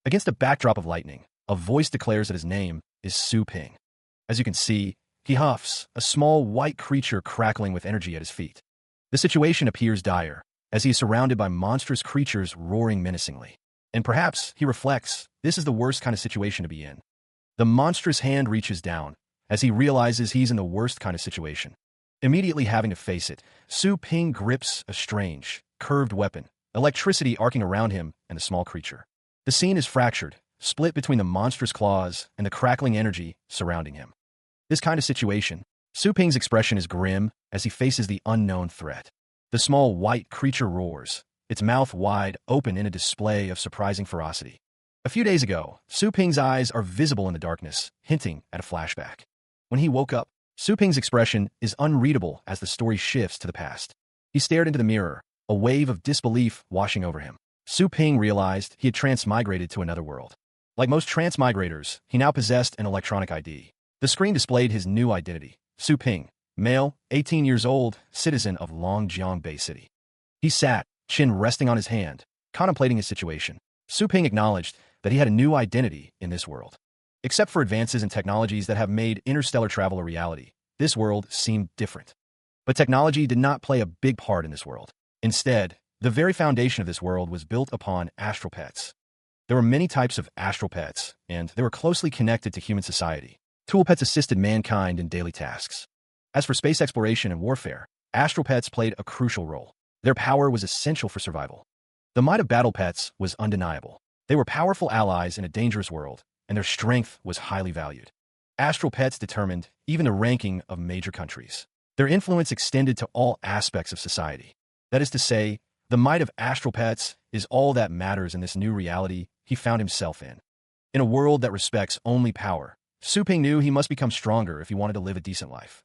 Against a backdrop of lightning, a voice declares that his name is Su Ping. As you can see, he huffs, a small white creature crackling with energy at his feet. The situation appears dire, as he is surrounded by monstrous creatures roaring menacingly. And perhaps, he reflects, this is the worst kind of situation to be in. The monstrous hand reaches down, as he realizes he's in the worst kind of situation. Immediately having to face it, Su Ping grips a strange, curved weapon, electricity arcing around him and the small creature. The scene is fractured, split between the monstrous claws and the crackling energy surrounding him. This kind of situation, Su Ping's expression is grim as he faces the unknown threat. The small white creature roars, its mouth wide open in a display of surprising ferocity. A few days ago, Su Ping's eyes are visible in the darkness, hinting at a flashback. When he woke up, Su Ping's expression is unreadable as the story shifts to the past. He stared into the mirror, a wave of disbelief washing over him. Su Ping realized he had transmigrated to another world. Like most transmigrators, he now possessed an electronic ID. The screen displayed his new identity, Su Ping, male, 18 years old, citizen of Longjiang Bay City. He sat, chin resting on his hand, contemplating his situation. Su Ping acknowledged that he had a new identity in this world. Except for advances in technologies that have made interstellar travel a reality, this world seemed different. But technology did not play a big part in this world. Instead, the very foundation of this world was built upon astral pets. There were many types of astral pets, and they were closely connected to human society. Tool pets assisted mankind in daily tasks. As for space exploration and warfare, astral pets played a crucial role. Their power was essential for survival. The might of battle pets was undeniable. They were powerful allies in a dangerous world, and their strength was highly valued. Astral pets determined even the ranking of major countries. Their influence extended to all aspects of society. That is to say, the might of astral pets is all that matters in this new reality he found himself in. In a world that respects only power, Su Ping knew he must become stronger if he wanted to live a decent life.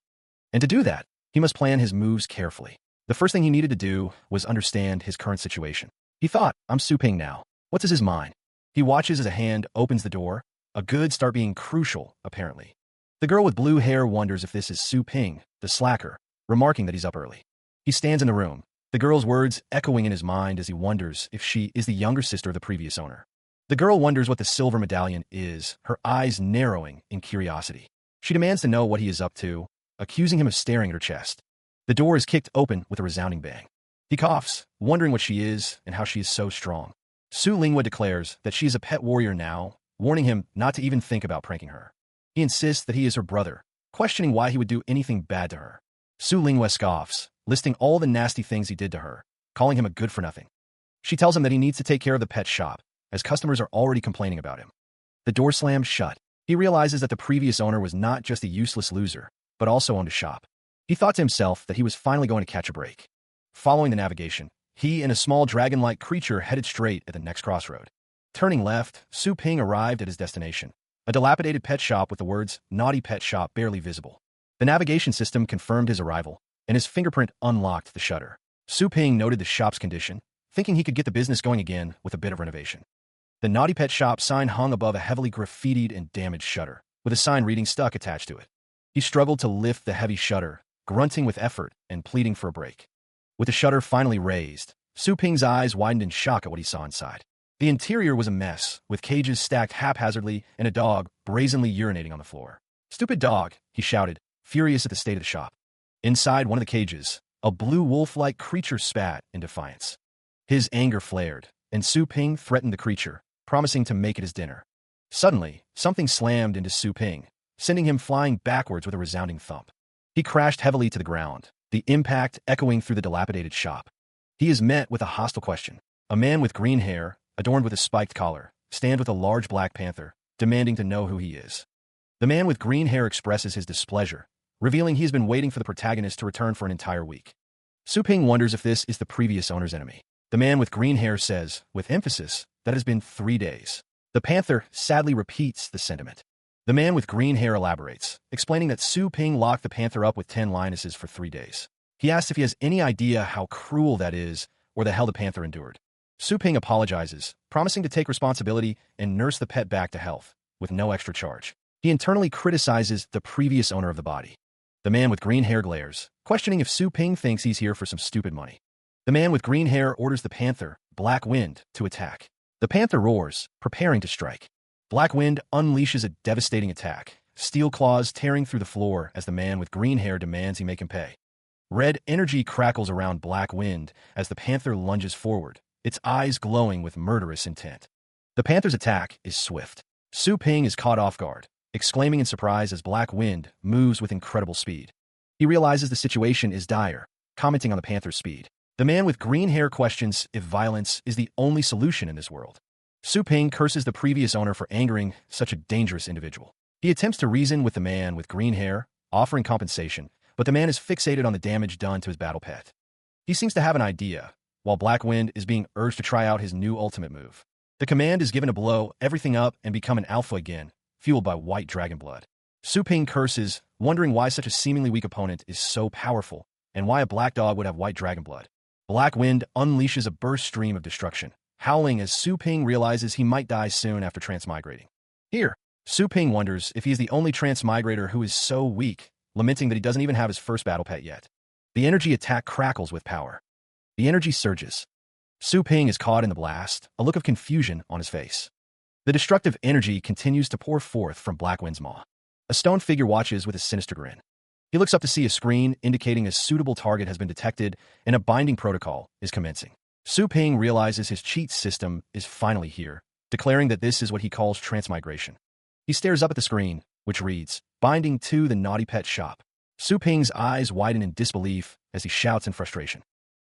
And to do that, he must plan his moves carefully. The first thing he needed to do was understand his current situation. He thought, I'm Su Ping now. What's his mind? He watches as a hand opens the door. A goods start being crucial, apparently. The girl with blue hair wonders if this is Su Ping, the slacker, remarking that he's up early. He stands in the room, the girl's words echoing in his mind as he wonders if she is the younger sister of the previous owner. The girl wonders what the silver medallion is, her eyes narrowing in curiosity. She demands to know what he is up to, accusing him of staring at her chest. The door is kicked open with a resounding bang. He coughs, wondering what she is and how she is so strong. Su Lingwa declares that she is a pet warrior now, warning him not to even think about pranking her. He insists that he is her brother, questioning why he would do anything bad to her. Su Lingwa scoffs, listing all the nasty things he did to her, calling him a good-for-nothing. She tells him that he needs to take care of the pet shop, as customers are already complaining about him. The door slams shut. He realizes that the previous owner was not just a useless loser, but also owned a shop. He thought to himself that he was finally going to catch a break. Following the navigation, he and a small dragon-like creature headed straight at the next crossroad. Turning left, Su Ping arrived at his destination, a dilapidated pet shop with the words, Naughty Pet Shop barely visible. The navigation system confirmed his arrival, and his fingerprint unlocked the shutter. Su Ping noted the shop's condition, thinking he could get the business going again with a bit of renovation. The Naughty Pet Shop sign hung above a heavily graffitied and damaged shutter, with a sign reading stuck attached to it. He struggled to lift the heavy shutter, grunting with effort and pleading for a break. With the shutter finally raised, Su Ping's eyes widened in shock at what he saw inside. The interior was a mess, with cages stacked haphazardly and a dog brazenly urinating on the floor. "Stupid dog," he shouted, furious at the state of the shop. Inside one of the cages, a blue wolf-like creature spat in defiance. His anger flared, and Su Ping threatened the creature, promising to make it his dinner. Suddenly, something slammed into Su Ping, sending him flying backwards with a resounding thump. He crashed heavily to the ground, the impact echoing through the dilapidated shop. He is met with a hostile question. A man with green hair, adorned with a spiked collar, stands with a large black panther, demanding to know who he is. The man with green hair expresses his displeasure, revealing he has been waiting for the protagonist to return for an entire week. Su Ping wonders if this is the previous owner's enemy. The man with green hair says, with emphasis, that it has been 3 days. The panther sadly repeats the sentiment. The man with green hair elaborates, explaining that Su Ping locked the panther up with 10 lionesses for 3 days. He asks if he has any idea how cruel that is or the hell the panther endured. Su Ping apologizes, promising to take responsibility and nurse the pet back to health, with no extra charge. He internally criticizes the previous owner of the body. The man with green hair glares, questioning if Su Ping thinks he's here for some stupid money. The man with green hair orders the panther, Black Wind, to attack. The panther roars, preparing to strike. Black Wind unleashes a devastating attack, steel claws tearing through the floor as the man with green hair demands he make him pay. Red energy crackles around Black Wind as the panther lunges forward, its eyes glowing with murderous intent. The panther's attack is swift. Su Ping is caught off guard, exclaiming in surprise as Black Wind moves with incredible speed. He realizes the situation is dire, commenting on the panther's speed. The man with green hair questions if violence is the only solution in this world. Su Ping curses the previous owner for angering such a dangerous individual. He attempts to reason with the man with green hair, offering compensation, but the man is fixated on the damage done to his battle pet. He seems to have an idea, while Black Wind is being urged to try out his new ultimate move. The command is given to blow everything up and become an alpha again, fueled by white dragon blood. Su Ping curses, wondering why such a seemingly weak opponent is so powerful, and why a black dog would have white dragon blood. Black Wind unleashes a burst stream of destruction, howling as Su Ping realizes he might die soon after transmigrating. Here, Su Ping wonders if he is the only transmigrator who is so weak, lamenting that he doesn't even have his first battle pet yet. The energy attack crackles with power. The energy surges. Su Ping is caught in the blast, a look of confusion on his face. The destructive energy continues to pour forth from Black Wind's maw. A stone figure watches with a sinister grin. He looks up to see a screen indicating a suitable target has been detected and a binding protocol is commencing. Su Ping realizes his cheat system is finally here, declaring that this is what he calls transmigration. He stares up at the screen, which reads, "Binding to the Naughty Pet Shop." Su Ping's eyes widen in disbelief as he shouts in frustration.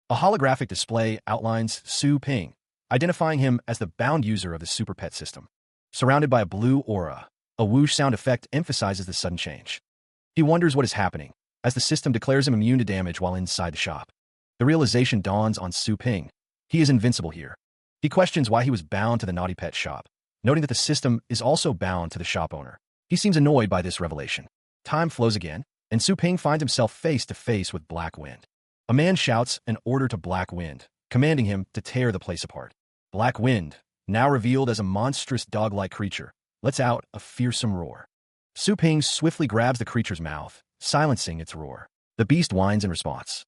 A holographic display outlines Su Ping, identifying him as the bound user of the Super Pet system. Surrounded by a blue aura, a whoosh sound effect emphasizes the sudden change. He wonders what is happening, as the system declares him immune to damage while inside the shop. The realization dawns on Su Ping. He is invincible here. He questions why he was bound to the Naughty Pet Shop, noting that the system is also bound to the shop owner. He seems annoyed by this revelation. Time flows again, and Su Ping finds himself face to face with Black Wind. A man shouts an order to Black Wind, commanding him to tear the place apart. Black Wind, now revealed as a monstrous dog-like creature, lets out a fearsome roar. Su Ping swiftly grabs the creature's mouth, silencing its roar. The beast whines in response.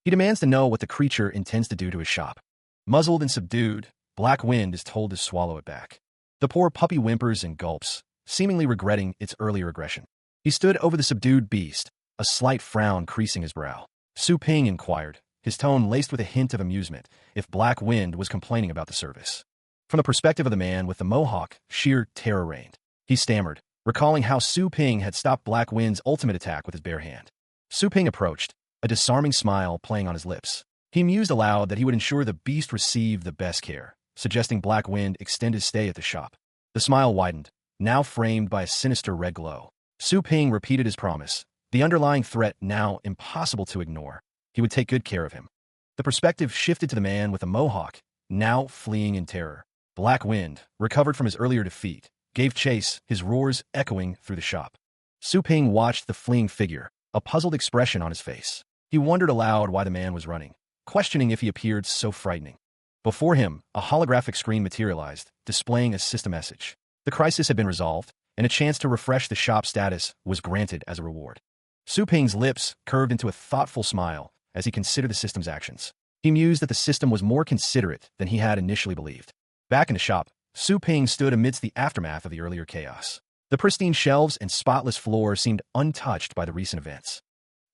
He demands to know what the creature intends to do to his shop. Muzzled and subdued, Black Wind is told to swallow it back. The poor puppy whimpers and gulps, seemingly regretting its earlier aggression. He stood over the subdued beast, a slight frown creasing his brow. Su Ping inquired, his tone laced with a hint of amusement, if Black Wind was complaining about the service. From the perspective of the man with the mohawk, sheer terror reigned. He stammered, recalling how Su Ping had stopped Black Wind's ultimate attack with his bare hand. Su Ping approached, a disarming smile playing on his lips. He mused aloud that he would ensure the beast received the best care, suggesting Black Wind extend his stay at the shop. The smile widened, now framed by a sinister red glow. Su Ping repeated his promise, the underlying threat now impossible to ignore. He would take good care of him. The perspective shifted to the man with a mohawk, now fleeing in terror. Black Wind, recovered from his earlier defeat, gave chase, his roars echoing through the shop. Su Ping watched the fleeing figure, a puzzled expression on his face. He wondered aloud why the man was running, questioning if he appeared so frightening. Before him, a holographic screen materialized, displaying a system message. The crisis had been resolved, and a chance to refresh the shop status was granted as a reward. Su Ping's lips curved into a thoughtful smile as he considered the system's actions. He mused that the system was more considerate than he had initially believed. Back in the shop, Su Ping stood amidst the aftermath of the earlier chaos. The pristine shelves and spotless floor seemed untouched by the recent events.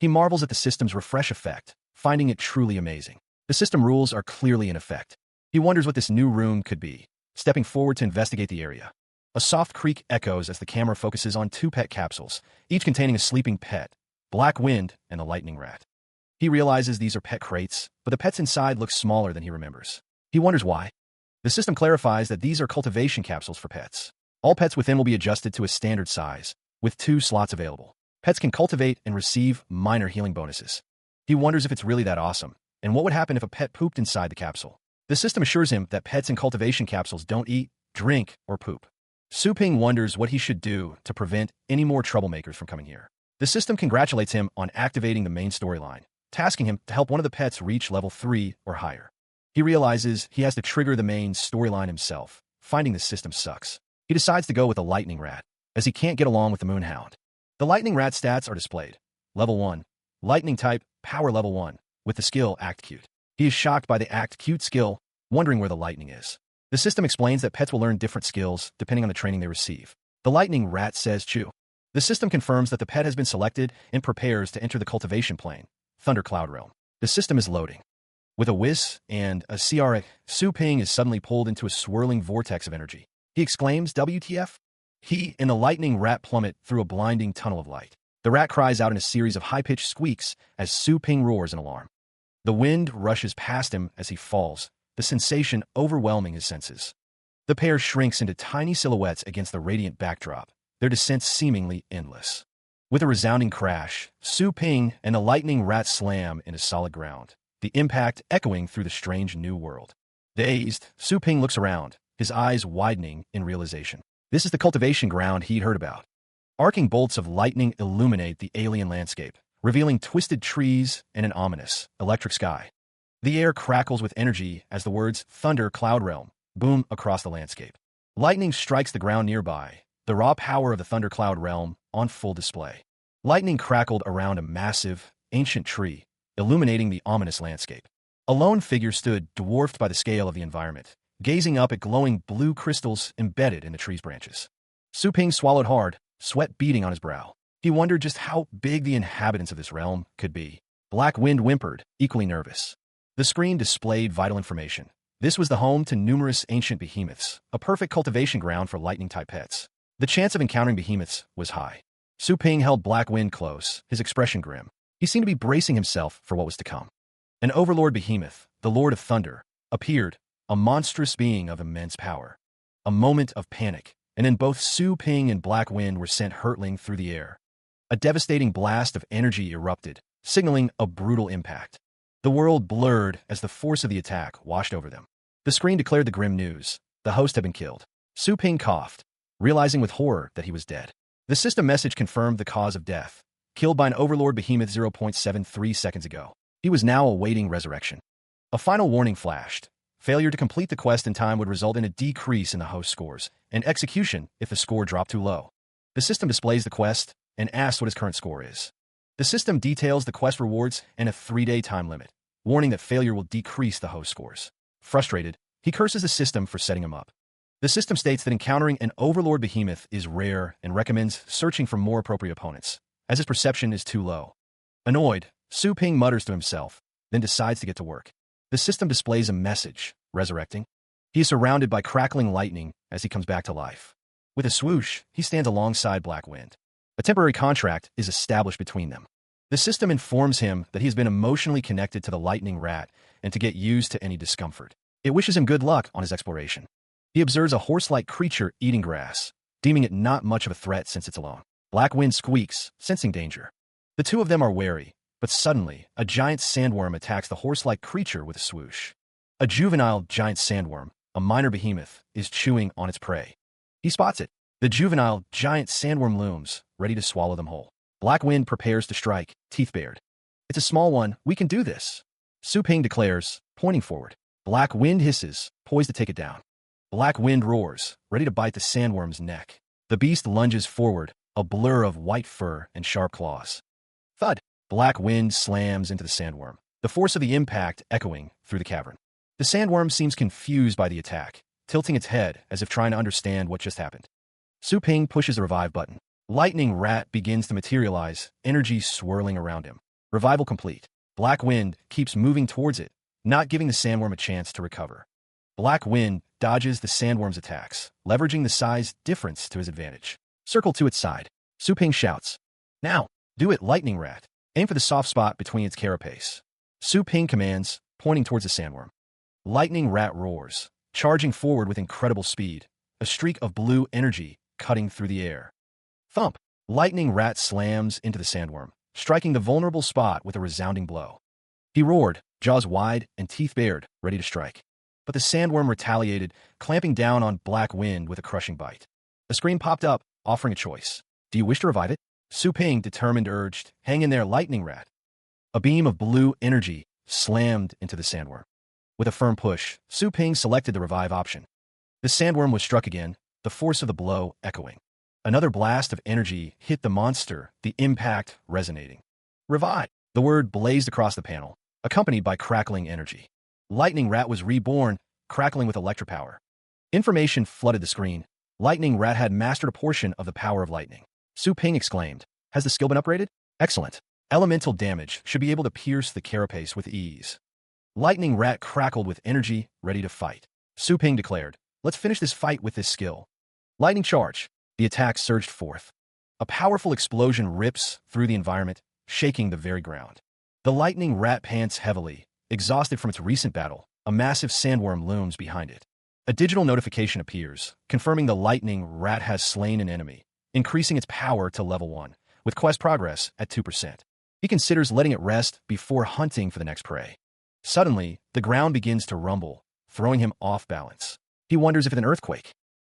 He marvels at the system's refresh effect, finding it truly amazing. The system rules are clearly in effect. He wonders what this new room could be, stepping forward to investigate the area. A soft creak echoes as the camera focuses on two pet capsules, each containing a sleeping pet, Black Wind and a lightning rat. He realizes these are pet crates, but the pets inside look smaller than he remembers. He wonders why. The system clarifies that these are cultivation capsules for pets. All pets within will be adjusted to a standard size, with 2 slots available. Pets can cultivate and receive minor healing bonuses. He wonders if it's really that awesome, and what would happen if a pet pooped inside the capsule. The system assures him that pets in cultivation capsules don't eat, drink, or poop. Su Ping wonders what he should do to prevent any more troublemakers from coming here. The system congratulates him on activating the main storyline, tasking him to help one of the pets reach level 3 or higher. He realizes he has to trigger the main storyline himself, finding the system sucks. He decides to go with a lightning rat, as he can't get along with the moonhound. The lightning rat stats are displayed. Level 1. Lightning type, power level 1, with the skill Act Cute. He is shocked by the Act Cute skill, wondering where the lightning is. The system explains that pets will learn different skills depending on the training they receive. The lightning rat says chew. The system confirms that the pet has been selected and prepares to enter the cultivation plane, Thundercloud Realm. The system is loading. With a whiz and a CRA, Su Ping is suddenly pulled into a swirling vortex of energy. He exclaims, WTF? He and the lightning rat plummet through a blinding tunnel of light. The rat cries out in a series of high-pitched squeaks as Su Ping roars in alarm. The wind rushes past him as he falls, the sensation overwhelming his senses. The pair shrinks into tiny silhouettes against the radiant backdrop, their descent seemingly endless. With a resounding crash, Su Ping and the lightning rat slam into solid ground, the impact echoing through the strange new world. Dazed, Su Ping looks around, his eyes widening in realization. This is the cultivation ground he'd heard about. Arcing bolts of lightning illuminate the alien landscape, revealing twisted trees and an ominous, electric sky. The air crackles with energy as the words Thunder Cloud Realm boom across the landscape. Lightning strikes the ground nearby, the raw power of the Thunder Cloud Realm on full display. Lightning crackled around a massive, ancient tree, illuminating the ominous landscape. A lone figure stood dwarfed by the scale of the environment, gazing up at glowing blue crystals embedded in the tree's branches. Su Ping swallowed hard, sweat beading on his brow. He wondered just how big the inhabitants of this realm could be. Black Wind whimpered, equally nervous. The screen displayed vital information. This was the home to numerous ancient behemoths, a perfect cultivation ground for lightning-type pets. The chance of encountering behemoths was high. Su Ping held Black Wind close, his expression grim. He seemed to be bracing himself for what was to come. An overlord behemoth, the Lord of Thunder, appeared, a monstrous being of immense power. A moment of panic, and then both Su Ping and Black Wind were sent hurtling through the air. A devastating blast of energy erupted, signaling a brutal impact. The world blurred as the force of the attack washed over them. The screen declared the grim news. The host had been killed. Su Ping coughed, realizing with horror that he was dead. The system message confirmed the cause of death. Killed by an overlord behemoth 0.73 seconds ago. He was now awaiting resurrection. A final warning flashed. Failure to complete the quest in time would result in a decrease in the host scores, and execution if the score dropped too low. The system displays the quest and asks what his current score is. The system details the quest rewards and a 3-day time limit, warning that failure will decrease the host scores. Frustrated, he curses the system for setting him up. The system states that encountering an overlord behemoth is rare and recommends searching for more appropriate opponents, as his perception is too low. Annoyed, Su Ping mutters to himself, then decides to get to work. The system displays a message, resurrecting. He is surrounded by crackling lightning as he comes back to life. With a swoosh, he stands alongside Black Wind. A temporary contract is established between them. The system informs him that he has been emotionally connected to the lightning rat and to get used to any discomfort. It wishes him good luck on his exploration. He observes a horse-like creature eating grass, deeming it not much of a threat since it's alone. Black Wind squeaks, sensing danger. The two of them are wary, but suddenly, a giant sandworm attacks the horse-like creature with a swoosh. A juvenile giant sandworm, a minor behemoth, is chewing on its prey. He spots it. The juvenile giant sandworm looms, ready to swallow them whole. Black Wind prepares to strike, teeth bared. It's a small one, we can do this, Su Ping declares, pointing forward. Black Wind hisses, poised to take it down. Black Wind roars, ready to bite the sandworm's neck. The beast lunges forward, a blur of white fur and sharp claws. Thud! Black Wind slams into the sandworm, the force of the impact echoing through the cavern. The sandworm seems confused by the attack, tilting its head as if trying to understand what just happened. Su Ping pushes the revive button. Lightning Rat begins to materialize, energy swirling around him. Revival complete. Black Wind keeps moving towards it, not giving the sandworm a chance to recover. Black Wind dodges the sandworm's attacks, leveraging the size difference to his advantage. Circle to its side. Su Ping shouts. Now, do it, Lightning Rat. Aim for the soft spot between its carapace. Su Ping commands, pointing towards the sandworm. Lightning Rat roars, charging forward with incredible speed, a streak of blue energy cutting through the air. Thump! Lightning Rat slams into the sandworm, striking the vulnerable spot with a resounding blow. He roared, jaws wide and teeth bared, ready to strike. But the sandworm retaliated, clamping down on Black Wind with a crushing bite. A screen popped up, offering a choice. Do you wish to revive it? Su Ping, determined, urged, hang in there, Lightning Rat. A beam of blue energy slammed into the sandworm. With a firm push, Su Ping selected the revive option. The sandworm was struck again, the force of the blow echoing. Another blast of energy hit the monster, the impact resonating. Revive! The word blazed across the panel, accompanied by crackling energy. Lightning Rat was reborn, crackling with electropower. Information flooded the screen. Lightning Rat had mastered a portion of the power of lightning. Su Ping exclaimed, "Has the skill been upgraded? Excellent. Elemental damage should be able to pierce the carapace with ease." Lightning Rat crackled with energy, ready to fight. Su Ping declared, "Let's finish this fight with this skill." Lightning charge. The attack surged forth. A powerful explosion rips through the environment, shaking the very ground. The Lightning Rat pants heavily, exhausted from its recent battle. A massive sandworm looms behind it. A digital notification appears, confirming the Lightning Rat has slain an enemy, increasing its power to level 1, with quest progress at 2%. He considers letting it rest before hunting for the next prey. Suddenly, the ground begins to rumble, throwing him off balance. He wonders if it's an earthquake.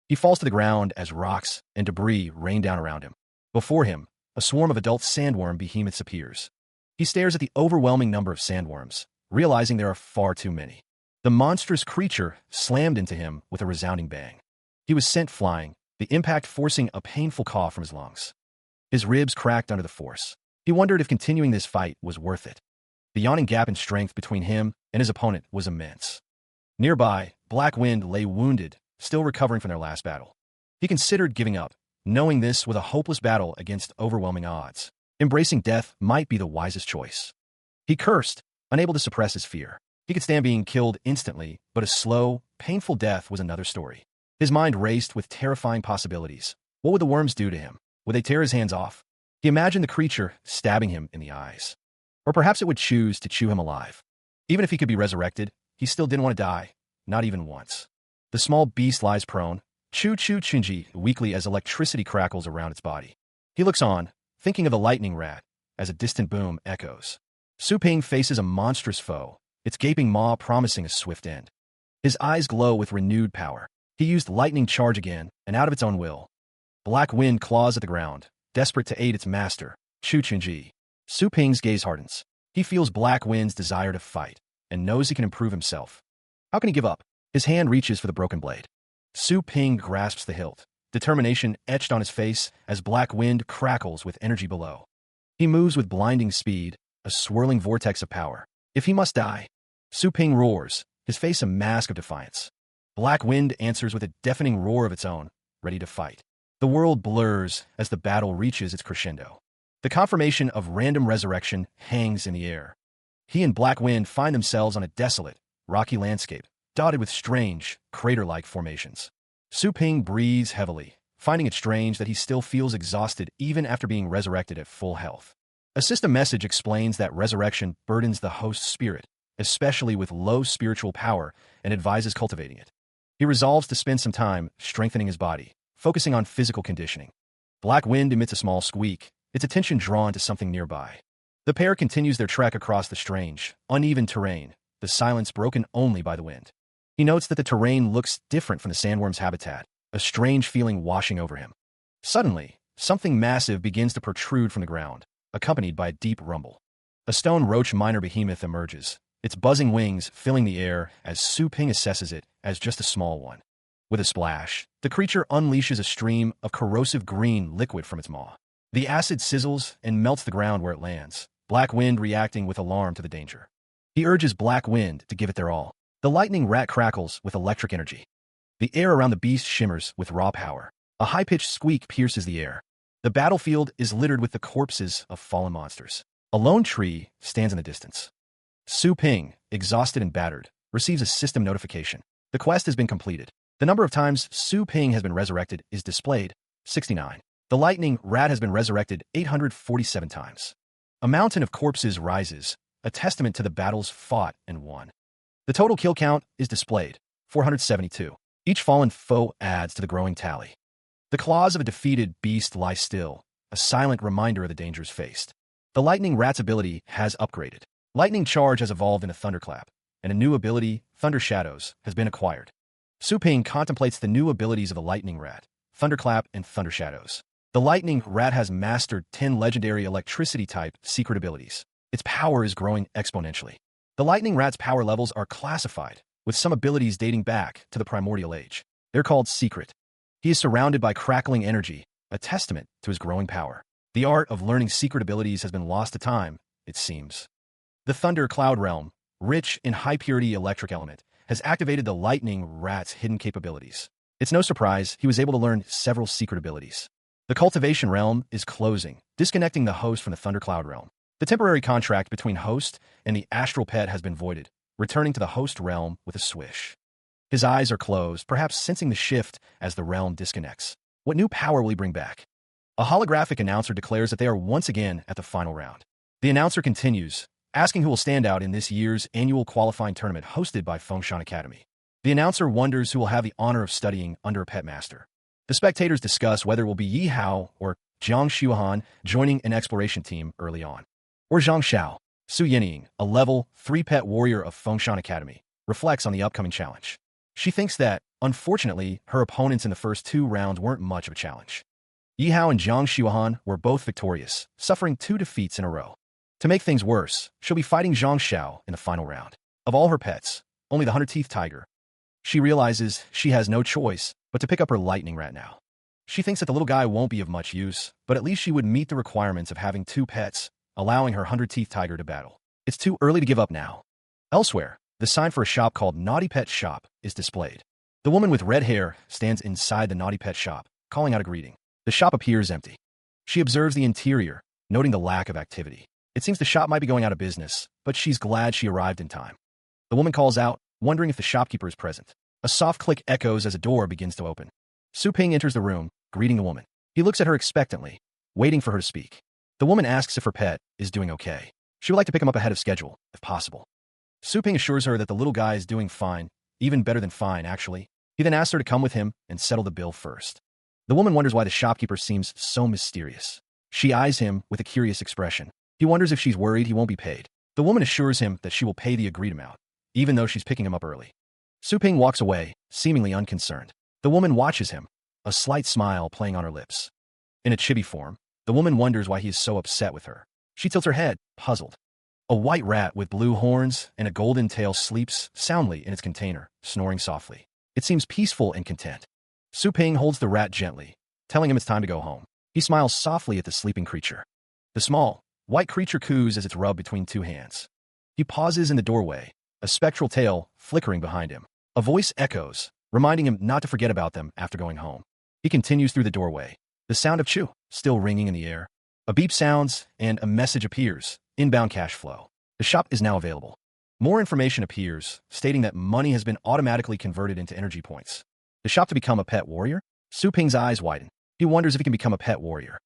He falls to the ground as rocks and debris rain down around him. Before him, a swarm of adult sandworm behemoths appears. He stares at the overwhelming number of sandworms, realizing there are far too many. The monstrous creature slammed into him with a resounding bang. He was sent flying, the impact forcing a painful cough from his lungs. His ribs cracked under the force. He wondered if continuing this fight was worth it. The yawning gap in strength between him and his opponent was immense. Nearby, Black Wind lay wounded, still recovering from their last battle. He considered giving up, knowing this was a hopeless battle against overwhelming odds. Embracing death might be the wisest choice. He cursed, unable to suppress his fear. He could stand being killed instantly, but a slow, painful death was another story. His mind raced with terrifying possibilities. What would the worms do to him? Would they tear his hands off? He imagined the creature stabbing him in the eyes. Or perhaps it would choose to chew him alive. Even if he could be resurrected, he still didn't want to die, not even once. The small beast lies prone, choo-choo-chinji weakly as electricity crackles around its body. He looks on, thinking of the Lightning Rat, as a distant boom echoes. Su Ping faces a monstrous foe, its gaping maw promising a swift end. His eyes glow with renewed power. He used lightning charge again, and out of its own will. Black Wind claws at the ground, desperate to aid its master, Chu Chinji. Su Ping's gaze hardens. He feels Black Wind's desire to fight, and knows he can improve himself. How can he give up? His hand reaches for the broken blade. Su Ping grasps the hilt, determination etched on his face as Black Wind crackles with energy below. He moves with blinding speed, a swirling vortex of power. If he must die, Su Ping roars, his face a mask of defiance. Black Wind answers with a deafening roar of its own, ready to fight. The world blurs as the battle reaches its crescendo. The confirmation of random resurrection hangs in the air. He and Black Wind find themselves on a desolate, rocky landscape, dotted with strange, crater-like formations. Su Ping breathes heavily, finding it strange that he still feels exhausted even after being resurrected at full health. A system message explains that resurrection burdens the host's spirit, especially with low spiritual power, and advises cultivating it. He resolves to spend some time strengthening his body, focusing on physical conditioning. Black Wind emits a small squeak, its attention drawn to something nearby. The pair continues their trek across the strange, uneven terrain, the silence broken only by the wind. He notes that the terrain looks different from the sandworm's habitat, a strange feeling washing over him. Suddenly, something massive begins to protrude from the ground, accompanied by a deep rumble. A stone roach miner behemoth emerges, its buzzing wings filling the air as Su Ping assesses it as just a small one. With a splash, the creature unleashes a stream of corrosive green liquid from its maw. The acid sizzles and melts the ground where it lands, Black Wind reacting with alarm to the danger. He urges Black Wind to give it their all. The Lightning Rat crackles with electric energy. The air around the beast shimmers with raw power. A high-pitched squeak pierces the air. The battlefield is littered with the corpses of fallen monsters. A lone tree stands in the distance. Su Ping, exhausted and battered, receives a system notification. The quest has been completed. The number of times Su Ping has been resurrected is displayed, 69. The Lightning Rat has been resurrected 847 times. A mountain of corpses rises, a testament to the battles fought and won. The total kill count is displayed, 472. Each fallen foe adds to the growing tally. The claws of a defeated beast lie still, a silent reminder of the dangers faced. The Lightning Rat's ability has upgraded. Lightning Charge has evolved into Thunderclap, and a new ability, Thunder Shadows, has been acquired. Su Ping contemplates the new abilities of the Lightning Rat, Thunderclap and Thunder Shadows. The Lightning Rat has mastered 10 legendary electricity-type secret abilities. Its power is growing exponentially. The Lightning Rat's power levels are classified, with some abilities dating back to the Primordial Age. They're called secret. He is surrounded by crackling energy, a testament to his growing power. The art of learning secret abilities has been lost to time, it seems. The Thunder Cloud Realm, rich in high-purity electric element, has activated the lightning rat's hidden capabilities. It's no surprise he was able to learn several secret abilities. The cultivation realm is closing, disconnecting the host from the thundercloud realm. The temporary contract between host and the astral pet has been voided, returning to the host realm with a swish. His eyes are closed, perhaps sensing the shift as the realm disconnects. What new power will he bring back? A holographic announcer declares that they are once again at the final round. The announcer continues, asking who will stand out in this year's annual qualifying tournament hosted by Fengshan Academy. The announcer wonders who will have the honor of studying under a pet master. The spectators discuss whether it will be Yi Hao or Jiang Xuhan joining an exploration team early on. Or Zhang Xiao. Su Yinying, a level 3 pet warrior of Fengshan Academy, reflects on the upcoming challenge. She thinks that, unfortunately, her opponents in the first 2 rounds weren't much of a challenge. Yi Hao and Jiang Xuhan were both victorious, suffering 2 defeats in a row. To make things worse, she'll be fighting Zhang Xiao in the final round. Of all her pets, only the 100-teeth tiger. She realizes she has no choice but to pick up her lightning rat now. She thinks that the little guy won't be of much use, but at least she would meet the requirements of having 2 pets, allowing her 100-teeth tiger to battle. It's too early to give up now. Elsewhere, the sign for a shop called Naughty Pet Shop is displayed. The woman with red hair stands inside the Naughty Pet Shop, calling out a greeting. The shop appears empty. She observes the interior, noting the lack of activity. It seems the shop might be going out of business, but she's glad she arrived in time. The woman calls out, wondering if the shopkeeper is present. A soft click echoes as a door begins to open. Su Ping enters the room, greeting the woman. He looks at her expectantly, waiting for her to speak. The woman asks if her pet is doing okay. She would like to pick him up ahead of schedule, if possible. Su Ping assures her that the little guy is doing fine, even better than fine, actually. He then asks her to come with him and settle the bill first. The woman wonders why the shopkeeper seems so mysterious. She eyes him with a curious expression. He wonders if she's worried he won't be paid. The woman assures him that she will pay the agreed amount, even though she's picking him up early. Su Ping walks away, seemingly unconcerned. The woman watches him, a slight smile playing on her lips. In a chibi form, the woman wonders why he is so upset with her. She tilts her head, puzzled. A white rat with blue horns and a golden tail sleeps soundly in its container, snoring softly. It seems peaceful and content. Su Ping holds the rat gently, telling him it's time to go home. He smiles softly at the sleeping creature. The small, white creature coos as it's rubbed between 2 hands. He pauses in the doorway, a spectral tail flickering behind him. A voice echoes, reminding him not to forget about them after going home. He continues through the doorway, the sound of chew still ringing in the air. A beep sounds, and a message appears, inbound cash flow. The shop is now available. More information appears, stating that money has been automatically converted into energy points. The shop to become a pet warrior? Su Ping's eyes widen. He wonders if he can become a pet warrior.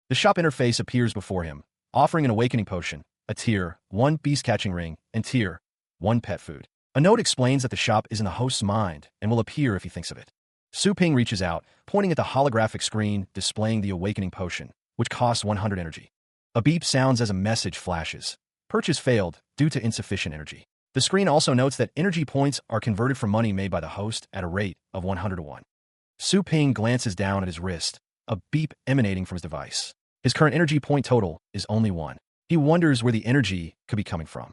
The shop interface appears before him, offering an awakening potion, a tier 1 beast catching ring, and tier 1 pet food. A note explains that the shop is in the host's mind and will appear if he thinks of it. Su Ping reaches out, pointing at the holographic screen displaying the awakening potion, which costs 100 energy. A beep sounds as a message flashes. Purchase failed due to insufficient energy. The screen also notes that energy points are converted from money made by the host at a rate of 100 to 1. Su Ping glances down at his wrist, a beep emanating from his device. His current energy point total is only 1. He wonders where the energy could be coming from.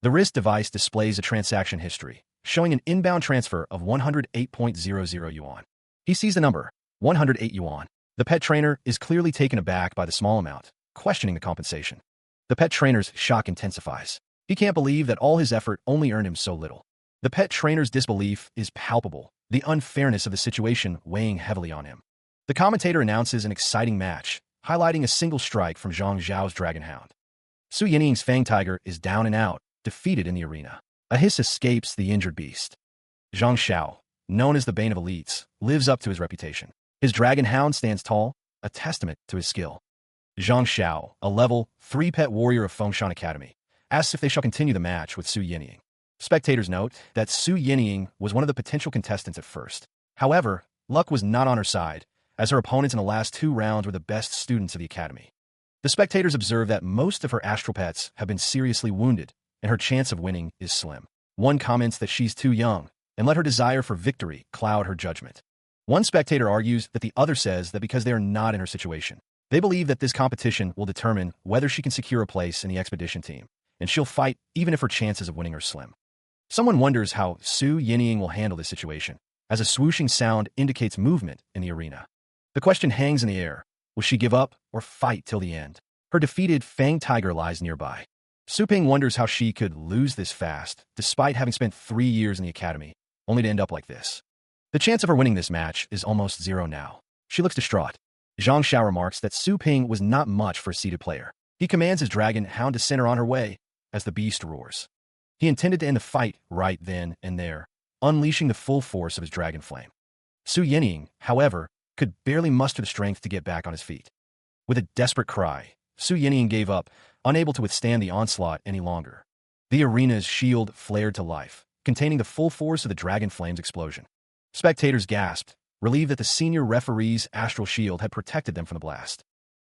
The wrist device displays a transaction history, showing an inbound transfer of 108.00 yuan. He sees the number, 108 yuan. The pet trainer is clearly taken aback by the small amount, questioning the compensation. The pet trainer's shock intensifies. He can't believe that all his effort only earned him so little. The pet trainer's disbelief is palpable, the unfairness of the situation weighing heavily on him. The commentator announces an exciting match, highlighting a single strike from Zhang Zhao's Dragon Hound. Su Yinying's Fang Tiger is down and out, defeated in the arena. A hiss escapes the injured beast. Zhang Xiao, known as the Bane of Elites, lives up to his reputation. His Dragon Hound stands tall, a testament to his skill. Zhang Xiao, a level 3 pet warrior of Fengshan Academy, asks if they shall continue the match with Su Yinying. Spectators note that Su Yinying was one of the potential contestants at first. However, luck was not on her side, as her opponents in the last 2 rounds were the best students of the academy. The spectators observe that most of her astral pets have been seriously wounded, and her chance of winning is slim. One comments that she's too young, and let her desire for victory cloud her judgment. One spectator argues that the other says that because they are not in her situation. They believe that this competition will determine whether she can secure a place in the expedition team, and she'll fight even if her chances of winning are slim. Someone wonders how Su Yinying will handle this situation, as a swooshing sound indicates movement in the arena. The question hangs in the air. Will she give up or fight till the end? Her defeated Fang Tiger lies nearby. Su Ping wonders how she could lose this fast, despite having spent 3 years in the academy, only to end up like this. The chance of her winning this match is almost zero now. She looks distraught. Zhang Xiao remarks that Su Ping was not much for a seated player. He commands his dragon hound to send her on her way as the beast roars. He intended to end the fight right then and there, unleashing the full force of his dragon flame. Su Yinying, however, could barely muster the strength to get back on his feet. With a desperate cry, Su Yinying gave up, unable to withstand the onslaught any longer. The arena's shield flared to life, containing the full force of the dragon flame's explosion. Spectators gasped, relieved that the senior referee's astral shield had protected them from the blast.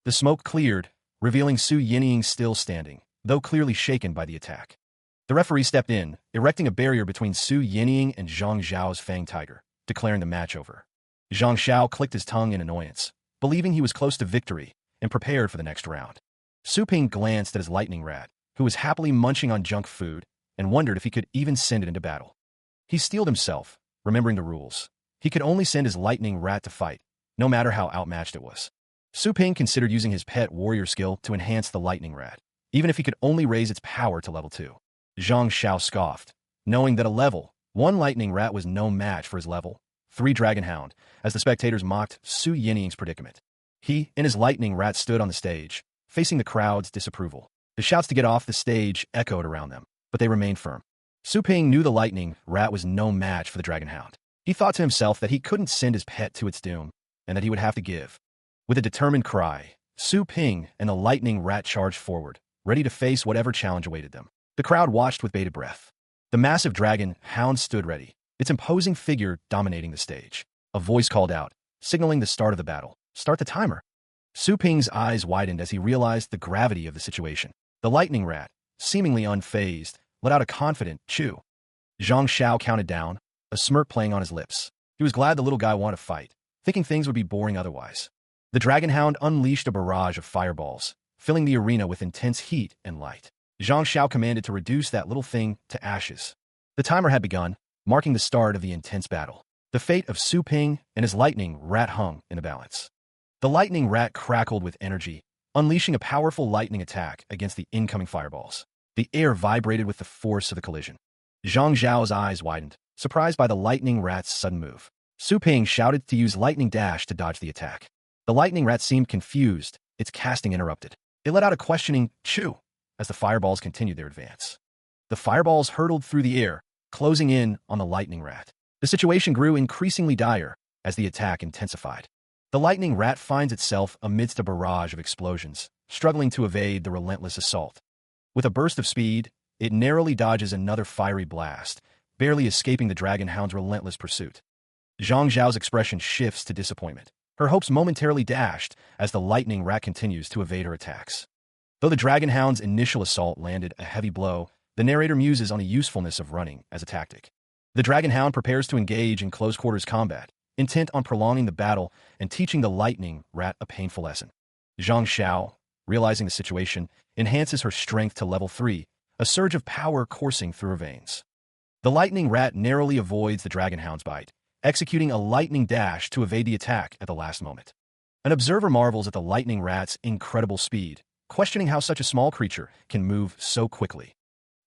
The smoke cleared, revealing Su Yinying still standing, though clearly shaken by the attack. The referee stepped in, erecting a barrier between Su Yinying and Zhang Zhao's Fang Tiger, declaring the match over. Zhang Xiao clicked his tongue in annoyance, believing he was close to victory, and prepared for the next round. Su Ping glanced at his lightning rat, who was happily munching on junk food, and wondered if he could even send it into battle. He steeled himself, remembering the rules. He could only send his lightning rat to fight, no matter how outmatched it was. Su Ping considered using his pet warrior skill to enhance the lightning rat, even if he could only raise its power to level 2. Zhang Xiao scoffed, knowing that a level 1 lightning rat was no match for his level 3 dragon hound, as the spectators mocked Su Yinying's predicament. He and his lightning rat stood on the stage, facing the crowd's disapproval. The shouts to get off the stage echoed around them, but they remained firm. Su Ping knew the lightning rat was no match for the dragon hound. He thought to himself that he couldn't send his pet to its doom, and that he would have to give. With a determined cry, Su Ping and the lightning rat charged forward, ready to face whatever challenge awaited them. The crowd watched with bated breath. The massive dragon hound stood ready, its imposing figure dominating the stage. A voice called out, signaling the start of the battle. "Start the timer." Su Ping's eyes widened as he realized the gravity of the situation. The lightning rat, seemingly unfazed, let out a confident chew. Zhang Xiao counted down, a smirk playing on his lips. He was glad the little guy wanted to fight, thinking things would be boring otherwise. The dragon hound unleashed a barrage of fireballs, filling the arena with intense heat and light. Zhang Xiao commanded to reduce that little thing to ashes. The timer had begun, marking the start of the intense battle. The fate of Su Ping and his lightning rat hung in the balance. The lightning rat crackled with energy, unleashing a powerful lightning attack against the incoming fireballs. The air vibrated with the force of the collision. Zhang Zhao's eyes widened, surprised by the lightning rat's sudden move. Su Ping shouted to use lightning dash to dodge the attack. The lightning rat seemed confused, its casting interrupted. It let out a questioning chew as the fireballs continued their advance. The fireballs hurtled through the air, closing in on the lightning rat. The situation grew increasingly dire as the attack intensified. The lightning rat finds itself amidst a barrage of explosions, struggling to evade the relentless assault. With a burst of speed, it narrowly dodges another fiery blast, barely escaping the dragon hound's relentless pursuit. Zhang Zhao's expression shifts to disappointment, her hopes momentarily dashed as the lightning rat continues to evade her attacks. Though the dragon hound's initial assault landed a heavy blow, the narrator muses on the usefulness of running as a tactic. The dragon hound prepares to engage in close-quarters combat, intent on prolonging the battle and teaching the lightning rat a painful lesson. Zhang Xiao, realizing the situation, enhances her strength to level 3, a surge of power coursing through her veins. The lightning rat narrowly avoids the dragon hound's bite, executing a lightning dash to evade the attack at the last moment. An observer marvels at the lightning rat's incredible speed, questioning how such a small creature can move so quickly.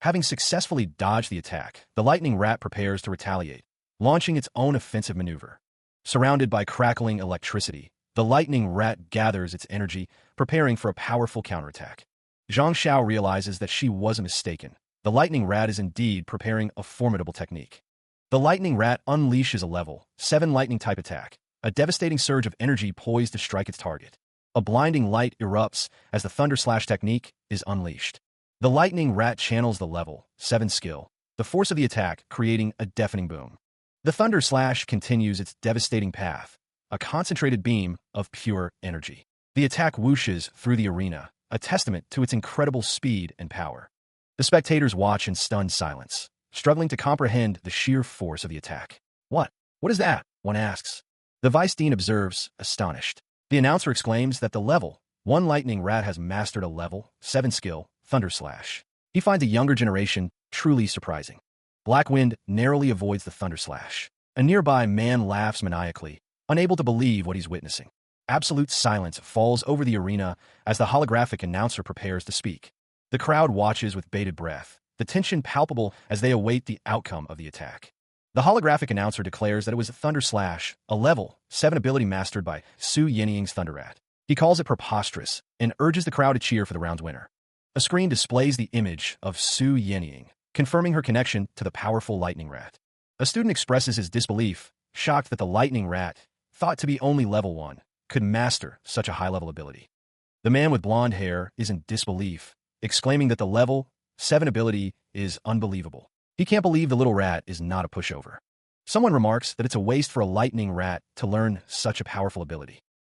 Having successfully dodged the attack, the lightning rat prepares to retaliate, launching its own offensive maneuver. Surrounded by crackling electricity, the lightning rat gathers its energy, preparing for a powerful counterattack. Zhang Xiao realizes that she wasn't mistaken. The lightning rat is indeed preparing a formidable technique. The lightning rat unleashes a level 7 lightning-type attack, a devastating surge of energy poised to strike its target. A blinding light erupts as the Thunder Slash technique is unleashed. The lightning rat channels the level 7 skill, the force of the attack creating a deafening boom. The Thunder Slash continues its devastating path, a concentrated beam of pure energy. The attack whooshes through the arena, a testament to its incredible speed and power. The spectators watch in stunned silence, struggling to comprehend the sheer force of the attack. What is that?" one asks. The Vice Dean observes, astonished. The announcer exclaims that the level 1 lightning rat has mastered a level 7 skill, Thunder Slash. He finds a younger generation truly surprising. Blackwind narrowly avoids the Thunder Slash. A nearby man laughs maniacally, unable to believe what he's witnessing. Absolute silence falls over the arena as the holographic announcer prepares to speak. The crowd watches with bated breath, the tension palpable as they await the outcome of the attack. The holographic announcer declares that it was Thunder Slash, a level 7 ability mastered by Su Yinying's Thunder Rat. He calls it preposterous and urges the crowd to cheer for the round's winner. A screen displays the image of Su Yinying, confirming her connection to the powerful Lightning Rat. A student expresses his disbelief, shocked that the Lightning Rat, thought to be only level 1, could master such a high-level ability. The man with blonde hair is in disbelief, exclaiming that the level 7 ability is unbelievable. He can't believe the little rat is not a pushover. Someone remarks that it's a waste for a Lightning Rat to learn such a powerful ability.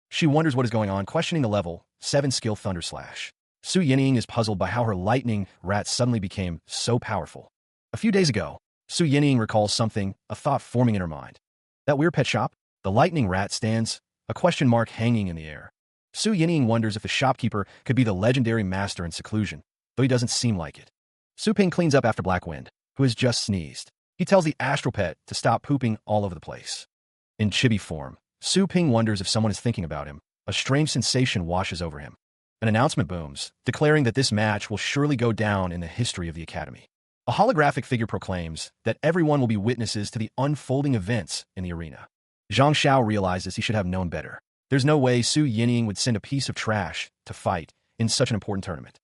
She wonders what is going on, questioning the level 7 skill Thunder Slash. Su Yinying is puzzled by how her Lightning Rat suddenly became so powerful. A few days ago, Su Yinying recalls something, a thought forming in her mind. That weird pet shop? The Lightning Rat stands, a question mark hanging in the air. Su Yinying wonders if the shopkeeper could be the legendary master in seclusion, though he doesn't seem like it. Su Ping cleans up after Blackwind, who has just sneezed. He tells the astral pet to stop pooping all over the place. In chibi form, Su Ping wonders if someone is thinking about him. A strange sensation washes over him. An announcement booms, declaring that this match will surely go down in the history of the Academy. A holographic figure proclaims that everyone will be witnesses to the unfolding events in the arena. Zhang Xiao realizes he should have known better. There's no way Su Yinying would send a piece of trash to fight in such an important tournament.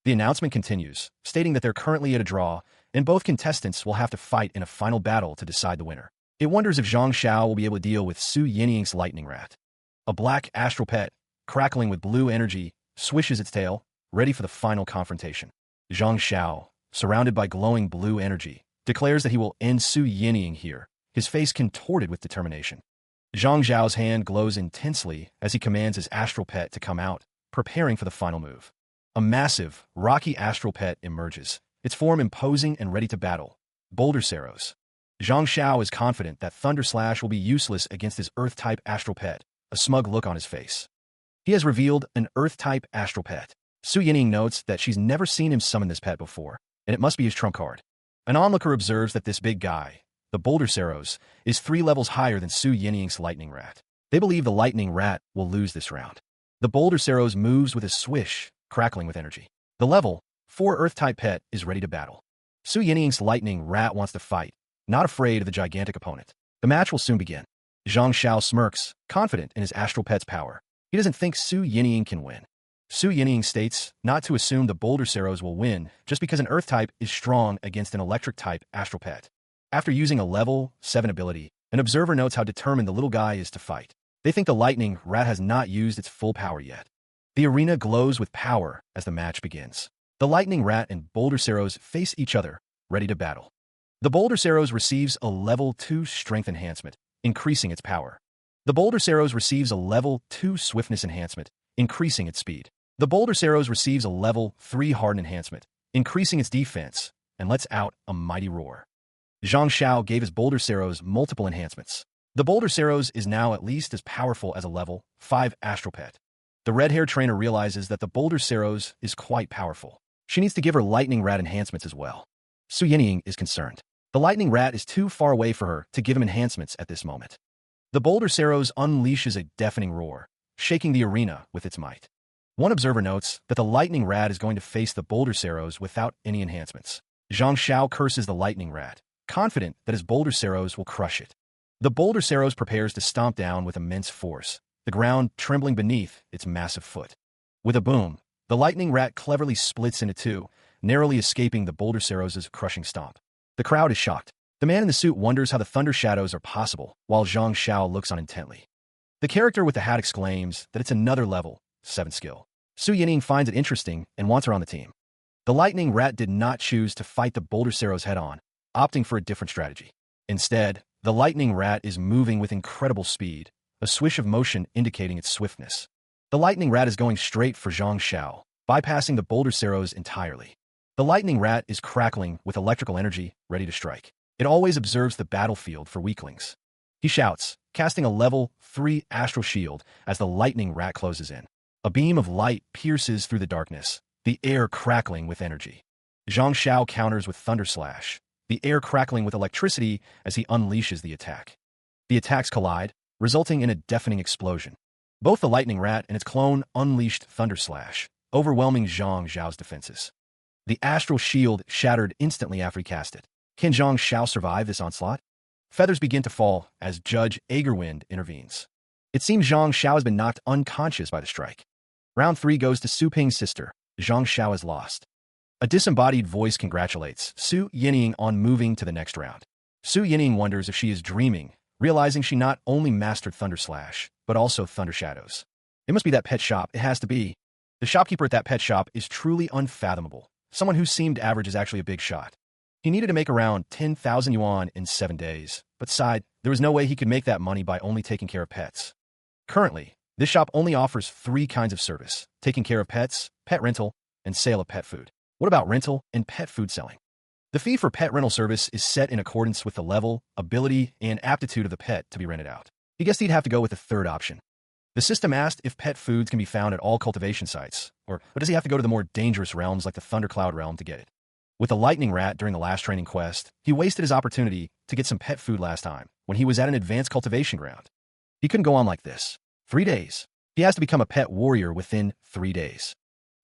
The announcement continues, stating that they're currently at a draw, and both contestants will have to fight in a final battle to decide the winner. It wonders if Zhang Xiao will be able to deal with Su Yinying's Lightning Rat. A black astral pet, crackling with blue energy, swishes its tail, ready for the final confrontation. Zhang Xiao, surrounded by glowing blue energy, declares that he will end Su Yinying here, his face contorted with determination. Zhang Xiao's hand glows intensely as he commands his astral pet to come out, preparing for the final move. A massive, rocky astral pet emerges, its form imposing and ready to battle. Boulder Saros. Zhang Xiao is confident that Thunder Slash will be useless against his Earth-type astral pet, a smug look on his face. He has revealed an Earth-type astral pet. Su Yinying notes that she's never seen him summon this pet before, and it must be his trump card. An onlooker observes that this big guy, the Boulder Saros, is 3 levels higher than Su Yinying's Lightning Rat. They believe the Lightning Rat will lose this round. The Boulder Saros moves with a swish, crackling with energy. The level 4 Earth-type pet is ready to battle. Su Yinying's Lightning Rat wants to fight, not afraid of the gigantic opponent. The match will soon begin. Zhang Xiao smirks, confident in his astral pet's power. He doesn't think Su Yinying can win. Su Yinying states not to assume the Boulder Saros will win just because an Earth-type is strong against an Electric-type astral pet. After using a level 7 ability, an observer notes how determined the little guy is to fight. They think the Lightning Rat has not used its full power yet. The arena glows with power as the match begins. The Lightning Rat and Boulder Saros face each other, ready to battle. The Boulder Saros receives a level 2 strength enhancement, increasing its power. The Boulder Saros receives a level 2 swiftness enhancement, increasing its speed. The Boulder Saros receives a level 3 harden enhancement, increasing its defense, and lets out a mighty roar. Zhang Xiao gave his Boulder Saros multiple enhancements. The Boulder Saros is now at least as powerful as a level 5 astral pet. The red-haired trainer realizes that the Boulder Saros is quite powerful. She needs to give her Lightning Rat enhancements as well. Su Yinying is concerned. The Lightning Rat is too far away for her to give him enhancements at this moment. The Boulder Saros unleashes a deafening roar, shaking the arena with its might. One observer notes that the Lightning Rat is going to face the Boulder Saros without any enhancements. Zhang Xiao curses the Lightning Rat, confident that his Boulder Saros will crush it. The Boulder Saros prepares to stomp down with immense force, the ground trembling beneath its massive foot. With a boom, the Lightning Rat cleverly splits into 2, narrowly escaping the Boulder Saros' crushing stomp. The crowd is shocked. The man in the suit wonders how the thunder shadows are possible, while Zhang Xiao looks on intently. The character with the hat exclaims that it's another level 7 skill. Su Yinying finds it interesting and wants her on the team. The Lightning Rat did not choose to fight the Boulder Saros head-on, opting for a different strategy. Instead, the Lightning Rat is moving with incredible speed, a swish of motion indicating its swiftness. The Lightning Rat is going straight for Zhang Xiao, bypassing the Boulder Saros entirely. The Lightning Rat is crackling with electrical energy, ready to strike. It always observes the battlefield for weaklings. He shouts, casting a level 3 astral shield as the Lightning Rat closes in. A beam of light pierces through the darkness, the air crackling with energy. Zhang Xiao counters with Thunder Slash, the air crackling with electricity as he unleashes the attack. The attacks collide, resulting in a deafening explosion. Both the Lightning Rat and its clone unleashed Thunder Slash, overwhelming Zhang Xiao's defenses. The astral shield shattered instantly after he cast it. Can Zhang Xiao survive this onslaught? Feathers begin to fall as Judge Agerwind intervenes. It seems Zhang Xiao has been knocked unconscious by the strike. Round 3 goes to Su Ping's sister. Zhang Xiao is lost. A disembodied voice congratulates Su Yining on moving to the next round. Su Yining wonders if she is dreaming, realizing she not only mastered Thunder Slash, but also Thunder Shadows. It must be that pet shop. It has to be. The shopkeeper at that pet shop is truly unfathomable. Someone who seemed average is actually a big shot. He needed to make around 10,000 yuan in 7 days, but sighed, there was no way he could make that money by only taking care of pets. Currently, this shop only offers 3 kinds of service: taking care of pets, pet rental, and sale of pet food. What about rental and pet food selling? The fee for pet rental service is set in accordance with the level, ability, and aptitude of the pet to be rented out. He guessed he'd have to go with the third option. The system asked if pet foods can be found at all cultivation sites, or does he have to go to the more dangerous realms like the Thundercloud realm to get it? With the lightning rat during the last training quest, he wasted his opportunity to get some pet food last time, when he was at an advanced cultivation ground. He couldn't go on like this. 3 days. He has to become a pet warrior within 3 days.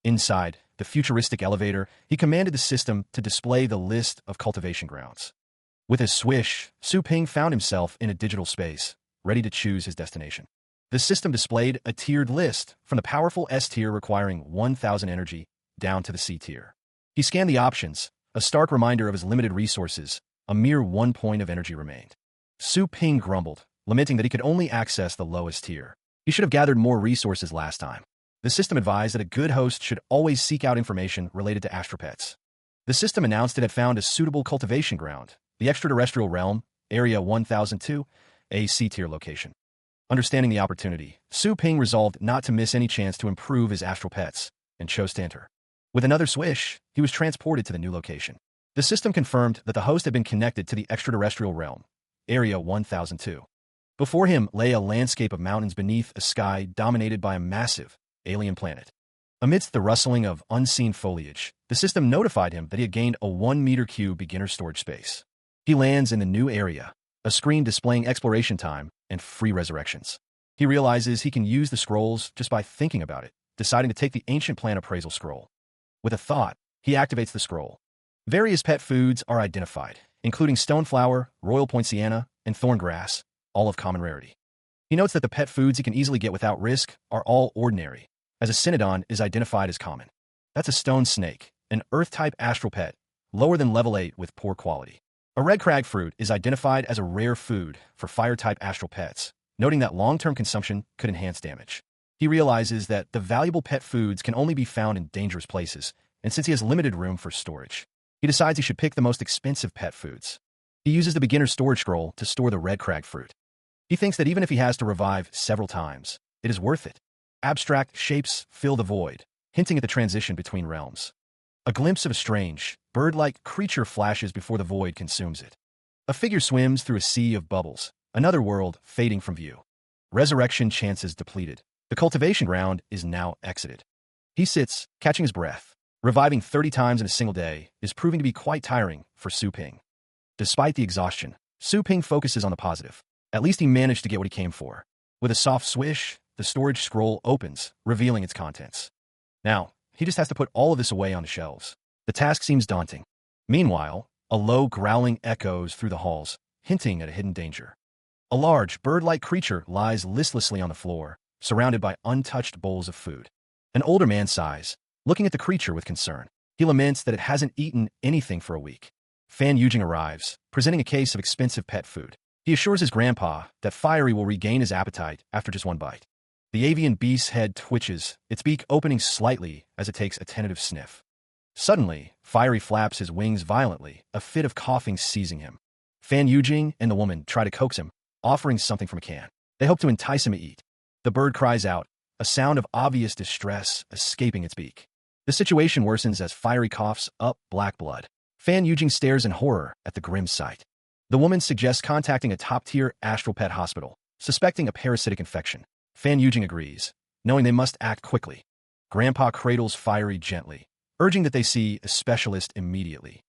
Inside the futuristic elevator, he commanded the system to display the list of cultivation grounds. With his swish, Su Ping found himself in a digital space, ready to choose his destination. The system displayed a tiered list, from the powerful S tier requiring 1,000 energy, down to the C tier. He scanned the options, a stark reminder of his limited resources. A mere 1 point of energy remained. Su Ping grumbled, lamenting that he could only access the lowest tier. He should have gathered more resources last time. The system advised that a good host should always seek out information related to astropets. The system announced it had found a suitable cultivation ground, the extraterrestrial realm, Area 1002, a C-tier location. Understanding the opportunity, Su Ping resolved not to miss any chance to improve his astral pets, and chose to enter. With another swish, he was transported to the new location. The system confirmed that the host had been connected to the extraterrestrial realm, Area 1002. Before him lay a landscape of mountains beneath a sky dominated by a massive, alien planet. Amidst the rustling of unseen foliage, the system notified him that he had gained a 1-meter cube beginner storage space. He lands in the new area, a screen displaying exploration time and free resurrections. He realizes he can use the scrolls just by thinking about it, deciding to take the ancient plant appraisal scroll. With a thought, he activates the scroll. Various pet foods are identified, including stoneflower, royal poinciana, and thorngrass, all of common rarity. He notes that the pet foods he can easily get without risk are all ordinary, as a synodon is identified as common. That's a stone snake, an earth-type astral pet, lower than level 8 with poor quality. A red crag fruit is identified as a rare food for fire-type astral pets, noting that long-term consumption could enhance damage. He realizes that the valuable pet foods can only be found in dangerous places, and since he has limited room for storage, he decides he should pick the most expensive pet foods. He uses the beginner storage scroll to store the red crag fruit. He thinks that even if he has to revive several times, it is worth it. Abstract shapes fill the void, hinting at the transition between realms. A glimpse of a strange, bird-like creature flashes before the void consumes it. A figure swims through a sea of bubbles, another world fading from view. Resurrection chances depleted. The cultivation ground is now exited. He sits, catching his breath. Reviving 30 times in a single day is proving to be quite tiring for Su Ping. Despite the exhaustion, Su Ping focuses on the positive. At least he managed to get what he came for. With a soft swish, the storage scroll opens, revealing its contents. Now, he just has to put all of this away on the shelves. The task seems daunting. Meanwhile, a low growling echoes through the halls, hinting at a hidden danger. A large, bird-like creature lies listlessly on the floor, surrounded by untouched bowls of food. An older man sighs, looking at the creature with concern. He laments that it hasn't eaten anything for a week. Fan Yujing arrives, presenting a case of expensive pet food. He assures his grandpa that Fiery will regain his appetite after just 1 bite. The avian beast's head twitches, its beak opening slightly as it takes a tentative sniff. Suddenly, Fiery flaps his wings violently, a fit of coughing seizing him. Fan Yujing and the woman try to coax him, offering something from a can. They hope to entice him to eat. The bird cries out, a sound of obvious distress escaping its beak. The situation worsens as Fiery coughs up black blood. Fan Yujing stares in horror at the grim sight. The woman suggests contacting a top-tier astral pet hospital, suspecting a parasitic infection. Fan Yujing agrees, knowing they must act quickly. Grandpa cradles Fiery gently, urging that they see a specialist immediately.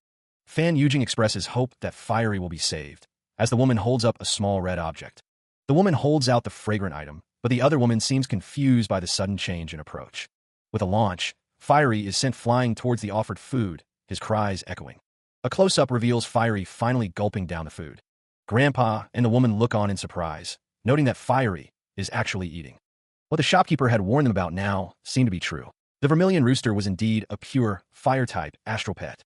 Fan Yujing expresses hope that Fiery will be saved, as the woman holds up a small red object. The woman holds out the fragrant item, but the other woman seems confused by the sudden change in approach. With a launch, Fiery is sent flying towards the offered food, his cries echoing. A close-up reveals Fiery finally gulping down the food. Grandpa and the woman look on in surprise, noting that Fiery is actually eating. What the shopkeeper had warned them about now seemed to be true. The vermilion rooster was indeed a pure, fire-type astral pet.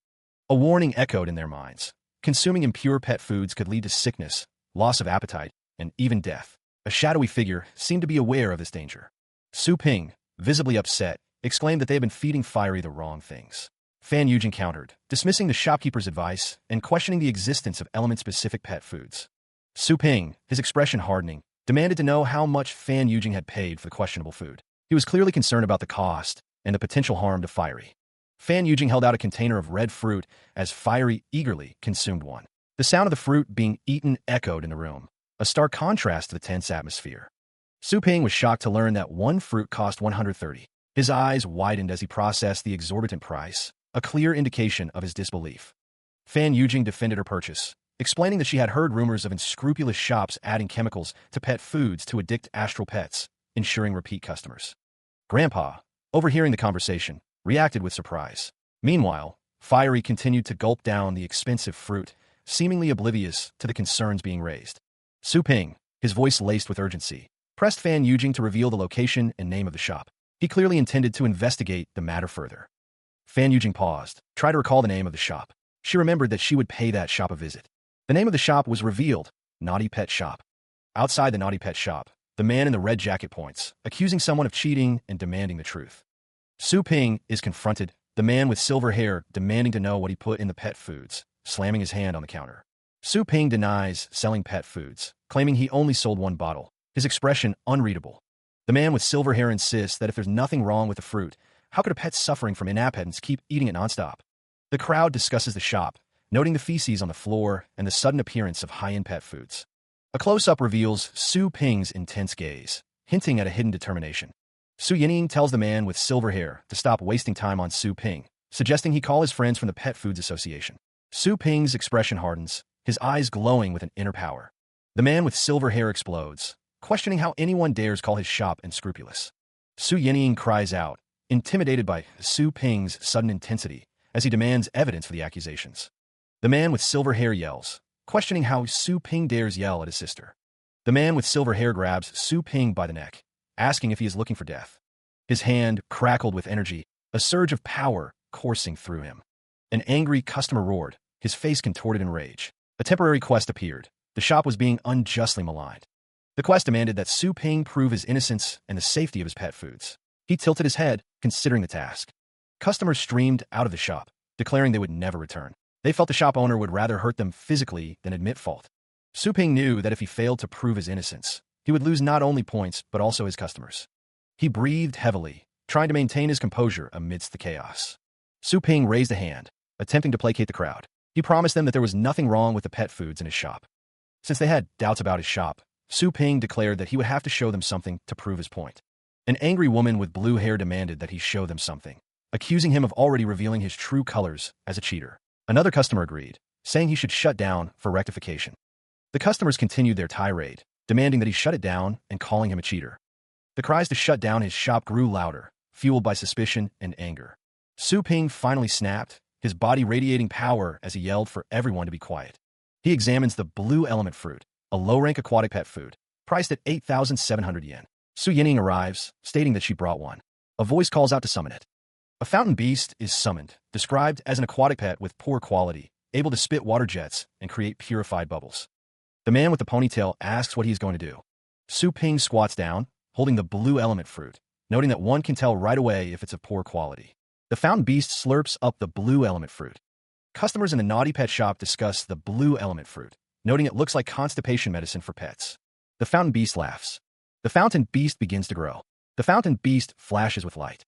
A warning echoed in their minds. Consuming impure pet foods could lead to sickness, loss of appetite, and even death. A shadowy figure seemed to be aware of this danger. Su Ping, visibly upset, exclaimed that they had been feeding Fiery the wrong things. Fan Yujing countered, dismissing the shopkeeper's advice and questioning the existence of element-specific pet foods. Su Ping, his expression hardening, demanded to know how much Fan Yujing had paid for the questionable food. He was clearly concerned about the cost and the potential harm to Fiery. Fan Yujing held out a container of red fruit as Fiery eagerly consumed one. The sound of the fruit being eaten echoed in the room, a stark contrast to the tense atmosphere. Su Ping was shocked to learn that one fruit cost 130. His eyes widened as he processed the exorbitant price, a clear indication of his disbelief. Fan Yujing defended her purchase, explaining that she had heard rumors of unscrupulous shops adding chemicals to pet foods to addict astral pets, ensuring repeat customers. Grandpa, overhearing the conversation, reacted with surprise. Meanwhile, Fiery continued to gulp down the expensive fruit, seemingly oblivious to the concerns being raised. Su Ping, his voice laced with urgency, pressed Fan Yujing to reveal the location and name of the shop. He clearly intended to investigate the matter further. Fan Yujing paused, tried to recall the name of the shop. She remembered that she would pay that shop a visit. The name of the shop was revealed, Naughty Pet Shop. Outside the Naughty Pet Shop, the man in the red jacket points, accusing someone of cheating and demanding the truth. Su Ping is confronted, the man with silver hair demanding to know what he put in the pet foods, slamming his hand on the counter. Su Ping denies selling pet foods, claiming he only sold one bottle, his expression unreadable. The man with silver hair insists that if there's nothing wrong with the fruit, how could a pet suffering from inappetence keep eating it nonstop? The crowd discusses the shop, noting the feces on the floor and the sudden appearance of high-end pet foods. A close-up reveals Su Ping's intense gaze, hinting at a hidden determination. Su Yining tells the man with silver hair to stop wasting time on Su Ping, suggesting he call his friends from the Pet Foods Association. Su Ping's expression hardens, his eyes glowing with an inner power. The man with silver hair explodes, questioning how anyone dares call his shop unscrupulous. Su Yining cries out, intimidated by Su Ping's sudden intensity, as he demands evidence for the accusations. The man with silver hair yells, questioning how Su Ping dares yell at his sister. The man with silver hair grabs Su Ping by the neck, asking if he is looking for death. His hand crackled with energy, a surge of power coursing through him. An angry customer roared, his face contorted in rage. A temporary quest appeared. The shop was being unjustly maligned. The quest demanded that Su Ping prove his innocence and the safety of his pet foods. He tilted his head, considering the task. Customers streamed out of the shop, declaring they would never return. They felt the shop owner would rather hurt them physically than admit fault. Su Ping knew that if he failed to prove his innocence, he would lose not only points but also his customers. He breathed heavily, trying to maintain his composure amidst the chaos. Su Ping raised a hand, attempting to placate the crowd. He promised them that there was nothing wrong with the pet foods in his shop. Since they had doubts about his shop, Su Ping declared that he would have to show them something to prove his point. An angry woman with blue hair demanded that he show them something, accusing him of already revealing his true colors as a cheater. Another customer agreed, saying he should shut down for rectification. The customers continued their tirade, demanding that he shut it down and calling him a cheater. The cries to shut down his shop grew louder, fueled by suspicion and anger. Su Ping finally snapped, his body radiating power as he yelled for everyone to be quiet. He examines the blue element fruit, a low-rank aquatic pet food, priced at 8,700 yen. Su Yining arrives, stating that she brought one. A voice calls out to summon it. A fountain beast is summoned, described as an aquatic pet with poor quality, able to spit water jets and create purified bubbles. The man with the ponytail asks what he is going to do. Su Ping squats down, holding the blue element fruit, noting that one can tell right away if it's of poor quality. The fountain beast slurps up the blue element fruit. Customers in the Naughty Pet shop discuss the blue element fruit, noting it looks like constipation medicine for pets. The fountain beast laughs. The fountain beast begins to grow. The fountain beast flashes with light.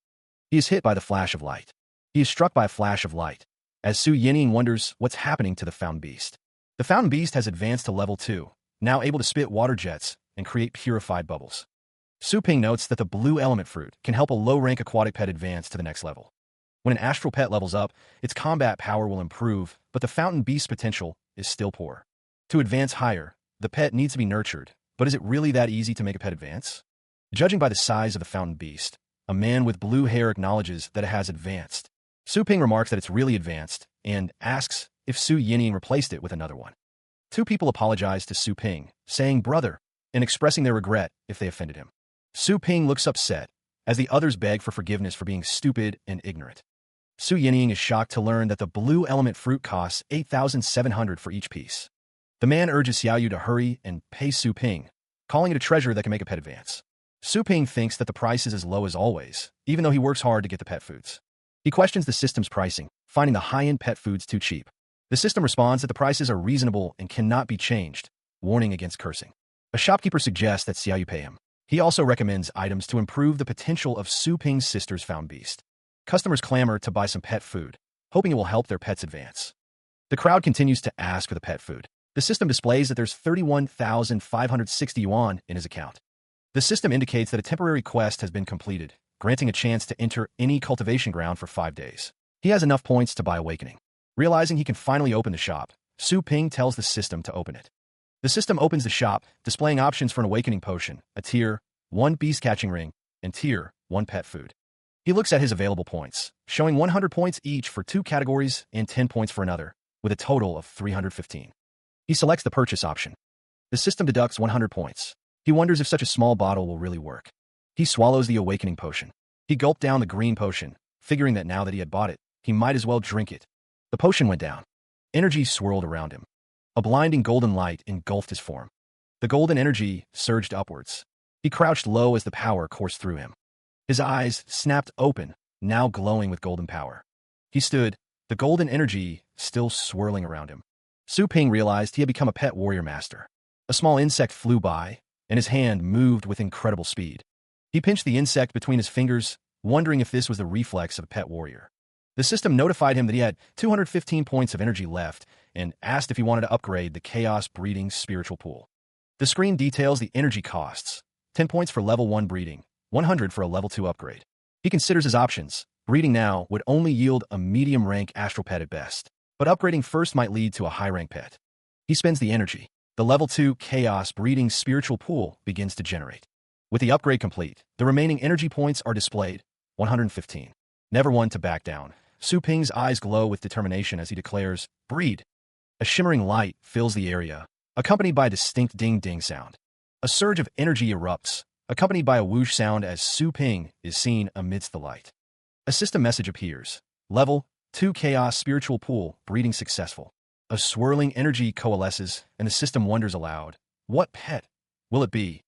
He is hit by the flash of light. He is struck by a flash of light, as Su Yining wonders what's happening to the fountain beast. The fountain beast has advanced to level 2, now able to spit water jets and create purified bubbles. Su Ping notes that the blue element fruit can help a low-rank aquatic pet advance to the next level. When an astral pet levels up, its combat power will improve, but the fountain beast's potential is still poor. To advance higher, the pet needs to be nurtured, but is it really that easy to make a pet advance? Judging by the size of the fountain beast, a man with blue hair acknowledges that it has advanced. Su Ping remarks that it's really advanced and asks if Su Yinying replaced it with another one. Two people apologize to Su Ping, saying brother, and expressing their regret if they offended him. Su Ping looks upset as the others beg for forgiveness for being stupid and ignorant. Su Yinying is shocked to learn that the blue element fruit costs 8,700 for each piece. The man urges Xiaoyu to hurry and pay Su Ping, calling it a treasure that can make a pet advance. Su Ping thinks that the price is as low as always, even though he works hard to get the pet foods. He questions the system's pricing, finding the high-end pet foods too cheap. The system responds that the prices are reasonable and cannot be changed, warning against cursing. A shopkeeper suggests that Xiaoyu pay him. He also recommends items to improve the potential of Su Ping's sister's found beast. Customers clamor to buy some pet food, hoping it will help their pets advance. The crowd continues to ask for the pet food. The system displays that there's 31,560 yuan in his account. The system indicates that a temporary quest has been completed, granting a chance to enter any cultivation ground for 5 days. He has enough points to buy Awakening. Realizing he can finally open the shop, Su Ping tells the system to open it. The system opens the shop, displaying options for an Awakening potion, a tier, 1 beast catching ring, and tier, 1 pet food. He looks at his available points, showing 100 points each for 2 categories and 10 points for another, with a total of 315. He selects the purchase option. The system deducts 100 points. He wonders if such a small bottle will really work. He swallows the Awakening potion. He gulped down the green potion, figuring that now that he had bought it, he might as well drink it. The potion went down. Energy swirled around him. A blinding golden light engulfed his form. The golden energy surged upwards. He crouched low as the power coursed through him. His eyes snapped open, now glowing with golden power. He stood, the golden energy still swirling around him. Su Ping realized he had become a pet warrior master. A small insect flew by, and his hand moved with incredible speed. He pinched the insect between his fingers, wondering if this was the reflex of a pet warrior. The system notified him that he had 215 points of energy left and asked if he wanted to upgrade the Chaos Breeding Spiritual Pool. The screen details the energy costs: 10 points for level 1 breeding, 100 for a level 2 upgrade. He considers his options. Breeding now would only yield a medium-rank astral pet at best, but upgrading first might lead to a high-rank pet. He spends the energy. The level 2 Chaos Breeding Spiritual Pool begins to generate. With the upgrade complete, the remaining energy points are displayed, 115. Never one to back down. Su Ping's eyes glow with determination as he declares, breed. A shimmering light fills the area, accompanied by a distinct ding-ding sound. A surge of energy erupts, accompanied by a whoosh sound as Su Ping is seen amidst the light. A system message appears. Level 2 Chaos Spiritual Pool, breeding successful. A swirling energy coalesces, and the system wonders aloud, what pet will it be?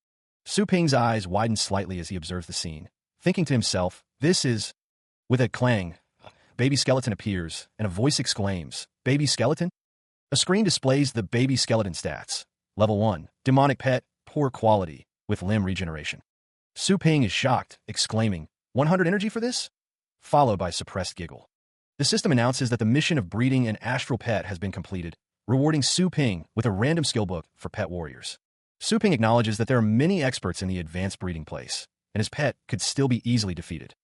Su Ping's eyes widen slightly as he observes the scene, thinking to himself, this is... With a clang, Baby Skeleton appears, and a voice exclaims, Baby Skeleton? A screen displays the Baby Skeleton stats. Level 1, Demonic Pet, Poor Quality, with Limb Regeneration. Su Ping is shocked, exclaiming, 100 energy for this? Followed by a suppressed giggle. The system announces that the mission of breeding an astral pet has been completed, rewarding Su Ping with a random skill book for pet warriors. Su Ping acknowledges that there are many experts in the advanced breeding place, and his pet could still be easily defeated.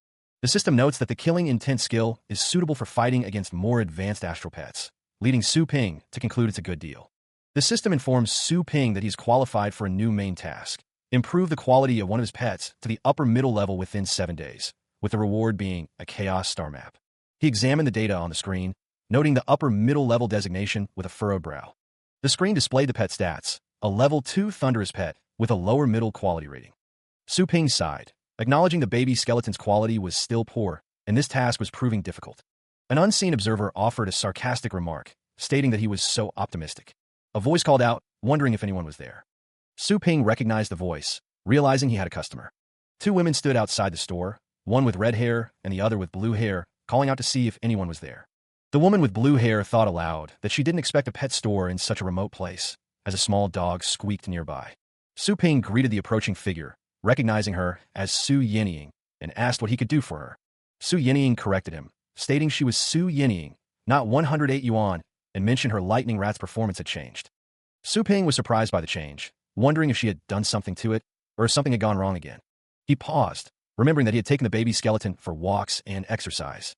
The system notes that the killing intent skill is suitable for fighting against more advanced astral pets, leading Su Ping to conclude it's a good deal. The system informs Su Ping that he is qualified for a new main task: improve the quality of one of his pets to the upper middle level within 7 days, with the reward being a Chaos Star Map. He examined the data on the screen, noting the upper middle level designation with a furrowed brow. The screen displayed the pet stats: a level 2 Thunderous pet with a lower middle quality rating. Su Ping sighed, acknowledging the baby skeleton's quality was still poor, and this task was proving difficult. An unseen observer offered a sarcastic remark, stating that he was so optimistic. A voice called out, wondering if anyone was there. Su Ping recognized the voice, realizing he had a customer. 2 women stood outside the store, one with red hair and the other with blue hair, calling out to see if anyone was there. The woman with blue hair thought aloud that she didn't expect a pet store in such a remote place, as a small dog squeaked nearby. Su Ping greeted the approaching figure, recognizing her as Su Yinying, and asked what he could do for her. Su Yinying corrected him, stating she was Su Yinying, not 108 yuan, and mentioned her lightning rat's performance had changed. Su Ping was surprised by the change, wondering if she had done something to it, or if something had gone wrong again. He paused, remembering that he had taken the baby skeleton for walks and exercise.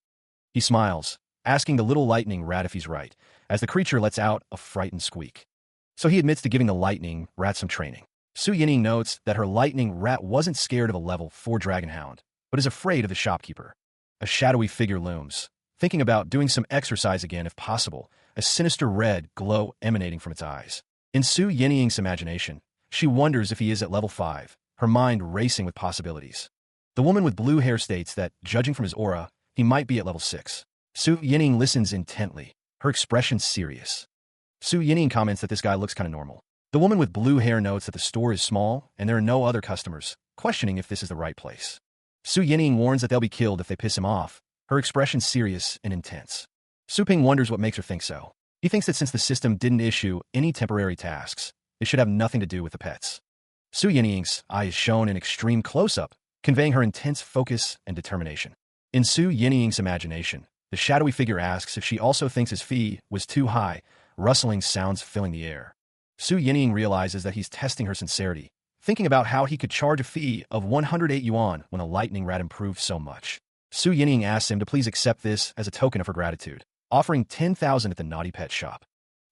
He smiles, asking the little lightning rat if he's right, as the creature lets out a frightened squeak. So he admits to giving the lightning rat some training. Su Yinying notes that her lightning rat wasn't scared of a level 4 dragon hound, but is afraid of the shopkeeper. A shadowy figure looms, thinking about doing some exercise again if possible, a sinister red glow emanating from its eyes. In Su Yinying's imagination, she wonders if he is at level 5, her mind racing with possibilities. The woman with blue hair states that, judging from his aura, he might be at level 6. Su Yinying listens intently, her expression serious. Su Yinying comments that this guy looks kind of normal. The woman with blue hair notes that the store is small and there are no other customers, questioning if this is the right place. Su Yinying warns that they'll be killed if they piss him off, her expression serious and intense. Su Ping wonders what makes her think so. He thinks that since the system didn't issue any temporary tasks, it should have nothing to do with the pets. Su Yinying's eye is shown in extreme close-up, conveying her intense focus and determination. In Su Yinying's imagination, the shadowy figure asks if she also thinks his fee was too high, rustling sounds filling the air. Su Yinying realizes that he's testing her sincerity, thinking about how he could charge a fee of 108 yuan when a lightning rat improved so much. Su Yinying asks him to please accept this as a token of her gratitude, offering 10,000 at the naughty pet shop.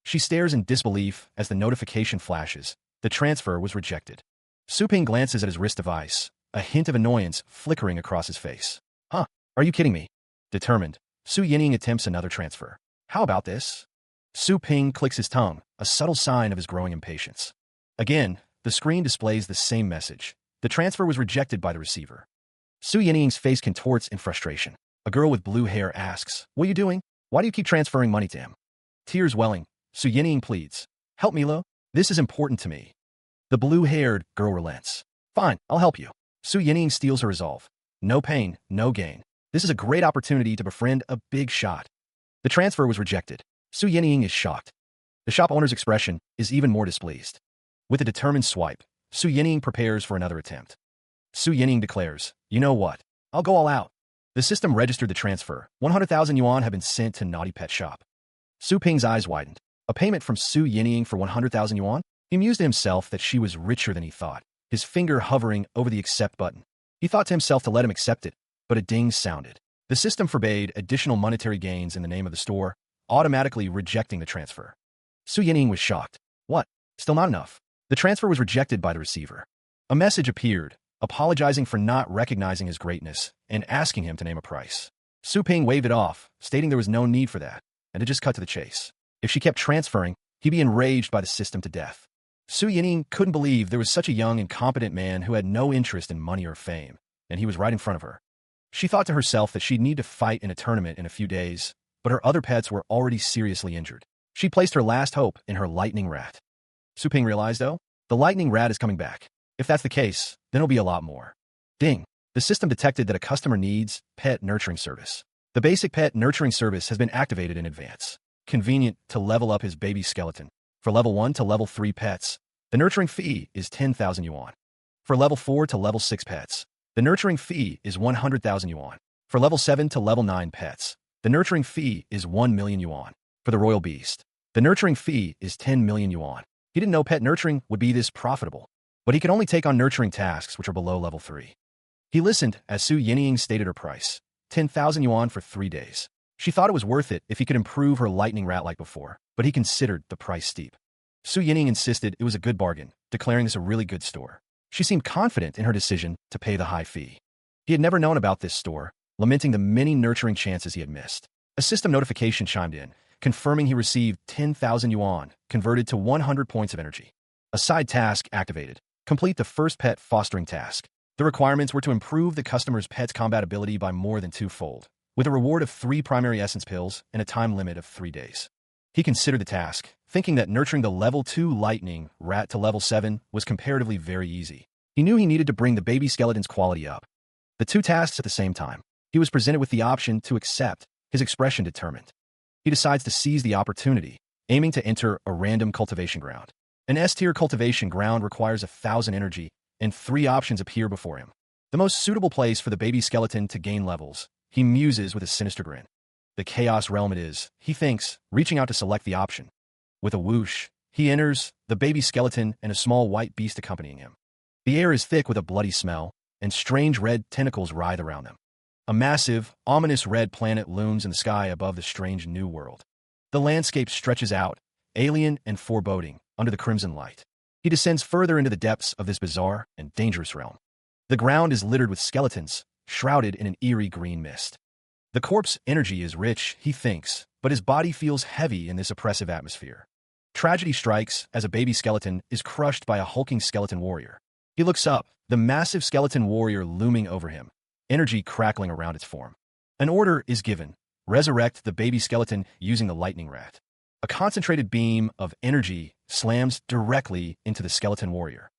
She stares in disbelief as the notification flashes. The transfer was rejected. Su Ping glances at his wrist device, a hint of annoyance flickering across his face. Huh, are you kidding me? Determined, Su Yinying attempts another transfer. How about this? Su Ping clicks his tongue, a subtle sign of his growing impatience. Again, the screen displays the same message. The transfer was rejected by the receiver. Su Yinying's face contorts in frustration. A girl with blue hair asks, "What are you doing? Why do you keep transferring money to him?" Tears welling, Su Yinying pleads, "Help me, Lo. This is important to me." The blue-haired girl relents. "Fine, I'll help you." Su Yinying steals her resolve. No pain, no gain. This is a great opportunity to befriend a big shot. The transfer was rejected. Su Yinying is shocked. The shop owner's expression is even more displeased. With a determined swipe, Su Yinying prepares for another attempt. Su Yinying declares, "You know what? I'll go all out." The system registered the transfer. 100,000 yuan have been sent to Naughty Pet Shop. Su Ping's eyes widened. A payment from Su Yinying for 100,000 yuan? He amused himself that she was richer than he thought, his finger hovering over the accept button. He thought to himself to let him accept it, but a ding sounded. The system forbade additional monetary gains in the name of the store, automatically rejecting the transfer. Su Yinying was shocked. What? Still not enough. The transfer was rejected by the receiver. A message appeared, apologizing for not recognizing his greatness and asking him to name a price. Su Ping waved it off, stating there was no need for that, and to just cut to the chase. If she kept transferring, he'd be enraged by the system to death. Su Yinying couldn't believe there was such a young and competent man who had no interest in money or fame, and he was right in front of her. She thought to herself that she'd need to fight in a tournament in a few days, but her other pets were already seriously injured. She placed her last hope in her lightning rat. Su Ping realized, though, the lightning rat is coming back. If that's the case, then it'll be a lot more. Ding! The system detected that a customer needs pet nurturing service. The basic pet nurturing service has been activated in advance. Convenient to level up his baby skeleton. For level 1 to level 3 pets, the nurturing fee is 10,000 yuan. For level 4 to level 6 pets, the nurturing fee is 100,000 yuan. For level 7 to level 9 pets, the nurturing fee is 1 million yuan. For the royal beast, the nurturing fee is 10 million yuan. He didn't know pet nurturing would be this profitable, but he could only take on nurturing tasks which are below level 3. He listened as Su Yinying stated her price, 10,000 yuan for 3 days. She thought it was worth it if he could improve her lightning rat like before, but he considered the price steep. Su Yinying insisted it was a good bargain, declaring this a really good store. She seemed confident in her decision to pay the high fee. He had never known about this store, lamenting the many nurturing chances he had missed. A system notification chimed in, confirming he received 10,000 yuan, converted to 100 points of energy. A side task activated. Complete the first pet fostering task. The requirements were to improve the customer's pet's combat ability by more than 2-fold, with a reward of 3 primary essence pills and a time limit of 3 days. He considered the task, thinking that nurturing the level 2 lightning rat to level 7 was comparatively very easy. He knew he needed to bring the baby skeleton's quality up. The 2 tasks at the same time. He was presented with the option to accept, his expression determined. He decides to seize the opportunity, aiming to enter a random cultivation ground. An S-tier cultivation ground requires 1,000 energy, and 3 options appear before him. The most suitable place for the baby skeleton to gain levels, he muses with a sinister grin. The chaos realm it is, he thinks, reaching out to select the option. With a whoosh, he enters, the baby skeleton and a small white beast accompanying him. The air is thick with a bloody smell, and strange red tentacles writhe around them. A massive, ominous red planet looms in the sky above the strange new world. The landscape stretches out, alien and foreboding, under the crimson light. He descends further into the depths of this bizarre and dangerous realm. The ground is littered with skeletons, shrouded in an eerie green mist. The corpse energy is rich, he thinks, but his body feels heavy in this oppressive atmosphere. Tragedy strikes as a baby skeleton is crushed by a hulking skeleton warrior. He looks up, the massive skeleton warrior looming over him, energy crackling around its form. An order is given: resurrect the baby skeleton using the lightning rat. A concentrated beam of energy slams directly into the skeleton warrior.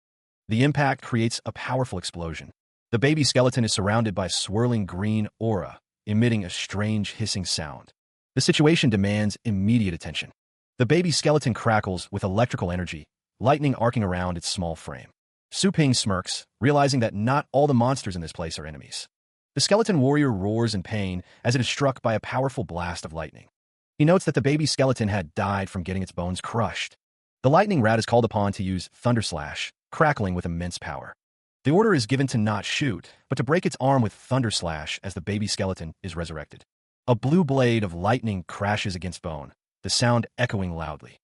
The impact creates a powerful explosion. The baby skeleton is surrounded by a swirling green aura, emitting a strange hissing sound. The situation demands immediate attention. The baby skeleton crackles with electrical energy, lightning arcing around its small frame. Su Ping smirks, realizing that not all the monsters in this place are enemies. The skeleton warrior roars in pain as it is struck by a powerful blast of lightning. He notes that the baby skeleton had died from getting its bones crushed. The lightning rat is called upon to use Thunder Slash, crackling with immense power. The order is given to not shoot, but to break its arm with Thunder Slash as the baby skeleton is resurrected. A blue blade of lightning crashes against bone, the sound echoing loudly.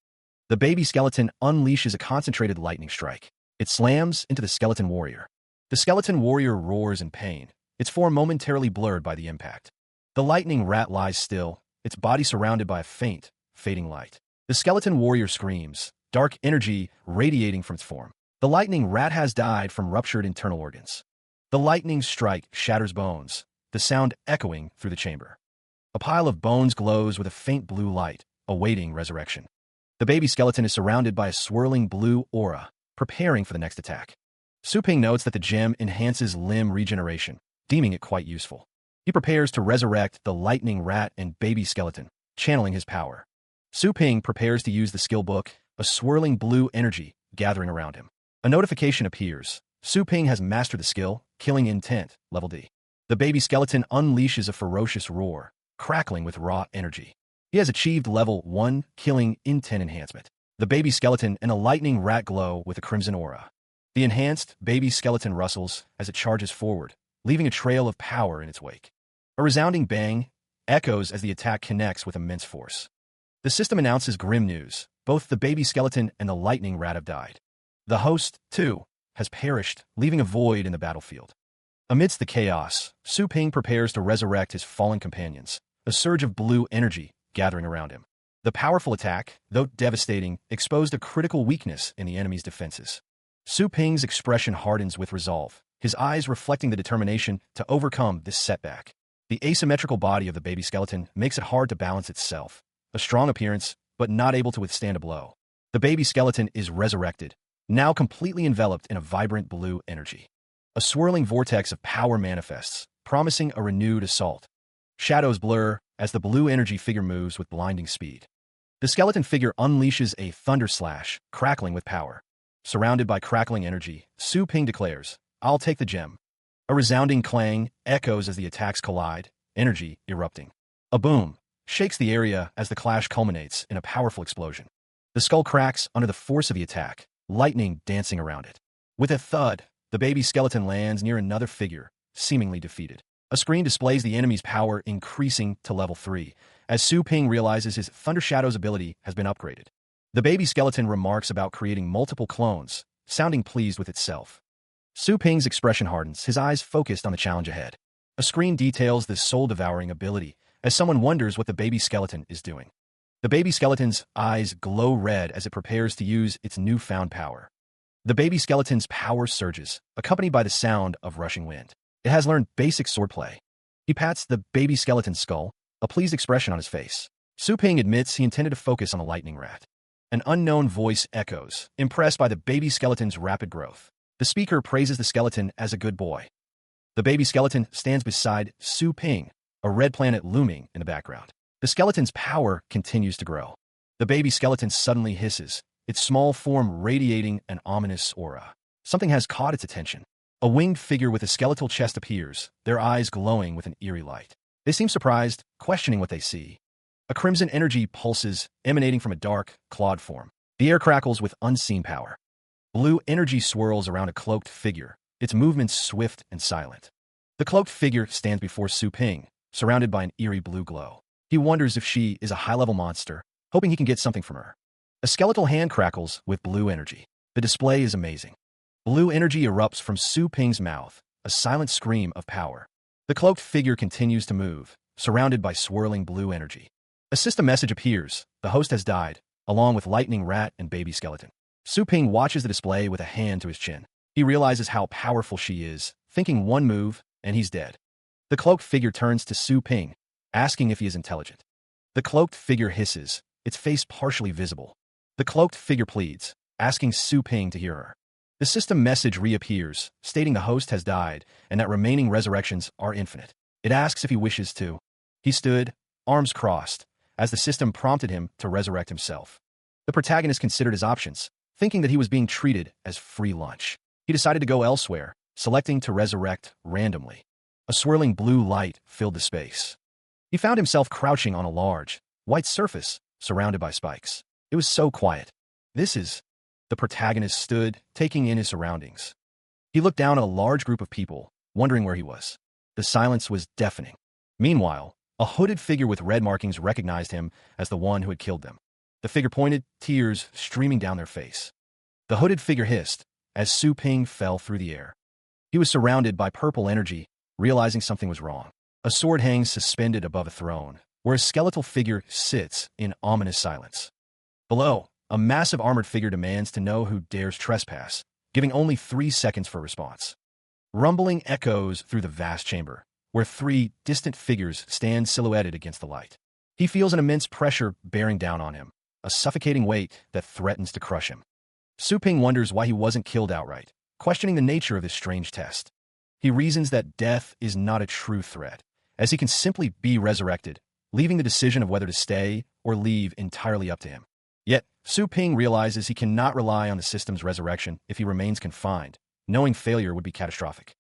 The baby skeleton unleashes a concentrated lightning strike. It slams into the skeleton warrior. The skeleton warrior roars in pain, its form momentarily blurred by the impact. The lightning rat lies still, its body surrounded by a faint, fading light. The skeleton warrior screams, dark energy radiating from its form. The lightning rat has died from ruptured internal organs. The lightning strike shatters bones, the sound echoing through the chamber. A pile of bones glows with a faint blue light, awaiting resurrection. The baby skeleton is surrounded by a swirling blue aura, preparing for the next attack. Su Ping notes that the gem enhances limb regeneration, deeming it quite useful. He prepares to resurrect the lightning rat and baby skeleton, channeling his power. Su Ping prepares to use the skill book, a swirling blue energy gathering around him. A notification appears. Su Ping has mastered the skill, Killing Intent, level D. The baby skeleton unleashes a ferocious roar, crackling with raw energy. He has achieved level 1 Killing Intent enhancement. The baby skeleton and a lightning rat glow with a crimson aura. The enhanced baby skeleton rustles as it charges forward, leaving a trail of power in its wake. A resounding bang echoes as the attack connects with immense force. The system announces grim news. Both the baby skeleton and the lightning rat have died. The host, too, has perished, leaving a void in the battlefield. Amidst the chaos, Su Ping prepares to resurrect his fallen companions, a surge of blue energy gathering around him. The powerful attack, though devastating, exposed a critical weakness in the enemy's defenses. Su Ping's expression hardens with resolve, his eyes reflecting the determination to overcome this setback. The asymmetrical body of the baby skeleton makes it hard to balance itself. A strong appearance, but not able to withstand a blow. The baby skeleton is resurrected, now completely enveloped in a vibrant blue energy. A swirling vortex of power manifests, promising a renewed assault. Shadows blur as the blue energy figure moves with blinding speed. The skeleton figure unleashes a thunder slash, crackling with power. Surrounded by crackling energy, Su Ping declares, "I'll take the gem." A resounding clang echoes as the attacks collide, energy erupting. A boom shakes the area as the clash culminates in a powerful explosion. The skull cracks under the force of the attack, lightning dancing around it. With a thud, the baby skeleton lands near another figure, seemingly defeated. A screen displays the enemy's power increasing to level 3, as Su Ping realizes his Thunder Shadow's ability has been upgraded. The baby skeleton remarks about creating multiple clones, sounding pleased with itself. Su Ping's expression hardens, his eyes focused on the challenge ahead. A screen details this soul-devouring ability, as someone wonders what the baby skeleton is doing. The baby skeleton's eyes glow red as it prepares to use its newfound power. The baby skeleton's power surges, accompanied by the sound of rushing wind. It has learned basic swordplay. He pats the baby skeleton's skull, a pleased expression on his face. Su Ping admits he intended to focus on the lightning rat. An unknown voice echoes, impressed by the baby skeleton's rapid growth. The speaker praises the skeleton as a good boy. The baby skeleton stands beside Su Ping, a red planet looming in the background. The skeleton's power continues to grow. The baby skeleton suddenly hisses, its small form radiating an ominous aura. Something has caught its attention. A winged figure with a skeletal chest appears, their eyes glowing with an eerie light. They seem surprised, questioning what they see. A crimson energy pulses, emanating from a dark, clawed form. The air crackles with unseen power. Blue energy swirls around a cloaked figure, its movements swift and silent. The cloaked figure stands before Su Ping, surrounded by an eerie blue glow. He wonders if she is a high-level monster, hoping he can get something from her. A skeletal hand crackles with blue energy. The display is amazing. Blue energy erupts from Su Ping's mouth, a silent scream of power. The cloaked figure continues to move, surrounded by swirling blue energy. A system message appears. The host has died, along with lightning rat and baby skeleton. Su Ping watches the display with a hand to his chin. He realizes how powerful she is, thinking one move, and he's dead. The cloaked figure turns to Su Ping, asking if he is intelligent. The cloaked figure hisses, its face partially visible. The cloaked figure pleads, asking Su Ping to hear her. The system message reappears, stating the host has died and that remaining resurrections are infinite. It asks if he wishes to. He stood, arms crossed, as the system prompted him to resurrect himself. The protagonist considered his options, thinking that he was being treated as free lunch. He decided to go elsewhere, selecting to resurrect randomly. A swirling blue light filled the space. He found himself crouching on a large, white surface, surrounded by spikes. It was so quiet. This is... The protagonist stood, taking in his surroundings. He looked down at a large group of people, wondering where he was. The silence was deafening. Meanwhile, a hooded figure with red markings recognized him as the one who had killed them. The figure pointed, tears streaming down their face. The hooded figure hissed as Su Ping fell through the air. He was surrounded by purple energy, realizing something was wrong. A sword hangs suspended above a throne, where a skeletal figure sits in ominous silence. Below, a massive armored figure demands to know who dares trespass, giving only 3 seconds for response. Rumbling echoes through the vast chamber, where 3 distant figures stand silhouetted against the light. He feels an immense pressure bearing down on him, a suffocating weight that threatens to crush him. Su Ping wonders why he wasn't killed outright, questioning the nature of this strange test. He reasons that death is not a true threat, as he can simply be resurrected, leaving the decision of whether to stay or leave entirely up to him. Yet, Su Ping realizes he cannot rely on the system's resurrection if he remains confined, knowing failure would be catastrophic.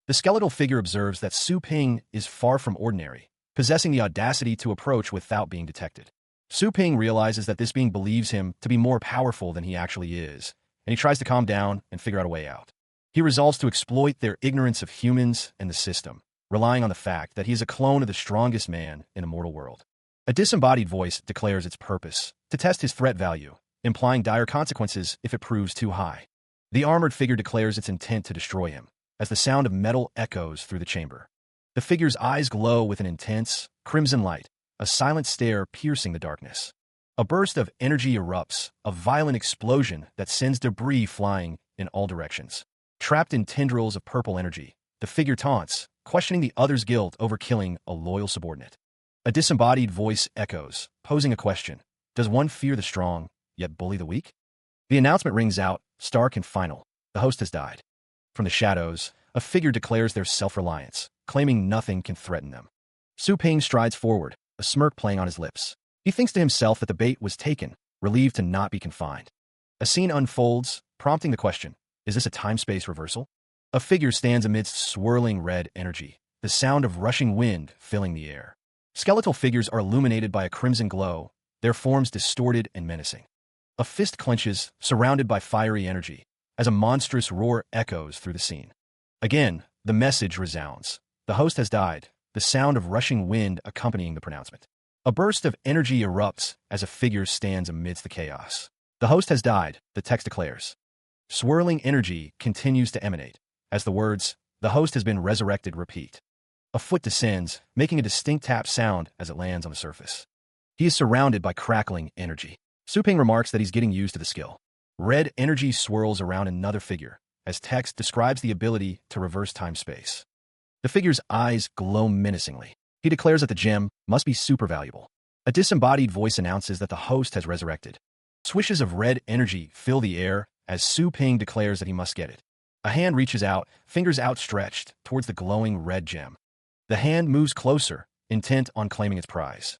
The skeletal figure observes that Su Ping is far from ordinary, possessing the audacity to approach without being detected. Su Ping realizes that this being believes him to be more powerful than he actually is, and he tries to calm down and figure out a way out. He resolves to exploit their ignorance of humans and the system, relying on the fact that he is a clone of the strongest man in a mortal world. A disembodied voice declares its purpose, to test his threat value, implying dire consequences if it proves too high. The armored figure declares its intent to destroy him, as the sound of metal echoes through the chamber. The figure's eyes glow with an intense, crimson light, a silent stare piercing the darkness. A burst of energy erupts, a violent explosion that sends debris flying in all directions. Trapped in tendrils of purple energy, the figure taunts, questioning the other's guilt over killing a loyal subordinate. A disembodied voice echoes, posing a question. Does one fear the strong, yet bully the weak? The announcement rings out, stark and final. The host has died. From the shadows, a figure declares their self-reliance, claiming nothing can threaten them. Su Ping strides forward, a smirk playing on his lips. He thinks to himself that the bait was taken, relieved to not be confined. A scene unfolds, prompting the question, is this a time-space reversal? A figure stands amidst swirling red energy, the sound of rushing wind filling the air. Skeletal figures are illuminated by a crimson glow, their forms distorted and menacing. A fist clenches, surrounded by fiery energy, as a monstrous roar echoes through the scene. Again, the message resounds. The host has died, the sound of rushing wind accompanying the pronouncement. A burst of energy erupts as a figure stands amidst the chaos. The host has died, the text declares. Swirling energy continues to emanate, as the words, the host has been resurrected, repeat. A foot descends, making a distinct tap sound as it lands on the surface. He is surrounded by crackling energy. Su Ping remarks that he's getting used to the skill. Red energy swirls around another figure, as text describes the ability to reverse time-space. The figure's eyes glow menacingly. He declares that the gem must be super valuable. A disembodied voice announces that the host has resurrected. Swishes of red energy fill the air as Su Ping declares that he must get it. A hand reaches out, fingers outstretched, towards the glowing red gem. The hand moves closer, intent on claiming its prize.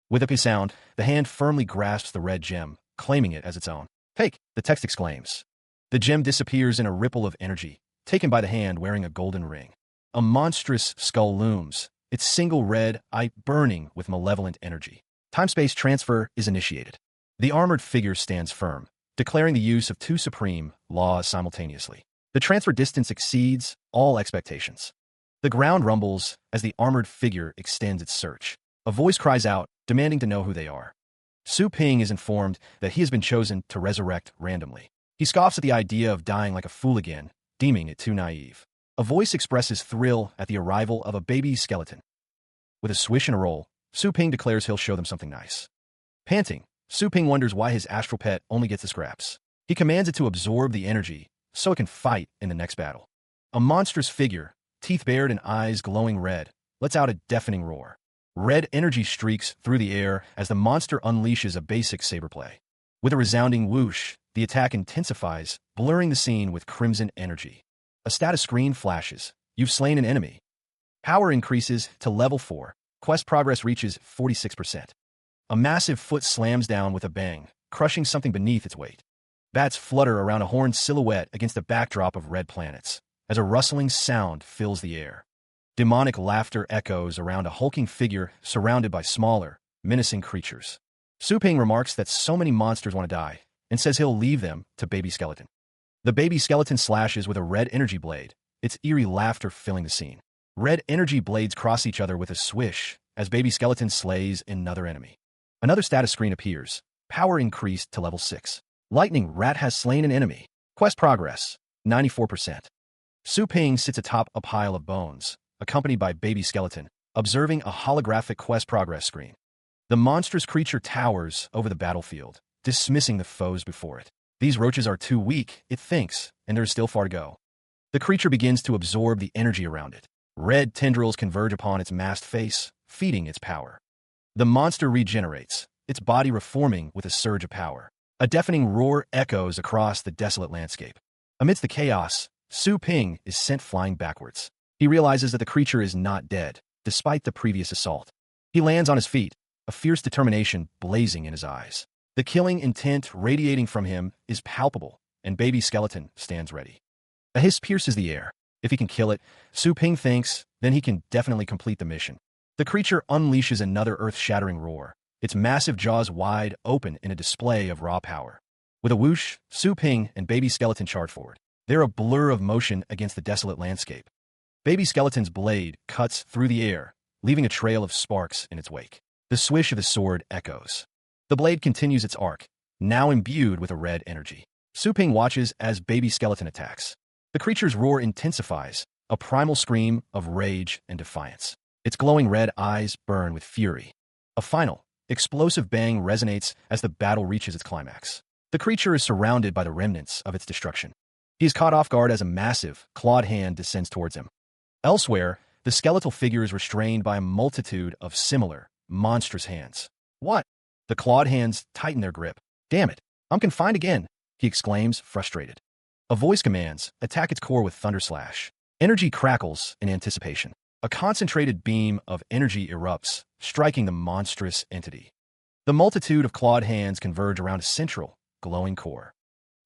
With a sound, the hand firmly grasps the red gem, claiming it as its own. Take, the text exclaims. The gem disappears in a ripple of energy, taken by the hand wearing a golden ring. A monstrous skull looms, its single red eye burning with malevolent energy. Time-space transfer is initiated. The armored figure stands firm, declaring the use of 2 supreme laws simultaneously. The transfer distance exceeds all expectations. The ground rumbles as the armored figure extends its search. A voice cries out, demanding to know who they are. Su Ping is informed that he has been chosen to resurrect randomly. He scoffs at the idea of dying like a fool again, deeming it too naive. A voice expresses thrill at the arrival of a baby skeleton. With a swish and a roll, Su Ping declares he'll show them something nice. Panting, Su Ping wonders why his astral pet only gets the scraps. He commands it to absorb the energy so it can fight in the next battle. A monstrous figure, teeth bared and eyes glowing red, lets out a deafening roar. Red energy streaks through the air as the monster unleashes a basic saber play. With a resounding whoosh, the attack intensifies, blurring the scene with crimson energy. A status screen flashes. You've slain an enemy. Power increases to level 4. Quest progress reaches 46%. A massive foot slams down with a bang, crushing something beneath its weight. Bats flutter around a horned silhouette against a backdrop of red planets, as a rustling sound fills the air. Demonic laughter echoes around a hulking figure surrounded by smaller, menacing creatures. Su Ping remarks that so many monsters want to die, and says he'll leave them to Baby Skeleton. The Baby Skeleton slashes with a red energy blade, its eerie laughter filling the scene. Red energy blades cross each other with a swish as Baby Skeleton slays another enemy. Another status screen appears. Power increased to level 6. Lightning Rat has slain an enemy. Quest progress, 94%. Su Ping sits atop a pile of bones, accompanied by Baby Skeleton, observing a holographic quest progress screen. The monstrous creature towers over the battlefield, dismissing the foes before it. These roaches are too weak, it thinks, and there is still far to go. The creature begins to absorb the energy around it. Red tendrils converge upon its masked face, feeding its power. The monster regenerates, its body reforming with a surge of power. A deafening roar echoes across the desolate landscape. Amidst the chaos, Su Ping is sent flying backwards. He realizes that the creature is not dead, despite the previous assault. He lands on his feet, a fierce determination blazing in his eyes. The killing intent radiating from him is palpable, and Baby Skeleton stands ready. A hiss pierces the air. If he can kill it, Su Ping thinks, then he can definitely complete the mission. The creature unleashes another earth-shattering roar, its massive jaws wide open in a display of raw power. With a whoosh, Su Ping and Baby Skeleton charge forward. They're a blur of motion against the desolate landscape. Baby Skeleton's blade cuts through the air, leaving a trail of sparks in its wake. The swish of the sword echoes. The blade continues its arc, now imbued with a red energy. Su Ping watches as Baby Skeleton attacks. The creature's roar intensifies, a primal scream of rage and defiance. Its glowing red eyes burn with fury. A final, explosive bang resonates as the battle reaches its climax. The creature is surrounded by the remnants of its destruction. He is caught off guard as a massive, clawed hand descends towards him. Elsewhere, the skeletal figure is restrained by a multitude of similar, monstrous hands. What? The clawed hands tighten their grip. Damn it, I'm confined again, he exclaims, frustrated. A voice commands, attack its core with Thunder Slash. Energy crackles in anticipation. A concentrated beam of energy erupts, striking the monstrous entity. The multitude of clawed hands converge around a central, glowing core.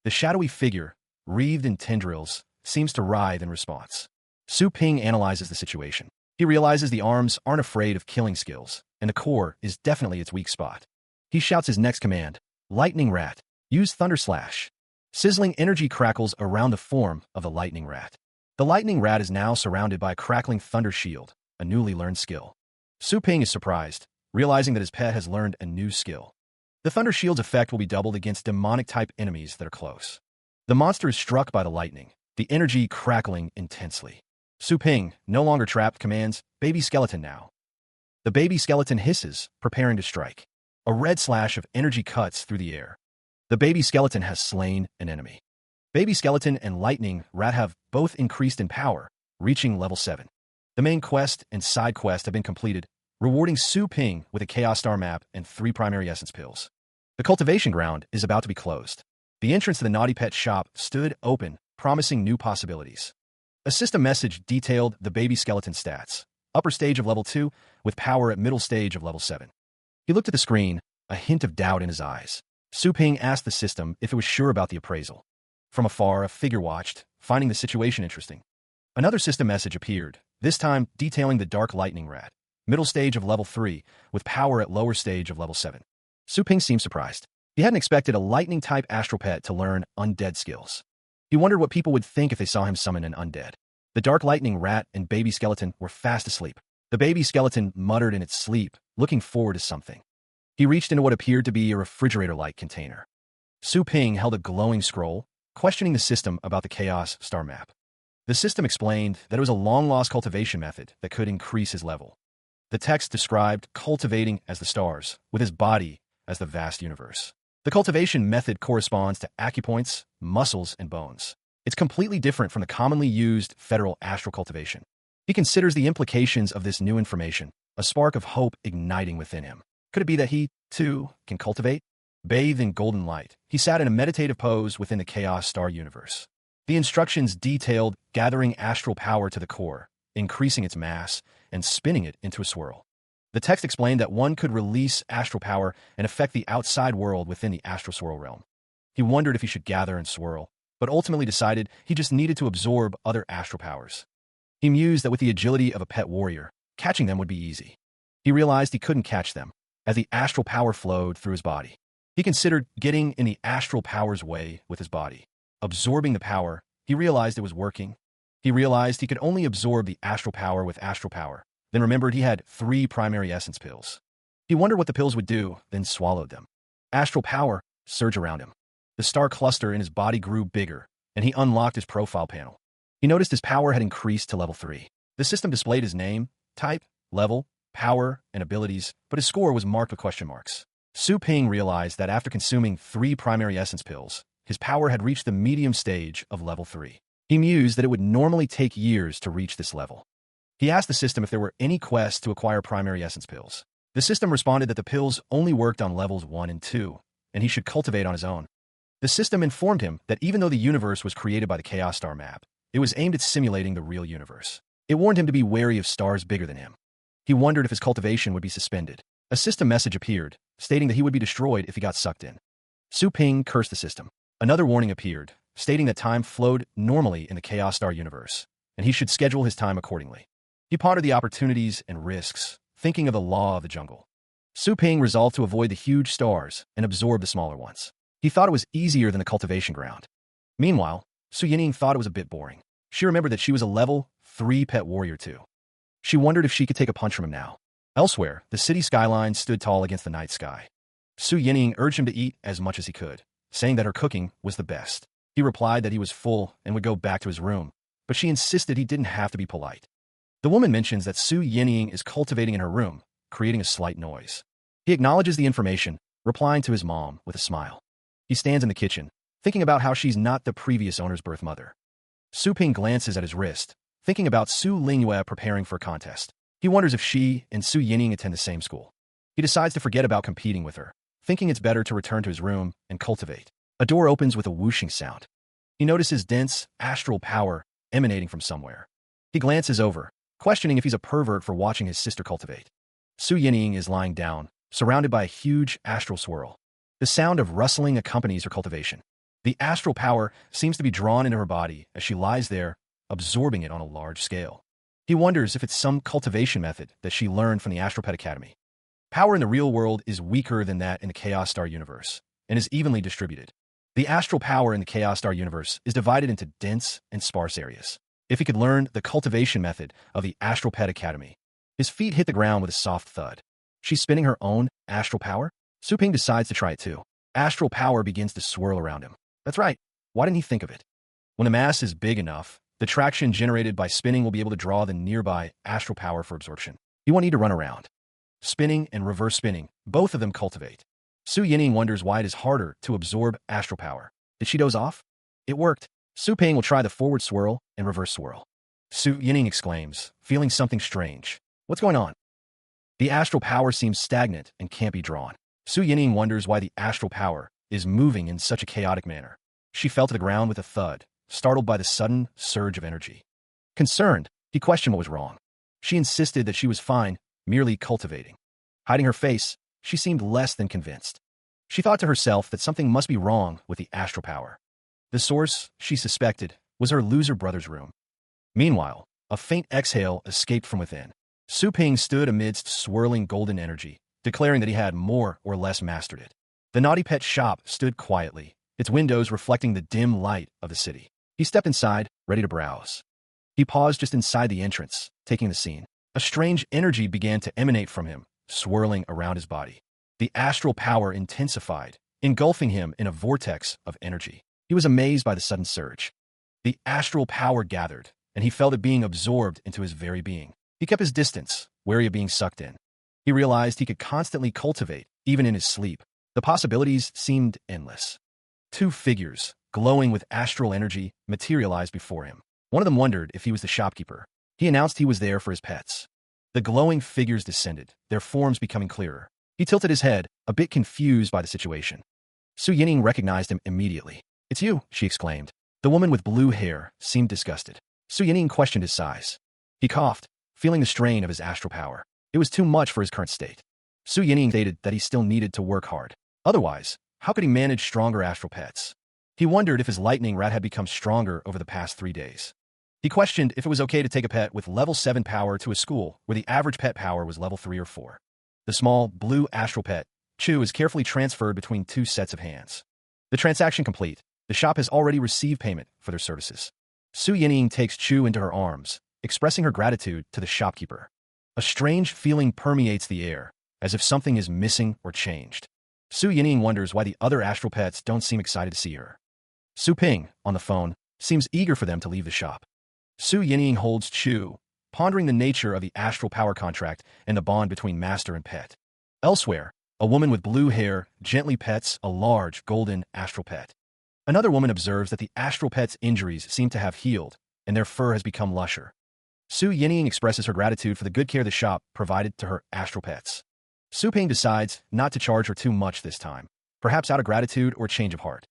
The shadowy figure, wreathed in tendrils, seems to writhe in response. Su Ping analyzes the situation. He realizes the arms aren't afraid of killing skills, and the core is definitely its weak spot. He shouts his next command, Lightning Rat, use Thunder Slash. Sizzling energy crackles around the form of the Lightning Rat. The Lightning Rat is now surrounded by a crackling thunder shield, a newly learned skill. Su Ping is surprised, realizing that his pet has learned a new skill. The thunder shield's effect will be doubled against demonic-type enemies that are close. The monster is struck by the lightning, the energy crackling intensely. Su Ping, no longer trapped, commands, Baby Skeleton now. The Baby Skeleton hisses, preparing to strike. A red slash of energy cuts through the air. The Baby Skeleton has slain an enemy. Baby Skeleton and Lightning Rat have both increased in power, reaching level 7. The main quest and side quest have been completed, rewarding Su Ping with a Chaos Star map and 3 primary essence pills. The cultivation ground is about to be closed. The entrance to the Naughty Pet shop stood open, promising new possibilities. A system message detailed the Baby Skeleton stats. Upper stage of level 2, with power at middle stage of level 7. He looked at the screen, a hint of doubt in his eyes. Su Ping asked the system if it was sure about the appraisal. From afar, a figure watched, finding the situation interesting. Another system message appeared, this time detailing the Dark Lightning Rat. Middle stage of level 3, with power at lower stage of level 7. Su Ping seemed surprised. He hadn't expected a lightning-type astral pet to learn undead skills. He wondered what people would think if they saw him summon an undead. The Dark Lightning Rat and Baby Skeleton were fast asleep. The Baby Skeleton muttered in its sleep, looking forward to something. He reached into what appeared to be a refrigerator-like container. Su Ping held a glowing scroll, questioning the system about the Chaos Star map. The system explained that it was a long-lost cultivation method that could increase his level. The text described cultivating as the stars, with his body as the vast universe. The cultivation method corresponds to acupoints, muscles, and bones. It's completely different from the commonly used federal astral cultivation. He considers the implications of this new information, a spark of hope igniting within him. Could it be that he, too, can cultivate? Bathed in golden light, he sat in a meditative pose within the chaos star universe. The instructions detailed gathering astral power to the core, increasing its mass, and spinning it into a swirl. The text explained that one could release astral power and affect the outside world within the astral swirl realm. He wondered if he should gather and swirl, but ultimately decided he just needed to absorb other astral powers. He mused that with the agility of a pet warrior, catching them would be easy. He realized he couldn't catch them, as the astral power flowed through his body. He considered getting in the astral power's way with his body. Absorbing the power, he realized it was working. He realized he could only absorb the astral power with astral power, then remembered he had 3 primary essence pills. He wondered what the pills would do, then swallowed them. Astral power surged around him. The star cluster in his body grew bigger, and he unlocked his profile panel. He noticed his power had increased to level 3. The system displayed his name, type, level, power, and abilities, but his score was marked with question marks. Su Ping realized that after consuming 3 primary essence pills, his power had reached the medium stage of level 3. He mused that it would normally take years to reach this level. He asked the system if there were any quests to acquire primary essence pills. The system responded that the pills only worked on levels 1 and 2, and he should cultivate on his own. The system informed him that even though the universe was created by the Chaos Star map, it was aimed at simulating the real universe. It warned him to be wary of stars bigger than him. He wondered if his cultivation would be suspended. A system message appeared, stating that he would be destroyed if he got sucked in. Su Ping cursed the system. Another warning appeared, stating that time flowed normally in the Chaos Star universe, and he should schedule his time accordingly. He pondered the opportunities and risks, thinking of the law of the jungle. Su Ping resolved to avoid the huge stars and absorb the smaller ones. He thought it was easier than the cultivation ground. Meanwhile, Su Yining thought it was a bit boring. She remembered that she was a level 3 pet warrior too. She wondered if she could take a punch from him now. Elsewhere, the city skyline stood tall against the night sky. Su Yining urged him to eat as much as he could, saying that her cooking was the best. He replied that he was full and would go back to his room, but she insisted he didn't have to be polite. The woman mentions that Su Yining is cultivating in her room, creating a slight noise. He acknowledges the information, replying to his mom with a smile. He stands in the kitchen, thinking about how she's not the previous owner's birth mother. Su Ping glances at his wrist, thinking about Su Lingyue preparing for a contest. He wonders if she and Su Yining attend the same school. He decides to forget about competing with her, thinking it's better to return to his room and cultivate. A door opens with a whooshing sound. He notices dense, astral power emanating from somewhere. He glances over, questioning if he's a pervert for watching his sister cultivate. Su Yining is lying down, surrounded by a huge astral swirl. The sound of rustling accompanies her cultivation. The astral power seems to be drawn into her body as she lies there, absorbing it on a large scale. He wonders if it's some cultivation method that she learned from the Astral Pet Academy. Power in the real world is weaker than that in the Chaos Star universe, and is evenly distributed. The astral power in the Chaos Star universe is divided into dense and sparse areas. If he could learn the cultivation method of the Astral Pet Academy, his feet hit the ground with a soft thud. She's spinning her own astral power? Su Ping decides to try it too. Astral power begins to swirl around him. That's right. Why didn't he think of it? When the mass is big enough, the traction generated by spinning will be able to draw the nearby astral power for absorption. He won't need to run around. Spinning and reverse spinning, both of them cultivate. Su Yining wonders why it is harder to absorb astral power. Did she doze off? It worked. Su Ping will try the forward swirl and reverse swirl. Su Yining exclaims, feeling something strange. What's going on? The astral power seems stagnant and can't be drawn. Su Yining wonders why the astral power is moving in such a chaotic manner. She fell to the ground with a thud, startled by the sudden surge of energy. Concerned, he questioned what was wrong. She insisted that she was fine, merely cultivating. Hiding her face, she seemed less than convinced. She thought to herself that something must be wrong with the astral power. The source, she suspected, was her loser brother's room. Meanwhile, a faint exhale escaped from within. Su Ping stood amidst swirling golden energy, declaring that he had more or less mastered it. The naughty pet shop stood quietly, its windows reflecting the dim light of the city. He stepped inside, ready to browse. He paused just inside the entrance, taking the scene. A strange energy began to emanate from him, swirling around his body. The astral power intensified, engulfing him in a vortex of energy. He was amazed by the sudden surge. The astral power gathered, and he felt it being absorbed into his very being. He kept his distance, wary of being sucked in. He realized he could constantly cultivate, even in his sleep. The possibilities seemed endless. Two figures, glowing with astral energy, materialized before him. One of them wondered if he was the shopkeeper. He announced he was there for his pets. The glowing figures descended, their forms becoming clearer. He tilted his head, a bit confused by the situation. Su Yining recognized him immediately. "It's you," she exclaimed. The woman with blue hair seemed disgusted. Su Yining questioned his size. He coughed, feeling the strain of his astral power. It was too much for his current state. Su Yining stated that he still needed to work hard. Otherwise, how could he manage stronger astral pets? He wondered if his lightning rat had become stronger over the past 3 days. He questioned if it was okay to take a pet with level 7 power to a school where the average pet power was level 3 or 4. The small, blue astral pet, Chu, is carefully transferred between 2 sets of hands. The transaction complete, the shop has already received payment for their services. Su Yining takes Chu into her arms, expressing her gratitude to the shopkeeper. A strange feeling permeates the air, as if something is missing or changed. Su Yining wonders why the other astral pets don't seem excited to see her. Su Ping, on the phone, seems eager for them to leave the shop. Su Yining holds Chu, pondering the nature of the astral power contract and the bond between master and pet. Elsewhere, a woman with blue hair gently pets a large, golden astral pet. Another woman observes that the astral pet's injuries seem to have healed, and their fur has become lusher. Su Yining expresses her gratitude for the good care the shop provided to her astral pets. Su Ping decides not to charge her too much this time, perhaps out of gratitude or change of heart.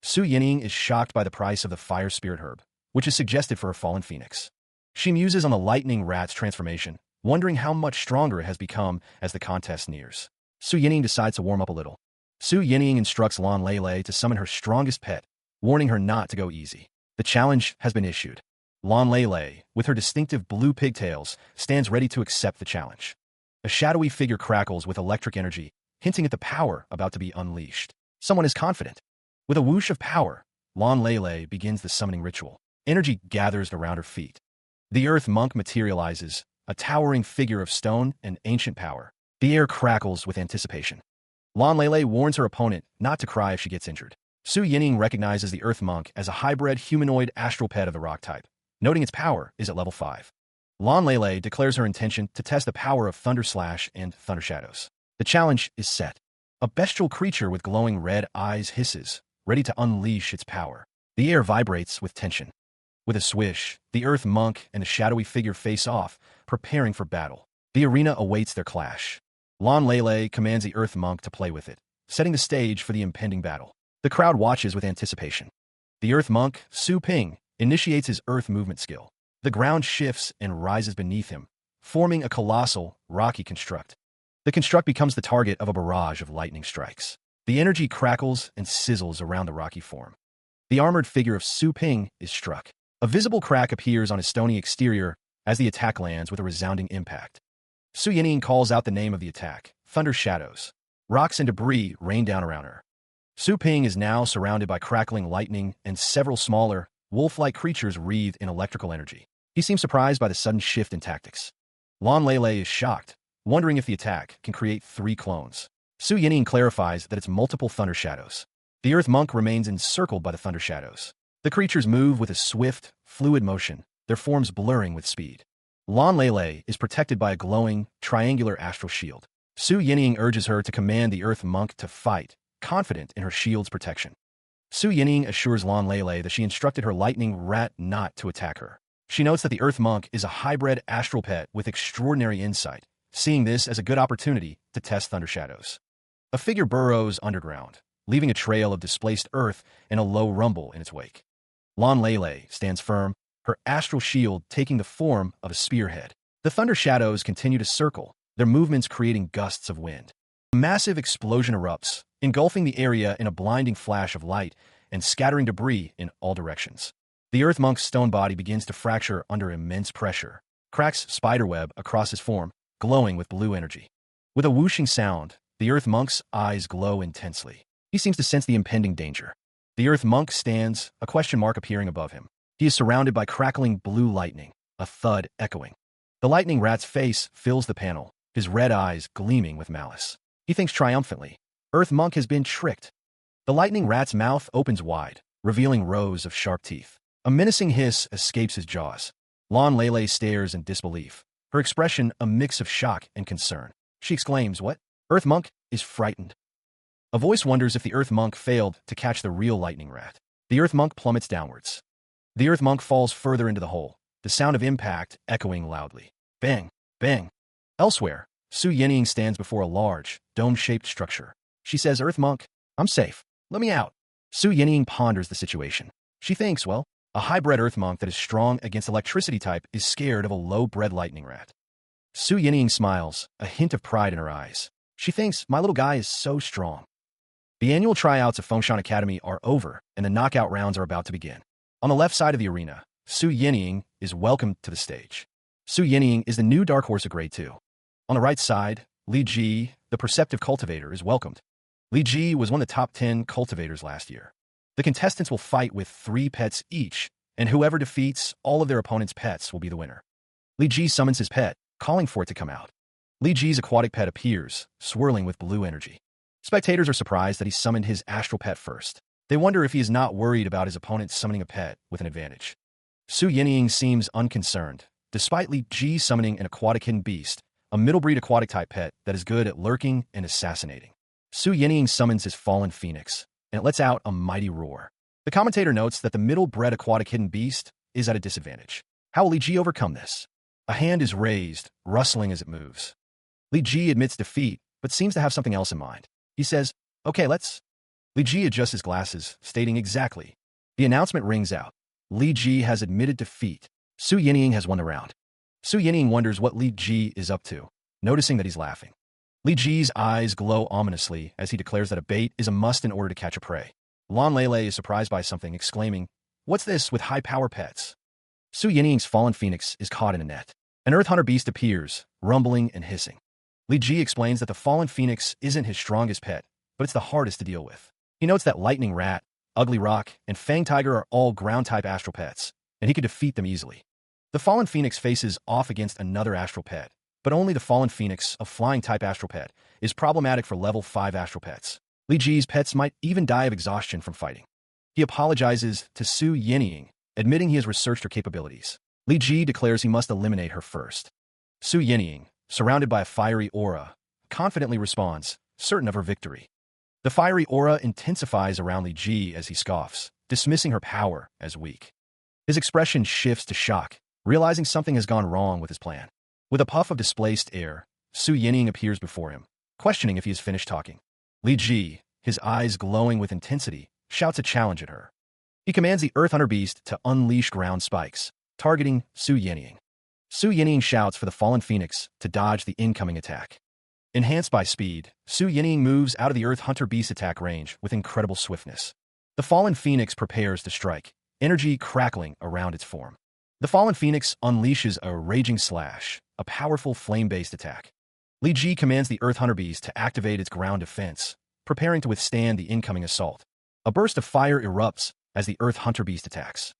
Su Yining is shocked by the price of the fire spirit herb, which is suggested for her fallen phoenix. She muses on the lightning rat's transformation, wondering how much stronger it has become as the contest nears. Su Yining decides to warm up a little. Su Yining instructs Lan Lele to summon her strongest pet, warning her not to go easy. The challenge has been issued. Lan Lele, with her distinctive blue pigtails, stands ready to accept the challenge. A shadowy figure crackles with electric energy, hinting at the power about to be unleashed. Someone is confident. With a whoosh of power, Lan Lele begins the summoning ritual. Energy gathers around her feet. The earth monk materializes, a towering figure of stone and ancient power. The air crackles with anticipation. Lan Lele warns her opponent not to cry if she gets injured. Su Yining recognizes the earth monk as a hybrid humanoid astral pet of the rock type, noting its power is at level 5. Lan Lele declares her intention to test the power of Thunder Slash and Thunder Shadows. The challenge is set. A bestial creature with glowing red eyes hisses, ready to unleash its power. The air vibrates with tension. With a swish, the earth monk and the shadowy figure face off, preparing for battle. The arena awaits their clash. Lan Lele commands the earth monk to play with it, setting the stage for the impending battle. The crowd watches with anticipation. The earth monk, Su Ping, initiates his earth movement skill. The ground shifts and rises beneath him, forming a colossal, rocky construct. The construct becomes the target of a barrage of lightning strikes. The energy crackles and sizzles around the rocky form. The armored figure of Su Ping is struck. A visible crack appears on his stony exterior as the attack lands with a resounding impact. Su Yining calls out the name of the attack, Thunder Shadows. Rocks and debris rain down around her. Su Ping is now surrounded by crackling lightning and several smaller, wolf-like creatures wreathed in electrical energy. He seems surprised by the sudden shift in tactics. Lan Lele is shocked, wondering if the attack can create 3 clones. Su Yining clarifies that it's multiple Thunder Shadows. The Earth Monk remains encircled by the Thunder Shadows. The creatures move with a swift, fluid motion, their forms blurring with speed. Lan Lele is protected by a glowing, triangular astral shield. Su Yining urges her to command the Earth Monk to fight, confident in her shield's protection. Su Yining assures Lan Lele that she instructed her lightning rat not to attack her. She notes that the Earth Monk is a hybrid astral pet with extraordinary insight, seeing this as a good opportunity to test Thunder Shadows. A figure burrows underground, leaving a trail of displaced earth and a low rumble in its wake. Lan Lele stands firm, her astral shield taking the form of a spearhead. The Thunder Shadows continue to circle, their movements creating gusts of wind. A massive explosion erupts, engulfing the area in a blinding flash of light and scattering debris in all directions. The Earth Monk's stone body begins to fracture under immense pressure, cracks spiderweb across his form, glowing with blue energy. With a whooshing sound, the Earth Monk's eyes glow intensely. He seems to sense the impending danger. The Earth Monk stands, a question mark appearing above him. He is surrounded by crackling blue lightning, a thud echoing. The lightning rat's face fills the panel, his red eyes gleaming with malice. He thinks triumphantly, Earth Monk has been tricked. The lightning rat's mouth opens wide, revealing rows of sharp teeth. A menacing hiss escapes his jaws. Lan Lele stares in disbelief, her expression a mix of shock and concern. She exclaims, "What?" Earth Monk is frightened. A voice wonders if the Earth Monk failed to catch the real lightning rat. The Earth Monk plummets downwards. The Earth Monk falls further into the hole, the sound of impact echoing loudly. Bang! Bang! Elsewhere, Su Yenying stands before a large, dome-shaped structure. She says, "Earth Monk, I'm safe. Let me out." Su Yenying ponders the situation. She thinks, well, a high-bred Earth Monk that is strong against electricity type is scared of a low-bred lightning rat. Su Yenying smiles, a hint of pride in her eyes. She thinks, my little guy is so strong. The annual tryouts of Fengshan Academy are over, and the knockout rounds are about to begin. On the left side of the arena, Su Yenying is welcomed to the stage. Su Yenying is the new dark horse of Grade 2. On the right side, Li Ji, the perceptive cultivator, is welcomed. Li Ji was one of the top 10 cultivators last year. The contestants will fight with 3 pets each, and whoever defeats all of their opponent's pets will be the winner. Li Ji summons his pet, calling for it to come out. Li Ji's aquatic pet appears, swirling with blue energy. Spectators are surprised that he summoned his astral pet first. They wonder if he is not worried about his opponent summoning a pet with an advantage. Su Yenying seems unconcerned, despite Li Ji summoning an aquatic hidden beast, a middle-breed aquatic-type pet that is good at lurking and assassinating. Su Yenying summons his fallen phoenix, and it lets out a mighty roar. The commentator notes that the middle-bred aquatic hidden beast is at a disadvantage. How will Li Ji overcome this? A hand is raised, rustling as it moves. Li Ji admits defeat, but seems to have something else in mind. He says, "Okay, let's..." Li Ji adjusts his glasses, stating exactly. The announcement rings out. Li Ji has admitted defeat. Su Yenying has won the round. Su Yenying wonders what Li Ji is up to, noticing that he's laughing. Li Ji's eyes glow ominously as he declares that a bait is a must in order to catch a prey. Lan Lele is surprised by something, exclaiming, "What's this with high-power pets?" Su Yenying's fallen phoenix is caught in a net. An earth hunter beast appears, rumbling and hissing. Li Ji explains that the fallen phoenix isn't his strongest pet, but it's the hardest to deal with. He notes that lightning rat, ugly rock, and fang tiger are all ground-type astral pets, and he could defeat them easily. The fallen phoenix faces off against another astral pet, but only the fallen phoenix, a flying-type astral pet, is problematic for level 5 astral pets. Li Ji's pets might even die of exhaustion from fighting. He apologizes to Su Yenying, admitting he has researched her capabilities. Li Ji declares he must eliminate her first. Su Yenying, surrounded by a fiery aura, confidently responds, certain of her victory. The fiery aura intensifies around Li Ji as he scoffs, dismissing her power as weak. His expression shifts to shock, realizing something has gone wrong with his plan. With a puff of displaced air, Su Yenying appears before him, questioning if he has finished talking. Li Ji, his eyes glowing with intensity, shouts a challenge at her. He commands the Earth Hunter Beast to unleash ground spikes, targeting Su Yenying. Su Yenying shouts for the fallen phoenix to dodge the incoming attack. Enhanced by speed, Su Yenying moves out of the Earth Hunter Beast attack range with incredible swiftness. The fallen phoenix prepares to strike, energy crackling around its form. The fallen phoenix unleashes a raging slash, a powerful flame-based attack. Li Ji commands the Earth Hunter Beast to activate its ground defense, preparing to withstand the incoming assault. A burst of fire erupts as the Earth Hunter Beast attacks.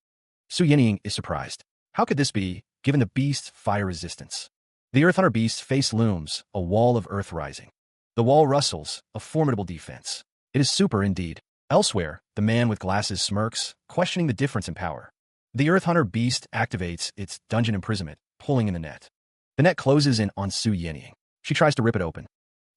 Su Yenying is surprised. How could this be, given the beast's fire resistance? The Earth Hunter Beast's face looms, a wall of earth rising. The wall rustles, a formidable defense. It is super indeed. Elsewhere, the man with glasses smirks, questioning the difference in power. The Earth Hunter Beast activates its dungeon imprisonment, pulling in the net. The net closes in on Su Yenying. She tries to rip it open.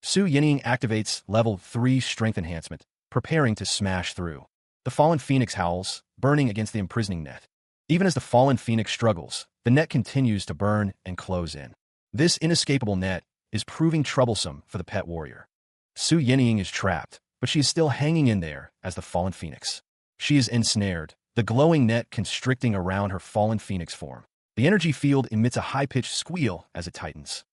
Su Yenying activates level 3 strength enhancement, preparing to smash through. The fallen phoenix howls, burning against the imprisoning net. Even as the fallen phoenix struggles, the net continues to burn and close in. This inescapable net is proving troublesome for the pet warrior. Su Yenying is trapped, but she is still hanging in there as the fallen phoenix. She is ensnared, the glowing net constricting around her fallen phoenix form. The energy field emits a high-pitched squeal as it tightens.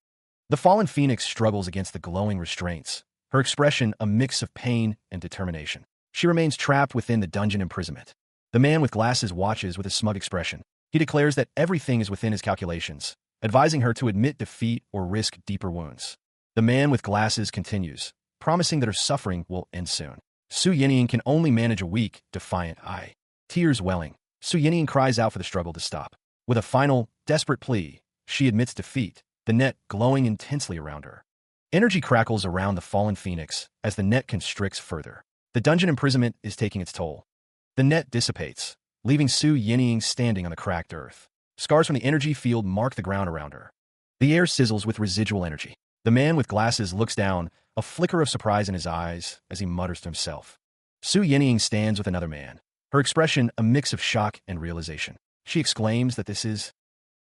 The fallen phoenix struggles against the glowing restraints, her expression a mix of pain and determination. She remains trapped within the dungeon imprisonment. The man with glasses watches with a smug expression. He declares that everything is within his calculations, advising her to admit defeat or risk deeper wounds. The man with glasses continues, promising that her suffering will end soon. Su Yenying can only manage a weak, defiant eye. Tears welling, Su Yenying cries out for the struggle to stop. With a final, desperate plea, she admits defeat, the net glowing intensely around her. Energy crackles around the fallen phoenix as the net constricts further. The dungeon imprisonment is taking its toll. The net dissipates, leaving Su Yenying standing on the cracked earth. Scars from the energy field mark the ground around her. The air sizzles with residual energy. The man with glasses looks down, a flicker of surprise in his eyes as he mutters to himself. Su Yenying stands with another man, her expression a mix of shock and realization. She exclaims that this is...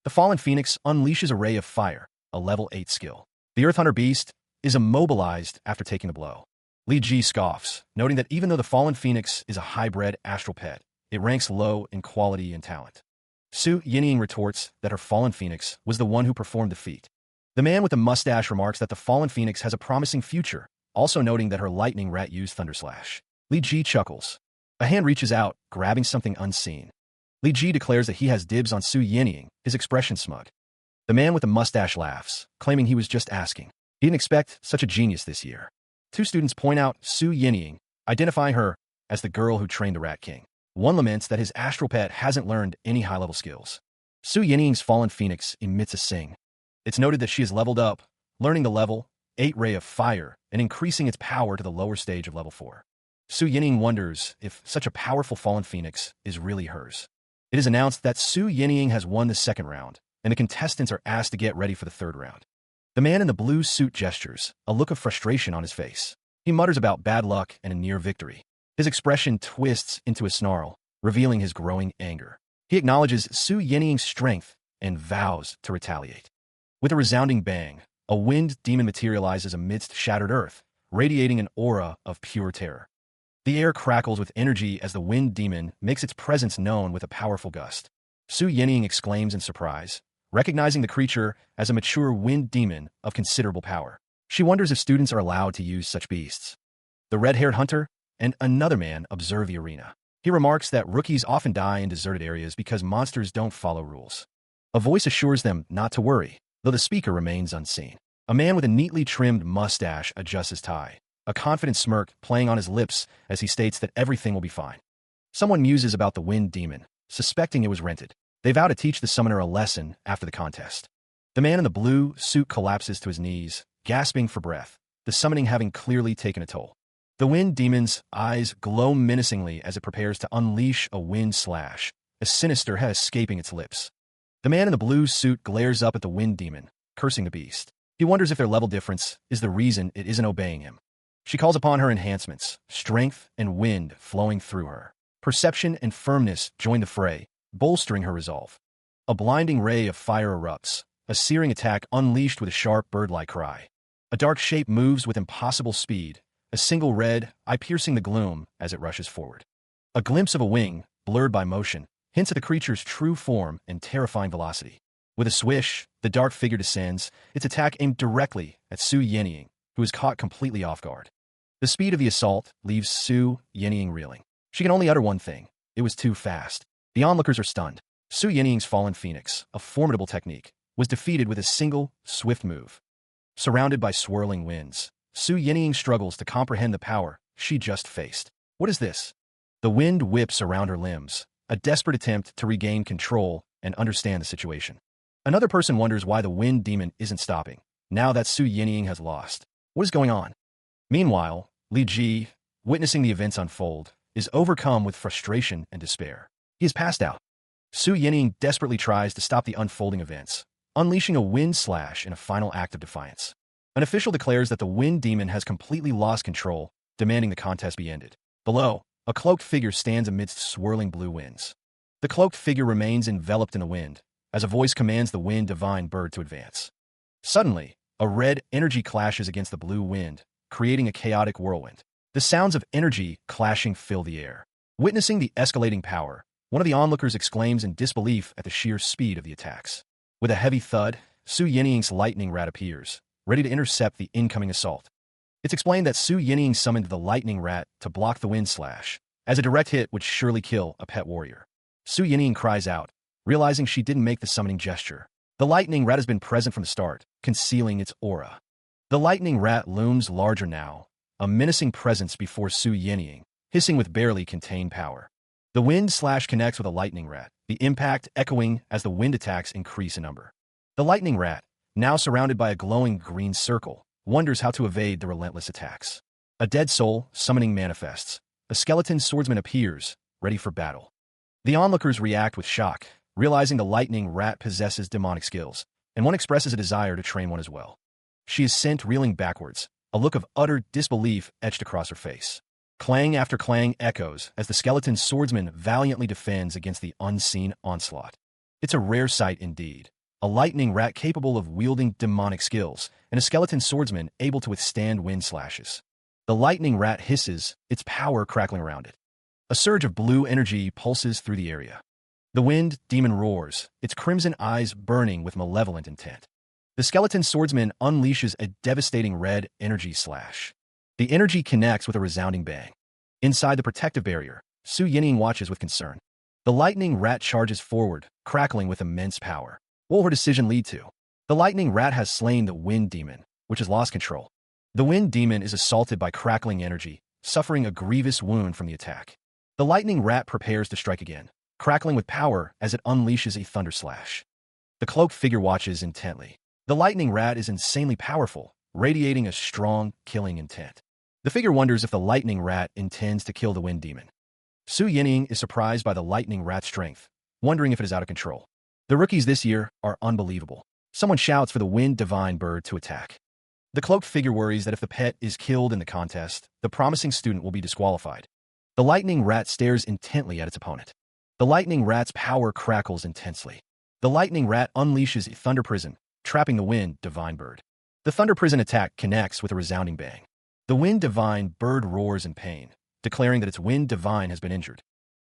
The fallen phoenix unleashes a ray of fire, a level 8 skill. The Earth Hunter beast is immobilized after taking the blow. Li Ji scoffs, noting that even though the fallen phoenix is a hybrid astral pet, it ranks low in quality and talent. Su Yenying retorts that her fallen phoenix was the one who performed the feat. The man with the mustache remarks that the fallen phoenix has a promising future, also noting that her lightning rat used Thunderslash. Li Ji chuckles. A hand reaches out, grabbing something unseen. Li Ji declares that he has dibs on Su Yenying, his expression smug. The man with the mustache laughs, claiming he was just asking. He didn't expect such a genius this year. Two students point out Su Yenying, identifying her as the girl who trained the Rat King. One laments that his astral pet hasn't learned any high-level skills. Su Yenying's fallen phoenix emits a sing. It's noted that she has leveled up, learning the level 8 ray of fire and increasing its power to the lower stage of level 4. Su Yenying wonders if such a powerful fallen phoenix is really hers. It is announced that Su Yenying has won the second round, and the contestants are asked to get ready for the third round. The man in the blue suit gestures, a look of frustration on his face. He mutters about bad luck and a near victory. His expression twists into a snarl, revealing his growing anger. He acknowledges Su Yenying's strength and vows to retaliate. With a resounding bang, a wind demon materializes amidst shattered earth, radiating an aura of pure terror. The air crackles with energy as the wind demon makes its presence known with a powerful gust. Su Yenying exclaims in surprise, recognizing the creature as a mature wind demon of considerable power. She wonders if students are allowed to use such beasts. The red-haired hunter and another man observe the arena. He remarks that rookies often die in deserted areas because monsters don't follow rules. A voice assures them not to worry, though the speaker remains unseen. A man with a neatly trimmed mustache adjusts his tie, a confident smirk playing on his lips as he states that everything will be fine. Someone muses about the wind demon, suspecting it was rented. They vow to teach the summoner a lesson after the contest. The man in the blue suit collapses to his knees, gasping for breath, the summoning having clearly taken a toll. The wind demon's eyes glow menacingly as it prepares to unleash a wind slash, a sinister head escaping its lips. The man in the blue suit glares up at the wind demon, cursing the beast. He wonders if their level difference is the reason it isn't obeying him. She calls upon her enhancements, strength and wind flowing through her. Perception and firmness join the fray, bolstering her resolve. A blinding ray of fire erupts, a searing attack unleashed with a sharp bird-like cry. A dark shape moves with impossible speed, a single red eye piercing the gloom as it rushes forward. A glimpse of a wing, blurred by motion, hints at the creature's true form and terrifying velocity. With a swish, the dark figure descends, its attack aimed directly at Su Yenying, who is caught completely off guard. The speed of the assault leaves Su Yenying reeling. She can only utter one thing: it was too fast. The onlookers are stunned. Su Yenying's fallen phoenix, a formidable technique, was defeated with a single, swift move. Surrounded by swirling winds, Su Yenying struggles to comprehend the power she just faced. What is this? The wind whips around her limbs, a desperate attempt to regain control and understand the situation. Another person wonders why the wind demon isn't stopping, now that Su Yenying has lost. What is going on? Meanwhile, Li Ji, witnessing the events unfold, is overcome with frustration and despair. He is passed out. Su Yenying desperately tries to stop the unfolding events, unleashing a wind slash in a final act of defiance. An official declares that the wind demon has completely lost control, demanding the contest be ended. Below, a cloaked figure stands amidst swirling blue winds. The cloaked figure remains enveloped in the wind, as a voice commands the wind divine bird to advance. Suddenly, a red energy clashes against the blue wind, creating a chaotic whirlwind. The sounds of energy clashing fill the air. Witnessing the escalating power, one of the onlookers exclaims in disbelief at the sheer speed of the attacks. With a heavy thud, Su Yenying's lightning rat appears, ready to intercept the incoming assault. It's explained that Su Yenying summoned the lightning rat to block the wind slash, as a direct hit would surely kill a pet warrior. Su Yenying cries out, realizing she didn't make the summoning gesture. The lightning rat has been present from the start, concealing its aura. The lightning rat looms larger now, a menacing presence before Su Yenying, hissing with barely contained power. The wind slash connects with a lightning rat, the impact echoing as the wind attacks increase in number. The lightning rat, now surrounded by a glowing green circle, wonders how to evade the relentless attacks. A dead soul summoning manifests. A skeleton swordsman appears, ready for battle. The onlookers react with shock, realizing the lightning rat possesses demonic skills. and one expresses a desire to train one as well. She is sent reeling backwards, a look of utter disbelief etched across her face. Clang after clang echoes as the skeleton swordsman valiantly defends against the unseen onslaught. It's a rare sight indeed. A lightning rat capable of wielding demonic skills, and a skeleton swordsman able to withstand wind slashes. The lightning rat hisses, its power crackling around it. A surge of blue energy pulses through the area. The wind demon roars, its crimson eyes burning with malevolent intent. The skeleton swordsman unleashes a devastating red energy slash. The energy connects with a resounding bang. Inside the protective barrier, Su Yinying watches with concern. The lightning rat charges forward, crackling with immense power. What will her decision lead to? The lightning rat has slain the wind demon, which has lost control. The wind demon is assaulted by crackling energy, suffering a grievous wound from the attack. The lightning rat prepares to strike again, crackling with power as it unleashes a thunder slash. The cloaked figure watches intently. The lightning rat is insanely powerful, radiating a strong, killing intent. The figure wonders if the lightning rat intends to kill the wind demon. Su Yinying is surprised by the lightning rat's strength, wondering if it is out of control. The rookies this year are unbelievable. Someone shouts for the wind divine bird to attack. The cloaked figure worries that if the pet is killed in the contest, the promising student will be disqualified. The lightning rat stares intently at its opponent. The lightning rat's power crackles intensely. The lightning rat unleashes a thunder prison, trapping the wind divine bird. The thunder prison attack connects with a resounding bang. The wind divine bird roars in pain, declaring that its wind divine has been injured.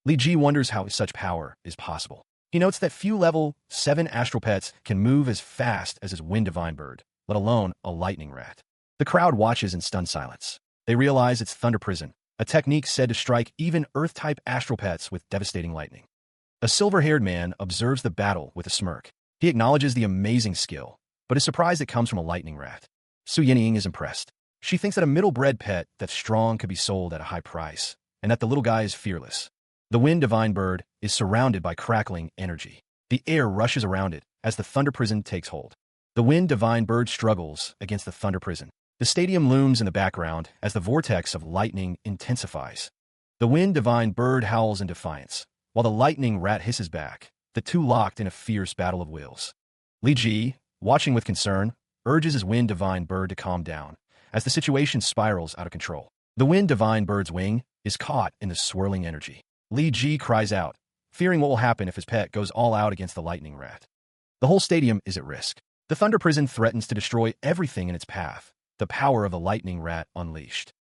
Li Ji wonders how such power is possible. He notes that few level 7 astral pets can move as fast as his wind divine bird, let alone a lightning rat. The crowd watches in stunned silence. They realize it's thunder prison, a technique said to strike even earth-type astral pets with devastating lightning. A silver-haired man observes the battle with a smirk. He acknowledges the amazing skill, but is surprised it comes from a lightning rat. Su Yinying is impressed. She thinks that a middle-bred pet that's strong could be sold at a high price, and that the little guy is fearless. The wind divine bird is surrounded by crackling energy. The air rushes around it as the thunder prison takes hold. The wind divine bird struggles against the thunder prison. The stadium looms in the background as the vortex of lightning intensifies. The wind divine bird howls in defiance, while the lightning rat hisses back, the two locked in a fierce battle of wills. Li Ji, watching with concern, urges his wind divine bird to calm down as the situation spirals out of control. The wind divine bird's wing is caught in the swirling energy. Li Ji cries out, fearing what will happen if his pet goes all out against the lightning rat. The whole stadium is at risk. The thunder prison threatens to destroy everything in its path, the power of the lightning rat unleashed.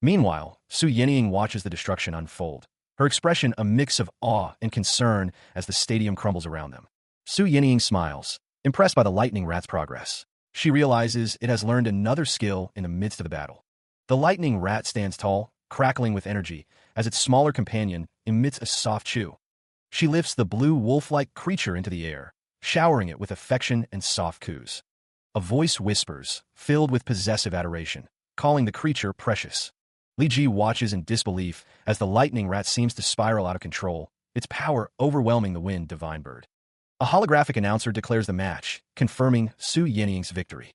Meanwhile, Su Yinying watches the destruction unfold, her expression a mix of awe and concern as the stadium crumbles around them. Su Yinying smiles, impressed by the lightning rat's progress. She realizes it has learned another skill in the midst of the battle. The lightning rat stands tall, crackling with energy, as its smaller companion emits a soft chew. She lifts the blue wolf-like creature into the air, showering it with affection and soft coos. A voice whispers, filled with possessive adoration, calling the creature precious. Li Ji watches in disbelief as the lightning rat seems to spiral out of control, its power overwhelming the wind divine bird. A holographic announcer declares the match, confirming Su Yinying's victory.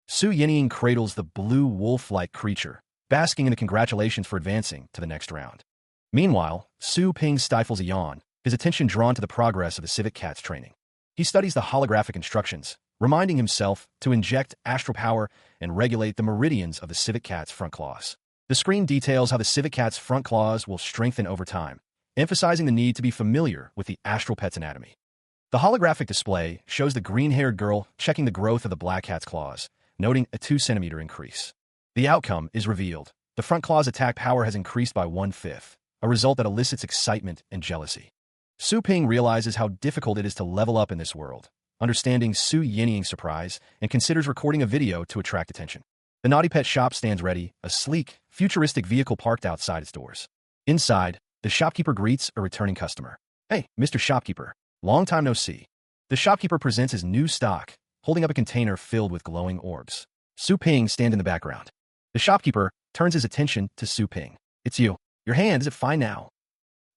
Su Yinying cradles the blue wolf-like creature, basking in the congratulations for advancing to the next round. Meanwhile, Su Ping stifles a yawn, his attention drawn to the progress of the civet cat's training. He studies the holographic instructions, reminding himself to inject astral power and regulate the meridians of the civet cat's front claws. The screen details how the civet cat's front claws will strengthen over time, emphasizing the need to be familiar with the astral pet's anatomy. The holographic display shows the green-haired girl checking the growth of the black cat's claws, noting a 2-centimeter increase. The outcome is revealed. The front claw's attack power has increased by 1/5, a result that elicits excitement and jealousy. Su Ping realizes how difficult it is to level up in this world, understanding Su Yinying's surprise, and considers recording a video to attract attention. The Naughty Pet shop stands ready, a sleek, futuristic vehicle parked outside its doors. Inside, the shopkeeper greets a returning customer. "Hey, Mr. Shopkeeper, long time no see." The shopkeeper presents his new stock, holding up a container filled with glowing orbs. Su Ping stands in the background. The shopkeeper turns his attention to Su Ping. "It's you. Your hand, is it fine now?"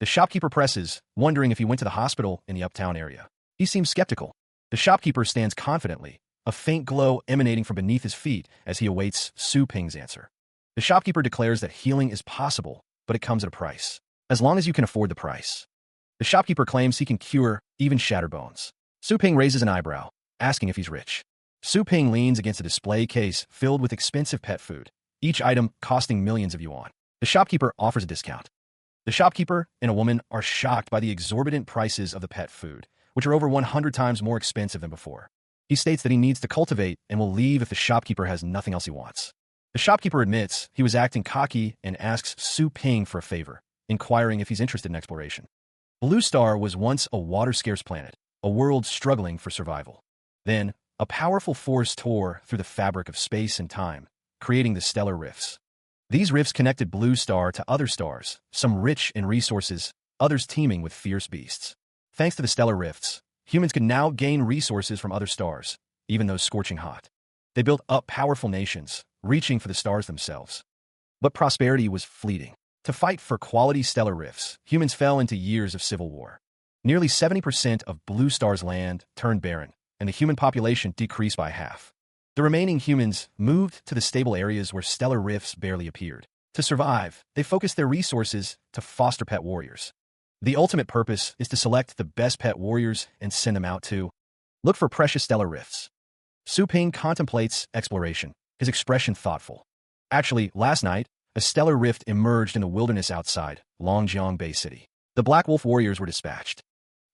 The shopkeeper presses, wondering if he went to the hospital in the uptown area. He seems skeptical. The shopkeeper stands confidently, a faint glow emanating from beneath his feet as he awaits Su Ping's answer. The shopkeeper declares that healing is possible, but it comes at a price. As long as you can afford the price. The shopkeeper claims he can cure even shattered bones. Su Ping raises an eyebrow. asking if he's rich. Su Ping leans against a display case filled with expensive pet food, each item costing millions of yuan. The shopkeeper offers a discount. The shopkeeper and a woman are shocked by the exorbitant prices of the pet food, which are over 100 times more expensive than before. He states that he needs to cultivate and will leave if the shopkeeper has nothing else he wants. The shopkeeper admits he was acting cocky and asks Su Ping for a favor, inquiring if he's interested in exploration. Blue Star was once a water-scarce planet, a world struggling for survival. Then, a powerful force tore through the fabric of space and time, creating the stellar rifts. These rifts connected Blue Star to other stars, some rich in resources, others teeming with fierce beasts. Thanks to the stellar rifts, humans could now gain resources from other stars, even those scorching hot. They built up powerful nations, reaching for the stars themselves. But prosperity was fleeting. To fight for quality stellar rifts, humans fell into years of civil war. Nearly 70% of Blue Star's land turned barren, and the human population decreased by half. The remaining humans moved to the stable areas where stellar rifts barely appeared. To survive, they focused their resources to foster pet warriors. The ultimate purpose is to select the best pet warriors and send them out to look for precious stellar rifts. Su Ping contemplates exploration, his expression thoughtful. Actually, last night, a stellar rift emerged in the wilderness outside Longjiang Bay City. The Black Wolf warriors were dispatched.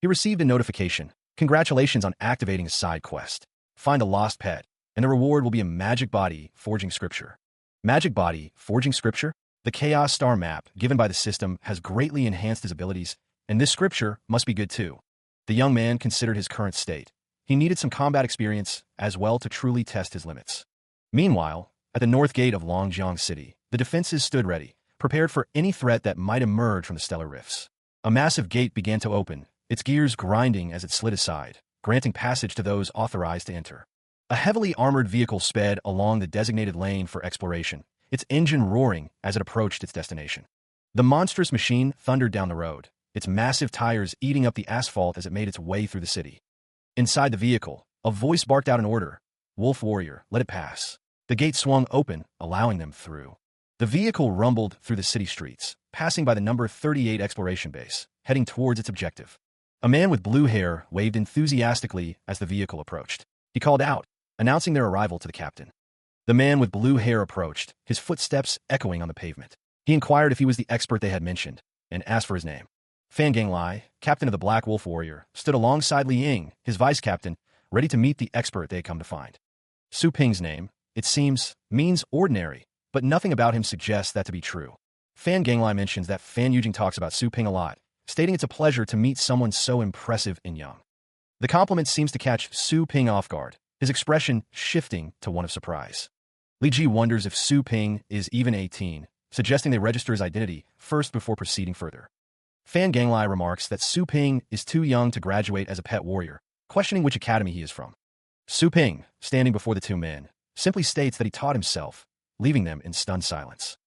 He received a notification. Congratulations on activating a side quest. Find a lost pet, and the reward will be a magic body forging scripture. Magic body forging scripture? The Chaos Star map given by the system has greatly enhanced his abilities, and this scripture must be good too. The young man considered his current state. He needed some combat experience as well to truly test his limits. Meanwhile, at the north gate of Longjiang City, the defenses stood ready, prepared for any threat that might emerge from the stellar rifts. A massive gate began to open, its gears grinding as it slid aside, granting passage to those authorized to enter. A heavily armored vehicle sped along the designated lane for exploration, its engine roaring as it approached its destination. The monstrous machine thundered down the road, its massive tires eating up the asphalt as it made its way through the city. Inside the vehicle, a voice barked out an order. Wolf Warrior, let it pass. The gate swung open, allowing them through. The vehicle rumbled through the city streets, passing by the number 38 exploration base, heading towards its objective. A man with blue hair waved enthusiastically as the vehicle approached. He called out, announcing their arrival to the captain. The man with blue hair approached, his footsteps echoing on the pavement. He inquired if he was the expert they had mentioned, and asked for his name. Fan Ganglai, captain of the Black Wolf Warrior, stood alongside Li Ying, his vice-captain, ready to meet the expert they had come to find. Su Ping's name, it seems, means ordinary, but nothing about him suggests that to be true. Fan Ganglai mentions that Fan Yujing talks about Su Ping a lot, stating it's a pleasure to meet someone so impressive and young. The compliment seems to catch Su Ping off guard, his expression shifting to one of surprise. Li Ji wonders if Su Ping is even 18, suggesting they register his identity first before proceeding further. Fan Ganglai remarks that Su Ping is too young to graduate as a pet warrior, questioning which academy he is from. Su Ping, standing before the two men, simply states that he taught himself, leaving them in stunned silence.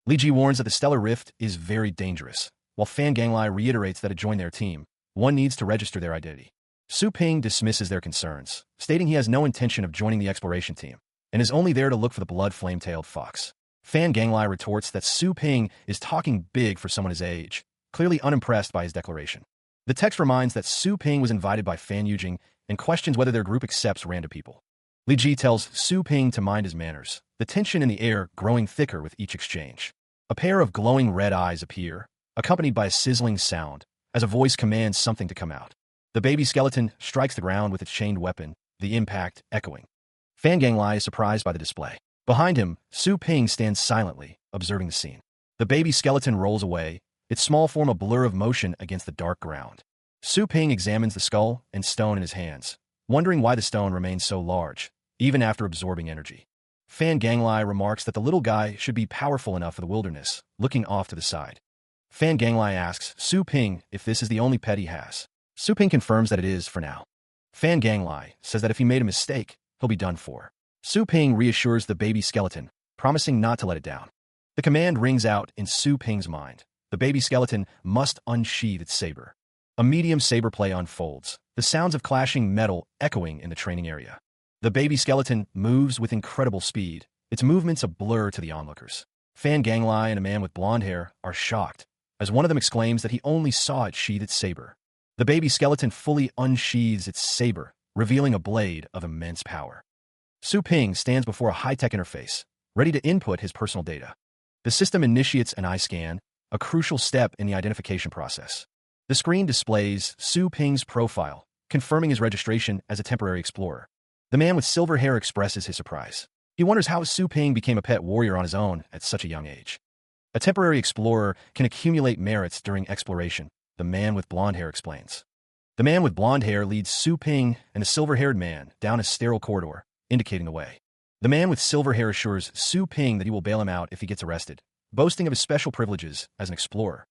Li Ji warns that the stellar rift is very dangerous, while Fan Ganglai reiterates that to join their team, one needs to register their identity. Su Ping dismisses their concerns, stating he has no intention of joining the exploration team, and is only there to look for the blood flame-tailed fox. Fan Ganglai retorts that Su Ping is talking big for someone his age, clearly unimpressed by his declaration. The text reminds that Su Ping was invited by Fan Yujing and questions whether their group accepts random people. Li Ji tells Su Ping to mind his manners, the tension in the air growing thicker with each exchange. A pair of glowing red eyes appear, accompanied by a sizzling sound, as a voice commands something to come out. The baby skeleton strikes the ground with its chained weapon, the impact echoing. Fan Ganglai is surprised by the display. Behind him, Su Ping stands silently, observing the scene. The baby skeleton rolls away, its small form a blur of motion against the dark ground. Su Ping examines the skull and stone in his hands, wondering why the stone remains so large, even after absorbing energy. Fan Ganglai remarks that the little guy should be powerful enough for the wilderness, looking off to the side. Fan Ganglai asks Su Ping if this is the only pet he has. Su Ping confirms that it is for now. Fan Ganglai says that if he made a mistake, he'll be done for. Su Ping reassures the baby skeleton, promising not to let it down. The command rings out in Su Ping's mind. The baby skeleton must unsheath its saber. A medium saber play unfolds, the sounds of clashing metal echoing in the training area. The baby skeleton moves with incredible speed, its movements a blur to the onlookers. Fan Ganglai and a man with blonde hair are shocked, as one of them exclaims that he only saw it sheath its saber. The baby skeleton fully unsheathes its saber, revealing a blade of immense power. Su Ping stands before a high-tech interface, ready to input his personal data. The system initiates an eye scan, a crucial step in the identification process. The screen displays Su Ping's profile, confirming his registration as a temporary explorer. The man with silver hair expresses his surprise. He wonders how Su Ping became a pet warrior on his own at such a young age. A temporary explorer can accumulate merits during exploration, the man with blonde hair explains. The man with blonde hair leads Su Ping and the silver-haired man down a sterile corridor, indicating the way. The man with silver hair assures Su Ping that he will bail him out if he gets arrested, boasting of his special privileges as an explorer.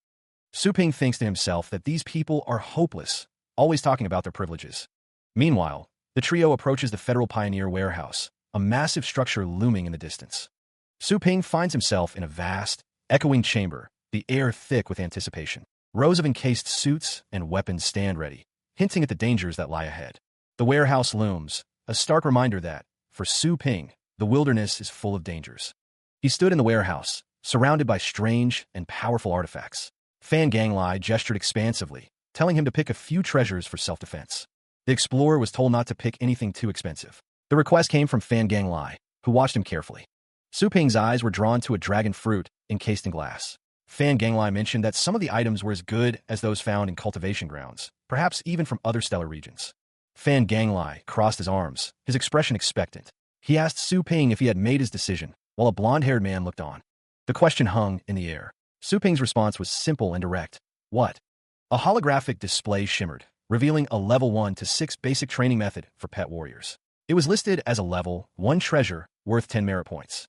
Su Ping thinks to himself that these people are hopeless, always talking about their privileges. Meanwhile, the trio approaches the Federal Pioneer Warehouse, a massive structure looming in the distance. Su Ping finds himself in a vast, echoing chamber, the air thick with anticipation. Rows of encased suits and weapons stand ready, hinting at the dangers that lie ahead. The warehouse looms, a stark reminder that, for Su Ping, the wilderness is full of dangers. He stood in the warehouse, surrounded by strange and powerful artifacts. Fan Ganglai gestured expansively, telling him to pick a few treasures for self-defense. The explorer was told not to pick anything too expensive. The request came from Fan Ganglai, who watched him carefully. Su Ping's eyes were drawn to a dragon fruit encased in glass. Fan Ganglai mentioned that some of the items were as good as those found in cultivation grounds, perhaps even from other stellar regions. Fan Ganglai crossed his arms, his expression expectant. He asked Su Ping if he had made his decision, while a blonde-haired man looked on. The question hung in the air. Su Ping's response was simple and direct. What? A holographic display shimmered, revealing a level 1 to 6 basic training method for pet warriors. It was listed as a level 1 treasure worth 10 merit points.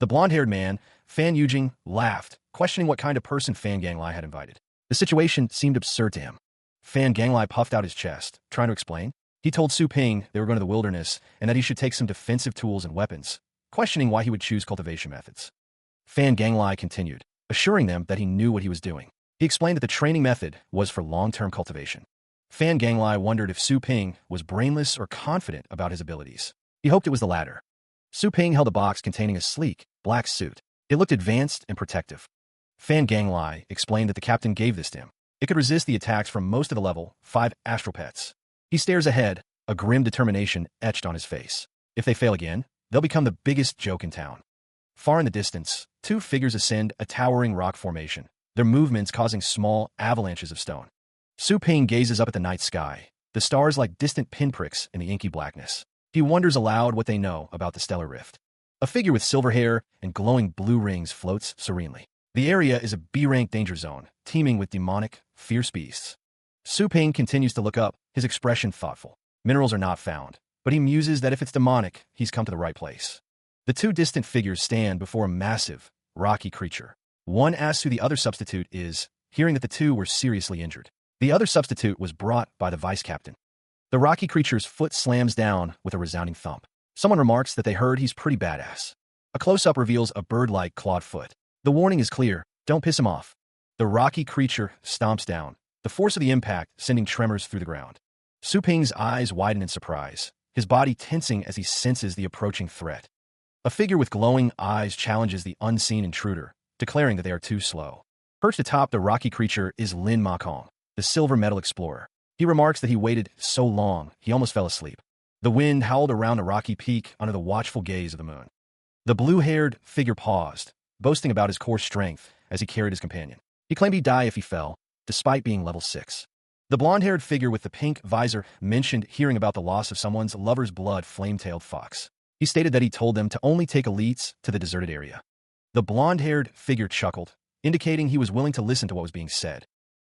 The blonde-haired man, Fan Yujing, laughed, questioning what kind of person Fan Ganglai had invited. The situation seemed absurd to him. Fan Ganglai puffed out his chest, trying to explain. He told Su Ping they were going to the wilderness and that he should take some defensive tools and weapons, questioning why he would choose cultivation methods. Fan Ganglai continued, assuring them that he knew what he was doing. He explained that the training method was for long-term cultivation. Fan Ganglai wondered if Su Ping was brainless or confident about his abilities. He hoped it was the latter. Su Ping held a box containing a sleek, black suit. It looked advanced and protective. Fan Ganglai explained that the captain gave this to him. It could resist the attacks from most of the level 5 astral pets. He stares ahead, a grim determination etched on his face. If they fail again, they'll become the biggest joke in town. Far in the distance, 2 figures ascend a towering rock formation, their movements causing small avalanches of stone. Su Ping gazes up at the night sky, the stars like distant pinpricks in the inky blackness. He wonders aloud what they know about the stellar rift. A figure with silver hair and glowing blue rings floats serenely. The area is a B-rank danger zone, teeming with demonic, fierce beasts. Su Ping continues to look up, his expression thoughtful. Minerals are not found, but he muses that if it's demonic, he's come to the right place. The 2 distant figures stand before a massive, rocky creature. One asks who the other substitute is, hearing that the 2 were seriously injured. The other substitute was brought by the vice captain. The rocky creature's foot slams down with a resounding thump. Someone remarks that they heard he's pretty badass. A close-up reveals a bird-like clawed foot. The warning is clear, don't piss him off. The rocky creature stomps down, the force of the impact sending tremors through the ground. Su Ping's eyes widen in surprise, his body tensing as he senses the approaching threat. A figure with glowing eyes challenges the unseen intruder, declaring that they are too slow. Perched atop the rocky creature is Lin Ma Kong, the silver metal explorer. He remarks that he waited so long, he almost fell asleep. The wind howled around the rocky peak under the watchful gaze of the moon. The blue-haired figure paused, boasting about his core strength as he carried his companion. He claimed he'd die if he fell, despite being level 6. The blonde-haired figure with the pink visor mentioned hearing about the loss of someone's lover's blood flame-tailed fox. He stated that he told them to only take elites to the deserted area. The blonde-haired figure chuckled, indicating he was willing to listen to what was being said.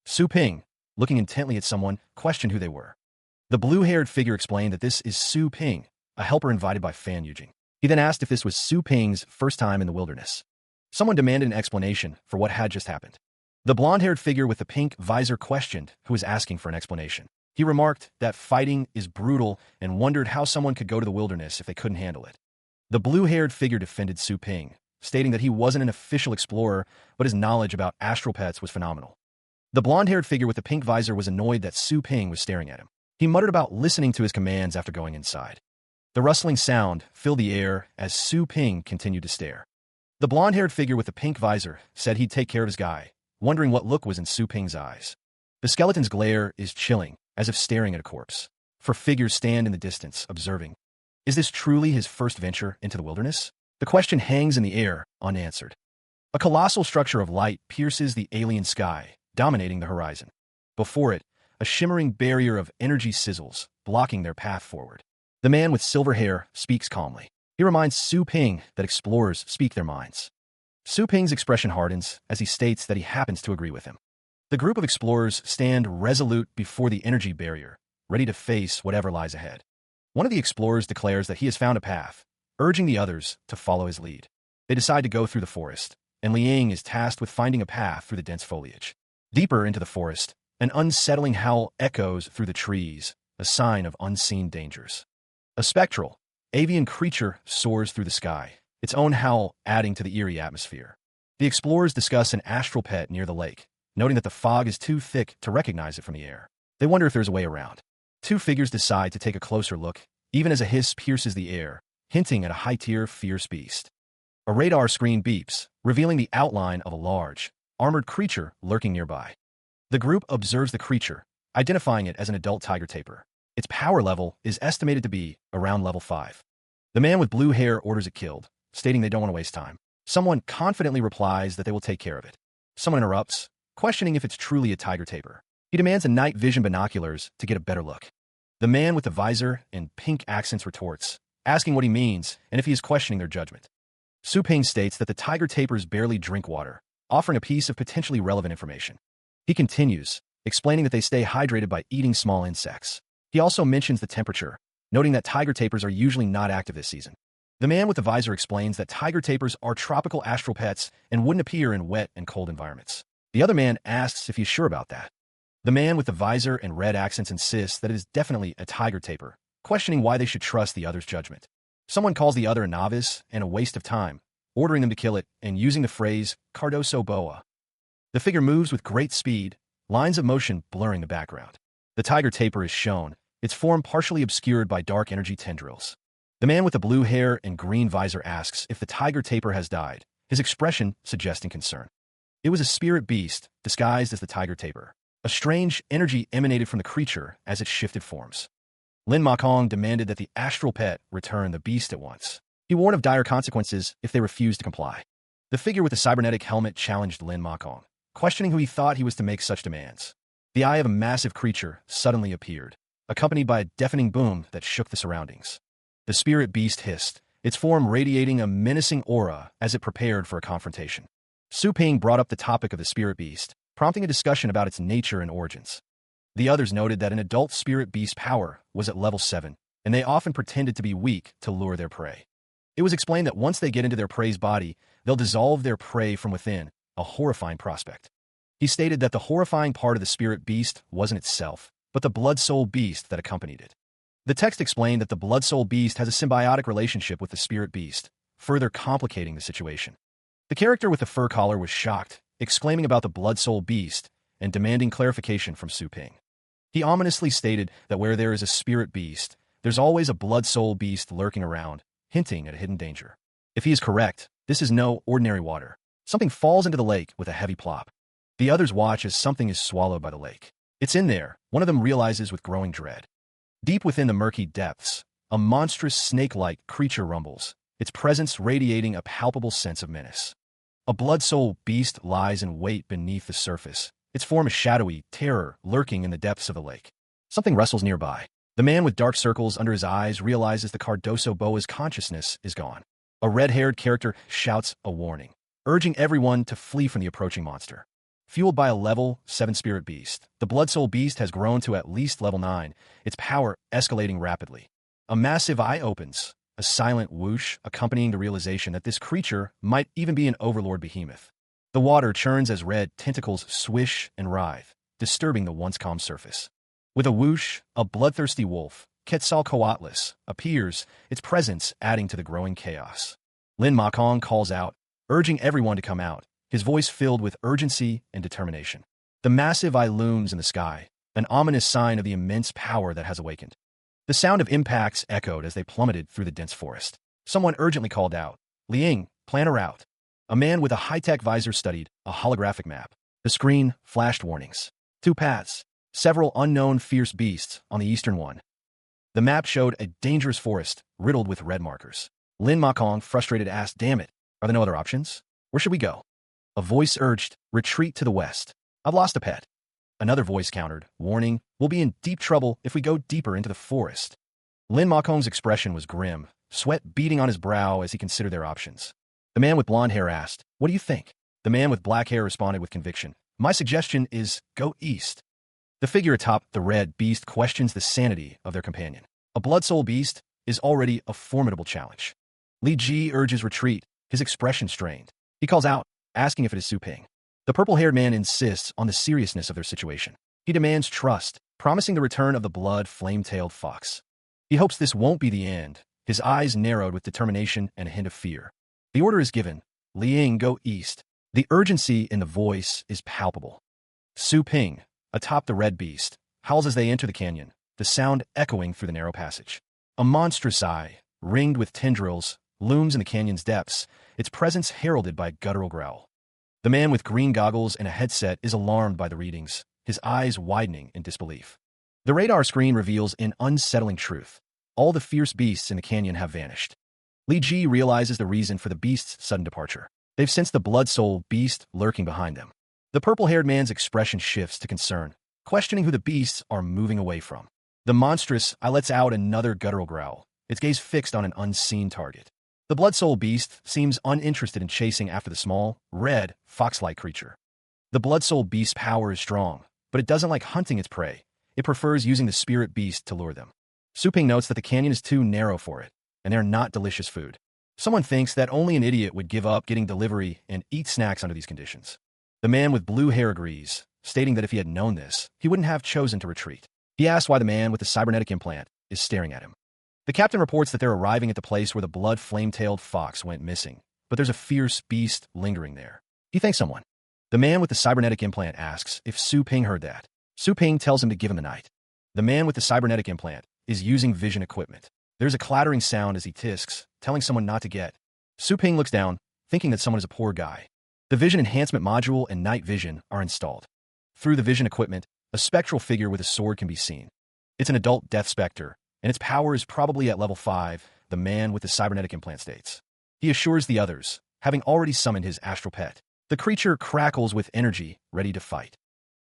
Su Ping, looking intently at someone, questioned who they were. The blue-haired figure explained that this is Su Ping, a helper invited by Fan Yujing. He then asked if this was Su Ping's first time in the wilderness. Someone demanded an explanation for what had just happened. The blonde-haired figure with the pink visor questioned who was asking for an explanation. He remarked that fighting is brutal and wondered how someone could go to the wilderness if they couldn't handle it. The blue-haired figure defended Su Ping, stating that he wasn't an official explorer, but his knowledge about astral pets was phenomenal. The blonde-haired figure with the pink visor was annoyed that Su Ping was staring at him. He muttered about listening to his commands after going inside. The rustling sound filled the air as Su Ping continued to stare. The blonde-haired figure with the pink visor said he'd take care of his guy, wondering what look was in Su Ping's eyes. The skeleton's glare is chilling, as if staring at a corpse. for figures stand in the distance, observing. Is this truly his first venture into the wilderness? The question hangs in the air, unanswered. A colossal structure of light pierces the alien sky, dominating the horizon. Before it, a shimmering barrier of energy sizzles, blocking their path forward. The man with silver hair speaks calmly. He reminds Su Ping that explorers speak their minds. Su Ping's expression hardens as he states that he happens to agree with him. The group of explorers stand resolute before the energy barrier, ready to face whatever lies ahead. One of the explorers declares that he has found a path, urging the others to follow his lead. They decide to go through the forest, and Liang is tasked with finding a path through the dense foliage. Deeper into the forest, an unsettling howl echoes through the trees, a sign of unseen dangers. A spectral, avian creature soars through the sky, its own howl adding to the eerie atmosphere. The explorers discuss an astral pet near the lake, noting that the fog is too thick to recognize it from the air. They wonder if there's a way around. Two figures decide to take a closer look, even as a hiss pierces the air, hinting at a high-tier, fierce beast. A radar screen beeps, revealing the outline of a large, armored creature lurking nearby. The group observes the creature, identifying it as an adult tiger tapir. Its power level is estimated to be around level 5. The man with blue hair orders it killed, stating they don't want to waste time. Someone confidently replies that they will take care of it. Someone interrupts, questioning if it's truly a tiger tapir. He demands a night vision binoculars to get a better look. The man with the visor and pink accents retorts, asking what he means and if he is questioning their judgment. Su Ping states that the tiger tapirs barely drink water, offering a piece of potentially relevant information. He continues, explaining that they stay hydrated by eating small insects. He also mentions the temperature, noting that tiger tapirs are usually not active this season. The man with the visor explains that tiger tapirs are tropical astral pets and wouldn't appear in wet and cold environments. The other man asks if he's sure about that. The man with the visor and red accents insists that it is definitely a tiger tapir, questioning why they should trust the other's judgment. Someone calls the other a novice and a waste of time, ordering them to kill it and using the phrase Cardoso Boa. The figure moves with great speed, lines of motion blurring the background. The tiger tapir is shown, its form partially obscured by dark energy tendrils. The man with the blue hair and green visor asks if the tiger tapir has died, his expression suggesting concern. It was a spirit beast, disguised as the tiger tapir. A strange energy emanated from the creature as it shifted forms. Lin Makong demanded that the astral pet return the beast at once. He warned of dire consequences if they refused to comply. The figure with the cybernetic helmet challenged Lin Makong, questioning who he thought he was to make such demands. The eye of a massive creature suddenly appeared, accompanied by a deafening boom that shook the surroundings. The spirit beast hissed, its form radiating a menacing aura as it prepared for a confrontation. Su Ping brought up the topic of the spirit beast, prompting a discussion about its nature and origins. The others noted that an adult spirit beast's power was at level 7, and they often pretended to be weak to lure their prey. It was explained that once they get into their prey's body, they'll dissolve their prey from within, a horrifying prospect. He stated that the horrifying part of the spirit beast wasn't itself, but the blood-soul beast that accompanied it. The text explained that the blood-soul beast has a symbiotic relationship with the spirit beast, further complicating the situation. The character with the fur collar was shocked, exclaiming about the blood-soul beast and demanding clarification from Su Ping. He ominously stated that where there is a spirit beast, there's always a blood-soul beast lurking around, hinting at a hidden danger. If he is correct, this is no ordinary water. Something falls into the lake with a heavy plop. The others watch as something is swallowed by the lake. It's in there, one of them realizes with growing dread. Deep within the murky depths, a monstrous snake-like creature rumbles, its presence radiating a palpable sense of menace. A blood-soul beast lies in wait beneath the surface, its form a shadowy terror lurking in the depths of the lake. Something rustles nearby. The man with dark circles under his eyes realizes the Cardoso Boa's consciousness is gone. A red-haired character shouts a warning, urging everyone to flee from the approaching monster. Fueled by a level 7 spirit beast, the blood-soul beast has grown to at least level 9, its power escalating rapidly. A massive eye opens, a silent whoosh accompanying the realization that this creature might even be an overlord behemoth. The water churns as red tentacles swish and writhe, disturbing the once calm surface. With a whoosh, a bloodthirsty wolf, Quetzalcoatlus, appears, its presence adding to the growing chaos. Lin Makong calls out, urging everyone to come out, his voice filled with urgency and determination. The massive eye looms in the sky, an ominous sign of the immense power that has awakened. The sound of impacts echoed as they plummeted through the dense forest. Someone urgently called out, Liang, plan a route. A man with a high-tech visor studied a holographic map. The screen flashed warnings. 2 paths. Several unknown fierce beasts on the eastern one. The map showed a dangerous forest riddled with red markers. Lin Makong, frustrated, asked, "Damn it, are there no other options? Where should we go?" A voice urged, "Retreat to the west. I've lost a pet." Another voice countered, warning, "We'll be in deep trouble if we go deeper into the forest." Lin Makong's expression was grim, sweat beading on his brow as he considered their options. The man with blonde hair asked, "What do you think?" The man with black hair responded with conviction, "My suggestion is go east." The figure atop the red beast questions the sanity of their companion. A blood soul beast is already a formidable challenge. Li Ji urges retreat, his expression strained. He calls out, asking if it is Su Ping. The purple-haired man insists on the seriousness of their situation. He demands trust, promising the return of the blood flame-tailed fox. He hopes this won't be the end, his eyes narrowed with determination and a hint of fear. The order is given. Liang, go east. The urgency in the voice is palpable. Su Ping, atop the red beast, howls as they enter the canyon, the sound echoing through the narrow passage. A monstrous eye, ringed with tendrils, looms in the canyon's depths, its presence heralded by a guttural growl. The man with green goggles and a headset is alarmed by the readings, his eyes widening in disbelief. The radar screen reveals an unsettling truth. All the fierce beasts in the canyon have vanished. Li Ji realizes the reason for the beast's sudden departure. They've sensed the blood soul beast lurking behind them. The purple-haired man's expression shifts to concern, questioning who the beasts are moving away from. The monstrous eye lets out another guttural growl, its gaze fixed on an unseen target. The blood soul beast seems uninterested in chasing after the small, red, fox-like creature. The blood soul beast's power is strong, but it doesn't like hunting its prey. It prefers using the spirit beast to lure them. Su Ping notes that the canyon is too narrow for it, and they're not delicious food. Someone thinks that only an idiot would give up getting delivery and eat snacks under these conditions. The man with blue hair agrees, stating that if he had known this, he wouldn't have chosen to retreat. He asks why the man with the cybernetic implant is staring at him. The captain reports that they're arriving at the place where the blood flame-tailed fox went missing, but there's a fierce beast lingering there. He thanks someone. The man with the cybernetic implant asks if Su Ping heard that. Su Ping tells him to give him the night. The man with the cybernetic implant is using vision equipment. There's a clattering sound as he tisks, telling someone not to get. Su Ping looks down, thinking that someone is a poor guy. The vision enhancement module and night vision are installed. Through the vision equipment, a spectral figure with a sword can be seen. It's an adult death specter, and its power is probably at level 5, the man with the cybernetic implant states. He assures the others, having already summoned his astral pet. The creature crackles with energy, ready to fight.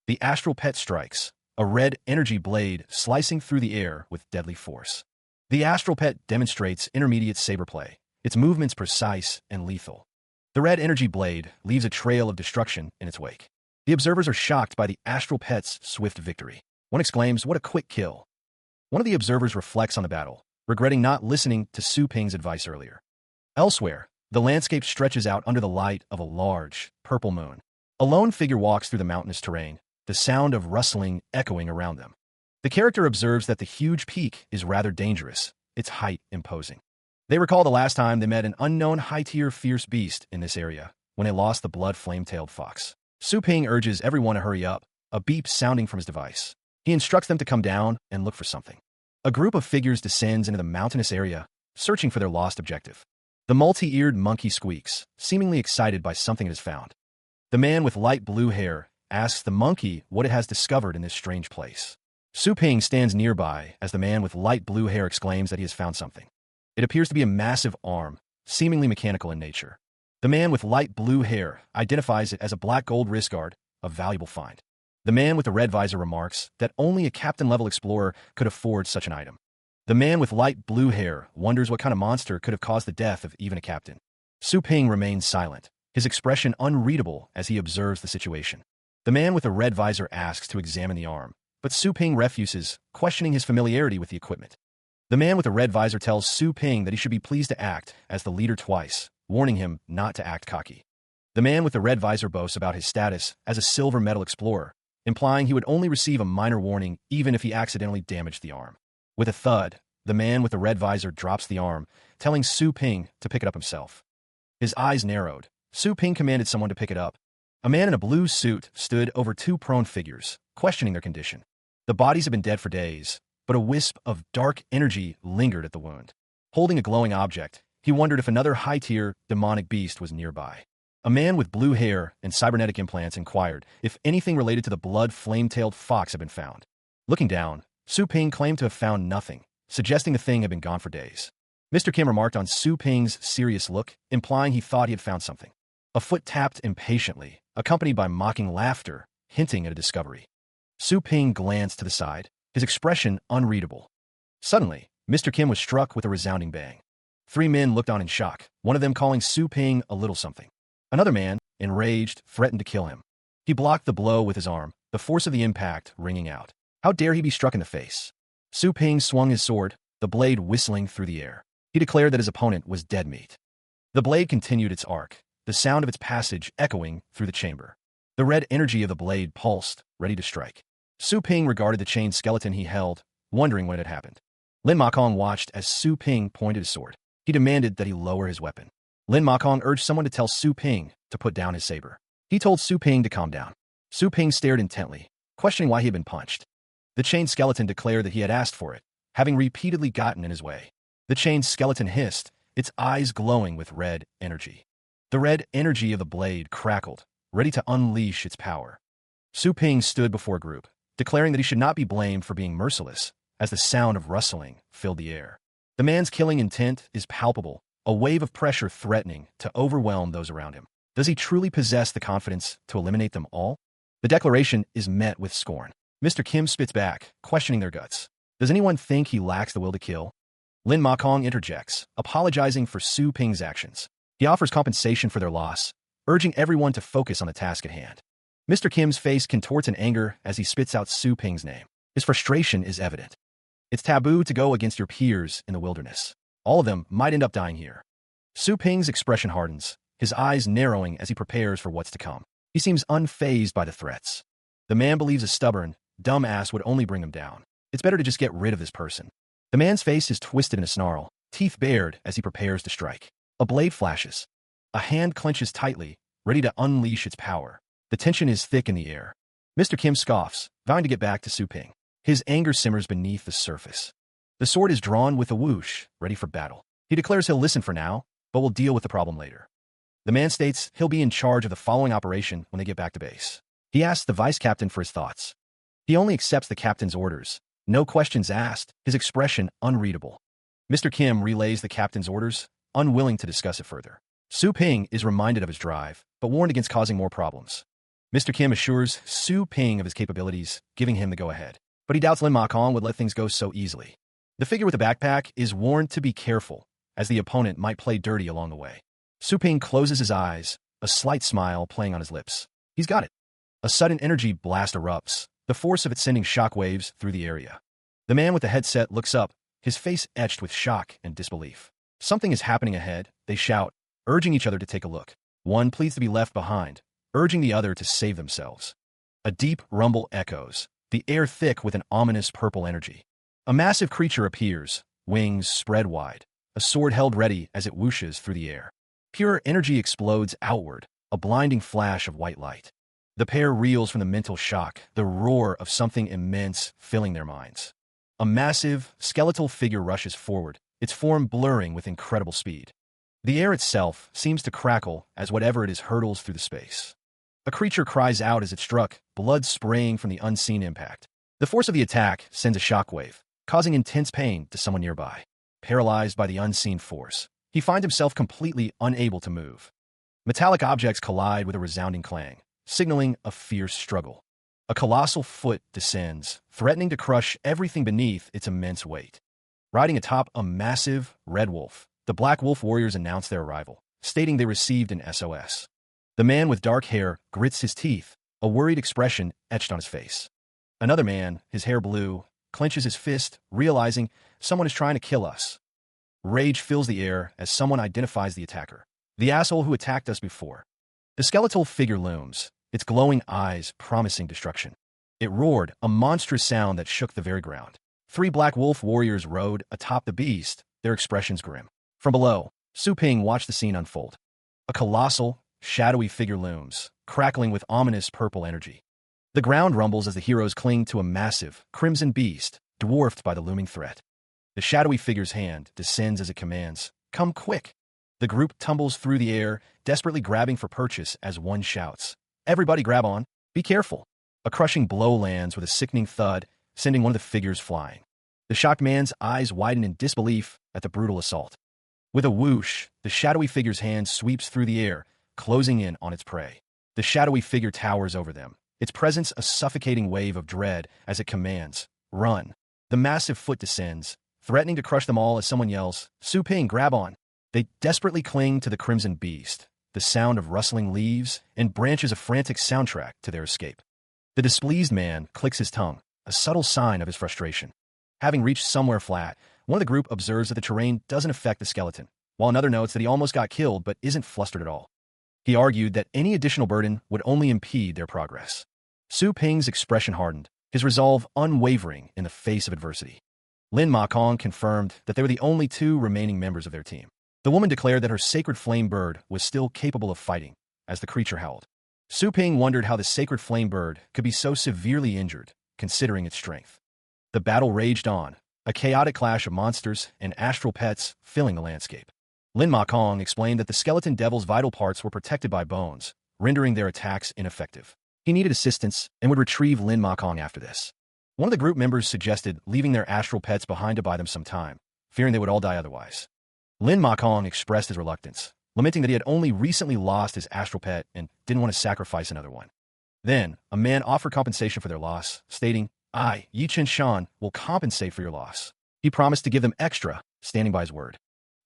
The astral pet strikes, a red energy blade slicing through the air with deadly force. The astral pet demonstrates intermediate saber play, its movements precise and lethal. The red energy blade leaves a trail of destruction in its wake. The observers are shocked by the astral pet's swift victory. One exclaims, "What a quick kill." One of the observers reflects on the battle, regretting not listening to Su Ping's advice earlier. Elsewhere, the landscape stretches out under the light of a large, purple moon. A lone figure walks through the mountainous terrain, the sound of rustling echoing around them. The character observes that the huge peak is rather dangerous, its height imposing. They recall the last time they met an unknown high-tier fierce beast in this area, when they lost the blood flame-tailed fox. Su Ping urges everyone to hurry up, a beep sounding from his device. He instructs them to come down and look for something. A group of figures descends into the mountainous area, searching for their lost objective. The multi-eared monkey squeaks, seemingly excited by something it has found. The man with light blue hair asks the monkey what it has discovered in this strange place. Su Ping stands nearby as the man with light blue hair exclaims that he has found something. It appears to be a massive arm, seemingly mechanical in nature. The man with light blue hair identifies it as a black gold wrist guard, a valuable find. The man with the red visor remarks that only a captain-level explorer could afford such an item. The man with light blue hair wonders what kind of monster could have caused the death of even a captain. Su Ping remains silent, his expression unreadable as he observes the situation. The man with the red visor asks to examine the arm, but Su Ping refuses, questioning his familiarity with the equipment. The man with the red visor tells Su Ping that he should be pleased to act as the leader twice, warning him not to act cocky. The man with the red visor boasts about his status as a silver medal explorer, implying he would only receive a minor warning even if he accidentally damaged the arm. With a thud, the man with the red visor drops the arm, telling Su Ping to pick it up himself. His eyes narrowed. Su Ping commanded someone to pick it up. A man in a blue suit stood over two prone figures, questioning their condition. The bodies had been dead for days, but a wisp of dark energy lingered at the wound. Holding a glowing object, he wondered if another high-tier, demonic beast was nearby. A man with blue hair and cybernetic implants inquired if anything related to the blood flame-tailed fox had been found. Looking down, Su Ping claimed to have found nothing, suggesting the thing had been gone for days. Mr. Kim remarked on Su Ping's serious look, implying he thought he had found something. A foot tapped impatiently, accompanied by mocking laughter, hinting at a discovery. Su Ping glanced to the side, his expression unreadable. Suddenly, Mr. Kim was struck with a resounding bang. 3 men looked on in shock, one of them calling Su Ping a little something. Another man, enraged, threatened to kill him. He blocked the blow with his arm, the force of the impact ringing out. How dare he be struck in the face? Su Ping swung his sword, the blade whistling through the air. He declared that his opponent was dead meat. The blade continued its arc, the sound of its passage echoing through the chamber. The red energy of the blade pulsed, ready to strike. Su Ping regarded the chained skeleton he held, wondering what had happened. Lin Makong watched as Su Ping pointed his sword. He demanded that he lower his weapon. Lin Makong urged someone to tell Su Ping to put down his saber. He told Su Ping to calm down. Su Ping stared intently, questioning why he had been punched. The chained skeleton declared that he had asked for it, having repeatedly gotten in his way. The chained skeleton hissed, its eyes glowing with red energy. The red energy of the blade crackled, ready to unleash its power. Su Ping stood before a group, declaring that he should not be blamed for being merciless, as the sound of rustling filled the air. The man's killing intent is palpable, a wave of pressure threatening to overwhelm those around him. Does he truly possess the confidence to eliminate them all? The declaration is met with scorn. Mr. Kim spits back, questioning their guts. Does anyone think he lacks the will to kill? Lin Makong interjects, apologizing for Su Ping's actions. He offers compensation for their loss, urging everyone to focus on the task at hand. Mr. Kim's face contorts in anger as he spits out Su Ping's name. His frustration is evident. It's taboo to go against your peers in the wilderness. All of them might end up dying here. Su Ping's expression hardens, his eyes narrowing as he prepares for what's to come. He seems unfazed by the threats. The man believes a stubborn, dumb ass would only bring him down. It's better to just get rid of this person. The man's face is twisted in a snarl, teeth bared as he prepares to strike. A blade flashes. A hand clenches tightly, ready to unleash its power. The tension is thick in the air. Mr. Kim scoffs, vowing to get back to Su Ping. His anger simmers beneath the surface. The sword is drawn with a whoosh, ready for battle. He declares he'll listen for now, but will deal with the problem later. The man states he'll be in charge of the following operation when they get back to base. He asks the vice captain for his thoughts. He only accepts the captain's orders. No questions asked, his expression unreadable. Mr. Kim relays the captain's orders, unwilling to discuss it further. Su Ping is reminded of his drive, but warned against causing more problems. Mr. Kim assures Su Ping of his capabilities, giving him the go-ahead. But he doubts Lin Makong would let things go so easily. The figure with the backpack is warned to be careful, as the opponent might play dirty along the way. Su Ping closes his eyes, a slight smile playing on his lips. He's got it. A sudden energy blast erupts, the force of it sending shockwaves through the area. The man with the headset looks up, his face etched with shock and disbelief. Something is happening ahead, they shout, urging each other to take a look. One pleads to be left behind, urging the other to save themselves. A deep rumble echoes, the air thick with an ominous purple energy. A massive creature appears, wings spread wide, a sword held ready as it whooshes through the air. Pure energy explodes outward, a blinding flash of white light. The pair reels from the mental shock, the roar of something immense filling their minds. A massive, skeletal figure rushes forward, its form blurring with incredible speed. The air itself seems to crackle as whatever it is hurtles through the space. A creature cries out as it struck, blood spraying from the unseen impact. The force of the attack sends a shockwave, causing intense pain to someone nearby. Paralyzed by the unseen force, he finds himself completely unable to move. Metallic objects collide with a resounding clang, signaling a fierce struggle. A colossal foot descends, threatening to crush everything beneath its immense weight. Riding atop a massive red wolf, the Black Wolf warriors announce their arrival, stating they received an SOS. The man with dark hair grits his teeth, a worried expression etched on his face. Another man, his hair blue, clenches his fist, realizing someone is trying to kill us. Rage fills the air as someone identifies the attacker, the asshole who attacked us before. The skeletal figure looms, its glowing eyes promising destruction. It roared, a monstrous sound that shook the very ground. 3 Black Wolf warriors rode atop the beast, their expressions grim. From below, Su Ping watched the scene unfold. A colossal, shadowy figure looms, crackling with ominous purple energy. The ground rumbles as the heroes cling to a massive, crimson beast, dwarfed by the looming threat. The shadowy figure's hand descends as it commands, "Come quick!" The group tumbles through the air, desperately grabbing for purchase as one shouts, "Everybody grab on! Be careful!" A crushing blow lands with a sickening thud, sending one of the figures flying. The shocked man's eyes widen in disbelief at the brutal assault. With a whoosh, the shadowy figure's hand sweeps through the air, closing in on its prey. The shadowy figure towers over them, its presence a suffocating wave of dread as it commands, "Run." The massive foot descends, threatening to crush them all as someone yells, "Su Ping, grab on!" They desperately cling to the crimson beast, the sound of rustling leaves and branches a frantic soundtrack to their escape. The displeased man clicks his tongue, a subtle sign of his frustration. Having reached somewhere flat, one of the group observes that the terrain doesn't affect the skeleton, while another notes that he almost got killed but isn't flustered at all. He argued that any additional burden would only impede their progress. Su Ping's expression hardened, his resolve unwavering in the face of adversity. Lin Ma Kong confirmed that they were the only two remaining members of their team. The woman declared that her sacred flame bird was still capable of fighting, as the creature howled. Su Ping wondered how the sacred flame bird could be so severely injured, considering its strength. The battle raged on, a chaotic clash of monsters and astral pets filling the landscape. Lin Ma Kong explained that the skeleton devil's vital parts were protected by bones, rendering their attacks ineffective. He needed assistance and would retrieve Lin Ma Kong after this. One of the group members suggested leaving their astral pets behind to buy them some time, fearing they would all die otherwise. Lin Ma Kong expressed his reluctance, lamenting that he had only recently lost his astral pet and didn't want to sacrifice another one. Then, a man offered compensation for their loss, stating, "I, Yi Chen Shan, will compensate for your loss." He promised to give them extra, standing by his word.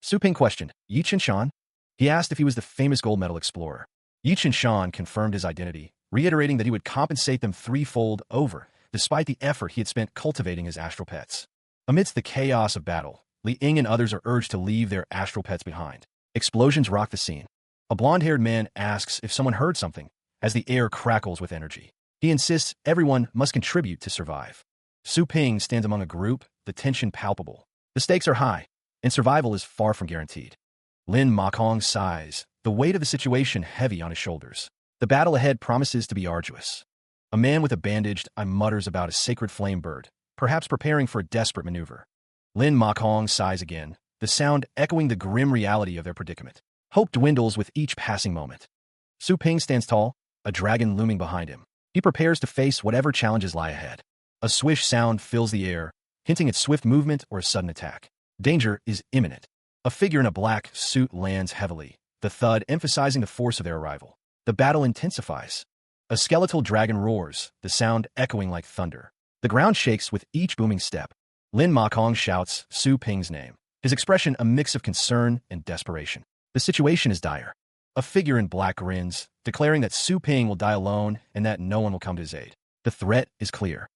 Su Ping questioned, "Yi Chen Shan?" He asked if he was the famous gold medal explorer. Yi Chen Shan confirmed his identity, reiterating that he would compensate them threefold over, despite the effort he had spent cultivating his astral pets. Amidst the chaos of battle, Li Ying and others are urged to leave their astral pets behind. Explosions rock the scene. A blonde-haired man asks if someone heard something, as the air crackles with energy. He insists everyone must contribute to survive. Su Ping stands among a group, the tension palpable. The stakes are high, and survival is far from guaranteed. Lin Ma Kong sighs, the weight of the situation heavy on his shoulders. The battle ahead promises to be arduous. A man with a bandaged eye mutters about a sacred flame bird, perhaps preparing for a desperate maneuver. Lin Ma Kong sighs again, the sound echoing the grim reality of their predicament. Hope dwindles with each passing moment. Su Ping stands tall, a dragon looming behind him. He prepares to face whatever challenges lie ahead. A swish sound fills the air, hinting at swift movement or a sudden attack. Danger is imminent. A figure in a black suit lands heavily, the thud emphasizing the force of their arrival. The battle intensifies. A skeletal dragon roars, the sound echoing like thunder. The ground shakes with each booming step. Lin Ma Kong shouts Su Ping's name, his expression a mix of concern and desperation. The situation is dire. A figure in black grins, declaring that Su Ping will die alone and that no one will come to his aid. The threat is clear.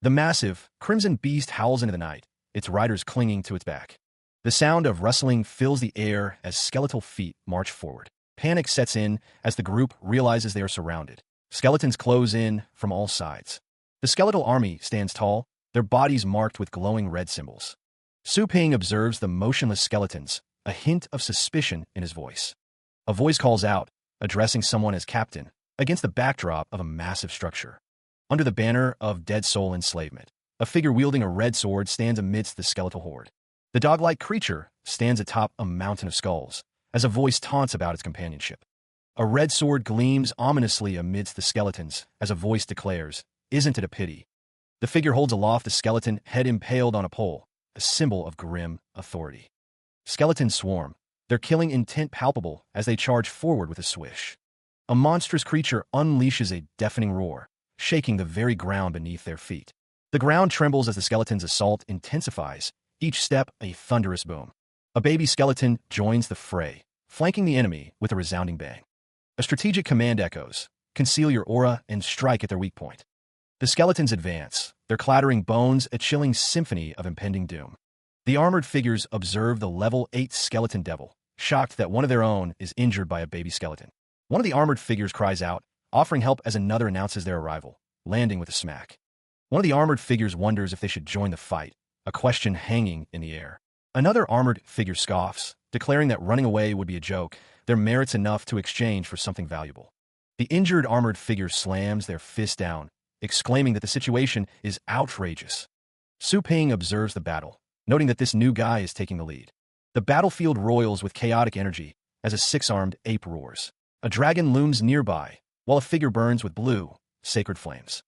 The massive, crimson beast howls into the night, its riders clinging to its back. The sound of rustling fills the air as skeletal feet march forward. Panic sets in as the group realizes they are surrounded. Skeletons close in from all sides. The skeletal army stands tall, their bodies marked with glowing red symbols. Su Ping observes the motionless skeletons, a hint of suspicion in his voice. A voice calls out, addressing someone as captain, against the backdrop of a massive structure. Under the banner of dead soul enslavement, a figure wielding a red sword stands amidst the skeletal horde. The dog-like creature stands atop a mountain of skulls, as a voice taunts about its companionship. A red sword gleams ominously amidst the skeletons, as a voice declares, "Isn't it a pity?" The figure holds aloft the skeleton, head impaled on a pole, a symbol of grim authority. Skeletons swarm, their killing intent palpable as they charge forward with a swish. A monstrous creature unleashes a deafening roar, shaking the very ground beneath their feet. The ground trembles as the skeleton's assault intensifies, each step a thunderous boom. A baby skeleton joins the fray, flanking the enemy with a resounding bang. A strategic command echoes, "Conceal your aura and strike at their weak point." The skeletons advance, their clattering bones a chilling symphony of impending doom. The armored figures observe the level 8 skeleton devil, shocked that one of their own is injured by a baby skeleton. One of the armored figures cries out, offering help as another announces their arrival, landing with a smack. One of the armored figures wonders if they should join the fight, a question hanging in the air. Another armored figure scoffs, declaring that running away would be a joke, their merits enough to exchange for something valuable. The injured armored figure slams their fist down, exclaiming that the situation is outrageous. Su Ping observes the battle, noting that this new guy is taking the lead. The battlefield roils with chaotic energy as a six-armed ape roars. A dragon looms nearby, while a figure burns with blue, sacred flames.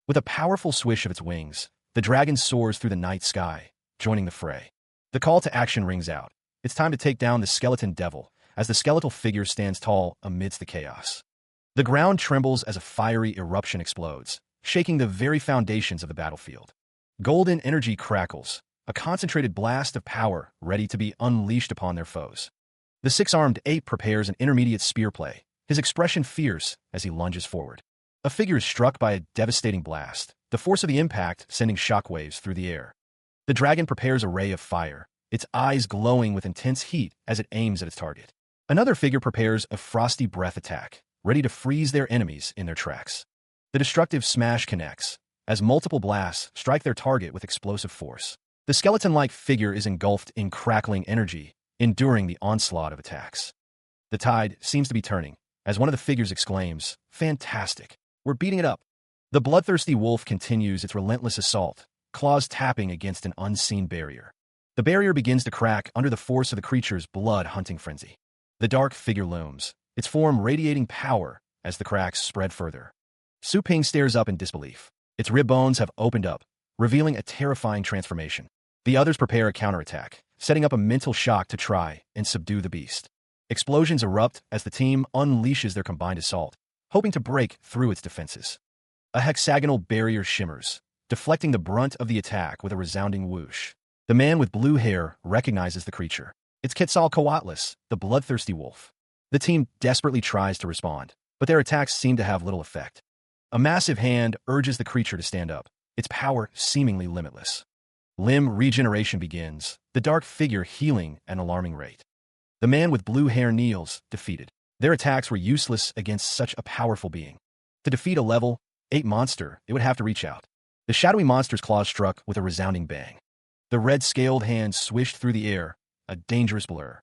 With a powerful swish of its wings, the dragon soars through the night sky, joining the fray. The call to action rings out. It's time to take down the skeleton devil, as the skeletal figure stands tall amidst the chaos. The ground trembles as a fiery eruption explodes, shaking the very foundations of the battlefield. Golden energy crackles, a concentrated blast of power ready to be unleashed upon their foes. The six-armed ape prepares an intermediate spear play, his expression fierce as he lunges forward. A figure is struck by a devastating blast, the force of the impact sending shockwaves through the air. The dragon prepares a ray of fire, its eyes glowing with intense heat as it aims at its target. Another figure prepares a frosty breath attack, ready to freeze their enemies in their tracks. The destructive smash connects, as multiple blasts strike their target with explosive force. The skeleton-like figure is engulfed in crackling energy, enduring the onslaught of attacks. The tide seems to be turning, as one of the figures exclaims, "Fantastic! We're beating it up!" The bloodthirsty wolf continues its relentless assault, claws tapping against an unseen barrier. The barrier begins to crack under the force of the creature's blood-hunting frenzy. The dark figure looms, its form radiating power as the cracks spread further. Su Ping stares up in disbelief. Its rib bones have opened up, revealing a terrifying transformation. The others prepare a counterattack, setting up a mental shock to try and subdue the beast. Explosions erupt as the team unleashes their combined assault, hoping to break through its defenses. A hexagonal barrier shimmers, deflecting the brunt of the attack with a resounding whoosh. The man with blue hair recognizes the creature. It's Quetzalcoatlus, the bloodthirsty wolf. The team desperately tries to respond, but their attacks seem to have little effect. A massive hand urges the creature to stand up, its power seemingly limitless. Limb regeneration begins, the dark figure healing at an alarming rate. The man with blue hair kneels, defeated. Their attacks were useless against such a powerful being. To defeat a level 8 monster, it would have to reach out. The shadowy monster's claws struck with a resounding bang. The red-scaled hand swished through the air, a dangerous blur.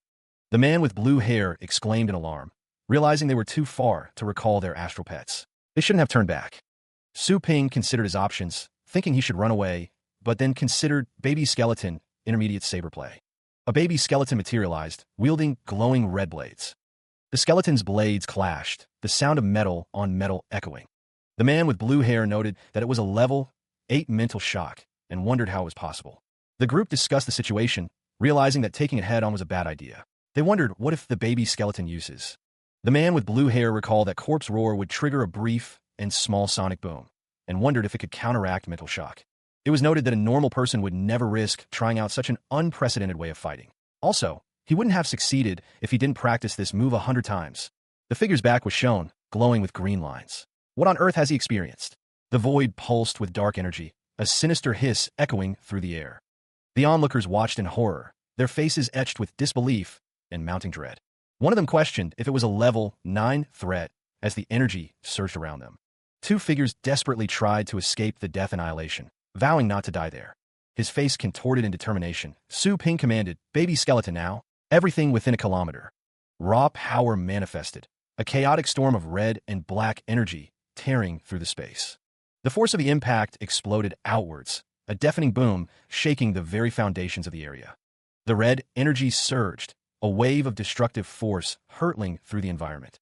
The man with blue hair exclaimed in alarm, realizing they were too far to recall their astral pets. They shouldn't have turned back. Su Ping considered his options, thinking he should run away, but then considered baby skeleton intermediate saber play. A baby skeleton materialized, wielding glowing red blades. The skeleton's blades clashed, the sound of metal on metal echoing. The man with blue hair noted that it was a level 8 mental shock and wondered how it was possible. The group discussed the situation, realizing that taking it head-on was a bad idea. They wondered what if the baby skeleton uses. The man with blue hair recalled that corpse roar would trigger a brief and small sonic boom, and wondered if it could counteract mental shock. It was noted that a normal person would never risk trying out such an unprecedented way of fighting. Also, he wouldn't have succeeded if he didn't practice this move 100 times. The figure's back was shown, glowing with green lines. What on earth has he experienced? The void pulsed with dark energy, a sinister hiss echoing through the air. The onlookers watched in horror, their faces etched with disbelief and mounting dread. One of them questioned if it was a level 9 threat as the energy surged around them. Two figures desperately tried to escape the death annihilation, vowing not to die there. His face contorted in determination. Su Ping commanded, "Baby skeleton now." Everything within a kilometer. Raw power manifested, a chaotic storm of red and black energy tearing through the space. The force of the impact exploded outwards, a deafening boom shaking the very foundations of the area. The red energy surged, a wave of destructive force hurtling through the environment.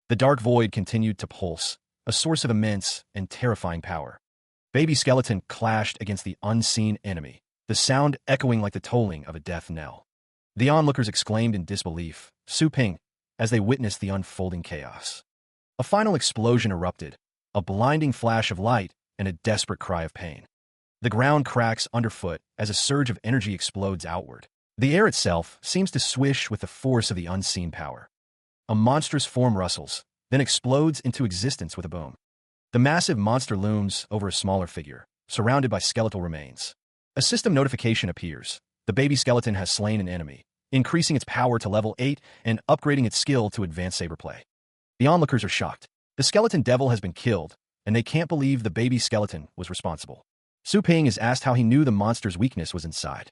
The dark void continued to pulse, a source of immense and terrifying power. Baby skeleton clashed against the unseen enemy, the sound echoing like the tolling of a death knell. The onlookers exclaimed in disbelief, Su Ping, as they witnessed the unfolding chaos. A final explosion erupted, a blinding flash of light and a desperate cry of pain. The ground cracks underfoot as a surge of energy explodes outward. The air itself seems to swish with the force of the unseen power. A monstrous form rustles, then explodes into existence with a boom. The massive monster looms over a smaller figure, surrounded by skeletal remains. A system notification appears. The baby skeleton has slain an enemy, increasing its power to level 8 and upgrading its skill to advanced saber play. The onlookers are shocked. The skeleton devil has been killed, and they can't believe the baby skeleton was responsible. Su Ping is asked how he knew the monster's weakness was inside.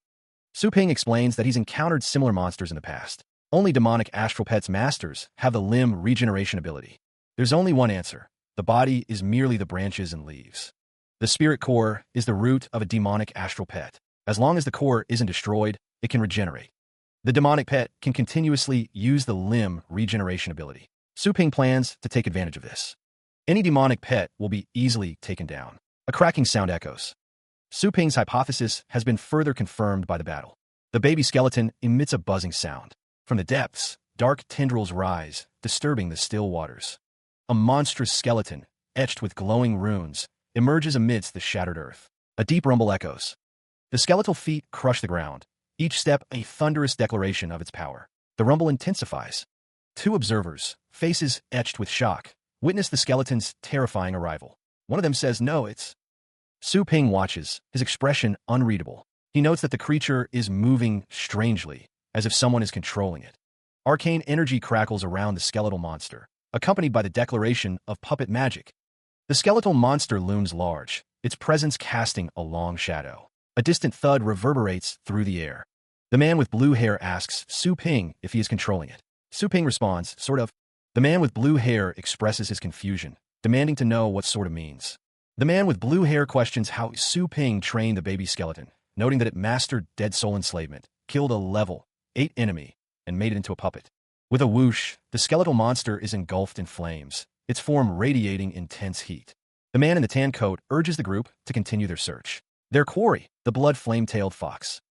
Su Ping explains that he's encountered similar monsters in the past. Only demonic astral pets masters have the limb regeneration ability. There's only one answer. The body is merely the branches and leaves. The spirit core is the root of a demonic astral pet. As long as the core isn't destroyed, it can regenerate. The demonic pet can continuously use the limb regeneration ability. Su Ping plans to take advantage of this. Any demonic pet will be easily taken down. A cracking sound echoes. Su Ping's hypothesis has been further confirmed by the battle. The baby skeleton emits a buzzing sound. From the depths, dark tendrils rise, disturbing the still waters. A monstrous skeleton, etched with glowing runes, emerges amidst the shattered earth. A deep rumble echoes. The skeletal feet crush the ground, each step a thunderous declaration of its power. The rumble intensifies. Two observers, faces etched with shock, witness the skeleton's terrifying arrival. One of them says, "No, it's..." Su Ping watches, his expression unreadable. He notes that the creature is moving strangely, as if someone is controlling it. Arcane energy crackles around the skeletal monster, accompanied by the declaration of puppet magic. The skeletal monster looms large, its presence casting a long shadow. A distant thud reverberates through the air. The man with blue hair asks Su Ping if he is controlling it. Su Ping responds, "Sort of." The man with blue hair expresses his confusion, demanding to know what sort of means. The man with blue hair questions how Su Ping trained the baby skeleton, noting that it mastered dead soul enslavement, killed a level 8 enemy, and made it into a puppet. With a whoosh, the skeletal monster is engulfed in flames, its form radiating intense heat. The man in the tan coat urges the group to continue their search. Their quarry, the blood flame-tailed fox.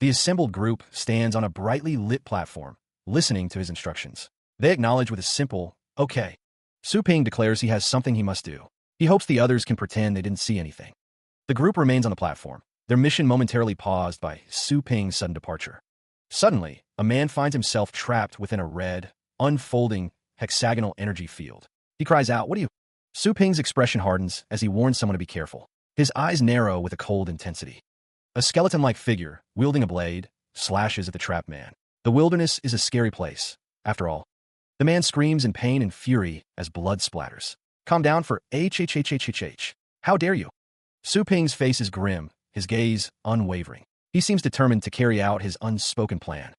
The assembled group stands on a brightly lit platform, listening to his instructions. They acknowledge with a simple, "Okay." Su Ping declares he has something he must do. He hopes the others can pretend they didn't see anything. The group remains on the platform, their mission momentarily paused by Su Ping's sudden departure. Suddenly, a man finds himself trapped within a red, unfolding, hexagonal energy field. He cries out, "What are you?" Su Ping's expression hardens as he warns someone to be careful. His eyes narrow with a cold intensity. A skeleton-like figure, wielding a blade, slashes at the trapped man. The wilderness is a scary place, after all. The man screams in pain and fury as blood splatters. "Calm down for HHHHHH. How dare you?" Su Ping's face is grim, his gaze unwavering. He seems determined to carry out his unspoken plan.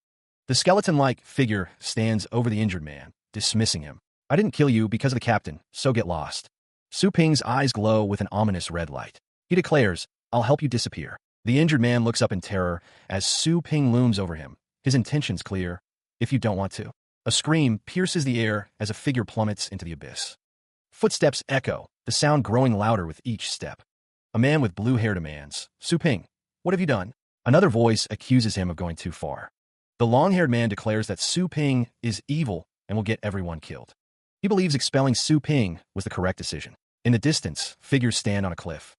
The skeleton-like figure stands over the injured man, dismissing him. "I didn't kill you because of the captain, so get lost." Su Ping's eyes glow with an ominous red light. He declares, "I'll help you disappear." The injured man looks up in terror as Su Ping looms over him. His intentions clear. "If you don't want to." A scream pierces the air as a figure plummets into the abyss. Footsteps echo, the sound growing louder with each step. A man with blue hair demands, "Su Ping, what have you done?" Another voice accuses him of going too far. The long-haired man declares that Su Ping is evil and will get everyone killed. He believes expelling Su Ping was the correct decision. In the distance, figures stand on a cliff.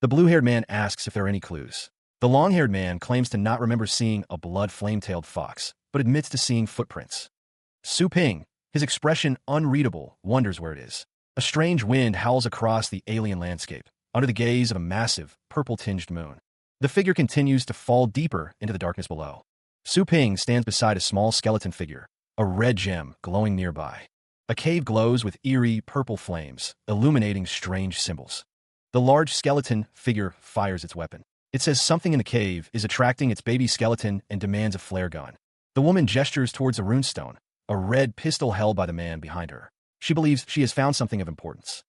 The blue-haired man asks if there are any clues. The long-haired man claims to not remember seeing a blood flame-tailed fox, but admits to seeing footprints. Su Ping, his expression unreadable, wonders where it is. A strange wind howls across the alien landscape, under the gaze of a massive, purple-tinged moon. The figure continues to fall deeper into the darkness below. Su Ping stands beside a small skeleton figure, a red gem glowing nearby. A cave glows with eerie, purple flames, illuminating strange symbols. The large skeleton figure fires its weapon. It says something in the cave is attracting its baby skeleton and demands a flare gun. The woman gestures towards a runestone, a red pistol held by the man behind her. She believes she has found something of importance.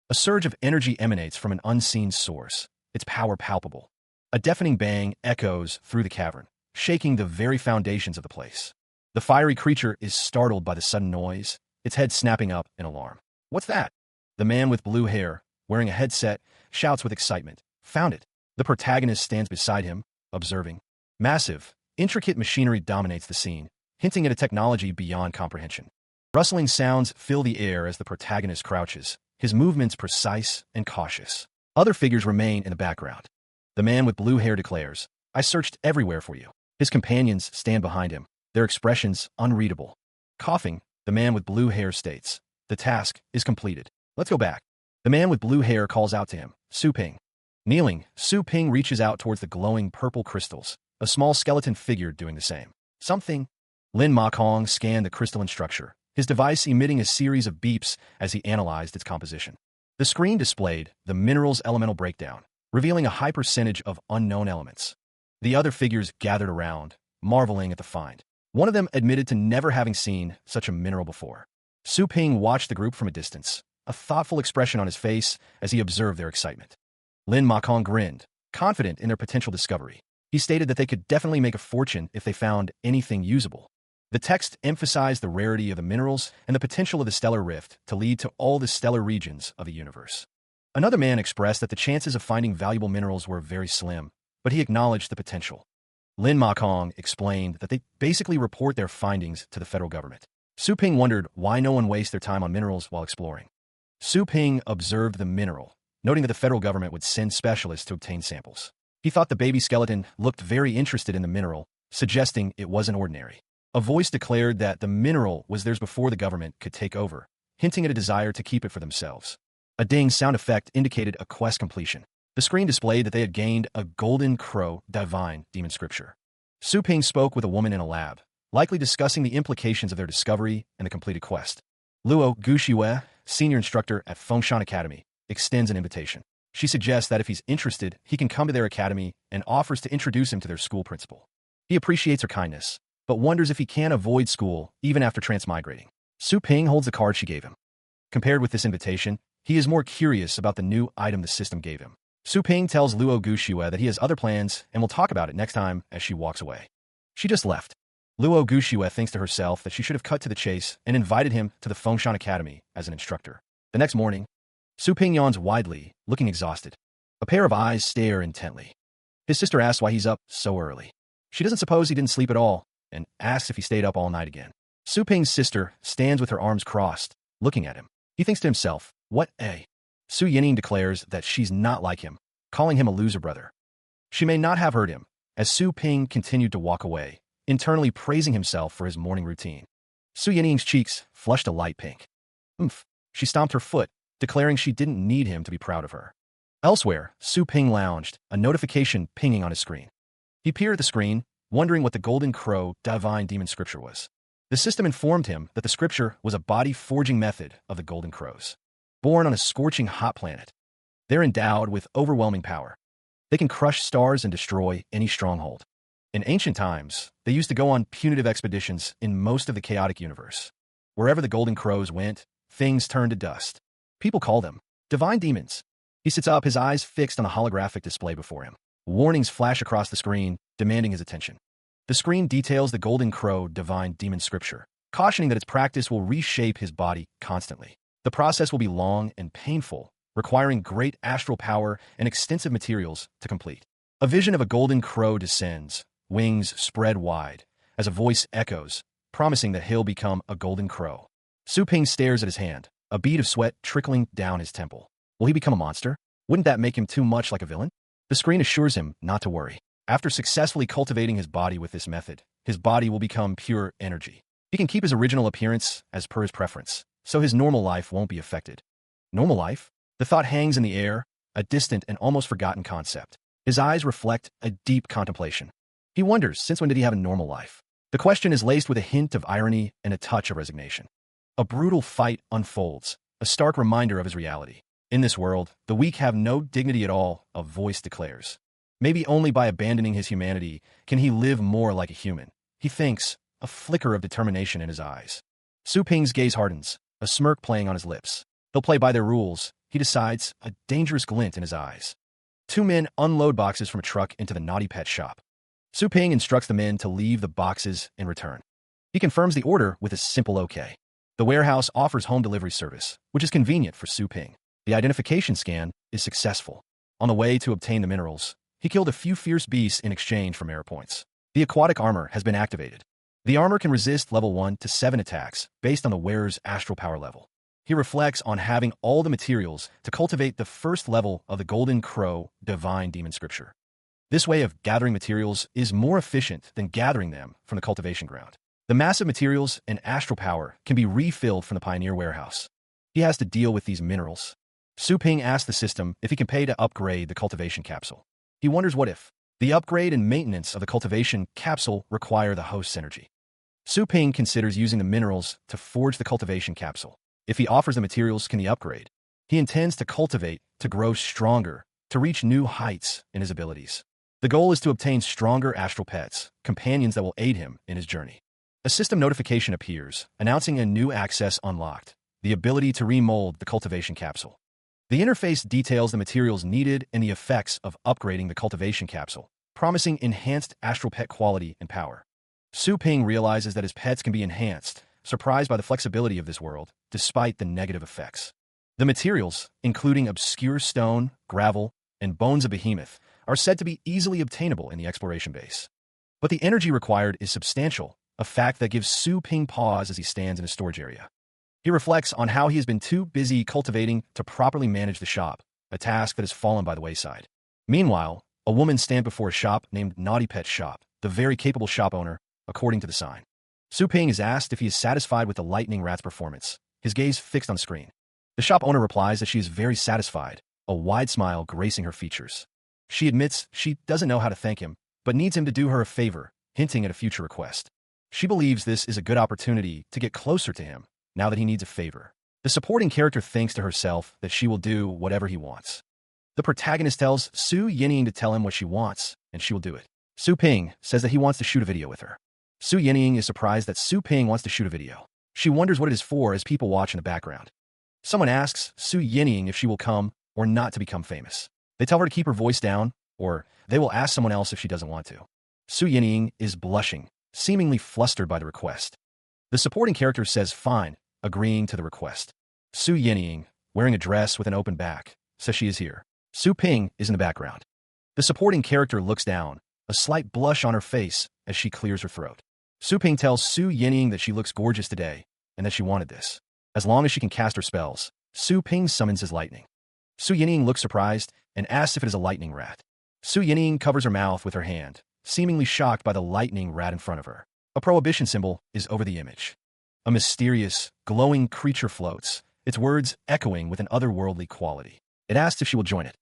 A surge of energy emanates from an unseen source, its power palpable. A deafening bang echoes through the cavern, shaking the very foundations of the place. The fiery creature is startled by the sudden noise, its head snapping up in alarm. "What's that?" The man with blue hair, wearing a headset, shouts with excitement. "Found it." The protagonist stands beside him, observing. Massive, intricate machinery dominates the scene, hinting at a technology beyond comprehension. Rustling sounds fill the air as the protagonist crouches, his movements precise and cautious. Other figures remain in the background. The man with blue hair declares, "I searched everywhere for you." His companions stand behind him, their expressions unreadable. Coughing, the man with blue hair states, "The task is completed. Let's go back." The man with blue hair calls out to him, "Su Ping." Kneeling, Su Ping reaches out towards the glowing purple crystals, a small skeleton figure doing the same. "Something." Lin Ma Kong scanned the crystalline structure, his device emitting a series of beeps as he analyzed its composition. The screen displayed the mineral's elemental breakdown, revealing a high percentage of unknown elements. The other figures gathered around, marveling at the find. One of them admitted to never having seen such a mineral before. Su Ping watched the group from a distance, a thoughtful expression on his face as he observed their excitement. Lin Ma Kong grinned, confident in their potential discovery. He stated that they could definitely make a fortune if they found anything usable. The text emphasized the rarity of the minerals and the potential of the stellar rift to lead to all the stellar regions of the universe. Another man expressed that the chances of finding valuable minerals were very slim, but he acknowledged the potential. Lin Ma Kong explained that they basically report their findings to the federal government. Su Ping wondered why no one wastes their time on minerals while exploring. Su Ping observed the mineral, noting that the federal government would send specialists to obtain samples. He thought the baby skeleton looked very interested in the mineral, suggesting it wasn't ordinary. A voice declared that the mineral was theirs before the government could take over, hinting at a desire to keep it for themselves. A ding sound effect indicated a quest completion. The screen displayed that they had gained a golden crow divine demon scripture. Su Ping spoke with a woman in a lab, likely discussing the implications of their discovery and the completed quest. Luo Guxiue, senior instructor at Fengshan Academy, extends an invitation. She suggests that if he's interested, he can come to their academy and offers to introduce him to their school principal. He appreciates her kindness, but wonders if he can avoid school even after transmigrating. Su Ping holds the card she gave him. Compared with this invitation, he is more curious about the new item the system gave him. Su Ping tells Luo Guxiue that he has other plans and will talk about it next time as she walks away. She just left. Luo Guxiue thinks to herself that she should have cut to the chase and invited him to the Fengshan Academy as an instructor. The next morning, Su Ping yawns widely, looking exhausted. A pair of eyes stare intently. His sister asks why he's up so early. She doesn't suppose he didn't sleep at all and asks if he stayed up all night again. Su Ping's sister stands with her arms crossed, looking at him. He thinks to himself, what a... Su Yining declares that she's not like him, calling him a loser brother. She may not have heard him, as Su Ping continued to walk away, internally praising himself for his morning routine. Su Yining's cheeks flushed a light pink. Oomph. She stomped her foot, declaring she didn't need him to be proud of her. Elsewhere, Su Ping lounged, a notification pinging on his screen. He peered at the screen, wondering what the Golden Crow divine demon scripture was. The system informed him that the scripture was a body-forging method of the Golden Crows. Born on a scorching hot planet, they're endowed with overwhelming power. They can crush stars and destroy any stronghold. In ancient times, they used to go on punitive expeditions in most of the chaotic universe. Wherever the Golden Crows went, things turned to dust. People call them divine demons. He sits up, his eyes fixed on a holographic display before him. Warnings flash across the screen, demanding his attention. The screen details the Golden Crow divine demon scripture, cautioning that its practice will reshape his body constantly. The process will be long and painful, requiring great astral power and extensive materials to complete. A vision of a Golden Crow descends, wings spread wide, as a voice echoes, promising that he'll become a Golden Crow. Su Ping stares at his hand, a bead of sweat trickling down his temple. Will he become a monster? Wouldn't that make him too much like a villain? The screen assures him not to worry. After successfully cultivating his body with this method, his body will become pure energy. He can keep his original appearance as per his preference, so his normal life won't be affected. Normal life? The thought hangs in the air, a distant and almost forgotten concept. His eyes reflect a deep contemplation. He wonders, since when did he have a normal life? The question is laced with a hint of irony and a touch of resignation. A brutal fight unfolds, a stark reminder of his reality. In this world, the weak have no dignity at all, a voice declares. Maybe only by abandoning his humanity can he live more like a human. He thinks, a flicker of determination in his eyes. Su Ping's gaze hardens, a smirk playing on his lips. He'll play by their rules, he decides, a dangerous glint in his eyes. Two men unload boxes from a truck into the naughty pet shop. Su Ping instructs the men to leave the boxes and return. He confirms the order with a simple okay. The warehouse offers home delivery service, which is convenient for Su Ping. The identification scan is successful. On the way to obtain the minerals, he killed a few fierce beasts in exchange for merit points. The aquatic armor has been activated. The armor can resist level 1 to 7 attacks based on the wearer's astral power level. He reflects on having all the materials to cultivate the first level of the Golden Crow divine demon scripture. This way of gathering materials is more efficient than gathering them from the cultivation ground. The massive materials and astral power can be refilled from the Pioneer warehouse. He has to deal with these minerals. Su Ping asks the system if he can pay to upgrade the cultivation capsule. He wonders what if. The upgrade and maintenance of the cultivation capsule require the host's energy. Su Ping considers using the minerals to forge the cultivation capsule. If he offers the materials, can he upgrade? He intends to cultivate, to grow stronger, to reach new heights in his abilities. The goal is to obtain stronger astral pets, companions that will aid him in his journey. A system notification appears, announcing a new access unlocked, the ability to remold the cultivation capsule. The interface details the materials needed and the effects of upgrading the cultivation capsule, promising enhanced astral pet quality and power. Su Ping realizes that his pets can be enhanced, surprised by the flexibility of this world, despite the negative effects. The materials, including obscure stone, gravel, and bones of behemoth, are said to be easily obtainable in the exploration base. But the energy required is substantial, a fact that gives Su Ping pause as he stands in a storage area. He reflects on how he has been too busy cultivating to properly manage the shop, a task that has fallen by the wayside. Meanwhile, a woman stands before a shop named Naughty Pet Shop, the very capable shop owner, according to the sign. Su Ping is asked if he is satisfied with the lightning rat's performance, his gaze fixed on the screen. The shop owner replies that she is very satisfied, a wide smile gracing her features. She admits she doesn't know how to thank him, but needs him to do her a favor, hinting at a future request. She believes this is a good opportunity to get closer to him, now that he needs a favor. The supporting character thinks to herself that she will do whatever he wants. The protagonist tells Su Yinying to tell him what she wants, and she will do it. Su Ping says that he wants to shoot a video with her. Su Yinying is surprised that Su Ping wants to shoot a video. She wonders what it is for as people watch in the background. Someone asks Su Yinying if she will come or not to become famous. They tell her to keep her voice down, or they will ask someone else if she doesn't want to. Su Yinying is blushing, seemingly flustered by the request. The supporting character says fine, agreeing to the request. Su Yinying, wearing a dress with an open back, says she is here. Su Ping is in the background. The supporting character looks down, a slight blush on her face as she clears her throat. Su Ping tells Su Yinying that she looks gorgeous today, and that she wanted this. As long as she can cast her spells, Su Ping summons his lightning. Su Yinying looks surprised and asks if it is a lightning rat. Su Yinying covers her mouth with her hand, seemingly shocked by the lightning rat in front of her. A prohibition symbol is over the image. A mysterious, glowing creature floats, its words echoing with an otherworldly quality. It asks if she will join it.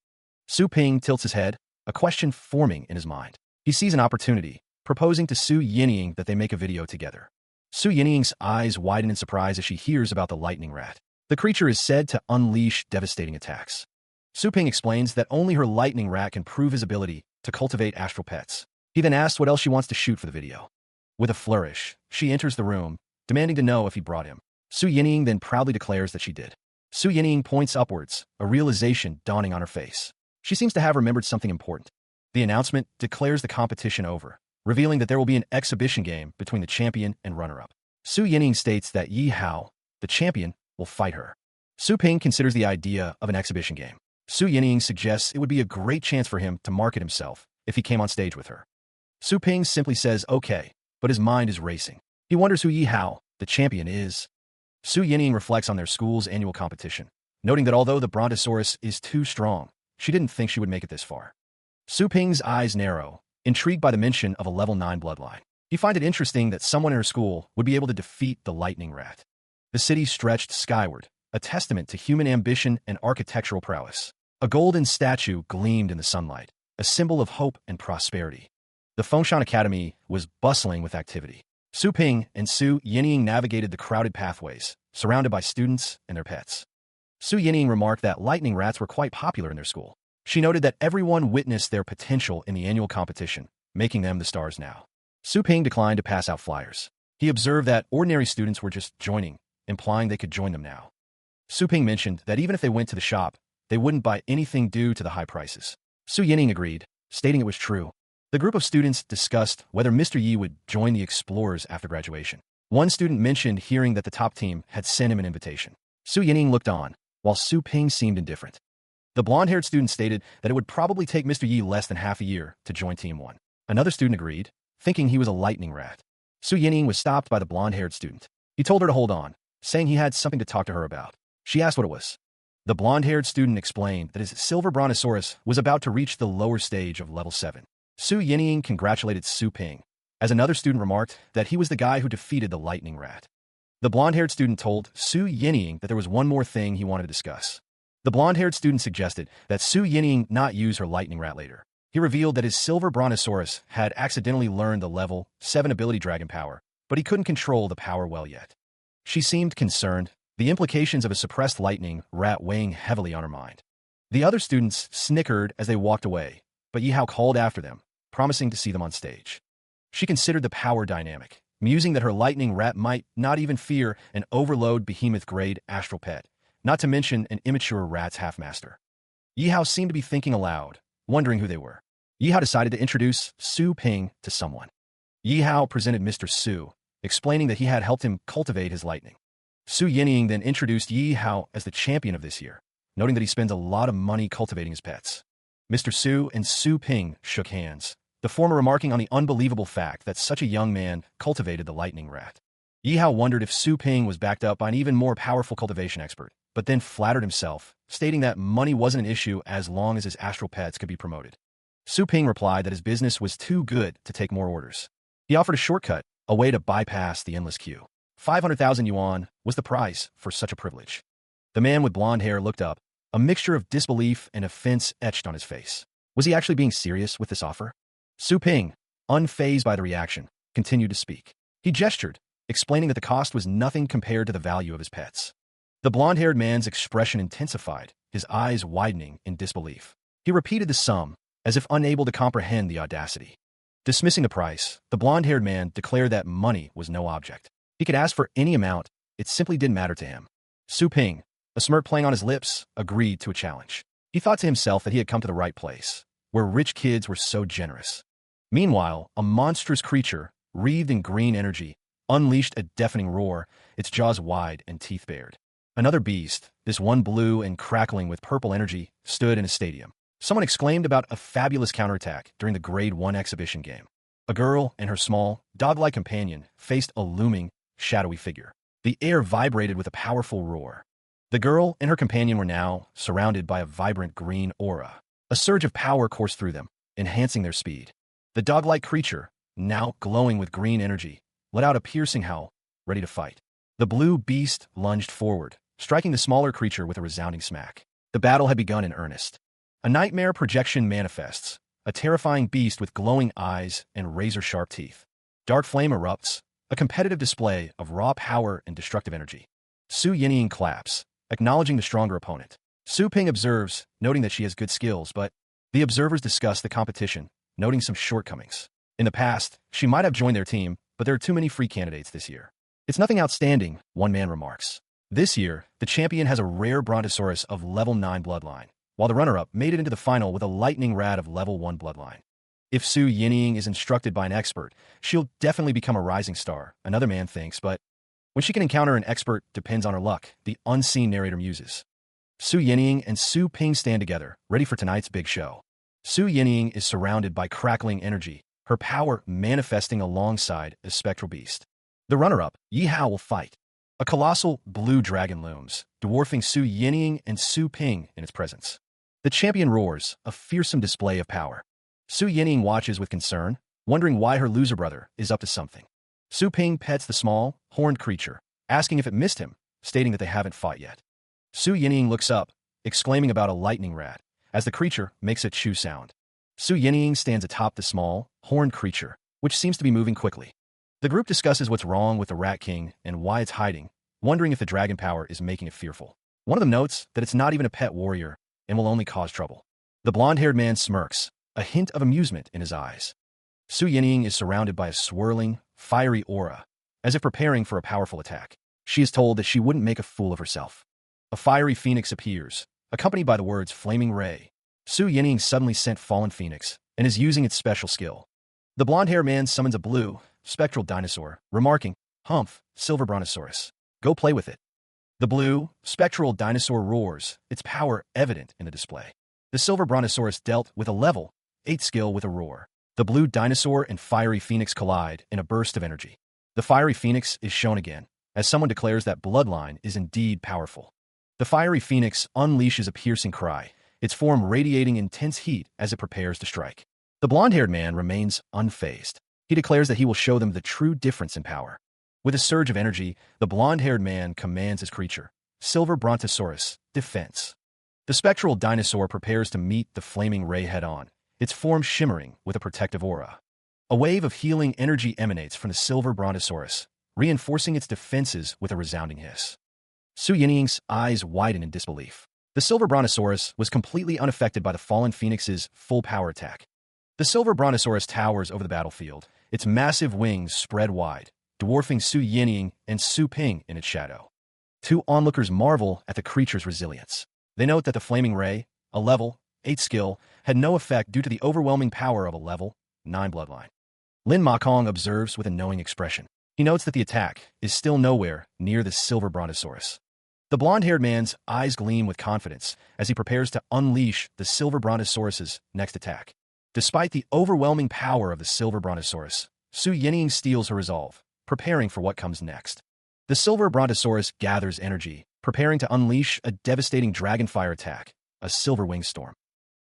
Su Ping tilts his head, a question forming in his mind. He sees an opportunity, proposing to Su Yinying that they make a video together. Su Yinying's eyes widen in surprise as she hears about the lightning rat. The creature is said to unleash devastating attacks. Su Ping explains that only her lightning rat can prove his ability to cultivate astral pets. He then asks what else she wants to shoot for the video. With a flourish, she enters the room, demanding to know if he brought him. Su Yinying then proudly declares that she did. Su Yinying points upwards, a realization dawning on her face. She seems to have remembered something important. The announcement declares the competition over, revealing that there will be an exhibition game between the champion and runner-up. Su Yinying states that Yi Hao, the champion, will fight her. Su Ping considers the idea of an exhibition game. Su Yinying suggests it would be a great chance for him to market himself if he came on stage with her. Su Ping simply says okay, but his mind is racing. He wonders who Yi Hao, the champion, is. Su Yinying reflects on their school's annual competition, noting that although the Brontosaurus is too strong, she didn't think she would make it this far. Su Ping's eyes narrow, intrigued by the mention of a level 9 bloodline. He finds it interesting that someone in her school would be able to defeat the lightning rat. The city stretched skyward, a testament to human ambition and architectural prowess. A golden statue gleamed in the sunlight, a symbol of hope and prosperity. The Fengshan Academy was bustling with activity. Su Ping and Su Yinying navigated the crowded pathways, surrounded by students and their pets. Su Yinying remarked that lightning rats were quite popular in their school. She noted that everyone witnessed their potential in the annual competition, making them the stars now. Su Ping declined to pass out flyers. He observed that ordinary students were just joining, implying they could join them now. Su Ping mentioned that even if they went to the shop, they wouldn't buy anything due to the high prices. Su Yinying agreed, stating it was true. The group of students discussed whether Mr. Yi would join the explorers after graduation. One student mentioned hearing that the top team had sent him an invitation. Su Yinying looked on, while Su Ping seemed indifferent. The blonde-haired student stated that it would probably take Mr. Yi less than half a year to join Team 1. Another student agreed, thinking he was a lightning rat. Su Yinying was stopped by the blonde-haired student. He told her to hold on, saying he had something to talk to her about. She asked what it was. The blonde-haired student explained that his silver brontosaurus was about to reach the lower stage of level 7. Su Yinying congratulated Su Ping, as another student remarked that he was the guy who defeated the lightning rat. The blonde-haired student told Su Yinying that there was one more thing he wanted to discuss. The blonde-haired student suggested that Su Yinying not use her lightning rat later. He revealed that his silver brontosaurus had accidentally learned the level 7 ability dragon power, but he couldn't control the power well yet. She seemed concerned, the implications of a suppressed lightning rat weighing heavily on her mind. The other students snickered as they walked away, but Yi Hao called after them, promising to see them on stage. She considered the power dynamic, musing that her lightning rat might not even fear an overload behemoth-grade astral pet, not to mention an immature rat's half-master. Yi Hao seemed to be thinking aloud, wondering who they were. Yi Hao decided to introduce Su Ping to someone. Yi Hao presented Mr. Su, explaining that he had helped him cultivate his lightning. Su Yinying then introduced Yi Hao as the champion of this year, noting that he spends a lot of money cultivating his pets. Mr. Su and Su Ping shook hands, the former remarking on the unbelievable fact that such a young man cultivated the lightning rat. Yi Hao wondered if Su Ping was backed up by an even more powerful cultivation expert, but then flattered himself, stating that money wasn't an issue as long as his astral pets could be promoted. Su Ping replied that his business was too good to take more orders. He offered a shortcut, a way to bypass the endless queue. 500,000 yuan was the price for such a privilege. The man with blonde hair looked up, a mixture of disbelief and offense etched on his face. Was he actually being serious with this offer? Su Ping, unfazed by the reaction, continued to speak. He gestured, explaining that the cost was nothing compared to the value of his pets. The blonde-haired man's expression intensified, his eyes widening in disbelief. He repeated the sum, as if unable to comprehend the audacity. Dismissing the price, the blonde-haired man declared that money was no object. He could ask for any amount, it simply didn't matter to him. Su Ping, a smirk playing on his lips, agreed to a challenge. He thought to himself that he had come to the right place, where rich kids were so generous. Meanwhile, a monstrous creature, wreathed in green energy, unleashed a deafening roar, its jaws wide and teeth bared. Another beast, this one blue and crackling with purple energy, stood in a stadium. Someone exclaimed about a fabulous counterattack during the Grade 1 exhibition game. A girl and her small, dog-like companion faced a looming, shadowy figure. The air vibrated with a powerful roar. The girl and her companion were now surrounded by a vibrant green aura. A surge of power coursed through them, enhancing their speed. The dog-like creature, now glowing with green energy, let out a piercing howl, ready to fight. The blue beast lunged forward, striking the smaller creature with a resounding smack. The battle had begun in earnest. A nightmare projection manifests, a terrifying beast with glowing eyes and razor-sharp teeth. Dark flame erupts, a competitive display of raw power and destructive energy. Su Yinying claps, acknowledging the stronger opponent. Su Ping observes, noting that she has good skills, but the observers discuss the competition, noting some shortcomings. In the past, she might have joined their team, but there are too many free candidates this year. It's nothing outstanding, one man remarks. This year, the champion has a rare Brontosaurus of level 9 bloodline, while the runner-up made it into the final with a lightning rat of level 1 bloodline. If Su Yinying is instructed by an expert, she'll definitely become a rising star, another man thinks, but when she can encounter an expert depends on her luck, the unseen narrator muses. Su Yinying and Su Ping stand together, ready for tonight's big show. Su Yinying is surrounded by crackling energy, her power manifesting alongside a spectral beast. The runner-up, Yi Hao, will fight. A colossal blue dragon looms, dwarfing Su Yinying and Su Ping in its presence. The champion roars, a fearsome display of power. Su Yinying watches with concern, wondering why her loser brother is up to something. Su Ping pets the small, horned creature, asking if it missed him, stating that they haven't fought yet. Su Yinying looks up, exclaiming about a lightning rat, as the creature makes a chew sound. Su Yinying stands atop the small, horned creature, which seems to be moving quickly. The group discusses what's wrong with the Rat King and why it's hiding, wondering if the dragon power is making it fearful. One of them notes that it's not even a pet warrior and will only cause trouble. The blonde-haired man smirks, a hint of amusement in his eyes. Su Yinying is surrounded by a swirling, fiery aura, as if preparing for a powerful attack. She is told that she wouldn't make a fool of herself. A fiery phoenix appears, accompanied by the words Flaming Ray. Su Yinying suddenly sent Fallen Phoenix and is using its special skill. The blonde-haired man summons a blue, spectral dinosaur, remarking, "Humph, Silver Brontosaurus. Go play with it." The blue, spectral dinosaur roars, its power evident in the display. The Silver Brontosaurus dealt with a level 8 skill with a roar. The blue dinosaur and fiery phoenix collide in a burst of energy. The fiery phoenix is shown again, as someone declares that bloodline is indeed powerful. The fiery phoenix unleashes a piercing cry, its form radiating intense heat as it prepares to strike. The blonde-haired man remains unfazed. He declares that he will show them the true difference in power. With a surge of energy, the blonde-haired man commands his creature, Silver Brontosaurus, defense. The spectral dinosaur prepares to meet the flaming ray head-on, its form shimmering with a protective aura. A wave of healing energy emanates from the Silver Brontosaurus, reinforcing its defenses with a resounding hiss. Su Yinying's eyes widen in disbelief. The Silver Brontosaurus was completely unaffected by the Fallen Phoenix's full power attack. The Silver Brontosaurus towers over the battlefield, its massive wings spread wide, dwarfing Su Yinying and Su Ping in its shadow. Two onlookers marvel at the creature's resilience. They note that the Flaming Ray, a level 8 skill, had no effect due to the overwhelming power of a level 9 bloodline. Lin Makong observes with a knowing expression. He notes that the attack is still nowhere near the silver brontosaurus. The blonde-haired man's eyes gleam with confidence as he prepares to unleash the silver brontosaurus's next attack. Despite the overwhelming power of the silver brontosaurus, Su Yinying steels her resolve, preparing for what comes next. The silver brontosaurus gathers energy, preparing to unleash a devastating dragonfire attack, a silver wing storm.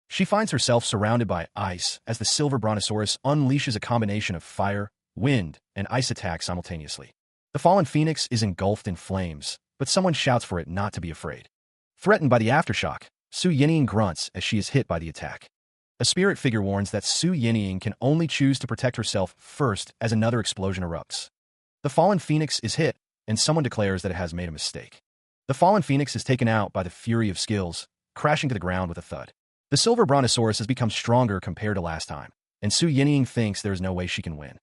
She finds herself surrounded by ice as the silver brontosaurus unleashes a combination of fire, wind, and ice attacks simultaneously. The fallen phoenix is engulfed in flames, but someone shouts for it not to be afraid. Threatened by the aftershock, Su Yinying grunts as she is hit by the attack. A spirit figure warns that Su Yinying can only choose to protect herself first as another explosion erupts. The fallen phoenix is hit, and someone declares that it has made a mistake. The fallen phoenix is taken out by the fury of skills, crashing to the ground with a thud. The silver brontosaurus has become stronger compared to last time, and Su Yinying thinks there is no way she can win.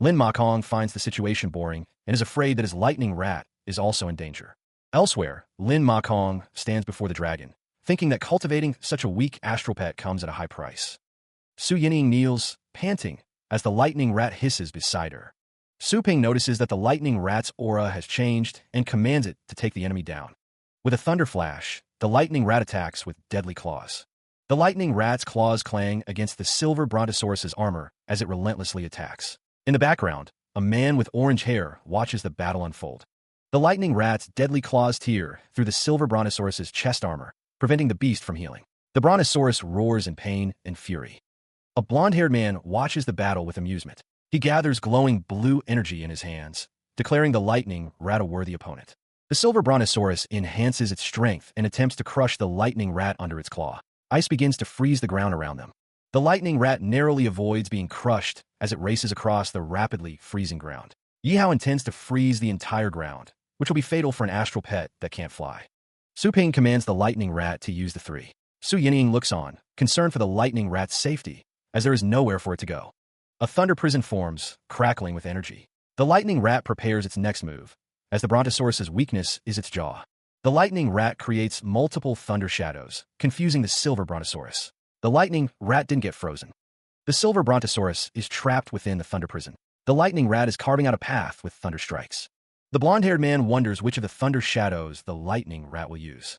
Lin Makong finds the situation boring and is afraid that his lightning rat is also in danger. Elsewhere, Lin Makong stands before the dragon, thinking that cultivating such a weak astral pet comes at a high price. Su Yinying kneels, panting, as the lightning rat hisses beside her. Su Ping notices that the lightning rat's aura has changed and commands it to take the enemy down. With a thunder flash, the lightning rat attacks with deadly claws. The lightning rat's claws clang against the silver brontosaurus's armor as it relentlessly attacks. In the background, a man with orange hair watches the battle unfold. The lightning rat's deadly claws tear through the silver brontosaurus's chest armor, preventing the beast from healing. The brontosaurus roars in pain and fury. A blonde-haired man watches the battle with amusement. He gathers glowing blue energy in his hands, declaring the lightning rat a worthy opponent. The silver brontosaurus enhances its strength and attempts to crush the lightning rat under its claw. Ice begins to freeze the ground around them. The lightning rat narrowly avoids being crushed as it races across the rapidly freezing ground. Yihao intends to freeze the entire ground, which will be fatal for an astral pet that can't fly. Su Ping commands the lightning rat to use the three. Su Yinying looks on, concerned for the lightning rat's safety, as there is nowhere for it to go. A thunder prison forms, crackling with energy. The lightning rat prepares its next move, as the brontosaurus's weakness is its jaw. The lightning rat creates multiple thunder shadows, confusing the silver brontosaurus. The lightning rat didn't get frozen. The silver brontosaurus is trapped within the thunder prison. The lightning rat is carving out a path with thunder strikes. The blonde-haired man wonders which of the thunder shadows the lightning rat will use.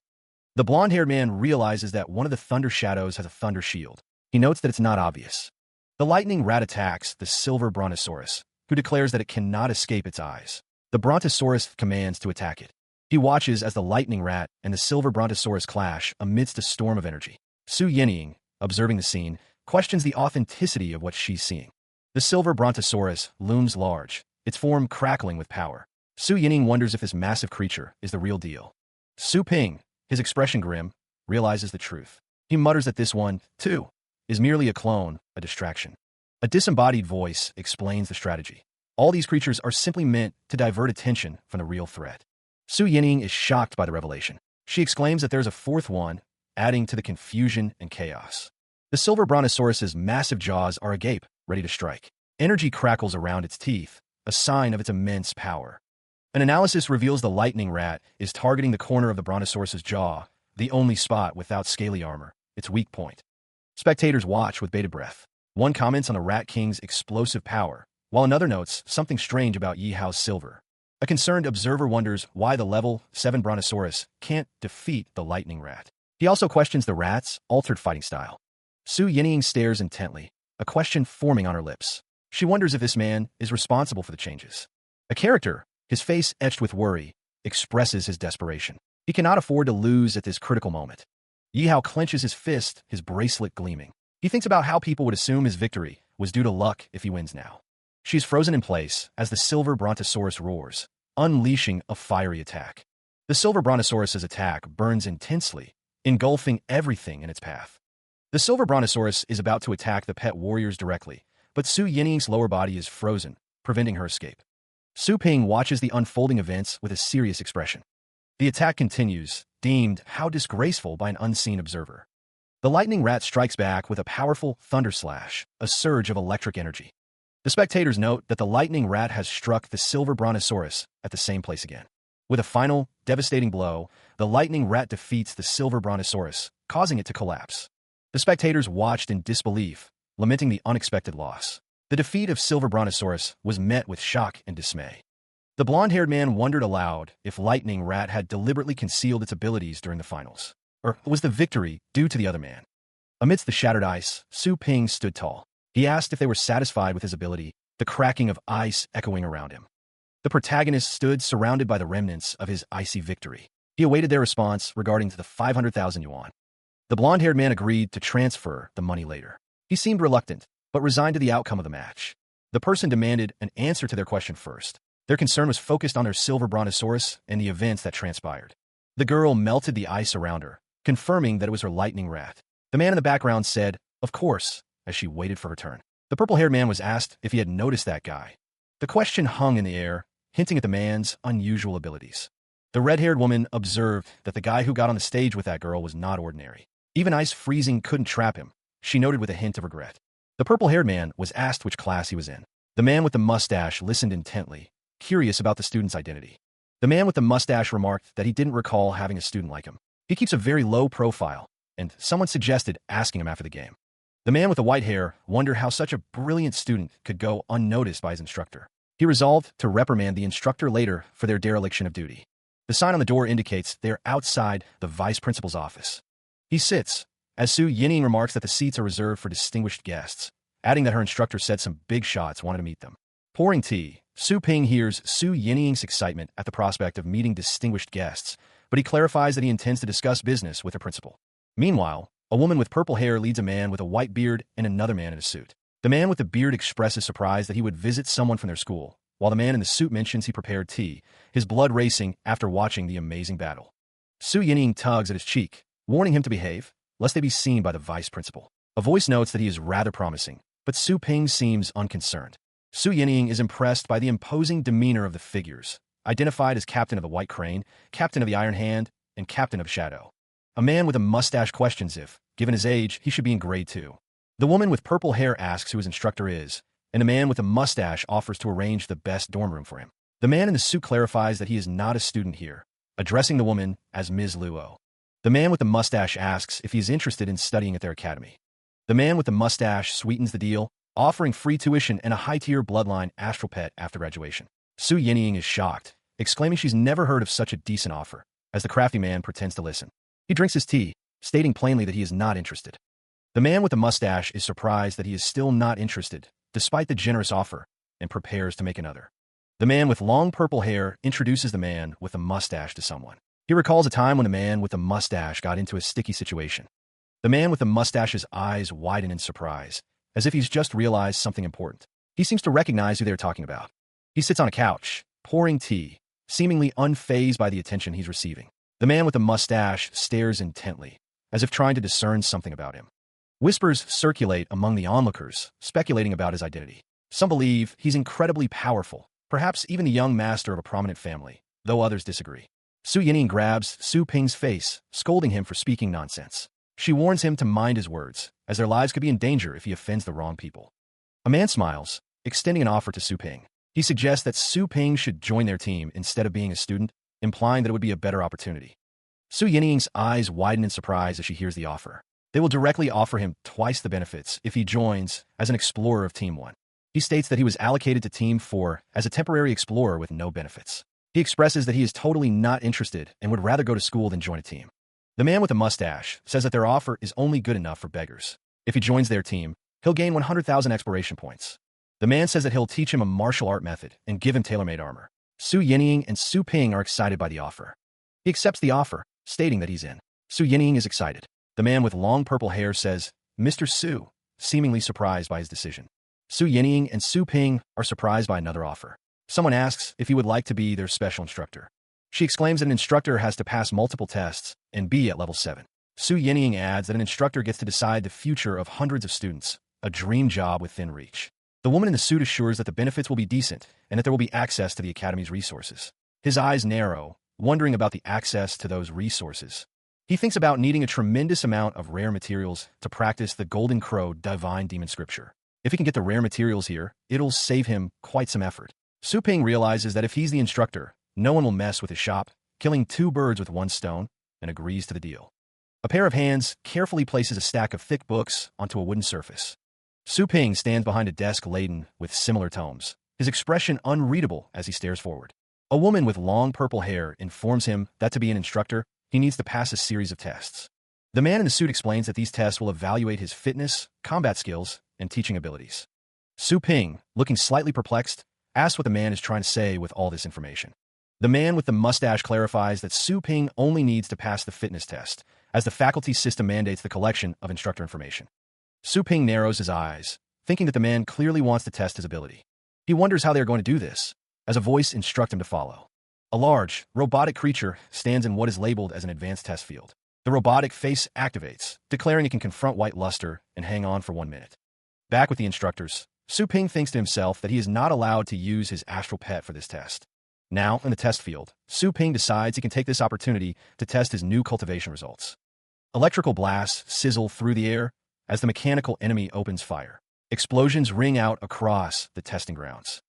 The blonde-haired man realizes that one of the thunder shadows has a thunder shield. He notes that it's not obvious. The lightning rat attacks the silver brontosaurus, who declares that it cannot escape its eyes. The brontosaurus commands to attack it. He watches as the lightning rat and the silver brontosaurus clash amidst a storm of energy. Su Yinying, observing the scene, questions the authenticity of what she's seeing. The silver brontosaurus looms large, its form crackling with power. Su Yinying wonders if this massive creature is the real deal. Su Ping, his expression grim, realizes the truth. He mutters that this one, too, is merely a clone, a distraction. A disembodied voice explains the strategy. All these creatures are simply meant to divert attention from the real threat. Su Yinying is shocked by the revelation. She exclaims that there's a fourth one, adding to the confusion and chaos. The silver brontosaurus's massive jaws are agape, ready to strike. Energy crackles around its teeth, a sign of its immense power. An analysis reveals the lightning rat is targeting the corner of the brontosaurus's jaw, the only spot without scaly armor, its weak point. Spectators watch with bated breath. One comments on the Rat King's explosive power, while another notes something strange about Yihao's silver. A concerned observer wonders why the level 7 brontosaurus can't defeat the lightning rat. He also questions the rat's altered fighting style. Su Yinying stares intently, a question forming on her lips. She wonders if this man is responsible for the changes. A character, his face etched with worry, expresses his desperation. He cannot afford to lose at this critical moment. Yihao clenches his fist, his bracelet gleaming. He thinks about how people would assume his victory was due to luck if he wins now. She's frozen in place as the silver brontosaurus roars, unleashing a fiery attack. The silver brontosaurus's attack burns intensely, engulfing everything in its path. The silver brontosaurus is about to attack the pet warriors directly, but Su Yinying's lower body is frozen, preventing her escape. Su Ping watches the unfolding events with a serious expression. The attack continues, deemed how disgraceful by an unseen observer. The lightning rat strikes back with a powerful thunder slash, a surge of electric energy. The spectators note that the lightning rat has struck the silver brontosaurus at the same place again. With a final, devastating blow, the lightning rat defeats the silver brontosaurus, causing it to collapse. The spectators watched in disbelief, lamenting the unexpected loss. The defeat of silver brontosaurus was met with shock and dismay. The blonde-haired man wondered aloud if Lightning Rat had deliberately concealed its abilities during the finals. Or was the victory due to the other man? Amidst the shattered ice, Su Ping stood tall. He asked if they were satisfied with his ability, the cracking of ice echoing around him. The protagonist stood surrounded by the remnants of his icy victory. He awaited their response regarding to the 500,000 yuan. The blonde-haired man agreed to transfer the money later. He seemed reluctant, but resigned to the outcome of the match. The person demanded an answer to their question first. Their concern was focused on their silver brontosaurus and the events that transpired. The girl melted the ice around her, confirming that it was her lightning rat. The man in the background said, "Of course," as she waited for her turn. The purple-haired man was asked if he had noticed that guy. The question hung in the air, hinting at the man's unusual abilities. The red-haired woman observed that the guy who got on the stage with that girl was not ordinary. Even ice freezing couldn't trap him, she noted with a hint of regret. The purple-haired man was asked which class he was in. The man with the mustache listened intently, curious about the student's identity. The man with the mustache remarked that he didn't recall having a student like him. He keeps a very low profile, and someone suggested asking him after the game. The man with the white hair wondered how such a brilliant student could go unnoticed by his instructor. He resolved to reprimand the instructor later for their dereliction of duty. The sign on the door indicates they are outside the vice principal's office. He sits, as Su Yining remarks that the seats are reserved for distinguished guests, adding that her instructor said some big shots wanted to meet them. Pouring tea, Su Ping hears Su Yining's excitement at the prospect of meeting distinguished guests, but he clarifies that he intends to discuss business with her principal. Meanwhile, a woman with purple hair leads a man with a white beard and another man in a suit. The man with the beard expresses surprise that he would visit someone from their school, while the man in the suit mentions he prepared tea, his blood racing after watching the amazing battle. Su Yining tugs at his cheek, warning him to behave, lest they be seen by the vice principal. A voice notes that he is rather promising, but Su Ping seems unconcerned. Su Yining is impressed by the imposing demeanor of the figures, identified as captain of the White Crane, captain of the Iron Hand, and captain of Shadow. A man with a mustache questions if, given his age, he should be in grade 2. The woman with purple hair asks who his instructor is, and the man with a mustache offers to arrange the best dorm room for him. The man in the suit clarifies that he is not a student here, addressing the woman as Ms. Luo. The man with the mustache asks if he is interested in studying at their academy. The man with the mustache sweetens the deal, offering free tuition and a high-tier bloodline astral pet after graduation. Su Yining is shocked, exclaiming she's never heard of such a decent offer, as the crafty man pretends to listen. He drinks his tea, stating plainly that he is not interested. The man with the mustache is surprised that he is still not interested, despite the generous offer, and prepares to make another. The man with long purple hair introduces the man with the mustache to someone. He recalls a time when the man with the mustache got into a sticky situation. The man with the mustache's eyes widen in surprise, as if he's just realized something important. He seems to recognize who they're talking about. He sits on a couch, pouring tea, seemingly unfazed by the attention he's receiving. The man with the mustache stares intently, as if trying to discern something about him. Whispers circulate among the onlookers, speculating about his identity. Some believe he's incredibly powerful, perhaps even the young master of a prominent family, though others disagree. Su Yining grabs Su Ping's face, scolding him for speaking nonsense. She warns him to mind his words, as their lives could be in danger if he offends the wrong people. A man smiles, extending an offer to Su Ping. He suggests that Su Ping should join their team instead of being a student, implying that it would be a better opportunity. Su Yining's eyes widen in surprise as she hears the offer. They will directly offer him twice the benefits if he joins as an explorer of Team 1. He states that he was allocated to Team 4 as a temporary explorer with no benefits. He expresses that he is totally not interested and would rather go to school than join a team. The man with the mustache says that their offer is only good enough for beggars. If he joins their team, he'll gain 100,000 exploration points. The man says that he'll teach him a martial art method and give him tailor-made armor. Su Yining and Su Ping are excited by the offer. He accepts the offer, stating that he's in. Su Yining is excited. The man with long purple hair says, "Mr. Su," seemingly surprised by his decision. Su Yining and Su Ping are surprised by another offer. Someone asks if he would like to be their special instructor. She exclaims that an instructor has to pass multiple tests and be at level 7. Su Yining adds that an instructor gets to decide the future of hundreds of students, a dream job within reach. The woman in the suit assures that the benefits will be decent and that there will be access to the academy's resources. His eyes narrow, wondering about the access to those resources. He thinks about needing a tremendous amount of rare materials to practice the Golden Crow Divine Demon Scripture. If he can get the rare materials here, it'll save him quite some effort. Su Ping realizes that if he's the instructor, no one will mess with his shop, killing 2 birds with 1 stone, and agrees to the deal. A pair of hands carefully places a stack of thick books onto a wooden surface. Su Ping stands behind a desk laden with similar tomes, his expression unreadable as he stares forward. A woman with long purple hair informs him that to be an instructor, he needs to pass a series of tests. The man in the suit explains that these tests will evaluate his fitness, combat skills, and teaching abilities. Su Ping, looking slightly perplexed, asks what the man is trying to say with all this information. The man with the mustache clarifies that Su Ping only needs to pass the fitness test, as the faculty system mandates the collection of instructor information. Su Ping narrows his eyes, thinking that the man clearly wants to test his ability. He wonders how they are going to do this, as a voice instructs him to follow. A large, robotic creature stands in what is labeled as an advanced test field. The robotic face activates, declaring it can confront white luster and hang on for 1 minute. Back with the instructors, Su Ping thinks to himself that he is not allowed to use his astral pet for this test. Now, in the test field, Su Ping decides he can take this opportunity to test his new cultivation results. Electrical blasts sizzle through the air as the mechanical enemy opens fire. Explosions ring out across the testing grounds.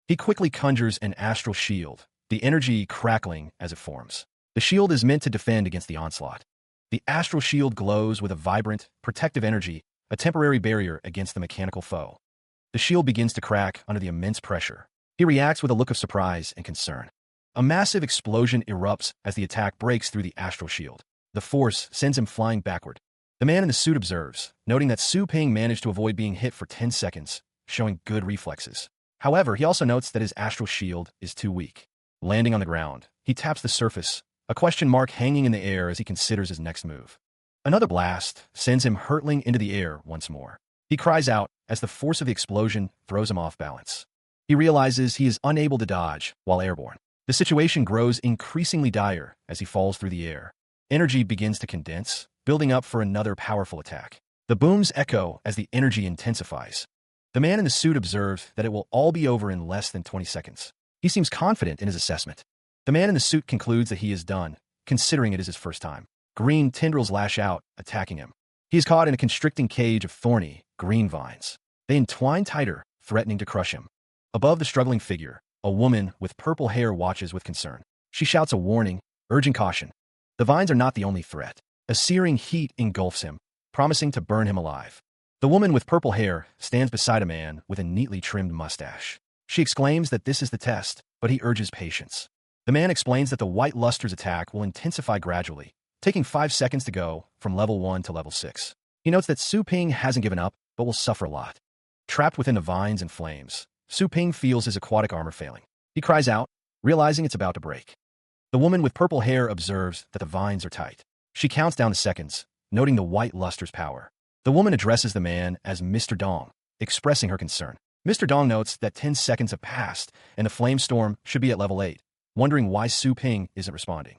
He quickly conjures an astral shield, the energy crackling as it forms. The shield is meant to defend against the onslaught. The astral shield glows with a vibrant, protective energy, a temporary barrier against the mechanical foe. The shield begins to crack under the immense pressure. He reacts with a look of surprise and concern. A massive explosion erupts as the attack breaks through the astral shield. The force sends him flying backward. The man in the suit observes, noting that Su Ping managed to avoid being hit for 10 seconds, showing good reflexes. However, he also notes that his astral shield is too weak. Landing on the ground, he taps the surface, a question mark hanging in the air as he considers his next move. Another blast sends him hurtling into the air once more. He cries out as the force of the explosion throws him off balance. He realizes he is unable to dodge while airborne. The situation grows increasingly dire as he falls through the air. Energy begins to condense, building up for another powerful attack. The booms echo as the energy intensifies. The man in the suit observes that it will all be over in less than 20 seconds. He seems confident in his assessment. The man in the suit concludes that he is done, considering it is his first time. Green tendrils lash out, attacking him. He is caught in a constricting cage of thorny, green vines. They entwine tighter, threatening to crush him. Above the struggling figure, a woman with purple hair watches with concern. She shouts a warning, urging caution. The vines are not the only threat. A searing heat engulfs him, promising to burn him alive. The woman with purple hair stands beside a man with a neatly trimmed mustache. She exclaims that this is the test, but he urges patience. The man explains that the white luster's attack will intensify gradually, taking 5 seconds to go from level 1 to level 6. He notes that Su Ping hasn't given up, but will suffer a lot. Trapped within the vines and flames, Su Ping feels his aquatic armor failing. He cries out, realizing it's about to break. The woman with purple hair observes that the vines are tight. She counts down the seconds, noting the white luster's power. The woman addresses the man as Mr. Dong, expressing her concern. Mr. Dong notes that 10 seconds have passed and the flame storm should be at level 8, wondering why Su Ping isn't responding.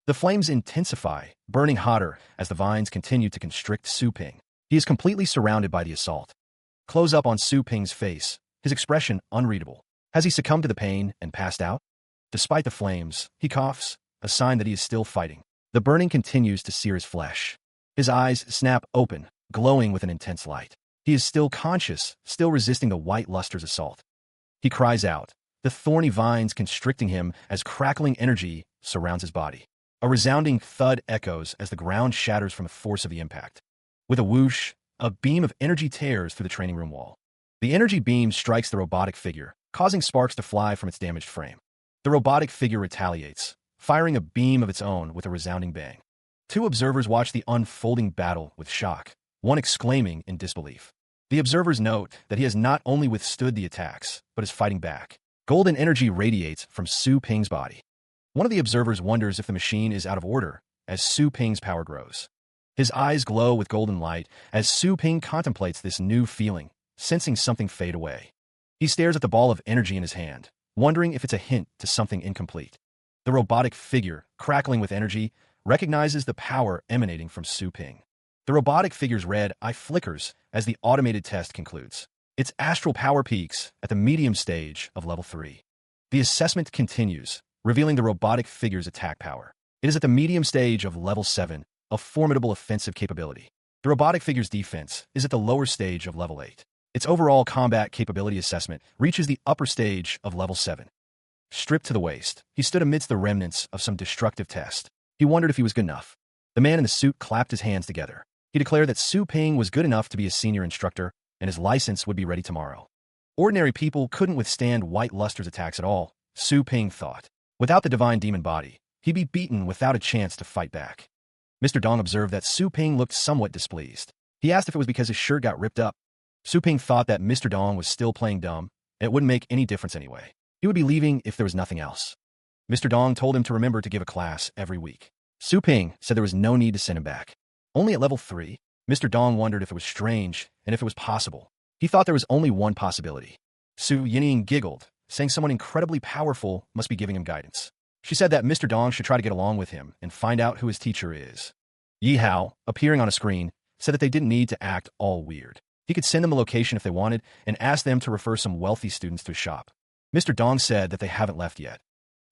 The flames intensify, burning hotter as the vines continue to constrict Su Ping. He is completely surrounded by the assault. Close up on Su Ping's face, his expression unreadable. Has he succumbed to the pain and passed out? Despite the flames, he coughs, a sign that he is still fighting. The burning continues to sear his flesh. His eyes snap open, glowing with an intense light. He is still conscious, still resisting the white luster's assault. He cries out, the thorny vines constricting him as crackling energy surrounds his body. A resounding thud echoes as the ground shatters from the force of the impact. With a whoosh, a beam of energy tears through the training room wall. The energy beam strikes the robotic figure, causing sparks to fly from its damaged frame. The robotic figure retaliates, firing a beam of its own with a resounding bang. Two observers watch the unfolding battle with shock, one exclaiming in disbelief. The observers note that he has not only withstood the attacks, but is fighting back. Golden energy radiates from Su Ping's body. One of the observers wonders if the machine is out of order as Su Ping's power grows. His eyes glow with golden light as Su Ping contemplates this new feeling, sensing something fade away. He stares at the ball of energy in his hand, wondering if it's a hint to something incomplete. The robotic figure, crackling with energy, recognizes the power emanating from Su Ping. The robotic figure's red eye flickers as the automated test concludes. Its astral power peaks at the medium stage of level 3. The assessment continues, revealing the robotic figure's attack power. It is at the medium stage of level 7, a formidable offensive capability. The robotic figure's defense is at the lower stage of level 8. Its overall combat capability assessment reaches the upper stage of level 7. Stripped to the waist, he stood amidst the remnants of some destructive test. He wondered if he was good enough. The man in the suit clapped his hands together. He declared that Su Ping was good enough to be a senior instructor, and his license would be ready tomorrow. Ordinary people couldn't withstand white luster's attacks at all, Su Ping thought. Without the divine demon body, he'd be beaten without a chance to fight back. Mr. Dong observed that Su Ping looked somewhat displeased. He asked if it was because his shirt got ripped up. Su Ping thought that Mr. Dong was still playing dumb, and it wouldn't make any difference anyway. He would be leaving if there was nothing else. Mr. Dong told him to remember to give a class every week. Su Ping said there was no need to send him back. Only at level 3, Mr. Dong wondered if it was strange and if it was possible. He thought there was only one possibility. Su Yinying giggled, saying someone incredibly powerful must be giving him guidance. She said that Mr. Dong should try to get along with him and find out who his teacher is. Yi Hao, appearing on a screen, said that they didn't need to act all weird. He could send them a location if they wanted and ask them to refer some wealthy students to his shop. Mr. Dong said that they haven't left yet.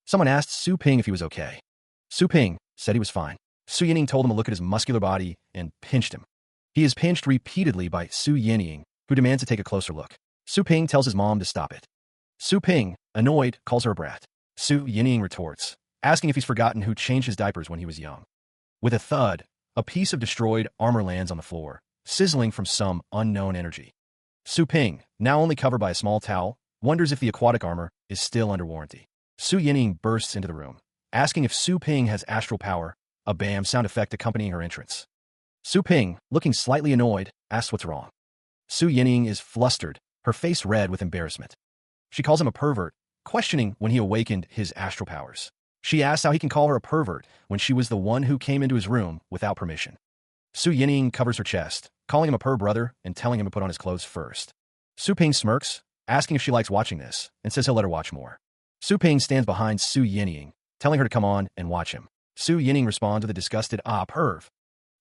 Someone asked Su Ping if he was okay. Su Ping said he was fine. Su Yinying told him to look at his muscular body and pinched him. He is pinched repeatedly by Su Yinying, who demands to take a closer look. Su Ping tells his mom to stop it. Su Ping, annoyed, calls her a brat. Su Yinying retorts, asking if he's forgotten who changed his diapers when he was young. With a thud, a piece of destroyed armor lands on the floor, sizzling from some unknown energy. Su Ping, now only covered by a small towel, wonders if the aquatic armor is still under warranty. Su Yinying bursts into the room, asking if Su Ping has astral power, a bam sound effect accompanying her entrance. Su Ping, looking slightly annoyed, asks what's wrong. Su Yinying is flustered, her face red with embarrassment. She calls him a pervert, questioning when he awakened his astral powers. She asks how he can call her a pervert when she was the one who came into his room without permission. Su Yinying covers her chest, calling him a brother and telling him to put on his clothes first. Su Ping smirks, asking if she likes watching this, and says he'll let her watch more. Su Ping stands behind Su Yinying, telling her to come on and watch him. Su Yinying responds with a disgusted perv.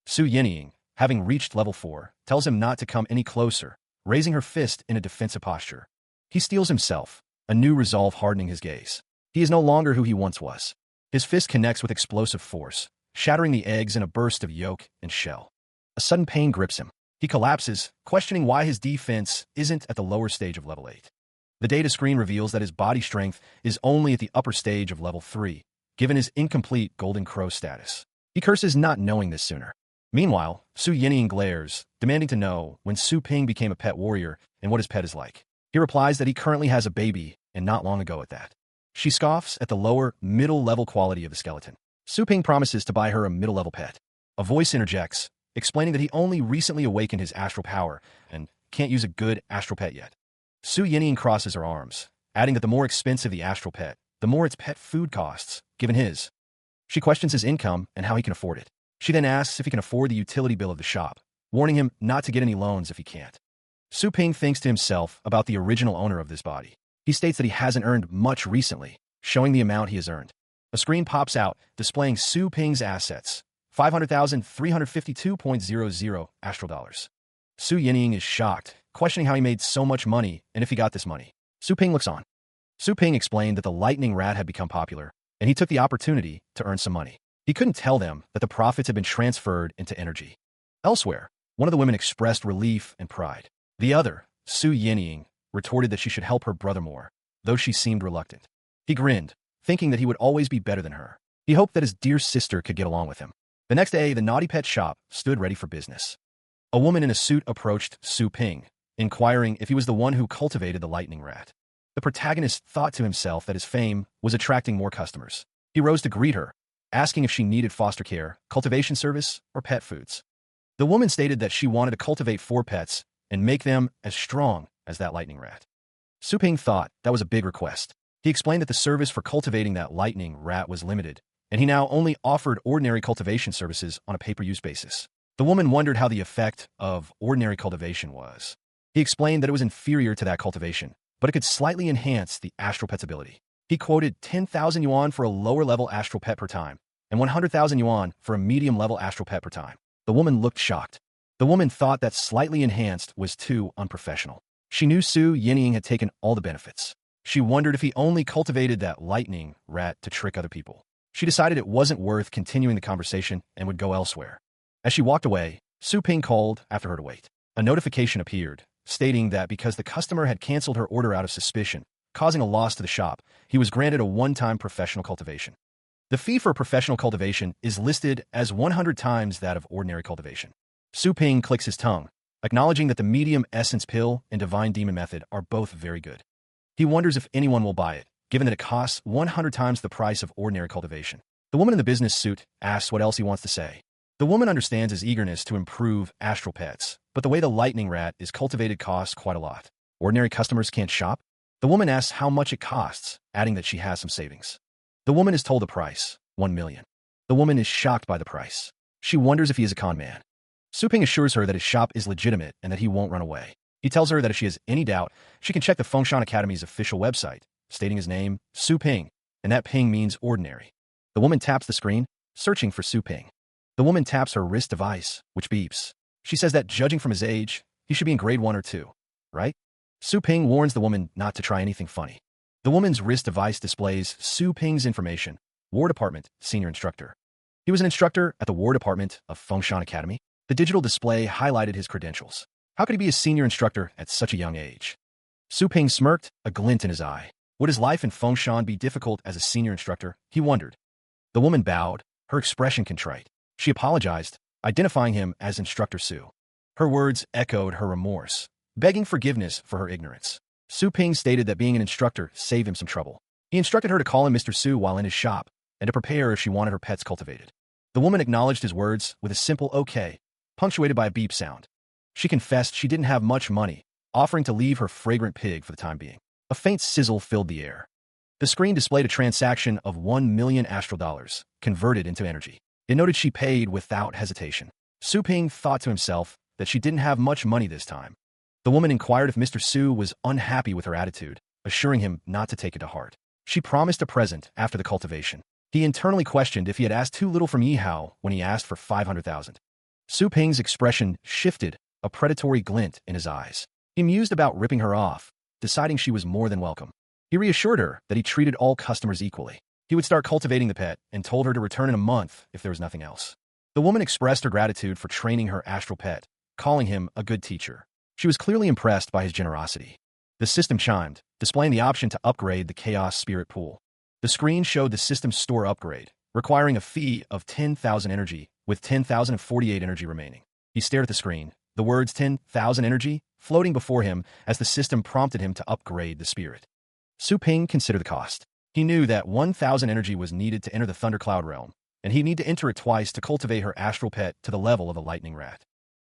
Su Yinying, having reached level 4, tells him not to come any closer, raising her fist in a defensive posture. He steels himself, a new resolve hardening his gaze. He is no longer who he once was. His fist connects with explosive force, shattering the eggs in a burst of yolk and shell. A sudden pain grips him. He collapses, questioning why his defense isn't at the lower stage of level 8. The data screen reveals that his body strength is only at the upper stage of level 3, given his incomplete Golden Crow status. He curses not knowing this sooner. Meanwhile, Su Yinying glares, demanding to know when Su Ping became a pet warrior and what his pet is like. He replies that he currently has a baby, and not long ago at that. She scoffs at the lower, middle-level quality of the skeleton. Su Ping promises to buy her a middle-level pet. A voice interjects, explaining that he only recently awakened his astral power and can't use a good astral pet yet. Su Yinying crosses her arms, adding that the more expensive the astral pet, the more its pet food costs, given his. She questions his income and how he can afford it. She then asks if he can afford the utility bill of the shop, warning him not to get any loans if he can't. Su Ping thinks to himself about the original owner of this body. He states that he hasn't earned much recently, showing the amount he has earned. A screen pops out, displaying Su Ping's assets, 500,352.00 astral dollars. Su Yinying is shocked, questioning how he made so much money and if he got this money. Su Ping looks on. Su Ping explained that the lightning rat had become popular, and he took the opportunity to earn some money. He couldn't tell them that the profits had been transferred into energy. Elsewhere, one of the women expressed relief and pride. The other, Su Yinying, retorted that she should help her brother more, though she seemed reluctant. He grinned, thinking that he would always be better than her. He hoped that his dear sister could get along with him. The next day, the naughty pet shop stood ready for business. A woman in a suit approached Su Ping, inquiring if he was the one who cultivated the lightning rat. The protagonist thought to himself that his fame was attracting more customers. He rose to greet her, asking if she needed foster care, cultivation service, or pet foods. The woman stated that she wanted to cultivate 4 pets and make them as strong as that lightning rat. Su Ping thought that was a big request. He explained that the service for cultivating that lightning rat was limited, and he now only offered ordinary cultivation services on a pay-per-use basis. The woman wondered how the effect of ordinary cultivation was. He explained that it was inferior to that cultivation, but it could slightly enhance the astral pet's ability. He quoted 10,000 yuan for a lower-level astral pet per time, and 100,000 yuan for a medium-level astral pet per time. The woman looked shocked. The woman thought that slightly enhanced was too unprofessional. She knew Su Yinying had taken all the benefits. She wondered if he only cultivated that lightning rat to trick other people. She decided it wasn't worth continuing the conversation and would go elsewhere. As she walked away, Su Ping called after her to wait. A notification appeared, stating that because the customer had canceled her order out of suspicion, causing a loss to the shop, he was granted a one-time professional cultivation. The fee for professional cultivation is listed as 100 times that of ordinary cultivation. Su Ping clicks his tongue, acknowledging that the medium essence pill and divine demon method are both very good. He wonders if anyone will buy it, given that it costs 100 times the price of ordinary cultivation. The woman in the business suit asks what else he wants to say. The woman understands his eagerness to improve astral pets, but the way the lightning rat is cultivated costs quite a lot. Ordinary customers can't shop? The woman asks how much it costs, adding that she has some savings. The woman is told the price, 1 million. The woman is shocked by the price. She wonders if he is a con man. Su Ping assures her that his shop is legitimate and that he won't run away. He tells her that if she has any doubt, she can check the Fengshan Academy's official website, stating his name, Su Ping, and that Ping means ordinary. The woman taps the screen, searching for Su Ping. The woman taps her wrist device, which beeps. She says that judging from his age, he should be in grade 1 or 2, right? Su Ping warns the woman not to try anything funny. The woman's wrist device displays Su Ping's information, War Department, Senior Instructor. He was an instructor at the War Department of Fengshan Academy. The digital display highlighted his credentials. How could he be a senior instructor at such a young age? Su Ping smirked, a glint in his eye. Would his life in Fengshan be difficult as a senior instructor? He wondered. The woman bowed, her expression contrite. She apologized, identifying him as Instructor Su. Her words echoed her remorse, begging forgiveness for her ignorance. Su Ping stated that being an instructor saved him some trouble. He instructed her to call him Mr. Su while in his shop, and to prepare if she wanted her pets cultivated. The woman acknowledged his words with a simple okay, punctuated by a beep sound. She confessed she didn't have much money, offering to leave her fragrant pig for the time being. A faint sizzle filled the air. The screen displayed a transaction of 1 million astral dollars, converted into energy. It noted she paid without hesitation. Su Ping thought to himself that she didn't have much money this time. The woman inquired if Mr. Su was unhappy with her attitude, assuring him not to take it to heart. She promised a present after the cultivation. He internally questioned if he had asked too little from Yihao when he asked for 500,000. Su Ping's expression shifted, a predatory glint in his eyes. He mused about ripping her off, deciding she was more than welcome. He reassured her that he treated all customers equally. He would start cultivating the pet and told her to return in a month if there was nothing else. The woman expressed her gratitude for training her astral pet, calling him a good teacher. She was clearly impressed by his generosity. The system chimed, displaying the option to upgrade the Chaos Spirit Pool. The screen showed the system's store upgrade, requiring a fee of 10,000 energy, with 10,048 energy remaining. He stared at the screen, the words 10,000 energy floating before him as the system prompted him to upgrade the spirit. Su Ping considered the cost. He knew that 1,000 energy was needed to enter the Thundercloud realm, and he'd need to enter it twice to cultivate her astral pet to the level of a lightning rat.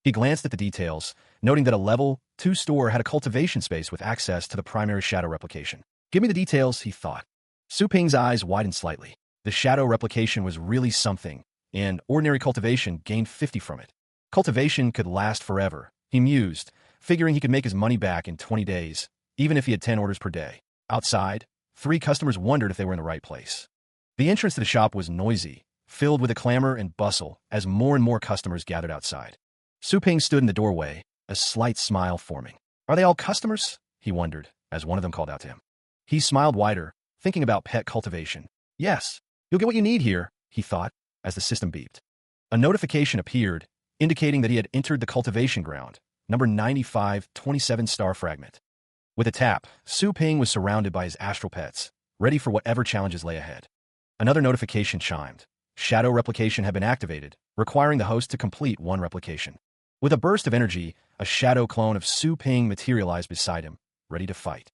He glanced at the details, noting that a level 2 store had a cultivation space with access to the primary shadow replication. Give me the details, he thought. Su Ping's eyes widened slightly. The shadow replication was really something, and ordinary cultivation gained 50 from it. Cultivation could last forever, he mused, figuring he could make his money back in 20 days, even if he had 10 orders per day. Outside, 3 customers wondered if they were in the right place. The entrance to the shop was noisy, filled with a clamor and bustle as more and more customers gathered outside. Su Ping stood in the doorway, a slight smile forming. Are they all customers? He wondered, as one of them called out to him. He smiled wider, thinking about pet cultivation. Yes, you'll get what you need here, he thought, as the system beeped. A notification appeared, indicating that he had entered the cultivation ground, number 9527 star fragment. With a tap, Su Ping was surrounded by his astral pets, ready for whatever challenges lay ahead. Another notification chimed. Shadow replication had been activated, requiring the host to complete 1 replication. With a burst of energy, a shadow clone of Su Ping materialized beside him, ready to fight.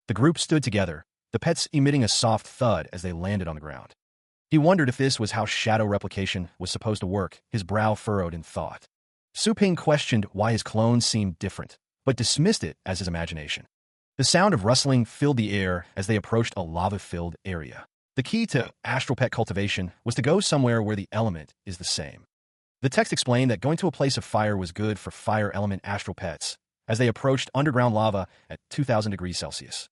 The group stood together, the pets emitting a soft thud as they landed on the ground. He wondered if this was how shadow replication was supposed to work, his brow furrowed in thought. Su Ping questioned why his clones seemed different, but dismissed it as his imagination. The sound of rustling filled the air as they approached a lava-filled area. The key to astral pet cultivation was to go somewhere where the element is the same. The text explained that going to a place of fire was good for fire element astral pets, as they approached underground lava at 2,000 degrees Celsius.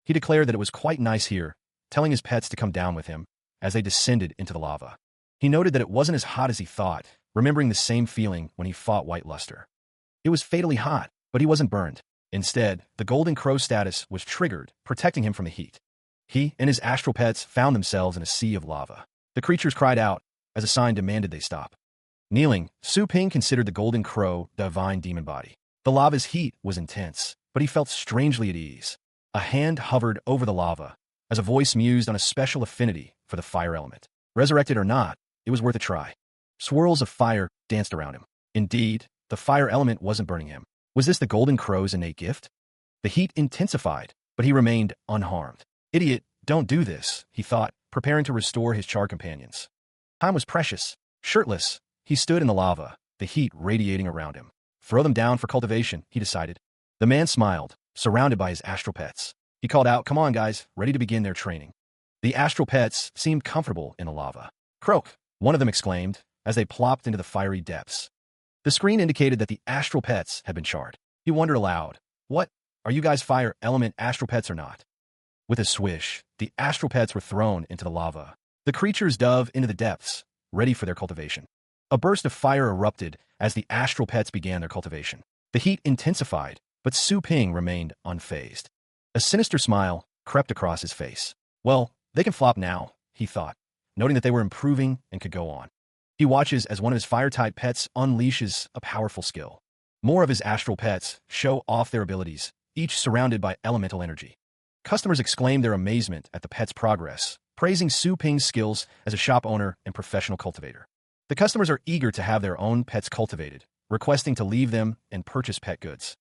He declared that it was quite nice here, telling his pets to come down with him as they descended into the lava. He noted that it wasn't as hot as he thought, remembering the same feeling when he fought White Luster. It was fatally hot, but he wasn't burned. Instead, the Golden Crow status was triggered, protecting him from the heat. He and his astral pets found themselves in a sea of lava. The creatures cried out, as a sign demanded they stop. Kneeling, Su Ping considered the Golden Crow divine demon body. The lava's heat was intense, but he felt strangely at ease. A hand hovered over the lava, as a voice mused on a special affinity for the fire element. Resurrected or not, it was worth a try. Swirls of fire danced around him. Indeed, the fire element wasn't burning him. Was this the Golden Crow's innate gift? The heat intensified, but he remained unharmed. Idiot, Don't do this, he thought, preparing to restore his charred companions. Time was precious. Shirtless, he stood in the lava, the heat radiating around him. Throw them down for cultivation, he decided. The man smiled, surrounded by his astral pets. He called out, "Come on, guys, ready to begin their training." The astral pets seemed comfortable in the lava. "Croak," one of them exclaimed, as they plopped into the fiery depths. The screen indicated that the astral pets had been charred. He wondered aloud, "What? Are you guys fire element astral pets or not?" With a swish, the astral pets were thrown into the lava. The creatures dove into the depths, ready for their cultivation. A burst of fire erupted as the astral pets began their cultivation. The heat intensified, but Su Ping remained unfazed. A sinister smile crept across his face. Well, they can flop now, he thought, noting that they were improving and could go on. He watches as one of his fire-type pets unleashes a powerful skill. More of his astral pets show off their abilities, each surrounded by elemental energy. Customers exclaim their amazement at the pet's progress, praising Su Ping's skills as a shop owner and professional cultivator. The customers are eager to have their own pets cultivated, requesting to leave them and purchase pet goods.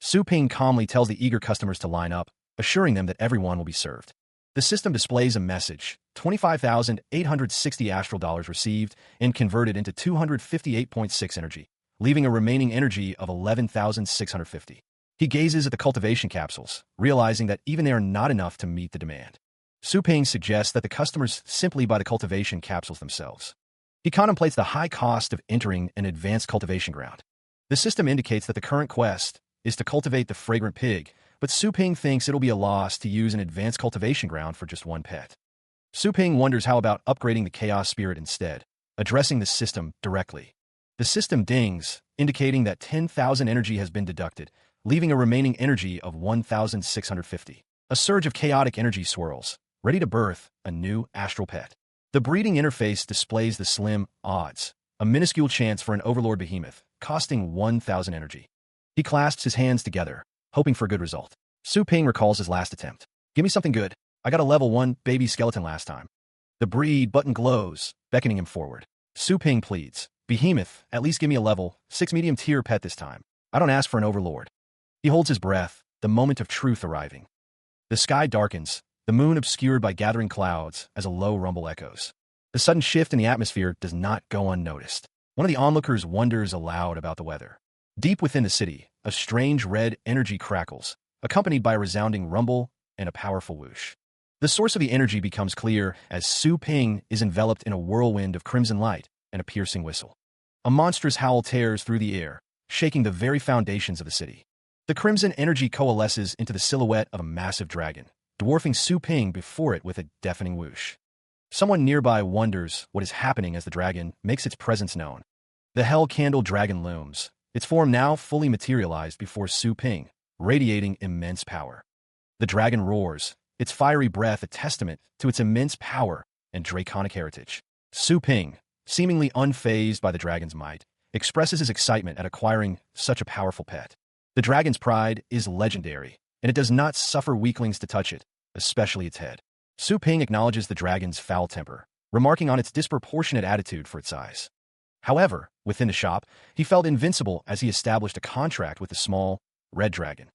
Su Ping calmly tells the eager customers to line up, assuring them that everyone will be served. The system displays a message, 25,860 astral dollars received and converted into 258.6 energy, leaving a remaining energy of 11,650. He gazes at the cultivation capsules, realizing that even they are not enough to meet the demand. Su Ping suggests that the customers simply buy the cultivation capsules themselves. He contemplates the high cost of entering an advanced cultivation ground. The system indicates that the current quest is to cultivate the fragrant pig, but Su Ping thinks it'll be a loss to use an advanced cultivation ground for just one pet. Su Ping wonders how about upgrading the chaos spirit instead, addressing the system directly. The system dings, indicating that 10,000 energy has been deducted, leaving a remaining energy of 1,650. A surge of chaotic energy swirls, ready to birth a new astral pet. The breeding interface displays the slim odds, a minuscule chance for an overlord behemoth, costing 1,000 energy. He clasps his hands together, hoping for a good result. Su Ping recalls his last attempt. "Give me something good. I got a level 1 baby skeleton last time." The breed button glows, beckoning him forward. Su Ping pleads, "Behemoth, at least give me a level 6 medium tier pet this time. I don't ask for an overlord." He holds his breath, the moment of truth arriving. The sky darkens, the moon obscured by gathering clouds as a low rumble echoes. The sudden shift in the atmosphere does not go unnoticed. One of the onlookers wonders aloud about the weather. Deep within the city, a strange red energy crackles, accompanied by a resounding rumble and a powerful whoosh. The source of the energy becomes clear as Su Ping is enveloped in a whirlwind of crimson light and a piercing whistle. A monstrous howl tears through the air, shaking the very foundations of the city. The crimson energy coalesces into the silhouette of a massive dragon, dwarfing Su Ping before it with a deafening whoosh. Someone nearby wonders what is happening as the dragon makes its presence known. The Hell Candle Dragon looms, its form now fully materialized before Su Ping, radiating immense power. The dragon roars, its fiery breath a testament to its immense power and draconic heritage. Su Ping, seemingly unfazed by the dragon's might, expresses his excitement at acquiring such a powerful pet. The dragon's pride is legendary, and it does not suffer weaklings to touch it, especially its head. Su Ping acknowledges the dragon's foul temper, remarking on its disproportionate attitude for its size. However, within the shop, he felt invincible as he established a contract with the small, red dragon.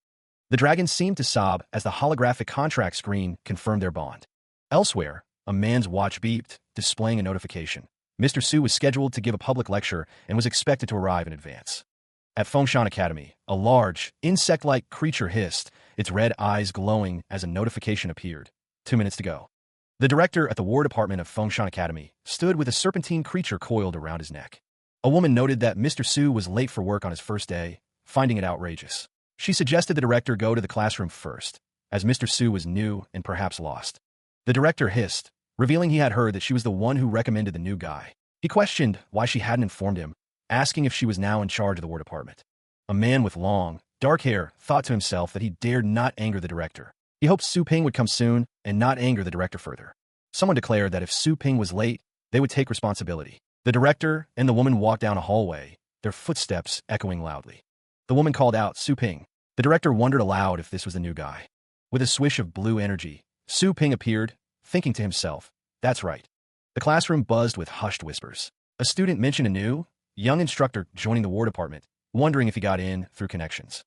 The dragon seemed to sob as the holographic contract screen confirmed their bond. Elsewhere, a man's watch beeped, displaying a notification. Mr. Su was scheduled to give a public lecture and was expected to arrive in advance. At Fengshan Academy, a large, insect-like creature hissed, its red eyes glowing as a notification appeared. 2 minutes to go. The director at the War Department of Fengshan Academy stood with a serpentine creature coiled around his neck. A woman noted that Mr. Su was late for work on his first day, finding it outrageous. She suggested the director go to the classroom first, as Mr. Su was new and perhaps lost. The director hissed, revealing he had heard that she was the one who recommended the new guy. He questioned why she hadn't informed him, asking if she was now in charge of the War Department. A man with long, dark hair thought to himself that he dared not anger the director. He hoped Su Ping would come soon and not anger the director further. Someone declared that if Su Ping was late, they would take responsibility. The director and the woman walked down a hallway, their footsteps echoing loudly. The woman called out, "Su Ping." The director wondered aloud if this was the new guy. With a swish of blue energy, Su Ping appeared, thinking to himself, "That's right." The classroom buzzed with hushed whispers. A student mentioned a new, young instructor joining the War Department, wondering if he got in through connections.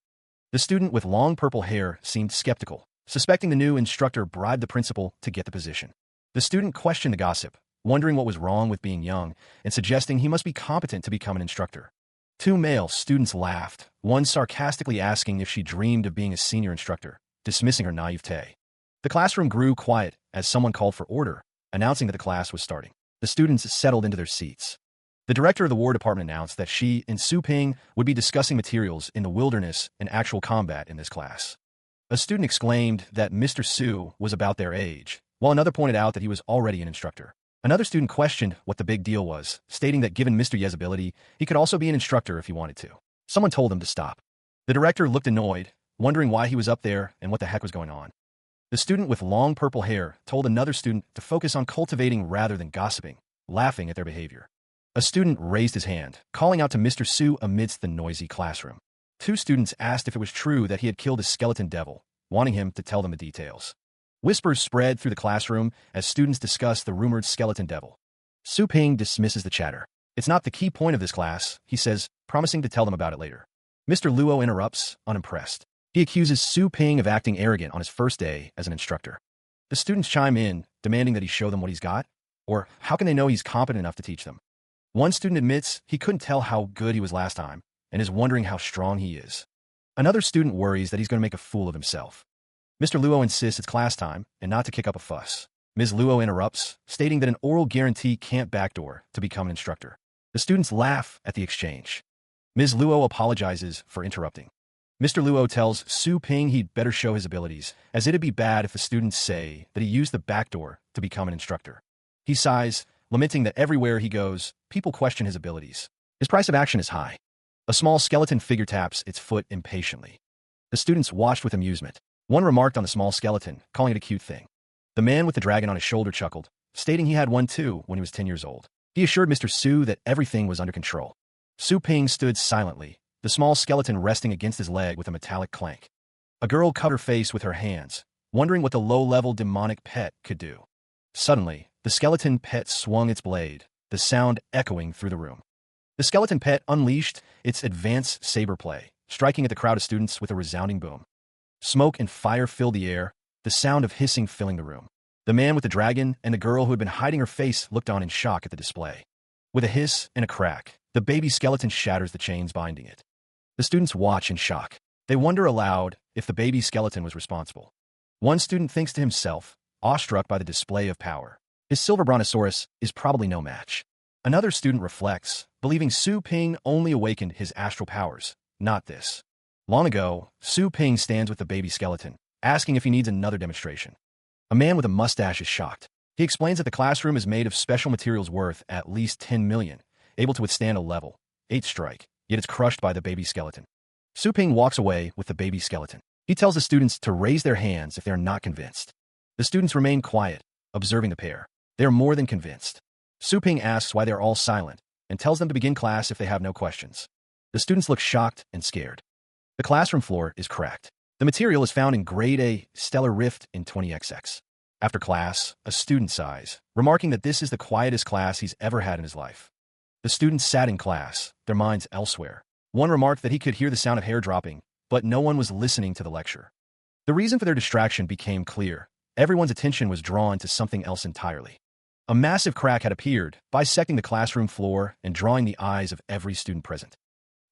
The student with long purple hair seemed skeptical, suspecting the new instructor bribed the principal to get the position. The student questioned the gossip, wondering what was wrong with being young and suggesting he must be competent to become an instructor. Two male students laughed, one sarcastically asking if she dreamed of being a senior instructor, dismissing her naivete. The classroom grew quiet as someone called for order, announcing that the class was starting. The students settled into their seats. The director of the War Department announced that she and Su Ping would be discussing materials in the wilderness and actual combat in this class. A student exclaimed that Mr. Su was about their age, while another pointed out that he was already an instructor. Another student questioned what the big deal was, stating that given Mr. Ye's ability, he could also be an instructor if he wanted to. Someone told him to stop. The director looked annoyed, wondering why he was up there and what the heck was going on. The student with long purple hair told another student to focus on cultivating rather than gossiping, laughing at their behavior. A student raised his hand, calling out to Mr. Su amidst the noisy classroom. Two students asked if it was true that he had killed a skeleton devil, wanting him to tell them the details. Whispers spread through the classroom as students discussed the rumored skeleton devil. Su Ping dismisses the chatter. It's not the key point of this class, he says, promising to tell them about it later. Mr. Luo interrupts, unimpressed. He accuses Su Ping of acting arrogant on his first day as an instructor. The students chime in, demanding that he show them what he's got, or how can they know he's competent enough to teach them? One student admits he couldn't tell how good he was last time and is wondering how strong he is. Another student worries that he's going to make a fool of himself. Mr. Luo insists it's class time and not to kick up a fuss. Ms. Luo interrupts, stating that an oral guarantee can't backdoor to become an instructor. The students laugh at the exchange. Ms. Luo apologizes for interrupting. Mr. Luo tells Su Ping he'd better show his abilities, as it'd be bad if the students say that he used the backdoor to become an instructor. He sighs, lamenting that everywhere he goes, people question his abilities. His price of action is high. A small skeleton figure taps its foot impatiently. The students watched with amusement. One remarked on the small skeleton, calling it a cute thing. The man with the dragon on his shoulder chuckled, stating he had one too when he was 10 years old. He assured Mr. Su that everything was under control. Su Ping stood silently, the small skeleton resting against his leg with a metallic clank. A girl covered her face with her hands, wondering what the low-level demonic pet could do. Suddenly, the skeleton pet swung its blade, the sound echoing through the room. The skeleton pet unleashed its advanced saber play, striking at the crowd of students with a resounding boom. Smoke and fire filled the air, the sound of hissing filling the room. The man with the dragon and the girl who had been hiding her face looked on in shock at the display. With a hiss and a crack, the baby skeleton shatters the chains binding it. The students watch in shock. They wonder aloud if the baby skeleton was responsible. One student thinks to himself, awestruck by the display of power, his silver brontosaurus is probably no match. Another student reflects, believing Su Ping only awakened his astral powers, not this. Long ago, Su Ping stands with the baby skeleton, asking if he needs another demonstration. A man with a mustache is shocked. He explains that the classroom is made of special materials worth at least 10 million, able to withstand a level 8 strike, yet it's crushed by the baby skeleton. Su Ping walks away with the baby skeleton. He tells the students to raise their hands if they are not convinced. The students remain quiet, observing the pair. They are more than convinced. Su Ping asks why they are all silent and tells them to begin class if they have no questions. The students look shocked and scared. The classroom floor is cracked. The material is found in Grade A Stellar Rift in 20XX. After class, a student sighs, remarking that this is the quietest class he's ever had in his life. The students sat in class, their minds elsewhere. One remarked that he could hear the sound of hair dropping, but no one was listening to the lecture. The reason for their distraction became clear. Everyone's attention was drawn to something else entirely. A massive crack had appeared, bisecting the classroom floor and drawing the eyes of every student present.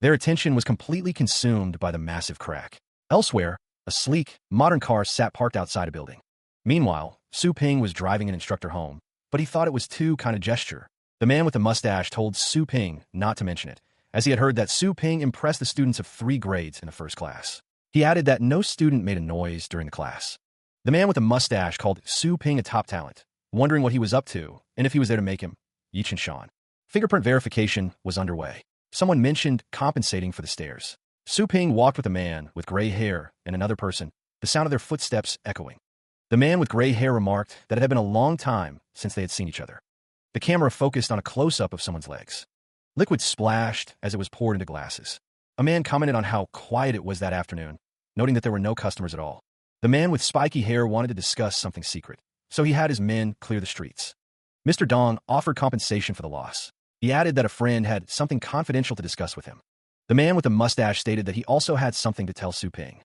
Their attention was completely consumed by the massive crack. Elsewhere, a sleek, modern car sat parked outside a building. Meanwhile, Su Ping was driving an instructor home, but he thought it was too kind of gesture. The man with the mustache told Su Ping not to mention it, as he had heard that Su Ping impressed the students of 3 grades in the first class. He added that no student made a noise during the class. The man with the mustache called Su Ping a top talent, wondering what he was up to and if he was there to make him Yi Shan. Fingerprint verification was underway. Someone mentioned compensating for the stairs. Su Ping walked with a man with gray hair and another person, the sound of their footsteps echoing. The man with gray hair remarked that it had been a long time since they had seen each other. The camera focused on a close-up of someone's legs. Liquid splashed as it was poured into glasses. A man commented on how quiet it was that afternoon, noting that there were no customers at all. The man with spiky hair wanted to discuss something secret, so he had his men clear the streets. Mr. Dong offered compensation for the loss. He added that a friend had something confidential to discuss with him. The man with the mustache stated that he also had something to tell Su Ping.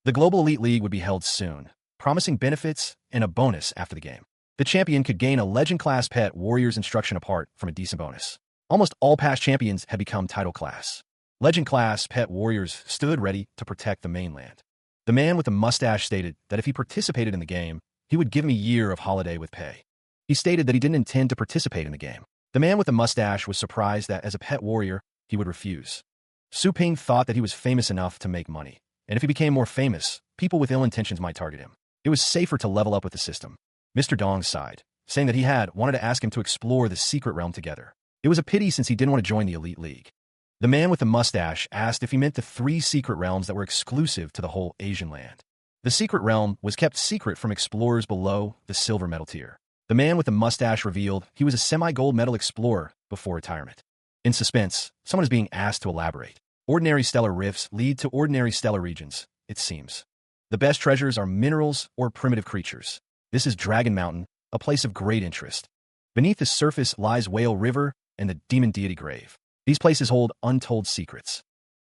The Global Elite League would be held soon, promising benefits and a bonus after the game. The champion could gain a legend-class pet warrior's instruction apart from a decent bonus. Almost all past champions had become title class. Legend-class pet warriors stood ready to protect the mainland. The man with the mustache stated that if he participated in the game, he would give him a year of holiday with pay. He stated that he didn't intend to participate in the game. The man with the mustache was surprised that as a pet warrior, he would refuse. Su Ping thought that he was famous enough to make money, and if he became more famous, people with ill intentions might target him. It was safer to level up with the system. Mr. Dong sighed, saying that he had wanted to ask him to explore the secret realm together. It was a pity since he didn't want to join the elite league. The man with the mustache asked if he meant the 3 secret realms that were exclusive to the whole Asian land. The secret realm was kept secret from explorers below the silver medal tier. The man with the mustache revealed he was a semi-gold medal explorer before retirement. In suspense, someone is being asked to elaborate. Ordinary stellar rifts lead to ordinary stellar regions, it seems. The best treasures are minerals or primitive creatures. This is Dragon Mountain, a place of great interest. Beneath the surface lies Whale River and the Demon Deity Grave. These places hold untold secrets.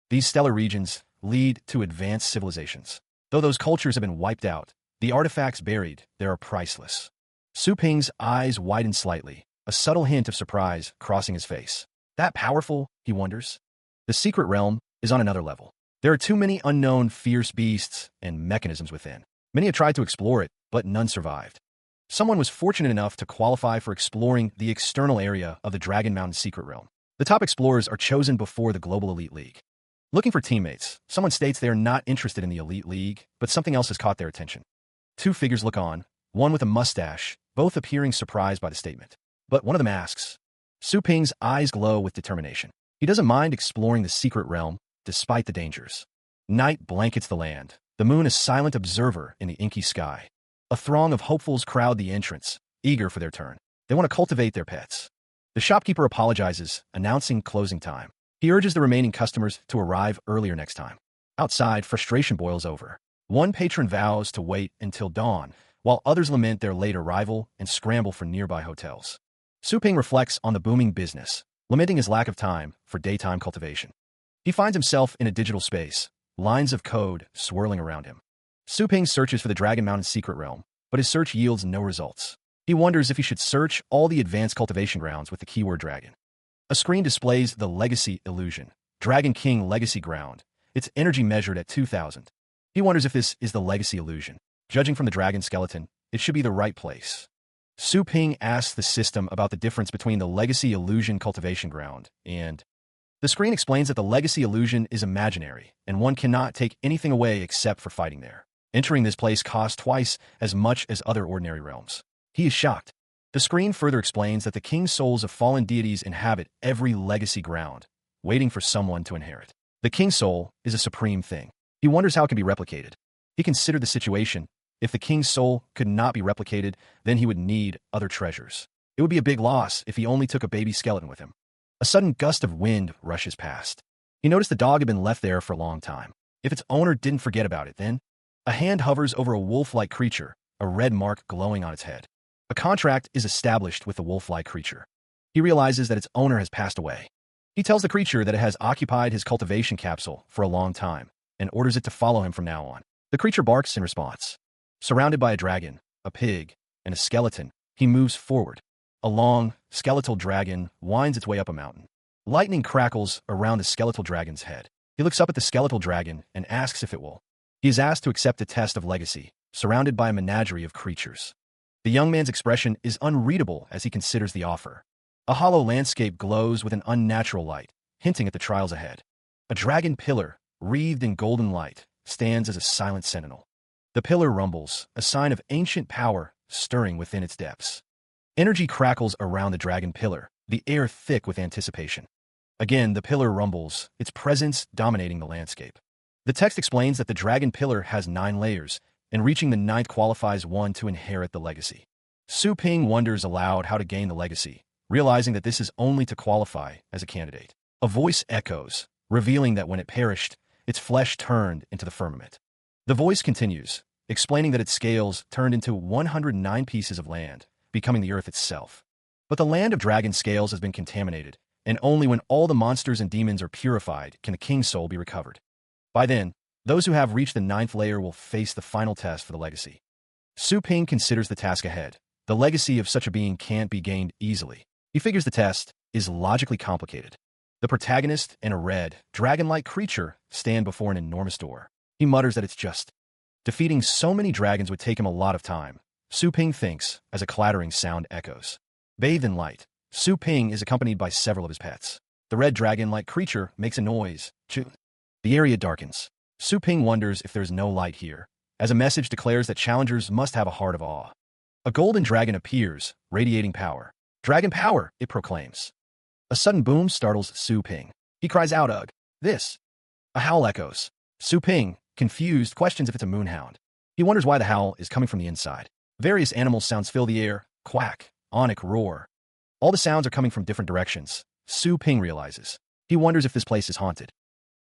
These stellar regions lead to advanced civilizations. Though those cultures have been wiped out, the artifacts buried there are priceless. Su Ping's eyes widened slightly, a subtle hint of surprise crossing his face. That powerful, he wonders? The secret realm is on another level. There are too many unknown fierce beasts and mechanisms within. Many have tried to explore it, but none survived. Someone was fortunate enough to qualify for exploring the external area of the Dragon Mountain secret realm. The top explorers are chosen before the Global Elite League. Looking for teammates, someone states they are not interested in the Elite League, but something else has caught their attention. 2 figures look on, one with a mustache, both appearing surprised by the statement. But one of them asks. Su Ping's eyes glow with determination. He doesn't mind exploring the secret realm, despite the dangers. Night blankets the land, the moon a silent observer in the inky sky. A throng of hopefuls crowd the entrance, eager for their turn. They want to cultivate their pets. The shopkeeper apologizes, announcing closing time. He urges the remaining customers to arrive earlier next time. Outside, frustration boils over. One patron vows to wait until dawn, while others lament their late arrival and scramble for nearby hotels. Su Ping reflects on the booming business, lamenting his lack of time for daytime cultivation. He finds himself in a digital space, lines of code swirling around him. Su Ping searches for the Dragon Mountain secret realm, but his search yields no results. He wonders if he should search all the advanced cultivation grounds with the keyword dragon. A screen displays the Legacy Illusion, Dragon King Legacy Ground, its energy measured at 2,000. He wonders if this is the Legacy Illusion. Judging from the dragon skeleton, it should be the right place. Su Ping asks the system about the difference between the Legacy Illusion cultivation ground and... The screen explains that the Legacy Illusion is imaginary, and one cannot take anything away except for fighting there. Entering this place costs twice as much as other ordinary realms. He is shocked. The screen further explains that the king's souls of fallen deities inhabit every legacy ground, waiting for someone to inherit. The king's soul is a supreme thing. He wonders how it can be replicated. He considered the situation. If the king's soul could not be replicated, then he would need other treasures. It would be a big loss if he only took a baby skeleton with him. A sudden gust of wind rushes past. He noticed the dog had been left there for a long time. If its owner didn't forget about it, then a hand hovers over a wolf-like creature, a red mark glowing on its head. A contract is established with the wolf-like creature. He realizes that its owner has passed away. He tells the creature that it has occupied his cultivation capsule for a long time and orders it to follow him from now on. The creature barks in response. Surrounded by a dragon, a pig, and a skeleton, he moves forward. A long, skeletal dragon winds its way up a mountain. Lightning crackles around the skeletal dragon's head. He looks up at the skeletal dragon and asks if it will. He is asked to accept a test of legacy, surrounded by a menagerie of creatures. The young man's expression is unreadable as he considers the offer. A hollow landscape glows with an unnatural light, hinting at the trials ahead. A dragon pillar, wreathed in golden light, stands as a silent sentinel. The pillar rumbles, a sign of ancient power stirring within its depths. Energy crackles around the dragon pillar, the air thick with anticipation. Again, the pillar rumbles, its presence dominating the landscape. The text explains that the dragon pillar has 9 layers, and reaching the 9th qualifies one to inherit the legacy. Su Ping wonders aloud how to gain the legacy, realizing that this is only to qualify as a candidate. A voice echoes, revealing that when it perished, its flesh turned into the firmament. The voice continues, explaining that its scales turned into 109 pieces of land, becoming the earth itself. But the land of dragon scales has been contaminated, and only when all the monsters and demons are purified can the king's soul be recovered. By then, those who have reached the 9th layer will face the final test for the legacy. Su Ping considers the task ahead. The legacy of such a being can't be gained easily. He figures the test is logically complicated. The protagonist and a red, dragon-like creature stand before an enormous door. He mutters that it's just. Defeating so many dragons would take him a lot of time. Su Ping thinks as a clattering sound echoes. Bathed in light, Su Ping is accompanied by several of his pets. The red dragon-like creature makes a noise. Choo. The area darkens. Su Ping wonders if there's no light here, as a message declares that challengers must have a heart of awe. A golden dragon appears, radiating power. Dragon power, it proclaims. A sudden boom startles Su Ping. He cries out, "Ugh! This!" A howl echoes. Su Ping, confused, questions if it's a moonhound. He wonders why the howl is coming from the inside. Various animal sounds fill the air: quack, onic, roar. All the sounds are coming from different directions. Su Ping realizes. He wonders if this place is haunted.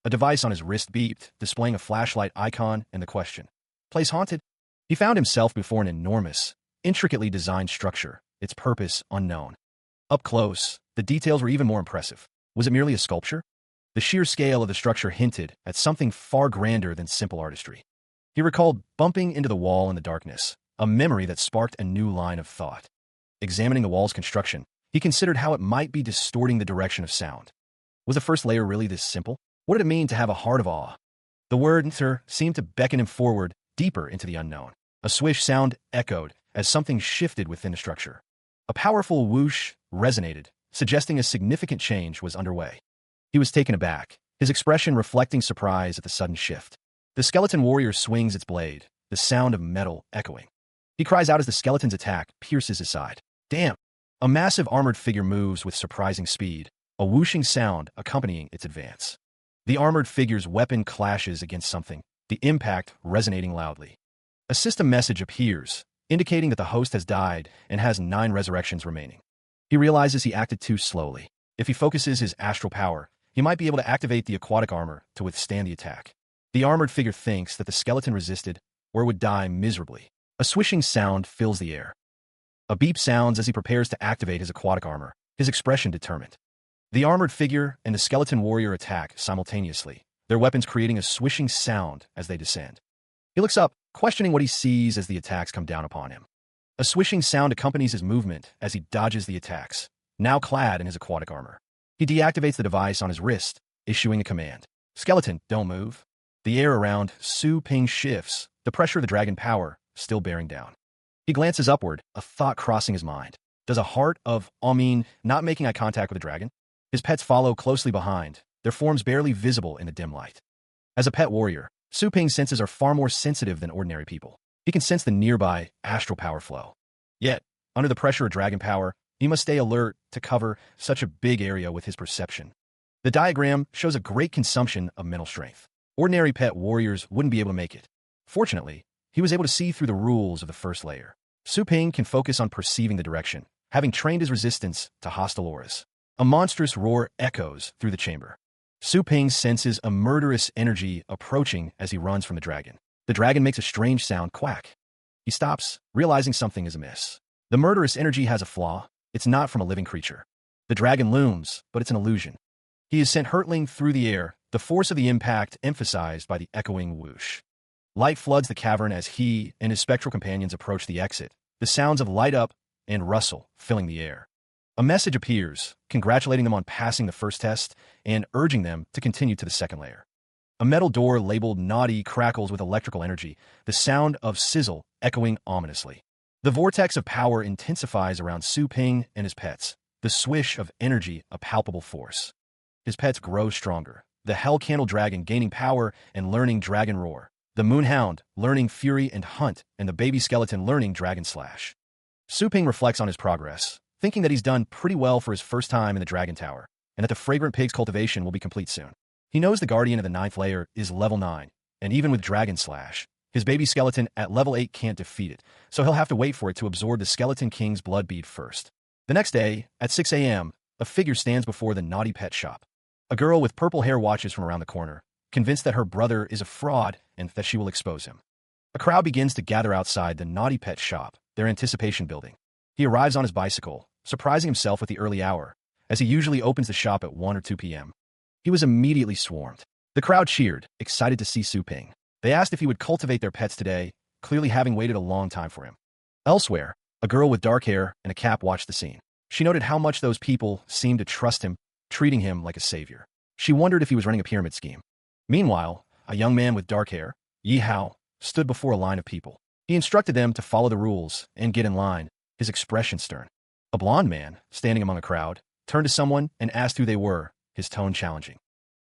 A device on his wrist beeped, displaying a flashlight icon and the question, "Place haunted?" He found himself before an enormous, intricately designed structure, its purpose unknown. Up close, the details were even more impressive. Was it merely a sculpture? The sheer scale of the structure hinted at something far grander than simple artistry. He recalled bumping into the wall in the darkness, a memory that sparked a new line of thought. Examining the wall's construction, he considered how it might be distorting the direction of sound. Was the first layer really this simple? What did it mean to have a heart of awe? The word "enter" seemed to beckon him forward, deeper into the unknown. A swish sound echoed as something shifted within the structure. A powerful whoosh resonated, suggesting a significant change was underway. He was taken aback, his expression reflecting surprise at the sudden shift. The skeleton warrior swings its blade, the sound of metal echoing. He cries out as the skeleton's attack pierces his side. Damn! A massive armored figure moves with surprising speed, a whooshing sound accompanying its advance. The armored figure's weapon clashes against something, the impact resonating loudly. A system message appears, indicating that the host has died and has 9 resurrections remaining. He realizes he acted too slowly. If he focuses his astral power, he might be able to activate the aquatic armor to withstand the attack. The armored figure thinks that the skeleton resisted or would die miserably. A swishing sound fills the air. A beep sounds as he prepares to activate his aquatic armor, his expression determined. The armored figure and the skeleton warrior attack simultaneously, their weapons creating a swishing sound as they descend. He looks up, questioning what he sees as the attacks come down upon him. A swishing sound accompanies his movement as he dodges the attacks, now clad in his aquatic armor. He deactivates the device on his wrist, issuing a command. "Skeleton, don't move." The air around Su Ping shifts, the pressure of the dragon power still bearing down. He glances upward, a thought crossing his mind. Does a heart of awe mean not making eye contact with the dragon? His pets follow closely behind, their forms barely visible in the dim light. As a pet warrior, Su Ping's senses are far more sensitive than ordinary people. He can sense the nearby astral power flow. Yet, under the pressure of dragon power, he must stay alert to cover such a big area with his perception. The diagram shows a great consumption of mental strength. Ordinary pet warriors wouldn't be able to make it. Fortunately, he was able to see through the rules of the first layer. Su Ping can focus on perceiving the direction, having trained his resistance to hostile auras. A monstrous roar echoes through the chamber. Su Ping senses a murderous energy approaching as he runs from the dragon. The dragon makes a strange sound, quack. He stops, realizing something is amiss. The murderous energy has a flaw. It's not from a living creature. The dragon looms, but it's an illusion. He is sent hurtling through the air, the force of the impact emphasized by the echoing whoosh. Light floods the cavern as he and his spectral companions approach the exit, the sounds of light up and rustle filling the air. A message appears, congratulating them on passing the first test and urging them to continue to the second layer. A metal door labeled Naughty crackles with electrical energy, the sound of sizzle echoing ominously. The vortex of power intensifies around Su Ping and his pets, the swish of energy a palpable force. His pets grow stronger, the Hell Candle Dragon gaining power and learning Dragon Roar, the Moonhound learning Fury and Hunt, and the baby skeleton learning Dragon Slash. Su Ping reflects on his progress, thinking that he's done pretty well for his first time in the Dragon Tower, and that the Fragrant Pig's cultivation will be complete soon. He knows the Guardian of the 9th layer is level 9, and even with Dragon Slash, his baby skeleton at level 8 can't defeat it, so he'll have to wait for it to absorb the Skeleton King's blood bead first. The next day, at 6 a.m., a figure stands before the Naughty Pet shop. A girl with purple hair watches from around the corner, convinced that her brother is a fraud and that she will expose him. A crowd begins to gather outside the Naughty Pet shop, their anticipation building. He arrives on his bicycle, surprising himself with the early hour, as he usually opens the shop at 1 or 2 p.m. He was immediately swarmed. The crowd cheered, excited to see Su Ping. They asked if he would cultivate their pets today, clearly having waited a long time for him. Elsewhere, a girl with dark hair and a cap watched the scene. She noted how much those people seemed to trust him, treating him like a savior. She wondered if he was running a pyramid scheme. Meanwhile, a young man with dark hair, Yi Hao, stood before a line of people. He instructed them to follow the rules and get in line, his expression stern. A blond man, standing among a crowd, turned to someone and asked who they were, his tone challenging.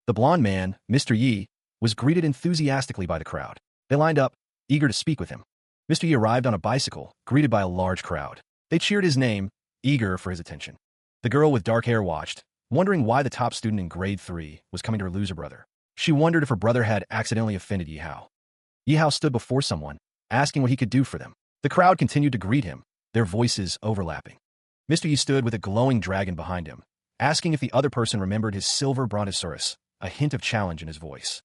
The blond man, Mr. Yi, was greeted enthusiastically by the crowd. They lined up, eager to speak with him. Mr. Yi arrived on a bicycle, greeted by a large crowd. They cheered his name, eager for his attention. The girl with dark hair watched, wondering why the top student in grade 3 was coming to her loser brother. She wondered if her brother had accidentally offended Yi Hao. Yi Hao stood before someone, asking what he could do for them. The crowd continued to greet him, their voices overlapping. Mr. Yi stood with a glowing dragon behind him, asking if the other person remembered his silver brontosaurus, a hint of challenge in his voice.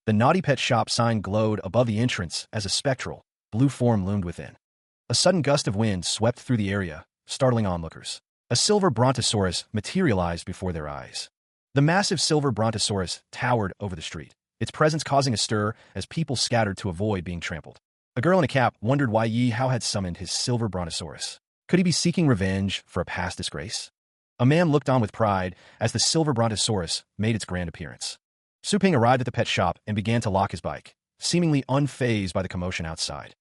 The Naughty Pet Shop sign glowed above the entrance as a spectral, blue form loomed within. A sudden gust of wind swept through the area, startling onlookers. A silver brontosaurus materialized before their eyes. The massive silver brontosaurus towered over the street, its presence causing a stir as people scattered to avoid being trampled. A girl in a cap wondered why Yi Hao had summoned his silver brontosaurus. Could he be seeking revenge for a past disgrace? A man looked on with pride as the silver brontosaurus made its grand appearance. Su Ping arrived at the pet shop and began to lock his bike, seemingly unfazed by the commotion outside.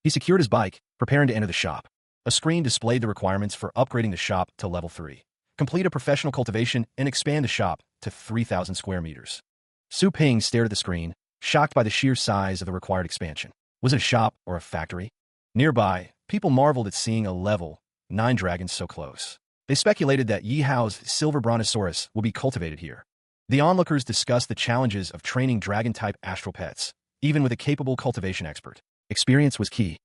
He secured his bike, preparing to enter the shop. A screen displayed the requirements for upgrading the shop to level 3. Complete a professional cultivation and expand the shop to 3,000 square meters. Su Ping stared at the screen, shocked by the sheer size of the required expansion. Was it a shop or a factory? Nearby, people marveled at seeing a level 9 dragon so close. They speculated that Yi Hao's silver brontosaurus will be cultivated here. The onlookers discussed the challenges of training dragon-type astral pets, even with a capable cultivation expert. Experience was key.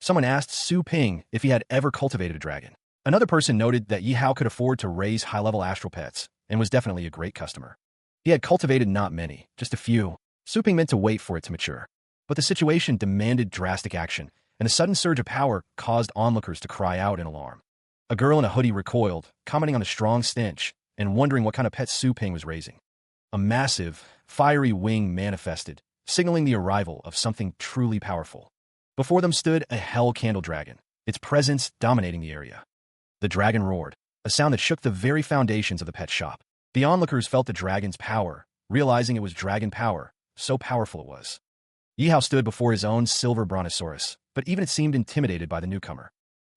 Someone asked Su Ping if he had ever cultivated a dragon. Another person noted that Yi Hao could afford to raise high-level astral pets and was definitely a great customer. He had cultivated not many, just a few. Su Ping meant to wait for it to mature. But the situation demanded drastic action, and a sudden surge of power caused onlookers to cry out in alarm. A girl in a hoodie recoiled, commenting on the strong stench and wondering what kind of pet Su Ping was raising. A massive, fiery wing manifested, signaling the arrival of something truly powerful. Before them stood a hell candle dragon, its presence dominating the area. The dragon roared, a sound that shook the very foundations of the pet shop. The onlookers felt the dragon's power, realizing it was dragon power, so powerful it was. Yi Hao stood before his own silver brontosaurus, but even it seemed intimidated by the newcomer.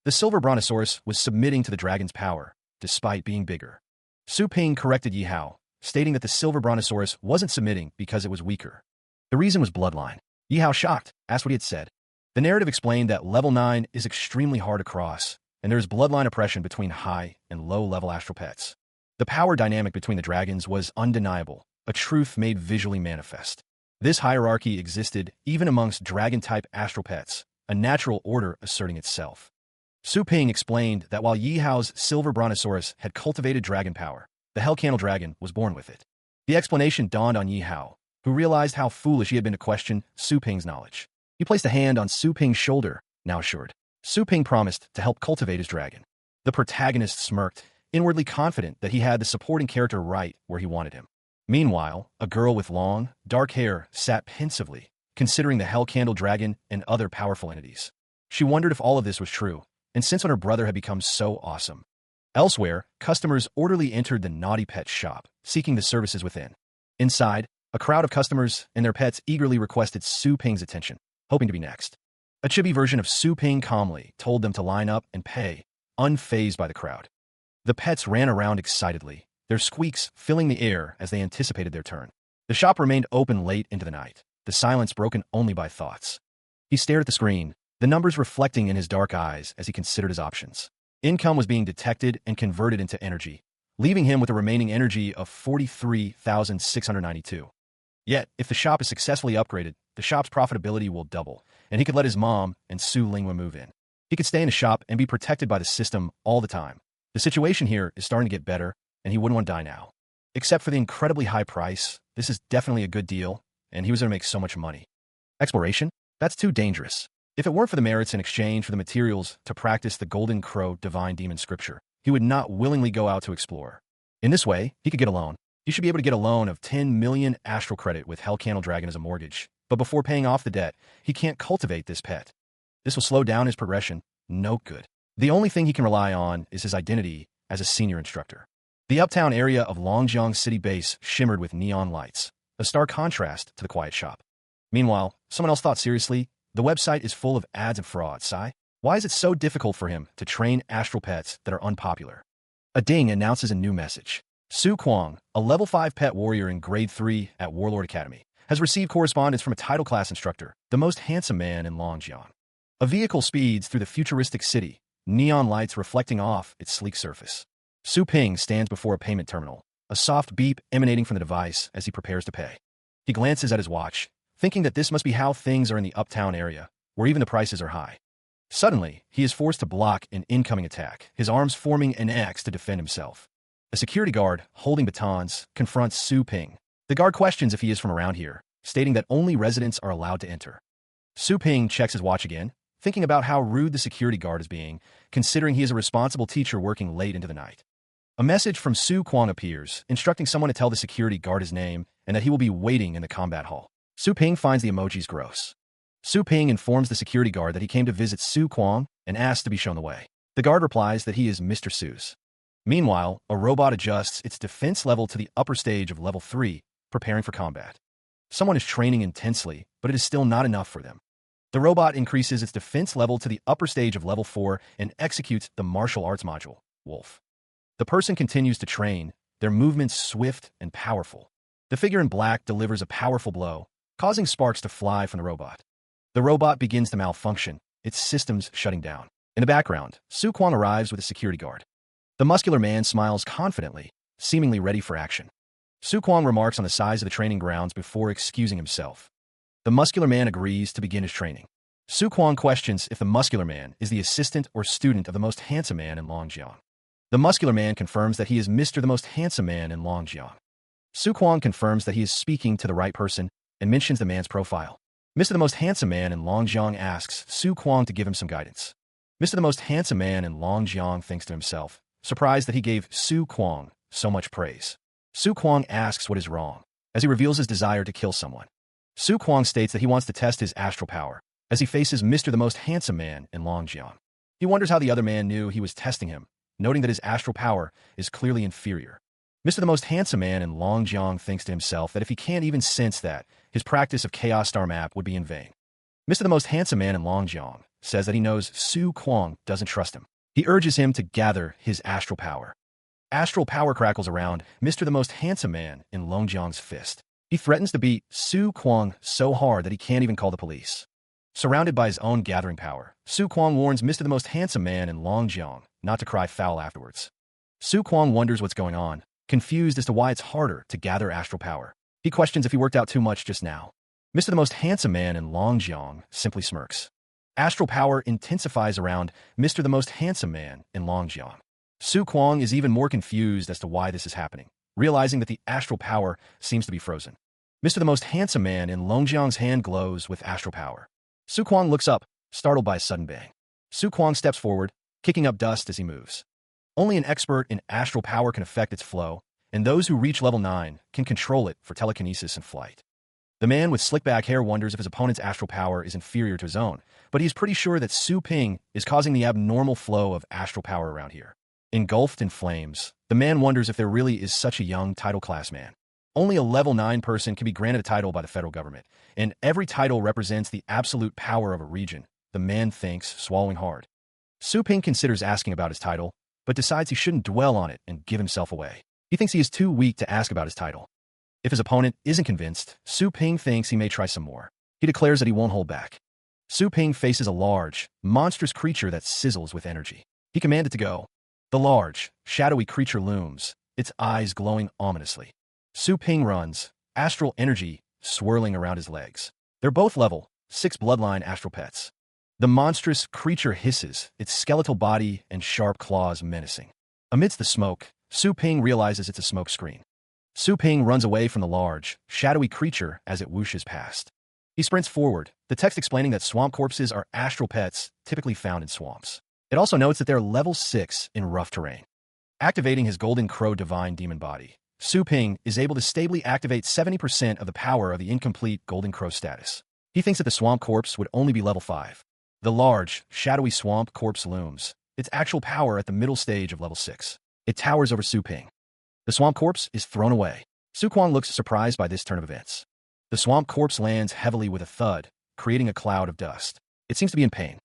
The silver brontosaurus was submitting to the dragon's power, despite being bigger. Su Ping corrected Yi Hao, stating that the silver brontosaurus wasn't submitting because it was weaker. The reason was bloodline. Yi Hao, shocked, asked what he had said. The narrative explained that level 9 is extremely hard to cross, and there is bloodline oppression between high and low-level astral pets. The power dynamic between the dragons was undeniable, a truth made visually manifest. This hierarchy existed even amongst dragon-type astral pets, a natural order asserting itself. Su Ping explained that while Yi Hao's silver brontosaurus had cultivated dragon power, the Hell Candle Dragon was born with it. The explanation dawned on Yi Hao, who realized how foolish he had been to question Su Ping's knowledge. He placed a hand on Su Ping's shoulder, now assured. Su Ping promised to help cultivate his dragon. The protagonist smirked, inwardly confident that he had the supporting character right where he wanted him. Meanwhile, a girl with long, dark hair sat pensively, considering the Hell Candle Dragon and other powerful entities. She wondered if all of this was true, and since when her brother had become so awesome. Elsewhere, customers orderly entered the Naughty Pet shop, seeking the services within. Inside, a crowd of customers and their pets eagerly requested Su Ping's attention, hoping to be next. A chibi version of Su Ping calmly told them to line up and pay, unfazed by the crowd. The pets ran around excitedly, their squeaks filling the air as they anticipated their turn. The shop remained open late into the night, the silence broken only by thoughts. He stared at the screen, the numbers reflecting in his dark eyes as he considered his options. Income was being detected and converted into energy, leaving him with a remaining energy of 43,692. Yet, if the shop is successfully upgraded, the shop's profitability will double, and he could let his mom and Su Lingwa move in. He could stay in the shop and be protected by the system all the time. The situation here is starting to get better, and he wouldn't want to die now. Except for the incredibly high price, this is definitely a good deal, and he was going to make so much money. Exploration? That's too dangerous. If it weren't for the merits in exchange for the materials to practice the Golden Crow Divine Demon Scripture, he would not willingly go out to explore. In this way, he could get a loan. He should be able to get a loan of 10 million astral credit with Hell Candle Dragon as a mortgage. But before paying off the debt, he can't cultivate this pet. This will slow down his progression. No good. The only thing he can rely on is his identity as a senior instructor. The uptown area of Longjiang City Base shimmered with neon lights, a stark contrast to the quiet shop. Meanwhile, someone else thought seriously, the website is full of ads and fraud, Sai. Why is it so difficult for him to train astral pets that are unpopular? A ding announces a new message. Su Kwang, a level 5 pet warrior in grade 3 at Warlord Academy, has received correspondence from a title class instructor, the most handsome man in Longjiang. A vehicle speeds through the futuristic city, neon lights reflecting off its sleek surface. Su Ping stands before a payment terminal, a soft beep emanating from the device as he prepares to pay. He glances at his watch, thinking that this must be how things are in the uptown area, where even the prices are high. Suddenly, he is forced to block an incoming attack, his arms forming an X to defend himself. A security guard, holding batons, confronts Su Ping. The guard questions if he is from around here, stating that only residents are allowed to enter. Su Ping checks his watch again, thinking about how rude the security guard is being, considering he is a responsible teacher working late into the night. A message from Su Kwang appears, instructing someone to tell the security guard his name and that he will be waiting in the combat hall. Su Ping finds the emojis gross. Su Ping informs the security guard that he came to visit Su Kwang and asks to be shown the way. The guard replies that he is Mr. Su's. Meanwhile, a robot adjusts its defense level to the upper stage of level 3, preparing for combat. Someone is training intensely, but it is still not enough for them. The robot increases its defense level to the upper stage of level 4 and executes the martial arts module, Wolf. The person continues to train, their movements swift and powerful. The figure in black delivers a powerful blow, causing sparks to fly from the robot. The robot begins to malfunction, its systems shutting down. In the background, Su Kwang arrives with a security guard. The muscular man smiles confidently, seemingly ready for action. Su Kwang remarks on the size of the training grounds before excusing himself. The muscular man agrees to begin his training. Su Kwang questions if the muscular man is the assistant or student of the most handsome man in Longjiang. The muscular man confirms that he is Mr. the most handsome man in Longjiang. Su Kwang confirms that he is speaking to the right person and mentions the man's profile. Mr. the most handsome man in Longjiang asks Su Kwang to give him some guidance. Mr. the most handsome man in Longjiang thinks to himself, surprised that he gave Su Kwang so much praise. Su Kwang asks what is wrong, as he reveals his desire to kill someone. Su Kwang states that he wants to test his astral power, as he faces Mr. the most handsome man in Longjiang. He wonders how the other man knew he was testing him, noting that his astral power is clearly inferior. Mr. the most handsome man in Longjiang thinks to himself that if he can't even sense that, his practice of Chaos Star Map would be in vain. Mr. the most handsome man in Longjiang says that he knows Su Kwang doesn't trust him. He urges him to gather his astral power. Astral power crackles around Mr. the most handsome man in Longjiang's fist. He threatens to beat Su Kwang so hard that he can't even call the police. Surrounded by his own gathering power, Su Kwang warns Mr. the most handsome man in Longjiang not to cry foul afterwards. Su Kwang wonders what's going on, confused as to why it's harder to gather astral power. He questions if he worked out too much just now. Mr. the most handsome man in Longjiang simply smirks. Astral power intensifies around Mr. the most handsome man in Longjiang. Su Kwang is even more confused as to why this is happening, realizing that the astral power seems to be frozen. Mr. the most handsome man in Longjiang's hand glows with astral power. Su Kwang looks up, startled by a sudden bang. Su Kwang steps forward, kicking up dust as he moves. Only an expert in astral power can affect its flow, and those who reach level 9 can control it for telekinesis and flight. The man with slick-back hair wonders if his opponent's astral power is inferior to his own, but he's pretty sure that Su Ping is causing the abnormal flow of astral power around here. Engulfed in flames, the man wonders if there really is such a young title class man. Only a level 9 person can be granted a title by the federal government, and every title represents the absolute power of a region, the man thinks, swallowing hard. Su Ping considers asking about his title, but decides he shouldn't dwell on it and give himself away. He thinks he is too weak to ask about his title. If his opponent isn't convinced, Su Ping thinks he may try some more. He declares that he won't hold back. Su Ping faces a large, monstrous creature that sizzles with energy. He commanded to go. The large, shadowy creature looms, its eyes glowing ominously. Su Ping runs, astral energy swirling around his legs. They're both level 6 bloodline astral pets. The monstrous creature hisses, its skeletal body and sharp claws menacing. Amidst the smoke, Su Ping realizes it's a smoke screen. Su Ping runs away from the large, shadowy creature as it whooshes past. He sprints forward, the text explaining that swamp corpses are astral pets typically found in swamps. It also notes that they're level 6 in rough terrain. Activating his Golden Crow Divine Demon Body, Su Ping is able to stably activate 70% of the power of the incomplete Golden Crow status. He thinks that the swamp corpse would only be level 5. The large, shadowy swamp corpse looms, its actual power at the middle stage of level 6. It towers over Su Ping. The swamp corpse is thrown away. Su Kuang looks surprised by this turn of events. The swamp corpse lands heavily with a thud, creating a cloud of dust. It seems to be in pain.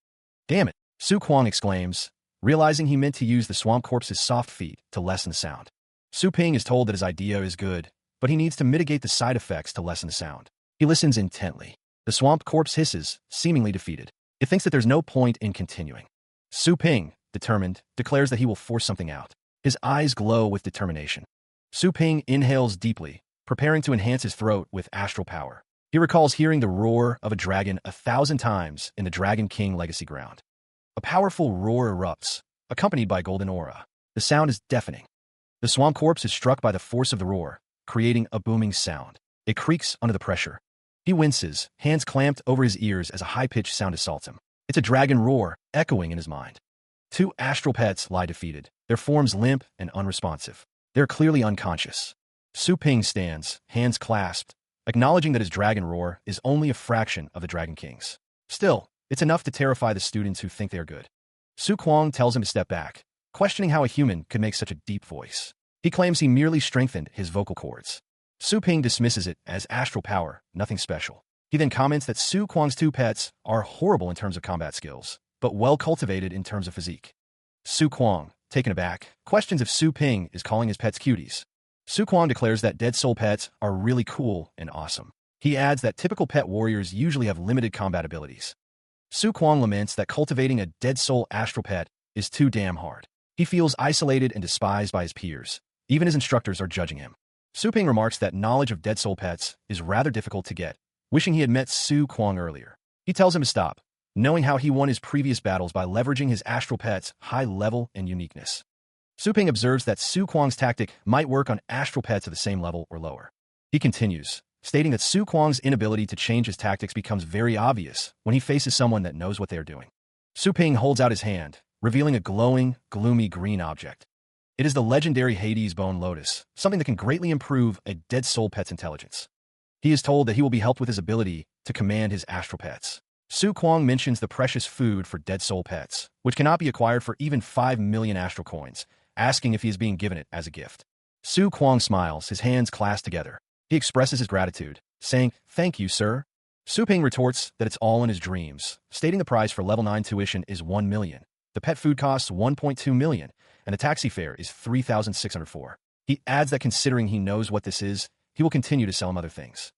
Damn it, Su Kuang exclaims, realizing he meant to use the swamp corpse's soft feet to lessen the sound. Su Ping is told that his idea is good, but he needs to mitigate the side effects to lessen the sound. He listens intently. The swamp corpse hisses, seemingly defeated. It thinks that there's no point in continuing. Su Ping, determined, declares that he will force something out. His eyes glow with determination. Su Ping inhales deeply, preparing to enhance his throat with astral power. He recalls hearing the roar of a dragon 1,000 times in the Dragon King Legacy ground. A powerful roar erupts, accompanied by golden aura. The sound is deafening. The swamp corpse is struck by the force of the roar, creating a booming sound. It creaks under the pressure. He winces, hands clamped over his ears as a high-pitched sound assaults him. It's a dragon roar, echoing in his mind. 2 astral pets lie defeated, their forms limp and unresponsive. They're clearly unconscious. Su Ping stands, hands clasped, acknowledging that his dragon roar is only a fraction of the Dragon King's. Still, it's enough to terrify the students who think they are good. Su Kuang tells him to step back, questioning how a human could make such a deep voice. He claims he merely strengthened his vocal cords. Su Ping dismisses it as astral power, nothing special. He then comments that Su Kuang's 2 pets are horrible in terms of combat skills, but well cultivated in terms of physique. Su Kuang, taken aback, questions if Su Ping is calling his pets cuties. Su Kuang declares that dead soul pets are really cool and awesome. He adds that typical pet warriors usually have limited combat abilities. Su Kuang laments that cultivating a dead soul astral pet is too damn hard. He feels isolated and despised by his peers. Even his instructors are judging him. Su Ping remarks that knowledge of dead soul pets is rather difficult to get, wishing he had met Su Kuang earlier. He tells him to stop, knowing how he won his previous battles by leveraging his astral pet's high level and uniqueness. Su Ping observes that Su Kuang's tactic might work on astral pets at the same level or lower. He continues, stating that Su Kuang's inability to change his tactics becomes very obvious when he faces someone that knows what they are doing. Su Ping holds out his hand, revealing a glowing, gloomy green object. It is the legendary Hades Bone Lotus, something that can greatly improve a dead soul pet's intelligence. He is told that he will be helped with his ability to command his astral pets. Su Kuang mentions the precious food for dead soul pets, which cannot be acquired for even 5 million astral coins, asking if he is being given it as a gift. Su Kuang smiles, his hands clasped together. He expresses his gratitude, saying, "Thank you, sir." Su Ping retorts that it's all in his dreams, stating the price for level 9 tuition is 1 million. The pet food costs 1.2 million, and the taxi fare is 3,604. He adds that considering he knows what this is, he will continue to sell him other things.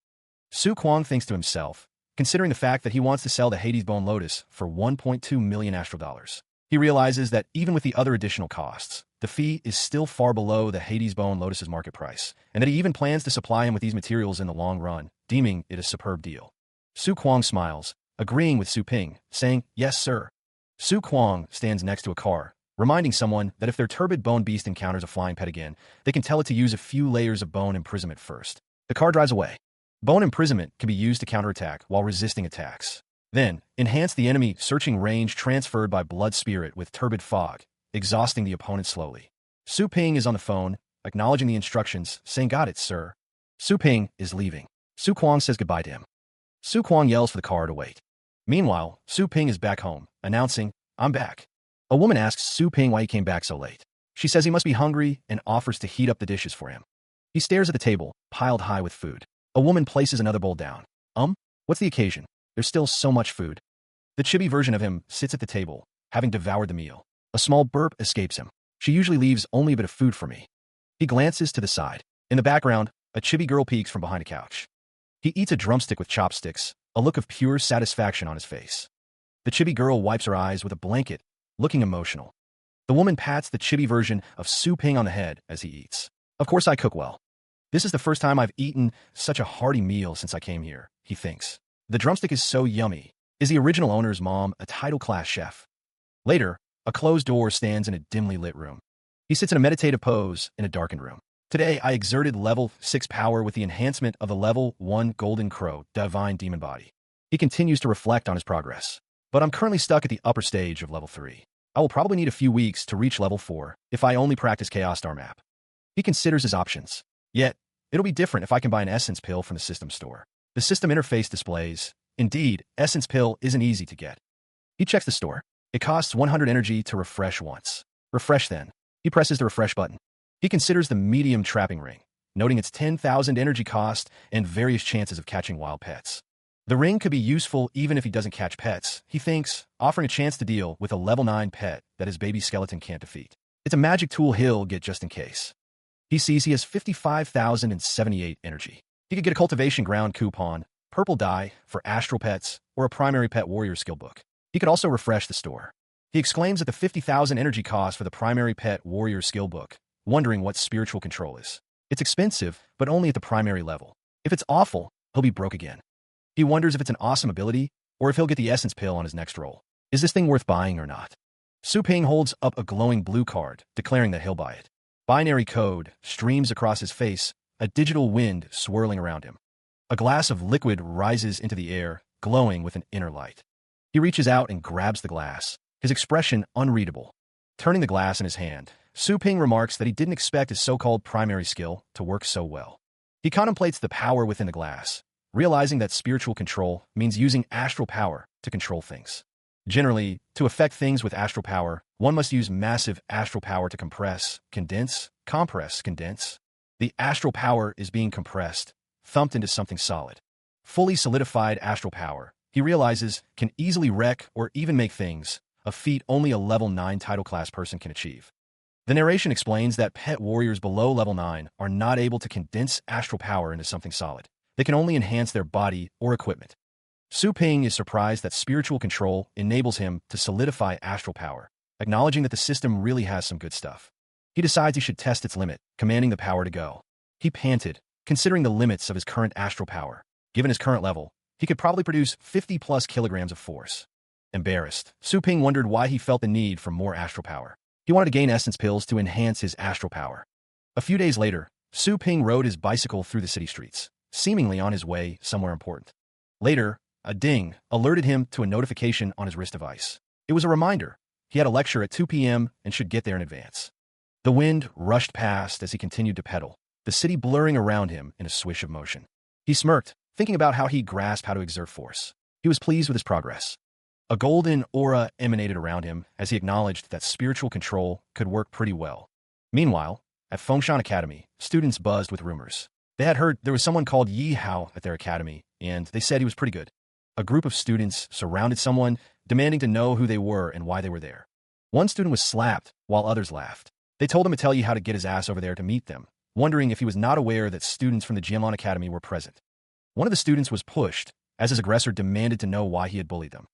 Su Kuang thinks to himself, considering the fact that he wants to sell the Hades Bone Lotus for 1.2 million astral dollars. He realizes that even with the other additional costs, the fee is still far below the Hades Bone Lotus's market price, and that he even plans to supply him with these materials in the long run, deeming it a superb deal. Su Kuang smiles, agreeing with Su Ping, saying, "Yes, sir." Su Kuang stands next to a car, reminding someone that if their turbid bone beast encounters a flying pet again, they can tell it to use a few layers of bone imprisonment first. The car drives away. Bone imprisonment can be used to counterattack while resisting attacks. Then, enhance the enemy searching range transferred by Blood Spirit with turbid fog, exhausting the opponent slowly. Su Ping is on the phone, acknowledging the instructions, saying, "Got it, sir." Su Ping is leaving. Su Kuang says goodbye to him. Su Kuang yells for the car to wait. Meanwhile, Su Ping is back home, announcing, "I'm back." A woman asks Su Ping why he came back so late. She says he must be hungry and offers to heat up the dishes for him. He stares at the table, piled high with food. A woman places another bowl down. What's the occasion? There's still so much food. The chibi version of him sits at the table, having devoured the meal. A small burp escapes him. She usually leaves only a bit of food for me. He glances to the side. In the background, a chibi girl peeks from behind a couch. He eats a drumstick with chopsticks, a look of pure satisfaction on his face. The chibi girl wipes her eyes with a blanket, looking emotional. The woman pats the chibi version of Su Ping on the head as he eats. "Of course I cook well. This is the first time I've eaten such a hearty meal since I came here," he thinks. The drumstick is so yummy. Is the original owner's mom a title-class chef? Later, a closed door stands in a dimly lit room. He sits in a meditative pose in a darkened room. "Today, I exerted level 6 power with the enhancement of the level 1 Golden Crow Divine Demon Body." He continues to reflect on his progress. "But I'm currently stuck at the upper stage of level 3. I will probably need a few weeks to reach level 4 if I only practice Chaos Star Map." He considers his options. Yet, it'll be different if I can buy an essence pill from the system store. The system interface displays, "Indeed, essence pill isn't easy to get." He checks the store. It costs 100 energy to refresh once. Refresh then. He presses the refresh button. He considers the medium trapping ring, noting its 10,000 energy cost and various chances of catching wild pets. The ring could be useful even if he doesn't catch pets, he thinks, offering a chance to deal with a level 9 pet that his baby skeleton can't defeat. It's a magic tool he'll get just in case. He sees he has 55,078 energy. He could get a cultivation ground coupon, purple dye for astral pets, or a primary pet warrior skill book. He could also refresh the store. He exclaims at the 50,000 energy cost for the primary pet warrior skill book, wondering what spiritual control is. It's expensive, but only at the primary level. If it's awful, he'll be broke again. He wonders if it's an awesome ability, or if he'll get the essence pill on his next roll. Is this thing worth buying or not? Su Ping holds up a glowing blue card, declaring that he'll buy it. Binary code streams across his face, a digital wind swirling around him. A glass of liquid rises into the air, glowing with an inner light. He reaches out and grabs the glass, his expression unreadable. Turning the glass in his hand, Su Ping remarks that he didn't expect his so-called primary skill to work so well. He contemplates the power within the glass, realizing that spiritual control means using astral power to control things. Generally, to affect things with astral power, one must use massive astral power to compress, condense. The astral power is being compressed, thumped into something solid. Fully solidified astral power, he realizes, can easily wreck or even make things, a feat only a level 9 title class person can achieve. The narration explains that pet warriors below level 9 are not able to condense astral power into something solid. They can only enhance their body or equipment. Su Ping is surprised that spiritual control enables him to solidify astral power, acknowledging that the system really has some good stuff. He decides he should test its limit, commanding the power to go. He panted, considering the limits of his current astral power. Given his current level, he could probably produce 50+ kilograms of force. Embarrassed, Su Ping wondered why he felt the need for more astral power. He wanted to gain essence pills to enhance his astral power. A few days later, Su Ping rode his bicycle through the city streets, seemingly on his way somewhere important. Later, a ding alerted him to a notification on his wrist device. It was a reminder. He had a lecture at 2 p.m. and should get there in advance. The wind rushed past as he continued to pedal, the city blurring around him in a swish of motion. He smirked, thinking about how he'd grasped how to exert force. He was pleased with his progress. A golden aura emanated around him as he acknowledged that spiritual control could work pretty well. Meanwhile, at Fengshan Academy, students buzzed with rumors. They had heard there was someone called Yi Hao at their academy, and they said he was pretty good. A group of students surrounded someone, demanding to know who they were and why they were there. One student was slapped, while others laughed. They told him to tell Yi Hao to get his ass over there to meet them, wondering if he was not aware that students from the Jianlan Academy were present. One of the students was pushed, as his aggressor demanded to know why he had bullied them.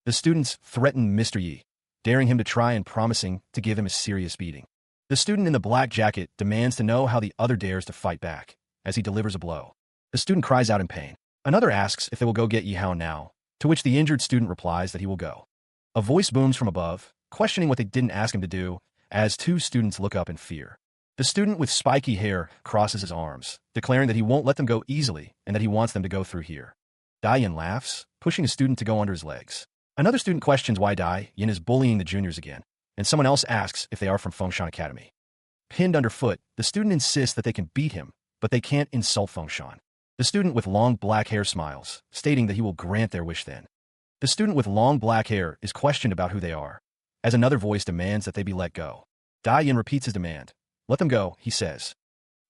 The students threatened Mr. Yi, daring him to try and promising to give him a serious beating. The student in the black jacket demands to know how the other dares to fight back, as he delivers a blow. The student cries out in pain. Another asks if they will go get Yi Hao now, to which the injured student replies that he will go. A voice booms from above, questioning what they didn't ask him to do, as two students look up in fear. The student with spiky hair crosses his arms, declaring that he won't let them go easily and that he wants them to go through here. Dai Yin laughs, pushing a student to go under his legs. Another student questions why Dai Yin is bullying the juniors again, and someone else asks if they are from Fengshan Academy. Pinned underfoot, the student insists that they can beat him, but they can't insult Fengshan. The student with long black hair smiles, stating that he will grant their wish then. The student with long black hair is questioned about who they are, as another voice demands that they be let go. Dai Yin repeats his demand. Let them go, he says.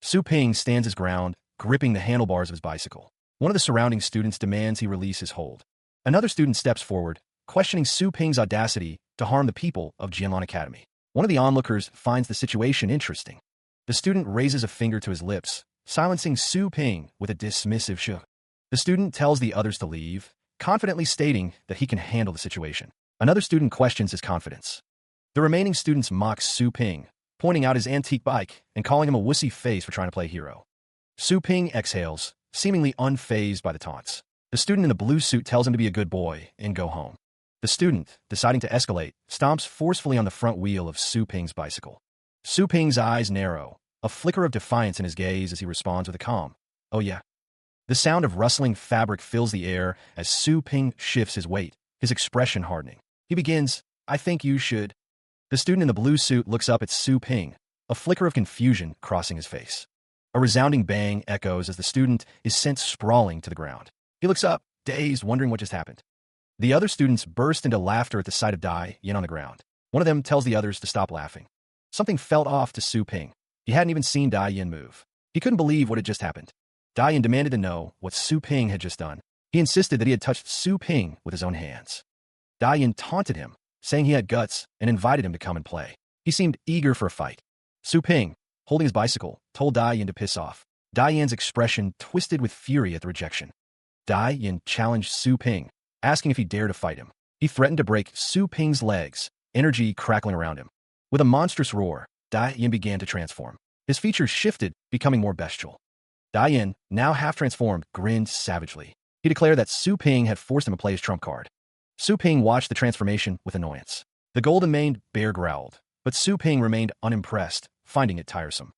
Su Ping stands his ground, gripping the handlebars of his bicycle. One of the surrounding students demands he release his hold. Another student steps forward, questioning Su Ping's audacity to harm the people of Jianlan Academy. One of the onlookers finds the situation interesting. The student raises a finger to his lips, silencing Su Ping with a dismissive shrug. The student tells the others to leave, confidently stating that he can handle the situation. Another student questions his confidence. The remaining students mock Su Ping, pointing out his antique bike and calling him a wussy face for trying to play hero. Su Ping exhales, seemingly unfazed by the taunts. The student in the blue suit tells him to be a good boy and go home. The student, deciding to escalate, stomps forcefully on the front wheel of Su Ping's bicycle. Su Ping's eyes narrow, a flicker of defiance in his gaze as he responds with a calm, "Oh yeah." The sound of rustling fabric fills the air as Su Ping shifts his weight, his expression hardening. He begins, "I think you should." The student in the blue suit looks up at Su Ping, a flicker of confusion crossing his face. A resounding bang echoes as the student is sent sprawling to the ground. He looks up, dazed, wondering what just happened. The other students burst into laughter at the sight of Dai Yin on the ground. One of them tells the others to stop laughing. Something felt off to Su Ping. He hadn't even seen Dai Yin move. He couldn't believe what had just happened. Dai Yin demanded to know what Su Ping had just done. He insisted that he had touched Su Ping with his own hands. Dai Yin taunted him, saying he had guts, and invited him to come and play. He seemed eager for a fight. Su Ping, holding his bicycle, told Dai Yin to piss off. Dai Yin's expression twisted with fury at the rejection. Dai Yin challenged Su Ping, asking if he dared to fight him. He threatened to break Su Ping's legs, energy crackling around him. With a monstrous roar, Dai Yin began to transform. His features shifted, becoming more bestial. Dai Yin, now half-transformed, grinned savagely. He declared that Su Ping had forced him to play his trump card. Su Ping watched the transformation with annoyance. The golden-maned bear growled, but Su Ping remained unimpressed, finding it tiresome.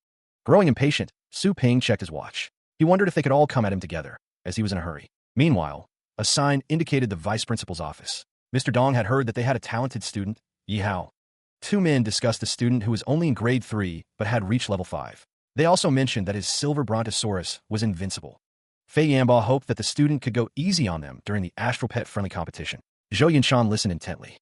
Growing impatient, Su Ping checked his watch. He wondered if they could all come at him together, as he was in a hurry. Meanwhile, a sign indicated the vice principal's office. Mr. Dong had heard that they had a talented student, Yi Hao. Two men discussed a student who was only in grade 3 but had reached level 5. They also mentioned that his silver brontosaurus was invincible. Fei Yanba hoped that the student could go easy on them during the Astral Pet friendly competition. Zhou Yinshan listened intently.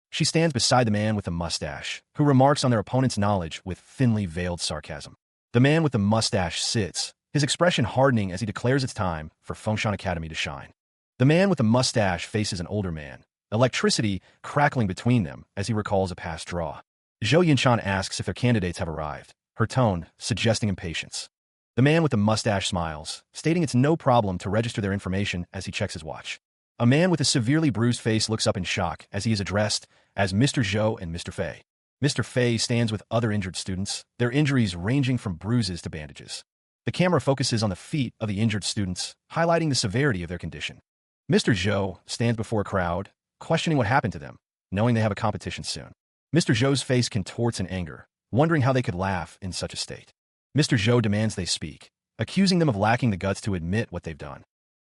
She stands beside the man with the mustache, who remarks on their opponent's knowledge with thinly veiled sarcasm. The man with the mustache sits, his expression hardening as he declares it's time for Fengshan Academy to shine. The man with the mustache faces an older man, electricity crackling between them as he recalls a past draw. Zhou Yinshan asks if their candidates have arrived, her tone suggesting impatience. The man with the mustache smiles, stating it's no problem to register their information as he checks his watch. A man with a severely bruised face looks up in shock as he is addressed as Mr. Zhou and Mr. Fei. Mr. Fei stands with other injured students, their injuries ranging from bruises to bandages. The camera focuses on the feet of the injured students, highlighting the severity of their condition. Mr. Zhou stands before a crowd, questioning what happened to them, knowing they have a competition soon. Mr. Zhou's face contorts in anger, wondering how they could laugh in such a state. Mr. Zhou demands they speak, accusing them of lacking the guts to admit what they've done.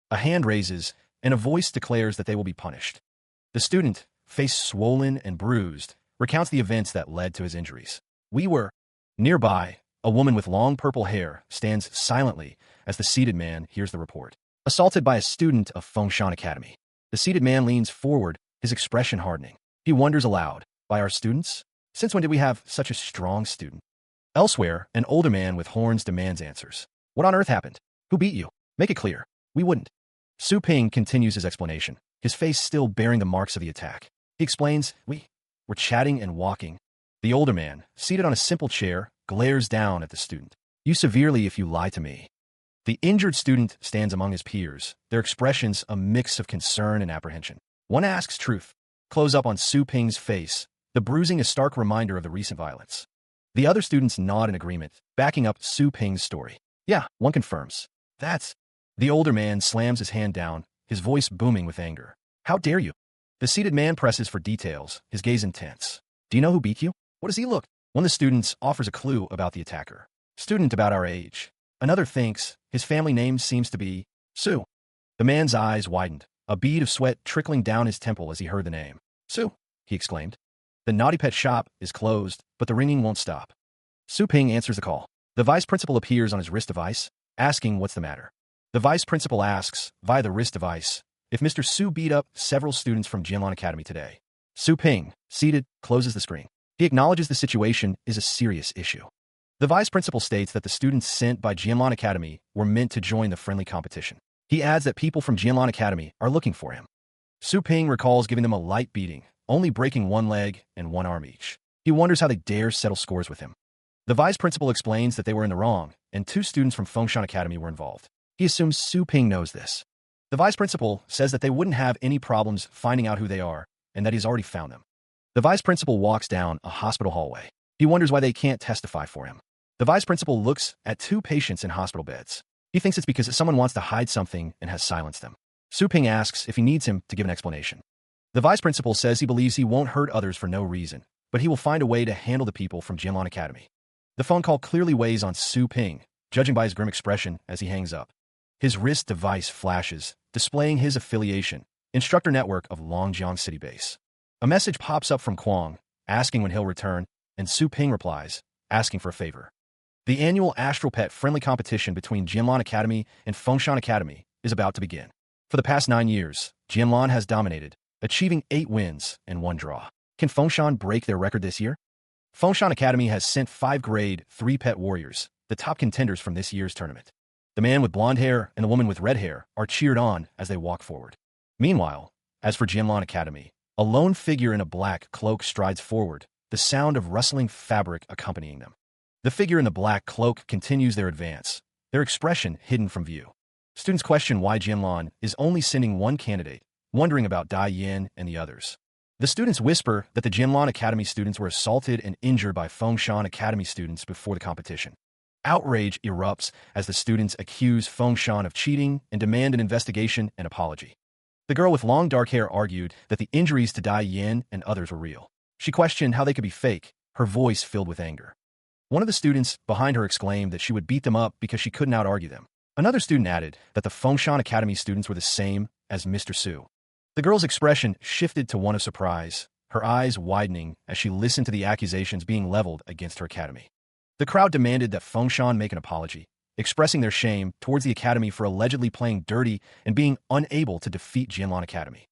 A hand raises, and a voice declares that they will be punished. The student, face swollen and bruised, recounts the events that led to his injuries. We were nearby. A woman with long purple hair stands silently as the seated man hears the report. Assaulted by a student of Fengshan Academy. The seated man leans forward, his expression hardening. He wonders aloud, by our students? Since when did we have such a strong student? Elsewhere, an older man with horns demands answers. What on earth happened? Who beat you? Make it clear. We wouldn't. Su Ping continues his explanation, his face still bearing the marks of the attack. He explains, we were chatting and walking. The older man, seated on a simple chair, glares down at the student. You severely if you lie to me. The injured student stands among his peers, their expressions a mix of concern and apprehension. One asks truth. Close up on Su Ping's face, the bruising a stark reminder of the recent violence. The other students nod in agreement, backing up Su Ping's story. Yeah, one confirms. That's... The older man slams his hand down, his voice booming with anger. How dare you? The seated man presses for details, his gaze intense. Do you know who beat you? What does he look? One of the students offers a clue about the attacker. Student about our age. Another thinks his family name seems to be Su. The man's eyes widened, a bead of sweat trickling down his temple as he heard the name. Su, he exclaimed. The naughty pet shop is closed, but the ringing won't stop. Su Ping answers the call. The vice principal appears on his wrist device, asking what's the matter. The vice principal asks, via the wrist device, if Mr. Su beat up several students from Jianlan Academy today. Su Ping, seated, closes the screen. He acknowledges the situation is a serious issue. The vice principal states that the students sent by Jianlan Academy were meant to join the friendly competition. He adds that people from Jianlan Academy are looking for him. Su Ping recalls giving them a light beating, only breaking one leg and one arm each. He wonders how they dare settle scores with him. The vice principal explains that they were in the wrong, and 2 students from Fengshan Academy were involved. He assumes Su Ping knows this. The vice principal says that they wouldn't have any problems finding out who they are, and that he's already found them. The vice principal walks down a hospital hallway. He wonders why they can't testify for him. The vice principal looks at 2 patients in hospital beds. He thinks it's because someone wants to hide something and has silenced them. Su Ping asks if he needs him to give an explanation. The vice principal says he believes he won't hurt others for no reason, but he will find a way to handle the people from Jianlan Academy. The phone call clearly weighs on Su Ping, judging by his grim expression as he hangs up. His wrist device flashes, displaying his affiliation, Instructor Network of Longjiang City Base. A message pops up from Kwang, asking when he'll return, and Su Ping replies, asking for a favor. The annual Astral Pet friendly competition between Jianlan Academy and Fengshan Academy is about to begin. For the past 9 years, Jianlan has dominated, achieving 8 wins and 1 draw. Can Fengshan break their record this year? Fengshan Academy has sent 5 grade 3 pet warriors, the top contenders from this year's tournament. The man with blonde hair and the woman with red hair are cheered on as they walk forward. Meanwhile, as for Jianlan Academy, a lone figure in a black cloak strides forward, the sound of rustling fabric accompanying them. The figure in the black cloak continues their advance, their expression hidden from view. Students question why Jianlan is only sending one candidate, wondering about Dai Yin and the others. The students whisper that the Jianlan Academy students were assaulted and injured by Fengshan Academy students before the competition. Outrage erupts as the students accuse Fengshan of cheating and demand an investigation and apology. The girl with long dark hair argued that the injuries to Dai Yin and others were real. She questioned how they could be fake, her voice filled with anger. One of the students behind her exclaimed that she would beat them up because she couldn't out-argue them. Another student added that the Fengshan Academy students were the same as Mr. Su. The girl's expression shifted to one of surprise, her eyes widening as she listened to the accusations being leveled against her academy. The crowd demanded that Fengshan make an apology, expressing their shame towards the academy for allegedly playing dirty and being unable to defeat Jianlan Academy.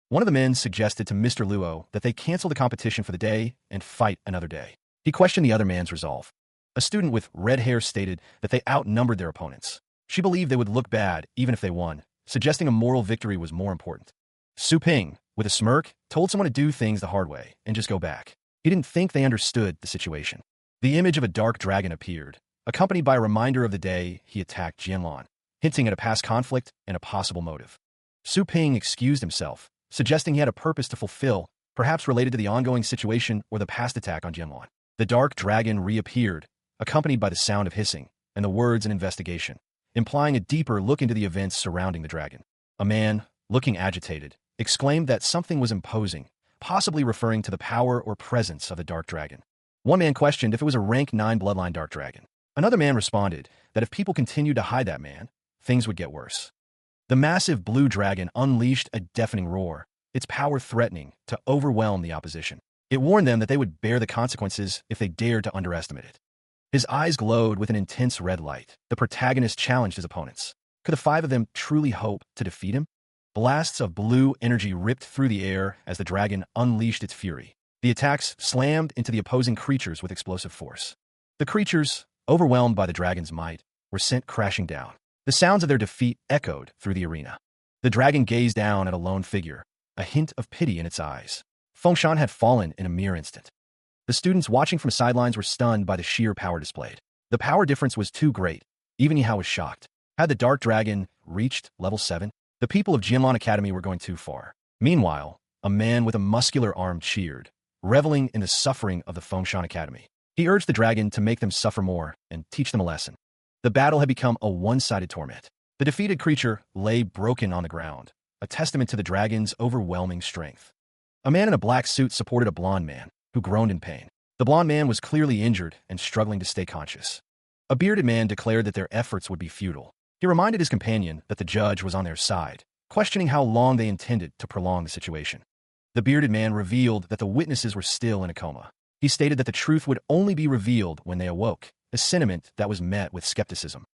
One of the men suggested to Mr. Luo that they cancel the competition for the day and fight another day. He questioned the other man's resolve. A student with red hair stated that they outnumbered their opponents. She believed they would look bad even if they won, suggesting a moral victory was more important. Su Ping, with a smirk, told someone to do things the hard way and just go back. He didn't think they understood the situation. The image of a dark dragon appeared, accompanied by a reminder of the day he attacked Jianlan, hinting at a past conflict and a possible motive. Su Ping excused himself, suggesting he had a purpose to fulfill, perhaps related to the ongoing situation or the past attack on Jianlan. The dark dragon reappeared, accompanied by the sound of hissing and the words an investigation, implying a deeper look into the events surrounding the dragon. A man, looking agitated, exclaimed that something was imposing, possibly referring to the power or presence of the dark dragon. One man questioned if it was a rank 9 bloodline dark dragon. Another man responded that if people continued to hide that man, things would get worse. The massive blue dragon unleashed a deafening roar, its power threatening to overwhelm the opposition. It warned them that they would bear the consequences if they dared to underestimate it. His eyes glowed with an intense red light. The protagonist challenged his opponents. Could the 5 of them truly hope to defeat him? Blasts of blue energy ripped through the air as the dragon unleashed its fury. The attacks slammed into the opposing creatures with explosive force. The creatures, overwhelmed by the dragon's might, were sent crashing down. The sounds of their defeat echoed through the arena. The dragon gazed down at a lone figure, a hint of pity in its eyes. Fengshan had fallen in a mere instant. The students watching from sidelines were stunned by the sheer power displayed. The power difference was too great. Even Yihao was shocked. Had the dark dragon reached level 7? The people of Jianlan Academy were going too far. Meanwhile, a man with a muscular arm cheered, reveling in the suffering of the Fengshan Academy. He urged the dragon to make them suffer more and teach them a lesson. The battle had become a one-sided torment. The defeated creature lay broken on the ground, a testament to the dragon's overwhelming strength. A man in a black suit supported a blonde man, who groaned in pain. The blonde man was clearly injured and struggling to stay conscious. A bearded man declared that their efforts would be futile. He reminded his companion that the judge was on their side, questioning how long they intended to prolong the situation. The bearded man revealed that the witnesses were still in a coma. He stated that the truth would only be revealed when they awoke, a sentiment that was met with skepticism.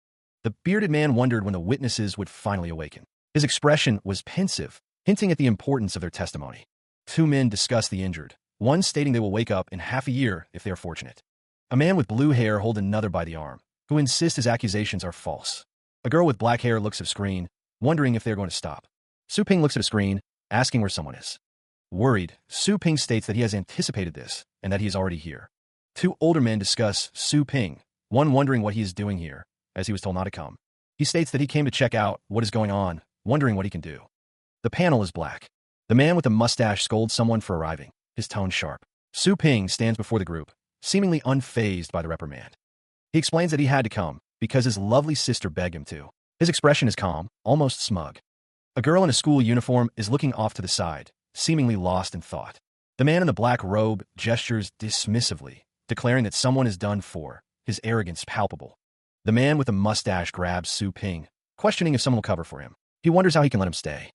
The bearded man wondered when the witnesses would finally awaken. His expression was pensive, hinting at the importance of their testimony. 2 men discussed the injured, one stating they will wake up in half a year if they are fortunate. A man with blue hair holds another by the arm, who insists his accusations are false. A girl with black hair looks at a screen, wondering if they're going to stop. Su Ping looks at a screen, asking where someone is. Worried, Su Ping states that he has anticipated this and that he is already here. 2 older men discuss Su Ping, one wondering what he is doing here, as he was told not to come. He states that he came to check out what is going on, wondering what he can do. The panel is black. The man with the mustache scolds someone for arriving, his tone sharp. Su Ping stands before the group, seemingly unfazed by the reprimand. He explains that he had to come because his lovely sister begged him to. His expression is calm, almost smug. A girl in a school uniform is looking off to the side, seemingly lost in thought. The man in the black robe gestures dismissively, declaring that someone is done for, his arrogance palpable. The man with the mustache grabs Su Ping, questioning if someone will cover for him. He wonders how he can let him stay.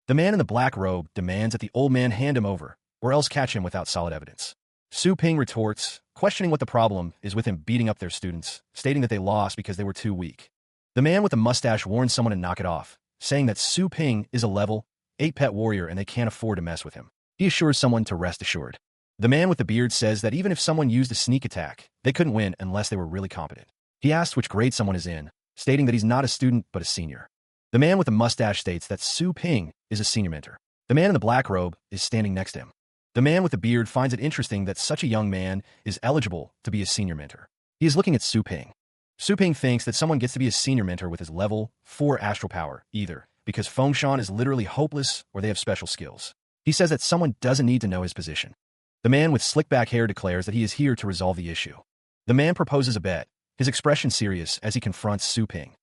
The man in the black robe demands that the old man hand him over, or else catch him without solid evidence. Su Ping retorts, questioning what the problem is with him beating up their students, stating that they lost because they were too weak. The man with the mustache warns someone to knock it off, saying that Su Ping is a level 8-pet warrior and they can't afford to mess with him. He assures someone to rest assured. The man with the beard says that even if someone used a sneak attack, they couldn't win unless they were really competent. He asks which grade someone is in, stating that he's not a student but a senior. The man with the mustache states that Su Ping is a senior mentor. The man in the black robe is standing next to him. The man with the beard finds it interesting that such a young man is eligible to be a senior mentor. He is looking at Su Ping. Su Ping thinks that someone gets to be a senior mentor with his level 4 astral power, either because Fengshan is literally hopeless or they have special skills. He says that someone doesn't need to know his position. The man with slick back hair declares that he is here to resolve the issue. The man proposes a bet, his expression serious as he confronts Su Ping.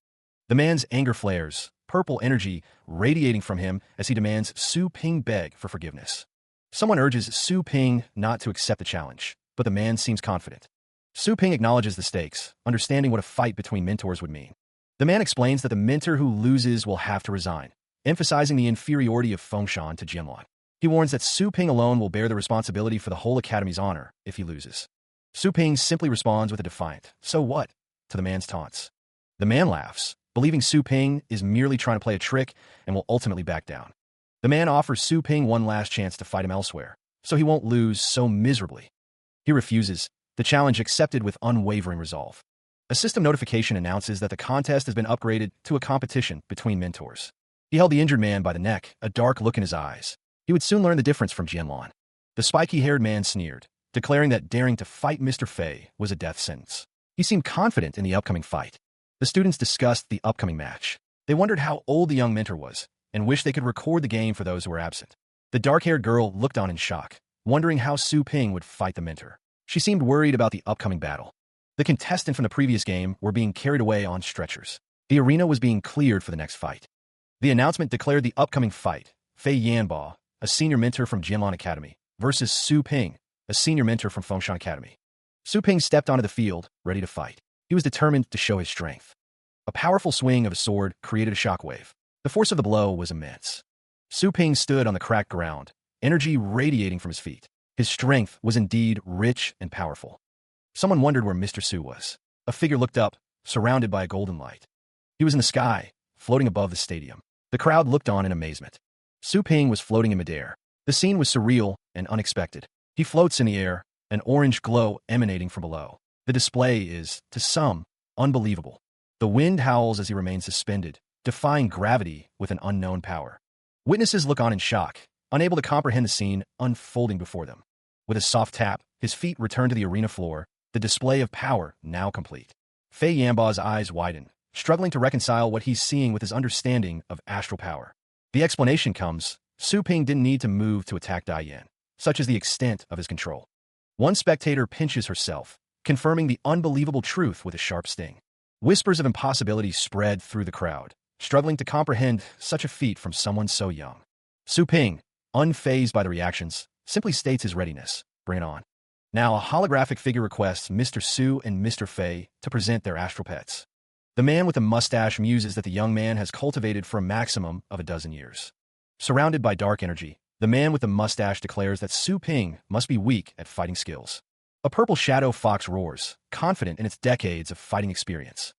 The man's anger flares, purple energy radiating from him as he demands Su Ping beg for forgiveness. Someone urges Su Ping not to accept the challenge, but the man seems confident. Su Ping acknowledges the stakes, understanding what a fight between mentors would mean. The man explains that the mentor who loses will have to resign, emphasizing the inferiority of Fengshan to Jianlan. He warns that Su Ping alone will bear the responsibility for the whole academy's honor if he loses. Su Ping simply responds with a defiant, "So what?" to the man's taunts. The man laughs, believing Su Ping is merely trying to play a trick and will ultimately back down. The man offers Su Ping one last chance to fight him elsewhere, so he won't lose so miserably. He refuses, the challenge accepted with unwavering resolve. A system notification announces that the contest has been upgraded to a competition between mentors. He held the injured man by the neck, a dark look in his eyes. He would soon learn the difference from Jianlan. The spiky-haired man sneered, declaring that daring to fight Mr. Fei was a death sentence. He seemed confident in the upcoming fight. The students discussed the upcoming match. They wondered how old the young mentor was, and wished they could record the game for those who were absent. The dark-haired girl looked on in shock, wondering how Su Ping would fight the mentor. She seemed worried about the upcoming battle. The contestants from the previous game were being carried away on stretchers. The arena was being cleared for the next fight. The announcement declared the upcoming fight, Fei Yanba, a senior mentor from Jianlan Academy, versus Su Ping, a senior mentor from Fengshan Academy. Su Ping stepped onto the field, ready to fight. He was determined to show his strength. A powerful swing of a sword created a shockwave. The force of the blow was immense. Su Ping stood on the cracked ground, energy radiating from his feet. His strength was indeed rich and powerful. Someone wondered where Mr. Su was. A figure looked up, surrounded by a golden light. He was in the sky, floating above the stadium. The crowd looked on in amazement. Su Ping was floating in midair. The scene was surreal and unexpected. He floats in the air, an orange glow emanating from below. The display is, to some, unbelievable. The wind howls as he remains suspended, defying gravity with an unknown power. Witnesses look on in shock, unable to comprehend the scene unfolding before them. With a soft tap, his feet return to the arena floor, the display of power now complete. Fei Yanba's eyes widen, struggling to reconcile what he's seeing with his understanding of astral power. The explanation comes, Su Ping didn't need to move to attack Dai Yan, such is the extent of his control. One spectator pinches herself, confirming the unbelievable truth with a sharp sting. Whispers of impossibility spread through the crowd, struggling to comprehend such a feat from someone so young. Su Ping, unfazed by the reactions, simply states his readiness. Bring it on. Now a holographic figure requests Mr. Su and Mr. Fei to present their astral pets. The man with the mustache muses that the young man has cultivated for a maximum of a dozen years. Surrounded by dark energy, the man with the mustache declares that Su Ping must be weak at fighting skills. A purple shadow fox roars, confident in its decades of fighting experience.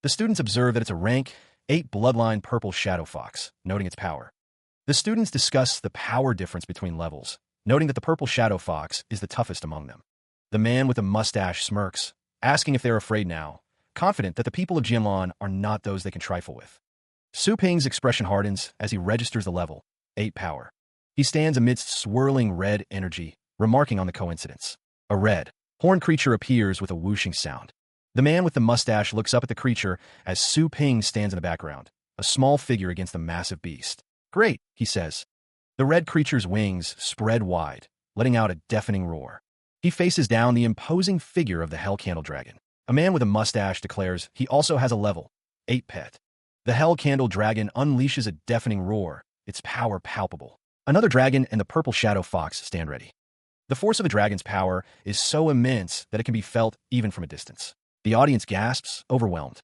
The students observe that it's a rank 8 bloodline purple shadow fox, noting its power. The students discuss the power difference between levels, noting that the purple shadow fox is the toughest among them. The man with the mustache smirks, asking if they're afraid now, confident that the people of Jianlan are not those they can trifle with. Su Ping's expression hardens as he registers the level 8 power. He stands amidst swirling red energy, remarking on the coincidence. A red, horned creature appears with a whooshing sound. The man with the mustache looks up at the creature as Su Ping stands in the background, a small figure against the massive beast. "Great," he says. The red creature's wings spread wide, letting out a deafening roar. He faces down the imposing figure of the Hell Candle Dragon. A man with a mustache declares he also has a level 8 pet. The Hell Candle Dragon unleashes a deafening roar, its power palpable. Another dragon and the purple shadow fox stand ready. The force of a dragon's power is so immense that it can be felt even from a distance. The audience gasps, overwhelmed.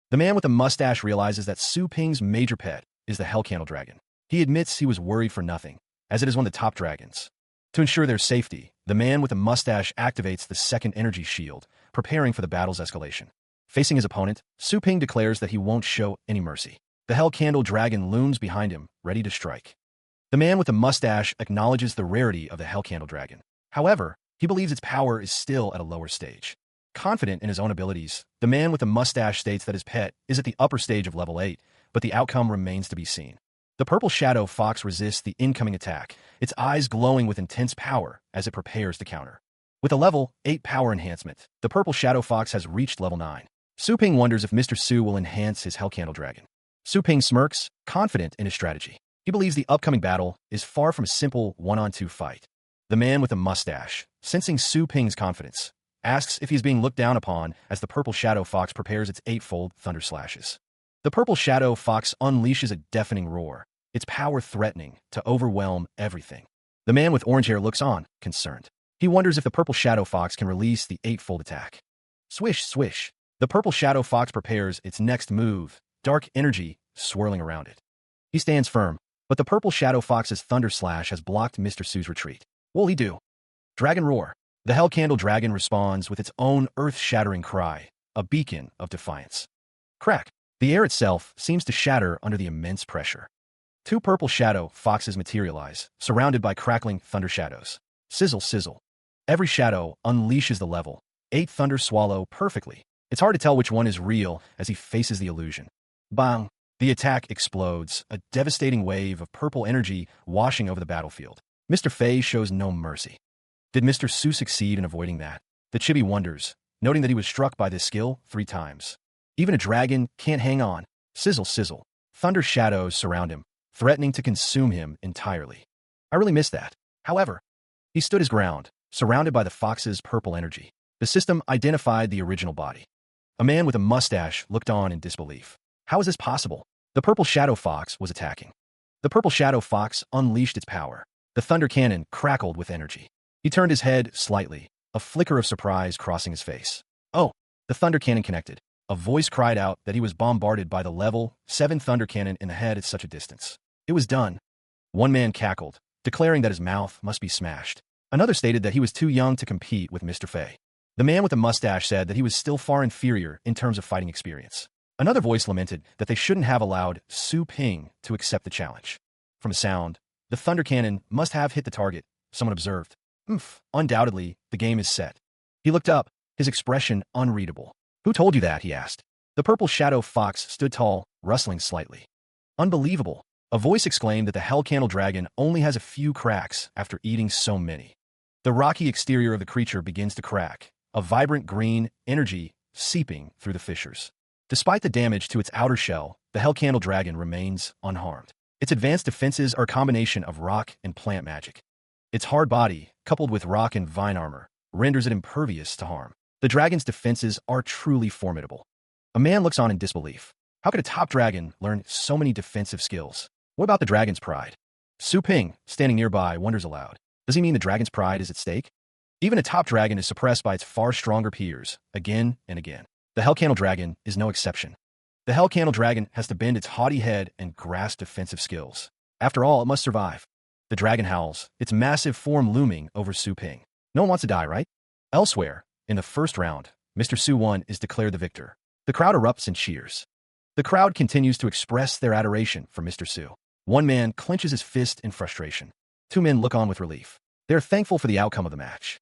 The man with the mustache realizes that Su Ping's major pet is the Hell Candle Dragon. He admits he was worried for nothing, as it is one of the top dragons. To ensure their safety, the man with the mustache activates the second energy shield, preparing for the battle's escalation. Facing his opponent, Su Ping declares that he won't show any mercy. The Hell Candle Dragon looms behind him, ready to strike. The man with the mustache acknowledges the rarity of the Hell Candle Dragon. However, he believes its power is still at a lower stage. Confident in his own abilities, the man with the mustache states that his pet is at the upper stage of level 8, but the outcome remains to be seen. The purple shadow fox resists the incoming attack, its eyes glowing with intense power as it prepares to counter. With a level 8 power enhancement, the purple shadow fox has reached level 9. Su Ping wonders if Mr. Su will enhance his Hell Candle Dragon. Su Ping smirks, confident in his strategy. He believes the upcoming battle is far from a simple 1-on-2 fight. The man with the mustache, sensing Su Ping's confidence, asks if he is being looked down upon as the purple shadow fox prepares its 8-fold thunder slashes. The purple shadow fox unleashes a deafening roar, its power threatening to overwhelm everything. The man with orange hair looks on, concerned. He wonders if the purple shadow fox can release the 8-fold attack. Swish, swish. The purple shadow fox prepares its next move, dark energy swirling around it. He stands firm, but the purple shadow fox's thunder slash has blocked Mr. Su's retreat. What'll he do? Dragon roar. The Hell Candle Dragon responds with its own earth-shattering cry, a beacon of defiance. Crack. The air itself seems to shatter under the immense pressure. 2 purple shadow foxes materialize, surrounded by crackling thunder shadows. Sizzle, sizzle. Every shadow unleashes the level 8 thunder swallow perfectly. It's hard to tell which one is real as he faces the illusion. Bang! The attack explodes, a devastating wave of purple energy washing over the battlefield. Mr. Fei shows no mercy. Did Mr. Su succeed in avoiding that? The chibi wonders, noting that he was struck by this skill 3 times. Even a dragon can't hang on. Sizzle, sizzle. Thunder shadows surround him, threatening to consume him entirely. I really missed that. However, he stood his ground, surrounded by the fox's purple energy. The system identified the original body. A man with a mustache looked on in disbelief. How is this possible? The purple shadow fox was attacking. The purple shadow fox unleashed its power. The thunder cannon crackled with energy. He turned his head slightly, a flicker of surprise crossing his face. Oh, the thunder cannon connected. A voice cried out that he was bombarded by the level 7 thunder cannon in the head at such a distance. It was done. One man cackled, declaring that his mouth must be smashed. Another stated that he was too young to compete with Mr. Fei. The man with the mustache said that he was still far inferior in terms of fighting experience. Another voice lamented that they shouldn't have allowed Su Ping to accept the challenge. From a sound, the thunder cannon must have hit the target, someone observed. Undoubtedly, the game is set. He looked up, his expression unreadable. Who told you that? He asked. The purple shadow fox stood tall, rustling slightly. Unbelievable. A voice exclaimed that the Hell Candle Dragon only has a few cracks after eating so many. The rocky exterior of the creature begins to crack, a vibrant green energy seeping through the fissures. Despite the damage to its outer shell, the Hell Candle Dragon remains unharmed. Its advanced defenses are a combination of rock and plant magic. Its hard body, coupled with rock and vine armor, renders it impervious to harm. The dragon's defenses are truly formidable. A man looks on in disbelief. How could a top dragon learn so many defensive skills? What about the dragon's pride? Su Ping, standing nearby, wonders aloud. Does he mean the dragon's pride is at stake? Even a top dragon is suppressed by its far stronger peers, again and again. The Hell Candle Dragon is no exception. The Hell Candle Dragon has to bend its haughty head and grasp defensive skills. After all, it must survive. The dragon howls, its massive form looming over Su Ping. No one wants to die, right? Elsewhere, in the first round, Mr. Su Won is declared the victor. The crowd erupts in cheers. The crowd continues to express their adoration for Mr. Su. One man clenches his fist in frustration. 2 men look on with relief. They are thankful for the outcome of the match.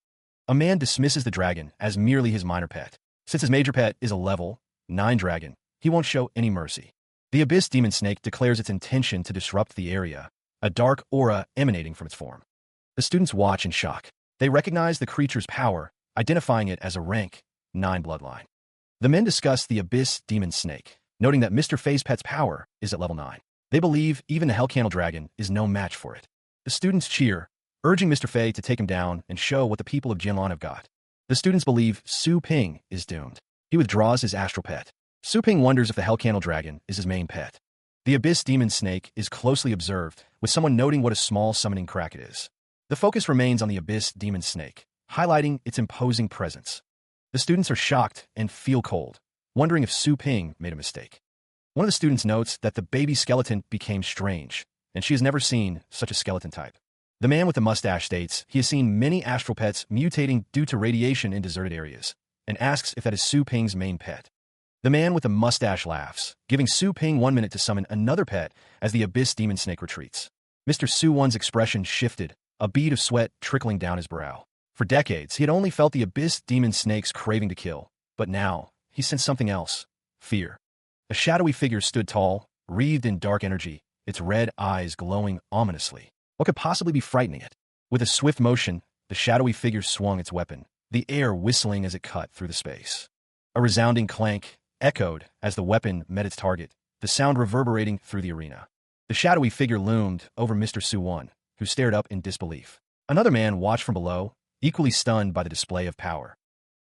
A man dismisses the dragon as merely his minor pet. Since his major pet is a level 9 dragon, he won't show any mercy. The Abyss Demon Snake declares its intention to disrupt the area, a dark aura emanating from its form. The students watch in shock. They recognize the creature's power, identifying it as a rank 9 bloodline. The men discuss the Abyss Demon Snake, noting that Mr. Fei's pet's power is at level 9. They believe even the Hell Candle Dragon is no match for it. The students cheer, urging Mr. Fei to take him down and show what the people of Jinlan have got. The students believe Su Ping is doomed. He withdraws his astral pet. Su Ping wonders if the Hell Candle Dragon is his main pet. The Abyss Demon Snake is closely observed, with someone noting what a small summoning crack it is. The focus remains on the Abyss Demon Snake, highlighting its imposing presence. The students are shocked and feel cold, wondering if Su Ping made a mistake. One of the students notes that the baby skeleton became strange, and she has never seen such a skeleton type. The man with the mustache states he has seen many astral pets mutating due to radiation in deserted areas, and asks if that is Su Ping's main pet. The man with the mustache laughs, giving Su Ping 1 minute to summon another pet as the Abyss Demon Snake retreats. Mr. Su-won's expression shifted, a bead of sweat trickling down his brow. For decades, he had only felt the abyss demon snake's craving to kill, but now, he sensed something else. Fear. A shadowy figure stood tall, wreathed in dark energy, its red eyes glowing ominously. What could possibly be frightening it? With a swift motion, the shadowy figure swung its weapon, the air whistling as it cut through the space. A resounding clank echoed as the weapon met its target, the sound reverberating through the arena. The shadowy figure loomed over Mr. Su-won, who stared up in disbelief. Another man watched from below, equally stunned by the display of power.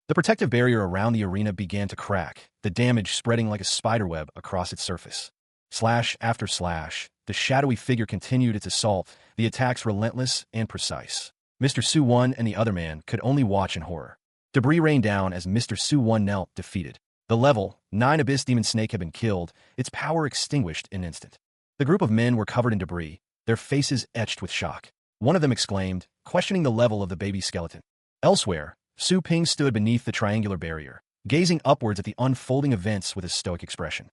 The protective barrier around the arena began to crack, the damage spreading like a spiderweb across its surface. Slash after slash, the shadowy figure continued its assault, the attacks relentless and precise. Mr. Su-won and the other man could only watch in horror. Debris rained down as Mr. Su-won knelt, defeated. The level 9 Abyss Demon Snake had been killed, its power extinguished in an instant. The group of men were covered in debris, their faces etched with shock. One of them exclaimed, questioning the level of the baby skeleton. Elsewhere, Su Ping stood beneath the triangular barrier, gazing upwards at the unfolding events with a stoic expression.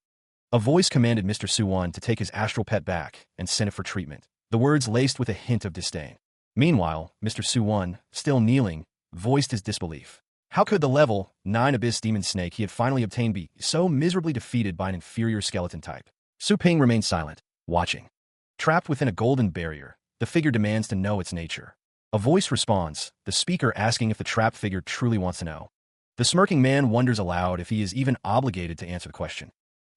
A voice commanded Mr. Su-won to take his astral pet back and send it for treatment, the words laced with a hint of disdain. Meanwhile, Mr. Su-won, still kneeling, voiced his disbelief. How could the level 9 Abyss Demon Snake he had finally obtained be so miserably defeated by an inferior skeleton type? Su Ping remained silent, watching. Trapped within a golden barrier, the figure demands to know its nature. A voice responds, the speaker asking if the trapped figure truly wants to know. The smirking man wonders aloud if he is even obligated to answer the question.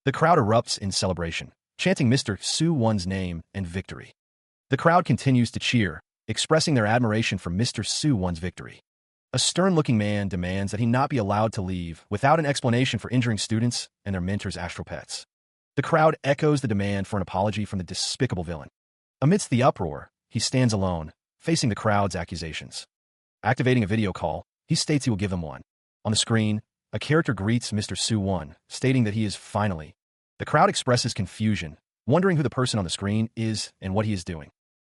The crowd erupts in celebration, chanting Mr. Su-won's name and victory. The crowd continues to cheer, expressing their admiration for Mr. Su-won's victory. A stern-looking man demands that he not be allowed to leave without an explanation for injuring students and their mentor's astral pets. The crowd echoes the demand for an apology from the despicable villain. Amidst the uproar, he stands alone, facing the crowd's accusations. Activating a video call, he states he will give them one. On the screen, a character greets Mr. Su-won, stating that he is finally. The crowd expresses confusion, wondering who the person on the screen is and what he is doing.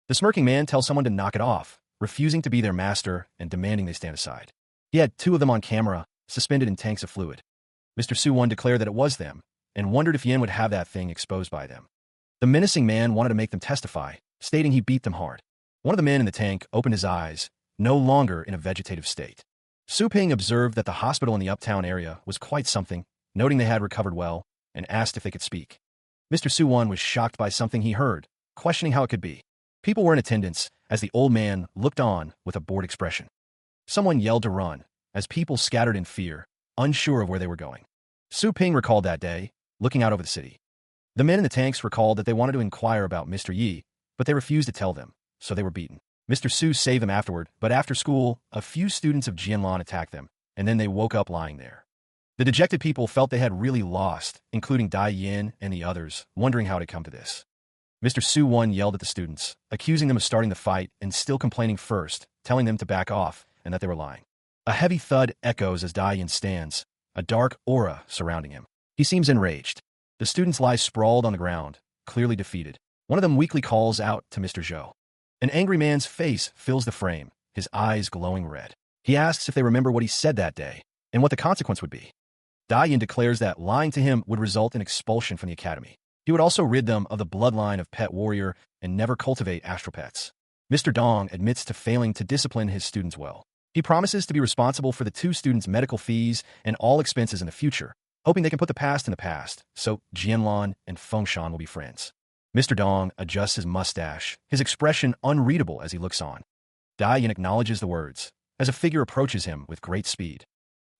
The smirking man tells someone to knock it off, refusing to be their master and demanding they stand aside. He had 2 of them on camera, suspended in tanks of fluid. Mr. Su-won declared that it was them, and wondered if Yen would have that thing exposed by them. The menacing man wanted to make them testify, stating he beat them hard. One of the men in the tank opened his eyes, no longer in a vegetative state. Su Ping observed that the hospital in the uptown area was quite something, noting they had recovered well, and asked if they could speak. Mr. Su-won was shocked by something he heard, questioning how it could be. People were in attendance, as the old man looked on with a bored expression. Someone yelled to run, as people scattered in fear, unsure of where they were going. Su Ping recalled that day, looking out over the city. The men in the tanks recalled that they wanted to inquire about Mr. Yi, but they refused to tell them, so they were beaten. Mr. Su saved them afterward, but after school, a few students of Jianlan attacked them, and then they woke up lying there. The dejected people felt they had really lost, including Dai Yin and the others, wondering how it had come to this. Mr. Su-won yelled at the students, accusing them of starting the fight and still complaining first, telling them to back off and that they were lying. A heavy thud echoes as Dai Yin stands, a dark aura surrounding him. He seems enraged. The students lie sprawled on the ground, clearly defeated. One of them weakly calls out to Mr. Zhou. An angry man's face fills the frame, his eyes glowing red. He asks if they remember what he said that day, and what the consequence would be. Dai Yin declares that lying to him would result in expulsion from the academy. He would also rid them of the bloodline of pet warrior and never cultivate astral pets. Mr. Dong admits to failing to discipline his students well. He promises to be responsible for the 2 students' medical fees and all expenses in the future, hoping they can put the past in the past, so Jianlan and Fengshan will be friends. Mr. Dong adjusts his mustache, his expression unreadable as he looks on. Dai Yin acknowledges the words, as a figure approaches him with great speed.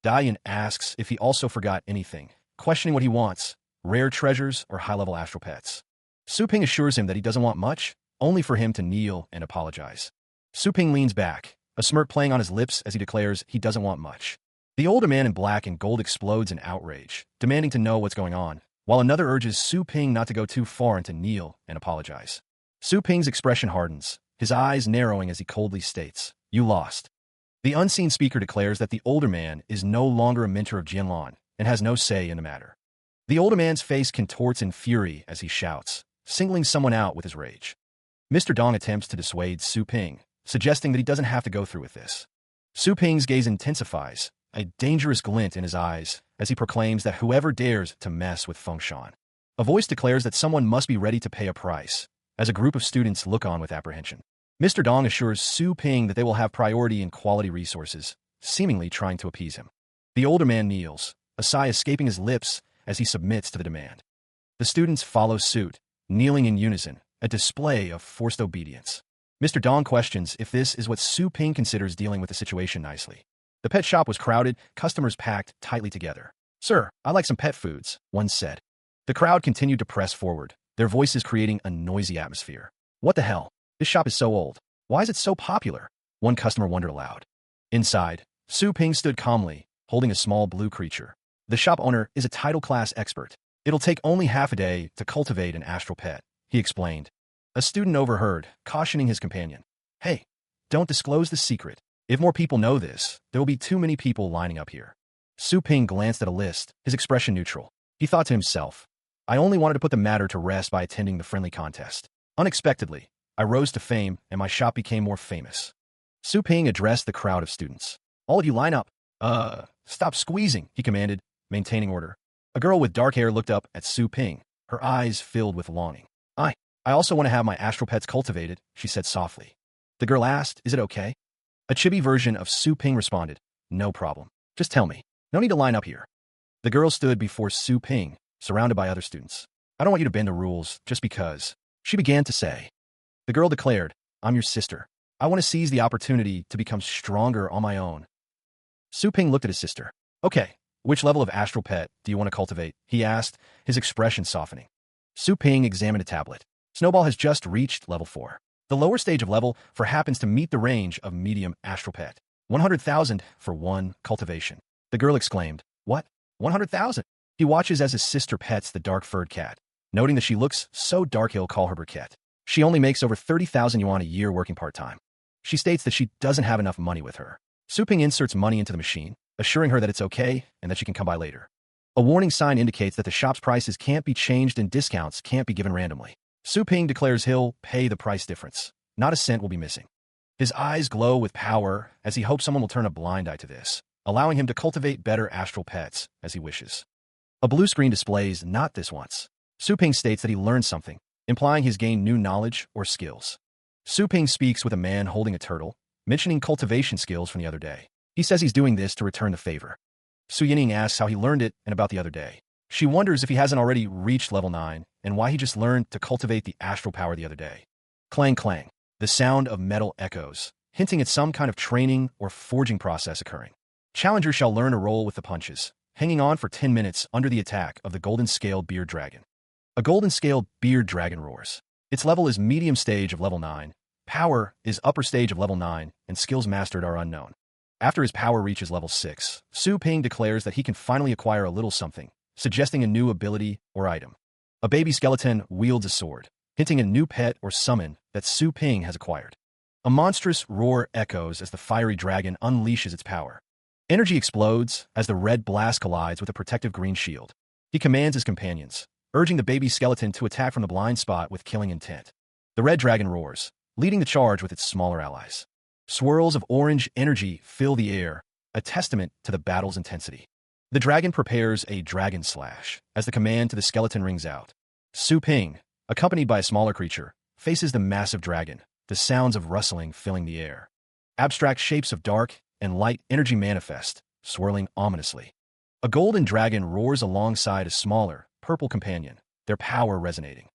Dai Yin asks if he also forgot anything, questioning what he wants, rare treasures or high-level astral pets. Su Ping assures him that he doesn't want much, only for him to kneel and apologize. Su Ping leans back, a smirk playing on his lips as he declares he doesn't want much. The older man in black and gold explodes in outrage, demanding to know what's going on, while another urges Su Ping not to go too far and to kneel and apologize. Su Ping's expression hardens, his eyes narrowing as he coldly states, "You lost." The unseen speaker declares that the older man is no longer a mentor of Jianlan and has no say in the matter. The older man's face contorts in fury as he shouts, singling someone out with his rage. Mr. Dong attempts to dissuade Su Ping, suggesting that he doesn't have to go through with this. Su Ping's gaze intensifies, a dangerous glint in his eyes, as he proclaims that whoever dares to mess with Fengshan. A voice declares that someone must be ready to pay a price, as a group of students look on with apprehension. Mr. Dong assures Su Ping that they will have priority in quality resources, seemingly trying to appease him. The older man kneels, a sigh escaping his lips as he submits to the demand. The students follow suit, kneeling in unison, a display of forced obedience. Mr. Dong questions if this is what Su Ping considers dealing with the situation nicely. The pet shop was crowded, customers packed tightly together. "Sir, I'd like some pet foods," one said. The crowd continued to press forward, their voices creating a noisy atmosphere. "What the hell? This shop is so old. Why is it so popular?" one customer wondered aloud. Inside, Su Ping stood calmly, holding a small blue creature. The shop owner is a title class expert. "It'll take only half a day to cultivate an astral pet," he explained. A student overheard, cautioning his companion. "Hey, don't disclose the secret. If more people know this, there will be too many people lining up here." Su Ping glanced at a list, his expression neutral. He thought to himself, "I only wanted to put the matter to rest by attending the friendly contest. Unexpectedly, I rose to fame and my shop became more famous." Su Ping addressed the crowd of students. "All of you line up." Stop squeezing," he commanded, maintaining order. A girl with dark hair looked up at Su Ping, her eyes filled with longing. I also want to have my astral pets cultivated," she said softly. The girl asked, "Is it okay?" A chibi version of Su Ping responded, "No problem. Just tell me. No need to line up here." The girl stood before Su Ping, surrounded by other students. "I don't want you to bend the rules just because," she began to say. The girl declared, "I'm your sister. I want to seize the opportunity to become stronger on my own." Su Ping looked at his sister. "Okay, which level of astral pet do you want to cultivate?" he asked, his expression softening. Su Ping examined a tablet. Snowball has just reached level 4. The lower stage of level 4 happens to meet the range of medium astral pet. 100,000 for one cultivation. The girl exclaimed, "What? 100,000? He watches as his sister pets the dark-furred cat. Noting that she looks so dark, he'll call her Briquette. She only makes over 30,000 yuan a year working part-time. She states that she doesn't have enough money with her. Su Ping inserts money into the machine, assuring her that it's okay and that she can come by later. A warning sign indicates that the shop's prices can't be changed and discounts can't be given randomly. Su Ping declares he'll pay the price difference. Not a cent will be missing. His eyes glow with power as he hopes someone will turn a blind eye to this, allowing him to cultivate better astral pets as he wishes. A blue screen displays "Not this once." Su Ping states that he learned something, implying he's gained new knowledge or skills. Su Ping speaks with a man holding a turtle, mentioning cultivation skills from the other day. He says he's doing this to return the favor. Su Yining asks how he learned it and about the other day. She wonders if he hasn't already reached level 9 and why he just learned to cultivate the astral power the other day. Clang clang. The sound of metal echoes, hinting at some kind of training or forging process occurring. Challenger shall learn to roll with the punches, hanging on for 10 minutes under the attack of the golden-scaled beard dragon. A golden-scaled beard dragon roars. Its level is medium stage of level 9, power is upper stage of level 9, and skills mastered are unknown. After his power reaches level 6, Su Ping declares that he can finally acquire a little something, suggesting a new ability or item. A baby skeleton wields a sword, hinting at a new pet or summon that Su Ping has acquired. A monstrous roar echoes as the fiery dragon unleashes its power. Energy explodes as the red blast collides with a protective green shield. He commands his companions, urging the baby skeleton to attack from the blind spot with killing intent. The red dragon roars, leading the charge with its smaller allies. Swirls of orange energy fill the air, a testament to the battle's intensity. The dragon prepares a dragon slash as the command to the skeleton rings out. Su Ping, accompanied by a smaller creature, faces the massive dragon, the sounds of rustling filling the air. Abstract shapes of dark and light energy manifest, swirling ominously. A golden dragon roars alongside a smaller, purple companion, their power resonating.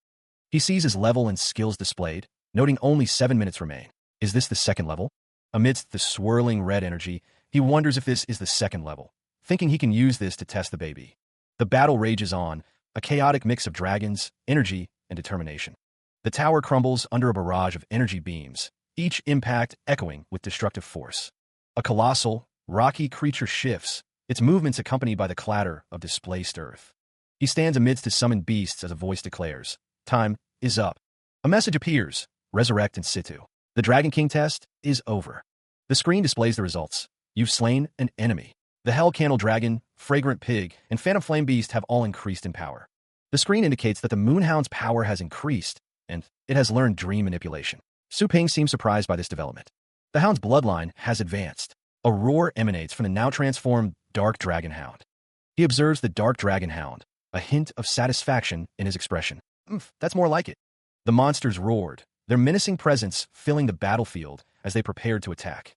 He sees his level and skills displayed, noting only 7 minutes remain. Is this the second level? Amidst the swirling red energy, he wonders if this is the second level, thinking he can use this to test the baby. The battle rages on, a chaotic mix of dragons, energy, and determination. The tower crumbles under a barrage of energy beams, each impact echoing with destructive force. A colossal, rocky creature shifts, its movements accompanied by the clatter of displaced earth. He stands amidst his summoned beasts as a voice declares, "Time is up." A message appears, "Resurrect in situ." The Dragon King test is over. The screen displays the results. You've slain an enemy. The Hell Candle Dragon, Fragrant Pig, and Phantom Flame Beast have all increased in power. The screen indicates that the Moonhound's power has increased, and it has learned dream manipulation. Su Ping seems surprised by this development. The Hound's bloodline has advanced. A roar emanates from the now transformed Dark Dragon Hound. He observes the Dark Dragon Hound, a hint of satisfaction in his expression. That's more like it." The monsters roared, their menacing presence filling the battlefield as they prepared to attack.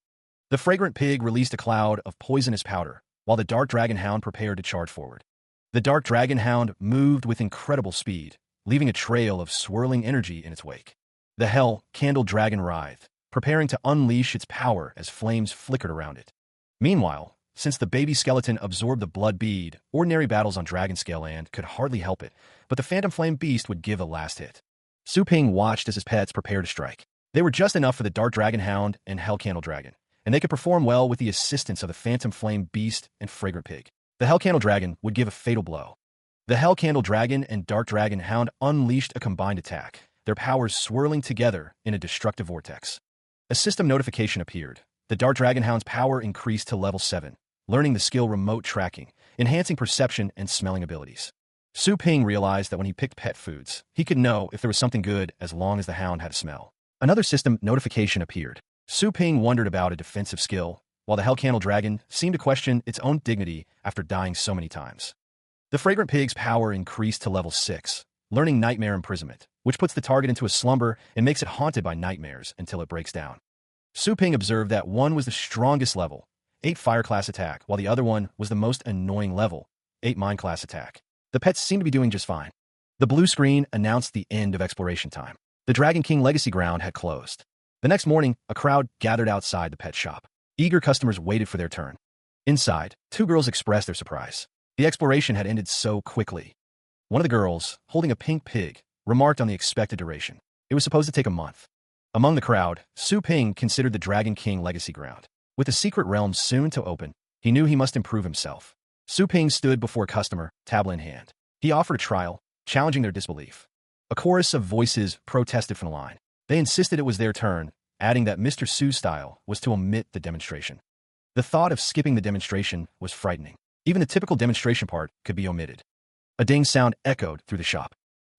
The fragrant pig released a cloud of poisonous powder, while the dark dragon hound prepared to charge forward. The dark dragon hound moved with incredible speed, leaving a trail of swirling energy in its wake. The hell candle dragon writhed, preparing to unleash its power as flames flickered around it. Meanwhile, since the baby skeleton absorbed the blood bead, ordinary battles on Dragonscale Land could hardly help it, but the phantom flame beast would give a last hit. Su Ping watched as his pets prepared to strike. They were just enough for the dark dragon hound and hell candle dragon, and they could perform well with the assistance of the phantom flame beast and fragrant pig. The hell candle dragon would give a fatal blow. The hell candle dragon and dark dragon hound unleashed a combined attack, their powers swirling together in a destructive vortex. A system notification appeared. The dark dragon hound's power increased to level 7, learning the skill remote tracking, enhancing perception and smelling abilities. Su Ping realized that when he picked pet foods, he could know if there was something good as long as the hound had a smell. Another system notification appeared. Su Ping wondered about a defensive skill, while the hell candle dragon seemed to question its own dignity after dying so many times. The fragrant pig's power increased to level 6, learning nightmare imprisonment, which puts the target into a slumber and makes it haunted by nightmares until it breaks down. Su Ping observed that one was the strongest level, 8 fire class attack, while the other one was the most annoying level, 8 mind class attack. The pets seemed to be doing just fine. The blue screen announced the end of exploration time. The Dragon King Legacy Ground had closed. The next morning, a crowd gathered outside the pet shop. Eager customers waited for their turn. Inside, 2 girls expressed their surprise. The exploration had ended so quickly. One of the girls, holding a pink pig, remarked on the expected duration. It was supposed to take a month. Among the crowd, Su Ping considered the Dragon King Legacy Ground. With the secret realm soon to open, he knew he must improve himself. Su Ping stood before a customer, tablet in hand. He offered a trial, challenging their disbelief. A chorus of voices protested from the line. They insisted it was their turn, adding that Mr. Su's style was to omit the demonstration. The thought of skipping the demonstration was frightening. Even the typical demonstration part could be omitted. A ding sound echoed through the shop.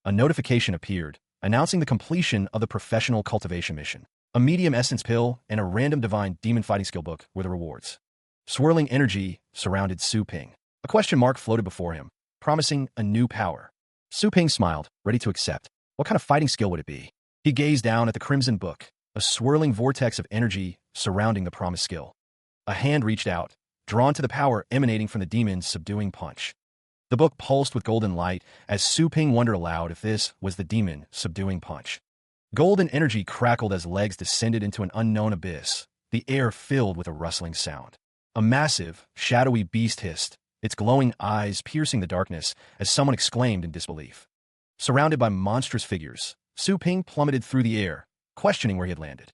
A notification appeared, announcing the completion of the professional cultivation mission. A medium essence pill and a random divine demon fighting skill book were the rewards. Swirling energy surrounded Su Ping. A question mark floated before him, promising a new power. Su Ping smiled, ready to accept. What kind of fighting skill would it be? He gazed down at the crimson book, a swirling vortex of energy surrounding the promised skill. A hand reached out, drawn to the power emanating from the demon's subduing punch. The book pulsed with golden light as Su Ping wondered aloud if this was the demon subduing punch. Golden energy crackled as legs descended into an unknown abyss, the air filled with a rustling sound. A massive, shadowy beast hissed, its glowing eyes piercing the darkness as someone exclaimed in disbelief. Surrounded by monstrous figures, Su Ping plummeted through the air, questioning where he had landed.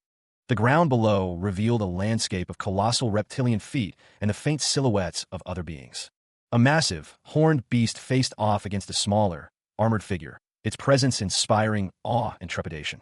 The ground below revealed a landscape of colossal reptilian feet and the faint silhouettes of other beings. A massive, horned beast faced off against a smaller, armored figure, its presence inspiring awe and trepidation.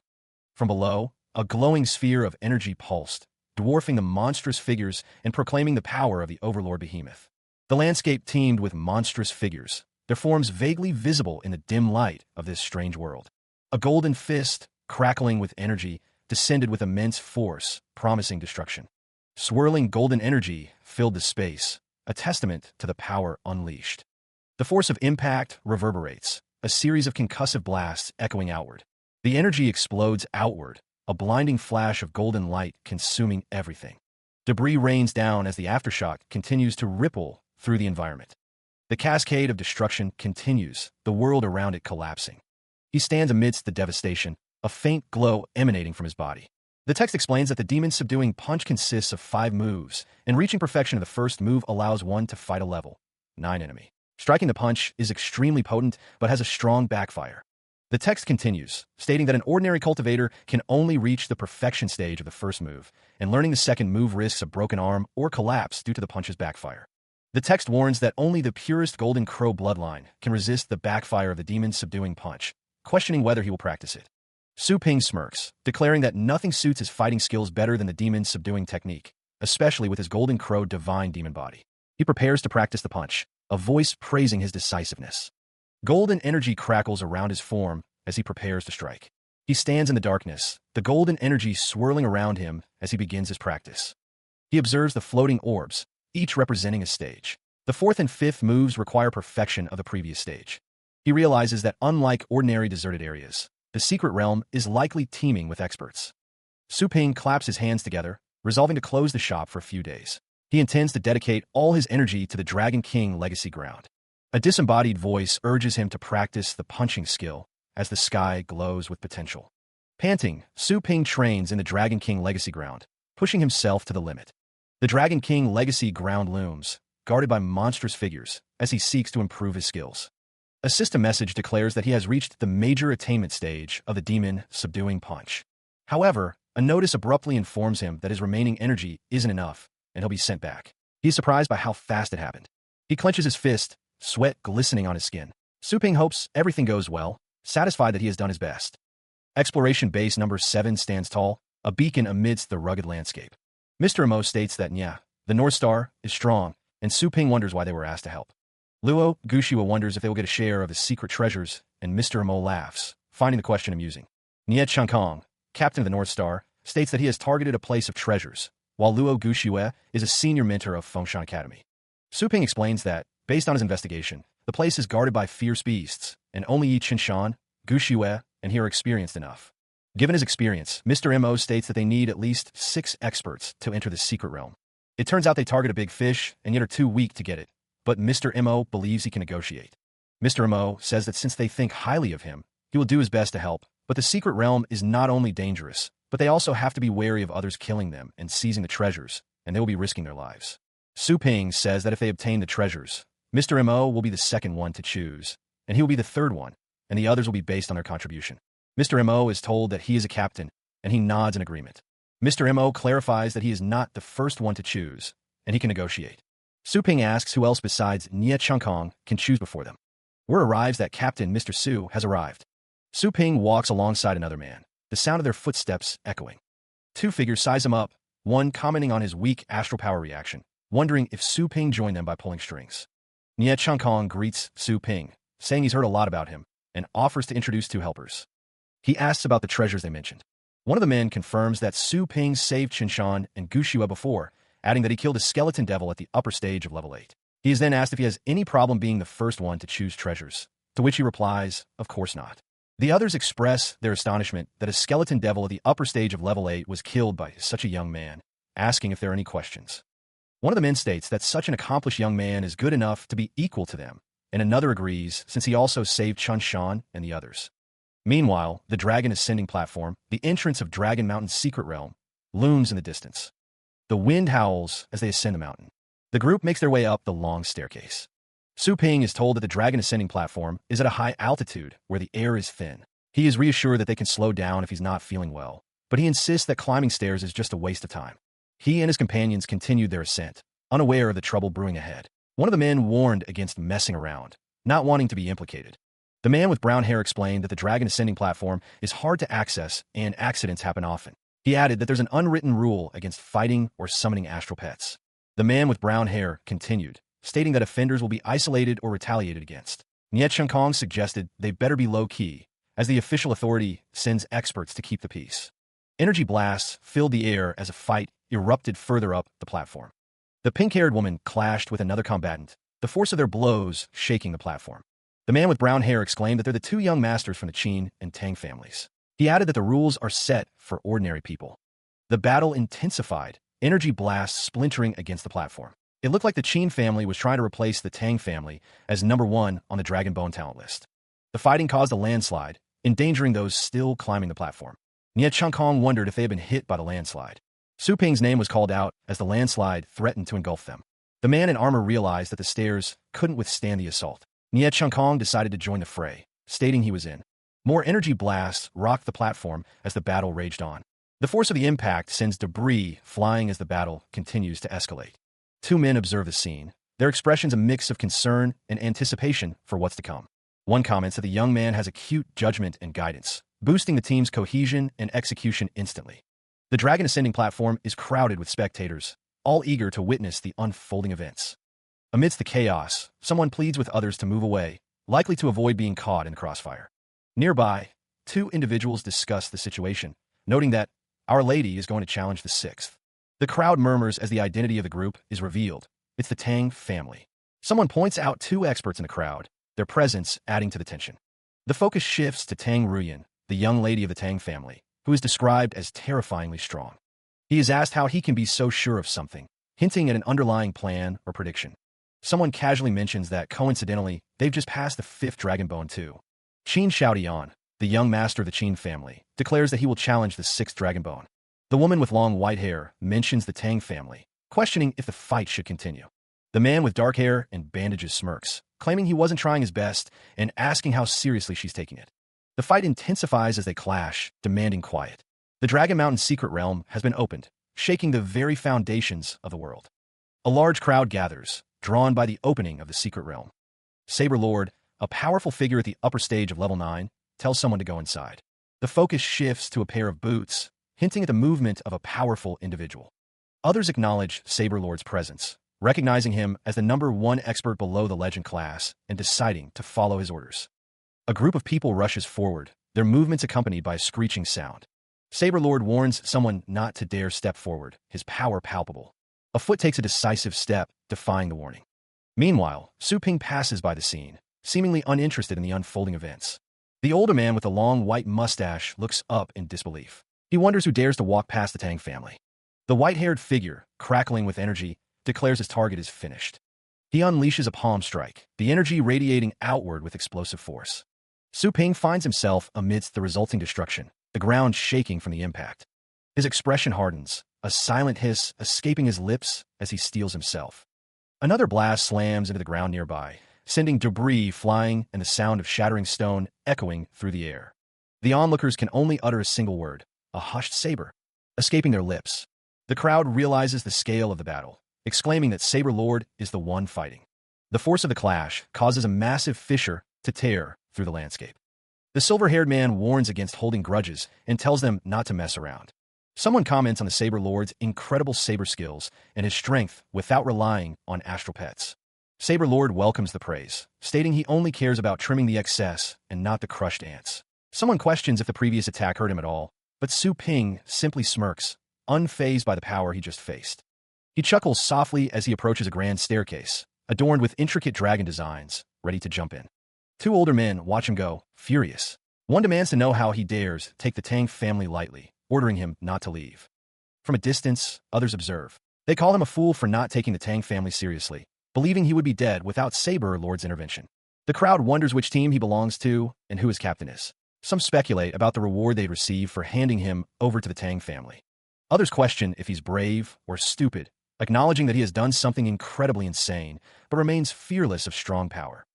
From below, a glowing sphere of energy pulsed, dwarfing the monstrous figures and proclaiming the power of the overlord behemoth. The landscape teemed with monstrous figures, their forms vaguely visible in the dim light of this strange world. A golden fist, crackling with energy, descended with immense force, promising destruction. Swirling golden energy filled the space, a testament to the power unleashed. The force of impact reverberates, a series of concussive blasts echoing outward. The energy explodes outward, a blinding flash of golden light consuming everything. Debris rains down as the aftershock continues to ripple through the environment. The cascade of destruction continues, the world around it collapsing. He stands amidst the devastation, a faint glow emanating from his body. The text explains that the demon's subduing punch consists of 5 moves, and reaching perfection of the first move allows one to fight a level 9 enemy. Striking the punch is extremely potent, but has a strong backfire. The text continues, stating that an ordinary cultivator can only reach the perfection stage of the first move, and learning the second move risks a broken arm or collapse due to the punch's backfire. The text warns that only the purest Golden Crow bloodline can resist the backfire of the demon's subduing punch, questioning whether he will practice it. Su Ping smirks, declaring that nothing suits his fighting skills better than the demon's subduing technique, especially with his Golden Crow divine demon body. He prepares to practice the punch, a voice praising his decisiveness. Golden energy crackles around his form as he prepares to strike. He stands in the darkness, the golden energy swirling around him as he begins his practice. He observes the floating orbs, each representing a stage. The 4th and 5th moves require perfection of the previous stage. He realizes that unlike ordinary deserted areas, the secret realm is likely teeming with experts. Su Ping claps his hands together, resolving to close the shop for a few days. He intends to dedicate all his energy to the Dragon King legacy ground. A disembodied voice urges him to practice the punching skill as the sky glows with potential. Panting, Su Ping trains in the Dragon King legacy ground, pushing himself to the limit. The Dragon King legacy ground looms, guarded by monstrous figures, as he seeks to improve his skills. A system message declares that he has reached the major attainment stage of the demon subduing punch. However, a notice abruptly informs him that his remaining energy isn't enough, and he'll be sent back. He's surprised by how fast it happened. He clenches his fist, sweat glistening on his skin. Su Ping hopes everything goes well, satisfied that he has done his best. Exploration Base Number 7 stands tall, a beacon amidst the rugged landscape. Mr. Emo states that, the North Star is strong, and Su Ping wonders why they were asked to help. Luo Gushiwa wonders if they will get a share of his secret treasures, and Mr. Emo laughs, finding the question amusing. Nie Changkong, captain of the North Star, states that he has targeted a place of treasures, while Luo Gushiwa is a senior mentor of Fengshan Academy. Su Ping explains that, based on his investigation, the place is guarded by fierce beasts, and only Yi Qinshan, Gushiwa, and he are experienced enough. Given his experience, Mr. Mo states that they need at least 6 experts to enter the secret realm. It turns out they target a big fish, and yet are too weak to get it, but Mr. Mo believes he can negotiate. Mr. Mo says that since they think highly of him, he will do his best to help, but the secret realm is not only dangerous, but they also have to be wary of others killing them and seizing the treasures, and they will be risking their lives. Su Ping says that if they obtain the treasures, Mr. Mo will be the second one to choose, and he will be the third one, and the others will be based on their contribution. Mr. Mo is told that he is a captain, and he nods in agreement. Mr. Mo clarifies that he is not the first one to choose, and he can negotiate. Su Ping asks who else besides Nie Changkong can choose before them. Word arrives that Captain Mr. Su has arrived. Su Ping walks alongside another man, the sound of their footsteps echoing. 2 figures size him up, one commenting on his weak astral power reaction, wondering if Su Ping joined them by pulling strings. Nie Changkong greets Su Ping, saying he's heard a lot about him, and offers to introduce 2 helpers. He asks about the treasures they mentioned. One of the men confirms that Su Ping saved Qinshan and Gushiwa before, adding that he killed a skeleton devil at the upper stage of level 8. He is then asked if he has any problem being the first one to choose treasures, to which he replies, of course not. The others express their astonishment that a skeleton devil at the upper stage of level 8 was killed by such a young man, asking if there are any questions. One of the men states that such an accomplished young man is good enough to be equal to them, and another agrees since he also saved Qinshan and the others. Meanwhile, the Dragon Ascending platform, the entrance of Dragon Mountain's secret realm, looms in the distance. The wind howls as they ascend the mountain. The group makes their way up the long staircase. Su Ping is told that the Dragon Ascending platform is at a high altitude where the air is thin. He is reassured that they can slow down if he's not feeling well, but he insists that climbing stairs is just a waste of time. He and his companions continued their ascent, unaware of the trouble brewing ahead. One of the men warned against messing around, not wanting to be implicated. The man with brown hair explained that the Dragon Ascending platform is hard to access and accidents happen often. He added that there's an unwritten rule against fighting or summoning astral pets. The man with brown hair continued, stating that offenders will be isolated or retaliated against. Nie Changkong suggested they better be low-key, as the official authority sends experts to keep the peace. Energy blasts filled the air as a fight erupted further up the platform. The pink-haired woman clashed with another combatant, the force of their blows shaking the platform. The man with brown hair exclaimed that they're the 2 young masters from the Qin and Tang families. He added that the rules are set for ordinary people. The battle intensified, energy blasts splintering against the platform. It looked like the Qin family was trying to replace the Tang family as number 1 on the Dragon Bone talent list. The fighting caused a landslide, endangering those still climbing the platform. Nie Changkong wondered if they had been hit by the landslide. Su Ping's name was called out as the landslide threatened to engulf them. The man in armor realized that the stairs couldn't withstand the assault. Nie Changkong decided to join the fray, stating he was in. More energy blasts rocked the platform as the battle raged on. The force of the impact sends debris flying as the battle continues to escalate. 2 men observe the scene, their expressions a mix of concern and anticipation for what's to come. One comments that the young man has acute judgment and guidance, boosting the team's cohesion and execution instantly. The Dragon Ascending platform is crowded with spectators, all eager to witness the unfolding events. Amidst the chaos, someone pleads with others to move away, likely to avoid being caught in the crossfire. Nearby, 2 individuals discuss the situation, noting that Our Lady is going to challenge the 6th. The crowd murmurs as the identity of the group is revealed. It's the Tang family. Someone points out 2 experts in the crowd, their presence adding to the tension. The focus shifts to Tang Ruyan, the young lady of the Tang family, who is described as terrifyingly strong. He is asked how he can be so sure of something, hinting at an underlying plan or prediction. Someone casually mentions that, coincidentally, they've just passed the 5th Dragon Bone too. Qin Xiaodian, the young master of the Qin family, declares that he will challenge the 6th Dragon Bone. The woman with long white hair mentions the Tang family, questioning if the fight should continue. The man with dark hair and bandages smirks, claiming he wasn't trying his best and asking how seriously she's taking it. The fight intensifies as they clash, demanding quiet. The Dragon Mountain secret realm has been opened, shaking the very foundations of the world. A large crowd gathers, drawn by the opening of the secret realm. Saber Lord, a powerful figure at the upper stage of level 9, tells someone to go inside. The focus shifts to a pair of boots, hinting at the movement of a powerful individual. Others acknowledge Saber Lord's presence, recognizing him as the #1 expert below the legend class and deciding to follow his orders. A group of people rushes forward, their movements accompanied by a screeching sound. Saber Lord warns someone not to dare step forward, his power palpable. A foot takes a decisive step, defying the warning. Meanwhile, Su Ping passes by the scene, seemingly uninterested in the unfolding events. The older man with the long white mustache looks up in disbelief. He wonders who dares to walk past the Tang family. The white-haired figure, crackling with energy, declares his target is finished. He unleashes a palm strike, the energy radiating outward with explosive force. Su Ping finds himself amidst the resulting destruction, the ground shaking from the impact. His expression hardens, a silent hiss escaping his lips as he steels himself. Another blast slams into the ground nearby, sending debris flying and the sound of shattering stone echoing through the air. The onlookers can only utter a single word, a hushed saber, escaping their lips. The crowd realizes the scale of the battle, exclaiming that Saber Lord is the one fighting. The force of the clash causes a massive fissure to tear through the landscape. The silver-haired man warns against holding grudges and tells them not to mess around. Someone comments on the Saber Lord's incredible saber skills and his strength without relying on astral pets. Saber Lord welcomes the praise, stating he only cares about trimming the excess and not the crushed ants. Someone questions if the previous attack hurt him at all, but Su Ping simply smirks, unfazed by the power he just faced. He chuckles softly as he approaches a grand staircase, adorned with intricate dragon designs, ready to jump in. 2 older men watch him go, furious. One demands to know how he dares take the Tang family lightly, ordering him not to leave. From a distance, others observe. They call him a fool for not taking the Tang family seriously, believing he would be dead without Saber Lord's intervention. The crowd wonders which team he belongs to and who his captain is. Some speculate about the reward they'd receive for handing him over to the Tang family. Others question if he's brave or stupid, acknowledging that he has done something incredibly insane, but remains fearless of strong power.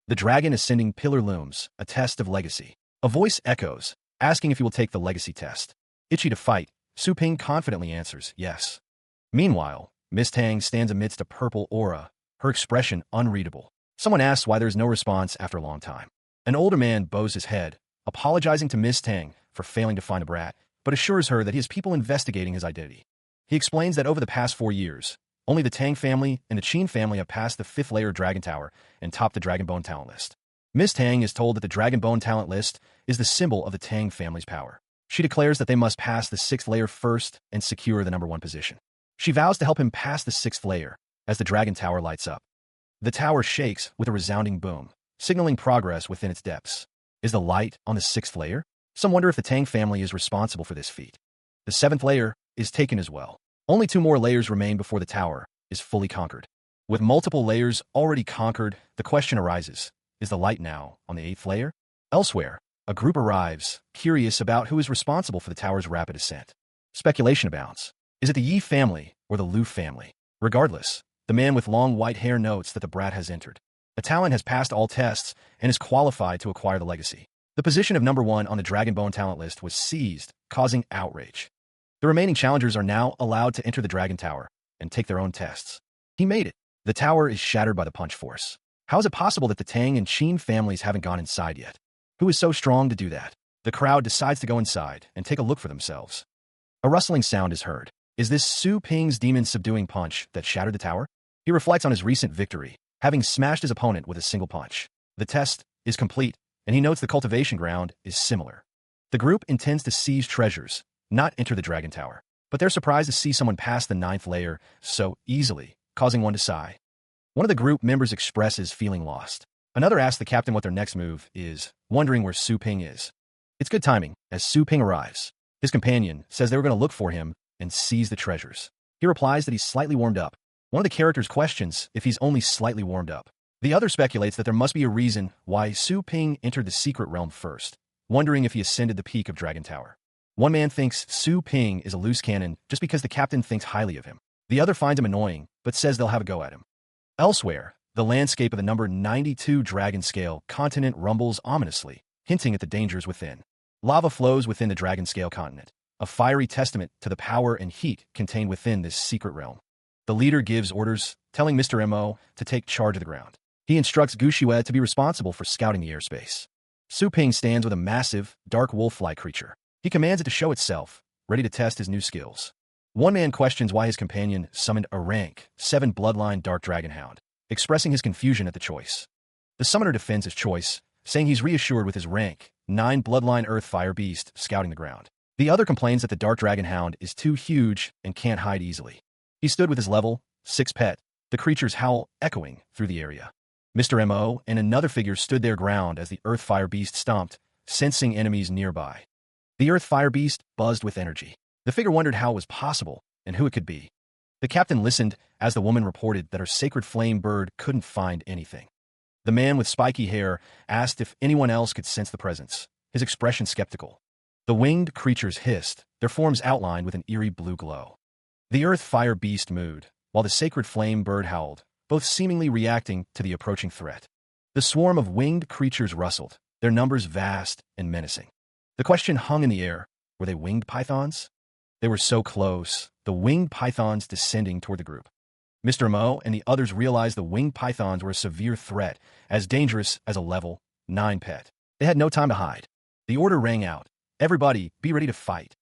The dragon ascending pillar looms, a test of legacy. A voice echoes, asking if he will take the legacy test. Itchy to fight, Su Ping confidently answers yes. Meanwhile, Miss Tang stands amidst a purple aura, her expression unreadable. Someone asks why there is no response after a long time. An older man bows his head, apologizing to Miss Tang for failing to find the brat, but assures her that he has people investigating his identity. He explains that over the past 4 years, only the Tang family and the Qin family have passed the 5th layer Dragon Tower and topped the Dragon Bone talent list. Miss Tang is told that the Dragon Bone talent list is the symbol of the Tang family's power. She declares that they must pass the 6th layer first and secure the #1 position. She vows to help him pass the 6th layer as the Dragon Tower lights up. The tower shakes with a resounding boom, signaling progress within its depths. Is the light on the 6th layer? Some wonder if the Tang family is responsible for this feat. The 7th layer is taken as well. Only 2 more layers remain before the tower is fully conquered. With multiple layers already conquered, the question arises, is the light now on the 8th layer? Elsewhere, a group arrives, curious about who is responsible for the tower's rapid ascent. Speculation abounds. Is it the Yi family or the Lu family? Regardless, the man with long white hair notes that the brat has entered. The talent has passed all tests and is qualified to acquire the legacy. The position of #1 on the Dragon Bone talent list was seized, causing outrage. The remaining challengers are now allowed to enter the Dragon Tower and take their own tests. He made it. The tower is shattered by the punch force. How is it possible that the Tang and Qin families haven't gone inside yet? Who is so strong to do that? The crowd decides to go inside and take a look for themselves. A rustling sound is heard. Is this Su Ping's demon-subduing punch that shattered the tower? He reflects on his recent victory, having smashed his opponent with a single punch. The test is complete, and he notes the cultivation ground is similar. The group intends to seize treasures, not enter the Dragon Tower, but they're surprised to see someone pass the 9th layer so easily, causing one to sigh. One of the group members expresses feeling lost. Another asks the captain what their next move is, wondering where Su Ping is. It's good timing, as Su Ping arrives. His companion says they were going to look for him and seize the treasures. He replies that he's slightly warmed up. One of the characters questions if he's only slightly warmed up. The other speculates that there must be a reason why Su Ping entered the secret realm first, wondering if he ascended the peak of Dragon Tower. One man thinks Su Ping is a loose cannon just because the captain thinks highly of him. The other finds him annoying, but says they'll have a go at him. Elsewhere, the landscape of the number 92 dragon scale continent rumbles ominously, hinting at the dangers within. Lava flows within the dragon scale continent, a fiery testament to the power and heat contained within this secret realm. The leader gives orders, telling Mr. Mo to take charge of the ground. He instructs Gu Shue to be responsible for scouting the airspace. Su Ping stands with a massive, dark wolf-like creature. He commands it to show itself, ready to test his new skills. One man questions why his companion summoned a rank 7 bloodline dark dragon hound, expressing his confusion at the choice. The summoner defends his choice, saying he's reassured with his rank 9 bloodline earth fire beast scouting the ground. The other complains that the dark dragon hound is too huge and can't hide easily. He stood with his level 6 pet, the creature's howl echoing through the area. Mr. Mo and another figure stood their ground as the earth fire beast stomped, sensing enemies nearby. The earth fire beast buzzed with energy. The figure wondered how it was possible and who it could be. The captain listened as the woman reported that her sacred flame bird couldn't find anything. The man with spiky hair asked if anyone else could sense the presence, his expression skeptical. The winged creatures hissed, their forms outlined with an eerie blue glow. The earth fire beast mooed, while the sacred flame bird howled, both seemingly reacting to the approaching threat. The swarm of winged creatures rustled, their numbers vast and menacing. The question hung in the air, were they winged pythons? They were so close, the winged pythons descending toward the group. Mr. Mo and the others realized the winged pythons were a severe threat, as dangerous as a level 9 pet. They had no time to hide. The order rang out, everybody be ready to fight.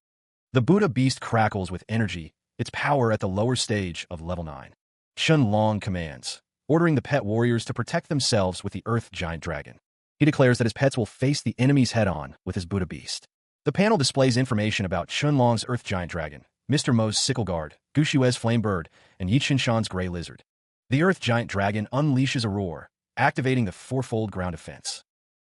The Buddha beast crackles with energy, its power at the lower stage of level 9. Shun Long commands, ordering the pet warriors to protect themselves with the earth giant dragon. He declares that his pets will face the enemies head-on with his Buddha beast. The panel displays information about Shun Long's earth giant dragon, Mr. Mo's sickle guard, Gu Shue's flame bird, and Yi Qinshan's gray lizard. The earth giant dragon unleashes a roar, activating the fourfold ground defense.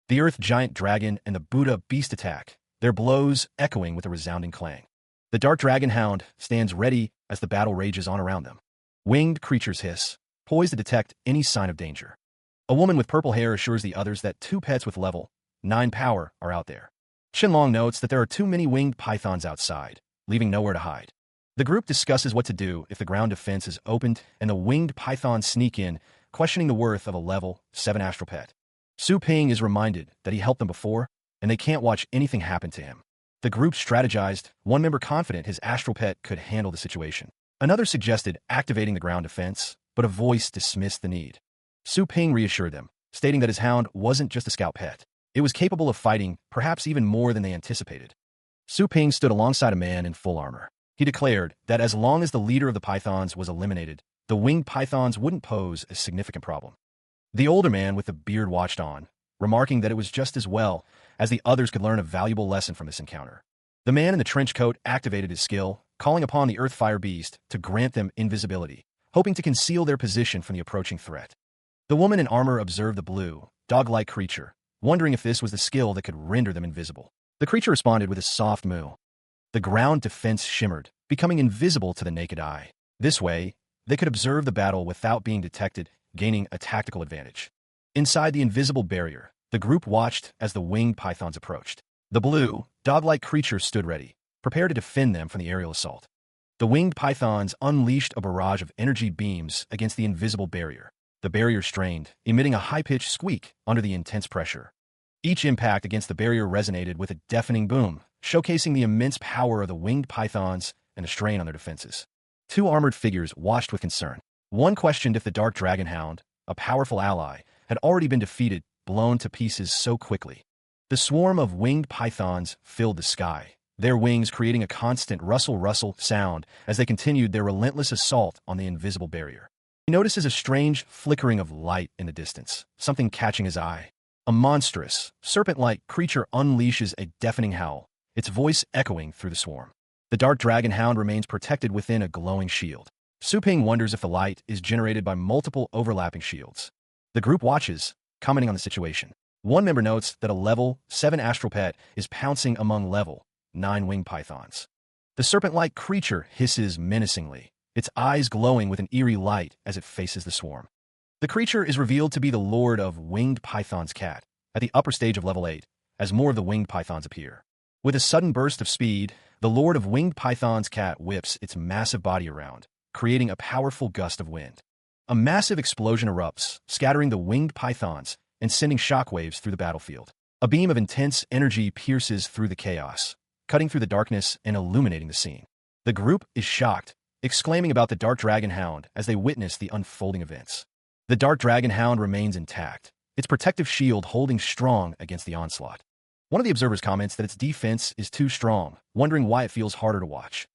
The earth giant dragon and the Buddha beast attack, their blows echoing with a resounding clang. The dark dragon hound stands ready as the battle rages on around them. Winged creatures hiss, poised to detect any sign of danger. A woman with purple hair assures the others that 2 pets with level 9 power are out there. Shenlong notes that there are too many winged pythons outside, leaving nowhere to hide. The group discusses what to do if the ground defense is opened and the winged pythons sneak in, questioning the worth of a level 7 astral pet. Su Ping is reminded that he helped them before, and they can't watch anything happen to him. The group strategized, one member confident his astral pet could handle the situation. Another suggested activating the ground defense, but a voice dismissed the need. Su Ping reassured them, stating that his hound wasn't just a scout pet. It was capable of fighting, perhaps even more than they anticipated. Su Ping stood alongside a man in full armor. He declared that as long as the leader of the pythons was eliminated, the winged pythons wouldn't pose a significant problem. The older man with the beard watched on, remarking that it was just as well, as the others could learn a valuable lesson from this encounter. The man in the trench coat activated his skill, calling upon the earth fire beast to grant them invisibility, hoping to conceal their position from the approaching threat. The woman in armor observed the blue, dog-like creature, wondering if this was the skill that could render them invisible. The creature responded with a soft moo. The ground defense shimmered, becoming invisible to the naked eye. This way, they could observe the battle without being detected, gaining a tactical advantage. Inside the invisible barrier, the group watched as the winged pythons approached. The blue, dog-like creature stood ready, prepared to defend them from the aerial assault. The winged pythons unleashed a barrage of energy beams against the invisible barrier. The barrier strained, emitting a high-pitched squeak under the intense pressure. Each impact against the barrier resonated with a deafening boom, showcasing the immense power of the winged pythons and the strain on their defenses. 2 armored figures watched with concern. One questioned if the dark dragon hound, a powerful ally, had already been defeated, blown to pieces so quickly. The swarm of winged pythons filled the sky, their wings creating a constant rustle-rustle sound as they continued their relentless assault on the invisible barrier. He notices a strange flickering of light in the distance, something catching his eye. A monstrous, serpent-like creature unleashes a deafening howl, its voice echoing through the swarm. The dark dragon hound remains protected within a glowing shield. Su Ping wonders if the light is generated by multiple overlapping shields. The group watches, commenting on the situation. One member notes that a level 7 astral pet is pouncing among level 9 winged pythons. The serpent-like creature hisses menacingly, its eyes glowing with an eerie light as it faces the swarm. The creature is revealed to be the Lord of Winged Python's cat, at the upper stage of level 8, as more of the winged pythons appear. With a sudden burst of speed, the Lord of Winged Python's cat whips its massive body around, creating a powerful gust of wind. A massive explosion erupts, scattering the winged pythons and sending shockwaves through the battlefield. A beam of intense energy pierces through the chaos, cutting through the darkness and illuminating the scene. The group is shocked, exclaiming about the Dark Dragon Hound as they witness the unfolding events. The Dark Dragon Hound remains intact, its protective shield holding strong against the onslaught. One of the observers comments that its defense is too strong, wondering why it feels harder to watch.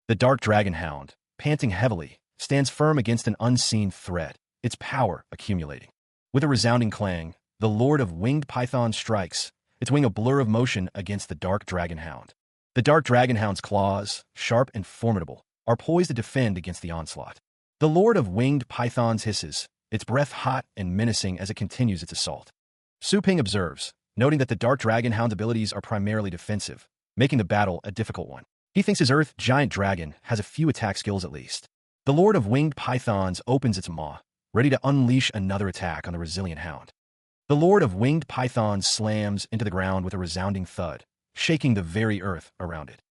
The Dark Dragon Hound, panting heavily, stands firm against an unseen threat, its power accumulating. With a resounding clang, the Lord of Winged Python strikes, its wing a blur of motion against the Dark Dragon Hound. The Dark Dragon Hound's claws, sharp and formidable, are poised to defend against the onslaught. The Lord of Winged Pythons hisses, its breath hot and menacing as it continues its assault. Su Ping observes, noting that the Dark Dragon Hound's abilities are primarily defensive, making the battle a difficult one. He thinks his Earth Giant Dragon has a few attack skills at least. The Lord of Winged Pythons opens its maw, ready to unleash another attack on the resilient hound. The Lord of Winged Pythons slams into the ground with a resounding thud, shaking the very earth around it.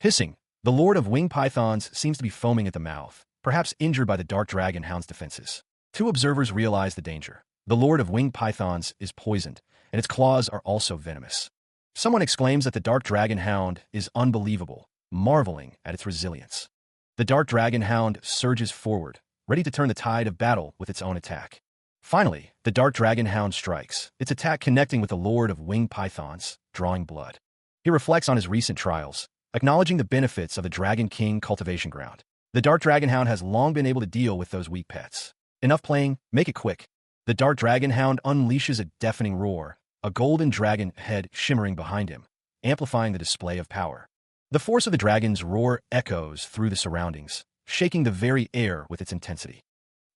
Hissing, the Lord of Winged Pythons seems to be foaming at the mouth, perhaps injured by the Dark Dragon Hound's defenses. Two observers realize the danger. The Lord of Winged Pythons is poisoned, and its claws are also venomous. Someone exclaims that the Dark Dragon Hound is unbelievable, marveling at its resilience. The Dark Dragon Hound surges forward, ready to turn the tide of battle with its own attack. Finally, the Dark Dragon Hound strikes, its attack connecting with the Lord of Winged Pythons, drawing blood. He reflects on his recent trials, acknowledging the benefits of the Dragon King cultivation ground. The Dark Dragon Hound has long been able to deal with those weak pets. Enough playing, make it quick. The Dark Dragon Hound unleashes a deafening roar, a golden dragon head shimmering behind him, amplifying the display of power. The force of the dragon's roar echoes through the surroundings, shaking the very air with its intensity.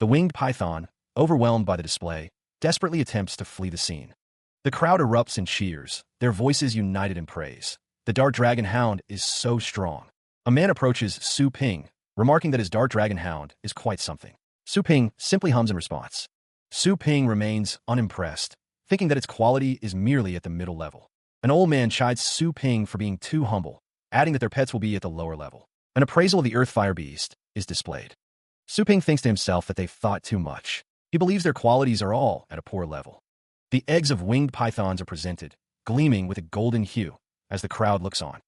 The winged python, overwhelmed by the display, desperately attempts to flee the scene. The crowd erupts in cheers, their voices united in praise. The Dark Dragon Hound is so strong. A man approaches Su Ping, remarking that his Dark Dragon Hound is quite something. Su Ping simply hums in response. Su Ping remains unimpressed, thinking that its quality is merely at the middle level. An old man chides Su Ping for being too humble, adding that their pets will be at the lower level. An appraisal of the Earth Fire Beast is displayed. Su Ping thinks to himself that they've thought too much. He believes their qualities are all at a poor level. The eggs of winged pythons are presented, gleaming with a golden hue, as the crowd looks on.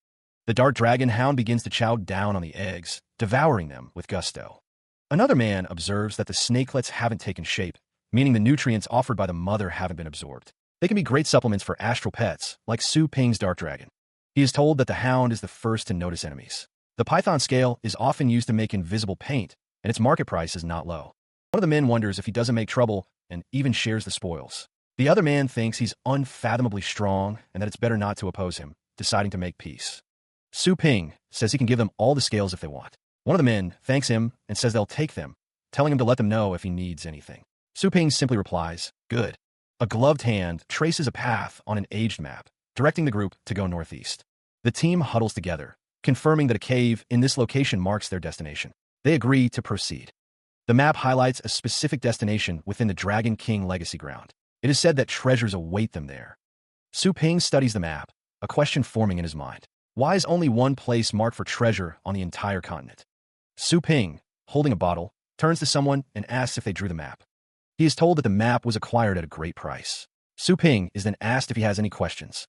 The Dark Dragon Hound begins to chow down on the eggs, devouring them with gusto. Another man observes that the snakelets haven't taken shape, meaning the nutrients offered by the mother haven't been absorbed. They can be great supplements for astral pets, like Su Ping's Dark Dragon. He is told that the hound is the first to notice enemies. The python scale is often used to make invisible paint, and its market price is not low. One of the men wonders if he doesn't make trouble and even shares the spoils. The other man thinks he's unfathomably strong and that it's better not to oppose him, deciding to make peace. Su Ping says he can give them all the scales if they want. One of the men thanks him and says they'll take them, telling him to let them know if he needs anything. Su Ping simply replies, "Good." A gloved hand traces a path on an aged map, directing the group to go northeast. The team huddles together, confirming that a cave in this location marks their destination. They agree to proceed. The map highlights a specific destination within the Dragon King legacy ground. It is said that treasures await them there. Su Ping studies the map, a question forming in his mind. Why is only one place marked for treasure on the entire continent? Su Ping, holding a bottle, turns to someone and asks if they drew the map. He is told that the map was acquired at a great price. Su Ping is then asked if he has any questions.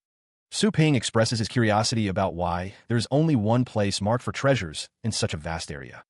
Su Ping expresses his curiosity about why there is only one place marked for treasures in such a vast area.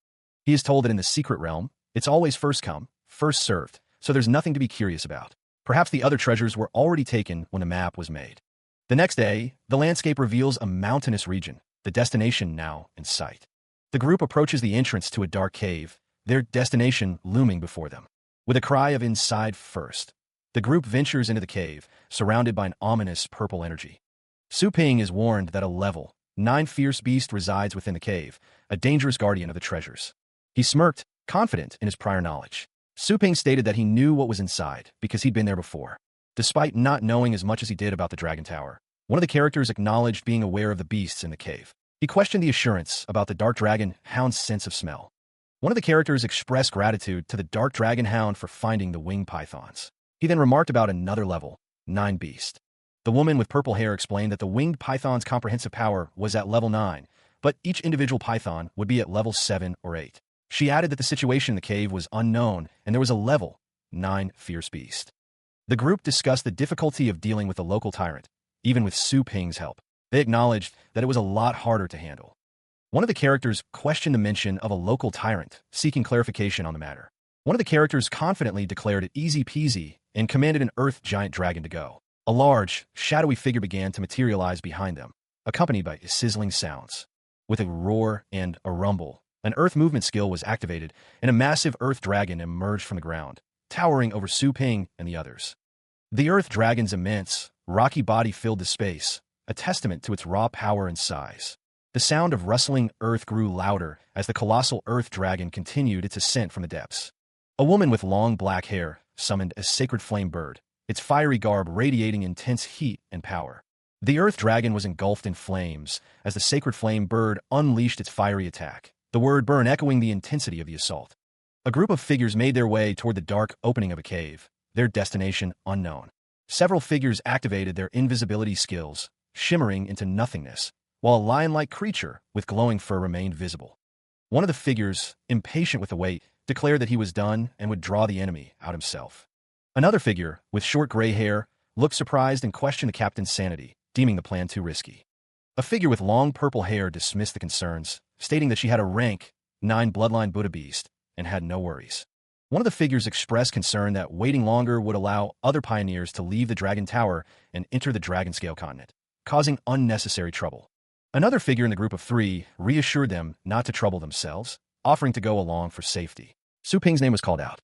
He is told that in the secret realm, it's always first come, first served, so there's nothing to be curious about. Perhaps the other treasures were already taken when the map was made. The next day, the landscape reveals a mountainous region, the destination now in sight. The group approaches the entrance to a dark cave, their destination looming before them. With a cry of "inside first," the group ventures into the cave, surrounded by an ominous purple energy. Su Ping is warned that a level 9 fierce beast resides within the cave, a dangerous guardian of the treasures. He smirked, confident in his prior knowledge. Su Ping stated that he knew what was inside because he'd been there before. Despite not knowing as much as he did about the Dragon Tower, one of the characters acknowledged being aware of the beasts in the cave. He questioned the assurance about the Dark Dragon Hound's sense of smell. One of the characters expressed gratitude to the Dark Dragon Hound for finding the winged pythons. He then remarked about another level, 9 beast. The woman with purple hair explained that the winged python's comprehensive power was at level 9, but each individual python would be at level 7 or 8. She added that the situation in the cave was unknown and there was a level 9 fierce beast. The group discussed the difficulty of dealing with the local tyrant, even with Su Ping's help. They acknowledged that it was a lot harder to handle. One of the characters questioned the mention of a local tyrant, seeking clarification on the matter. One of the characters confidently declared it easy peasy and commanded an earth giant dragon to go. A large, shadowy figure began to materialize behind them, accompanied by sizzling sounds. With a roar and a rumble, an earth movement skill was activated, and a massive earth dragon emerged from the ground, towering over Su Ping and the others. The earth dragon's immense, rocky body filled the space, a testament to its raw power and size. The sound of rustling earth grew louder as the colossal earth dragon continued its ascent from the depths. A woman with long black hair summoned a sacred flame bird, its fiery garb radiating intense heat and power. The earth dragon was engulfed in flames as the sacred flame bird unleashed its fiery attack, the word burn echoing the intensity of the assault. A group of figures made their way toward the dark opening of a cave, their destination unknown. Several figures activated their invisibility skills, shimmering into nothingness, while a lion-like creature with glowing fur remained visible. One of the figures, impatient with the wait, declared that he was done and would draw the enemy out himself. Another figure, with short gray hair, looked surprised and questioned the captain's sanity, deeming the plan too risky. A figure with long purple hair dismissed the concerns, stating that she had a rank 9 bloodline Buddha beast and had no worries. One of the figures expressed concern that waiting longer would allow other pioneers to leave the Dragon Tower and enter the Dragon Scale continent, causing unnecessary trouble. Another figure in the group of 3 reassured them not to trouble themselves, offering to go along for safety. Su Ping's name was called out.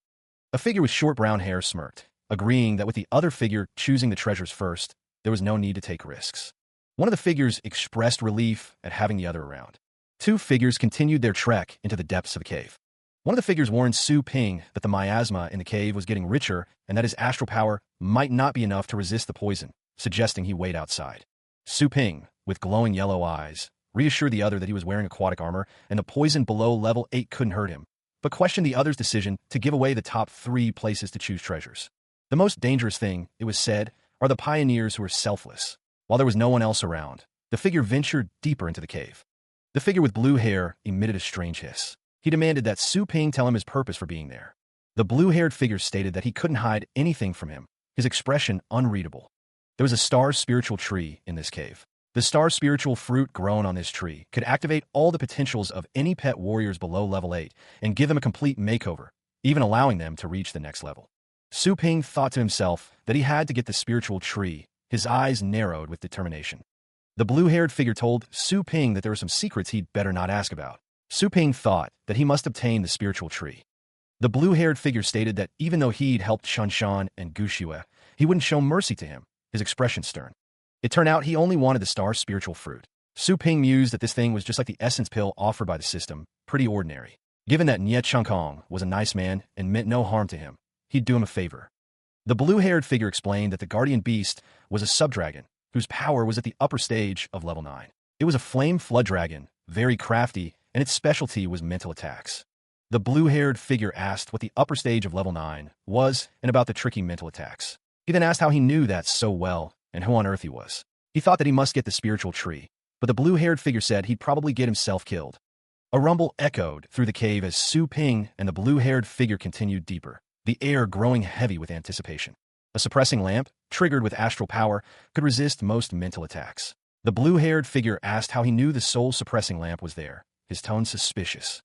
A figure with short brown hair smirked, agreeing that with the other figure choosing the treasures first, there was no need to take risks. One of the figures expressed relief at having the other around. 2 figures continued their trek into the depths of the cave. One of the figures warned Su Ping that the miasma in the cave was getting richer and that his astral power might not be enough to resist the poison, suggesting he wait outside. Su Ping, with glowing yellow eyes, reassured the other that he was wearing aquatic armor and the poison below level 8 couldn't hurt him, but questioned the other's decision to give away the top 3 places to choose treasures. The most dangerous thing, it was said, are the pioneers who are selfless. While there was no one else around, the figure ventured deeper into the cave. The figure with blue hair emitted a strange hiss. He demanded that Su Ping tell him his purpose for being there. The blue-haired figure stated that he couldn't hide anything from him, his expression unreadable. There was a star spiritual tree in this cave. The star spiritual fruit grown on this tree could activate all the potentials of any pet warriors below level 8 and give them a complete makeover, even allowing them to reach the next level. Su Ping thought to himself that he had to get the spiritual tree, his eyes narrowed with determination. The blue-haired figure told Su Ping that there were some secrets he'd better not ask about. Su Ping thought that he must obtain the spiritual tree. The blue-haired figure stated that even though he'd helped Shanshan and Guxue, he wouldn't show mercy to him, his expression stern. It turned out he only wanted the star spiritual fruit. Su Ping mused that this thing was just like the essence pill offered by the system, pretty ordinary. Given that Nye Changkong was a nice man and meant no harm to him, he'd do him a favor. The blue-haired figure explained that the guardian beast was a sub-dragon, whose power was at the upper stage of level 9. It was a flame flood dragon, very crafty, and its specialty was mental attacks. The blue-haired figure asked what the upper stage of level 9 was and about the tricky mental attacks. He then asked how he knew that so well and who on earth he was. He thought that he must get the spiritual tree, but the blue-haired figure said he'd probably get himself killed. A rumble echoed through the cave as Su Ping and the blue-haired figure continued deeper, the air growing heavy with anticipation. A suppressing lamp, triggered with astral power, could resist most mental attacks. The blue-haired figure asked how he knew the soul-suppressing lamp was there, his tone suspicious.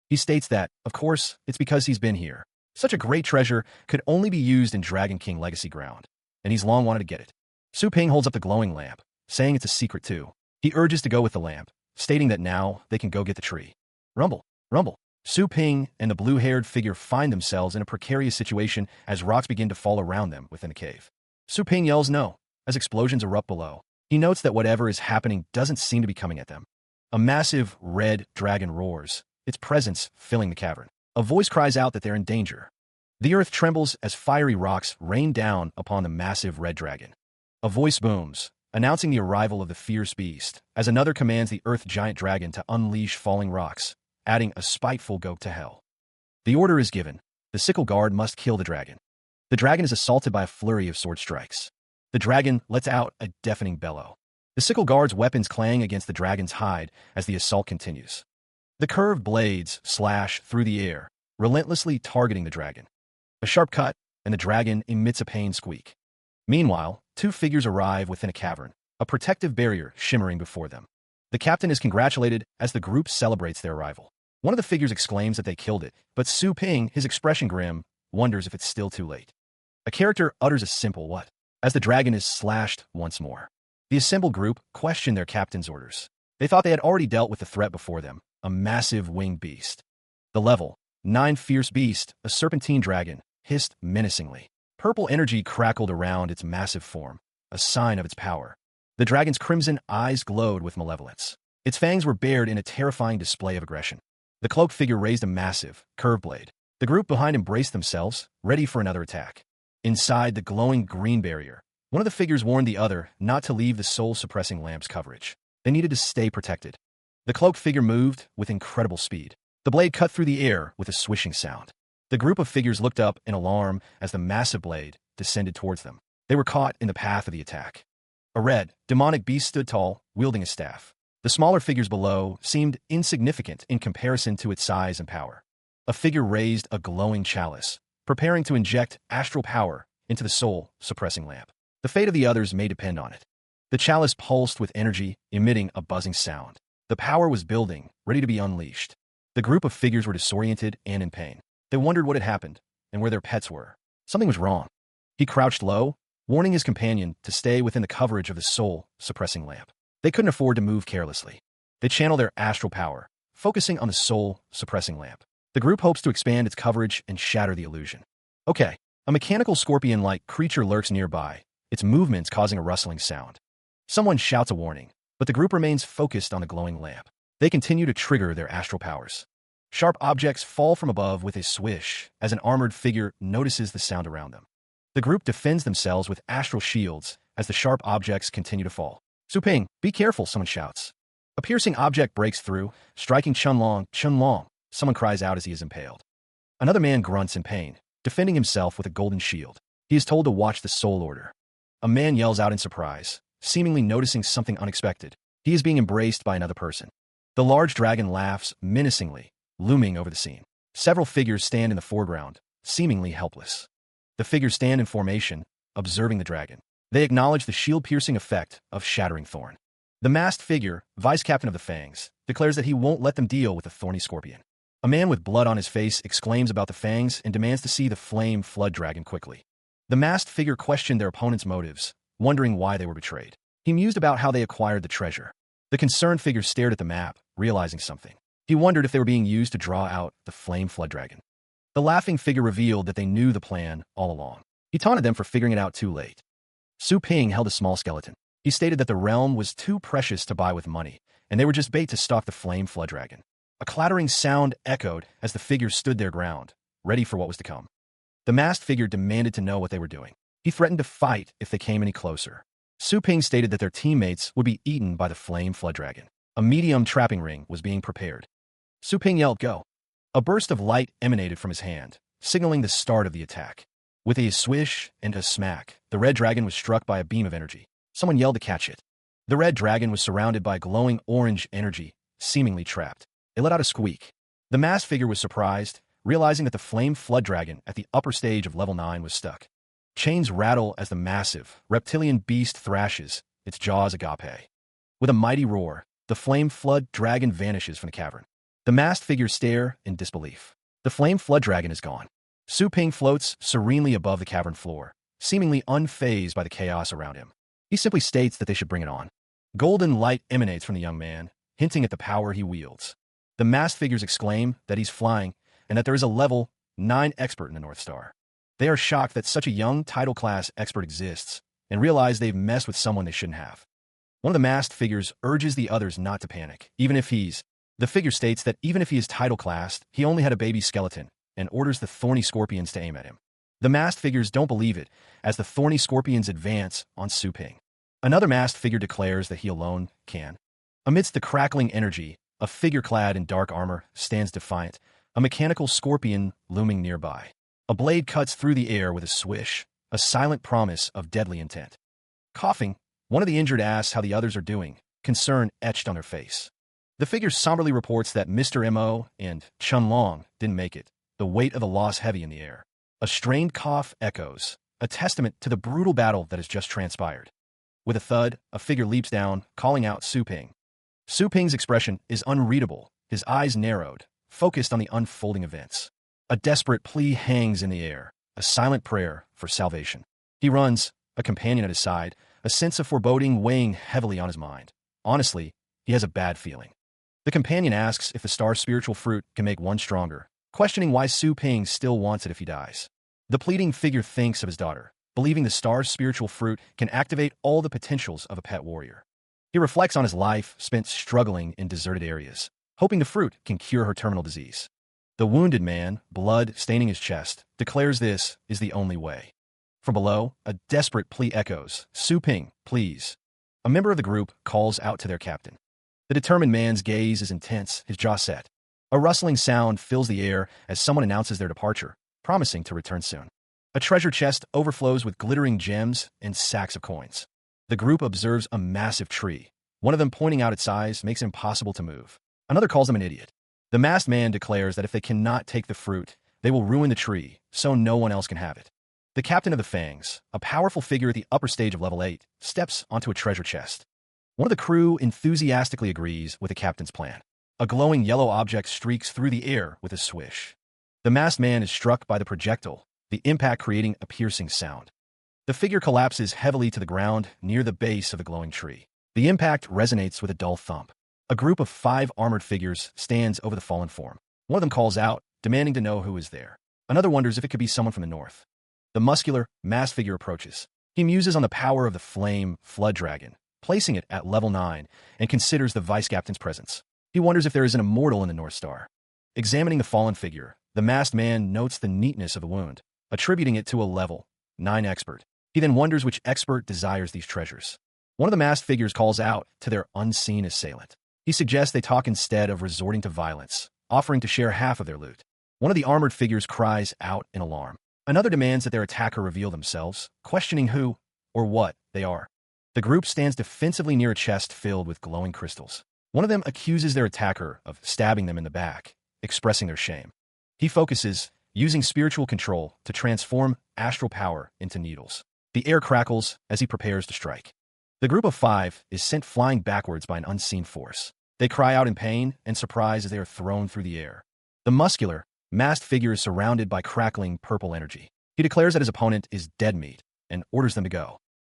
He states that, of course, it's because he's been here. Such a great treasure could only be used in Dragon King Legacy ground, and he's long wanted to get it. Su Ping holds up the glowing lamp, saying it's a secret too. He urges to go with the lamp, stating that now they can go get the tree. Rumble, rumble. Su Ping and the blue-haired figure find themselves in a precarious situation as rocks begin to fall around them within the cave. Su Ping yells no, as explosions erupt below. He notes that whatever is happening doesn't seem to be coming at them. A massive red dragon roars, its presence filling the cavern. A voice cries out that they're in danger. The earth trembles as fiery rocks rain down upon the massive red dragon. A voice booms, announcing the arrival of the fierce beast, as another commands the earth giant dragon to unleash falling rocks, adding a spiteful goat to hell. The order is given. The sickle guard must kill the dragon. The dragon is assaulted by a flurry of sword strikes. The dragon lets out a deafening bellow. The sickle guard's weapons clang against the dragon's hide as the assault continues. The curved blades slash through the air, relentlessly targeting the dragon. A sharp cut, and the dragon emits a pained squeak. Meanwhile, two figures arrive within a cavern, a protective barrier shimmering before them. The captain is congratulated as the group celebrates their arrival. One of the figures exclaims that they killed it, but Su Ping, his expression grim, wonders if it's still too late. A character utters a simple what as the dragon is slashed once more. The assembled group question their captain's orders. They thought they had already dealt with the threat before them, a massive winged beast. The level 9 fierce beast, a serpentine dragon, hissed menacingly. Purple energy crackled around its massive form, a sign of its power. The dragon's crimson eyes glowed with malevolence. Its fangs were bared in a terrifying display of aggression. The cloaked figure raised a massive, curved blade. The group behind him braced themselves, ready for another attack. Inside the glowing green barrier, one of the figures warned the other not to leave the soul-suppressing lamp's coverage. They needed to stay protected. The cloaked figure moved with incredible speed. The blade cut through the air with a swishing sound. The group of figures looked up in alarm as the massive blade descended towards them. They were caught in the path of the attack. A red, demonic beast stood tall, wielding a staff. The smaller figures below seemed insignificant in comparison to its size and power. A figure raised a glowing chalice, preparing to inject astral power into the soul-suppressing lamp. The fate of the others may depend on it. The chalice pulsed with energy, emitting a buzzing sound. The power was building, ready to be unleashed. The group of figures were disoriented and in pain. They wondered what had happened and where their pets were. Something was wrong. He crouched low, warning his companion to stay within the coverage of the soul-suppressing lamp. They couldn't afford to move carelessly. They channeled their astral power, focusing on the soul-suppressing lamp. The group hopes to expand its coverage and shatter the illusion. Okay, a mechanical scorpion-like creature lurks nearby, its movements causing a rustling sound. Someone shouts a warning, but the group remains focused on the glowing lamp. They continue to trigger their astral powers. Sharp objects fall from above with a swish as an armored figure notices the sound around them. The group defends themselves with astral shields as the sharp objects continue to fall. Su Ping, be careful, someone shouts. A piercing object breaks through, striking Chunlong. Someone cries out as he is impaled. Another man grunts in pain, defending himself with a golden shield. He is told to watch the soul order. A man yells out in surprise, seemingly noticing something unexpected. He is being embraced by another person. The large dragon laughs menacingly, looming over the scene. Several figures stand in the foreground, seemingly helpless. The figures stand in formation, observing the dragon. They acknowledge the shield-piercing effect of Shattering Thorn. The masked figure, vice captain of the Fangs, declares that he won't let them deal with the thorny scorpion. A man with blood on his face exclaims about the fangs and demands to see the flame flood dragon quickly. The masked figure questioned their opponent's motives, wondering why they were betrayed. He mused about how they acquired the treasure. The concerned figure stared at the map, realizing something. He wondered if they were being used to draw out the flame flood dragon. The laughing figure revealed that they knew the plan all along. He taunted them for figuring it out too late. Su Ping held a small skeleton. He stated that the realm was too precious to buy with money, and they were just bait to stalk the flame flood dragon. A clattering sound echoed as the figures stood their ground, ready for what was to come. The masked figure demanded to know what they were doing. He threatened to fight if they came any closer. Su Ping stated that their teammates would be eaten by the flame flood dragon. A medium trapping ring was being prepared. Su Ping yelled, "Go!" A burst of light emanated from his hand, signaling the start of the attack. With a swish and a smack, the red dragon was struck by a beam of energy. Someone yelled to catch it. The red dragon was surrounded by glowing orange energy, seemingly trapped. It let out a squeak. The masked figure was surprised, realizing that the flame flood dragon at the upper stage of level 9 was stuck. Chains rattle as the massive, reptilian beast thrashes, its jaws agape. With a mighty roar, the flame flood dragon vanishes from the cavern. The masked figures stare in disbelief. The flame flood dragon is gone. Su Ping floats serenely above the cavern floor, seemingly unfazed by the chaos around him. He simply states that they should bring it on. Golden light emanates from the young man, hinting at the power he wields. The masked figures exclaim that he's flying and that there is a level 9 expert in the North Star. They are shocked that such a young title class expert exists and realize they've messed with someone they shouldn't have. One of the masked figures urges the others not to panic, The figure states that even if he is title classed, he only had a baby skeleton and orders the thorny scorpions to aim at him. The masked figures don't believe it, as the thorny scorpions advance on Su Ping. Another masked figure declares that he alone can. Amidst the crackling energy, a figure clad in dark armor stands defiant, a mechanical scorpion looming nearby. A blade cuts through the air with a swish, a silent promise of deadly intent. Coughing, one of the injured asks how the others are doing, concern etched on their face. The figure somberly reports that Mr. Mo and Chun Long didn't make it, the weight of the loss heavy in the air. A strained cough echoes, a testament to the brutal battle that has just transpired. With a thud, a figure leaps down, calling out Su Ping. Su Ping's expression is unreadable, his eyes narrowed, focused on the unfolding events. A desperate plea hangs in the air, a silent prayer for salvation. He runs, a companion at his side, a sense of foreboding weighing heavily on his mind. Honestly, he has a bad feeling. The companion asks if the star's spiritual fruit can make one stronger, questioning why Su Ping still wants it if he dies. The pleading figure thinks of his daughter, believing the star's spiritual fruit can activate all the potentials of a pet warrior. He reflects on his life spent struggling in deserted areas, hoping the fruit can cure her terminal disease. The wounded man, blood staining his chest, declares this is the only way. From below, a desperate plea echoes, Su Ping, please. A member of the group calls out to their captain. The determined man's gaze is intense, his jaw set. A rustling sound fills the air as someone announces their departure, promising to return soon. A treasure chest overflows with glittering gems and sacks of coins. The group observes a massive tree. One of them pointing out its size makes it impossible to move. Another calls him an idiot. The masked man declares that if they cannot take the fruit, they will ruin the tree, so no one else can have it. The captain of the Fangs, a powerful figure at the upper stage of level 8, steps onto a treasure chest. One of the crew enthusiastically agrees with the captain's plan. A glowing yellow object streaks through the air with a swish. The masked man is struck by the projectile, the impact creating a piercing sound. The figure collapses heavily to the ground near the base of the glowing tree. The impact resonates with a dull thump. A group of 5 armored figures stands over the fallen form. One of them calls out, demanding to know who is there. Another wonders if it could be someone from the north. The muscular, masked figure approaches. He muses on the power of the flame flood dragon, placing it at level 9, and considers the vice captain's presence. He wonders if there is an immortal in the North Star. Examining the fallen figure, the masked man notes the neatness of the wound, attributing it to a level 9 expert. He then wonders which expert desires these treasures. One of the masked figures calls out to their unseen assailant. He suggests they talk instead of resorting to violence, offering to share half of their loot. One of the armored figures cries out in alarm. Another demands that their attacker reveal themselves, questioning who or what they are. The group stands defensively near a chest filled with glowing crystals. One of them accuses their attacker of stabbing them in the back, expressing their shame. He focuses, using spiritual control to transform astral power into needles. The air crackles as he prepares to strike. The group of 5 is sent flying backwards by an unseen force. They cry out in pain and surprise as they are thrown through the air. The muscular, masked figure is surrounded by crackling purple energy. He declares that his opponent is dead meat and orders them to go.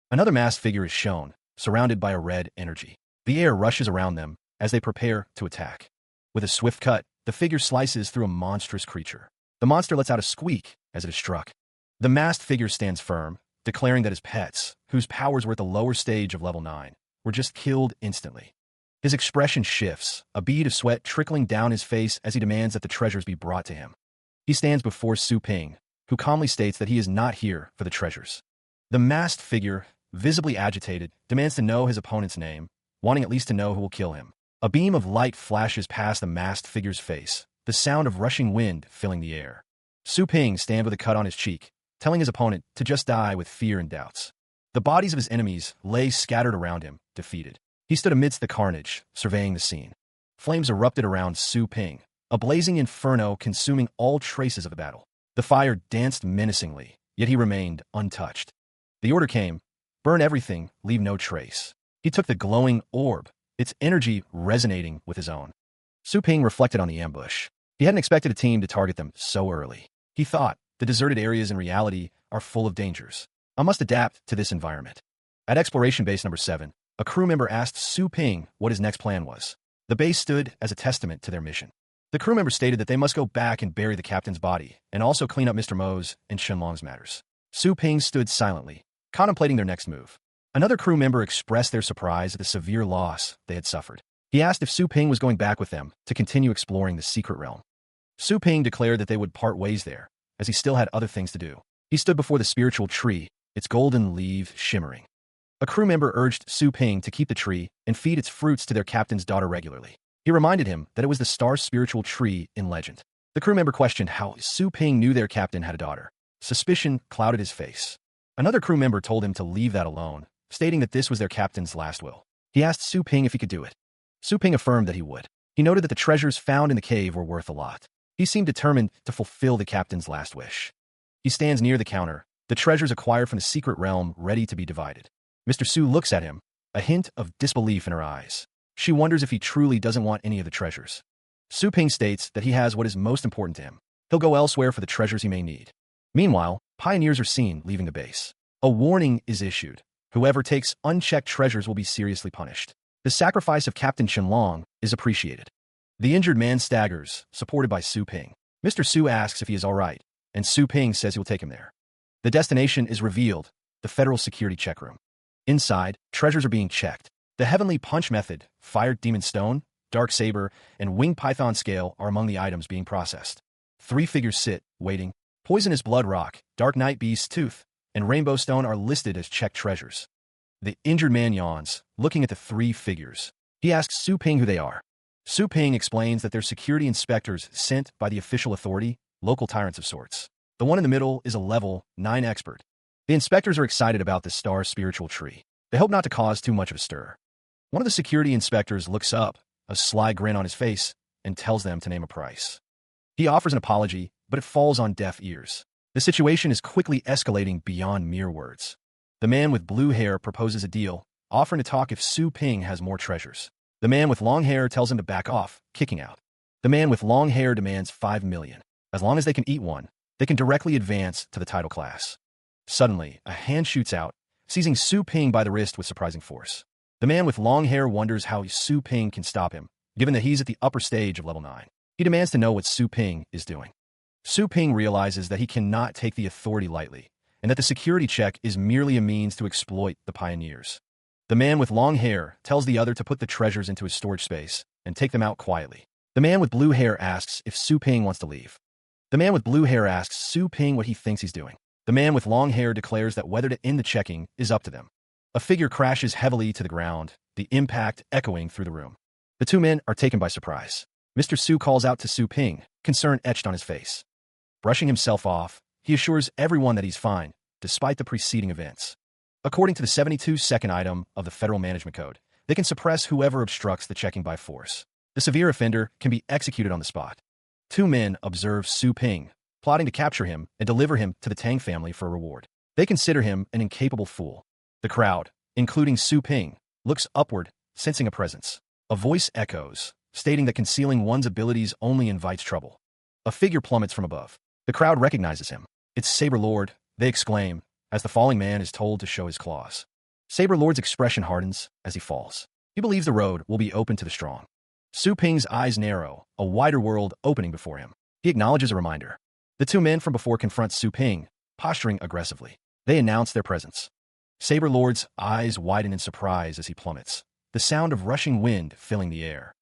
Another masked figure is shown, surrounded by a red energy. The air rushes around them as they prepare to attack. With a swift cut, the figure slices through a monstrous creature. The monster lets out a squeak as it is struck. The masked figure stands firm, declaring that his pets, whose powers were at the lower stage of level 9, were just killed instantly. His expression shifts, a bead of sweat trickling down his face as he demands that the treasures be brought to him. He stands before Su Ping, who calmly states that he is not here for the treasures. The masked figure, visibly agitated, demands to know his opponent's name, wanting at least to know who will kill him. A beam of light flashes past the masked figure's face, the sound of rushing wind filling the air. Su Ping stands with a cut on his cheek, telling his opponent to just die with fear and doubts. The bodies of his enemies lay scattered around him, defeated. He stood amidst the carnage, surveying the scene. Flames erupted around Su Ping, a blazing inferno consuming all traces of the battle. The fire danced menacingly, yet he remained untouched. The order came, burn everything, leave no trace. He took the glowing orb, its energy resonating with his own. Su Ping reflected on the ambush. He hadn't expected a team to target them so early. He thought, the deserted areas in reality are full of dangers. I must adapt to this environment. At Exploration Base Number 7, a crew member asked Su Ping what his next plan was. The base stood as a testament to their mission. The crew member stated that they must go back and bury the captain's body, and also clean up Mr. Mo's and Shenlong's matters. Su Ping stood silently, contemplating their next move. Another crew member expressed their surprise at the severe loss they had suffered. He asked if Su Ping was going back with them to continue exploring the secret realm. Su Ping declared that they would part ways there, as he still had other things to do. He stood before the spiritual tree, its golden leaves shimmering. A crew member urged Su Ping to keep the tree and feed its fruits to their captain's daughter regularly. He reminded him that it was the star's spiritual tree in legend. The crew member questioned how Su Ping knew their captain had a daughter. Suspicion clouded his face. Another crew member told him to leave that alone, stating that this was their captain's last will. He asked Su Ping if he could do it. Su Ping affirmed that he would. He noted that the treasures found in the cave were worth a lot. He seemed determined to fulfill the captain's last wish. He stands near the counter, the treasures acquired from the secret realm ready to be divided. Mr. Su looks at him, a hint of disbelief in her eyes. She wonders if he truly doesn't want any of the treasures. Su Ping states that he has what is most important to him. He'll go elsewhere for the treasures he may need. Meanwhile, pioneers are seen leaving the base. A warning is issued. Whoever takes unchecked treasures will be seriously punished. The sacrifice of Captain Qianlong is appreciated. The injured man staggers, supported by Su Ping. Mr. Su asks if he is all right, and Su Ping says he will take him there. The destination is revealed, the Federal Security Check Room. Inside, treasures are being checked. The Heavenly Punch Method, Fired Demon Stone, Dark Saber, and Winged Python Scale are among the items being processed. 3 figures sit, waiting. Poisonous Blood Rock, Dark Night Beast's Tooth, and Rainbow Stone are listed as checked treasures. The injured man yawns, looking at the 3 figures. He asks Su Ping who they are. Su Ping explains that they're security inspectors sent by the official authority, local tyrants of sorts. The one in the middle is a level 9 expert. The inspectors are excited about the star's spiritual tree. They hope not to cause too much of a stir. One of the security inspectors looks up, a sly grin on his face, and tells them to name a price. He offers an apology, but it falls on deaf ears. The situation is quickly escalating beyond mere words. The man with blue hair proposes a deal, offering to talk if Su Ping has more treasures. The man with long hair tells him to back off, kicking out. The man with long hair demands 5 million. As long as they can eat one, they can directly advance to the title class. Suddenly, a hand shoots out, seizing Su Ping by the wrist with surprising force. The man with long hair wonders how Su Ping can stop him, given that he's at the upper stage of level 9. He demands to know what Su Ping is doing. Su Ping realizes that he cannot take the authority lightly, and that the security check is merely a means to exploit the pioneers. The man with long hair tells the other to put the treasures into his storage space and take them out quietly. The man with blue hair asks if Su Ping wants to leave. The man with blue hair asks Su Ping what he thinks he's doing. The man with long hair declares that whether to end the checking is up to them. A figure crashes heavily to the ground, the impact echoing through the room. The 2 men are taken by surprise. Mr. Su calls out to Su Ping, concern etched on his face. Brushing himself off, he assures everyone that he's fine, despite the preceding events. According to the 72-second item of the Federal Management Code, they can suppress whoever obstructs the checking by force. The severe offender can be executed on the spot. 2 men observe Su Ping, plotting to capture him and deliver him to the Tang family for a reward. They consider him an incapable fool. The crowd, including Su Ping, looks upward, sensing a presence. A voice echoes, stating that concealing one's abilities only invites trouble. A figure plummets from above. The crowd recognizes him. It's Saber Lord, they exclaim, as the falling man is told to show his claws. Saber Lord's expression hardens as he falls. He believes the road will be open to the strong. Su Ping's eyes narrow, a wider world opening before him. He acknowledges a reminder. The 2 men from before confront Su Ping, posturing aggressively. They announce their presence. Saber Lord's eyes widen in surprise as he plummets, the sound of rushing wind filling the air.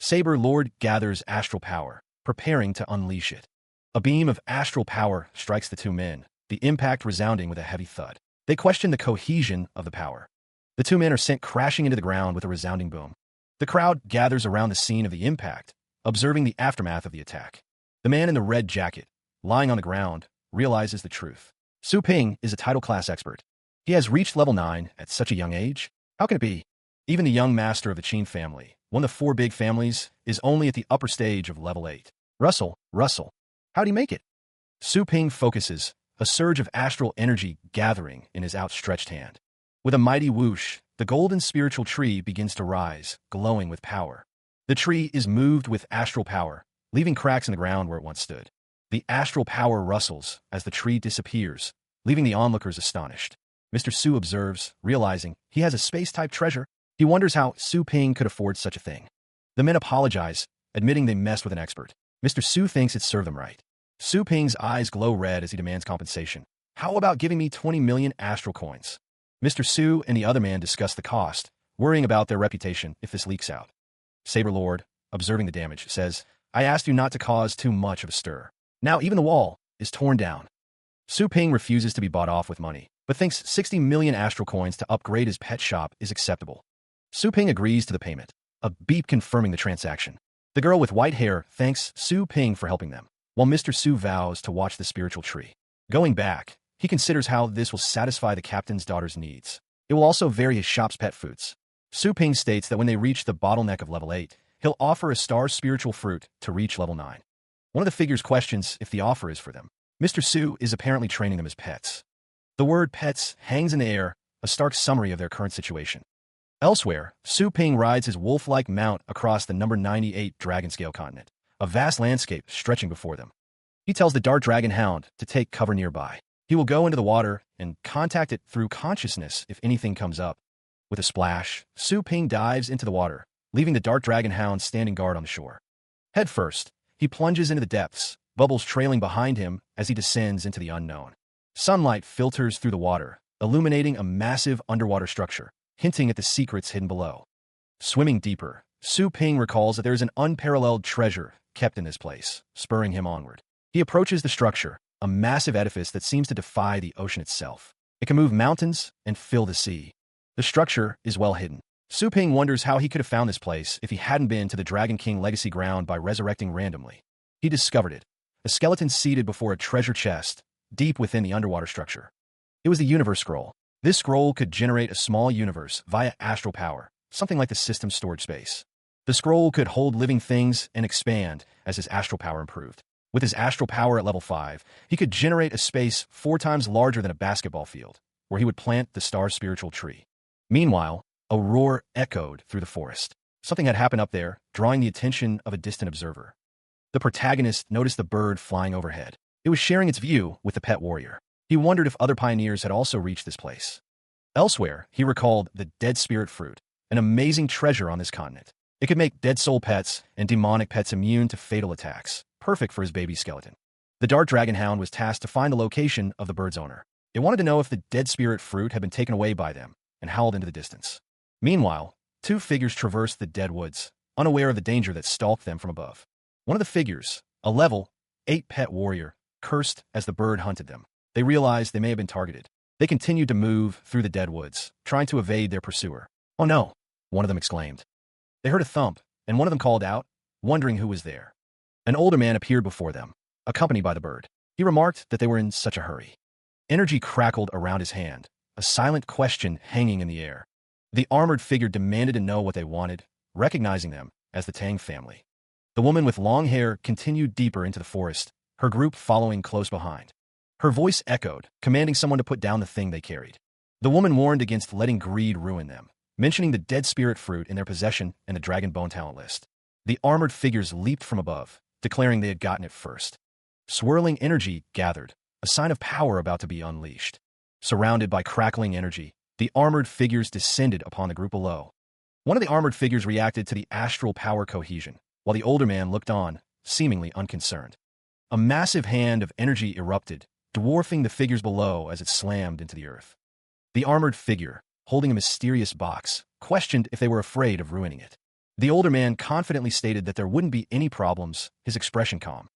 Saber Lord gathers astral power, preparing to unleash it. A beam of astral power strikes the 2 men, the impact resounding with a heavy thud. They question the cohesion of the power. The 2 men are sent crashing into the ground with a resounding boom. The crowd gathers around the scene of the impact, observing the aftermath of the attack. The man in the red jacket, lying on the ground, realizes the truth. Su Ping is a title class expert. He has reached level 9 at such a young age? How can it be? Even the young master of the Qin family, one of the 4 big families, is only at the upper stage of level 8. Russell, how'd he make it? Su Ping focuses, a surge of astral energy gathering in his outstretched hand. With a mighty whoosh, the golden spiritual tree begins to rise, glowing with power. The tree is moved with astral power, leaving cracks in the ground where it once stood. The astral power rustles as the tree disappears, leaving the onlookers astonished. Mr. Su observes, realizing he has a space-type treasure. He wonders how Su Ping could afford such a thing. The men apologize, admitting they messed with an expert. Mr. Su thinks it served them right. Su Ping's eyes glow red as he demands compensation. How about giving me 20 million astral coins? Mr. Su and the other man discuss the cost, worrying about their reputation if this leaks out. Saber Lord, observing the damage, says, I asked you not to cause too much of a stir. Now even the wall is torn down. Su Ping refuses to be bought off with money, but thinks 60 million astral coins to upgrade his pet shop is acceptable. Su Ping agrees to the payment, a beep confirming the transaction. The girl with white hair thanks Su Ping for helping them, while Mr. Su vows to watch the spiritual tree. Going back, he considers how this will satisfy the captain's daughter's needs. It will also vary his shop's pet foods. Su Ping states that when they reach the bottleneck of level 8, he'll offer a star spiritual fruit to reach level 9. One of the figures questions if the offer is for them. Mr. Su is apparently training them as pets. The word pets hangs in the air, a stark summary of their current situation. Elsewhere, Su Ping rides his wolf-like mount across the number 98 dragon scale continent, a vast landscape stretching before them. He tells the Dark Dragon Hound to take cover nearby. He will go into the water and contact it through consciousness if anything comes up. With a splash, Su Ping dives into the water, leaving the Dark Dragon Hound standing guard on the shore. Head first, he plunges into the depths, bubbles trailing behind him as he descends into the unknown. Sunlight filters through the water, illuminating a massive underwater structure, hinting at the secrets hidden below. Swimming deeper, Su Ping recalls that there is an unparalleled treasure kept in this place, spurring him onward. He approaches the structure, a massive edifice that seems to defy the ocean itself. It can move mountains and fill the sea. The structure is well hidden. Su Ping wonders how he could have found this place if he hadn't been to the Dragon King legacy ground by resurrecting randomly. He discovered it, a skeleton seated before a treasure chest, deep within the underwater structure. It was the Universe Scroll. This scroll could generate a small universe via astral power, something like the system's storage space. The scroll could hold living things and expand as his astral power improved. With his astral power at level 5, he could generate a space 4 times larger than a basketball field, where he would plant the star spiritual tree. Meanwhile, a roar echoed through the forest. Something had happened up there, drawing the attention of a distant observer. The protagonist noticed the bird flying overhead. It was sharing its view with the pet warrior. He wondered if other pioneers had also reached this place. Elsewhere, he recalled the dead spirit fruit, an amazing treasure on this continent. It could make dead soul pets and demonic pets immune to fatal attacks, perfect for his baby skeleton. The Dark Dragon Hound was tasked to find the location of the bird's owner. It wanted to know if the dead spirit fruit had been taken away by them and howled into the distance. Meanwhile, 2 figures traversed the dead woods, unaware of the danger that stalked them from above. One of the figures, a level 8 pet warrior, cursed as the bird hunted them. They realized they may have been targeted. They continued to move through the dead woods, trying to evade their pursuer. "Oh no," one of them exclaimed. They heard a thump, and one of them called out, wondering who was there. An older man appeared before them, accompanied by the bird. He remarked that they were in such a hurry. Energy crackled around his hand, a silent question hanging in the air. The armored figure demanded to know what they wanted, recognizing them as the Tang family. The woman with long hair continued deeper into the forest, her group following close behind. Her voice echoed, commanding someone to put down the thing they carried. The woman warned against letting greed ruin them, mentioning the dead spirit fruit in their possession and the dragon bone talent list. The armored figures leaped from above, declaring they had gotten it first. Swirling energy gathered, a sign of power about to be unleashed. Surrounded by crackling energy, the armored figures descended upon the group below. One of the armored figures reacted to the astral power cohesion, while the older man looked on, seemingly unconcerned. A massive hand of energy erupted, dwarfing the figures below as it slammed into the earth. The armored figure, holding a mysterious box, questioned if they were afraid of ruining it. The older man confidently stated that there wouldn't be any problems, his expression calm.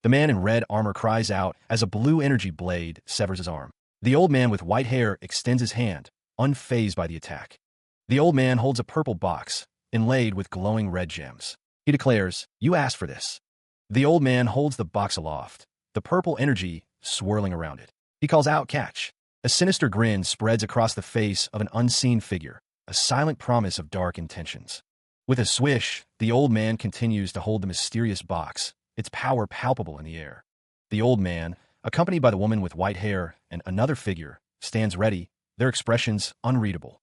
The man in red armor cries out as a blue energy blade severs his arm. The old man with white hair extends his hand, unfazed by the attack. The old man holds a purple box, inlaid with glowing red gems. He declares, "You asked for this." The old man holds the box aloft, the purple energy swirling around it. He calls out, "Catch." A sinister grin spreads across the face of an unseen figure, a silent promise of dark intentions. With a swish, the old man continues to hold the mysterious box, its power palpable in the air. The old man, accompanied by the woman with white hair and another figure, stands ready, their expressions unreadable.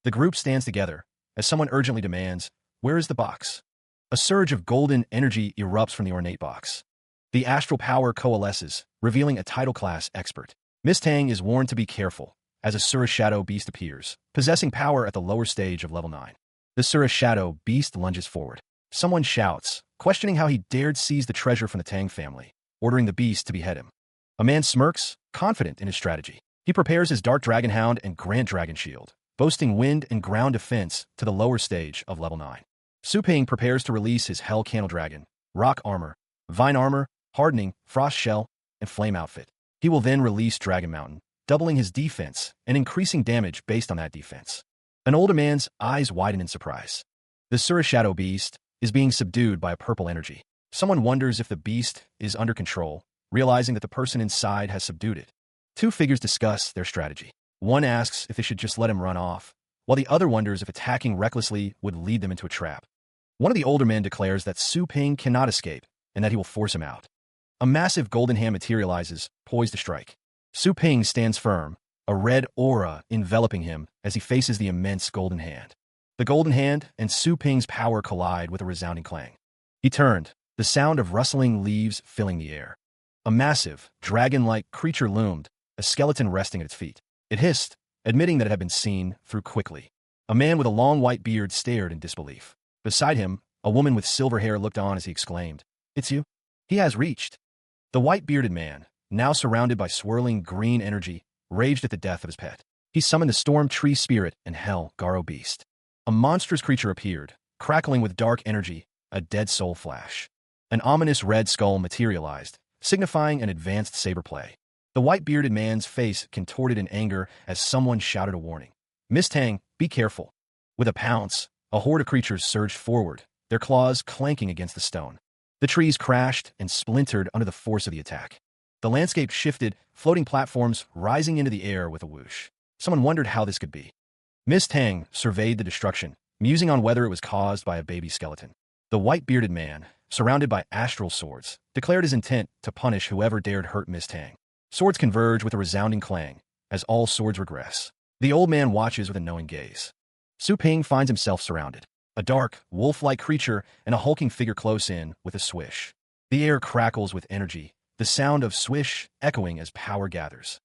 The group stands together, as someone urgently demands, "Where is the box?" A surge of golden energy erupts from the ornate box. The astral power coalesces, revealing a title class expert. Miss Tang is warned to be careful, as a Sura Shadow Beast appears, possessing power at the lower stage of level 9. The Sura Shadow Beast lunges forward. Someone shouts, questioning how he dared seize the treasure from the Tang family, ordering the beast to behead him. A man smirks, confident in his strategy. He prepares his Dark Dragon Hound and Grand Dragon Shield, boasting wind and ground defense to the lower stage of level 9. Su Ping prepares to release his Hell Candle Dragon, rock armor, vine armor, hardening, frost shell, and flame outfit. He will then release Dragon Mountain, doubling his defense and increasing damage based on that defense. An older man's eyes widen in surprise. The Sura Shadow Beast is being subdued by a purple energy. Someone wonders if the beast is under control, realizing that the person inside has subdued it. Two figures discuss their strategy. One asks if they should just let him run off, while the other wonders if attacking recklessly would lead them into a trap. One of the older men declares that Su Ping cannot escape and that he will force him out. A massive golden hand materializes, poised to strike. Su Ping stands firm, a red aura enveloping him as he faces the immense golden hand. The golden hand and Su Ping's power collide with a resounding clang. He turned, the sound of rustling leaves filling the air. A massive, dragon-like creature loomed, a skeleton resting at its feet. It hissed, admitting that it had been seen through quickly. A man with a long white beard stared in disbelief. Beside him, a woman with silver hair looked on as he exclaimed, "It's you?" He has reached. The white-bearded man, now surrounded by swirling green energy, raged at the death of his pet. He summoned the storm tree spirit and hell Garo beast. A monstrous creature appeared, crackling with dark energy, a dead soul flash. An ominous red skull materialized, signifying an advanced saber play. The white-bearded man's face contorted in anger as someone shouted a warning. "Miss Tang, be careful." With a pounce, a horde of creatures surged forward, their claws clanking against the stone. The trees crashed and splintered under the force of the attack. The landscape shifted, floating platforms rising into the air with a whoosh. Someone wondered how this could be. Miss Tang surveyed the destruction, musing on whether it was caused by a baby skeleton. The white-bearded man, surrounded by astral swords, declared his intent to punish whoever dared hurt Miss Tang. Swords converge with a resounding clang, as all swords regress. The old man watches with a knowing gaze. Su Ping finds himself surrounded. A dark, wolf-like creature and a hulking figure close in with a swish. The air crackles with energy, the sound of swish echoing as power gathers.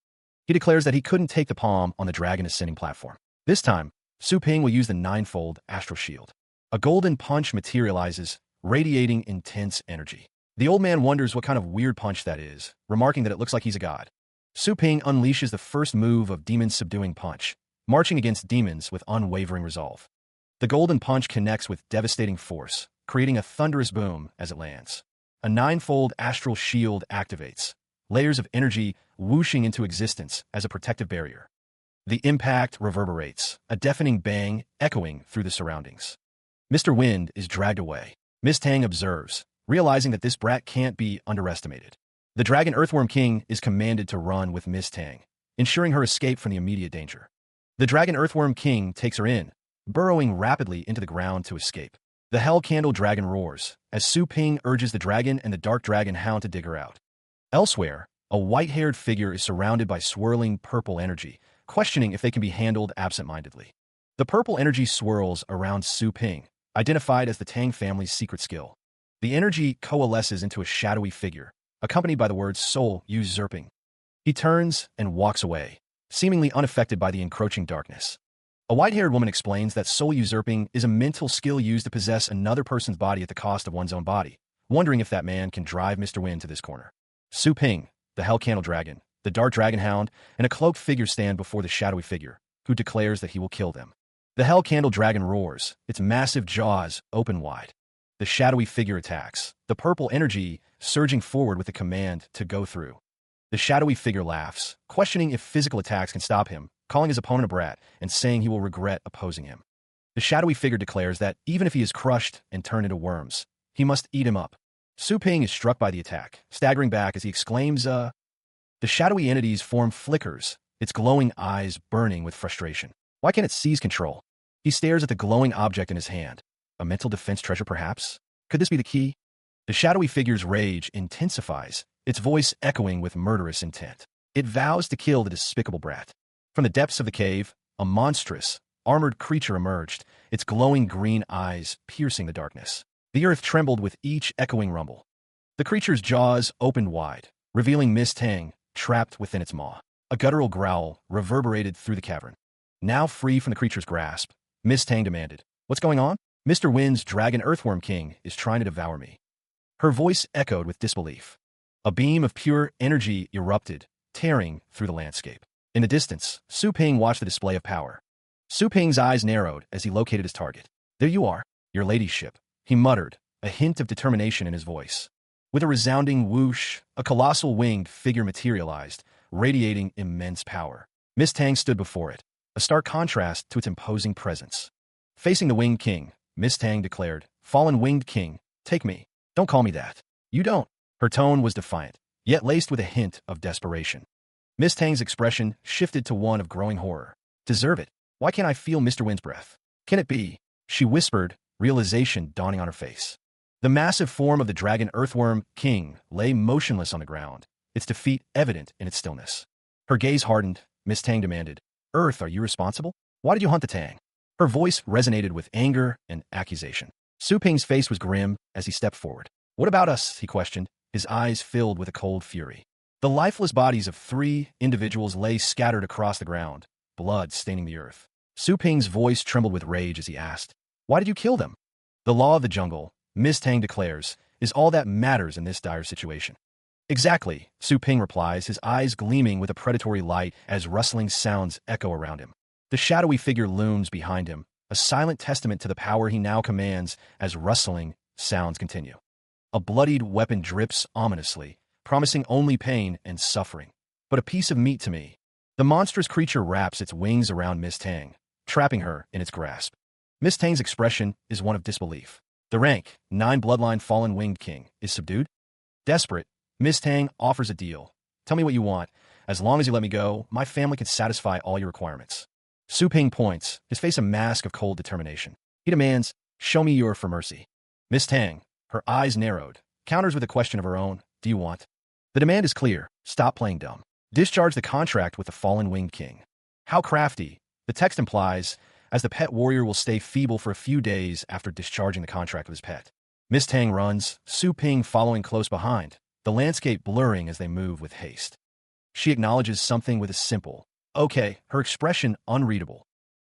He declares that he couldn't take the palm on the dragon ascending platform. This time, Su Ping will use the ninefold astral shield. A golden punch materializes, radiating intense energy. The old man wonders what kind of weird punch that is, remarking that it looks like he's a god. Su Ping unleashes the first move of Demon's Subduing Punch, marching against demons with unwavering resolve. The golden punch connects with devastating force, creating a thunderous boom as it lands. A ninefold astral shield activates, layers of energy whooshing into existence as a protective barrier. The impact reverberates, a deafening bang echoing through the surroundings. Mr. Wind is dragged away. Miss Tang observes, realizing that this brat can't be underestimated. The Dragon Earthworm King is commanded to run with Miss Tang, ensuring her escape from the immediate danger. The Dragon Earthworm King takes her in, burrowing rapidly into the ground to escape. The Hell Candle Dragon roars, as Su Ping urges the dragon and the Dark Dragon Hound to dig her out. Elsewhere, a white-haired figure is surrounded by swirling purple energy, questioning if they can be handled absent-mindedly. The purple energy swirls around Su Ping, identified as the Tang family's secret skill. The energy coalesces into a shadowy figure, accompanied by the words soul usurping. He turns and walks away, seemingly unaffected by the encroaching darkness. A white-haired woman explains that soul usurping is a mental skill used to possess another person's body at the cost of one's own body, wondering if that man can drive Mr. Wind to this corner. Su Ping, the Hell Candle Dragon, the Dark Dragon Hound, and a cloaked figure stand before the shadowy figure, who declares that he will kill them. The Hell Candle Dragon roars, its massive jaws open wide. The shadowy figure attacks, the purple energy surging forward with a command to go through. The shadowy figure laughs, questioning if physical attacks can stop him, calling his opponent a brat and saying he will regret opposing him. The shadowy figure declares that even if he is crushed and turned into worms, he must eat him up. Su Ping is struck by the attack, staggering back as he exclaims, The shadowy entity's form flickers, its glowing eyes burning with frustration. Why can't it seize control? He stares at the glowing object in his hand. A mental defense treasure, perhaps? Could this be the key? The shadowy figure's rage intensifies, its voice echoing with murderous intent. It vows to kill the despicable brat. From the depths of the cave, a monstrous, armored creature emerged, its glowing green eyes piercing the darkness. The earth trembled with each echoing rumble. The creature's jaws opened wide, revealing Miss Tang trapped within its maw. A guttural growl reverberated through the cavern. Now free from the creature's grasp, Miss Tang demanded, "What's going on?" "Mr. Wind's Dragon Earthworm King is trying to devour me." Her voice echoed with disbelief. A beam of pure energy erupted, tearing through the landscape. In the distance, Su Ping watched the display of power. Su Ping's eyes narrowed as he located his target. "There you are, your ladyship," he muttered, a hint of determination in his voice. With a resounding whoosh, a colossal winged figure materialized, radiating immense power. Miss Tang stood before it, a stark contrast to its imposing presence. Facing the Winged King, Miss Tang declared, "Fallen Winged King, take me. Don't call me that. You don't." Her tone was defiant, yet laced with a hint of desperation. Miss Tang's expression shifted to one of growing horror. "Deserve it? Why can't I feel Mr. Wind's breath? Can it be?" She whispered, realization dawning on her face. The massive form of the dragon earthworm king lay motionless on the ground, its defeat evident in its stillness. Her gaze hardened. Miss Tang demanded, "Earth, are you responsible? Why did you hunt the Tang?" Her voice resonated with anger and accusation. Su Ping's face was grim as he stepped forward. "What about us?" he questioned, his eyes filled with a cold fury. The lifeless bodies of 3 individuals lay scattered across the ground, blood staining the earth. Su Ping's voice trembled with rage as he asked, "Why did you kill them?" "The law of the jungle," Miss Tang declares, "is all that matters in this dire situation." "Exactly," Su Ping replies, his eyes gleaming with a predatory light as rustling sounds echo around him. The shadowy figure looms behind him, a silent testament to the power he now commands as rustling sounds continue. A bloodied weapon drips ominously, promising only pain and suffering. "But a piece of meat to me." The monstrous creature wraps its wings around Miss Tang, trapping her in its grasp. Miss Tang's expression is one of disbelief. The rank 9 bloodline fallen winged king is subdued. Desperate, Miss Tang offers a deal. "Tell me what you want. As long as you let me go, my family can satisfy all your requirements." Su Ping points, his face a mask of cold determination. He demands, "Show me your for mercy." Miss Tang, her eyes narrowed, counters with a question of her own. "Do you want?" The demand is clear. Stop playing dumb. Discharge the contract with the fallen winged king. How crafty, the text implies, as the pet warrior will stay feeble for a few days after discharging the contract with his pet. Miss Tang runs, Su Ping following close behind, the landscape blurring as they move with haste. She acknowledges something with a simple, "Okay," her expression unreadable.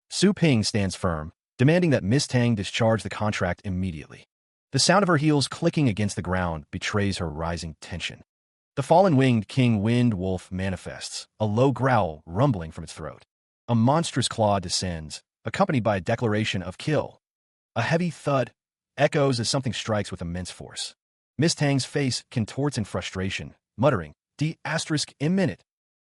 Su Ping stands firm, demanding that Miss Tang discharge the contract immediately. The sound of her heels clicking against the ground betrays her rising tension. The fallen winged king wind wolf manifests, a low growl rumbling from its throat. A monstrous claw descends, accompanied by a declaration of kill. A heavy thud echoes as something strikes with immense force. Miss Tang's face contorts in frustration, muttering, "D****.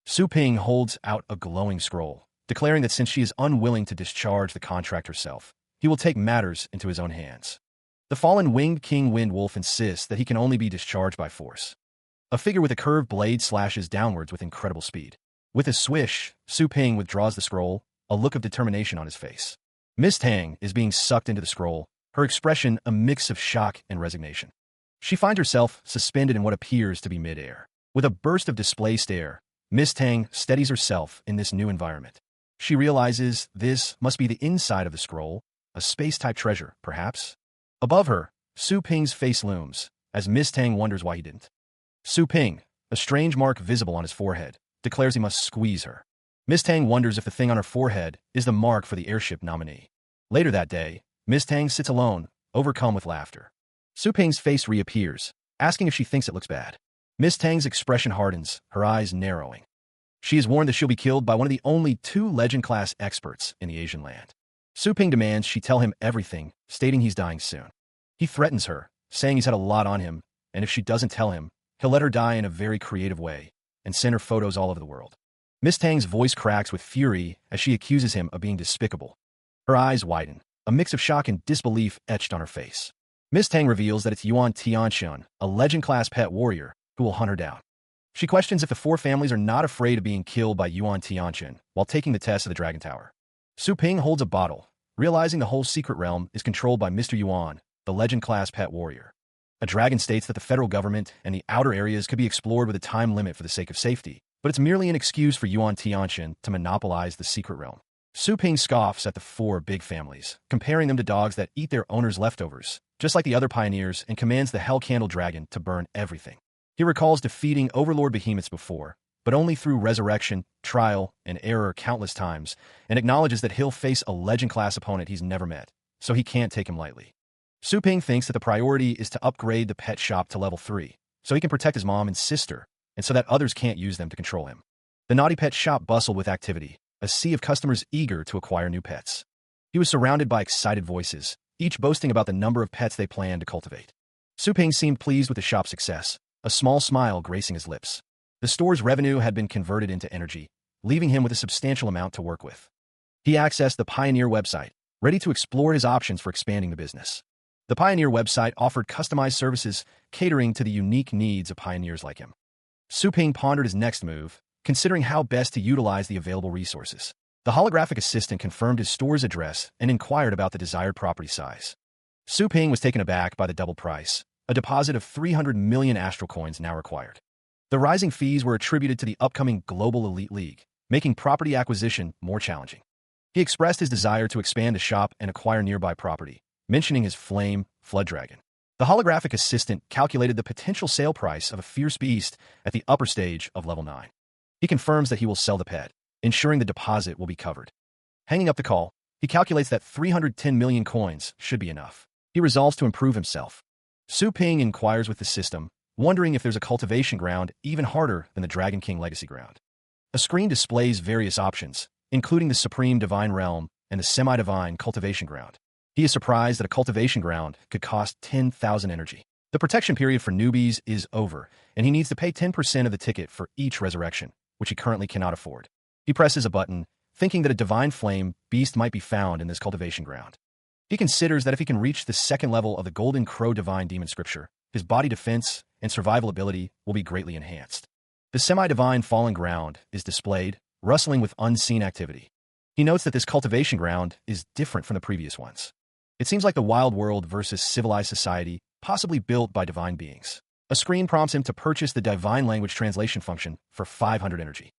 Su Ping holds out a glowing scroll, declaring that since she is unwilling to discharge the contract herself, he will take matters into his own hands. The fallen winged king wind wolf insists that he can only be discharged by force. A figure with a curved blade slashes downwards with incredible speed. With a swish, Su Ping withdraws the scroll, a look of determination on his face. Miss Tang is being sucked into the scroll, her expression a mix of shock and resignation. She finds herself suspended in what appears to be midair. With a burst of displaced air, Miss Tang steadies herself in this new environment. She realizes this must be the inside of the scroll, a space-type treasure, perhaps. Above her, Su Ping's face looms, as Miss Tang wonders why he didn't. Su Ping, a strange mark visible on his forehead, declares he must squeeze her. Miss Tang wonders if the thing on her forehead is the mark for the airship nominee. Later that day, Miss Tang sits alone, overcome with laughter. Su Ping's face reappears, asking if she thinks it looks bad. Miss Tang's expression hardens, her eyes narrowing. She is warned that she'll be killed by one of the only 2 legend-class experts in the Asian land. Su Ping demands she tell him everything, stating he's dying soon. He threatens her, saying he's had a lot on him, and if she doesn't tell him, he'll let her die in a very creative way, and send her photos all over the world. Miss Tang's voice cracks with fury as she accuses him of being despicable. Her eyes widen, a mix of shock and disbelief etched on her face. Miss Tang reveals that it's Yuan Tianxun, a legend-class pet warrior, who will hunt her down. She questions if the 4 families are not afraid of being killed by Yuan Tianxun while taking the test of the Dragon Tower. Su Ping holds a bottle, realizing the whole secret realm is controlled by Mr. Yuan, the legend-class pet warrior. A dragon states that the federal government and the outer areas could be explored with a time limit for the sake of safety, but it's merely an excuse for Yuan Tianxun to monopolize the secret realm. Su Ping scoffs at the 4 big families, comparing them to dogs that eat their owners' leftovers, just like the other pioneers, and commands the Hell Candle Dragon to burn everything. He recalls defeating Overlord behemoths before, but only through resurrection, trial, and error countless times, and acknowledges that he'll face a legend-class opponent he's never met, so he can't take him lightly. Su Ping thinks that the priority is to upgrade the pet shop to level 3, so he can protect his mom and sister, and so that others can't use them to control him. The naughty pet shop bustled with activity, a sea of customers eager to acquire new pets. He was surrounded by excited voices, each boasting about the number of pets they plan to cultivate. Su Ping seemed pleased with the shop's success, a small smile gracing his lips. The store's revenue had been converted into energy, leaving him with a substantial amount to work with. He accessed the Pioneer website, ready to explore his options for expanding the business. The Pioneer website offered customized services catering to the unique needs of pioneers like him. Su Ping pondered his next move, considering how best to utilize the available resources. The holographic assistant confirmed his store's address and inquired about the desired property size. Su Ping was taken aback by the double price, a deposit of 300 million astral coins now required. The rising fees were attributed to the upcoming Global Elite League, making property acquisition more challenging. He expressed his desire to expand the shop and acquire nearby property, mentioning his flame, Flood Dragon. The holographic assistant calculated the potential sale price of a fierce beast at the upper stage of level 9. He confirms that he will sell the pet, ensuring the deposit will be covered. Hanging up the call, he calculates that 310 million coins should be enough. He resolves to improve himself. Su Ping inquires with the system, wondering if there's a cultivation ground even harder than the Dragon King Legacy Ground. A screen displays various options, including the Supreme Divine Realm and the Semi-Divine Cultivation Ground. He is surprised that a cultivation ground could cost 10,000 energy. The protection period for newbies is over, and he needs to pay 10% of the ticket for each resurrection, which he currently cannot afford. He presses a button, thinking that a divine flame beast might be found in this cultivation ground. He considers that if he can reach the second level of the Golden Crow Divine Demon Scripture, his body defense and survival ability will be greatly enhanced. The semi-divine fallen ground is displayed, rustling with unseen activity. He notes that this cultivation ground is different from the previous ones. It seems like the wild world versus civilized society, possibly built by divine beings. A screen prompts him to purchase the divine language translation function for 500 energy.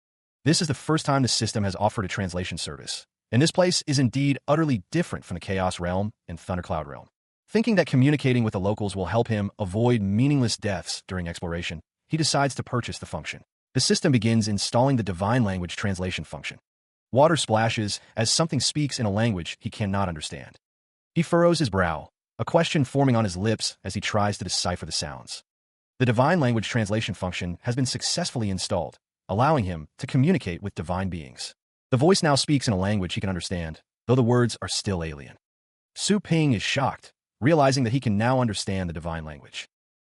This is the first time the system has offered a translation service, and this place is indeed utterly different from the Chaos Realm and Thundercloud Realm. Thinking that communicating with the locals will help him avoid meaningless deaths during exploration, he decides to purchase the function. The system begins installing the divine language translation function. Water splashes as something speaks in a language he cannot understand. He furrows his brow, a question forming on his lips as he tries to decipher the sounds. The divine language translation function has been successfully installed, allowing him to communicate with divine beings. The voice now speaks in a language he can understand, though the words are still alien. Su Ping is shocked, realizing that he can now understand the divine language.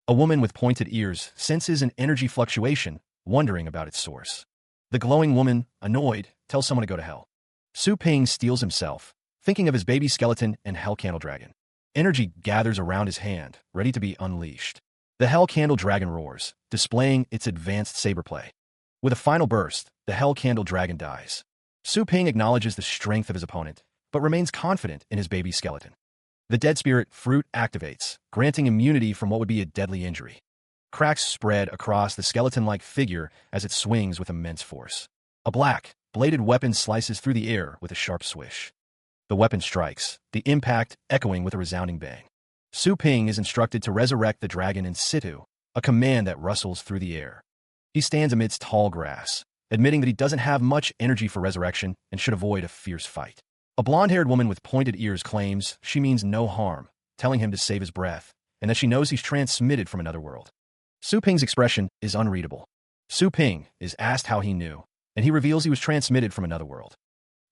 A woman with pointed ears senses an energy fluctuation, wondering about its source. The glowing woman, annoyed, tells someone to go to hell. Su Ping steels himself, thinking of his baby skeleton and Hell Candle Dragon. Energy gathers around his hand, ready to be unleashed. The Hell Candle Dragon roars, displaying its advanced saber play. With a final burst, the Hell Candle Dragon dies. Su Ping acknowledges the strength of his opponent, but remains confident in his baby skeleton. The Dead Spirit Fruit activates, granting immunity from what would be a deadly injury. Cracks spread across the skeleton-like figure as it swings with immense force. A black, bladed weapon slices through the air with a sharp swish. The weapon strikes, the impact echoing with a resounding bang. Su Ping is instructed to resurrect the dragon in situ, a command that rustles through the air. He stands amidst tall grass, admitting that he doesn't have much energy for resurrection and should avoid a fierce fight. A blonde-haired woman with pointed ears claims she means no harm, telling him to save his breath, and that she knows he's transmitted from another world. Su Ping's expression is unreadable. Su Ping is asked how he knew, and he reveals he was transmitted from another world.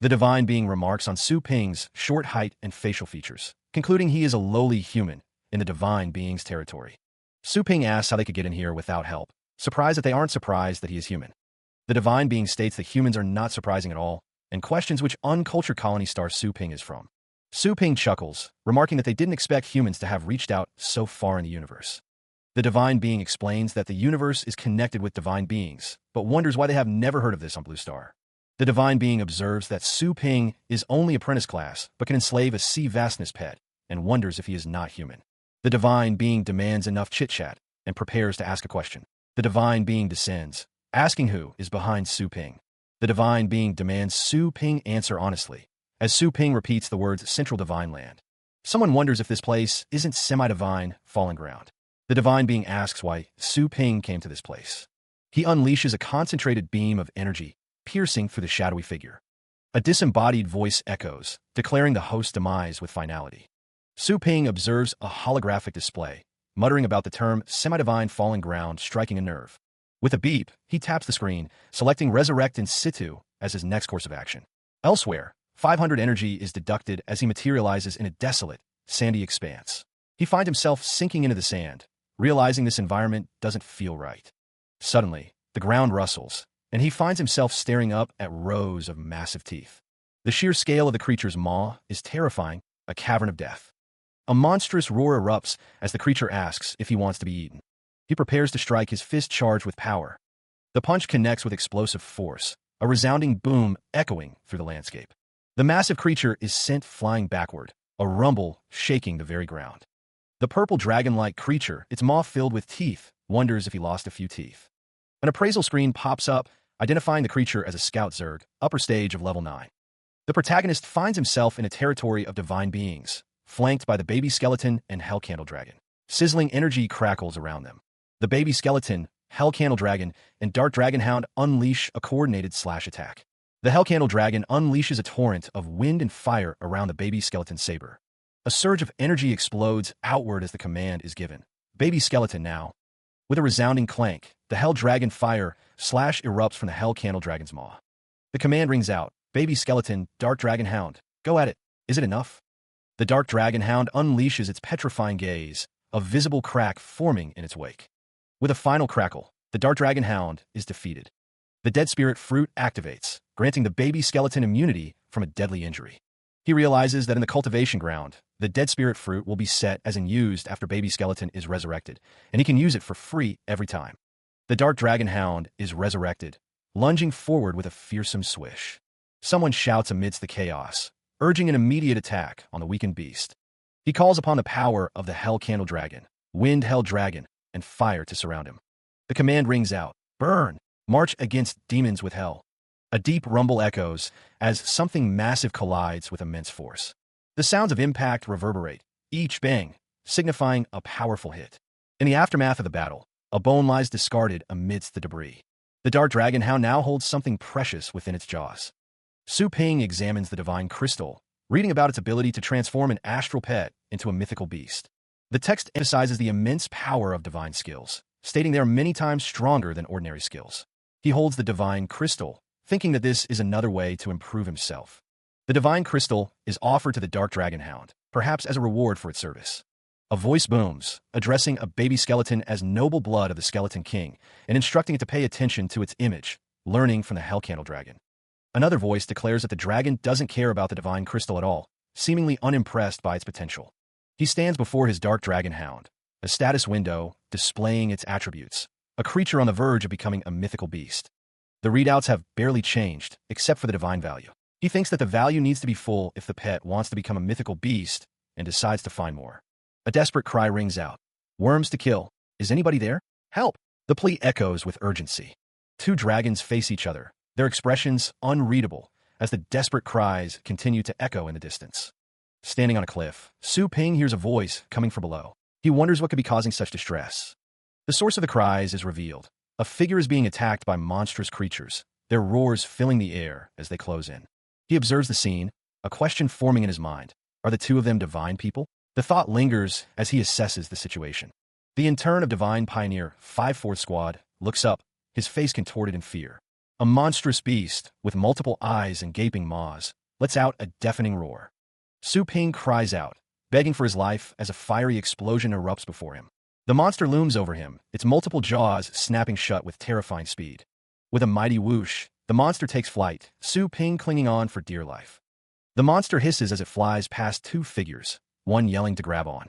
The divine being remarks on Su Ping's short height and facial features, concluding he is a lowly human in the divine being's territory. Su Ping asks how they could get in here without help, surprised that they aren't surprised that he is human. The divine being states that humans are not surprising at all, and questions which uncultured colony star Su Ping is from. Su Ping chuckles, remarking that they didn't expect humans to have reached out so far in the universe. The divine being explains that the universe is connected with divine beings, but wonders why they have never heard of this on Blue Star. The divine being observes that Su Ping is only apprentice class, but can enslave a sea vastness pet, and wonders if he is not human. The divine being demands enough chit-chat, and prepares to ask a question. The divine being descends, asking who is behind Su Ping. The divine being demands Su Ping answer honestly, as Su Ping repeats the words Central Divine Land. Someone wonders if this place isn't semi-divine fallen ground. The divine being asks why Su Ping came to this place. He unleashes a concentrated beam of energy, piercing through the shadowy figure. A disembodied voice echoes, declaring the host's demise with finality. Su Ping observes a holographic display, muttering about the term semi-divine fallen ground striking a nerve. With a beep, he taps the screen, selecting Resurrect in situ as his next course of action. Elsewhere, 500 energy is deducted as he materializes in a desolate, sandy expanse. He finds himself sinking into the sand, realizing this environment doesn't feel right. Suddenly, the ground rustles, and he finds himself staring up at rows of massive teeth. The sheer scale of the creature's maw is terrifying, a cavern of death. A monstrous roar erupts as the creature asks if he wants to be eaten. He prepares to strike, his fist charged with power. The punch connects with explosive force, a resounding boom echoing through the landscape. The massive creature is sent flying backward, a rumble shaking the very ground. The purple dragon-like creature, its maw filled with teeth, wonders if he lost a few teeth. An appraisal screen pops up, identifying the creature as a scout Zerg, upper stage of level 9. The protagonist finds himself in a territory of divine beings, flanked by the baby skeleton and Hell Candle Dragon. Sizzling energy crackles around them. The baby skeleton, Hell Candle Dragon, and Dark Dragon Hound unleash a coordinated slash attack. The Hell Candle Dragon unleashes a torrent of wind and fire around the baby skeleton saber. A surge of energy explodes outward as the command is given. Baby skeleton now. With a resounding clank, the Hell Dragon fire slash erupts from the Hell Candle Dragon's maw. The command rings out. Baby skeleton, Dark Dragon Hound, go at it. Is it enough? The Dark Dragon Hound unleashes its petrifying gaze, a visible crack forming in its wake. With a final crackle, the Dark Dragon Hound is defeated. The Dead Spirit Fruit activates, granting the baby skeleton immunity from a deadly injury. He realizes that in the cultivation ground, the Dead Spirit Fruit will be set as unused after baby skeleton is resurrected, and he can use it for free every time. The Dark Dragon Hound is resurrected, lunging forward with a fearsome swish. Someone shouts amidst the chaos, urging an immediate attack on the weakened beast. He calls upon the power of the Hell Candle Dragon, Wind Hell Dragon, and fire to surround him. The command rings out, burn, march against demons with hell. A deep rumble echoes as something massive collides with immense force. The sounds of impact reverberate, each bang signifying a powerful hit. In the aftermath of the battle, a bone lies discarded amidst the debris. The Dark Dragon Hound now holds something precious within its jaws. Su Ping examines the divine crystal, reading about its ability to transform an astral pet into a mythical beast. The text emphasizes the immense power of divine skills, stating they are many times stronger than ordinary skills. He holds the divine crystal, thinking that this is another way to improve himself. The divine crystal is offered to the Dark Dragon Hound, perhaps as a reward for its service. A voice booms, addressing a baby skeleton as noble blood of the Skeleton King, and instructing it to pay attention to its image, learning from the Hell Candle Dragon. Another voice declares that the dragon doesn't care about the divine crystal at all, seemingly unimpressed by its potential. He stands before his Dark Dragon Hound, a status window displaying its attributes, a creature on the verge of becoming a mythical beast. The readouts have barely changed, except for the divine value. He thinks that the value needs to be full if the pet wants to become a mythical beast and decides to find more. A desperate cry rings out. Worms to kill. Is anybody there? Help! The plea echoes with urgency. Two dragons face each other, their expressions unreadable as the desperate cries continue to echo in the distance. Standing on a cliff, Su Ping hears a voice coming from below. He wonders what could be causing such distress. The source of the cries is revealed. A figure is being attacked by monstrous creatures, their roars filling the air as they close in. He observes the scene, a question forming in his mind. Are the two of them divine people? The thought lingers as he assesses the situation. The intern of Divine Pioneer 5-4 Squad looks up, his face contorted in fear. A monstrous beast, with multiple eyes and gaping maws, lets out a deafening roar. Su Ping cries out, begging for his life as a fiery explosion erupts before him. The monster looms over him, its multiple jaws snapping shut with terrifying speed. With a mighty whoosh, the monster takes flight, Su Ping clinging on for dear life. The monster hisses as it flies past two figures, one yelling to grab on.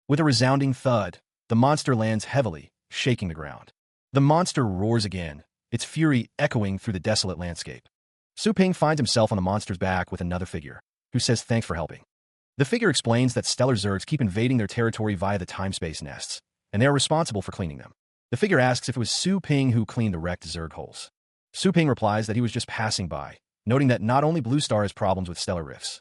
With a resounding thud, the monster lands heavily, shaking the ground. The monster roars again, its fury echoing through the desolate landscape. Su Ping finds himself on the monster's back with another figure, who says thanks for helping. The figure explains that stellar Zergs keep invading their territory via the time-space nests, and they are responsible for cleaning them. The figure asks if it was Su Ping who cleaned the wrecked Zerg holes. Su Ping replies that he was just passing by, noting that not only Blue Star has problems with stellar rifts.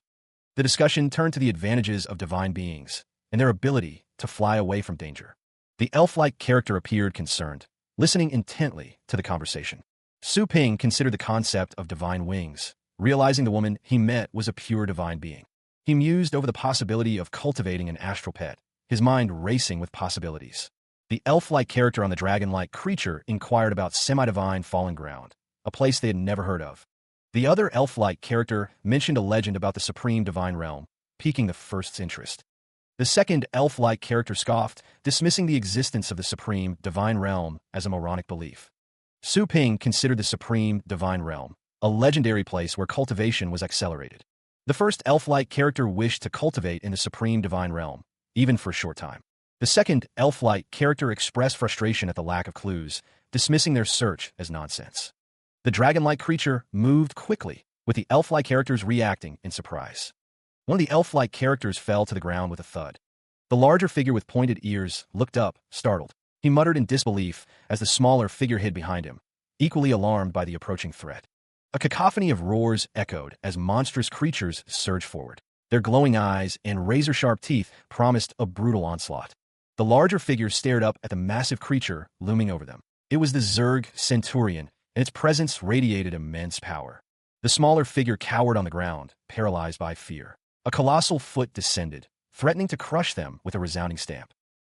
The discussion turned to the advantages of divine beings, and their ability to fly away from danger. The elf-like character appeared concerned, listening intently to the conversation. Su Ping considered the concept of divine wings, realizing the woman he met was a pure divine being. He mused over the possibility of cultivating an astral pet, his mind racing with possibilities. The elf-like character on the dragon-like creature inquired about semi-divine fallen ground, a place they had never heard of. The other elf-like character mentioned a legend about the supreme divine realm, piquing the first's interest. The second elf-like character scoffed, dismissing the existence of the supreme divine realm as a moronic belief. Su Ping considered the supreme divine realm a legendary place where cultivation was accelerated. The first elf-like character wished to cultivate in the supreme divine realm, even for a short time. The second elf-like character expressed frustration at the lack of clues, dismissing their search as nonsense. The dragon-like creature moved quickly, with the elf-like characters reacting in surprise. One of the elf-like characters fell to the ground with a thud. The larger figure with pointed ears looked up, startled. He muttered in disbelief as the smaller figure hid behind him, equally alarmed by the approaching threat. A cacophony of roars echoed as monstrous creatures surged forward. Their glowing eyes and razor-sharp teeth promised a brutal onslaught. The larger figure stared up at the massive creature looming over them. It was the Zerg Centurion, and its presence radiated immense power. The smaller figure cowered on the ground, paralyzed by fear. A colossal foot descended, threatening to crush them with a resounding stamp.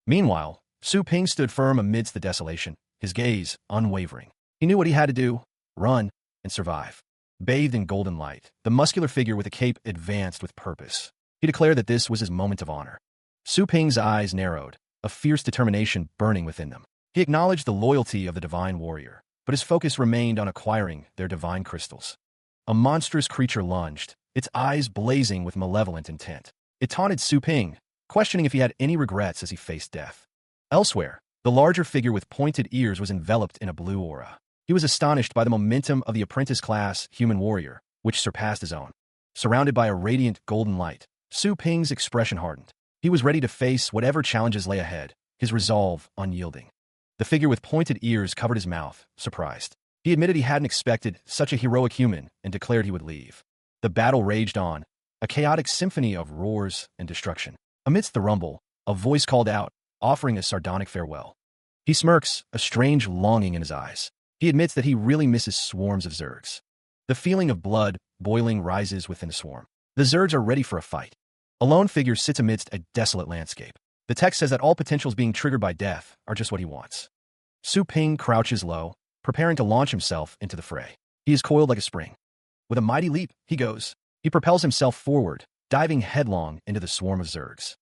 Meanwhile, Su Ping stood firm amidst the desolation, his gaze unwavering. He knew what he had to do: run and survive. Bathed in golden light, the muscular figure with a cape advanced with purpose. He declared that this was his moment of honor. Su Ping's eyes narrowed, a fierce determination burning within them. He acknowledged the loyalty of the divine warrior, but his focus remained on acquiring their divine crystals. A monstrous creature lunged, its eyes blazing with malevolent intent. It taunted Su Ping, questioning if he had any regrets as he faced death. Elsewhere, the larger figure with pointed ears was enveloped in a blue aura. He was astonished by the momentum of the apprentice-class human warrior, which surpassed his own. Surrounded by a radiant golden light, Su Ping's expression hardened. He was ready to face whatever challenges lay ahead, his resolve unyielding. The figure with pointed ears covered his mouth, surprised. He admitted he hadn't expected such a heroic human and declared he would leave. The battle raged on, a chaotic symphony of roars and destruction. Amidst the rumble, a voice called out, offering a sardonic farewell. He smirks, a strange longing in his eyes. He admits that he really misses swarms of Zergs. The feeling of blood boiling rises within the swarm. The Zergs are ready for a fight. A lone figure sits amidst a desolate landscape. The text says that all potentials being triggered by death are just what he wants. Su Ping crouches low, preparing to launch himself into the fray. He is coiled like a spring. With a mighty leap, he goes. He propels himself forward, diving headlong into the swarm of Zergs.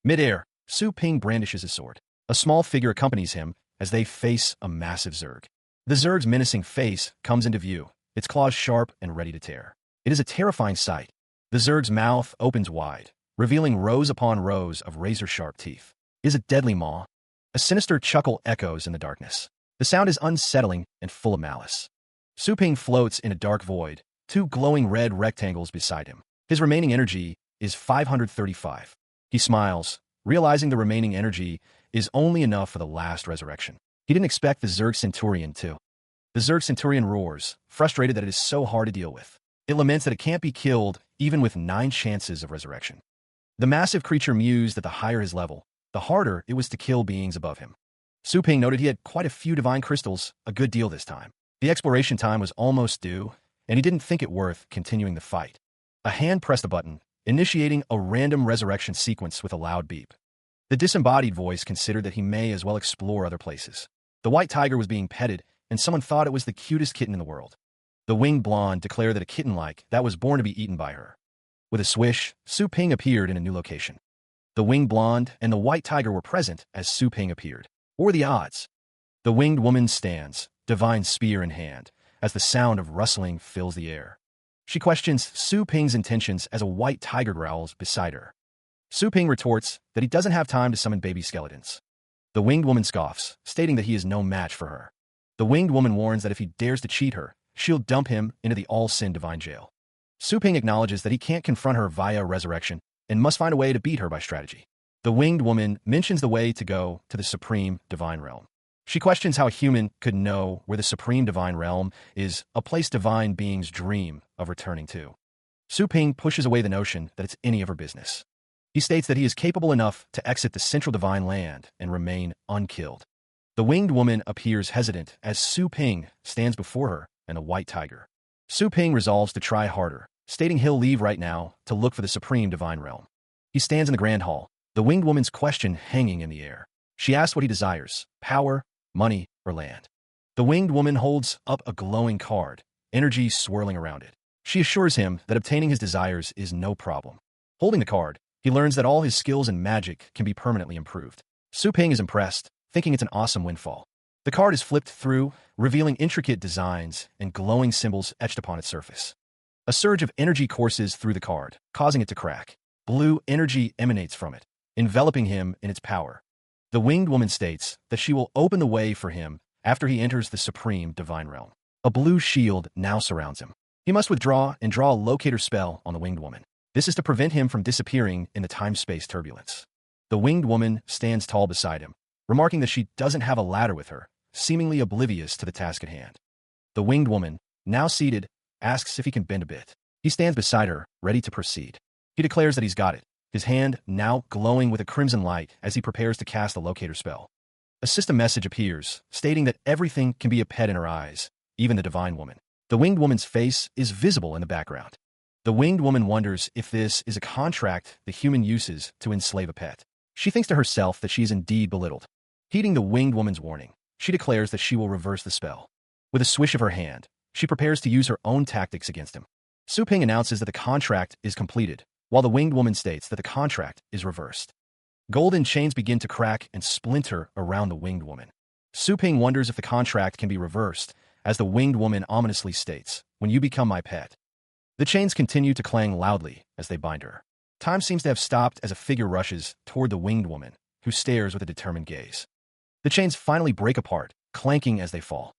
Mid-air, Su Ping brandishes his sword. A small figure accompanies him as they face a massive Zerg. The Zerg's menacing face comes into view, its claws sharp and ready to tear. It is a terrifying sight. The Zerg's mouth opens wide, revealing rows upon rows of razor-sharp teeth. It is a deadly maw. A sinister chuckle echoes in the darkness. The sound is unsettling and full of malice. Su Ping floats in a dark void, two glowing red rectangles beside him. His remaining energy is 535. He smiles, realizing the remaining energy is only enough for the last resurrection. He didn't expect the Zerg Centurion to. The Zerg Centurion roars, frustrated that it is so hard to deal with. It laments that it can't be killed, even with 9 chances of resurrection. The massive creature mused that the higher his level, the harder it was to kill beings above him. Su Ping noted he had quite a few divine crystals, a good deal this time. The exploration time was almost due, and he didn't think it worth continuing the fight. A hand pressed a button, initiating a random resurrection sequence with a loud beep. The disembodied voice considered that he may as well explore other places. The white tiger was being petted, and someone thought it was the cutest kitten in the world. The winged blonde declared that a kitten-like that was born to be eaten by her. With a swish, Su Ping appeared in a new location. The winged blonde and the white tiger were present as Su Ping appeared. What were the odds? The winged woman stands, divine spear in hand, as the sound of rustling fills the air. She questions Su Ping's intentions as a white tiger growls beside her. Su Ping retorts that he doesn't have time to summon baby skeletons. The winged woman scoffs, stating that he is no match for her. The winged woman warns that if he dares to cheat her, she'll dump him into the all-sin divine jail. Su Ping acknowledges that he can't confront her via resurrection and must find a way to beat her by strategy. The winged woman mentions the way to go to the supreme divine realm. She questions how a human could know where the supreme divine realm is, a place divine beings dream of returning to. Su Ping pushes away the notion that it's any of her business. He states that he is capable enough to exit the central divine land and remain unkilled. The winged woman appears hesitant as Su Ping stands before her and a white tiger. Su Ping resolves to try harder, stating he'll leave right now to look for the supreme divine realm. He stands in the grand hall, the winged woman's question hanging in the air. She asks what he desires: power, money, or land. The winged woman holds up a glowing card, energy swirling around it. She assures him that obtaining his desires is no problem. Holding the card, He learns that all his skills in magic can be permanently improved. Su Ping is impressed, thinking it's an awesome windfall. The card is flipped through, revealing intricate designs and glowing symbols etched upon its surface. A surge of energy courses through the card, causing it to crack. Blue energy emanates from it, enveloping him in its power. The winged woman states that she will open the way for him after he enters the supreme divine realm. A blue shield now surrounds him. He must withdraw and draw a locator spell on the winged woman. This is to prevent him from disappearing in the time-space turbulence. The winged woman stands tall beside him, remarking that she doesn't have a ladder with her, seemingly oblivious to the task at hand. The winged woman, now seated, asks if he can bend a bit. He stands beside her, ready to proceed. He declares that he's got it, his hand now glowing with a crimson light as he prepares to cast the locator spell. A system message appears, stating that everything can be a pet in her eyes, even the divine woman. The winged woman's face is visible in the background. The winged woman wonders if this is a contract the human uses to enslave a pet. She thinks to herself that she is indeed belittled. Heeding the winged woman's warning, she declares that she will reverse the spell. With a swish of her hand, she prepares to use her own tactics against him. Su Ping announces that the contract is completed, while the winged woman states that the contract is reversed. Golden chains begin to crack and splinter around the winged woman. Su Ping wonders if the contract can be reversed, as the winged woman ominously states, "When you become my pet." The chains continue to clang loudly as they bind her. Time seems to have stopped as a figure rushes toward the winged woman, who stares with a determined gaze. The chains finally break apart, clanking as they fall.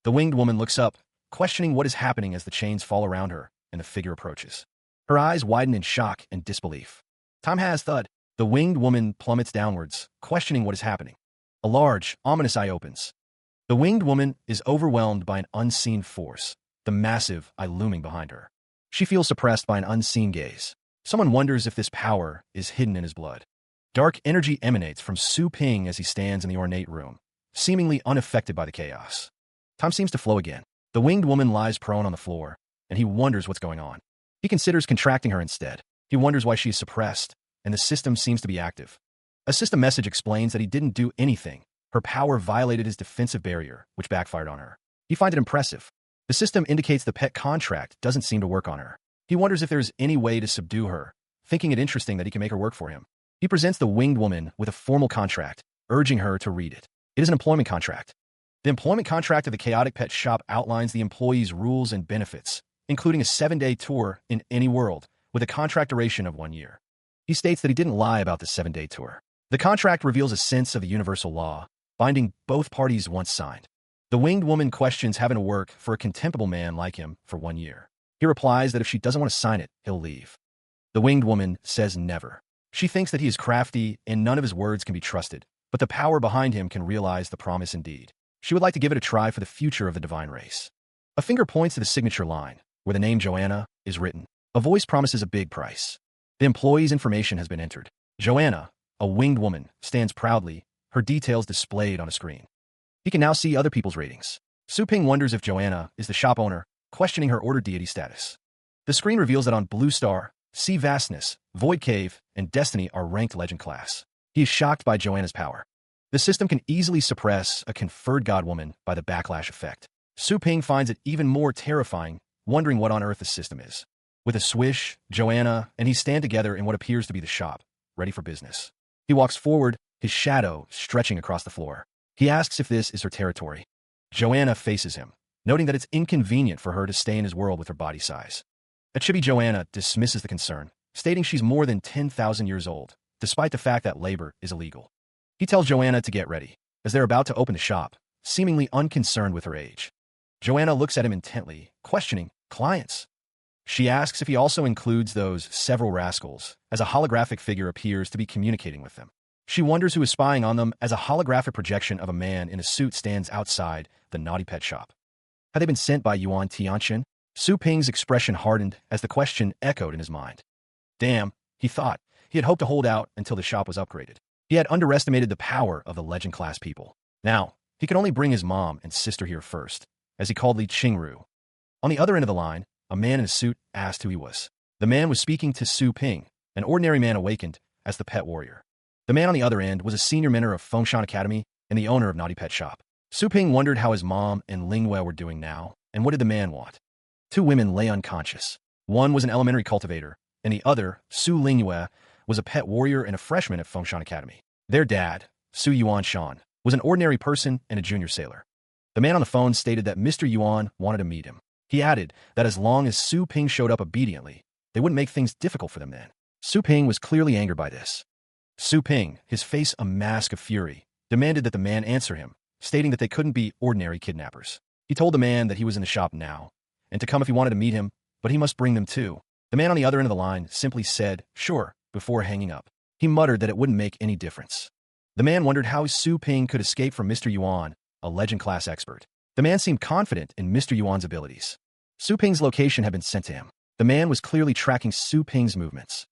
The winged woman looks up, questioning what is happening as the chains fall around her and the figure approaches. Her eyes widen in shock and disbelief. Time has thud. The winged woman plummets downwards, questioning what is happening. A large, ominous eye opens. The winged woman is overwhelmed by an unseen force, the massive eye looming behind her. She feels suppressed by an unseen gaze. Someone wonders if this power is hidden in his blood. Dark energy emanates from Su Ping as he stands in the ornate room, seemingly unaffected by the chaos. Time seems to flow again. The winged woman lies prone on the floor, and he wonders what's going on. He considers contracting her instead. He wonders why she is suppressed, and the system seems to be active. A system message explains that he didn't do anything. Her power violated his defensive barrier, which backfired on her. He finds it impressive. The system indicates the pet contract doesn't seem to work on her. He wonders if there's any way to subdue her, thinking it interesting that he can make her work for him. He presents the winged woman with a formal contract, urging her to read it. It is an employment contract. The employment contract of the Chaotic Pet Shop outlines the employee's rules and benefits, including a 7-day tour in any world, with a contract duration of 1 year. He states that he didn't lie about the 7-day tour. The contract reveals a sense of the universal law, binding both parties once signed. The winged woman questions having to work for a contemptible man like him for 1 year. He replies that if she doesn't want to sign it, he'll leave. The winged woman says never. She thinks that he is crafty and none of his words can be trusted, but the power behind him can realize the promise indeed. She would like to give it a try for the future of the divine race. A finger points to the signature line, where the name Joanna is written. A voice promises a big price. The employee's information has been entered. Joanna, a winged woman, stands proudly, her details displayed on a screen. He can now see other people's ratings. Su Ping wonders if Joanna is the shop owner, questioning her order deity status. The screen reveals that on Blue Star, Sea Vastness, Void Cave, and Destiny are ranked legend class. He is shocked by Joanna's power. The system can easily suppress a conferred godwoman by the backlash effect. Su Ping finds it even more terrifying, wondering what on earth the system is. With a swish, Joanna and he stand together in what appears to be the shop, ready for business. He walks forward, his shadow stretching across the floor. He asks if this is her territory. Joanna faces him, noting that it's inconvenient for her to stay in his world with her body size. A chibi Joanna dismisses the concern, stating she's more than 10,000 years old, despite the fact that labor is illegal. He tells Joanna to get ready, as they're about to open the shop, seemingly unconcerned with her age. Joanna looks at him intently, questioning, clients. She asks if he also includes those several rascals, as a holographic figure appears to be communicating with them. She wonders who is spying on them as a holographic projection of a man in a suit stands outside the naughty pet shop. Had they been sent by Yuan Tianqian? Su Ping's expression hardened as the question echoed in his mind. Damn, he thought. He had hoped to hold out until the shop was upgraded. He had underestimated the power of the legend-class people. Now, he could only bring his mom and sister here first, as he called Li Qingru. On the other end of the line, a man in a suit asked who he was. The man was speaking to Su Ping, an ordinary man awakened as the pet warrior. The man on the other end was a senior mentor of Fengshan Academy and the owner of Naughty Pet Shop. Su Ping wondered how his mom and Linghua were doing now, and what did the man want. 2 women lay unconscious. One was an elementary cultivator, and the other, Su Linghua, was a pet warrior and a freshman at Fengshan Academy. Their dad, Su Yuan Shan, was an ordinary person and a junior sailor. The man on the phone stated that Mr. Yuan wanted to meet him. He added that as long as Su Ping showed up obediently, they wouldn't make things difficult for them then. Su Ping was clearly angered by this. Su Ping, his face a mask of fury, demanded that the man answer him, stating that they couldn't be ordinary kidnappers. He told the man that he was in the shop now, and to come if he wanted to meet him, but he must bring them too. The man on the other end of the line simply said, "Sure," before hanging up. He muttered that it wouldn't make any difference. The man wondered how Su Ping could escape from Mr. Yuan, a legend-class expert. The man seemed confident in Mr. Yuan's abilities. Su Ping's location had been sent to him. The man was clearly tracking Su Ping's movements.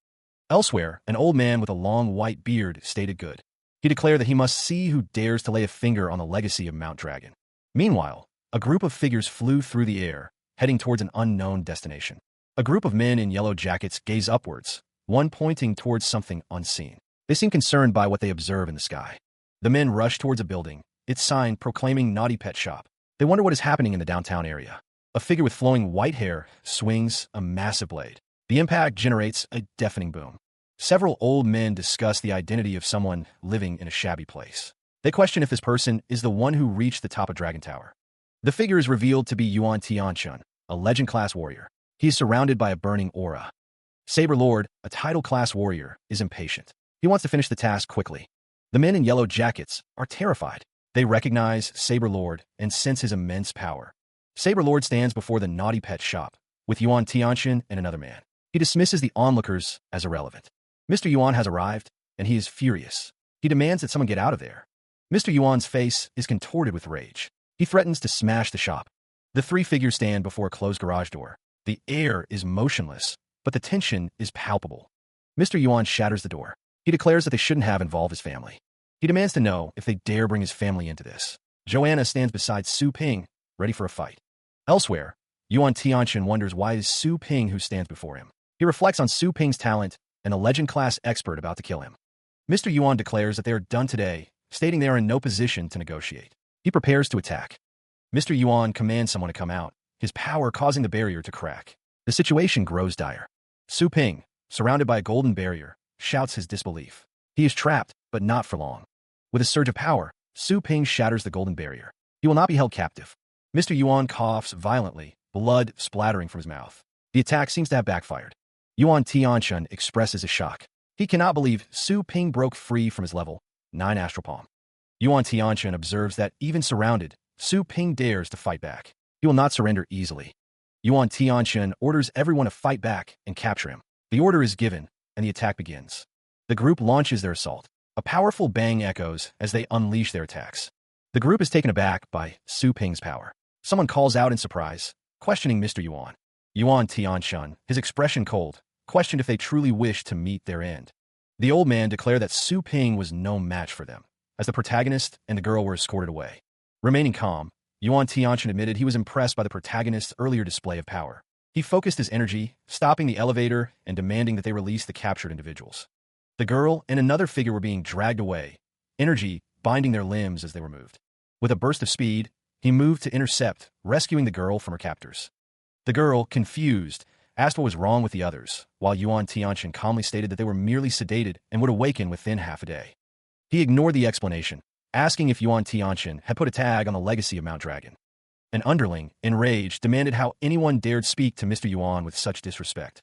Elsewhere, an old man with a long white beard stated good. He declared that he must see who dares to lay a finger on the legacy of Mount Dragon. Meanwhile, a group of figures flew through the air, heading towards an unknown destination. A group of men in yellow jackets gaze upwards, one pointing towards something unseen. They seem concerned by what they observe in the sky. The men rush towards a building, its sign proclaiming Naughty Pet Shop. They wonder what is happening in the downtown area. A figure with flowing white hair swings a massive blade. The impact generates a deafening boom. Several old men discuss the identity of someone living in a shabby place. They question if this person is the one who reached the top of Dragon Tower. The figure is revealed to be Yuan Tianchun, a legend-class warrior. He is surrounded by a burning aura. Saber Lord, a title-class warrior, is impatient. He wants to finish the task quickly. The men in yellow jackets are terrified. They recognize Saber Lord and sense his immense power. Saber Lord stands before the Naughty Pet Shop, with Yuan Tianchun and another man. He dismisses the onlookers as irrelevant. Mr. Yuan has arrived, and he is furious. He demands that someone get out of there. Mr. Yuan's face is contorted with rage. He threatens to smash the shop. The three figures stand before a closed garage door. The air is motionless, but the tension is palpable. Mr. Yuan shatters the door. He declares that they shouldn't have involved his family. He demands to know if they dare bring his family into this. Joanna stands beside Su Ping, ready for a fight. Elsewhere, Yuan Tianchun wonders why it is Su Ping who stands before him. He reflects on Su Ping's talent and a legend-class expert about to kill him. Mr. Yuan declares that they are done today, stating they are in no position to negotiate. He prepares to attack. Mr. Yuan commands someone to come out, his power causing the barrier to crack. The situation grows dire. Su Ping, surrounded by a golden barrier, shouts his disbelief. He is trapped, but not for long. With a surge of power, Su Ping shatters the golden barrier. He will not be held captive. Mr. Yuan coughs violently, blood splattering from his mouth. The attack seems to have backfired. Yuan Tianchun expresses his shock. He cannot believe Su Ping broke free from his level 9 astral palm. Yuan Tianchun observes that even surrounded, Su Ping dares to fight back. He will not surrender easily. Yuan Tianchun orders everyone to fight back and capture him. The order is given, and the attack begins. The group launches their assault. A powerful bang echoes as they unleash their attacks. The group is taken aback by Su Ping's power. Someone calls out in surprise, questioning Mr. Yuan. Yuan Tianchun, his expression cold, questioned if they truly wished to meet their end. The old man declared that Su Ping was no match for them, as the protagonist and the girl were escorted away. Remaining calm, Yuan Tianchun admitted he was impressed by the protagonist's earlier display of power. He focused his energy, stopping the elevator and demanding that they release the captured individuals. The girl and another figure were being dragged away, energy binding their limbs as they were moved. With a burst of speed, he moved to intercept, rescuing the girl from her captors. The girl, confused, asked what was wrong with the others, while Yuan Tianchun calmly stated that they were merely sedated and would awaken within half a day. He ignored the explanation, asking if Yuan Tianchun had put a tag on the legacy of Mount Dragon. An underling, enraged, demanded how anyone dared speak to Mr. Yuan with such disrespect.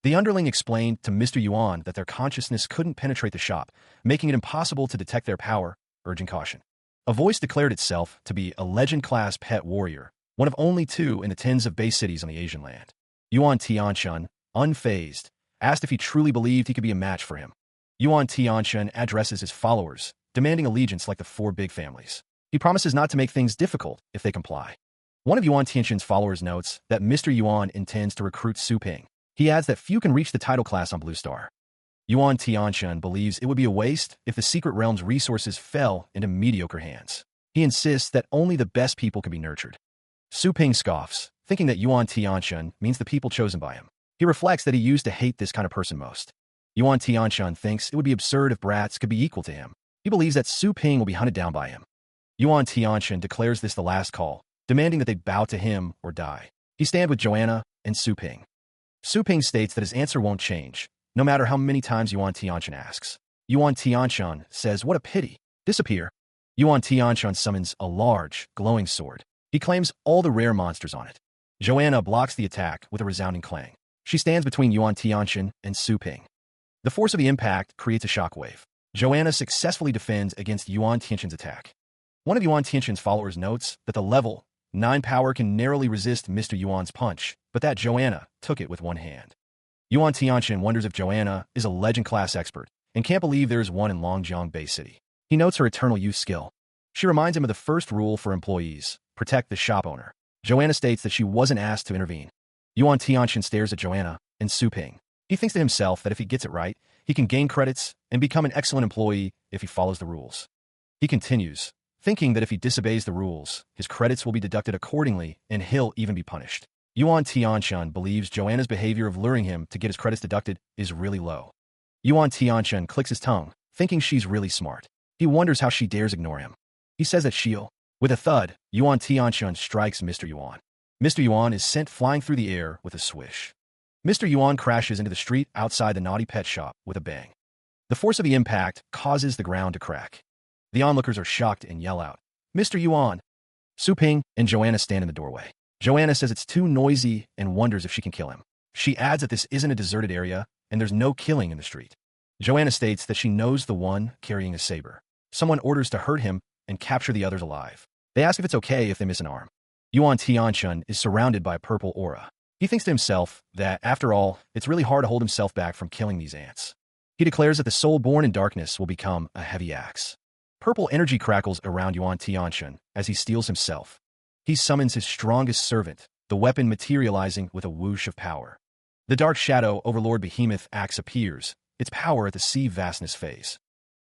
The underling explained to Mr. Yuan that their consciousness couldn't penetrate the shop, making it impossible to detect their power, urging caution. A voice declared itself to be a legend-class pet warrior, one of only 2 in the tens of base cities on the Asian land. Yuan Tianchun, unfazed, asked if he truly believed he could be a match for him. Yuan Tianchun addresses his followers, demanding allegiance like the 4 big families. He promises not to make things difficult if they comply. One of Yuan Tianchun's followers notes that Mr. Yuan intends to recruit Su Ping. He adds that few can reach the title class on Blue Star. Yuan Tianchun believes it would be a waste if the Secret Realm's resources fell into mediocre hands. He insists that only the best people can be nurtured. Su Ping scoffs, thinking that Yuan Tianchun means the people chosen by him. He reflects that he used to hate this kind of person most. Yuan Tianchun thinks it would be absurd if brats could be equal to him. He believes that Su Ping will be hunted down by him. Yuan Tianchun declares this the last call, demanding that they bow to him or die. He stands with Joanna and Su Ping. Su Ping states that his answer won't change, no matter how many times Yuan Tiantian asks. Yuan Tiantian says, "What a pity. Disappear." Yuan Tiantian summons a large, glowing sword. He claims all the rare monsters on it. Joanna blocks the attack with a resounding clang. She stands between Yuan Tiantian and Su Ping. The force of the impact creates a shockwave. Joanna successfully defends against Yuan Tiantian's attack. One of Yuan Tiantian's followers notes that the level 9 power can narrowly resist Mr. Yuan's punch, but that Joanna took it with one hand. Yuan Tiantian wonders if Joanna is a legend-class expert and can't believe there is one in Longjiang Bay City. He notes her eternal youth skill. She reminds him of the first rule for employees: protect the shop owner. Joanna states that she wasn't asked to intervene. Yuan Tiantian stares at Joanna and Su Ping. He thinks to himself that if he gets it right, he can gain credits and become an excellent employee if he follows the rules. He continues, thinking that if he disobeys the rules, his credits will be deducted accordingly and he'll even be punished. Yuan Tiantian believes Joanna's behavior of luring him to get his credits deducted is really low. Yuan Tiantian clicks his tongue, thinking she's really smart. He wonders how she dares ignore him. He says that she'll. With a thud, Yuan Tiantian strikes Mr. Yuan. Mr. Yuan is sent flying through the air with a swish. Mr. Yuan crashes into the street outside the naughty pet shop with a bang. The force of the impact causes the ground to crack. The onlookers are shocked and yell out, "Mr. Yuan!" Su Ping and Joanna stand in the doorway. Joanna says it's too noisy and wonders if she can kill him. She adds that this isn't a deserted area and there's no killing in the street. Joanna states that she knows the one carrying a saber. Someone orders to hurt him and capture the others alive. They ask if it's okay if they miss an arm. Yuan Tiantian is surrounded by a purple aura. He thinks to himself that, after all, it's really hard to hold himself back from killing these ants. He declares that the soul born in darkness will become a heavy axe. Purple energy crackles around Yuan Tiantian as he steels himself. He summons his strongest servant, the weapon materializing with a whoosh of power. The dark shadow overlord behemoth axe appears, its power at the sea vastness phase.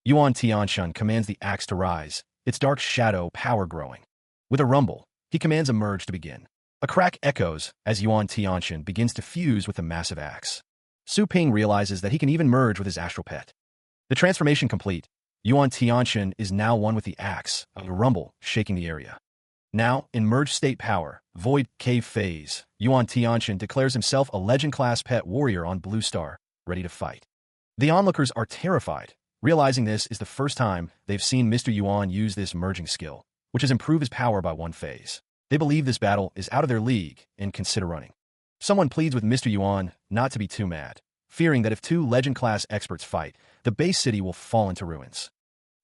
Yuan Tiantian commands the axe to rise, its dark shadow power growing. With a rumble, he commands a merge to begin. A crack echoes as Yuan Tiantian begins to fuse with the massive axe. Su Ping realizes that he can even merge with his astral pet. The transformation complete, Yuan Tiantian is now one with the axe, a rumble shaking the area. Now, in merged state power, void cave phase, Yuan Tiantian declares himself a legend-class pet warrior on Blue Star, ready to fight. The onlookers are terrified, realizing this is the first time they've seen Mr. Yuan use this merging skill, which has improved his power by one phase. They believe this battle is out of their league and consider running. Someone pleads with Mr. Yuan not to be too mad, fearing that if two legend-class experts fight, the base city will fall into ruins.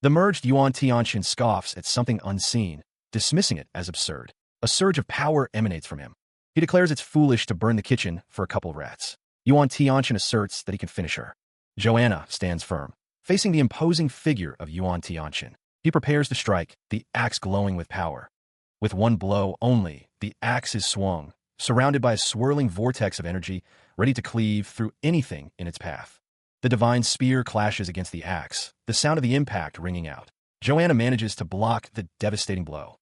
The merged Yuan Tiantian scoffs at something unseen, dismissing it as absurd. A surge of power emanates from him. He declares it's foolish to burn the kitchen for a couple of rats. Yuan Tiantian asserts that he can finish her. Joanna stands firm, facing the imposing figure of Yuan Tiantian. He prepares to strike, the axe glowing with power. With one blow only, the axe is swung, surrounded by a swirling vortex of energy, ready to cleave through anything in its path. The divine spear clashes against the axe, the sound of the impact ringing out. Joanna manages to block the devastating blow.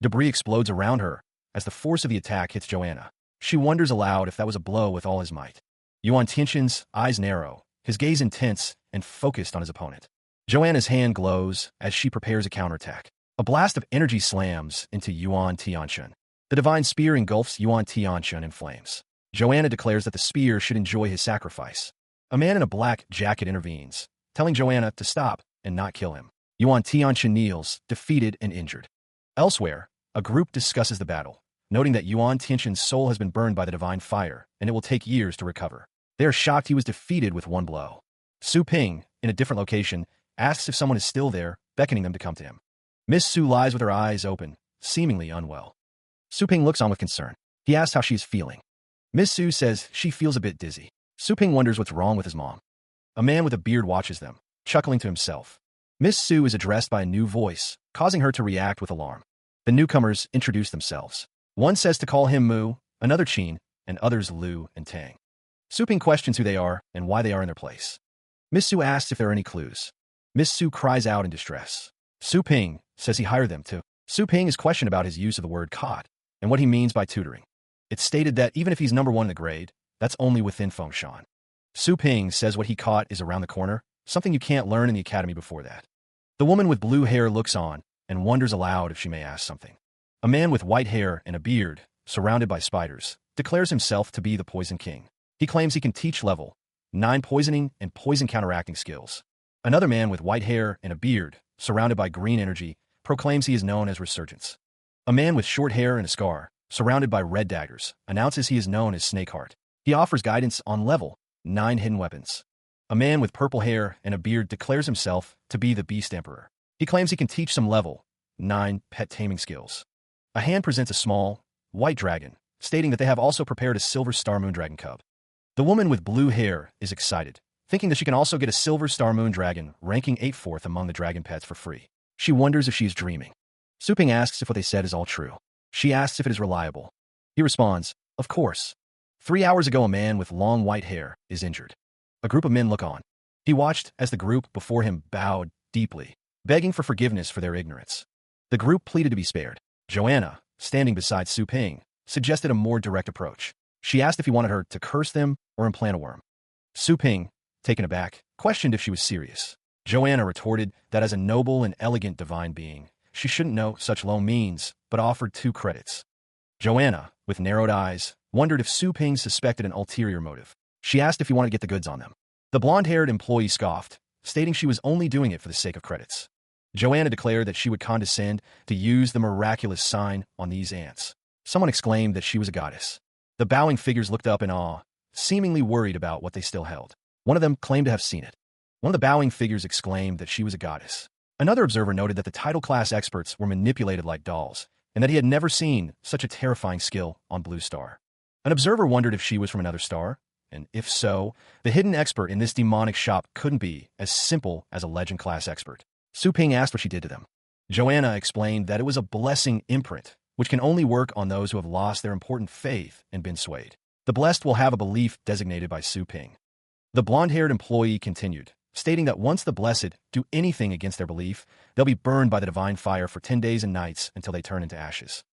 Debris explodes around her as the force of the attack hits Joanna. She wonders aloud if that was a blow with all his might. Yuan Tiantian's eyes narrow, his gaze intense and focused on his opponent. Joanna's hand glows as she prepares a counterattack. A blast of energy slams into Yuan Tiantian. The divine spear engulfs Yuan Tiantian in flames. Joanna declares that the spear should enjoy his sacrifice. A man in a black jacket intervenes, telling Joanna to stop and not kill him. Yuan Tiantian kneels, defeated and injured. Elsewhere, a group discusses the battle, noting that Yuan Tiantian's soul has been burned by the divine fire, and it will take years to recover. They are shocked he was defeated with one blow. Su Ping, in a different location, asks if someone is still there, beckoning them to come to him. Miss Su lies with her eyes open, seemingly unwell. Su Ping looks on with concern. He asks how she is feeling. Miss Su says she feels a bit dizzy. Su Ping wonders what's wrong with his mom. A man with a beard watches them, chuckling to himself. Miss Su is addressed by a new voice, causing her to react with alarm. The newcomers introduce themselves. One says to call him Mu, another Qin, and others Lu and Tang. Su Ping questions who they are and why they are in their place. Miss Su asks if there are any clues. Miss Su cries out in distress. Su Ping says he hired them too. Su Ping is questioned about his use of the word caught and what he means by tutoring. It's stated that even if he's number one in the grade, that's only within Fengshan. Su Ping says what he caught is around the corner, something you can't learn in the academy before that. The woman with blue hair looks on and wonders aloud if she may ask something. A man with white hair and a beard, surrounded by spiders, declares himself to be the Poison King. He claims he can teach level 9 poisoning and poison counteracting skills. Another man with white hair and a beard, surrounded by green energy, proclaims he is known as Resurgence. A man with short hair and a scar, surrounded by red daggers, announces he is known as Snakeheart. He offers guidance on level 9 hidden weapons. A man with purple hair and a beard declares himself to be the Beast Emperor. He claims he can teach some level 9 pet taming skills. A hand presents a small, white dragon, stating that they have also prepared a silver star moon dragon cub. The woman with blue hair is excited, thinking that she can also get a silver star moon dragon ranking 8th among the dragon pets for free. She wonders if she is dreaming. Su Ping asks if what they said is all true. She asks if it is reliable. He responds, of course. 3 hours ago, a man with long white hair is injured. A group of men look on. He watched as the group before him bowed deeply, begging for forgiveness for their ignorance. The group pleaded to be spared. Joanna, standing beside Su Ping, suggested a more direct approach. She asked if he wanted her to curse them or implant a worm. Su Ping, taken aback, questioned if she was serious. Joanna retorted that as a noble and elegant divine being, she shouldn't know such low means, but offered 2 credits. Joanna, with narrowed eyes, wondered if Su Ping suspected an ulterior motive. She asked if he wanted to get the goods on them. The blonde-haired employee scoffed, stating she was only doing it for the sake of credits. Joanna declared that she would condescend to use the miraculous sign on these ants. Someone exclaimed that she was a goddess. The bowing figures looked up in awe, seemingly worried about what they still held. One of them claimed to have seen it. One of the bowing figures exclaimed that she was a goddess. Another observer noted that the title class experts were manipulated like dolls, and that he had never seen such a terrifying skill on Blue Star. An observer wondered if she was from another star, and if so, the hidden expert in this demonic shop couldn't be as simple as a legend class expert. Su Ping asked what she did to them. Joanna explained that it was a blessing imprint, which can only work on those who have lost their important faith and been swayed. The blessed will have a belief designated by Su Ping. The blonde-haired employee continued, stating that once the blessed do anything against their belief, they'll be burned by the divine fire for 10 days and nights until they turn into ashes.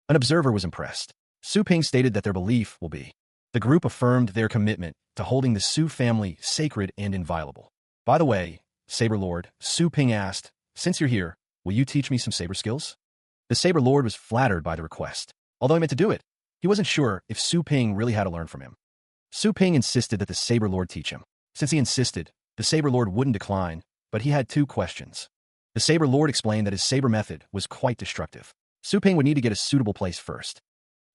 An observer was impressed. Su Ping stated that their belief will be. The group affirmed their commitment to holding the Su family sacred and inviolable. By the way, Saber Lord, Su Ping asked, since you're here, will you teach me some saber skills? The Saber Lord was flattered by the request. Although he meant to do it, he wasn't sure if Su Ping really had to learn from him. Su Ping insisted that the Saber Lord teach him. Since he insisted, the Saber Lord wouldn't decline, but he had 2 questions. The Saber Lord explained that his saber method was quite destructive. Su Ping would need to get a suitable place first.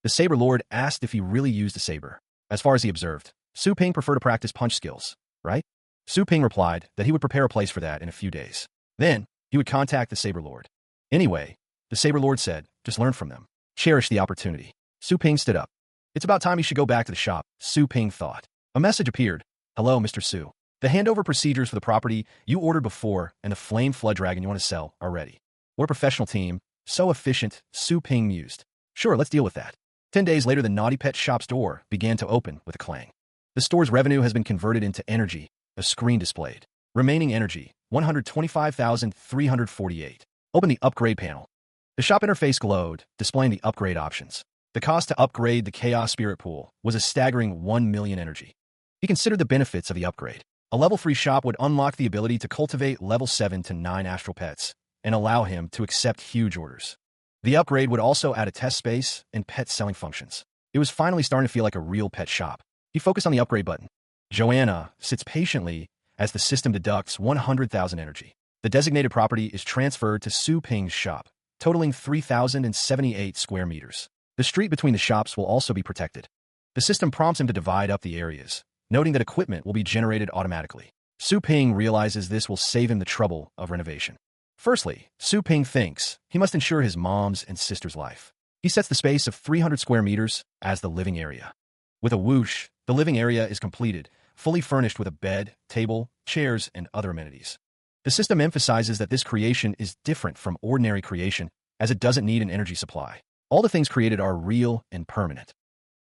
The Saber Lord asked if he really used a saber. As far as he observed, Su Ping preferred to practice punch skills, right? Su Ping replied that he would prepare a place for that in a few days. Then, he would contact the Saber Lord. Anyway, the Saber Lord said, just learn from them. Cherish the opportunity. Su Ping stood up. It's about time he should go back to the shop, Su Ping thought. A message appeared. Hello, Mr. Su. The handover procedures for the property you ordered before and the flame flood dragon you want to sell are ready. We're a professional team. So efficient, Su Ping mused. Sure, let's deal with that. 10 days later, the Naughty Pet shop's door began to open with a clang. The store's revenue has been converted into energy, a screen displayed. Remaining energy, 125,348. Open the upgrade panel. The shop interface glowed, displaying the upgrade options. The cost to upgrade the Chaos Spirit Pool was a staggering 1 million energy. He considered the benefits of the upgrade. A level-3 shop would unlock the ability to cultivate level 7 to 9 astral pets and allow him to accept huge orders. The upgrade would also add a test space and pet selling functions. It was finally starting to feel like a real pet shop. He focused on the upgrade button. Joanna sits patiently as the system deducts 100,000 energy. The designated property is transferred to Su Ping's shop, totaling 3,078 square meters. The street between the shops will also be protected. The system prompts him to divide up the areas, noting that equipment will be generated automatically. Su Ping realizes this will save him the trouble of renovation. Firstly, Su Ping thinks he must ensure his mom's and sister's life. He sets the space of 300 square meters as the living area. With a whoosh, the living area is completed, fully furnished with a bed, table, chairs, and other amenities. The system emphasizes that this creation is different from ordinary creation, as it doesn't need an energy supply. All the things created are real and permanent.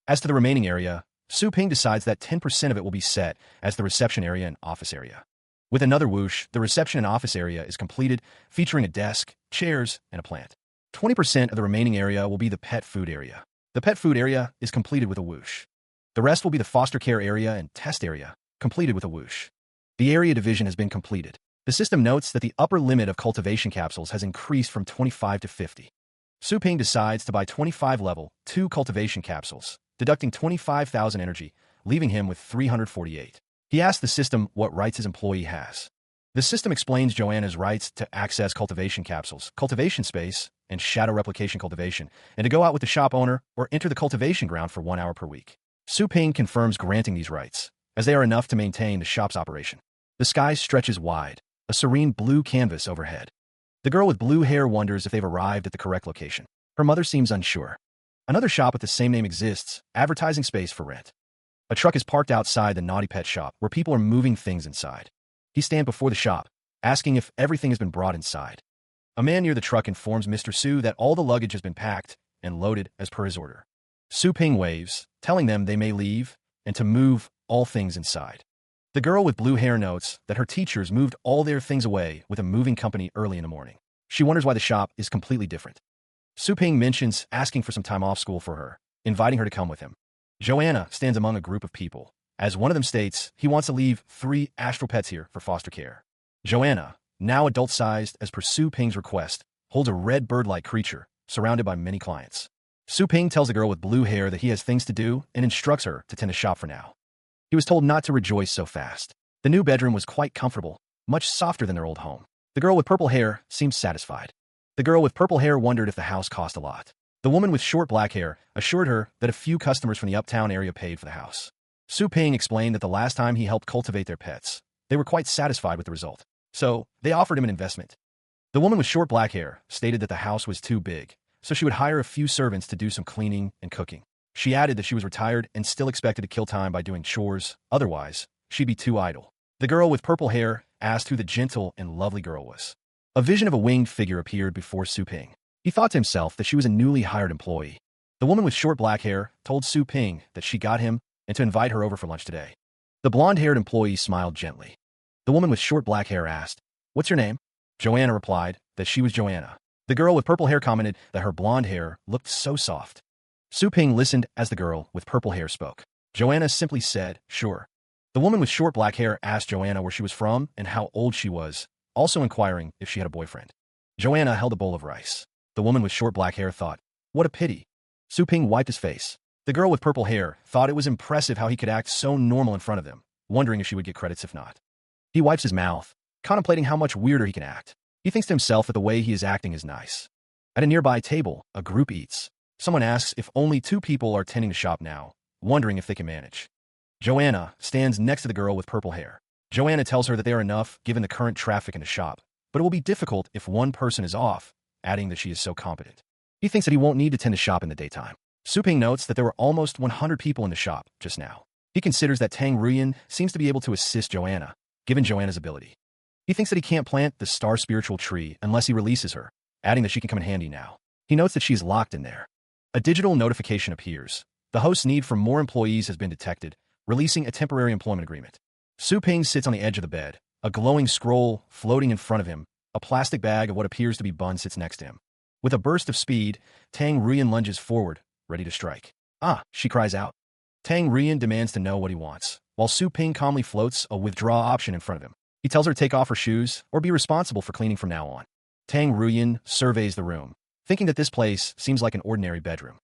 As to the remaining area, Su Ping decides that 10% of it will be set as the reception area and office area. With another whoosh, the reception and office area is completed, featuring a desk, chairs, and a plant. 20% of the remaining area will be the pet food area. The pet food area is completed with a whoosh. The rest will be the foster care area and test area, completed with a whoosh. The area division has been completed. The system notes that the upper limit of cultivation capsules has increased from 25 to 50. Su Ping decides to buy 25 level 2 cultivation capsules, deducting 25,000 energy, leaving him with 348. He asked the system what rights his employee has. The system explains Joanna's rights to access cultivation capsules, cultivation space, and shadow replication cultivation, and to go out with the shop owner or enter the cultivation ground for 1 hour per week. Su Ping confirms granting these rights, as they are enough to maintain the shop's operation. The sky stretches wide, a serene blue canvas overhead. The girl with blue hair wonders if they've arrived at the correct location. Her mother seems unsure. Another shop with the same name exists, advertising space for rent. A truck is parked outside the Naughty Pet shop, where people are moving things inside. He stands before the shop, asking if everything has been brought inside. A man near the truck informs Mr. Su that all the luggage has been packed and loaded as per his order. Su Ping waves, telling them they may leave and to move all things inside. The girl with blue hair notes that her teachers moved all their things away with a moving company early in the morning. She wonders why the shop is completely different. Su Ping mentions asking for some time off school for her, inviting her to come with him. Joanna stands among a group of people. As one of them states, he wants to leave 3 astral pets here for foster care. Joanna, now adult-sized as per Su Ping's request, holds a red bird-like creature, surrounded by many clients. Su Ping tells the girl with blue hair that he has things to do and instructs her to tend the shop for now. He was told not to rejoice so fast. The new bedroom was quite comfortable, much softer than their old home. The girl with purple hair seemed satisfied. The girl with purple hair wondered if the house cost a lot. The woman with short black hair assured her that a few customers from the uptown area paid for the house. Su Ping explained that the last time he helped cultivate their pets, they were quite satisfied with the result. So, they offered him an investment. The woman with short black hair stated that the house was too big, so she would hire a few servants to do some cleaning and cooking. She added that she was retired and still expected to kill time by doing chores, otherwise, she'd be too idle. The girl with purple hair asked who the gentle and lovely girl was. A vision of a winged figure appeared before Su Ping. He thought to himself that she was a newly hired employee. The woman with short black hair told Su Ping that she got him and to invite her over for lunch today. The blonde-haired employee smiled gently. The woman with short black hair asked, "What's your name?" Joanna replied that she was Joanna. The girl with purple hair commented that her blonde hair looked so soft. Su Ping listened as the girl with purple hair spoke. Joanna simply said, "Sure." The woman with short black hair asked Joanna where she was from and how old she was, also inquiring if she had a boyfriend. Joanna held a bowl of rice. The woman with short black hair thought, "What a pity." Su Ping wiped his face. The girl with purple hair thought it was impressive how he could act so normal in front of them, wondering if she would get credits if not. He wipes his mouth, contemplating how much weirder he can act. He thinks to himself that the way he is acting is nice. At a nearby table, a group eats. Someone asks if only 2 people are tending the shop now, wondering if they can manage. Joanna stands next to the girl with purple hair. Joanna tells her that they are enough given the current traffic in the shop, but it will be difficult if one person is off, adding that she is so competent. He thinks that he won't need to tend the shop in the daytime. Su Ping notes that there were almost 100 people in the shop just now. He considers that Tang Ruyan seems to be able to assist Joanna, given Joanna's ability. He thinks that he can't plant the star spiritual tree unless he releases her, adding that she can come in handy now. He notes that she's locked in there. A digital notification appears. The host's need for more employees has been detected, releasing a temporary employment agreement. Su Ping sits on the edge of the bed, a glowing scroll floating in front of him. A plastic bag of what appears to be bun sits next to him. With a burst of speed, Tang Ruyan lunges forward, ready to strike. "Ah," she cries out. Tang Ruyan demands to know what he wants, while Su Ping calmly floats a withdraw option in front of him. He tells her to take off her shoes or be responsible for cleaning from now on. Tang Ruyan surveys the room, thinking that this place seems like an ordinary bedroom.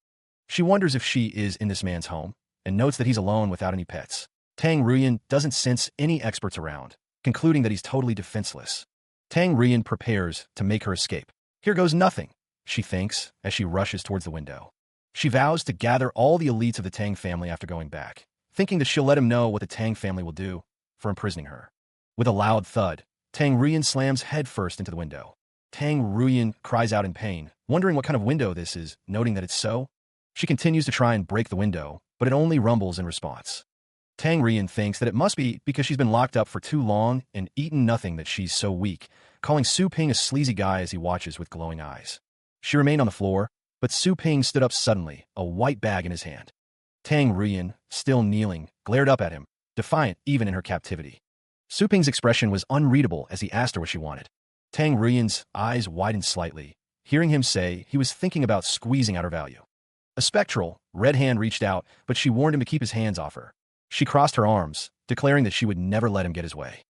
She wonders if she is in this man's home, and notes that he's alone without any pets. Tang Ruyan doesn't sense any experts around, concluding that he's totally defenseless. Tang Ruyan prepares to make her escape. Here goes nothing, she thinks as she rushes towards the window. She vows to gather all the elites of the Tang family after going back, thinking that she'll let him know what the Tang family will do for imprisoning her. With a loud thud, Tang Ruyan slams headfirst into the window. Tang Ruyan cries out in pain, wondering what kind of window this is, noting that it's so. She continues to try and break the window, but it only rumbles in response. Tang Ruyan thinks that it must be because she's been locked up for too long and eaten nothing that she's so weak, calling Su Ping a sleazy guy as he watches with glowing eyes. She remained on the floor, but Su Ping stood up suddenly, a white bag in his hand. Tang Ruyan, still kneeling, glared up at him, defiant even in her captivity. Su Ping's expression was unreadable as he asked her what she wanted. Tang Ruyan's eyes widened slightly, hearing him say he was thinking about squeezing out her value. A spectral, red hand reached out, but she warned him to keep his hands off her. She crossed her arms, declaring that she would never let him get his way.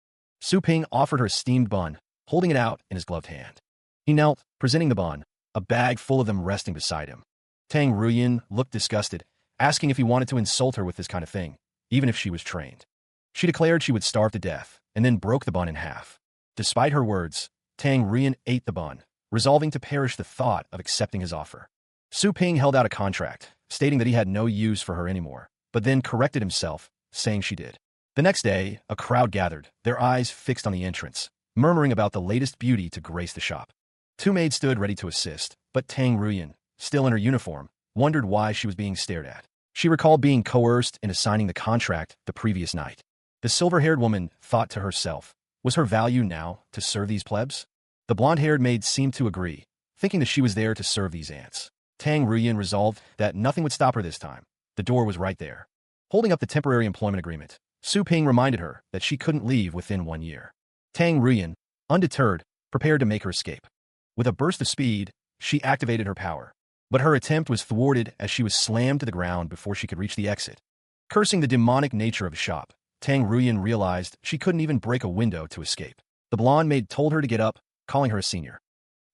Su Ping offered her a steamed bun, holding it out in his gloved hand. He knelt, presenting the bun, a bag full of them resting beside him. Tang Ruyan looked disgusted, asking if he wanted to insult her with this kind of thing, even if she was trained. She declared she would starve to death, and then broke the bun in half. Despite her words, Tang Ruyan ate the bun, resolving to perish the thought of accepting his offer. Su Ping held out a contract, stating that he had no use for her anymore, but then corrected himself, saying she did. The next day, a crowd gathered, their eyes fixed on the entrance, murmuring about the latest beauty to grace the shop. Two maids stood ready to assist, but Tang Ruyan, still in her uniform, wondered why she was being stared at. She recalled being coerced into signing the contract the previous night. The silver-haired woman thought to herself, was her value now to serve these plebs? The blonde-haired maid seemed to agree, thinking that she was there to serve these ants. Tang Ruyan resolved that nothing would stop her this time. The door was right there. Holding up the temporary employment agreement, Su Ping reminded her that she couldn't leave within 1 year. Tang Ruyan, undeterred, prepared to make her escape. With a burst of speed, she activated her power. But her attempt was thwarted as she was slammed to the ground before she could reach the exit. Cursing the demonic nature of the shop, Tang Ruyan realized she couldn't even break a window to escape. The blonde maid told her to get up, calling her a senior.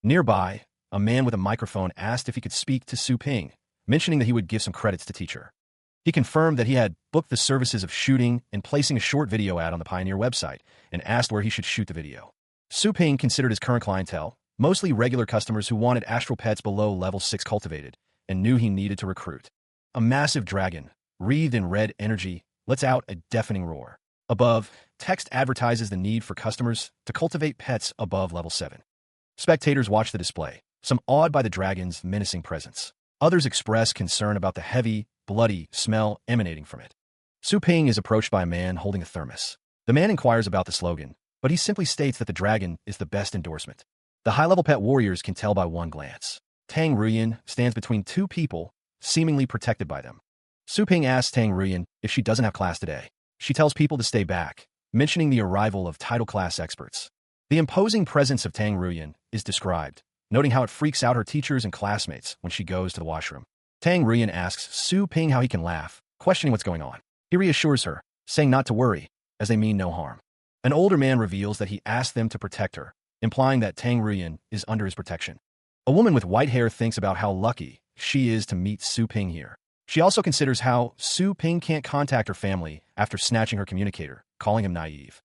Nearby, a man with a microphone asked if he could speak to Su Ping, mentioning that he would give some credits to teach her. He confirmed that he had booked the services of shooting and placing a short video ad on the Pioneer website, and asked where he should shoot the video. Su Ping considered his current clientele, mostly regular customers who wanted astral pets below level 6 cultivated, and knew he needed to recruit. A massive dragon, wreathed in red energy, lets out a deafening roar. Above, text advertises the need for customers to cultivate pets above level 7. Spectators watch the display, some awed by the dragon's menacing presence. Others express concern about the heavy, bloody smell emanating from it. Su Ping is approached by a man holding a thermos. The man inquires about the slogan, but he simply states that the dragon is the best endorsement. The high-level pet warriors can tell by one glance. Tang Ruyan stands between two people, seemingly protected by them. Su Ping asks Tang Ruyan if she doesn't have class today. She tells people to stay back, mentioning the arrival of title class experts. The imposing presence of Tang Ruyan is described, noting how it freaks out her teachers and classmates when she goes to the washroom. Tang Ruyan asks Su Ping how he can laugh, questioning what's going on. He reassures her, saying not to worry, as they mean no harm. An older man reveals that he asked them to protect her, implying that Tang Ruyan is under his protection. A woman with white hair thinks about how lucky she is to meet Su Ping here. She also considers how Su Ping can't contact her family after snatching her communicator, calling him naive.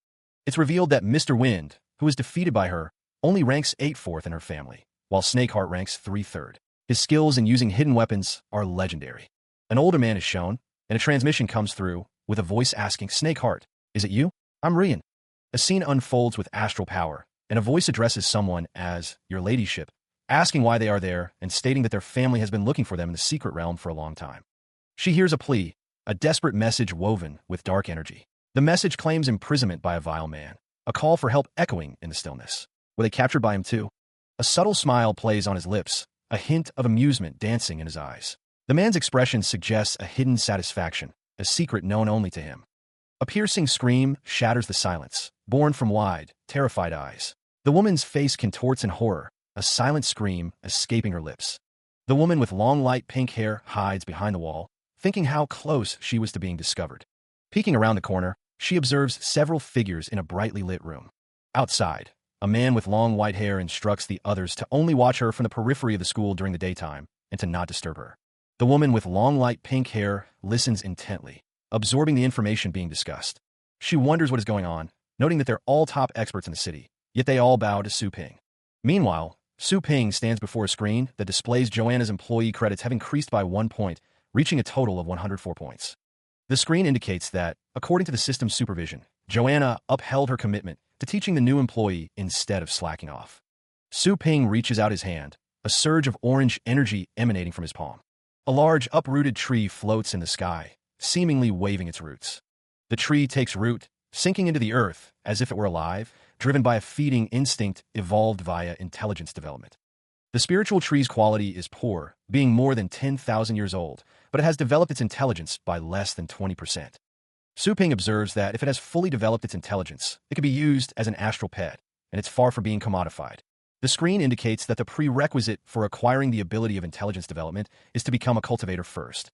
It's revealed that Mr. Wind, who was defeated by her, only ranks 8/4 in her family, while Snakeheart ranks 3/3. His skills in using hidden weapons are legendary. An older man is shown, and a transmission comes through, with a voice asking Snakeheart, "Is it you? I'm Rian." A scene unfolds with astral power, and a voice addresses someone as "Your Ladyship," asking why they are there and stating that their family has been looking for them in the secret realm for a long time. She hears a plea, a desperate message woven with dark energy. The message claims imprisonment by a vile man, a call for help echoing in the stillness. Were they captured by him too? A subtle smile plays on his lips, a hint of amusement dancing in his eyes. The man's expression suggests a hidden satisfaction, a secret known only to him. A piercing scream shatters the silence, born from wide, terrified eyes. The woman's face contorts in horror, a silent scream escaping her lips. The woman with long light pink hair hides behind the wall, thinking how close she was to being discovered. Peeking around the corner, she observes several figures in a brightly lit room. Outside, a man with long white hair instructs the others to only watch her from the periphery of the school during the daytime and to not disturb her. The woman with long light pink hair listens intently, absorbing the information being discussed. She wonders what is going on, noting that they're all top experts in the city, yet they all bow to Su Ping. Meanwhile, Su Ping stands before a screen that displays Joanna's employee credits have increased by 1 point, reaching a total of 104 points. The screen indicates that, according to the system's supervision, Joanna upheld her commitment to teaching the new employee instead of slacking off. Su Ping reaches out his hand, a surge of orange energy emanating from his palm. A large, uprooted tree floats in the sky, seemingly waving its roots. The tree takes root, sinking into the earth as if it were alive, driven by a feeding instinct evolved via intelligence development. The spiritual tree's quality is poor, being more than 10,000 years old, but it has developed its intelligence by less than 20%. Su Ping observes that if it has fully developed its intelligence, it can be used as an astral pet, and it's far from being commodified. The screen indicates that the prerequisite for acquiring the ability of intelligence development is to become a cultivator first.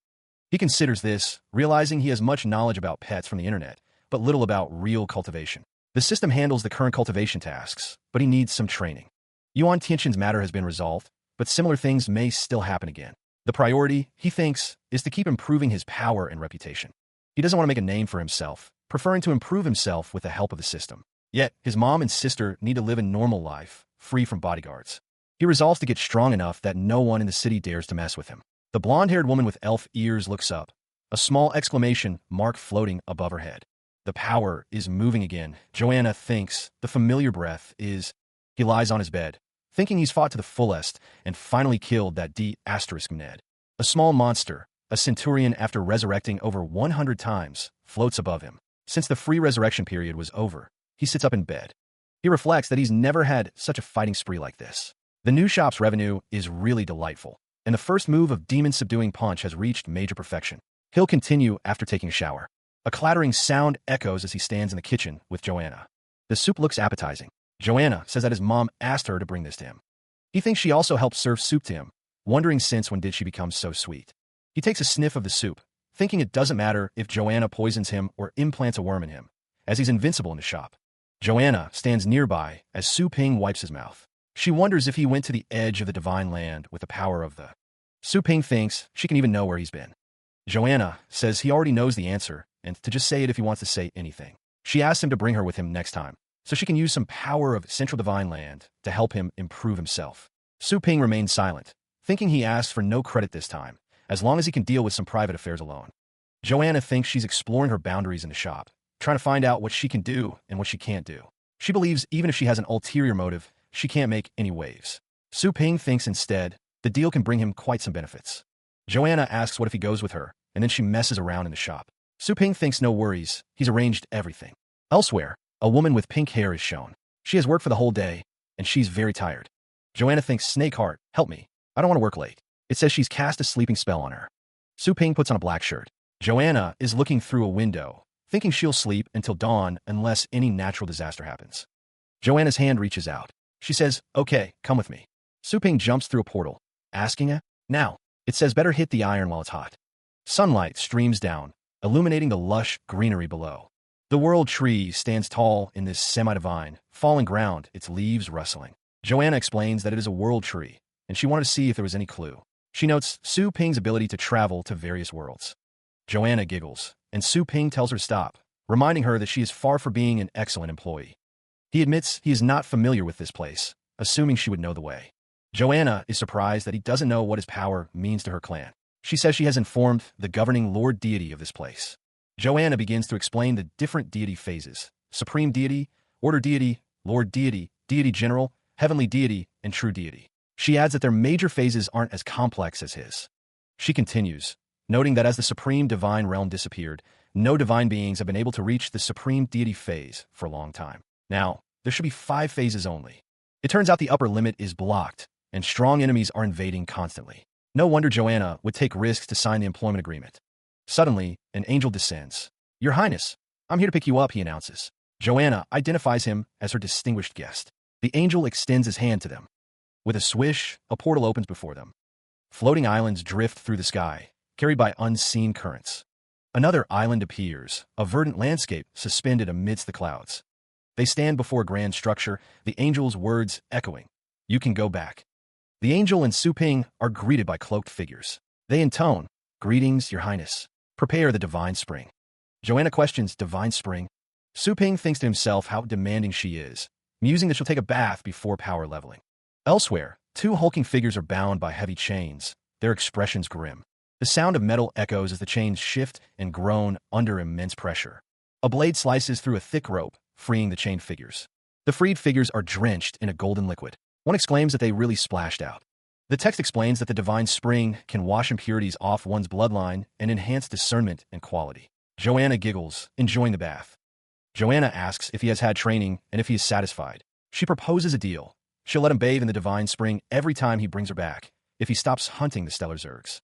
He considers this, realizing he has much knowledge about pets from the internet, but little about real cultivation. The system handles the current cultivation tasks, but he needs some training. Yuan Tianxin's matter has been resolved, but similar things may still happen again. The priority, he thinks, is to keep improving his power and reputation. He doesn't want to make a name for himself, preferring to improve himself with the help of the system. Yet, his mom and sister need to live a normal life, free from bodyguards. He resolves to get strong enough that no one in the city dares to mess with him. The blonde-haired woman with elf ears looks up, a small exclamation mark floating above her head. The power is moving again. Joanna thinks the familiar breath is... He lies on his bed, thinking he's fought to the fullest and finally killed that D*Ned. A small monster, a centurion after resurrecting over 100 times, floats above him. Since the free resurrection period was over, he sits up in bed. He reflects that he's never had such a fighting spree like this. The new shop's revenue is really delightful, and the first move of Demon Subduing Punch has reached major perfection. He'll continue after taking a shower. A clattering sound echoes as he stands in the kitchen with Joanna. The soup looks appetizing. Joanna says that his mom asked her to bring this to him. He thinks she also helped serve soup to him, wondering since when did she become so sweet. He takes a sniff of the soup, thinking it doesn't matter if Joanna poisons him or implants a worm in him, as he's invincible in the shop. Joanna stands nearby as Su Ping wipes his mouth. She wonders if he went to the edge of the divine land with the power of the... Su Ping thinks she can even know where he's been. Joanna says he already knows the answer and to just say it if he wants to say anything. She asks him to bring her with him next time, so she can use some power of Central Divine Land to help him improve himself. Su Ping remains silent, thinking he asks for no credit this time, as long as he can deal with some private affairs alone. Joanna thinks she's exploring her boundaries in the shop, trying to find out what she can do and what she can't do. She believes even if she has an ulterior motive, she can't make any waves. Su Ping thinks instead the deal can bring him quite some benefits. Joanna asks what if he goes with her, and then she messes around in the shop. Su Ping thinks no worries, he's arranged everything. Elsewhere, a woman with pink hair is shown. She has worked for the whole day, and she's very tired. Joanna thinks, Snakeheart, help me. I don't want to work late. It says she's cast a sleeping spell on her. Su Ping puts on a black shirt. Joanna is looking through a window, thinking she'll sleep until dawn unless any natural disaster happens. Joanna's hand reaches out. She says, okay, come with me. Su Ping jumps through a portal, asking now. It says better hit the iron while it's hot. Sunlight streams down, illuminating the lush greenery below. The world tree stands tall in this semi-divine, fallen ground, its leaves rustling. Joanna explains that it is a world tree, and she wanted to see if there was any clue. She notes Su Ping's ability to travel to various worlds. Joanna giggles, and Su Ping tells her to stop, reminding her that she is far from being an excellent employee. He admits he is not familiar with this place, assuming she would know the way. Joanna is surprised that he doesn't know what his power means to her clan. She says she has informed the governing Lord Deity of this place. Joanna begins to explain the different deity phases: Supreme Deity, Order Deity, Lord Deity, Deity General, Heavenly Deity, and True Deity. She adds that their major phases aren't as complex as his. She continues, noting that as the Supreme Divine Realm disappeared, no divine beings have been able to reach the Supreme Deity phase for a long time. Now, there should be 5 phases only. It turns out the upper limit is blocked, and strong enemies are invading constantly. No wonder Joanna would take risks to sign the employment agreement. Suddenly, an angel descends. Your Highness, I'm here to pick you up, he announces. Joanna identifies him as her distinguished guest. The angel extends his hand to them. With a swish, a portal opens before them. Floating islands drift through the sky, carried by unseen currents. Another island appears, a verdant landscape suspended amidst the clouds. They stand before a grand structure, the angel's words echoing. You can go back. The angel and Su Ping are greeted by cloaked figures. They intone, greetings, Your Highness. Prepare the divine spring. Joanna questions, divine spring? Su Ping thinks to himself how demanding she is, musing that she'll take a bath before power leveling. Elsewhere, 2 hulking figures are bound by heavy chains, their expressions grim. The sound of metal echoes as the chains shift and groan under immense pressure. A blade slices through a thick rope, freeing the chained figures. The freed figures are drenched in a golden liquid. One exclaims that they really splashed out. The text explains that the divine spring can wash impurities off one's bloodline and enhance discernment and quality. Joanna giggles, enjoying the bath. Joanna asks if he has had training and if he is satisfied. She proposes a deal. She'll let him bathe in the divine spring every time he brings her back, if he stops hunting the stellar zergs.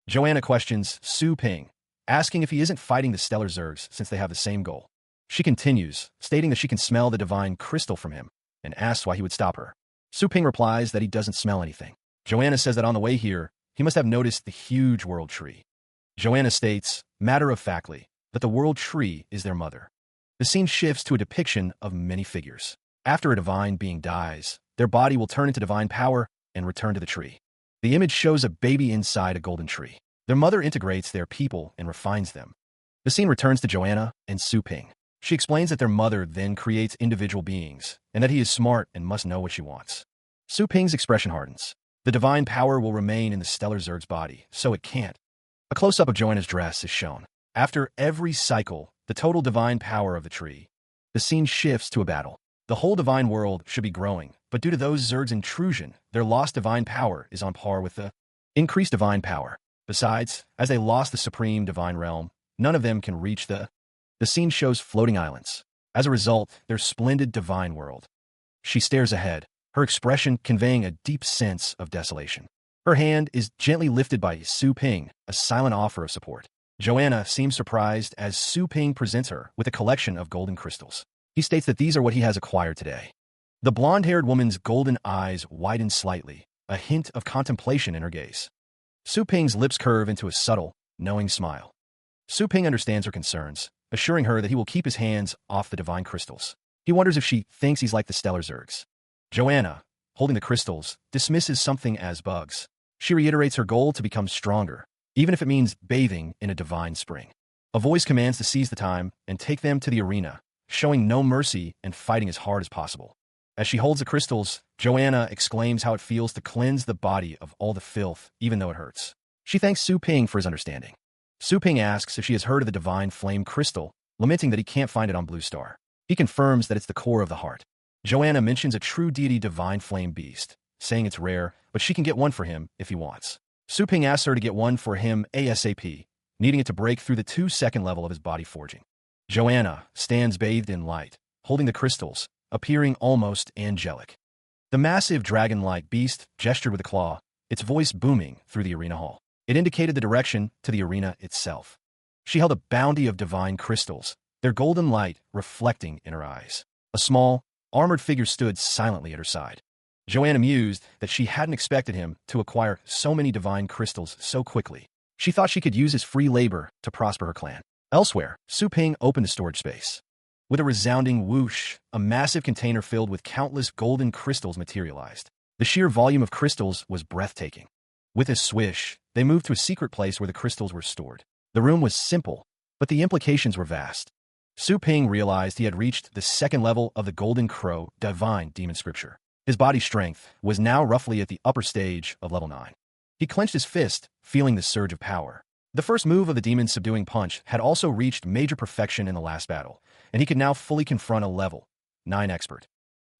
Joanna questions Su Ping, asking if he isn't fighting the stellar zergs since they have the same goal. She continues, stating that she can smell the divine crystal from him, and asks why he would stop her. Su Ping replies that he doesn't smell anything. Joanna says that on the way here, he must have noticed the huge world tree. Joanna states, matter-of-factly, that the world tree is their mother. The scene shifts to a depiction of many figures. After a divine being dies, their body will turn into divine power and return to the tree. The image shows a baby inside a golden tree. Their mother integrates their people and refines them. The scene returns to Joanna and Su Ping. She explains that their mother then creates individual beings, and that he is smart and must know what she wants. Su Ping's expression hardens. The divine power will remain in the stellar Zerg's body, so it can't. A close-up of Joanna's dress is shown. After every cycle, the total divine power of the tree. The scene shifts to a battle. The whole divine world should be growing, but due to those Zerg's intrusion, their lost divine power is on par with the increased divine power. Besides, as they lost the supreme divine realm, none of them can reach the scene shows floating islands. As a result, their splendid divine world. She stares ahead, her expression conveying a deep sense of desolation. Her hand is gently lifted by Su Ping, a silent offer of support. Joanna seems surprised as Su Ping presents her with a collection of golden crystals. He states that these are what he has acquired today. The blonde-haired woman's golden eyes widen slightly, a hint of contemplation in her gaze. Su Ping's lips curve into a subtle, knowing smile. Su Ping understands her concerns, assuring her that he will keep his hands off the divine crystals. He wonders if she thinks he's like the stellar Zergs. Joanna, holding the crystals, dismisses something as bugs. She reiterates her goal to become stronger, even if it means bathing in a divine spring. A voice commands to seize the time and take them to the arena, showing no mercy and fighting as hard as possible. As she holds the crystals, Joanna exclaims how it feels to cleanse the body of all the filth, even though it hurts. She thanks Su Ping for his understanding. Su Ping asks if she has heard of the divine flame crystal, lamenting that he can't find it on Blue Star. He confirms that it's the core of the heart. Joanna mentions a true deity divine flame beast, saying it's rare, but she can get one for him if he wants. Su Ping asks her to get one for him ASAP, needing it to break through the 2-second level of his body forging. Joanna stands bathed in light, holding the crystals, appearing almost angelic. The massive dragon-like beast gestured with a claw, its voice booming through the arena hall. It indicated the direction to the arena itself. She held a bounty of divine crystals, their golden light reflecting in her eyes. A small, armored figure stood silently at her side. Joanna mused that she hadn't expected him to acquire so many divine crystals so quickly. She thought she could use his free labor to prosper her clan. Elsewhere, Su Ping opened the storage space. With a resounding whoosh, a massive container filled with countless golden crystals materialized. The sheer volume of crystals was breathtaking. With a swish, they moved to a secret place where the crystals were stored. The room was simple, but the implications were vast. Su Ping realized he had reached the 2nd level of the Golden Crow divine demon scripture. His body strength was now roughly at the upper stage of level 9. He clenched his fist, feeling the surge of power. The first move of the demon's subduing punch had also reached major perfection in the last battle, and he could now fully confront a level 9 expert.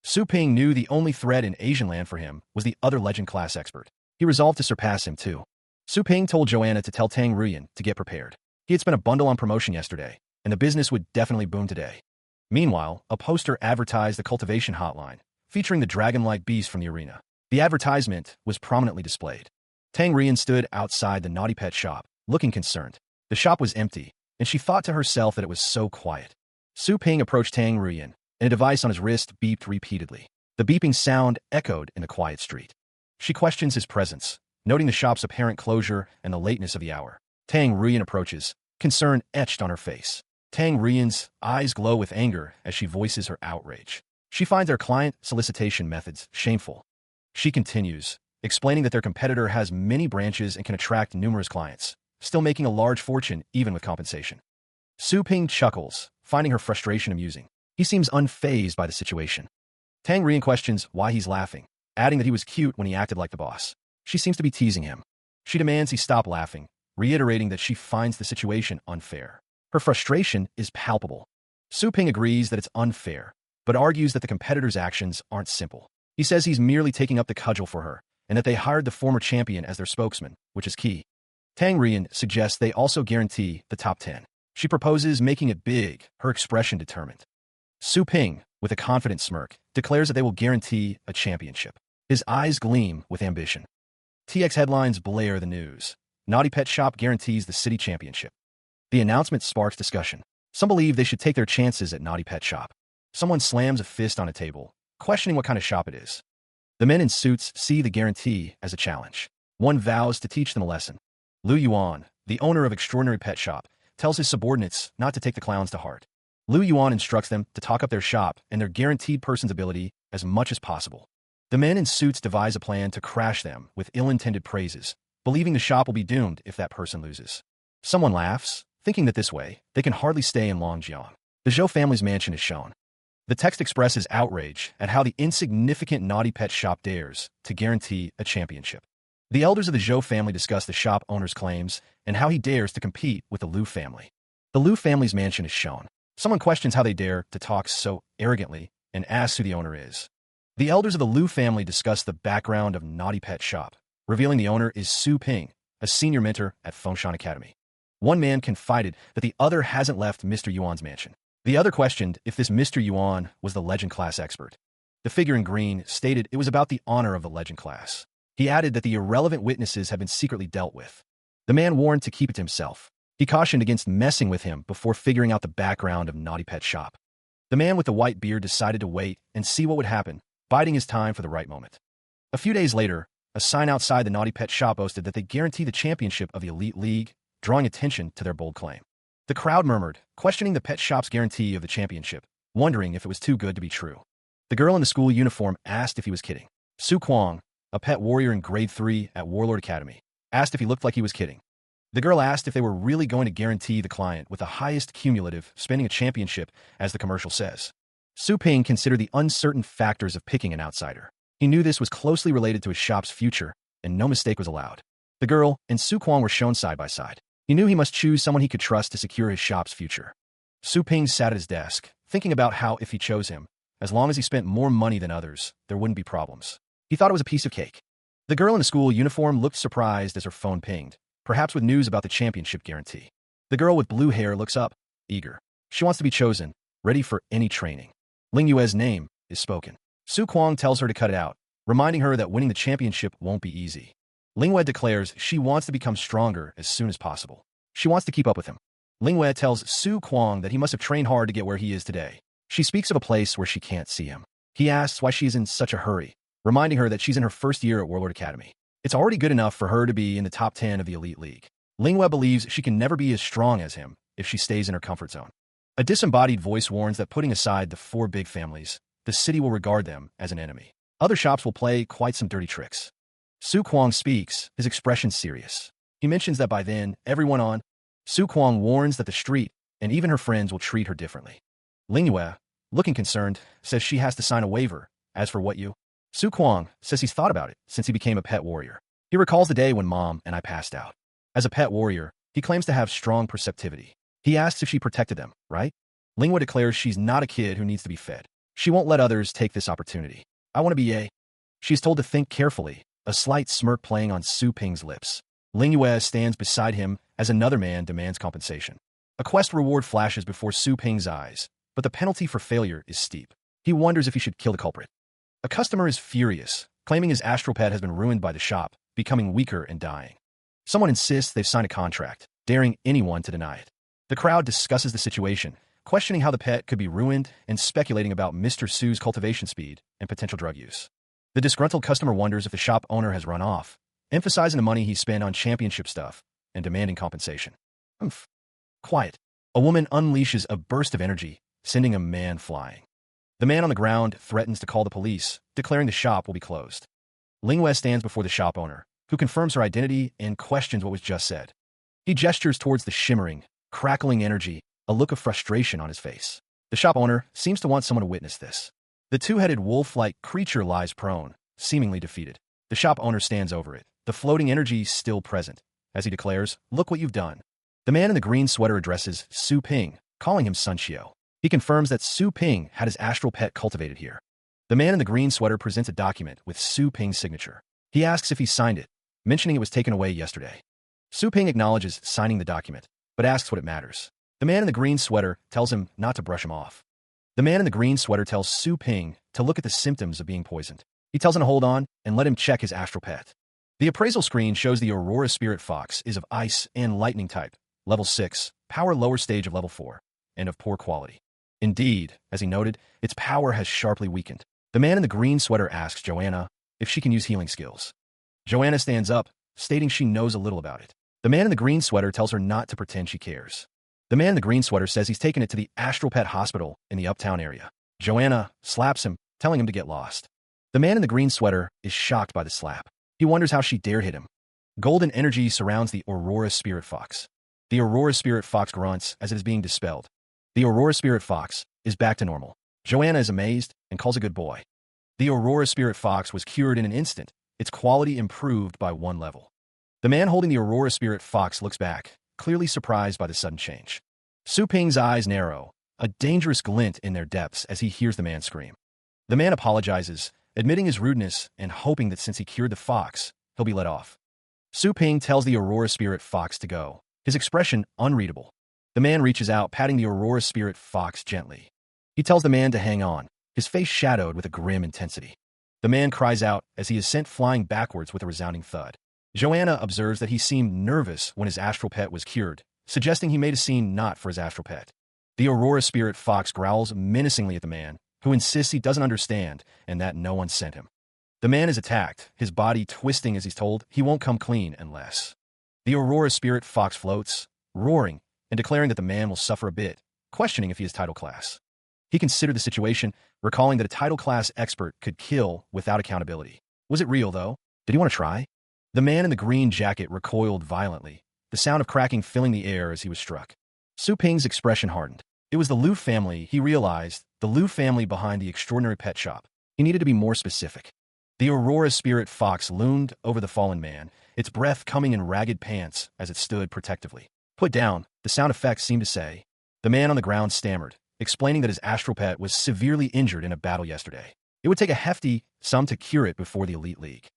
Su Ping knew the only threat in Asian land for him was the other legend class expert. He resolved to surpass him too. Su Ping told Joanna to tell Tang Ruyan to get prepared. He had spent a bundle on promotion yesterday, and the business would definitely boom today. Meanwhile, a poster advertised the cultivation hotline, featuring the dragon-like beast from the arena. The advertisement was prominently displayed. Tang Ruyan stood outside the Naughty Pet shop, looking concerned. The shop was empty, and she thought to herself that it was so quiet. Su Ping approached Tang Ruyan, and a device on his wrist beeped repeatedly. The beeping sound echoed in the quiet street. She questions his presence, noting the shop's apparent closure and the lateness of the hour. Tang Ruyan approaches, concern etched on her face. Tang Ruyan's eyes glow with anger as she voices her outrage. She finds their client solicitation methods shameful. She continues, explaining that their competitor has many branches and can attract numerous clients, still making a large fortune even with compensation. Su Ping chuckles, finding her frustration amusing. He seems unfazed by the situation. Tang Ruyan questions why he's laughing, adding that he was cute when he acted like the boss. She seems to be teasing him. She demands he stop laughing, reiterating that she finds the situation unfair. Her frustration is palpable. Su Ping agrees that it's unfair, but argues that the competitor's actions aren't simple. He says he's merely taking up the cudgel for her, and that they hired the former champion as their spokesman, which is key. Tang Ruyan suggests they also guarantee the top 10. She proposes making it big, her expression determined. Su Ping, with a confident smirk, declares that they will guarantee a championship. His eyes gleam with ambition. TX headlines blare the news. Naughty Pet Shop guarantees the city championship. The announcement sparks discussion. Some believe they should take their chances at Naughty Pet Shop. Someone slams a fist on a table, questioning what kind of shop it is. The men in suits see the guarantee as a challenge. One vows to teach them a lesson. Lu Yuan, the owner of Extraordinary Pet Shop, tells his subordinates not to take the clowns to heart. Lu Yuan instructs them to talk up their shop and their guaranteed person's ability as much as possible. The men in suits devise a plan to crash them with ill-intended praises, believing the shop will be doomed if that person loses. Someone laughs, thinking that this way, they can hardly stay in Longjiang. The Zhou family's mansion is shown. The text expresses outrage at how the insignificant naughty pet shop dares to guarantee a championship. The elders of the Zhou family discuss the shop owner's claims and how he dares to compete with the Liu family. The Liu family's mansion is shown. Someone questions how they dare to talk so arrogantly and asks who the owner is. The elders of the Liu family discuss the background of Naughty Pet Shop, revealing the owner is Su Ping, a senior mentor at Fengshan Academy. One man confided that the other hasn't left Mr. Yuan's mansion. The other questioned if this Mr. Yuan was the legend class expert. The figure in green stated it was about the honor of the legend class. He added that the irrelevant witnesses had been secretly dealt with. The man warned to keep it to himself. He cautioned against messing with him before figuring out the background of Naughty Pet Shop. The man with the white beard decided to wait and see what would happen, biding his time for the right moment. A few days later, a sign outside the Naughty Pet Shop boasted that they guarantee the championship of the Elite League, drawing attention to their bold claim. The crowd murmured, questioning the pet shop's guarantee of the championship, wondering if it was too good to be true. The girl in the school uniform asked if he was kidding. Su Kuang, a pet warrior in grade 3 at Warlord Academy, asked if he looked like he was kidding. The girl asked if they were really going to guarantee the client with the highest cumulative spending a championship, as the commercial says. Su Ping considered the uncertain factors of picking an outsider. He knew this was closely related to his shop's future, and no mistake was allowed. The girl and Su Kuang were shown side by side. He knew he must choose someone he could trust to secure his shop's future. Su Ping sat at his desk, thinking about how if he chose him, as long as he spent more money than others, there wouldn't be problems. He thought it was a piece of cake. The girl in the school uniform looked surprised as her phone pinged, perhaps with news about the championship guarantee. The girl with blue hair looks up, eager. She wants to be chosen, ready for any training. Ling Yue's name is spoken. Su Kuang tells her to cut it out, reminding her that winning the championship won't be easy. Ling Yue declares she wants to become stronger as soon as possible. She wants to keep up with him. Ling Yue tells Su Kuang that he must have trained hard to get where he is today. She speaks of a place where she can't see him. He asks why she is in such a hurry, reminding her that she's in her first year at Warlord Academy. It's already good enough for her to be in the top 10 of the Elite League. Ling Yue believes she can never be as strong as him if she stays in her comfort zone. A disembodied voice warns that putting aside the 4 big families, the city will regard them as an enemy. Other shops will play quite some dirty tricks. Su Kuang speaks, his expression serious. He mentions that by then, everyone on Su Kuang warns that the street and even her friends will treat her differently. Ling Yue, looking concerned, says she has to sign a waiver. As for what you? Su Kuang says he's thought about it since he became a pet warrior. He recalls the day when Mom and I passed out. As a pet warrior, he claims to have strong perceptivity. He asks if she protected them, right? Ling Yue declares she's not a kid who needs to be fed. She won't let others take this opportunity. I want to be a... She's told to think carefully, a slight smirk playing on Su Ping's lips. Ling Yue stands beside him as another man demands compensation. A quest reward flashes before Su Ping's eyes, but the penalty for failure is steep. He wonders if he should kill the culprit. A customer is furious, claiming his astral pet has been ruined by the shop, becoming weaker and dying. Someone insists they've signed a contract, daring anyone to deny it. The crowd discusses the situation, questioning how the pet could be ruined and speculating about Mr. Su's cultivation speed and potential drug use. The disgruntled customer wonders if the shop owner has run off, emphasizing the money he spent on championship stuff and demanding compensation. Quiet. A woman unleashes a burst of energy, sending a man flying. The man on the ground threatens to call the police, declaring the shop will be closed. Ling Yue stands before the shop owner, who confirms her identity and questions what was just said. He gestures towards the shimmering, crackling energy, a look of frustration on his face. The shop owner seems to want someone to witness this. The two-headed wolf-like creature lies prone, seemingly defeated. The shop owner stands over it, the floating energy still present. As he declares, "Look what you've done." The man in the green sweater addresses Su Ping, calling him Sun Xiao. He confirms that Su Ping had his astral pet cultivated here. The man in the green sweater presents a document with Su Ping's signature. He asks if he signed it, mentioning it was taken away yesterday. Su Ping acknowledges signing the document, but asks what it matters. The man in the green sweater tells him not to brush him off. The man in the green sweater tells Su Ping to look at the symptoms of being poisoned. He tells him to hold on and let him check his astral pet. The appraisal screen shows the Aurora Spirit Fox is of ice and lightning type, level 6, power lower stage of level 4, and of poor quality. Indeed, as he noted, its power has sharply weakened. The man in the green sweater asks Joanna if she can use healing skills. Joanna stands up, stating she knows a little about it. The man in the green sweater tells her not to pretend she cares. The man in the green sweater says he's taken it to the Astral Pet Hospital in the uptown area. Joanna slaps him, telling him to get lost. The man in the green sweater is shocked by the slap. He wonders how she dared hit him. Golden energy surrounds the Aurora Spirit Fox. The Aurora Spirit Fox grunts as it is being dispelled. The Aurora Spirit Fox is back to normal. Joanna is amazed and calls a good boy. The Aurora Spirit Fox was cured in an instant, its quality improved by 1 level. The man holding the Aurora Spirit Fox looks back, clearly surprised by the sudden change. Su Ping's eyes narrow, a dangerous glint in their depths as he hears the man scream. The man apologizes, admitting his rudeness and hoping that since he cured the fox, he'll be let off. Su Ping tells the Aurora Spirit Fox to go, his expression unreadable. The man reaches out, patting the Aurora Spirit Fox gently. He tells the man to hang on, his face shadowed with a grim intensity. The man cries out as he is sent flying backwards with a resounding thud. Joanna observes that he seemed nervous when his astral pet was cured, suggesting he made a scene not for his astral pet. The Aurora Spirit Fox growls menacingly at the man, who insists he doesn't understand and that no one sent him. The man is attacked, his body twisting as he's told he won't come clean unless. The Aurora Spirit Fox floats, roaring, and declaring that the man will suffer a bit, questioning if he is title class. He considered the situation, recalling that a title class expert could kill without accountability. Was it real, though? Did he want to try? The man in the green jacket recoiled violently, the sound of cracking filling the air as he was struck. Su Ping's expression hardened. It was the Liu family, he realized, the Liu family behind the extraordinary pet shop. He needed to be more specific. The Aurora Spirit Fox loomed over the fallen man, its breath coming in ragged pants as it stood protectively. Put down, the sound effects seemed to say. The man on the ground stammered, explaining that his astral pet was severely injured in a battle yesterday. It would take a hefty sum to cure it before the Elite League.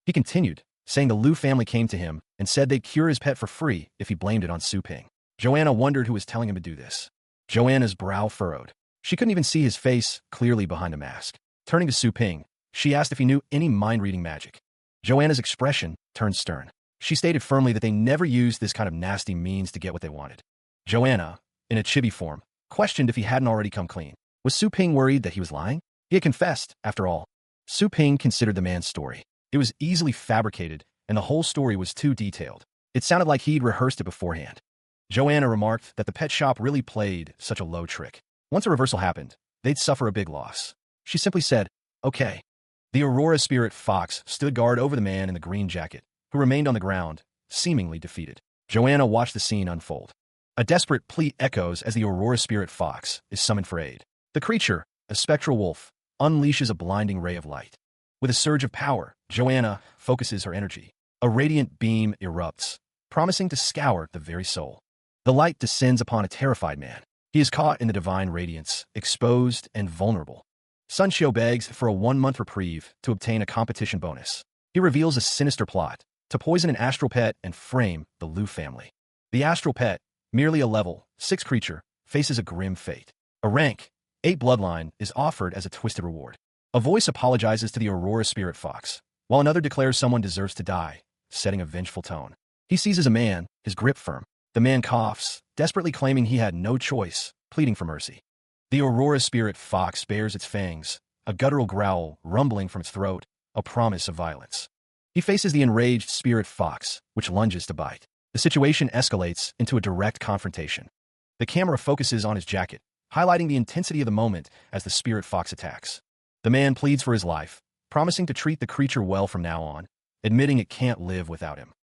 He continued, saying the Liu family came to him and said they'd cure his pet for free if he blamed it on Su Ping. Joanna wondered who was telling him to do this. Joanna's brow furrowed. She couldn't even see his face clearly behind a mask. Turning to Su Ping, she asked if he knew any mind-reading magic. Joanna's expression turned stern. She stated firmly that they never used this kind of nasty means to get what they wanted. Joanna, in a chibi form, questioned if he hadn't already come clean. Was Su Ping worried that he was lying? He had confessed, after all. Su Ping considered the man's story. It was easily fabricated, and the whole story was too detailed. It sounded like he'd rehearsed it beforehand. Joanna remarked that the pet shop really played such a low trick. Once a reversal happened, they'd suffer a big loss. She simply said, okay. The Aurora Spirit Fox stood guard over the man in the green jacket, who remained on the ground, seemingly defeated. Joanna watched the scene unfold. A desperate plea echoes as the Aurora Spirit Fox is summoned for aid. The creature, a spectral wolf, unleashes a blinding ray of light. With a surge of power, Joanna focuses her energy. A radiant beam erupts, promising to scour the very soul. The light descends upon a terrified man. He is caught in the divine radiance, exposed and vulnerable. Sun Xiu begs for a 1-month reprieve to obtain a competition bonus. He reveals a sinister plot to poison an astral pet and frame the Liu family. The astral pet, merely a level 6 creature, faces a grim fate. A rank 8 bloodline is offered as a twisted reward. A voice apologizes to the Aurora Spirit Fox, while another declares someone deserves to die, setting a vengeful tone. He seizes a man, his grip firm. The man coughs, desperately claiming he had no choice, pleading for mercy. The Aurora Spirit Fox bares its fangs, a guttural growl rumbling from its throat, a promise of violence. He faces the enraged Spirit Fox, which lunges to bite. The situation escalates into a direct confrontation. The camera focuses on his jacket, highlighting the intensity of the moment as the Spirit Fox attacks. The man pleads for his life, promising to treat the creature well from now on, admitting it can't live without him.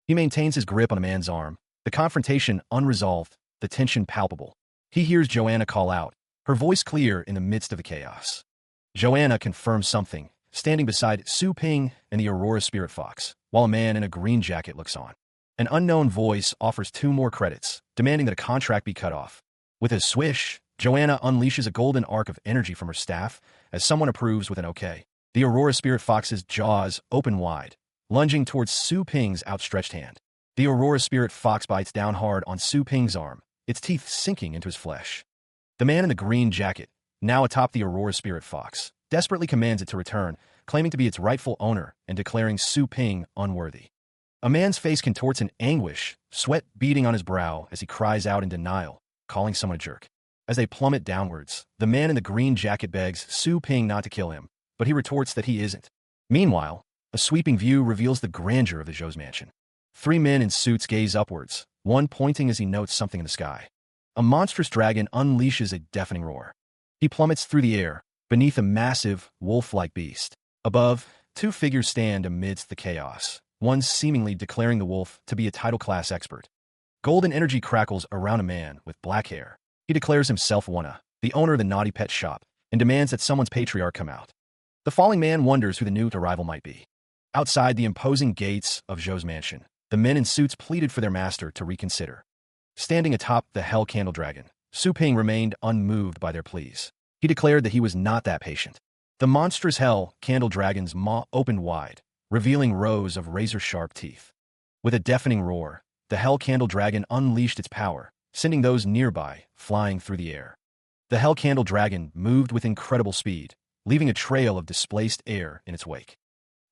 He maintains his grip on the man's arm, the confrontation unresolved, the tension palpable. He hears Joanna call out, her voice clear in the midst of the chaos. Joanna confirms something, standing beside Su Ping and the Aurora Spirit Fox, while a man in a green jacket looks on. An unknown voice offers 2 more credits, demanding that a contract be cut off. With a swish, Joanna unleashes a golden arc of energy from her staff as someone approves with an okay. The Aurora Spirit Fox's jaws open wide, lunging towards Su Ping's outstretched hand. The Aurora Spirit Fox bites down hard on Su Ping's arm, its teeth sinking into his flesh. The man in the green jacket, now atop the Aurora Spirit Fox, desperately commands it to return, claiming to be its rightful owner and declaring Su Ping unworthy. A man's face contorts in anguish, sweat beading on his brow as he cries out in denial, calling someone a jerk. As they plummet downwards, the man in the green jacket begs Su Ping not to kill him, but he retorts that he isn't. Meanwhile, a sweeping view reveals the grandeur of the Zhou's mansion. 3 men in suits gaze upwards, one pointing as he notes something in the sky. A monstrous dragon unleashes a deafening roar. He plummets through the air, beneath a massive, wolf-like beast. Above, 2 figures stand amidst the chaos, one seemingly declaring the wolf to be a title class expert. Golden energy crackles around a man with black hair. He declares himself Wanna, the owner of the naughty pet shop, and demands that someone's patriarch come out. The falling man wonders who the new arrival might be. Outside the imposing gates of Zhou's mansion, the men in suits pleaded for their master to reconsider. Standing atop the Hell Candle Dragon, Su Ping remained unmoved by their pleas. He declared that he was not that patient. The monstrous Hell Candle Dragon's maw opened wide, revealing rows of razor-sharp teeth. With a deafening roar, the Hell Candle Dragon unleashed its power, sending those nearby flying through the air. The Hell Candle Dragon moved with incredible speed, leaving a trail of displaced air in its wake.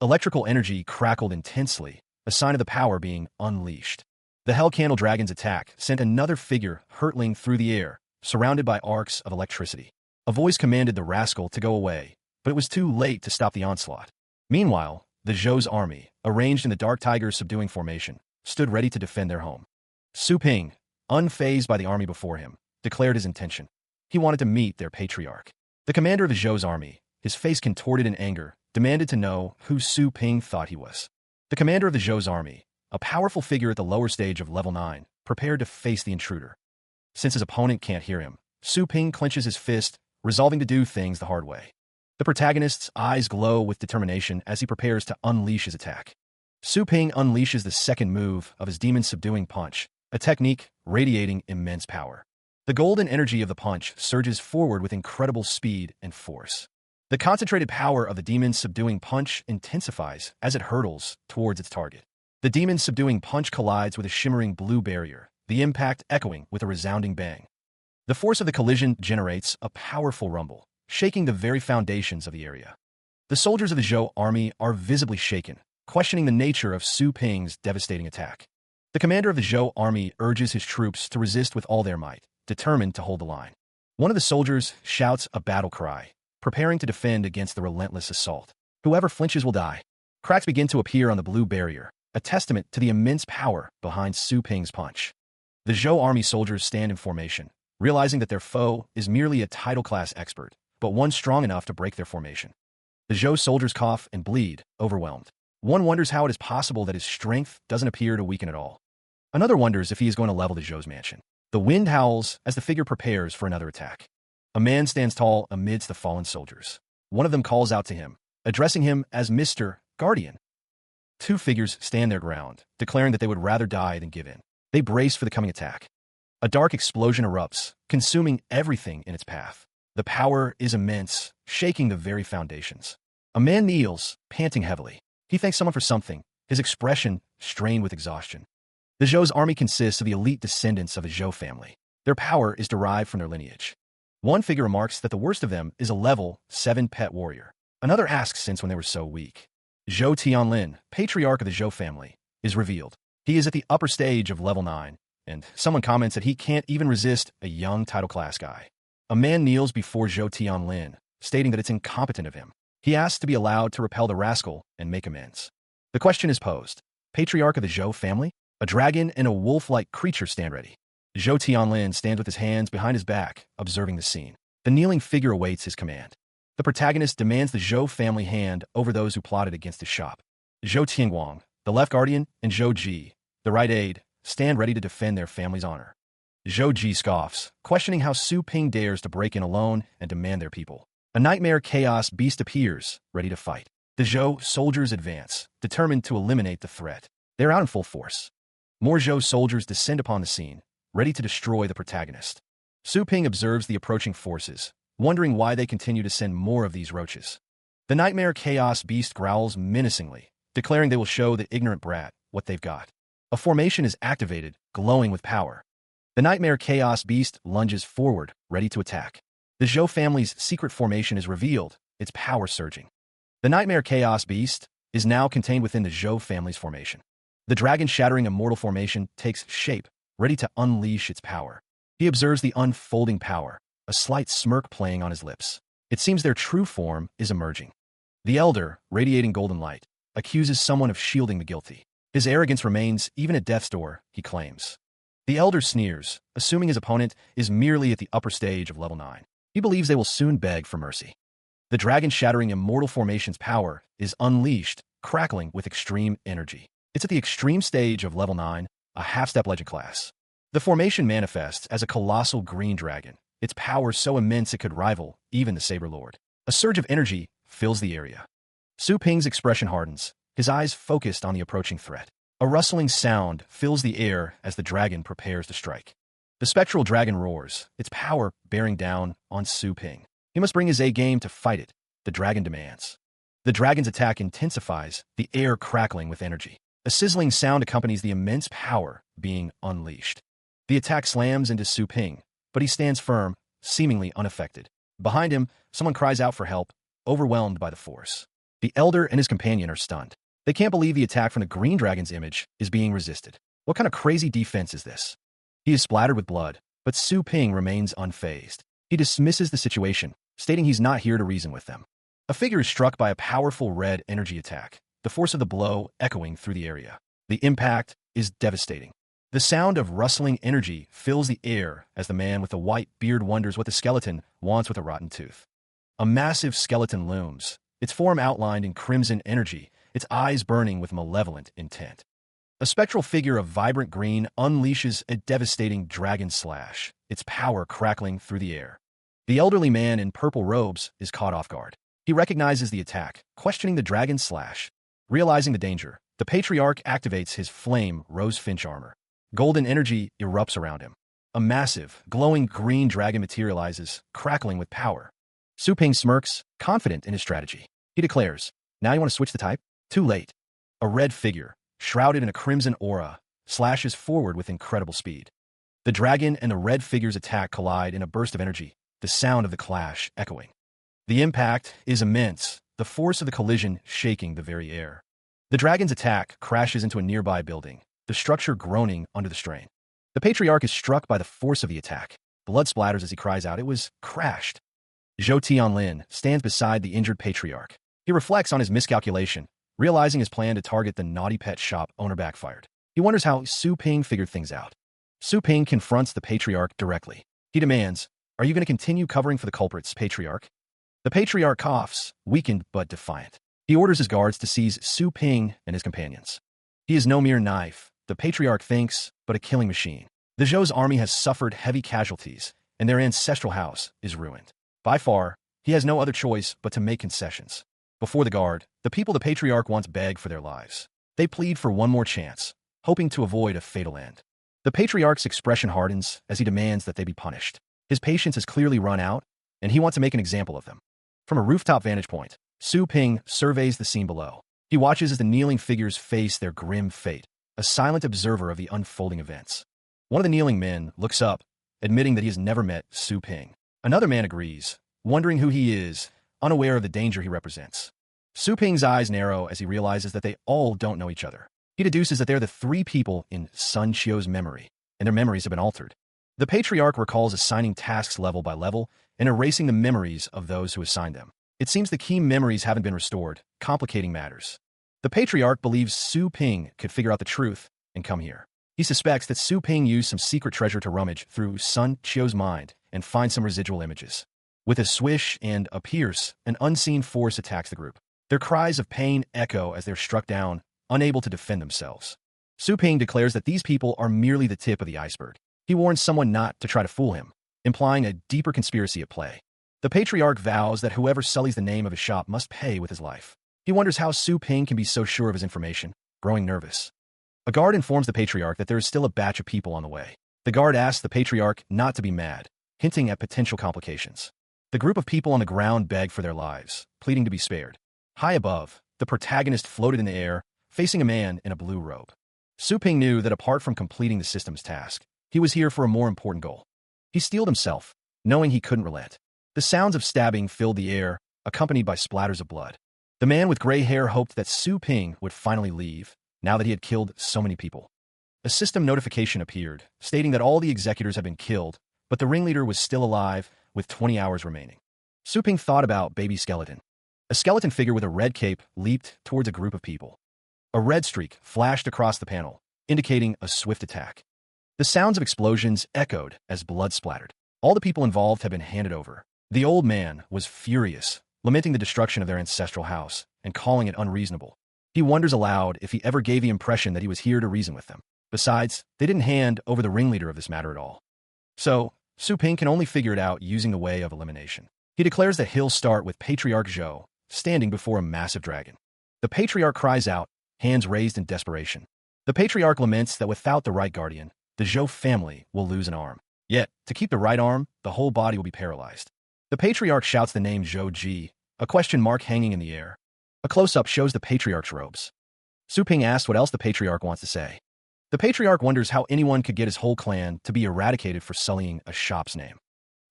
Electrical energy crackled intensely, a sign of the power being unleashed. The Hell Candle Dragon's attack sent another figure hurtling through the air, surrounded by arcs of electricity. A voice commanded the rascal to go away, but it was too late to stop the onslaught. Meanwhile, the Zhou's army, arranged in the Dark Tiger subduing formation, stood ready to defend their home. Su Ping, unfazed by the army before him, declared his intention. He wanted to meet their patriarch. The commander of the Zhou's army, his face contorted in anger, demanded to know who Su Ping thought he was. The commander of the Zhou's army, a powerful figure at the lower stage of level 9, prepared to face the intruder. Since his opponent can't hear him, Su Ping clenches his fist, resolving to do things the hard way. The protagonist's eyes glow with determination as he prepares to unleash his attack. Su Ping unleashes the second move of his demon-subduing punch, a technique radiating immense power. The golden energy of the punch surges forward with incredible speed and force. The concentrated power of the demon-subduing punch intensifies as it hurtles towards its target. The demon-subduing punch collides with a shimmering blue barrier, the impact echoing with a resounding bang. The force of the collision generates a powerful rumble, shaking the very foundations of the area. The soldiers of the Zhou army are visibly shaken, questioning the nature of Su Ping's devastating attack. The commander of the Zhou army urges his troops to resist with all their might, determined to hold the line. One of the soldiers shouts a battle cry, preparing to defend against the relentless assault. Whoever flinches will die. Cracks begin to appear on the blue barrier, a testament to the immense power behind Su Ping's punch. The Zhou army soldiers stand in formation, realizing that their foe is merely a title-class expert, but one strong enough to break their formation. The Zhou soldiers cough and bleed, overwhelmed. One wonders how it is possible that his strength doesn't appear to weaken at all. Another wonders if he is going to level the Zhou's mansion. The wind howls as the figure prepares for another attack. A man stands tall amidst the fallen soldiers. One of them calls out to him, addressing him as Mr. Guardian. Two figures stand their ground, declaring that they would rather die than give in. They brace for the coming attack. A dark explosion erupts, consuming everything in its path. The power is immense, shaking the very foundations. A man kneels, panting heavily. He thanks someone for something, his expression strained with exhaustion. The Zhou's army consists of the elite descendants of the Zhou family. Their power is derived from their lineage. One figure remarks that the worst of them is a level 7 pet warrior. Another asks since when they were so weak. Zhou Tianlin, patriarch of the Zhou family, is revealed. He is at the upper stage of level 9, and someone comments that he can't even resist a young title-class guy. A man kneels before Zhou Tianlin, stating that it's incompetent of him. He asks to be allowed to repel the rascal and make amends. The question is posed. Patriarch of the Zhou family? A dragon and a wolf-like creature stand ready. Zhou Tianlin stands with his hands behind his back, observing the scene. The kneeling figure awaits his command. The protagonist demands the Zhou family hand over those who plotted against his shop. Zhou Tianguang, the left guardian, and Zhou Ji, the right aide, stand ready to defend their family's honor. Zhou Ji scoffs, questioning how Su Ping dares to break in alone and demand their people. A nightmare chaos beast appears, ready to fight. The Zhou soldiers advance, determined to eliminate the threat. They're out in full force. More Zhou soldiers descend upon the scene, ready to destroy the protagonist. Su Ping observes the approaching forces, wondering why they continue to send more of these roaches. The nightmare chaos beast growls menacingly, declaring they will show the ignorant brat what they've got. A formation is activated, glowing with power. The nightmare chaos beast lunges forward, ready to attack. The Zhou family's secret formation is revealed, its power surging. The nightmare chaos beast is now contained within the Zhou family's formation. The dragon-shattering immortal formation takes shape, ready to unleash its power. He observes the unfolding power, a slight smirk playing on his lips. It seems their true form is emerging. The elder, radiating golden light, accuses someone of shielding the guilty. His arrogance remains even at death's door, he claims. The elder sneers, assuming his opponent is merely at the upper stage of level 9. He believes they will soon beg for mercy. The dragon-shattering immortal formation's power is unleashed, crackling with extreme energy. It's at the extreme stage of level 9, a half-step legend class. The formation manifests as a colossal green dragon, its power so immense it could rival even the Saber Lord. A surge of energy fills the area. Su Ping's expression hardens, his eyes focused on the approaching threat. A rustling sound fills the air as the dragon prepares to strike. The spectral dragon roars, its power bearing down on Su Ping. He must bring his A-game to fight it, the dragon demands. The dragon's attack intensifies, the air crackling with energy. A sizzling sound accompanies the immense power being unleashed. The attack slams into Su Ping, but he stands firm, seemingly unaffected. Behind him, someone cries out for help, overwhelmed by the force. The elder and his companion are stunned. They can't believe the attack from the green dragon's image is being resisted. What kind of crazy defense is this? He is splattered with blood, but Su Ping remains unfazed. He dismisses the situation, stating he's not here to reason with them. A figure is struck by a powerful red energy attack, the force of the blow echoing through the area. The impact is devastating. The sound of rustling energy fills the air as the man with the white beard wonders what the skeleton wants with a rotten tooth. A massive skeleton looms, its form outlined in crimson energy, its eyes burning with malevolent intent. A spectral figure of vibrant green unleashes a devastating dragon slash, its power crackling through the air. The elderly man in purple robes is caught off guard. He recognizes the attack, questioning the dragon slash. Realizing the danger, the patriarch activates his flame rose finch armor. Golden energy erupts around him. A massive, glowing green dragon materializes, crackling with power. Su Ping smirks, confident in his strategy. He declares, "Now you want to switch the type?" Too late. A red figure, shrouded in a crimson aura, slashes forward with incredible speed. The dragon and the red figure's attack collide in a burst of energy, the sound of the clash echoing. The impact is immense, the force of the collision shaking the very air. The dragon's attack crashes into a nearby building, the structure groaning under the strain. The patriarch is struck by the force of the attack. Blood splatters as he cries out, "It was crashed." Zhou Tianlin stands beside the injured patriarch. He reflects on his miscalculation, realizing his plan to target the naughty pet shop owner backfired. He wonders how Su Ping figured things out. Su Ping confronts the patriarch directly. He demands, "Are you going to continue covering for the culprits, patriarch?" The patriarch coughs, weakened but defiant. He orders his guards to seize Su Ping and his companions. He is no mere knife, the patriarch thinks, but a killing machine. The Zhou's army has suffered heavy casualties, and their ancestral house is ruined. By far, he has no other choice but to make concessions. Before the guard, the people the patriarch once begged for their lives. They plead for one more chance, hoping to avoid a fatal end. The patriarch's expression hardens as he demands that they be punished. His patience has clearly run out, and he wants to make an example of them. From a rooftop vantage point, Su Ping surveys the scene below. He watches as the kneeling figures face their grim fate, a silent observer of the unfolding events. One of the kneeling men looks up, admitting that he has never met Su Ping. Another man agrees, wondering who he is, unaware of the danger he represents. Su Ping's eyes narrow as he realizes that they all don't know each other. He deduces that they're the three people in Sun Qiu's memory, and their memories have been altered. The patriarch recalls assigning tasks level by level and erasing the memories of those who assigned them. It seems the key memories haven't been restored, complicating matters. The patriarch believes Su Ping could figure out the truth and come here. He suspects that Su Ping used some secret treasure to rummage through Sun Qiu's mind and find some residual images. With a swish and a pierce, an unseen force attacks the group. Their cries of pain echo as they're struck down, unable to defend themselves. Su Ping declares that these people are merely the tip of the iceberg. He warns someone not to try to fool him, implying a deeper conspiracy at play. The patriarch vows that whoever sullies the name of his shop must pay with his life. He wonders how Su Ping can be so sure of his information, growing nervous. A guard informs the patriarch that there is still a batch of people on the way. The guard asks the patriarch not to be mad, hinting at potential complications. The group of people on the ground beg for their lives, pleading to be spared. High above, the protagonist floated in the air, facing a man in a blue robe. Su Ping knew that apart from completing the system's task, he was here for a more important goal. He steeled himself, knowing he couldn't relent. The sounds of stabbing filled the air, accompanied by splatters of blood. The man with gray hair hoped that Su Ping would finally leave, now that he had killed so many people. A system notification appeared, stating that all the executors had been killed, but the ringleader was still alive, with 20 hours remaining. Su Ping thought about Baby Skeleton. A skeleton figure with a red cape leaped towards a group of people. A red streak flashed across the panel, indicating a swift attack. The sounds of explosions echoed as blood splattered. All the people involved had been handed over. The old man was furious, lamenting the destruction of their ancestral house and calling it unreasonable. He wonders aloud if he ever gave the impression that he was here to reason with them. Besides, they didn't hand over the ringleader of this matter at all. So, Su Ping can only figure it out using the way of elimination. He declares that he'll start with Patriarch Zhou, standing before a massive dragon. The Patriarch cries out, hands raised in desperation. The Patriarch laments that without the right guardian, the Zhou family will lose an arm. Yet, to keep the right arm, the whole body will be paralyzed. The Patriarch shouts the name Zhou Ji, a question mark hanging in the air. A close-up shows the Patriarch's robes. Su Ping asks what else the Patriarch wants to say. The Patriarch wonders how anyone could get his whole clan to be eradicated for sullying a shop's name.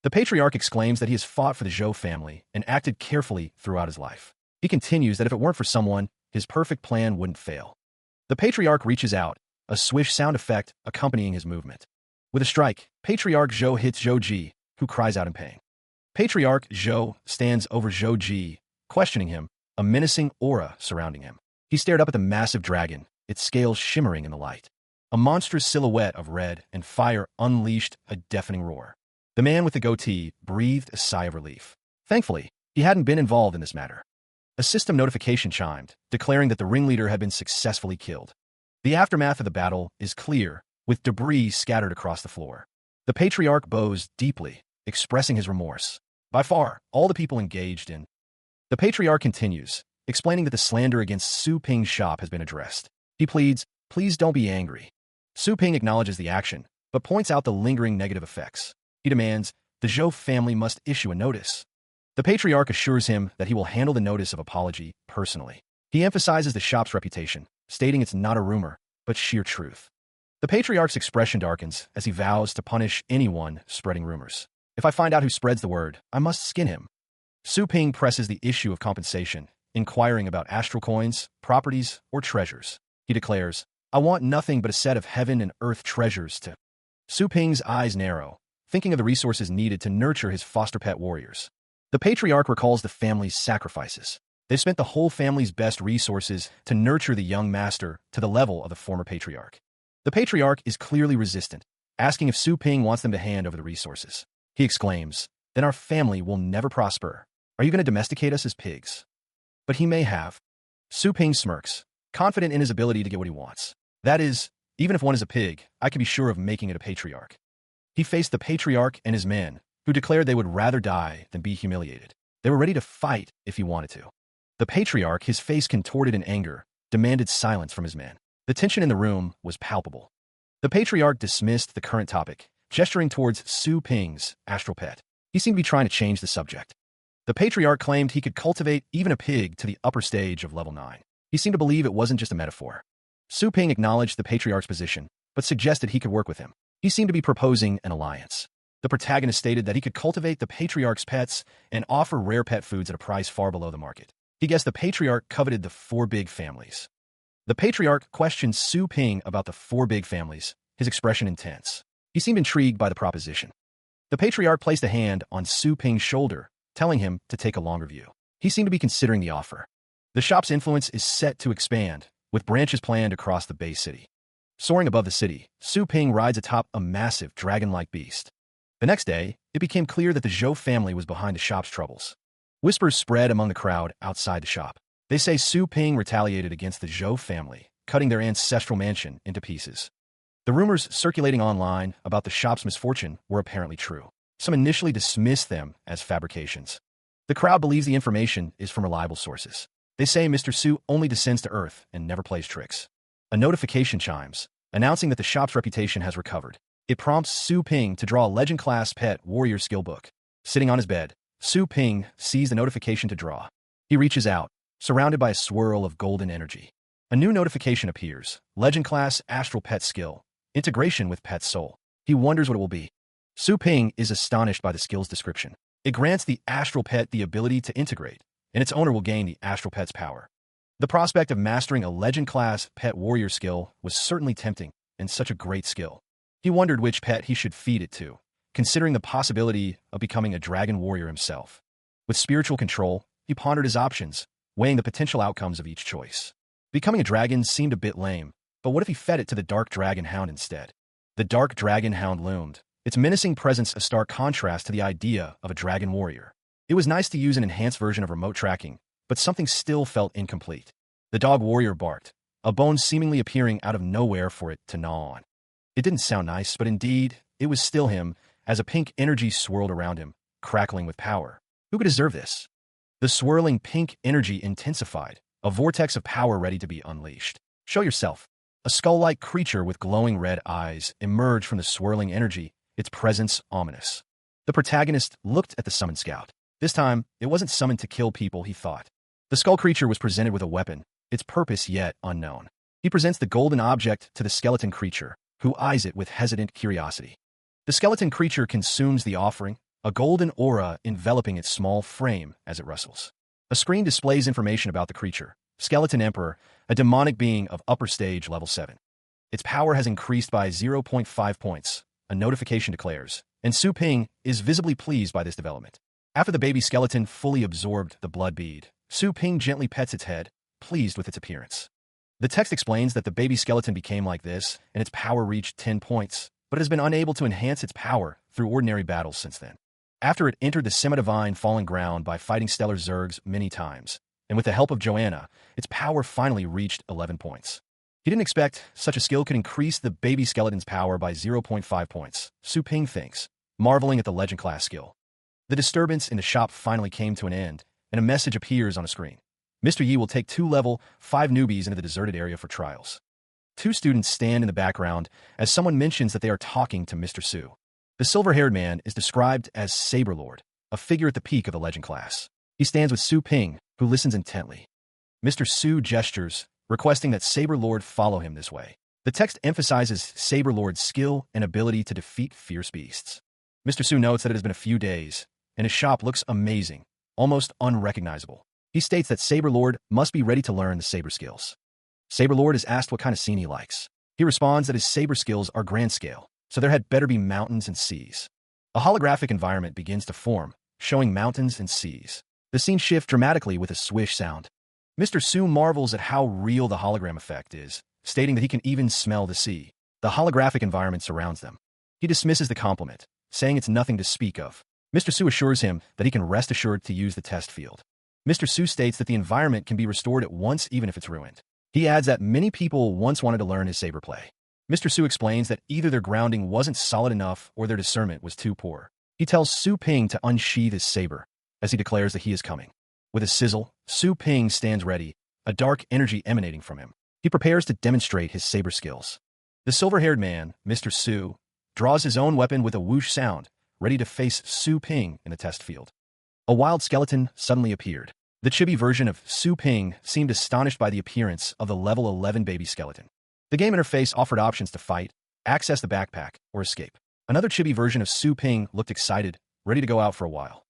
The Patriarch exclaims that he has fought for the Zhou family and acted carefully throughout his life. He continues that if it weren't for someone, his perfect plan wouldn't fail. The Patriarch reaches out, a swish sound effect accompanying his movement. With a strike, Patriarch Zhou hits Zhou Ji, who cries out in pain. Patriarch Zhou stands over Zhou Ji, questioning him, a menacing aura surrounding him. He stared up at the massive dragon, its scales shimmering in the light. A monstrous silhouette of red and fire unleashed a deafening roar. The man with the goatee breathed a sigh of relief. Thankfully, he hadn't been involved in this matter. A system notification chimed, declaring that the ringleader had been successfully killed. The aftermath of the battle is clear, with debris scattered across the floor. The Patriarch bows deeply, expressing his remorse. By far, all the people engaged in. The Patriarch continues, explaining that the slander against Su Ping's shop has been addressed. He pleads, please don't be angry. Su Ping acknowledges the action, but points out the lingering negative effects. He demands, the Zhou family must issue a notice. The Patriarch assures him that he will handle the notice of apology personally. He emphasizes the shop's reputation, stating it's not a rumor, but sheer truth. The Patriarch's expression darkens as he vows to punish anyone spreading rumors. If I find out who spreads the word, I must skin him. Su Ping presses the issue of compensation, inquiring about astral coins, properties, or treasures. He declares, I want nothing but a set of heaven and earth treasures to. Su Ping's eyes narrow, thinking of the resources needed to nurture his foster pet warriors. The Patriarch recalls the family's sacrifices. They've spent the whole family's best resources to nurture the young master to the level of the former Patriarch. The Patriarch is clearly resistant, asking if Su Ping wants them to hand over the resources. He exclaims, then our family will never prosper. Are you going to domesticate us as pigs? But he may have. Su Ping smirks, confident in his ability to get what he wants. That is, even if one is a pig, I can be sure of making it a Patriarch. He faced the Patriarch and his men, who declared they would rather die than be humiliated. They were ready to fight if he wanted to. The Patriarch, his face contorted in anger, demanded silence from his men. The tension in the room was palpable. The Patriarch dismissed the current topic, gesturing towards Su Ping's astral pet. He seemed to be trying to change the subject. The Patriarch claimed he could cultivate even a pig to the upper stage of level 9. He seemed to believe it wasn't just a metaphor. Su Ping acknowledged the Patriarch's position, but suggested he could work with him. He seemed to be proposing an alliance. The protagonist stated that he could cultivate the Patriarch's pets and offer rare pet foods at a price far below the market. He guessed the Patriarch coveted the 4 big families. The Patriarch questioned Su Ping about the 4 big families, his expression intense. He seemed intrigued by the proposition. The Patriarch placed a hand on Su Ping's shoulder, telling him to take a longer view. He seemed to be considering the offer. The shop's influence is set to expand, with branches planned across the Bay City. Soaring above the city, Su Ping rides atop a massive dragon-like beast. The next day, it became clear that the Zhou family was behind the shop's troubles. Whispers spread among the crowd outside the shop. They say Su Ping retaliated against the Zhou family, cutting their ancestral mansion into pieces. The rumors circulating online about the shop's misfortune were apparently true. Some initially dismissed them as fabrications. The crowd believes the information is from reliable sources. They say Mr. Su only descends to Earth and never plays tricks. A notification chimes, announcing that the shop's reputation has recovered. It prompts Su Ping to draw a Legend-class pet warrior skill book. Sitting on his bed, Su Ping sees the notification to draw. He reaches out, surrounded by a swirl of golden energy. A new notification appears, Legend-class astral pet skill, integration with pet soul. He wonders what it will be. Su Ping is astonished by the skill's description. It grants the astral pet the ability to integrate, and its owner will gain the astral pet's power. The prospect of mastering a Legend-class pet warrior skill was certainly tempting, and such a great skill. He wondered which pet he should feed it to, considering the possibility of becoming a dragon warrior himself. With spiritual control, he pondered his options, weighing the potential outcomes of each choice. Becoming a dragon seemed a bit lame, but what if he fed it to the dark dragon hound instead? The dark dragon hound loomed, its menacing presence a stark contrast to the idea of a dragon warrior. It was nice to use an enhanced version of remote tracking, but something still felt incomplete. The dog warrior barked, a bone seemingly appearing out of nowhere for it to gnaw on. It didn't sound nice, but indeed, it was still him, as a pink energy swirled around him, crackling with power. Who could deserve this? The swirling pink energy intensified, a vortex of power ready to be unleashed. Show yourself. A skull-like creature with glowing red eyes emerged from the swirling energy, its presence ominous. The protagonist looked at the summoned scout. This time, it wasn't summoned to kill people, he thought. The skull creature was presented with a weapon, its purpose yet unknown. He presents the golden object to the skeleton creature, who eyes it with hesitant curiosity. The skeleton creature consumes the offering, a golden aura enveloping its small frame as it rustles. A screen displays information about the creature, Skeleton Emperor, a demonic being of upper stage level 7. Its power has increased by 0.5 points, a notification declares, and Su Ping is visibly pleased by this development. After the baby skeleton fully absorbed the blood bead, Su Ping gently pets its head, pleased with its appearance. The text explains that the baby skeleton became like this, and its power reached 10 points, but it has been unable to enhance its power through ordinary battles since then. After it entered the semi-divine fallen ground by fighting stellar zergs many times, and with the help of Joanna, its power finally reached 11 points. He didn't expect such a skill could increase the baby skeleton's power by 0.5 points, Su Ping thinks, marveling at the legend class skill. The disturbance in the shop finally came to an end, and a message appears on a screen. Mr. Yi will take 2 level 5 newbies into the deserted area for trials. 2 students stand in the background as someone mentions that they are talking to Mr. Su. The silver-haired man is described as Saberlord, a figure at the peak of the legend class. He stands with Su Ping, who listens intently. Mr. Su gestures, requesting that Saberlord follow him this way. The text emphasizes Saberlord's skill and ability to defeat fierce beasts. Mr. Su notes that it has been a few days, and his shop looks amazing, almost unrecognizable. He states that Saberlord must be ready to learn the saber skills. Saberlord is asked what kind of scene he likes. He responds that his saber skills are grand scale, so there had better be mountains and seas. A holographic environment begins to form, showing mountains and seas. The scene shifts dramatically with a swish sound. Mr. Su marvels at how real the hologram effect is, stating that he can even smell the sea. The holographic environment surrounds them. He dismisses the compliment, saying it's nothing to speak of. Mr. Su assures him that he can rest assured to use the test field. Mr. Su states that the environment can be restored at once even if it's ruined. He adds that many people once wanted to learn his saber play. Mr. Su explains that either their grounding wasn't solid enough or their discernment was too poor. He tells Su Ping to unsheath his saber, as he declares that he is coming. With a sizzle, Su Ping stands ready, a dark energy emanating from him. He prepares to demonstrate his saber skills. The silver-haired man, Mr. Su, draws his own weapon with a whoosh sound, ready to face Su Ping in the test field. A wild skeleton suddenly appeared. The chibi version of Su Ping seemed astonished by the appearance of the level 11 baby skeleton. The game interface offered options to fight, access the backpack, or escape. Another chibi version of Su Ping looked excited, ready to go out for a while.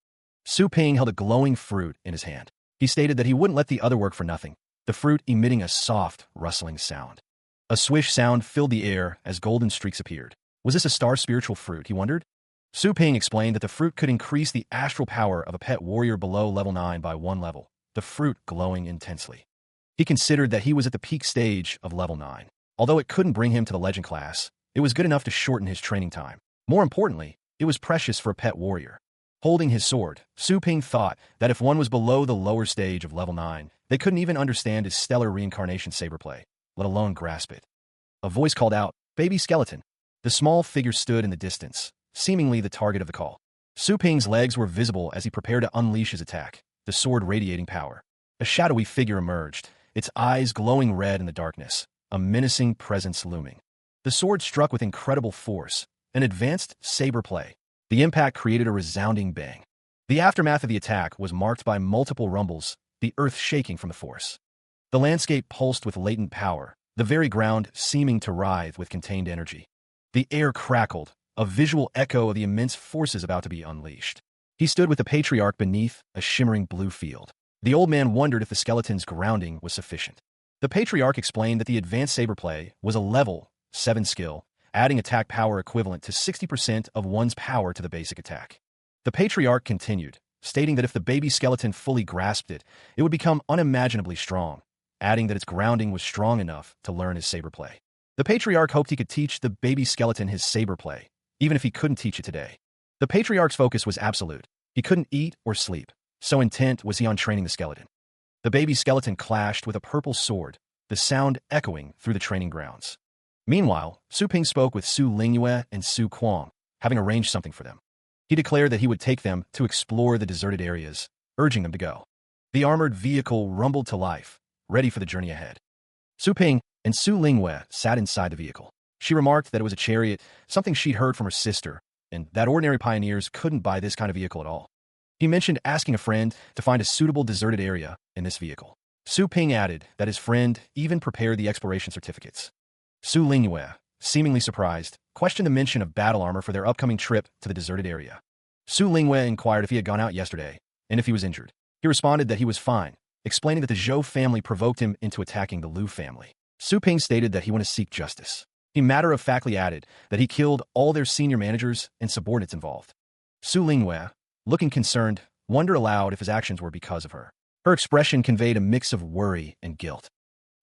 Su Ping held a glowing fruit in his hand. He stated that he wouldn't let the other work for nothing, the fruit emitting a soft, rustling sound. A swish sound filled the air as golden streaks appeared. Was this a star spiritual fruit, he wondered? Su Ping explained that the fruit could increase the astral power of a pet warrior below level 9 by 1 level, the fruit glowing intensely. He considered that he was at the peak stage of level 9. Although it couldn't bring him to the legend class, it was good enough to shorten his training time. More importantly, it was precious for a pet warrior. Holding his sword, Su Ping thought that if one was below the lower stage of level 9, they couldn't even understand his stellar reincarnation saber play, let alone grasp it. A voice called out, "Baby skeleton." The small figure stood in the distance, seemingly the target of the call. Su Ping's legs were visible as he prepared to unleash his attack, the sword radiating power. A shadowy figure emerged, its eyes glowing red in the darkness, a menacing presence looming. The sword struck with incredible force, an advanced saber play. The impact created a resounding bang. The aftermath of the attack was marked by multiple rumbles, the earth shaking from the force. The landscape pulsed with latent power, the very ground seeming to writhe with contained energy. The air crackled, a visual echo of the immense forces about to be unleashed. He stood with the patriarch beneath a shimmering blue field. The old man wondered if the skeleton's grounding was sufficient. The patriarch explained that the advanced saber play was a level 7 skill, adding attack power equivalent to 60% of one's power to the basic attack. The patriarch continued, stating that if the baby skeleton fully grasped it, it would become unimaginably strong, adding that its grounding was strong enough to learn his saber play. The patriarch hoped he could teach the baby skeleton his saber play, even if he couldn't teach it today. The patriarch's focus was absolute. He couldn't eat or sleep, so intent was he on training the skeleton. The baby skeleton clashed with a purple sword, the sound echoing through the training grounds. Meanwhile, Su Ping spoke with Su Lingyue and Su Kuang, having arranged something for them. He declared that he would take them to explore the deserted areas, urging them to go. The armored vehicle rumbled to life, ready for the journey ahead. Su Ping and Su Lingyue sat inside the vehicle. She remarked that it was a chariot, something she'd heard from her sister, and that ordinary pioneers couldn't buy this kind of vehicle at all. He mentioned asking a friend to find a suitable deserted area in this vehicle. Su Ping added that his friend even prepared the exploration certificates. Su Lingyue, seemingly surprised, questioned the mention of battle armor for their upcoming trip to the deserted area. Su Lingyue inquired if he had gone out yesterday, and if he was injured. He responded that he was fine, explaining that the Zhou family provoked him into attacking the Liu family. Su Ping stated that he wanted to seek justice. He matter-of-factly added that he killed all their senior managers and subordinates involved. Su Lingyue, looking concerned, wondered aloud if his actions were because of her. Her expression conveyed a mix of worry and guilt.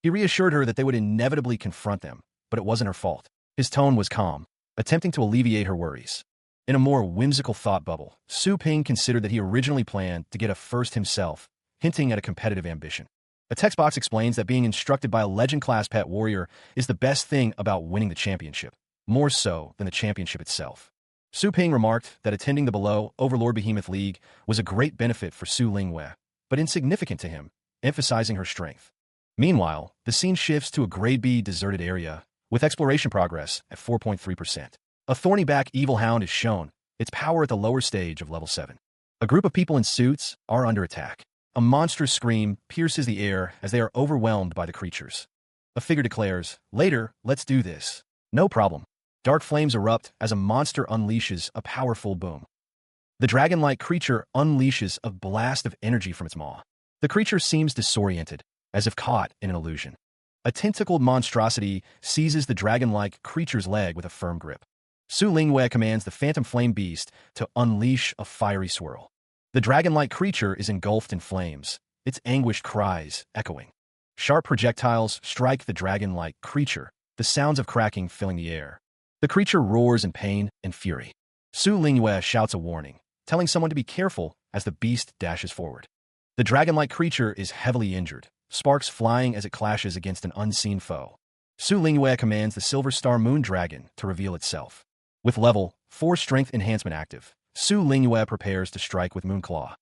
He reassured her that they would inevitably confront them, but it wasn't her fault. His tone was calm, attempting to alleviate her worries. In a more whimsical thought bubble, Su Ping considered that he originally planned to get a first himself, hinting at a competitive ambition. A text box explains that being instructed by a legend-class pet warrior is the best thing about winning the championship, more so than the championship itself. Su Ping remarked that attending the below Overlord Behemoth League was a great benefit for Su Lingyue, but insignificant to him, emphasizing her strength. Meanwhile, the scene shifts to a Grade B deserted area, with exploration progress at 4.3%. A thorny-back evil hound is shown, its power at the lower stage of level 7. A group of people in suits are under attack. A monstrous scream pierces the air as they are overwhelmed by the creatures. A figure declares, "Later, let's do this." No problem. Dark flames erupt as a monster unleashes a powerful boom. The dragon-like creature unleashes a blast of energy from its maw. The creature seems disoriented, as if caught in an illusion. A tentacled monstrosity seizes the dragon-like creature's leg with a firm grip. Su Lingyue commands the phantom flame beast to unleash a fiery swirl. The dragon-like creature is engulfed in flames, its anguished cries echoing. Sharp projectiles strike the dragon-like creature, the sounds of cracking filling the air. The creature roars in pain and fury. Su Lingyue shouts a warning, telling someone to be careful as the beast dashes forward. The dragon-like creature is heavily injured, sparks flying as it clashes against an unseen foe. Su Lingyue commands the Silver Star Moon Dragon to reveal itself. With level 4 strength enhancement active, Su Lingyue prepares to strike with Moonclaw.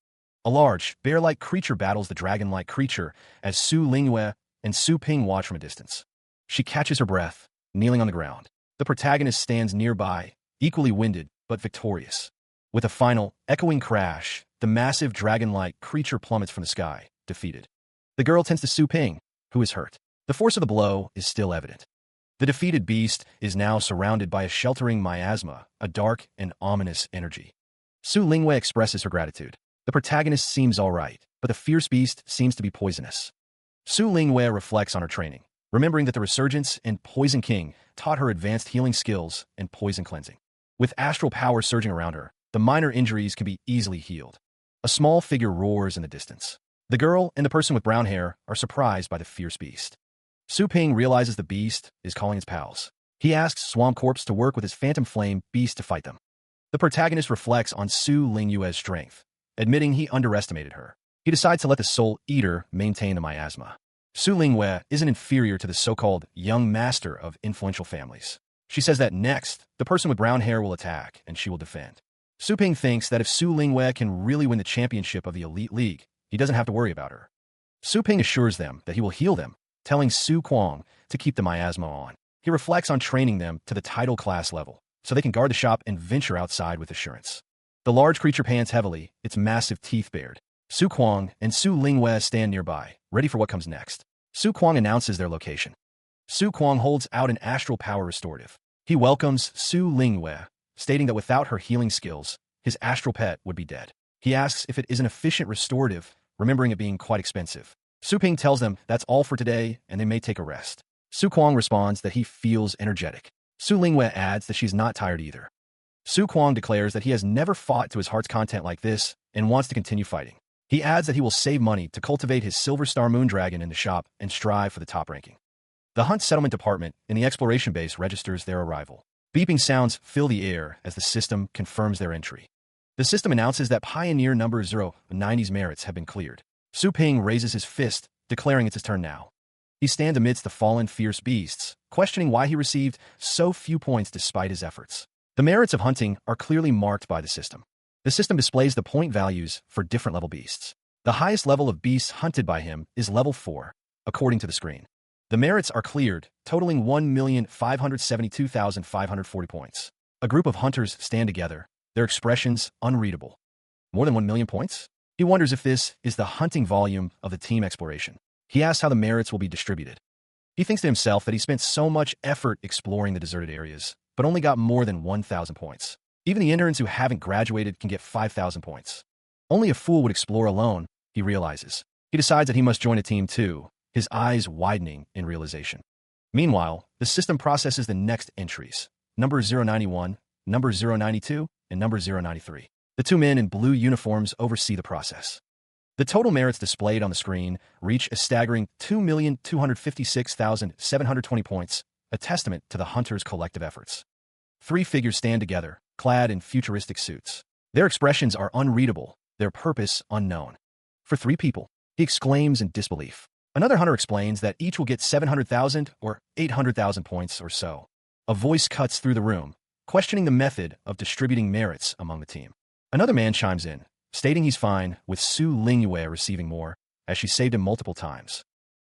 A large, bear-like creature battles the dragon-like creature as Su Lingyue and Su Ping watch from a distance. She catches her breath, kneeling on the ground. The protagonist stands nearby, equally winded but victorious. With a final, echoing crash, the massive dragon-like creature plummets from the sky, defeated. The girl tends to Su Ping, who is hurt. The force of the blow is still evident. The defeated beast is now surrounded by a sheltering miasma, a dark and ominous energy. Su Lingyue expresses her gratitude. The protagonist seems all right, but the fierce beast seems to be poisonous. Su Lingyue reflects on her training, remembering that the Resurgence and Poison King taught her advanced healing skills and poison cleansing. With astral power surging around her, the minor injuries can be easily healed. A small figure roars in the distance. The girl and the person with brown hair are surprised by the fierce beast. Su Ping realizes the beast is calling its pals. He asks Swamp Corpse to work with his Phantom Flame beast to fight them. The protagonist reflects on Su Lingyue's strength, admitting he underestimated her. He decides to let the Soul Eater maintain the miasma. Su Lingyue isn't inferior to the so-called young master of influential families. She says that next, the person with brown hair will attack, and she will defend. Su Ping thinks that if Su Lingyue can really win the championship of the Elite League, he doesn't have to worry about her. Su Ping assures them that he will heal them, telling Su Kuang to keep the miasma on. He reflects on training them to the title class level, so they can guard the shop and venture outside with assurance. The large creature pants heavily, its massive teeth bared. Su Kuang and Su Lingyue stand nearby, ready for what comes next. Su Kuang announces their location. Su Kuang holds out an astral power restorative. He welcomes Su Lingyue, stating that without her healing skills, his astral pet would be dead. He asks if it is an efficient restorative, remembering it being quite expensive. Su Ping tells them that's all for today and they may take a rest. Su Kuang responds that he feels energetic. Su Lingyue adds that she's not tired either. Su Kuang declares that he has never fought to his heart's content like this and wants to continue fighting. He adds that he will save money to cultivate his Silver Star Moon Dragon in the shop and strive for the top ranking. The Hunt Settlement Department in the exploration base registers their arrival. Beeping sounds fill the air as the system confirms their entry. The system announces that Pioneer number 090's merits have been cleared. Su Ping raises his fist, declaring it's his turn now. He stands amidst the fallen fierce beasts, questioning why he received so few points despite his efforts. The merits of hunting are clearly marked by the system. The system displays the point values for different level beasts. The highest level of beasts hunted by him is level 4, according to the screen. The merits are cleared, totaling 1,572,540 points. A group of hunters stand together, their expressions unreadable. More than 1 million points? He wonders if this is the hunting volume of the team exploration. He asks how the merits will be distributed. He thinks to himself that he spent so much effort exploring the deserted areas, but only got more than 1,000 points. Even the interns who haven't graduated can get 5,000 points. Only a fool would explore alone, he realizes. He decides that he must join a team too, his eyes widening in realization. Meanwhile, the system processes the next entries, number 091, number 092, and number 093. The two men in blue uniforms oversee the process. The total merits displayed on the screen reach a staggering 2,256,720 points, a testament to the hunters' collective efforts. Three figures stand together, clad in futuristic suits. Their expressions are unreadable, their purpose unknown. For three people, he exclaims in disbelief. Another hunter explains that each will get 700,000 or 800,000 points or so. A voice cuts through the room, questioning the method of distributing merits among the team. Another man chimes in, stating he's fine with Su Lingyue receiving more, as she saved him multiple times.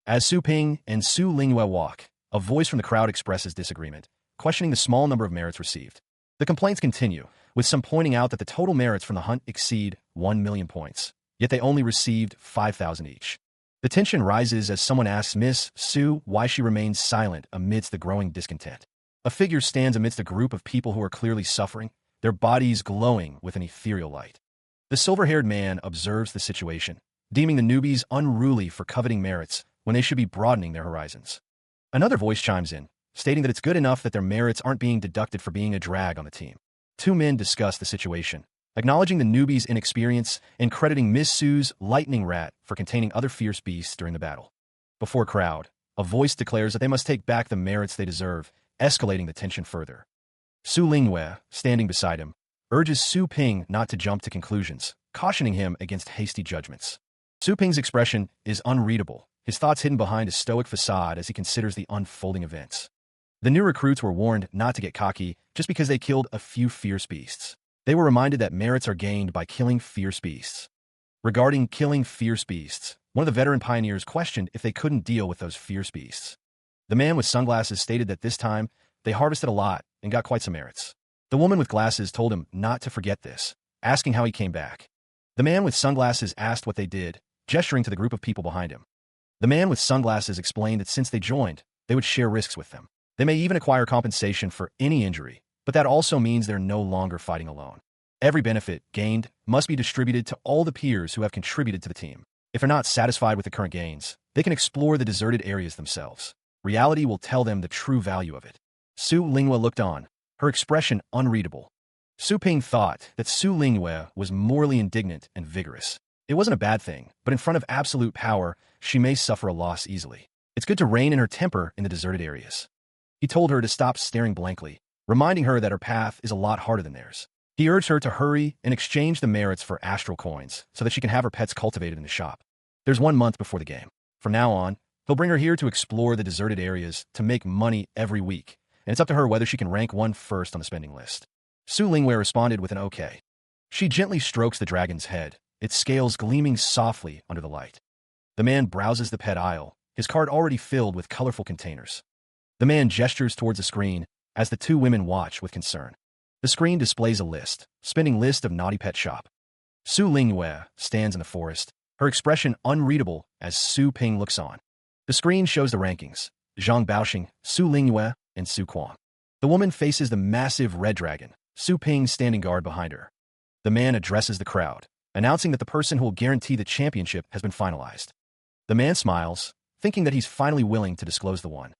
As Su Ping and Su Lingyue walk, a voice from the crowd expresses disagreement, questioning the small number of merits received. The complaints continue, with some pointing out that the total merits from the hunt exceed 1 million points, yet they only received 5,000 each. The tension rises as someone asks Miss Su why she remains silent amidst the growing discontent. A figure stands amidst a group of people who are clearly suffering, their bodies glowing with an ethereal light. The silver-haired man observes the situation, deeming the newbies unruly for coveting merits when they should be broadening their horizons. Another voice chimes in, stating that it's good enough that their merits aren't being deducted for being a drag on the team. Two men discuss the situation, acknowledging the newbies' inexperience and crediting Miss Su's lightning rat for containing other fierce beasts during the battle. Before a crowd, a voice declares that they must take back the merits they deserve, escalating the tension further. Su Lingyue, standing beside him, urges Su Ping not to jump to conclusions, cautioning him against hasty judgments. Su Ping's expression is unreadable, his thoughts hidden behind a stoic facade as he considers the unfolding events. The new recruits were warned not to get cocky just because they killed a few fierce beasts. They were reminded that merits are gained by killing fierce beasts. Regarding killing fierce beasts, one of the veteran pioneers questioned if they couldn't deal with those fierce beasts. The man with sunglasses stated that this time, they harvested a lot and got quite some merits. The woman with glasses told him not to forget this, asking how he came back. The man with sunglasses asked what they did, gesturing to the group of people behind him. The man with sunglasses explained that since they joined, they would share risks with them. They may even acquire compensation for any injury, but that also means they're no longer fighting alone. Every benefit gained must be distributed to all the peers who have contributed to the team. If they're not satisfied with the current gains, they can explore the deserted areas themselves. Reality will tell them the true value of it. Su Lingyue looked on, her expression unreadable. Su Ping thought that Su Lingyue was morally indignant and vigorous. It wasn't a bad thing, but in front of absolute power, she may suffer a loss easily. It's good to rein in her temper in the deserted areas. He told her to stop staring blankly, reminding her that her path is a lot harder than theirs. He urged her to hurry and exchange the merits for astral coins so that she can have her pets cultivated in the shop. There's 1 month before the game. From now on, he'll bring her here to explore the deserted areas to make money every week, and it's up to her whether she can rank one first on the spending list. Su Lingyue responded with an okay. She gently strokes the dragon's head, its scales gleaming softly under the light. The man browses the pet aisle, his cart already filled with colorful containers. The man gestures towards the screen as the two women watch with concern. The screen displays a spinning list of naughty pet shop. Su Lingyue stands in the forest, her expression unreadable as Su Ping looks on. The screen shows the rankings: Zhang Baoxing, Su Lingyue, and Su Kuang. The woman faces the massive red dragon, Su Ping standing guard behind her. The man addresses the crowd, announcing that the person who will guarantee the championship has been finalized. The man smiles, thinking that he's finally willing to disclose the one.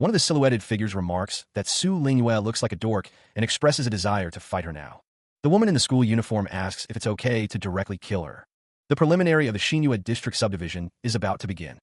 One of the silhouetted figures remarks that Su Lingyue looks like a dork and expresses a desire to fight her now. The woman in the school uniform asks if it's okay to directly kill her. The preliminary of the Xinyue district subdivision is about to begin.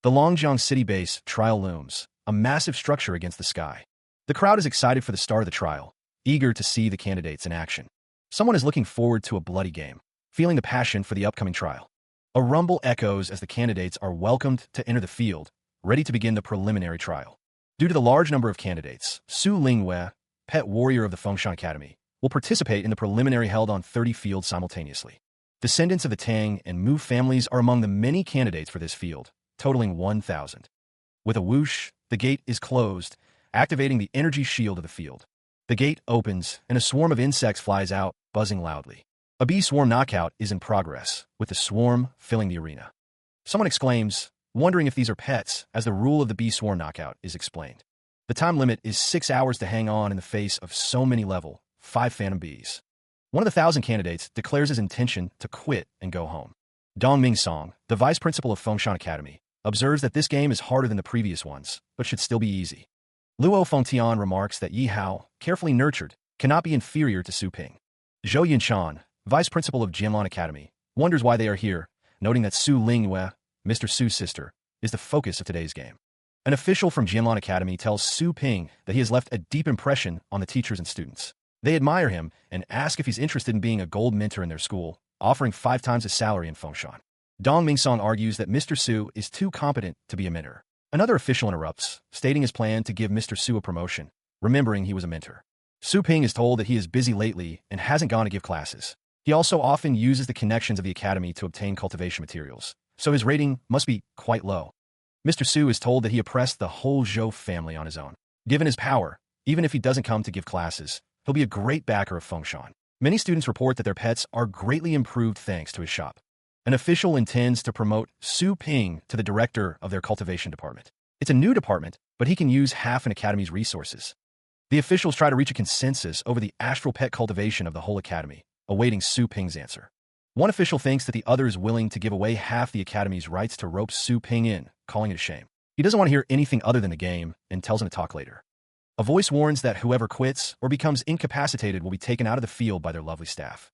The Longjiang city base trial looms, a massive structure against the sky. The crowd is excited for the start of the trial, eager to see the candidates in action. Someone is looking forward to a bloody game, feeling the passion for the upcoming trial. A rumble echoes as the candidates are welcomed to enter the field, ready to begin the preliminary trial. Due to the large number of candidates, Su Lingwei, pet warrior of the Fengshan Academy, will participate in the preliminary held on 30 fields simultaneously. Descendants of the Tang and Mu families are among the many candidates for this field, totaling 1,000. With a whoosh, the gate is closed, activating the energy shield of the field. The gate opens, and a swarm of insects flies out, buzzing loudly. A bee swarm knockout is in progress, with the swarm filling the arena. Someone exclaims, wondering if these are pets, as the rule of the bee swarm knockout is explained. The time limit is 6 hours to hang on in the face of so many level 5 phantom bees. One of the 1,000 candidates declares his intention to quit and go home. Dong Mingsong, the vice principal of Fengshan Academy, observes that this game is harder than the previous ones, but should still be easy. Luo Fengtian remarks that Yi Hao, carefully nurtured, cannot be inferior to Su Ping. Zhou Yinshan, vice principal of Jianlan Academy, wonders why they are here, noting that Su Lingwei, Mr. Su's sister, is the focus of today's game. An official from Jianlan Academy tells Su Ping that he has left a deep impression on the teachers and students. They admire him and ask if he's interested in being a gold mentor in their school, offering 5 times his salary in Fengshan. Dong Mingsong argues that Mr. Su is too competent to be a mentor. Another official interrupts, stating his plan to give Mr. Su a promotion, remembering he was a mentor. Su Ping is told that he is busy lately and hasn't gone to give classes. He also often uses the connections of the academy to obtain cultivation materials, so his rating must be quite low. Mr. Su is told that he oppressed the whole Zhou family on his own. Given his power, even if he doesn't come to give classes, he'll be a great backer of Fengshan. Many students report that their pets are greatly improved thanks to his shop. An official intends to promote Su Ping to the director of their cultivation department. It's a new department, but he can use half an academy's resources. The officials try to reach a consensus over the astral pet cultivation of the whole academy, awaiting Su Ping's answer. One official thinks that the other is willing to give away half the academy's rights to rope Su Ping in, calling it a shame. He doesn't want to hear anything other than the game and tells him to talk later. A voice warns that whoever quits or becomes incapacitated will be taken out of the field by their lovely staff.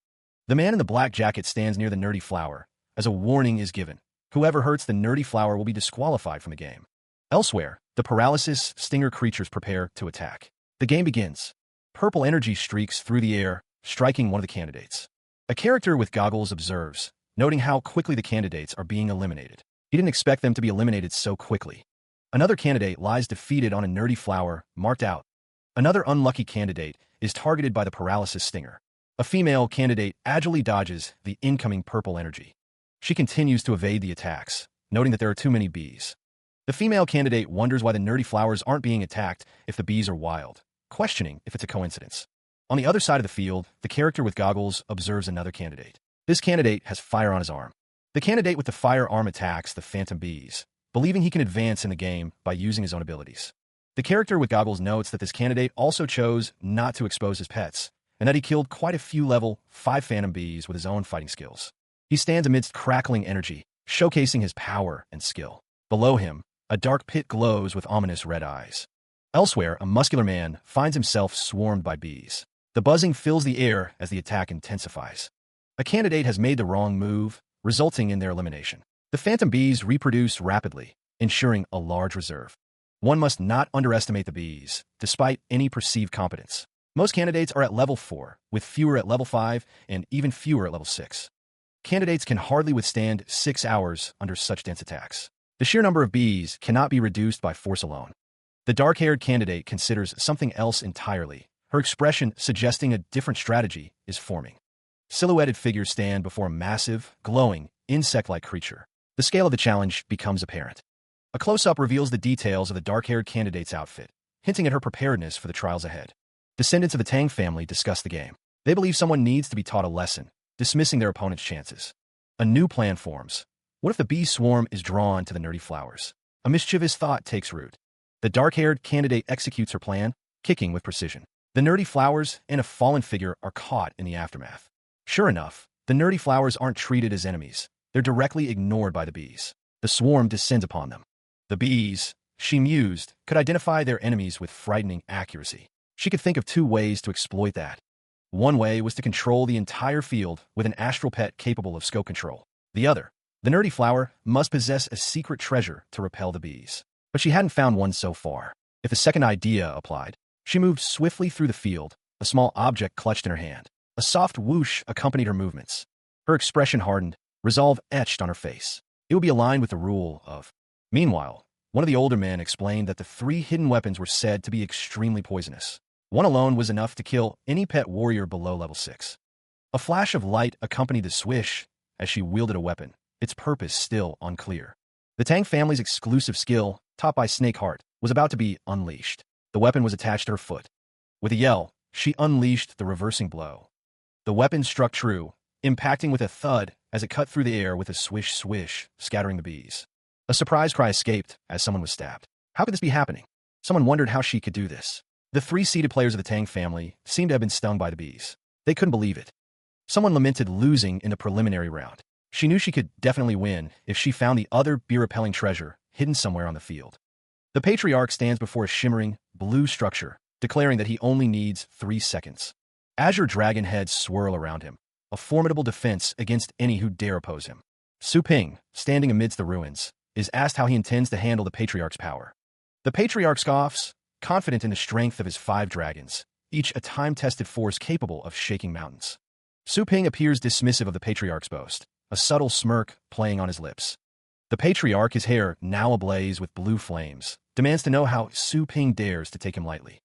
The man in the black jacket stands near the nerdy flower, as a warning is given. Whoever hurts the nerdy flower will be disqualified from the game. Elsewhere, the paralysis stinger creatures prepare to attack. The game begins. Purple energy streaks through the air, striking one of the candidates. A character with goggles observes, noting how quickly the candidates are being eliminated. He didn't expect them to be eliminated so quickly. Another candidate lies defeated on a nerdy flower, marked out. Another unlucky candidate is targeted by the paralysis stinger. A female candidate agilely dodges the incoming purple energy. She continues to evade the attacks, noting that there are too many bees. The female candidate wonders why the nerdy flowers aren't being attacked if the bees are wild, questioning if it's a coincidence. On the other side of the field, the character with goggles observes another candidate. This candidate has fire on his arm. The candidate with the firearm attacks the phantom bees, believing he can advance in the game by using his own abilities. The character with goggles notes that this candidate also chose not to expose his pets, and that he killed quite a few level 5 phantom bees with his own fighting skills. He stands amidst crackling energy, showcasing his power and skill. Below him, a dark pit glows with ominous red eyes. Elsewhere, a muscular man finds himself swarmed by bees. The buzzing fills the air as the attack intensifies. A candidate has made the wrong move, resulting in their elimination. The phantom bees reproduce rapidly, ensuring a large reserve. One must not underestimate the bees, despite any perceived competence. Most candidates are at level 4, with fewer at level 5 and even fewer at level 6. Candidates can hardly withstand 6 hours under such dense attacks. The sheer number of bees cannot be reduced by force alone. The dark-haired candidate considers something else entirely. Her expression suggesting a different strategy is forming. Silhouetted figures stand before a massive, glowing, insect-like creature. The scale of the challenge becomes apparent. A close-up reveals the details of the dark-haired candidate's outfit, hinting at her preparedness for the trials ahead. Descendants of the Tang family discuss the game. They believe someone needs to be taught a lesson, dismissing their opponent's chances. A new plan forms. What if the bee swarm is drawn to the nerdy flowers? A mischievous thought takes root. The dark-haired candidate executes her plan, kicking with precision. The nerdy flowers and a fallen figure are caught in the aftermath. Sure enough, the nerdy flowers aren't treated as enemies. They're directly ignored by the bees. The swarm descends upon them. The bees, she mused, could identify their enemies with frightening accuracy. She could think of 2 ways to exploit that. One way was to control the entire field with an astral pet capable of scope control. The other, the nerdy flower, must possess a secret treasure to repel the bees. But she hadn't found one so far. If a second idea applied, she moved swiftly through the field, a small object clutched in her hand. A soft whoosh accompanied her movements. Her expression hardened, resolve etched on her face. It would be aligned with the rule of. Meanwhile, One of the older men explained that the 3 hidden weapons were said to be extremely poisonous. One alone was enough to kill any pet warrior below level 6. A flash of light accompanied the swish as she wielded a weapon, its purpose still unclear. The Tang family's exclusive skill, taught by Snakeheart, was about to be unleashed. The weapon was attached to her foot. With a yell, she unleashed the reversing blow. The weapon struck true, impacting with a thud as it cut through the air with a swish-swish, scattering the bees. A surprise cry escaped as someone was stabbed. How could this be happening? Someone wondered how she could do this. The 3 seeded players of the Tang family seemed to have been stung by the bees. They couldn't believe it. Someone lamented losing in the preliminary round. She knew she could definitely win if she found the other bee-repelling treasure hidden somewhere on the field. The Patriarch stands before a shimmering, blue structure, declaring that he only needs 3 seconds. Azure dragon heads swirl around him, a formidable defense against any who dare oppose him. Su Ping, standing amidst the ruins, is asked how he intends to handle the Patriarch's power. The Patriarch scoffs, confident in the strength of his 5 dragons, each a time-tested force capable of shaking mountains. Su Ping appears dismissive of the Patriarch's boast, a subtle smirk playing on his lips. The Patriarch, his hair now ablaze with blue flames, demands to know how Su Ping dares to take him lightly.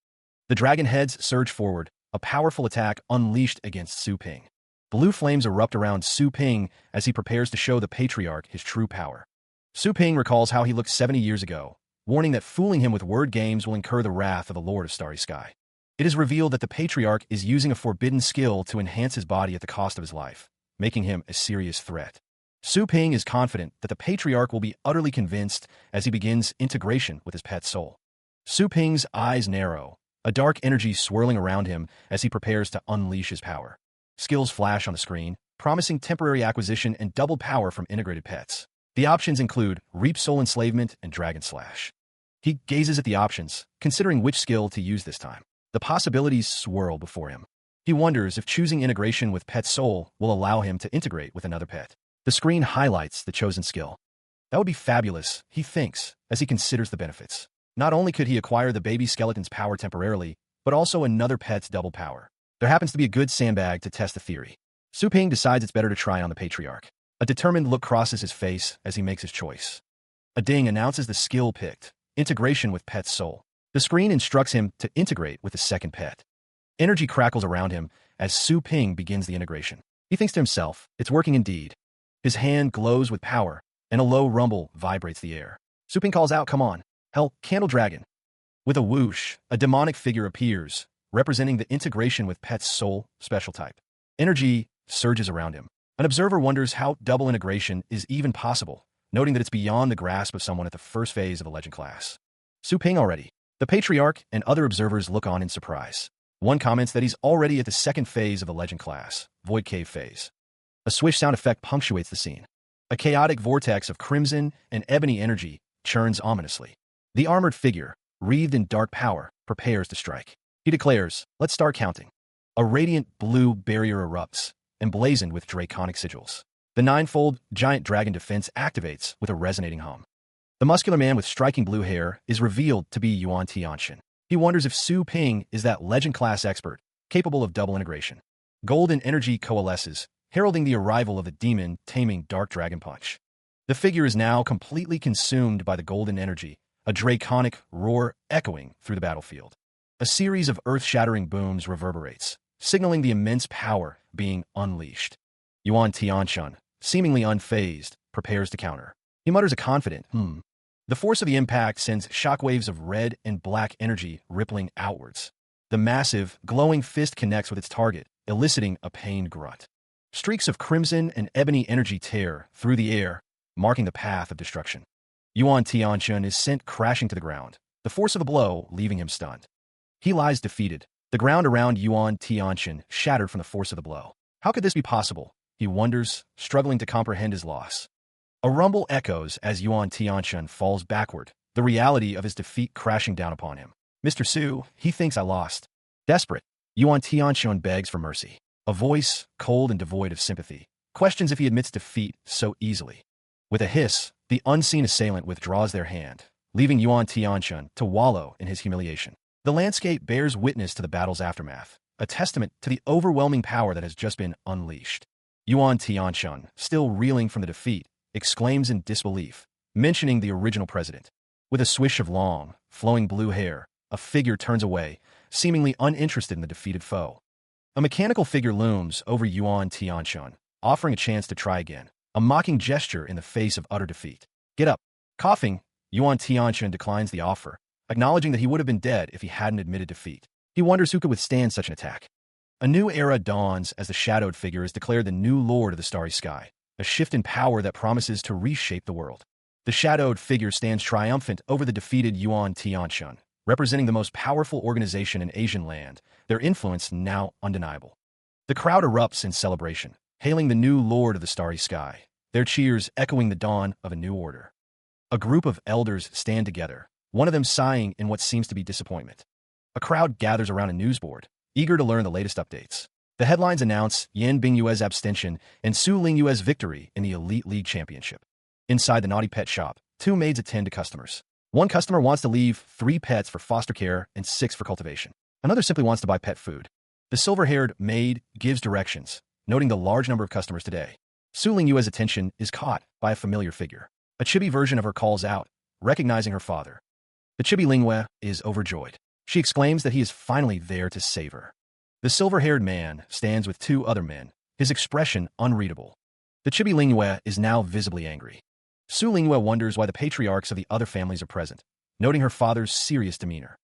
The dragon heads surge forward, a powerful attack unleashed against Su Ping. Blue flames erupt around Su Ping as he prepares to show the Patriarch his true power. Su Ping recalls how he looked 70 years ago, warning that fooling him with word games will incur the wrath of the Lord of Starry Sky. It is revealed that the Patriarch is using a forbidden skill to enhance his body at the cost of his life, making him a serious threat. Su Ping is confident that the Patriarch will be utterly convinced as he begins integration with his pet soul. Su Ping's eyes narrow, a dark energy swirling around him as he prepares to unleash his power. Skills flash on the screen, promising temporary acquisition and doubled power from integrated pets. The options include Reap Soul Enslavement and Dragon Slash. He gazes at the options, considering which skill to use this time. The possibilities swirl before him. He wonders if choosing integration with Pet Soul will allow him to integrate with another pet. The screen highlights the chosen skill. That would be fabulous, he thinks, as he considers the benefits. Not only could he acquire the baby skeleton's power temporarily, but also another pet's double power. There happens to be a good sandbag to test the theory. Su Ping decides it's better to try on the Patriarch. A determined look crosses his face as he makes his choice. A ding announces the skill picked, integration with Pet Soul. The screen instructs him to integrate with the second pet. Energy crackles around him as Su Ping begins the integration. He thinks to himself, it's working indeed. His hand glows with power, and a low rumble vibrates the air. Su Ping calls out, come on, hell, Candle Dragon. With a whoosh, a demonic figure appears, representing the integration with Pet's soul special type. Energy surges around him. An observer wonders how double integration is even possible, noting that it's beyond the grasp of someone at the first phase of a legend class. Su Ping already. The Patriarch and other observers look on in surprise. One comments that he's already at the second phase of the legend class, Void Cave phase. A swish sound effect punctuates the scene. A chaotic vortex of crimson and ebony energy churns ominously. The armored figure, wreathed in dark power, prepares to strike. He declares, let's start counting. A radiant blue barrier erupts, emblazoned with draconic sigils. The ninefold giant dragon defense activates with a resonating hum. The muscular man with striking blue hair is revealed to be Yuan Tianxin. He wonders if Su Ping is that legend-class expert, capable of double integration. Golden energy coalesces, heralding the arrival of the demon-taming dark dragon punch. The figure is now completely consumed by the golden energy, a draconic roar echoing through the battlefield. A series of earth-shattering booms reverberates, signaling the immense power being unleashed. Yuan Tianxin, seemingly unfazed, prepares to counter. He mutters a confident, The force of the impact sends shockwaves of red and black energy rippling outwards. The massive, glowing fist connects with its target, eliciting a pained grunt. Streaks of crimson and ebony energy tear through the air, marking the path of destruction. Yuan Tianxin is sent crashing to the ground, the force of the blow leaving him stunned. He lies defeated, the ground around Yuan Tianxin shattered from the force of the blow. How could this be possible? He wonders, struggling to comprehend his loss. A rumble echoes as Yuan Tianxin falls backward, the reality of his defeat crashing down upon him. Mr. Su, he thinks I lost. Desperate, Yuan Tianxin begs for mercy. A voice, cold and devoid of sympathy, questions if he admits defeat so easily. With a hiss, the unseen assailant withdraws their hand, leaving Yuan Tianxin to wallow in his humiliation. The landscape bears witness to the battle's aftermath, a testament to the overwhelming power that has just been unleashed. Yuan Tianxin, still reeling from the defeat, exclaims in disbelief, mentioning the original president. With a swish of long, flowing blue hair, a figure turns away, seemingly uninterested in the defeated foe. A mechanical figure looms over Yuan Tianxun, offering a chance to try again, a mocking gesture in the face of utter defeat. Get up. Coughing, Yuan Tianxun declines the offer, acknowledging that he would have been dead if he hadn't admitted defeat. He wonders who could withstand such an attack. A new era dawns as the shadowed figure is declared the new lord of the starry sky, a shift in power that promises to reshape the world. The shadowed figure stands triumphant over the defeated Yuan Tianxun, representing the most powerful organization in Asian land, their influence now undeniable. The crowd erupts in celebration, hailing the new lord of the starry sky, their cheers echoing the dawn of a new order. A group of elders stand together, one of them sighing in what seems to be disappointment. A crowd gathers around a news board, eager to learn the latest updates. The headlines announce Yan Bingyue's abstention and Su Lingyue's victory in the Elite League Championship. Inside the naughty pet shop, two maids attend to customers. One customer wants to leave 3 pets for foster care and 6 for cultivation. Another simply wants to buy pet food. The silver-haired maid gives directions, noting the large number of customers today. Su Lingyue's attention is caught by a familiar figure. A chibi version of her calls out, recognizing her father. The chibi Lingyue is overjoyed. She exclaims that he is finally there to save her. The silver-haired man stands with 2 other men, his expression unreadable. The chibi Lingyue is now visibly angry. Su Lingyue wonders why the patriarchs of the other families are present, noting her father's serious demeanor.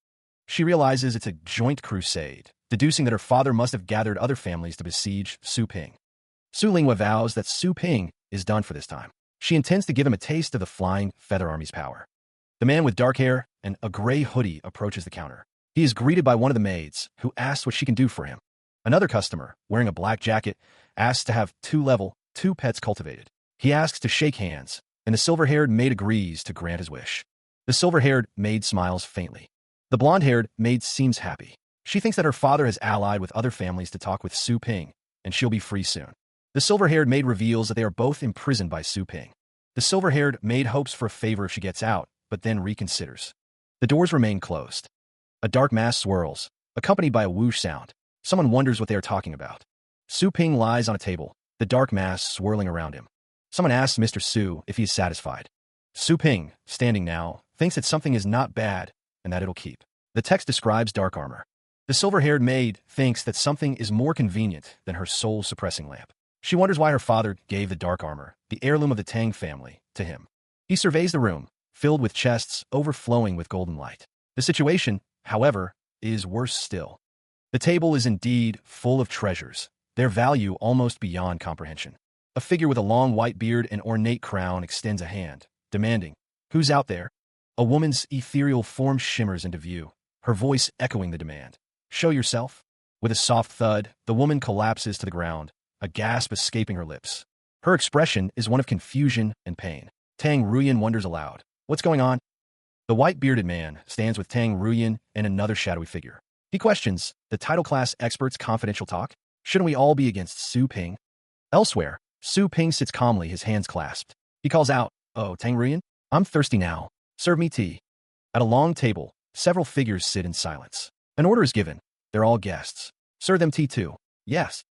She realizes it's a joint crusade, deducing that her father must have gathered other families to besiege Su Ping. Su Lingyue vows that Su Ping is done for this time. She intends to give him a taste of the Flying Feather Army's power. The man with dark hair and a gray hoodie approaches the counter. He is greeted by one of the maids, who asks what she can do for him. Another customer, wearing a black jacket, asks to have 2 pets cultivated. He asks to shake hands, and the silver-haired maid agrees to grant his wish. The silver-haired maid smiles faintly. The blonde-haired maid seems happy. She thinks that her father has allied with other families to talk with Su Ping, and she'll be free soon. The silver-haired maid reveals that they are both imprisoned by Su Ping. The silver-haired maid hopes for a favor if she gets out, but then reconsiders. The doors remain closed. A dark mass swirls, accompanied by a whoosh sound. Someone wonders what they are talking about. Su Ping lies on a table, the dark mass swirling around him. Someone asks Mr. Su if he is satisfied. Su Ping, standing now, thinks that something is not bad and that it'll keep. The text describes dark armor. The silver-haired maid thinks that something is more convenient than her soul-suppressing lamp. She wonders why her father gave the dark armor, the heirloom of the Tang family, to him. He surveys the room, filled with chests overflowing with golden light. The situation, however, is worse still. The table is indeed full of treasures, their value almost beyond comprehension. A figure with a long white beard and ornate crown extends a hand, demanding, "Who's out there?" A woman's ethereal form shimmers into view, her voice echoing the demand. "Show yourself." With a soft thud, the woman collapses to the ground, a gasp escaping her lips. Her expression is one of confusion and pain. Tang Ruyan wonders aloud, "What's going on?" The white-bearded man stands with Tang Ruyan and another shadowy figure. He questions, "The title class expert's confidential talk? Shouldn't we all be against Su Ping?" Elsewhere, Su Ping sits calmly, his hands clasped. He calls out, "Oh, Tang Ruyan, I'm thirsty now. Serve me tea." At a long table, several figures sit in silence. An order is given. They're all guests. "Serve them tea too." "Yes."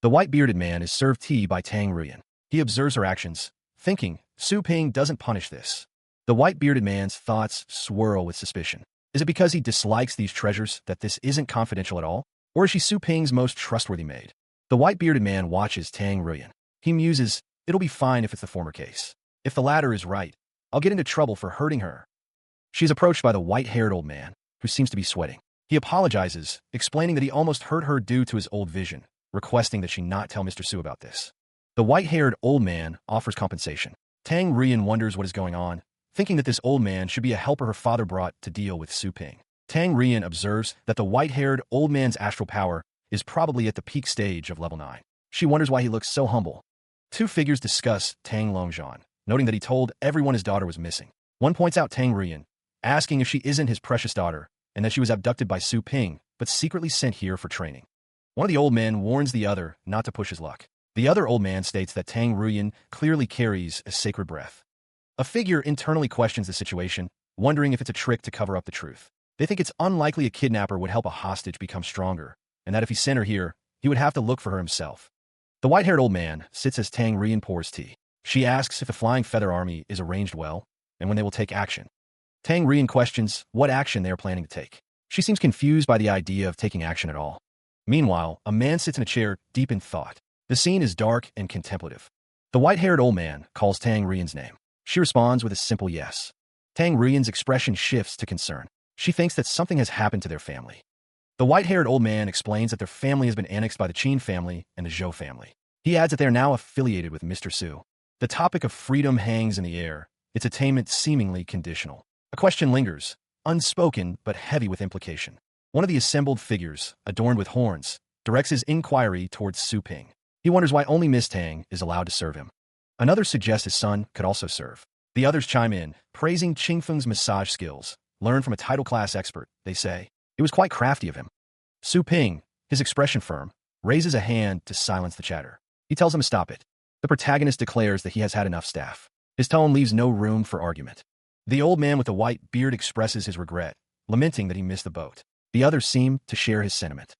The white-bearded man is served tea by Tang Ruyan. He observes her actions, thinking, Su Ping doesn't punish this. The white-bearded man's thoughts swirl with suspicion. Is it because he dislikes these treasures that this isn't confidential at all? Or is she Su Ping's most trustworthy maid? The white-bearded man watches Tang Ruyan. He muses, "It'll be fine if it's the former case. If the latter is right, I'll get into trouble for hurting her." She's approached by the white-haired old man, who seems to be sweating. He apologizes, explaining that he almost hurt her due to his old vision, requesting that she not tell Mr. Su about this. The white-haired old man offers compensation. Tang Ruyan wonders what is going on, thinking that this old man should be a helper her father brought to deal with Su Ping. Tang Ruyan observes that the white-haired old man's astral power is probably at the peak stage of level 9. She wonders why he looks so humble. 2 figures discuss Tang Longzhan, noting that he told everyone his daughter was missing. One points out Tang Ruyan, asking if she isn't his precious daughter, and that she was abducted by Su Ping, but secretly sent here for training. One of the old men warns the other not to push his luck. The other old man states that Tang Ruyan clearly carries a sacred breath. A figure internally questions the situation, wondering if it's a trick to cover up the truth. They think it's unlikely a kidnapper would help a hostage become stronger, and that if he sent her here, he would have to look for her himself. The white-haired old man sits as Tang Ruyan pours tea. She asks if the Flying Feather Army is arranged well, and when they will take action. Tang Rian questions what action they are planning to take. She seems confused by the idea of taking action at all. Meanwhile, a man sits in a chair, deep in thought. The scene is dark and contemplative. The white-haired old man calls Tang Rian's name. She responds with a simple yes. Tang Rian's expression shifts to concern. She thinks that something has happened to their family. The white-haired old man explains that their family has been annexed by the Qin family and the Zhou family. He adds that they are now affiliated with Mr. Su. The topic of freedom hangs in the air, its attainment seemingly conditional. A question lingers, unspoken but heavy with implication. One of the assembled figures, adorned with horns, directs his inquiry towards Su Ping. He wonders why only Miss Tang is allowed to serve him. Another suggests his son could also serve. The others chime in, praising Qingfeng's massage skills. Learned from a title class expert, they say. It was quite crafty of him. Su Ping, his expression firm, raises a hand to silence the chatter. He tells them to stop it. The protagonist declares that he has had enough staff. His tone leaves no room for argument. The old man with the white beard expresses his regret, lamenting that he missed the boat. The others seem to share his sentiment.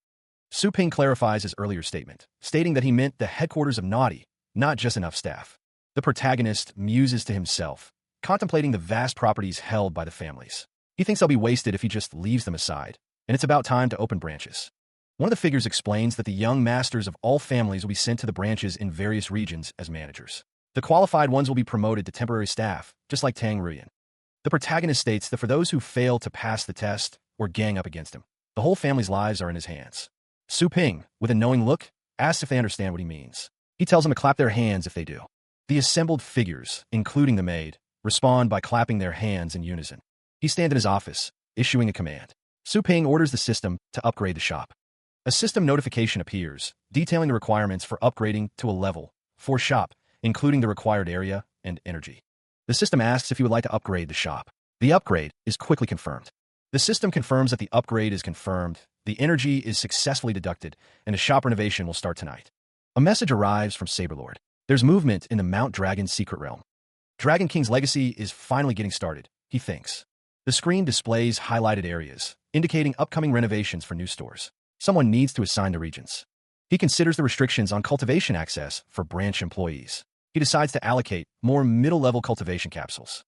Su Ping clarifies his earlier statement, stating that he meant the headquarters of Naughty, not just enough staff. The protagonist muses to himself, contemplating the vast properties held by the families. He thinks they'll be wasted if he just leaves them aside, and it's about time to open branches. One of the figures explains that the young masters of all families will be sent to the branches in various regions as managers. The qualified ones will be promoted to temporary staff, just like Tang Rian. The protagonist states that for those who fail to pass the test or gang up against him, the whole family's lives are in his hands. Su Ping, with a knowing look, asks if they understand what he means. He tells them to clap their hands if they do. The assembled figures, including the maid, respond by clapping their hands in unison. He stands in his office, issuing a command. Su Ping orders the system to upgrade the shop. A system notification appears, detailing the requirements for upgrading to a level 4 shop, including the required area and energy. The system asks if you would like to upgrade the shop. The upgrade is quickly confirmed. The system confirms that the upgrade is confirmed, the energy is successfully deducted, and the shop renovation will start tonight. A message arrives from Saberlord. There's movement in the Mount Dragon secret realm. Dragon King's legacy is finally getting started, he thinks. The screen displays highlighted areas, indicating upcoming renovations for new stores. Someone needs to assign the regions. He considers the restrictions on cultivation access for branch employees. He decides to allocate more middle-level cultivation capsules.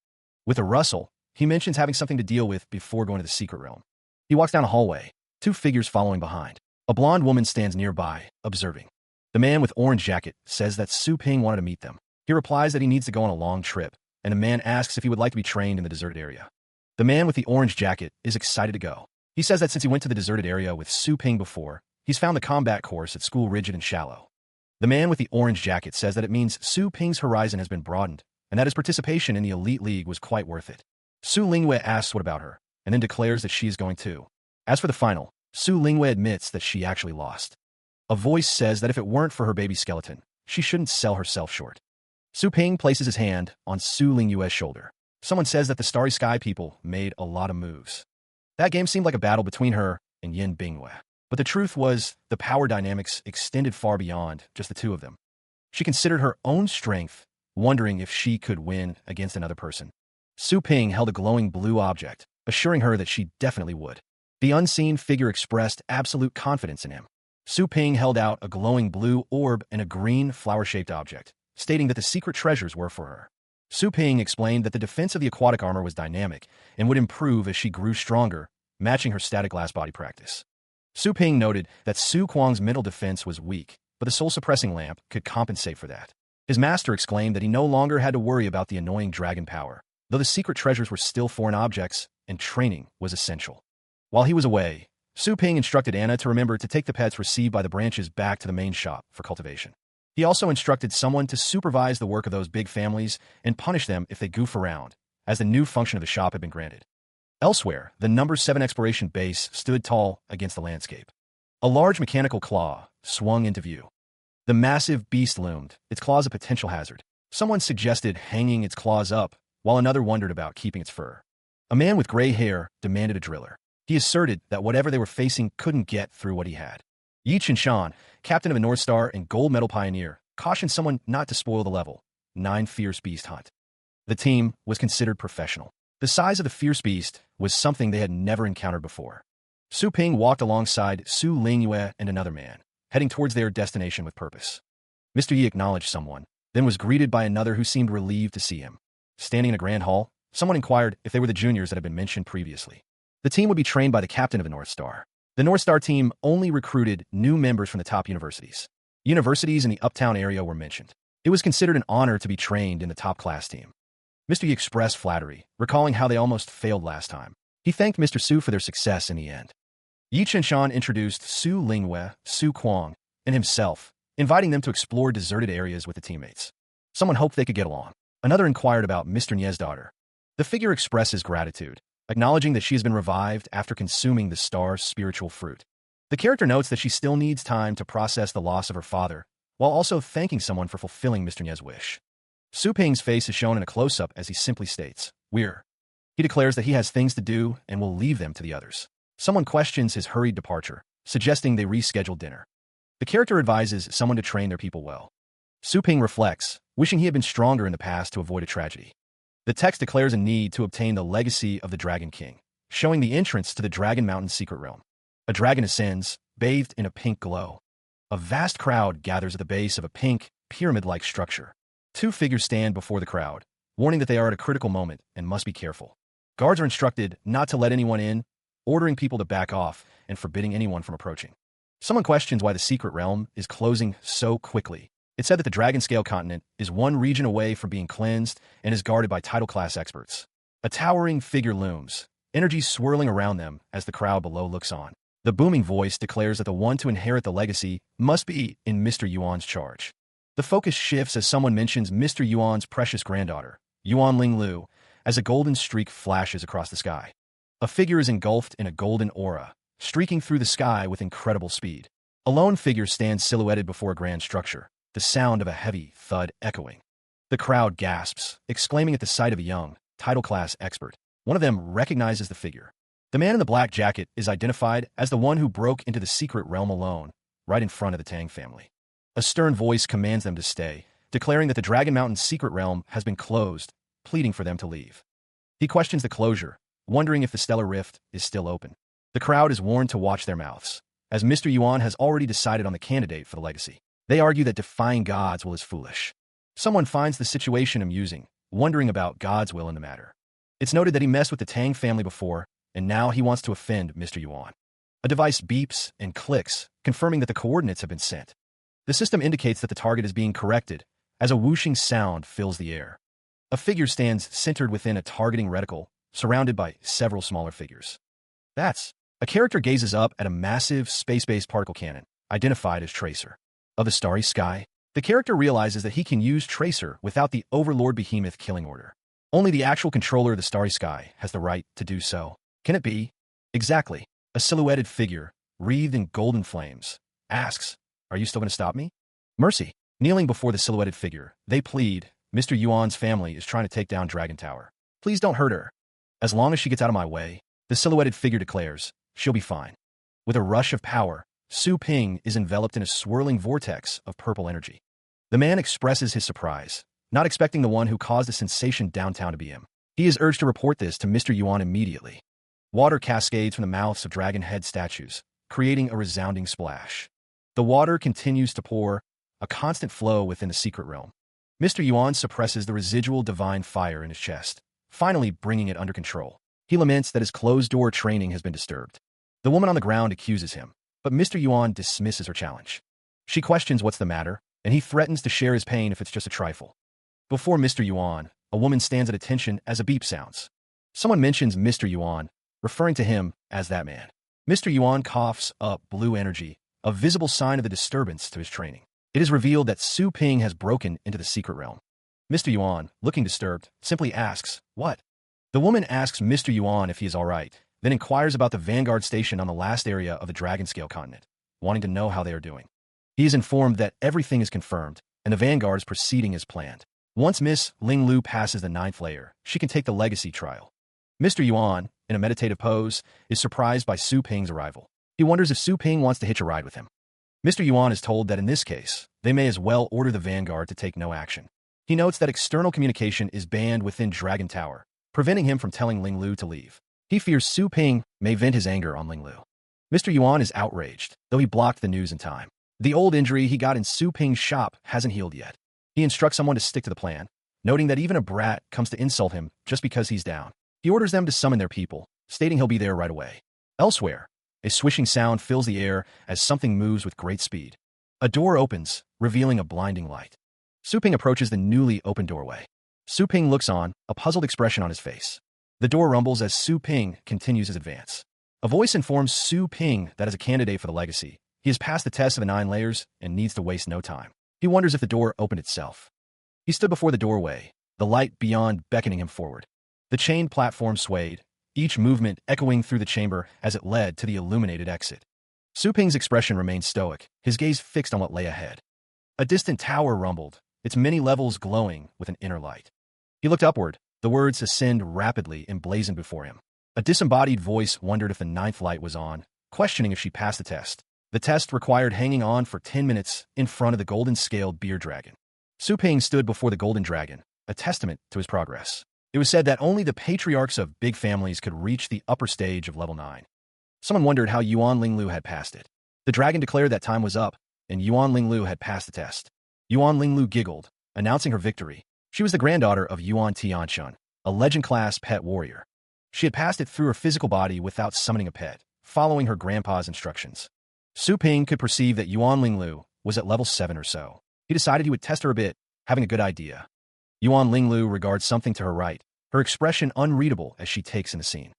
With a rustle, he mentions having something to deal with before going to the secret realm. He walks down a hallway, 2 figures following behind. A blonde woman stands nearby, observing. The man with orange jacket says that Su Ping wanted to meet them. He replies that he needs to go on a long trip, and the man asks if he would like to be trained in the deserted area. The man with the orange jacket is excited to go. He says that since he went to the deserted area with Su Ping before, he's found the combat course at school rigid and shallow. The man with the orange jacket says that it means Su Ping's horizon has been broadened, and that his participation in the elite league was quite worth it. Su Lingyue asks what about her, and then declares that she is going too. As for the final, Su Lingyue admits that she actually lost. A voice says that if it weren't for her baby skeleton, she shouldn't sell herself short. Su Ping places his hand on Su Lingyue's shoulder. Someone says that the Starry Sky people made a lot of moves. That game seemed like a battle between her and Yin Bingyue. But the truth was, the power dynamics extended far beyond just the two of them. She considered her own strength, wondering if she could win against another person. Su Ping held a glowing blue object, assuring her that she definitely would. The unseen figure expressed absolute confidence in him. Su Ping held out a glowing blue orb and a green flower-shaped object, stating that the secret treasures were for her. Su Ping explained that the defense of the aquatic armor was dynamic and would improve as she grew stronger, matching her static glass body practice. Su Ping noted that Su Kuang's mental defense was weak, but the soul-suppressing lamp could compensate for that. His master exclaimed that he no longer had to worry about the annoying dragon power, though the secret treasures were still foreign objects and training was essential. While he was away, Su Ping instructed Anna to remember to take the pets received by the branches back to the main shop for cultivation. He also instructed someone to supervise the work of those big families and punish them if they goof around, as the new function of the shop had been granted. Elsewhere, the number 7 exploration base stood tall against the landscape. A large mechanical claw swung into view. The massive beast loomed, its claws a potential hazard. Someone suggested hanging its claws up, while another wondered about keeping its fur. A man with gray hair demanded a driller. He asserted that whatever they were facing couldn't get through what he had. Yi Qinshan, captain of a North Star and gold medal pioneer, cautioned someone not to spoil the level 9 fierce beast hunt. The team was considered professional. The size of the fierce beast was something they had never encountered before. Su Ping walked alongside Su Lingyue and another man, heading towards their destination with purpose. Mr. Yi acknowledged someone, then was greeted by another who seemed relieved to see him. Standing in a grand hall, Someone inquired if they were the juniors that had been mentioned previously. The team would be trained by the captain of the North Star. The North Star team only recruited new members from the top universities. Universities in the uptown area were mentioned. It was considered an honor to be trained in the top-class team. Mr. Yi expressed flattery, recalling how they almost failed last time. He thanked Mr. Su for their success in the end. Yi Qinshan introduced Su Lingwei, Su Kuang, and himself, inviting them to explore deserted areas with the teammates. Someone hoped they could get along. Another inquired about Mr. Nie's daughter. The figure expresses gratitude, acknowledging that she has been revived after consuming the star's spiritual fruit. The character notes that she still needs time to process the loss of her father, while also thanking someone for fulfilling Mr. Nie's wish. Su Ping's face is shown in a close-up as he simply states, "We're." He declares that he has things to do and will leave them to the others. Someone questions his hurried departure, suggesting they reschedule dinner. The character advises someone to train their people well. Su Ping reflects, wishing he had been stronger in the past to avoid a tragedy. The text declares a need to obtain the legacy of the Dragon King, showing the entrance to the Dragon Mountain secret realm. A dragon ascends, bathed in a pink glow. A vast crowd gathers at the base of a pink, pyramid-like structure. Two figures stand before the crowd, warning that they are at a critical moment and must be careful. Guards are instructed not to let anyone in, ordering people to back off and forbidding anyone from approaching. Someone questions why the secret realm is closing so quickly. It's said that the Dragon Scale continent is one region away from being cleansed and is guarded by title-class experts. A towering figure looms, energy swirling around them as the crowd below looks on. The booming voice declares that the one to inherit the legacy must be in Mr. Yuan's charge. The focus shifts as someone mentions Mr. Yuan's precious granddaughter, Yuan Linglu, as a golden streak flashes across the sky. A figure is engulfed in a golden aura, streaking through the sky with incredible speed. A lone figure stands silhouetted before a grand structure, the sound of a heavy thud echoing. The crowd gasps, exclaiming at the sight of a young, title-class expert. One of them recognizes the figure. The man in the black jacket is identified as the one who broke into the secret realm alone, right in front of the Tang family. A stern voice commands them to stay, declaring that the Dragon Mountain's secret realm has been closed, pleading for them to leave. He questions the closure, wondering if the stellar rift is still open. The crowd is warned to watch their mouths, as Mr. Yuan has already decided on the candidate for the legacy. They argue that defying God's will is foolish. Someone finds the situation amusing, wondering about God's will in the matter. It's noted that he messed with the Tang family before, and now he wants to offend Mr. Yuan. A device beeps and clicks, confirming that the coordinates have been sent. The system indicates that the target is being corrected, as a whooshing sound fills the air. A figure stands centered within a targeting reticle, surrounded by several smaller figures. A character gazes up at a massive space-based particle cannon, identified as Tracer. Of the starry sky, the character realizes that he can use Tracer without the Overlord Behemoth killing order. Only the actual controller of the starry sky has the right to do so. Can it be? Exactly. A silhouetted figure, wreathed in golden flames, asks, "Are you still going to stop me?" Mercy. Kneeling before the silhouetted figure, they plead, "Mr. Yuan's family is trying to take down Dragon Tower. Please don't hurt her. As long as she gets out of my way," the silhouetted figure declares, "she'll be fine." With a rush of power, Su Ping is enveloped in a swirling vortex of purple energy. The man expresses his surprise, not expecting the one who caused the sensation downtown to be him. He is urged to report this to Mr. Yuan immediately. Water cascades from the mouths of dragon head statues, creating a resounding splash. The water continues to pour, a constant flow within the secret realm. Mr. Yuan suppresses the residual divine fire in his chest, finally bringing it under control. He laments that his closed-door training has been disturbed. The woman on the ground accuses him, but Mr. Yuan dismisses her challenge. She questions what's the matter, and he threatens to share his pain if it's just a trifle. Before Mr. Yuan, a woman stands at attention as a beep sounds. Someone mentions Mr. Yuan, referring to him as that man. Mr. Yuan coughs up blue energy, a visible sign of the disturbance to his training. It is revealed that Su Ping has broken into the secret realm. Mr. Yuan, looking disturbed, simply asks, "What?" The woman asks Mr. Yuan if he is all right, then inquires about the Vanguard station on the last area of the Dragon Scale continent, wanting to know how they are doing. He is informed that everything is confirmed, and the Vanguard is proceeding as planned. Once Miss Ling Lu passes the 9th layer, she can take the legacy trial. Mr. Yuan, in a meditative pose, is surprised by Su Ping's arrival. He wonders if Su Ping wants to hitch a ride with him. Mr. Yuan is told that in this case, they may as well order the Vanguard to take no action. He notes that external communication is banned within Dragon Tower, preventing him from telling Ling Lu to leave. He fears Su Ping may vent his anger on Ling Lu. Mr. Yuan is outraged, though he blocked the news in time. The old injury he got in Su Ping's shop hasn't healed yet. He instructs someone to stick to the plan, noting that even a brat comes to insult him just because he's down. He orders them to summon their people, stating he'll be there right away. Elsewhere, a swishing sound fills the air as something moves with great speed. A door opens, revealing a blinding light. Su Ping approaches the newly opened doorway. Su Ping looks on, a puzzled expression on his face. The door rumbles as Su Ping continues his advance. A voice informs Su Ping that as a candidate for the legacy, he has passed the test of the 9 layers and needs to waste no time. He wonders if the door opened itself. He stood before the doorway, the light beyond beckoning him forward. The chained platform swayed, each movement echoing through the chamber as it led to the illuminated exit. Su Ping's expression remained stoic, his gaze fixed on what lay ahead. A distant tower rumbled, its many levels glowing with an inner light. He looked upward, the words ascend rapidly emblazoned before him. A disembodied voice wondered if the 9th light was on, questioning if she passed the test. The test required hanging on for 10 minutes in front of the golden-scaled beer dragon. Su Ping stood before the golden dragon, a testament to his progress. It was said that only the patriarchs of big families could reach the upper stage of level 9. Someone wondered how Yuan Linglu had passed it. The dragon declared that time was up, and Yuan Linglu had passed the test. Yuan Linglu giggled, announcing her victory. She was the granddaughter of Yuan Tianchun, a legend-class pet warrior. She had passed it through her physical body without summoning a pet, following her grandpa's instructions. Su Ping could perceive that Yuan Linglu was at level 7 or so. He decided he would test her a bit, having a good idea. Yuan Linglu regards something to her right, her expression unreadable as she takes in the scene.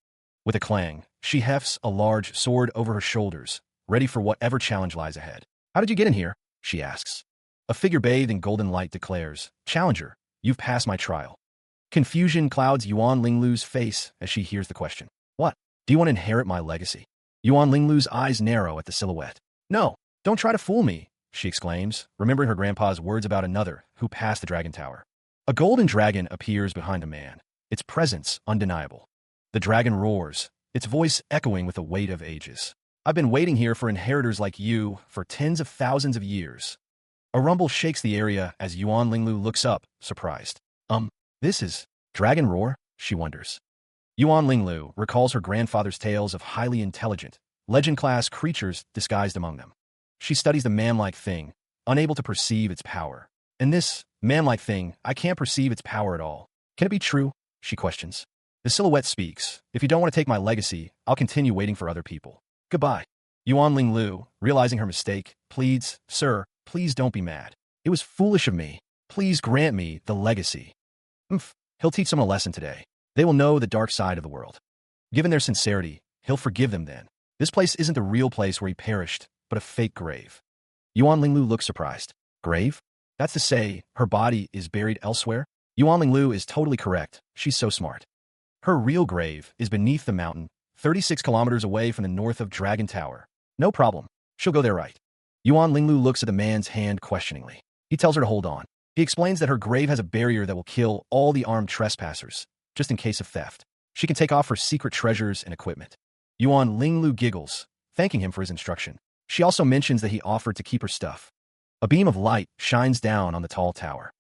With a clang, she hefts a large sword over her shoulders, ready for whatever challenge lies ahead. "How did you get in here?" she asks. A figure bathed in golden light declares, "Challenger, you've passed my trial." Confusion clouds Yuan Linglu's face as she hears the question. "What? Do you want to inherit my legacy?" Yuan Linglu's eyes narrow at the silhouette. "No, don't try to fool me," she exclaims, remembering her grandpa's words about another who passed the dragon tower. A golden dragon appears behind a man, its presence undeniable. The dragon roars, its voice echoing with the weight of ages. "I've been waiting here for inheritors like you for tens of thousands of years." A rumble shakes the area as Yuan Linglu looks up, surprised. This is dragon roar?" she wonders. Yuan Linglu recalls her grandfather's tales of highly intelligent, legend-class creatures disguised among them. She studies the man-like thing, unable to perceive its power. "And this man-like thing, I can't perceive its power at all. Can it be true?" she questions. The silhouette speaks. "If you don't want to take my legacy, I'll continue waiting for other people. Goodbye." Yuan Linglu, realizing her mistake, pleads, "Sir, please don't be mad. It was foolish of me. Please grant me the legacy." He'll teach someone a lesson today. They will know the dark side of the world. Given their sincerity, he'll forgive them then. This place isn't the real place where he perished, but a fake grave. Yuan Linglu looks surprised. Grave? That's to say, her body is buried elsewhere? Yuan Linglu is totally correct. She's so smart. Her real grave is beneath the mountain, 36 kilometers away from the north of Dragon Tower. No problem. She'll go there right. Yuan Linglu looks at the man's hand questioningly. He tells her to hold on. He explains that her grave has a barrier that will kill all the armed trespassers, just in case of theft. She can take off her secret treasures and equipment. Yuan Linglu giggles, thanking him for his instruction. She also mentions that he offered to keep her stuff. A beam of light shines down on the tall tower.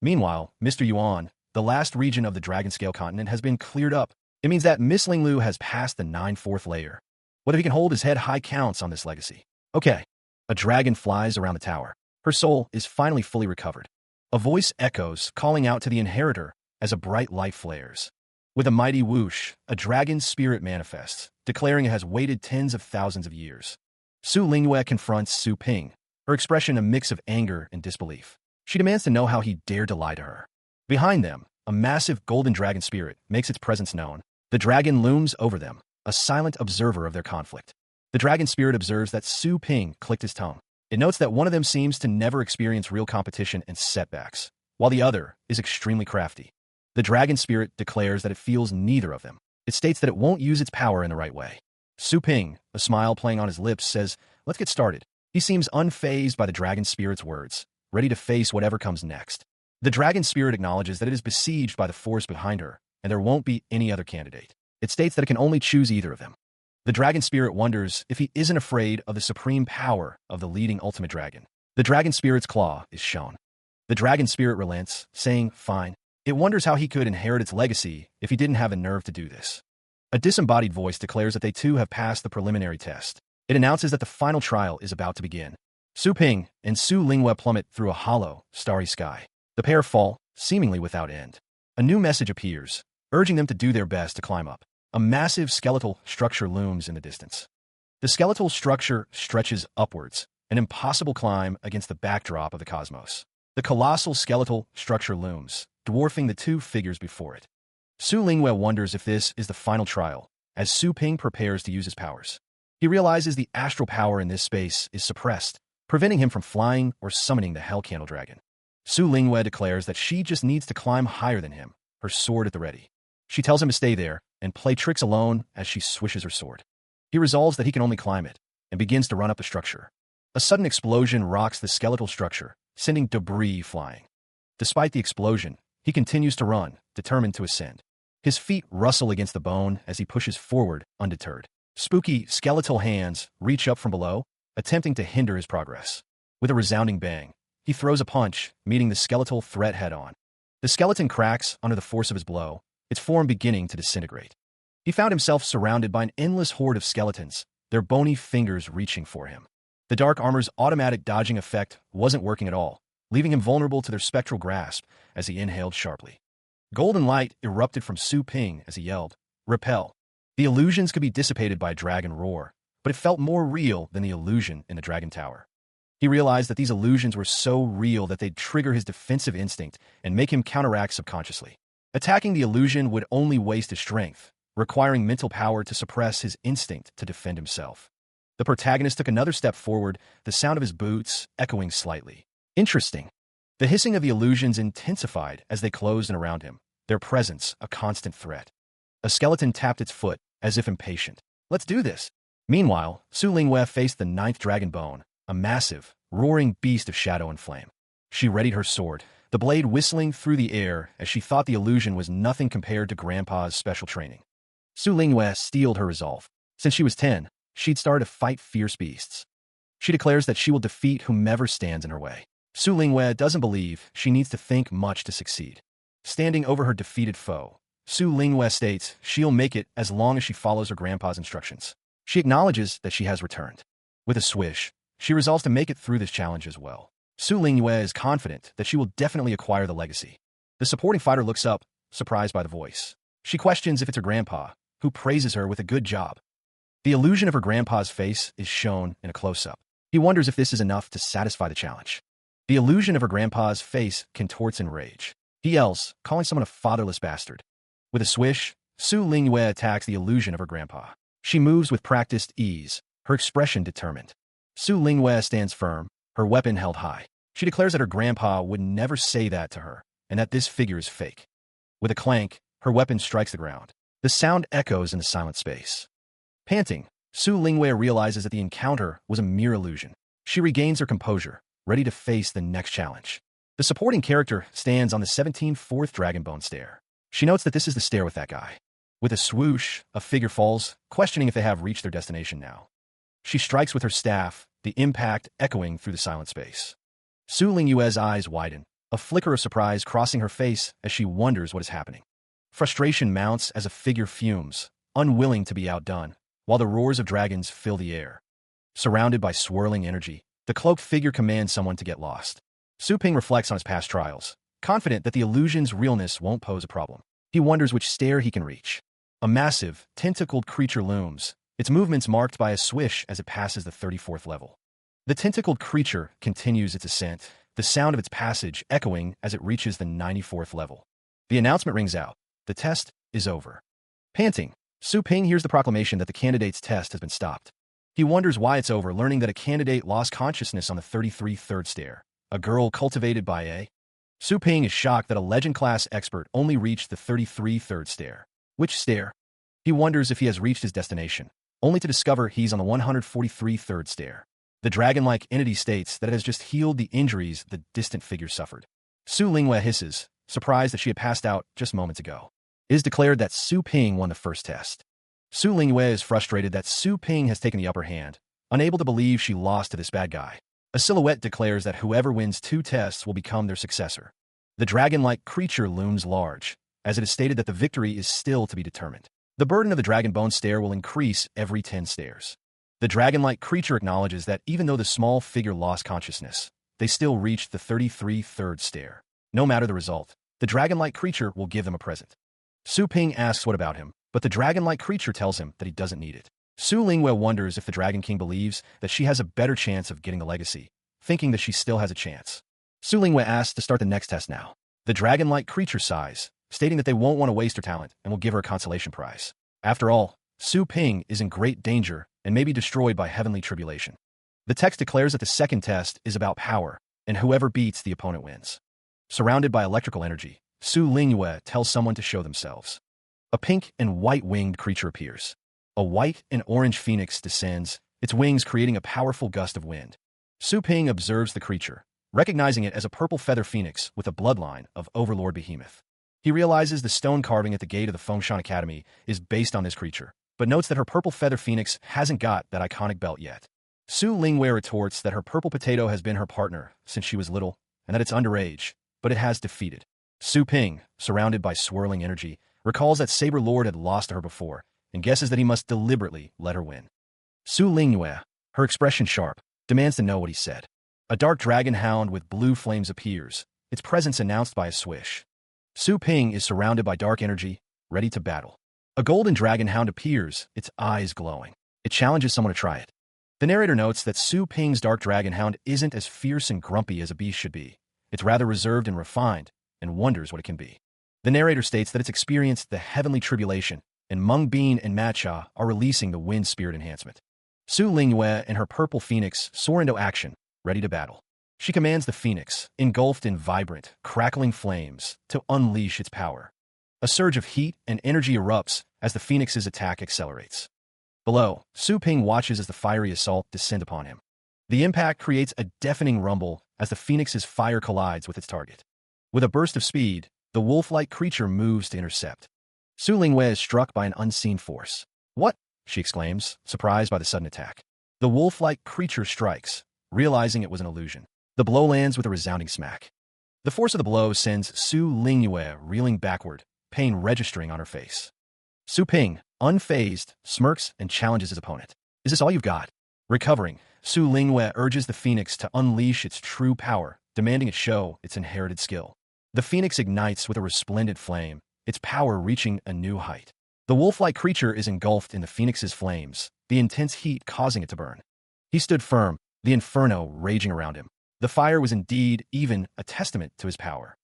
Meanwhile, Mr. Yuan, the last region of the Dragon Scale continent, has been cleared up. It means that Miss Linglu has passed the 9th layer. Whether he can hold his head high counts on this legacy. Okay. A dragon flies around the tower. Her soul is finally fully recovered. A voice echoes, calling out to the inheritor as a bright light flares. With a mighty whoosh, a dragon's spirit manifests, declaring it has waited tens of thousands of years. Su Lingyue confronts Su Ping, her expression a mix of anger and disbelief. She demands to know how he dared to lie to her. Behind them, a massive golden dragon spirit makes its presence known. The dragon looms over them, a silent observer of their conflict. The dragon spirit observes that Su Ping clicked his tongue. It notes that one of them seems to never experience real competition and setbacks, while the other is extremely crafty. The dragon spirit declares that it feels neither of them. It states that it won't use its power in the right way. Su Ping, a smile playing on his lips, says, "Let's get started." He seems unfazed by the dragon spirit's words, ready to face whatever comes next. The dragon spirit acknowledges that it is besieged by the force behind her, and there won't be any other candidate. It states that it can only choose either of them. The dragon spirit wonders if he isn't afraid of the supreme power of the leading ultimate dragon. The dragon spirit's claw is shown. The dragon spirit relents, saying, "Fine." It wonders how he could inherit its legacy if he didn't have the nerve to do this. A disembodied voice declares that they too have passed the preliminary test. It announces that the final trial is about to begin. Su Ping and Su Lingyue plummet through a hollow, starry sky. The pair fall, seemingly without end. A new message appears, urging them to do their best to climb up. A massive skeletal structure looms in the distance. The skeletal structure stretches upwards, an impossible climb against the backdrop of the cosmos. The colossal skeletal structure looms, dwarfing the two figures before it. Su Lingwei wonders if this is the final trial, as Su Ping prepares to use his powers. He realizes the astral power in this space is suppressed, preventing him from flying or summoning the Hell Candle Dragon. Su Lingwei declares that she just needs to climb higher than him, her sword at the ready. She tells him to stay there and play tricks alone as she swishes her sword. He resolves that he can only climb it, and begins to run up the structure. A sudden explosion rocks the skeletal structure, sending debris flying. Despite the explosion, he continues to run, determined to ascend. His feet rustle against the bone as he pushes forward, undeterred. Spooky, skeletal hands reach up from below, attempting to hinder his progress. With a resounding bang, he throws a punch, meeting the skeletal threat head-on. The skeleton cracks under the force of his blow, its form beginning to disintegrate. He found himself surrounded by an endless horde of skeletons, their bony fingers reaching for him. The dark armor's automatic dodging effect wasn't working at all, leaving him vulnerable to their spectral grasp as he inhaled sharply. Golden light erupted from Su Ping as he yelled, "Repel!" The illusions could be dissipated by a dragon roar, but it felt more real than the illusion in the Dragon Tower. He realized that these illusions were so real that they'd trigger his defensive instinct and make him counteract subconsciously. Attacking the illusion would only waste his strength, requiring mental power to suppress his instinct to defend himself. The protagonist took another step forward, the sound of his boots echoing slightly. Interesting. The hissing of the illusions intensified as they closed in around him, their presence a constant threat. A skeleton tapped its foot, as if impatient. "Let's do this." Meanwhile, Su Lingwei faced the ninth dragon bone, a massive, roaring beast of shadow and flame. She readied her sword, the blade whistling through the air as she thought the illusion was nothing compared to Grandpa's special training. Su Lingwei steeled her resolve. Since she was 10, she'd started to fight fierce beasts. She declares that she will defeat whomever stands in her way. Su Lingwei doesn't believe she needs to think much to succeed. Standing over her defeated foe, Su Lingwei states she'll make it as long as she follows her grandpa's instructions. She acknowledges that she has returned. With a swish, she resolves to make it through this challenge as well. Su Lingwei is confident that she will definitely acquire the legacy. The supporting fighter looks up, surprised by the voice. She questions if it's her grandpa, who praises her with a good job. The illusion of her grandpa's face is shown in a close-up. He wonders if this is enough to satisfy the challenge. The illusion of her grandpa's face contorts in rage. He yells, calling someone a fatherless bastard. With a swish, Su Lingwei attacks the illusion of her grandpa. She moves with practiced ease, her expression determined. Su Lingwei stands firm, her weapon held high. She declares that her grandpa would never say that to her, and that this figure is fake. With a clank, her weapon strikes the ground. The sound echoes in the silent space. Panting, Su Lingwei realizes that the encounter was a mere illusion. She regains her composure, ready to face the next challenge. The supporting character stands on the 17th fourth dragon bone stair. She notes that this is the stair with that guy. With a swoosh, a figure falls, questioning if they have reached their destination now. She strikes with her staff, the impact echoing through the silent space. Su Lingwei's eyes widen, a flicker of surprise crossing her face as she wonders what is happening. Frustration mounts as a figure fumes, unwilling to be outdone, while the roars of dragons fill the air. Surrounded by swirling energy, the cloaked figure commands someone to get lost. Su Ping reflects on his past trials, confident that the illusion's realness won't pose a problem. He wonders which stair he can reach. A massive, tentacled creature looms, its movements marked by a swish as it passes the 34th level. The tentacled creature continues its ascent, the sound of its passage echoing as it reaches the 94th level. The announcement rings out. The test is over. Panting, Su Ping hears the proclamation that the candidate's test has been stopped. He wonders why it's over, learning that a candidate lost consciousness on the 33rd stair. A girl cultivated by a... Su Ping is shocked that a legend-class expert only reached the 33rd stair. Which stair? He wonders if he has reached his destination, only to discover he's on the 143rd stair. The dragon-like entity states that it has just healed the injuries the distant figure suffered. Su Lingwei hisses, surprised that she had passed out just moments ago. It is declared that Su Ping won the first test. Su Lingwei is frustrated that Su Ping has taken the upper hand, unable to believe she lost to this bad guy. A silhouette declares that whoever wins 2 tests will become their successor. The dragon-like creature looms large, as it is stated that the victory is still to be determined. The burden of the dragon bone stair will increase every 10 stairs. The dragon-like creature acknowledges that even though the small figure lost consciousness, they still reached the 33rd stair. No matter the result, the dragon-like creature will give them a present. Su Ping asks what about him, but the dragon-like creature tells him that he doesn't need it. Su Lingwei wonders if the Dragon King believes that she has a better chance of getting the legacy, thinking that she still has a chance. Su Lingwei asks to start the next test now. The dragon-like creature sighs, stating that they won't want to waste her talent and will give her a consolation prize. After all, Su Ping is in great danger and may be destroyed by heavenly tribulation. The text declares that the second test is about power, and whoever beats the opponent wins. Surrounded by electrical energy, Su Lingwei tells someone to show themselves. A pink and white-winged creature appears. A white and orange phoenix descends, its wings creating a powerful gust of wind. Su Ping observes the creature, recognizing it as a purple feather phoenix with a bloodline of Overlord Behemoth. He realizes the stone carving at the gate of the Fengshan Academy is based on this creature, but notes that her purple feather phoenix hasn't got that iconic belt yet. Su Lingwei retorts that her purple potato has been her partner since she was little, and that it's underage, but it has defeated. Su Ping, surrounded by swirling energy, recalls that Saber Lord had lost to her before, and guesses that he must deliberately let her win. Su Lingwei, her expression sharp, demands to know what he said. A dark dragon hound with blue flames appears, its presence announced by a swish. Su Ping is surrounded by dark energy, ready to battle. A golden dragon hound appears, its eyes glowing. It challenges someone to try it. The narrator notes that Su Ping's dark dragon hound isn't as fierce and grumpy as a beast should be. It's rather reserved and refined, and wonders what it can be. The narrator states that it's experienced the heavenly tribulation, and Mung Bean and Matcha are releasing the wind spirit enhancement. Su Lingwei and her purple phoenix soar into action, ready to battle. She commands the phoenix, engulfed in vibrant, crackling flames, to unleash its power. A surge of heat and energy erupts as the phoenix's attack accelerates. Below, Su Ping watches as the fiery assault descend upon him. The impact creates a deafening rumble as the phoenix's fire collides with its target. With a burst of speed, the wolf-like creature moves to intercept. Su Lingwei is struck by an unseen force. "What?" she exclaims, surprised by the sudden attack. The wolf-like creature strikes, realizing it was an illusion. The blow lands with a resounding smack. The force of the blow sends Su Lingwei reeling backward, pain registering on her face. Su Ping, unfazed, smirks and challenges his opponent. "Is this all you've got?" Recovering, Su Lingwei urges the phoenix to unleash its true power, demanding it show its inherited skill. The phoenix ignites with a resplendent flame, its power reaching a new height. The wolf-like creature is engulfed in the phoenix's flames, the intense heat causing it to burn. He stood firm, the inferno raging around him. The fire was indeed even a testament to his power.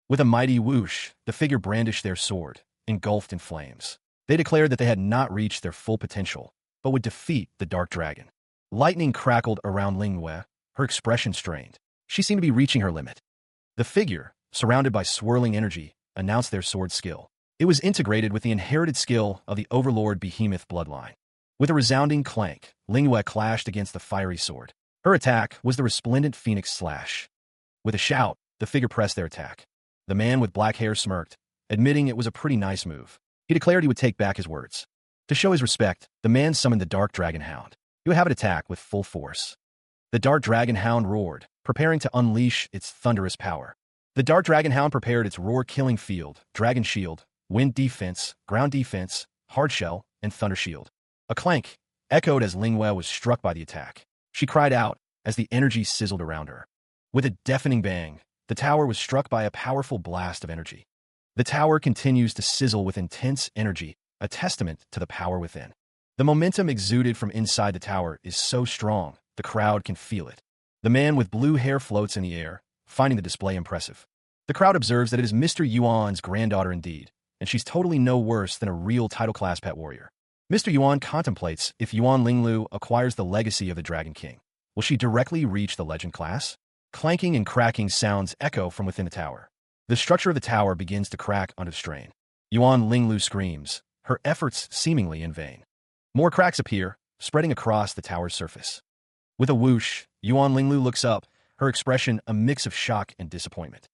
With a mighty whoosh, the figure brandished their sword, engulfed in flames. They declared that they had not reached their full potential, but would defeat the dark dragon. Lightning crackled around Lingwei, her expression strained. She seemed to be reaching her limit. The figure, surrounded by swirling energy, announced their sword skill. It was integrated with the inherited skill of the Overlord Behemoth bloodline. With a resounding clank, Lingwei clashed against the fiery sword. Her attack was the resplendent phoenix slash. With a shout, the figure pressed their attack. The man with black hair smirked, admitting it was a pretty nice move. He declared he would take back his words. To show his respect, the man summoned the dark dragon hound. He would have it attack with full force. The dark dragon hound roared, preparing to unleash its thunderous power. The dark dragon hound prepared its roar-killing field, dragon shield, wind defense, ground defense, hard shell, and thunder shield. A clank echoed as Lingwei was struck by the attack. She cried out as the energy sizzled around her. With a deafening bang, the tower was struck by a powerful blast of energy. The tower continues to sizzle with intense energy, a testament to the power within. The momentum exuded from inside the tower is so strong, the crowd can feel it. The man with blue hair floats in the air, finding the display impressive. The crowd observes that it is Mr. Yuan's granddaughter indeed, and she's totally no worse than a real title-class pet warrior. Mr. Yuan contemplates if Yuan Linglu acquires the legacy of the Dragon King. Will she directly reach the legend class? Clanking and cracking sounds echo from within the tower. The structure of the tower begins to crack under strain. Yuan Linglu screams, her efforts seemingly in vain. More cracks appear, spreading across the tower's surface. With a whoosh, Yuan Linglu looks up, her expression a mix of shock and disappointment.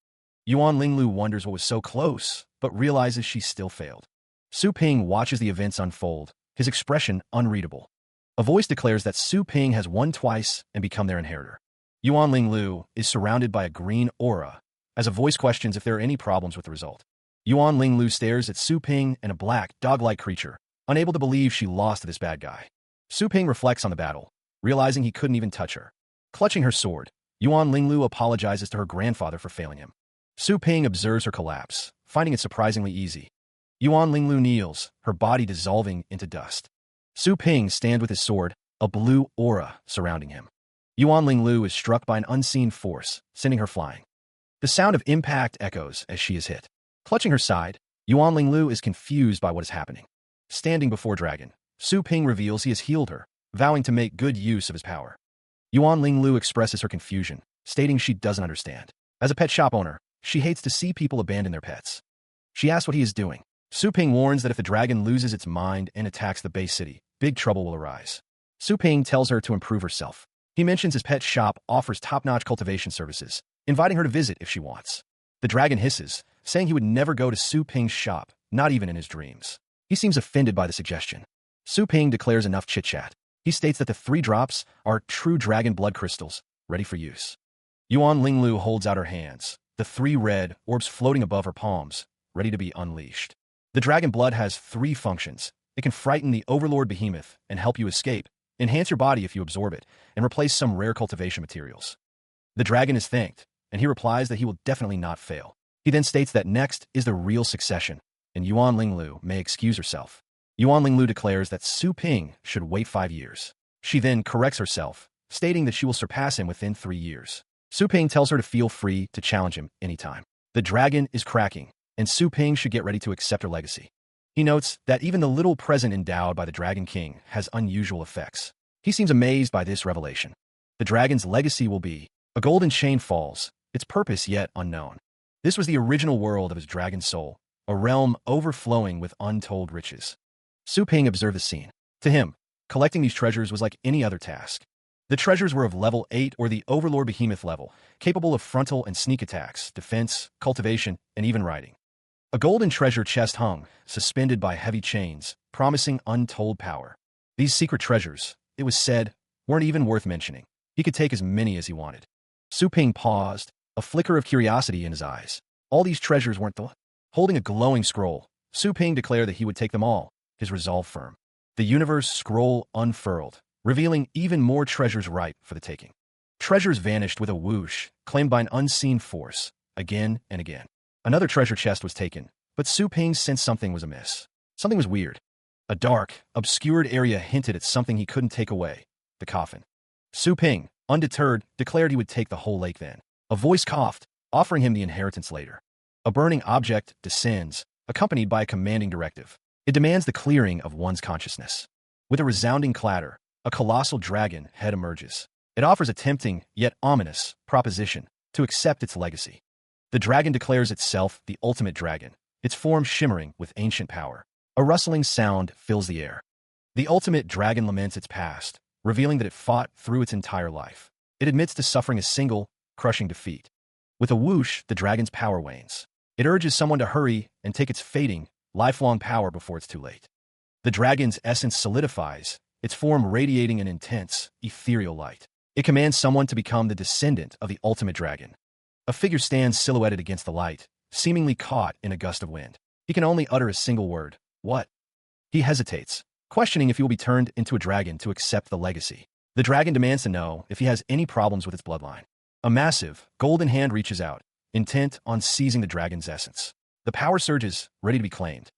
Yuan Linglu wonders what was so close, but realizes she still failed. Su Ping watches the events unfold, his expression unreadable. A voice declares that Su Ping has won twice and become their inheritor. Yuan Linglu is surrounded by a green aura, as a voice questions if there are any problems with the result. Yuan Linglu stares at Su Ping and a black, dog-like creature, unable to believe she lost to this bad guy. Su Ping reflects on the battle, realizing he couldn't even touch her. Clutching her sword, Yuan Linglu apologizes to her grandfather for failing him. Su Ping observes her collapse, finding it surprisingly easy. Yuan Linglu kneels, her body dissolving into dust. Su Ping stands with his sword, a blue aura surrounding him. Yuan Linglu is struck by an unseen force, sending her flying. The sound of impact echoes as she is hit. Clutching her side, Yuan Linglu is confused by what is happening. Standing before Dragon, Su Ping reveals he has healed her, vowing to make good use of his power. Yuan Linglu expresses her confusion, stating she doesn't understand. As a pet shop owner, she hates to see people abandon their pets. She asks what he is doing. Su Ping warns that if the dragon loses its mind and attacks the base city, big trouble will arise. Su Ping tells her to improve herself. He mentions his pet shop offers top-notch cultivation services, inviting her to visit if she wants. The dragon hisses, saying he would never go to Su Ping's shop, not even in his dreams. He seems offended by the suggestion. Su Ping declares enough chit-chat. He states that the 3 drops are true dragon blood crystals, ready for use. Yuan Linglu holds out her hands, the 3 red orbs floating above her palms, ready to be unleashed. The dragon blood has 3 functions. It can frighten the overlord behemoth and help you escape, enhance your body if you absorb it, and replace some rare cultivation materials. The dragon is thanked, and he replies that he will definitely not fail. He then states that next is the real succession, and Yuan Linglu may excuse herself. Yuan Linglu declares that Su Ping should wait 5 years. She then corrects herself, stating that she will surpass him within 3 years. Su Ping tells her to feel free to challenge him anytime. The dragon is cracking, and Su Ping should get ready to accept her legacy. He notes that even the little present endowed by the Dragon King has unusual effects. He seems amazed by this revelation. The dragon's legacy will be, a golden chain falls, its purpose yet unknown. This was the original world of his dragon soul, a realm overflowing with untold riches. Su Ping observed the scene. To him, collecting these treasures was like any other task. The treasures were of level 8 or the Overlord Behemoth level, capable of frontal and sneak attacks, defense, cultivation, and even riding. A golden treasure chest hung, suspended by heavy chains, promising untold power. These secret treasures, it was said, weren't even worth mentioning. He could take as many as he wanted. Su Ping paused, a flicker of curiosity in his eyes. All these treasures weren't the... Holding a glowing scroll, Su Ping declared that he would take them all, his resolve firm. The universe scroll unfurled, revealing even more treasures ripe for the taking. Treasures vanished with a whoosh, claimed by an unseen force, again and again. Another treasure chest was taken, but Su Ping sensed something was amiss. Something was weird. A dark, obscured area hinted at something he couldn't take away, the coffin. Su Ping, undeterred, declared he would take the whole lake then. A voice coughed, offering him the inheritance later. A burning object descends, accompanied by a commanding directive. It demands the clearing of one's consciousness. With a resounding clatter, a colossal dragon head emerges. It offers a tempting, yet ominous, proposition to accept its legacy. The dragon declares itself the ultimate dragon, its form shimmering with ancient power. A rustling sound fills the air. The ultimate dragon laments its past, revealing that it fought through its entire life. It admits to suffering a single, crushing defeat. With a whoosh, the dragon's power wanes. It urges someone to hurry and take its fading, lifelong power before it's too late. The dragon's essence solidifies, its form radiating an intense, ethereal light. It commands someone to become the descendant of the ultimate dragon. A figure stands silhouetted against the light, seemingly caught in a gust of wind. He can only utter a single word, "What?" He hesitates, questioning if he will be turned into a dragon to accept the legacy. The dragon demands to know if he has any problems with its bloodline. A massive, golden hand reaches out, intent on seizing the dragon's essence. The power surges, ready to be claimed.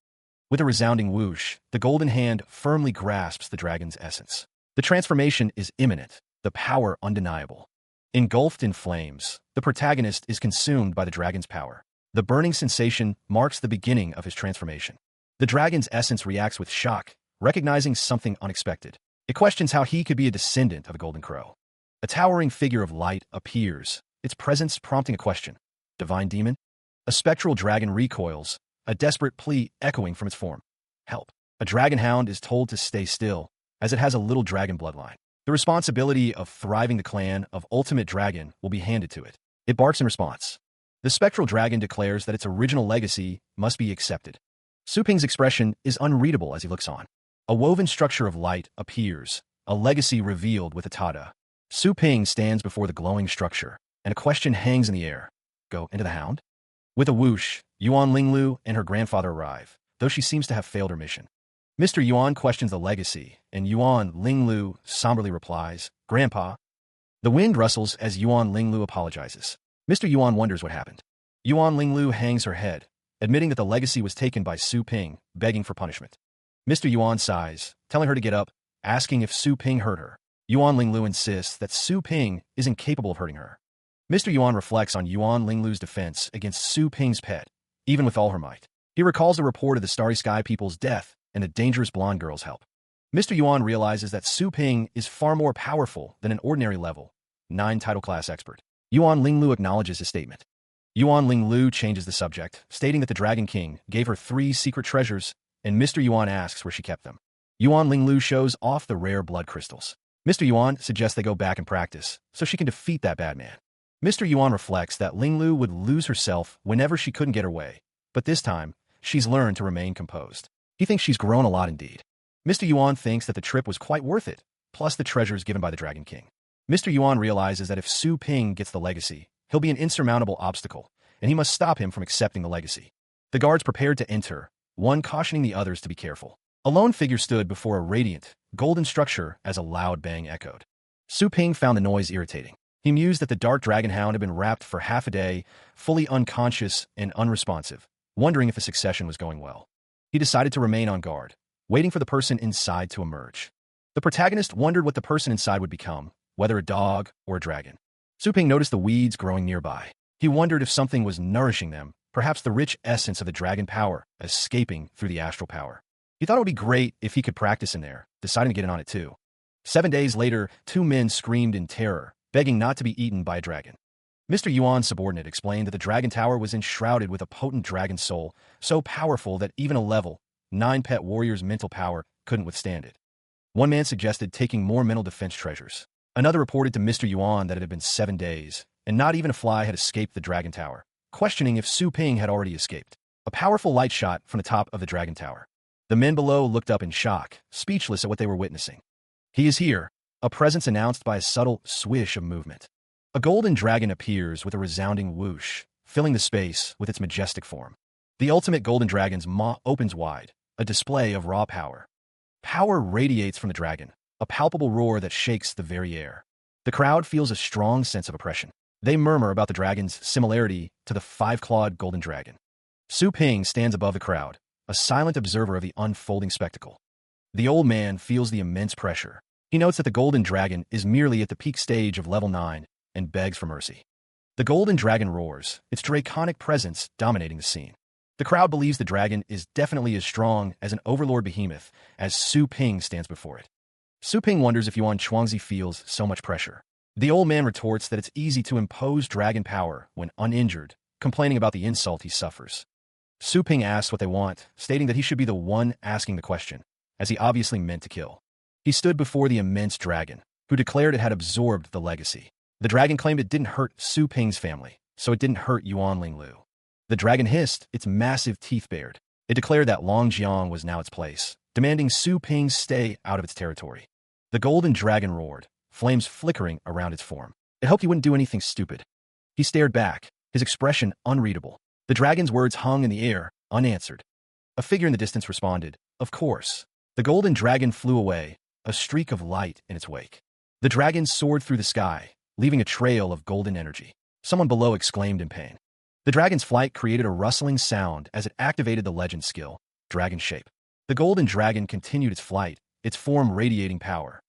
With a resounding whoosh, the golden hand firmly grasps the dragon's essence. The transformation is imminent, the power undeniable. Engulfed in flames, the protagonist is consumed by the dragon's power. The burning sensation marks the beginning of his transformation. The dragon's essence reacts with shock, recognizing something unexpected. It questions how he could be a descendant of a golden crow. A towering figure of light appears, its presence prompting a question. Divine demon? A spectral dragon recoils, a desperate plea echoing from its form. Help. A dragon hound is told to stay still, as it has a little dragon bloodline. The responsibility of thriving the clan of Ultimate Dragon will be handed to it. It barks in response. The spectral dragon declares that its original legacy must be accepted. Su Ping's expression is unreadable as he looks on. A woven structure of light appears, a legacy revealed with a tada. Su Ping stands before the glowing structure, and a question hangs in the air. Go into the hound? With a whoosh, Yuan Linglu and her grandfather arrive, though she seems to have failed her mission. Mr. Yuan questions the legacy, and Yuan Linglu somberly replies, "Grandpa." The wind rustles as Yuan Linglu apologizes. Mr. Yuan wonders what happened. Yuan Linglu hangs her head, admitting that the legacy was taken by Su Ping, begging for punishment. Mr. Yuan sighs, telling her to get up, asking if Su Ping hurt her. Yuan Linglu insists that Su Ping is incapable of hurting her. Mr. Yuan reflects on Yuan Linglu's defense against Su Ping's pet, even with all her might. He recalls the report of the Starry Sky people's death and the dangerous blonde girl's help. Mr. Yuan realizes that Su Ping is far more powerful than an ordinary level 9 title class expert. Yuan Linglu acknowledges his statement. Yuan Linglu changes the subject, stating that the Dragon King gave her 3 secret treasures, and Mr. Yuan asks where she kept them. Yuan Linglu shows off the rare blood crystals. Mr. Yuan suggests they go back and practice, so she can defeat that bad man. Mr. Yuan reflects that Linglu would lose herself whenever she couldn't get her way, but this time, she's learned to remain composed. He thinks she's grown a lot indeed. Mr. Yuan thinks that the trip was quite worth it, plus the treasures given by the Dragon King. Mr. Yuan realizes that if Su Ping gets the legacy, he'll be an insurmountable obstacle, and he must stop him from accepting the legacy. The guards prepared to enter, one cautioning the others to be careful. A lone figure stood before a radiant, golden structure as a loud bang echoed. Su Ping found the noise irritating. He mused that the dark dragon hound had been wrapped for half a day, fully unconscious and unresponsive, wondering if the succession was going well. He decided to remain on guard, waiting for the person inside to emerge. The protagonist wondered what the person inside would become, whether a dog or a dragon. Su Ping noticed the weeds growing nearby. He wondered if something was nourishing them, perhaps the rich essence of the dragon power escaping through the astral power. He thought it would be great if he could practice in there, deciding to get in on it too. 7 days later, 2 men screamed in terror, begging not to be eaten by a dragon. Mr. Yuan's subordinate explained that the dragon tower was enshrouded with a potent dragon soul, so powerful that even a level 9 pet warrior's mental power couldn't withstand it. One man suggested taking more mental defense treasures. Another reported to Mr. Yuan that it had been 7 days, and not even a fly had escaped the dragon tower, questioning if Su Ping had already escaped. A powerful light shot from the top of the dragon tower. The men below looked up in shock, speechless at what they were witnessing. He is here, a presence announced by a subtle swish of movement. A golden dragon appears with a resounding whoosh, filling the space with its majestic form. The ultimate golden dragon's maw opens wide, a display of raw power. Power radiates from the dragon, a palpable roar that shakes the very air. The crowd feels a strong sense of oppression. They murmur about the dragon's similarity to the 5-clawed golden dragon. Su Ping stands above the crowd, a silent observer of the unfolding spectacle. The old man feels the immense pressure. He notes that the golden dragon is merely at the peak stage of level 9 and begs for mercy. The golden dragon roars, its draconic presence dominating the scene. The crowd believes the dragon is definitely as strong as an overlord behemoth as Su Ping stands before it. Su Ping wonders if Yuan Chuangzi feels so much pressure. The old man retorts that it's easy to impose dragon power when uninjured, complaining about the insult he suffers. Su Ping asks what they want, stating that he should be the one asking the question, as he obviously meant to kill. He stood before the immense dragon, who declared it had absorbed the legacy. The dragon claimed it didn't hurt Su Ping's family, so it didn't hurt Yuan Linglu. The dragon hissed, its massive teeth bared. It declared that Long Jiang was now its place, demanding Su Ping stay out of its territory. The golden dragon roared, flames flickering around its form. It hoped he wouldn't do anything stupid. He stared back, his expression unreadable. The dragon's words hung in the air, unanswered. A figure in the distance responded, "Of course." The golden dragon flew away, a streak of light in its wake. The dragon soared through the sky, leaving a trail of golden energy. Someone below exclaimed in pain. The dragon's flight created a rustling sound as it activated the legend skill, Dragon Shape. The golden dragon continued its flight, its form radiating power.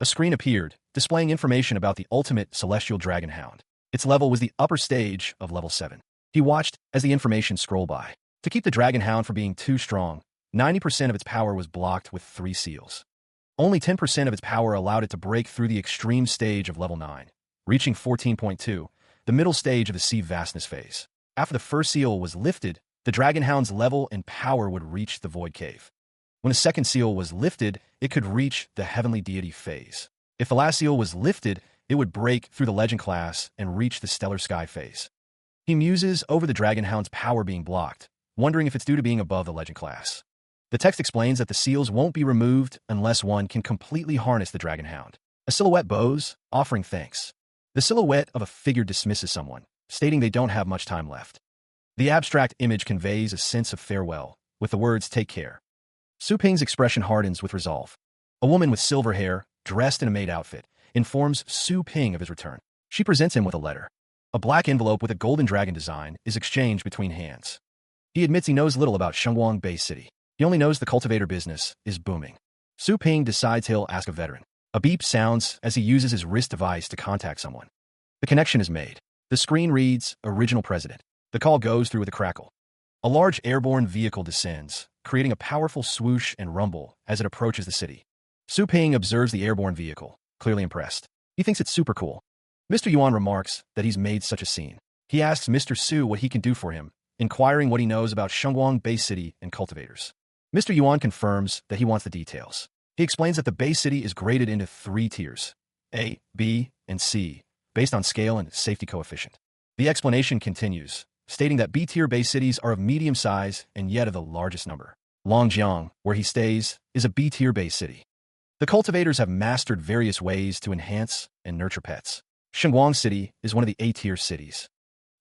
A screen appeared, displaying information about the ultimate celestial dragon hound. Its level was the upper stage of level 7. He watched as the information scrolled by. To keep the dragon hound from being too strong, 90% of its power was blocked with 3 seals. Only 10% of its power allowed it to break through the extreme stage of level 9, reaching 14.2, the middle stage of the sea vastness phase. After the first seal was lifted, the dragon hound's level and power would reach the void cave. When the second seal was lifted, it could reach the heavenly deity phase. If the last seal was lifted, it would break through the legend class and reach the stellar sky phase. He muses over the dragon hound's power being blocked, wondering if it's due to being above the legend class. The text explains that the seals won't be removed unless one can completely harness the dragon hound. A silhouette bows, offering thanks. The silhouette of a figure dismisses someone, stating they don't have much time left. The abstract image conveys a sense of farewell, with the words, "Take care." Su Ping's expression hardens with resolve. A woman with silver hair, dressed in a maid outfit, informs Su Ping of his return. She presents him with a letter. A black envelope with a golden dragon design is exchanged between hands. He admits he knows little about Shengguang Bay City. He only knows the cultivator business is booming. Su Ping decides he'll ask a veteran. A beep sounds as he uses his wrist device to contact someone. The connection is made. The screen reads, Original President. The call goes through with a crackle. A large airborne vehicle descends, creating a powerful swoosh and rumble as it approaches the city. Su Ping observes the airborne vehicle, clearly impressed. He thinks it's super cool. Mr. Yuan remarks that he's made such a scene. He asks Mr. Su what he can do for him, inquiring what he knows about Shengguang Bay City and cultivators. Mr. Yuan confirms that he wants the details. He explains that the Bay City is graded into 3 tiers, A, B, and C, based on scale and safety coefficient. The explanation continues, stating that B-tier Bay cities are of medium size and yet of the largest number. Longjiang, where he stays, is a B-tier Bay city. The cultivators have mastered various ways to enhance and nurture pets. Shengguang City is one of the A-tier cities.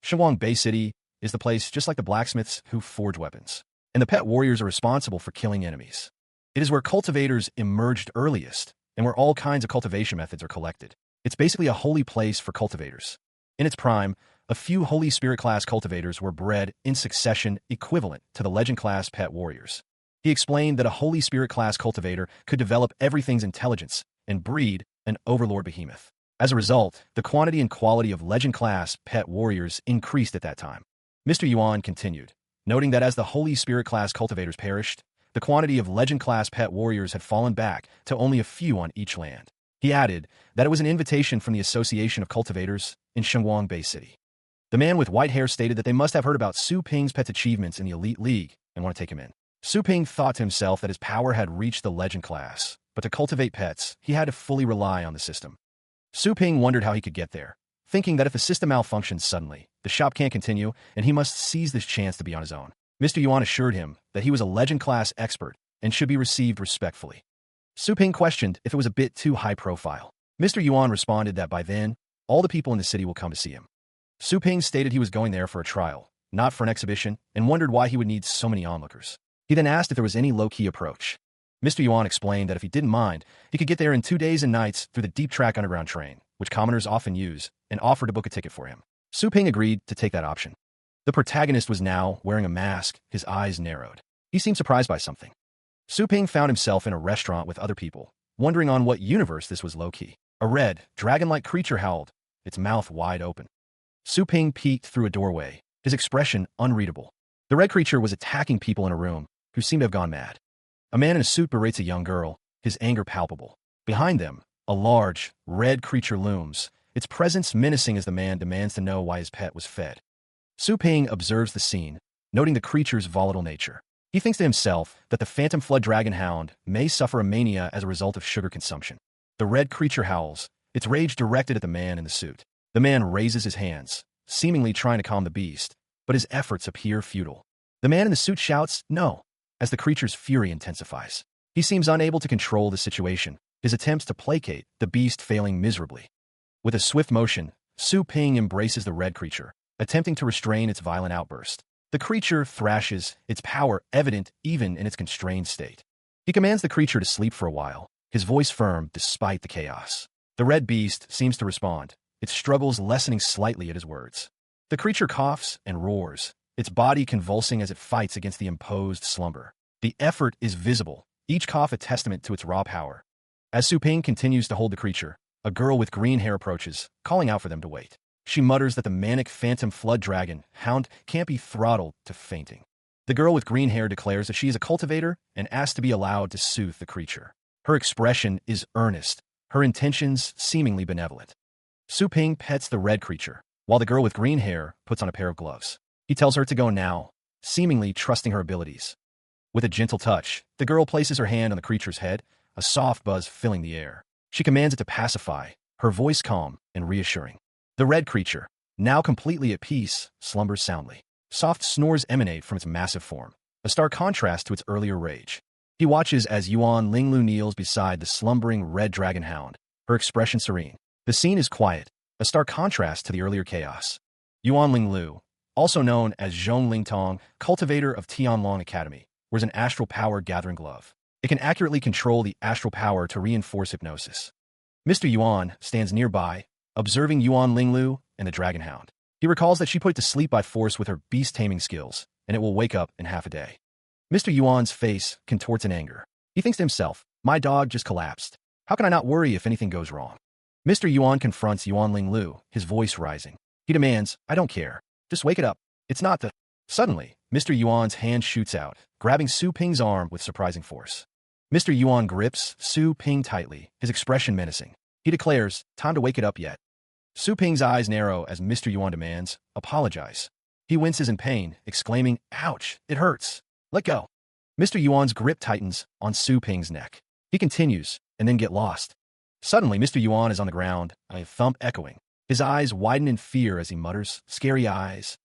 Shengguang Bay City is the place just like the blacksmiths who forge weapons, and the pet warriors are responsible for killing enemies. It is where cultivators emerged earliest and where all kinds of cultivation methods are collected. It's basically a holy place for cultivators. In its prime, a few Holy Spirit class cultivators were bred in succession equivalent to the Legend class pet warriors. He explained that a Holy Spirit class cultivator could develop everything's intelligence and breed an overlord behemoth. As a result, the quantity and quality of Legend class pet warriors increased at that time. Mr. Yuan continued, noting that as the Holy Spirit class cultivators perished, the quantity of Legend class pet warriors had fallen back to only a few on each land. He added that it was an invitation from the Association of Cultivators in Shengguang Bay City. The man with white hair stated that they must have heard about Su Ping's pet's achievements in the Elite League and want to take him in. Su Ping thought to himself that his power had reached the Legend class, but to cultivate pets, he had to fully rely on the system. Su Ping wondered how he could get there, thinking that if the system malfunctions suddenly, the shop can't continue and he must seize this chance to be on his own. Mr. Yuan assured him that he was a Legend class expert and should be received respectfully. Su Ping questioned if it was a bit too high profile. Mr. Yuan responded that by then, all the people in the city will come to see him. Su Ping stated he was going there for a trial, not for an exhibition, and wondered why he would need so many onlookers. He then asked if there was any low-key approach. Mr. Yuan explained that if he didn't mind, he could get there in 2 days and nights through the deep track underground train, which commoners often use, and offered to book a ticket for him. Su Ping agreed to take that option. The protagonist was now wearing a mask, his eyes narrowed. He seemed surprised by something. Su Ping found himself in a restaurant with other people, wondering on what universe this was low-key. A red, dragon-like creature howled, its mouth wide open. Su Ping peeked through a doorway, his expression unreadable. The red creature was attacking people in a room who seemed to have gone mad. A man in a suit berates a young girl, his anger palpable. Behind them, a large, red creature looms, its presence menacing as the man demands to know why his pet was fed. Su Ping observes the scene, noting the creature's volatile nature. He thinks to himself that the Phantom Flood Dragon Hound may suffer a mania as a result of sugar consumption. The red creature howls, its rage directed at the man in the suit. The man raises his hands, seemingly trying to calm the beast, but his efforts appear futile. The man in the suit shouts, "No," as the creature's fury intensifies. He seems unable to control the situation, his attempts to placate the beast failing miserably. With a swift motion, Su Ping embraces the red creature, attempting to restrain its violent outburst. The creature thrashes, its power evident even in its constrained state. He commands the creature to sleep for a while, his voice firm despite the chaos. The red beast seems to respond, its struggles lessening slightly at his words. The creature coughs and roars, its body convulsing as it fights against the imposed slumber. The effort is visible, each cough a testament to its raw power. As Su Ping continues to hold the creature, a girl with green hair approaches, calling out for them to wait. She mutters that the manic Phantom Flood Dragon Hound can't be throttled to fainting. The girl with green hair declares that she is a cultivator and asks to be allowed to soothe the creature. Her expression is earnest, her intentions seemingly benevolent. Su Ping pets the red creature, while the girl with green hair puts on a pair of gloves. He tells her to go now, seemingly trusting her abilities. With a gentle touch, the girl places her hand on the creature's head, a soft buzz filling the air. She commands it to pacify, her voice calm and reassuring. The red creature, now completely at peace, slumbers soundly. Soft snores emanate from its massive form, a stark contrast to its earlier rage. He watches as Yuan Linglu kneels beside the slumbering red dragon hound, her expression serene. The scene is quiet, a stark contrast to the earlier chaos. Yuan Linglu, also known as Zhong Lingtong, cultivator of Tianlong Academy, wears an astral power gathering glove. It can accurately control the astral power to reinforce hypnosis. Mr. Yuan stands nearby, observing Yuan Linglu and the dragon hound. He recalls that she put it to sleep by force with her beast-taming skills, and it will wake up in half a day. Mr. Yuan's face contorts in anger. He thinks to himself, my dog just collapsed. How can I not worry if anything goes wrong? Mr. Yuan confronts Yuan Linglu, his voice rising. He demands, I don't care. Just wake it up. It's not the... Suddenly, Mr. Yuan's hand shoots out, grabbing Su Ping's arm with surprising force. Mr. Yuan grips Su Ping tightly, his expression menacing. He declares, time to wake it up yet. Su Ping's eyes narrow as Mr. Yuan demands, apologize. He winces in pain, exclaiming, ouch, it hurts. Let go. Mr. Yuan's grip tightens on Su Ping's neck. He continues, and then get lost. Suddenly, Mr. Yuan is on the ground, a thump echoing. His eyes widen in fear as he mutters, scary eyes.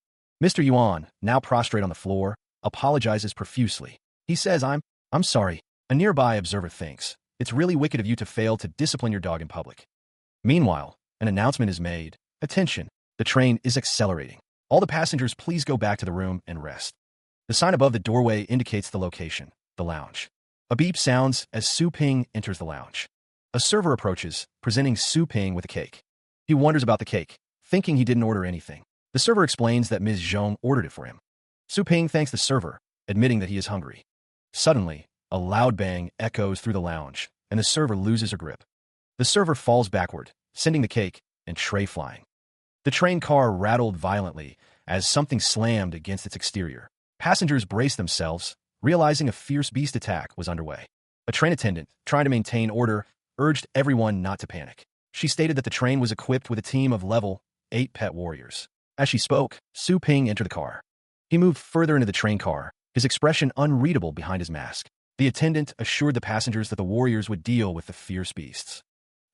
Mr. Yuan, now prostrate on the floor, apologizes profusely. He says, I'm sorry. A nearby observer thinks, it's really wicked of you to fail to discipline your dog in public. Meanwhile, an announcement is made. Attention, the train is accelerating. All the passengers please go back to the room and rest. The sign above the doorway indicates the location, the lounge. A beep sounds as Su Ping enters the lounge. A server approaches, presenting Su Ping with a cake. He wonders about the cake, thinking he didn't order anything. The server explains that Ms. Zhong ordered it for him. Su Ping thanks the server, admitting that he is hungry. Suddenly, a loud bang echoes through the lounge, and the server loses her grip. The server falls backward, sending the cake and tray flying. The train car rattled violently as something slammed against its exterior. Passengers braced themselves, realizing a fierce beast attack was underway. A train attendant, trying to maintain order, urged everyone not to panic. She stated that the train was equipped with a team of level 8 pet warriors. As she spoke, Su Ping entered the car. He moved further into the train car, his expression unreadable behind his mask. The attendant assured the passengers that the warriors would deal with the fierce beasts.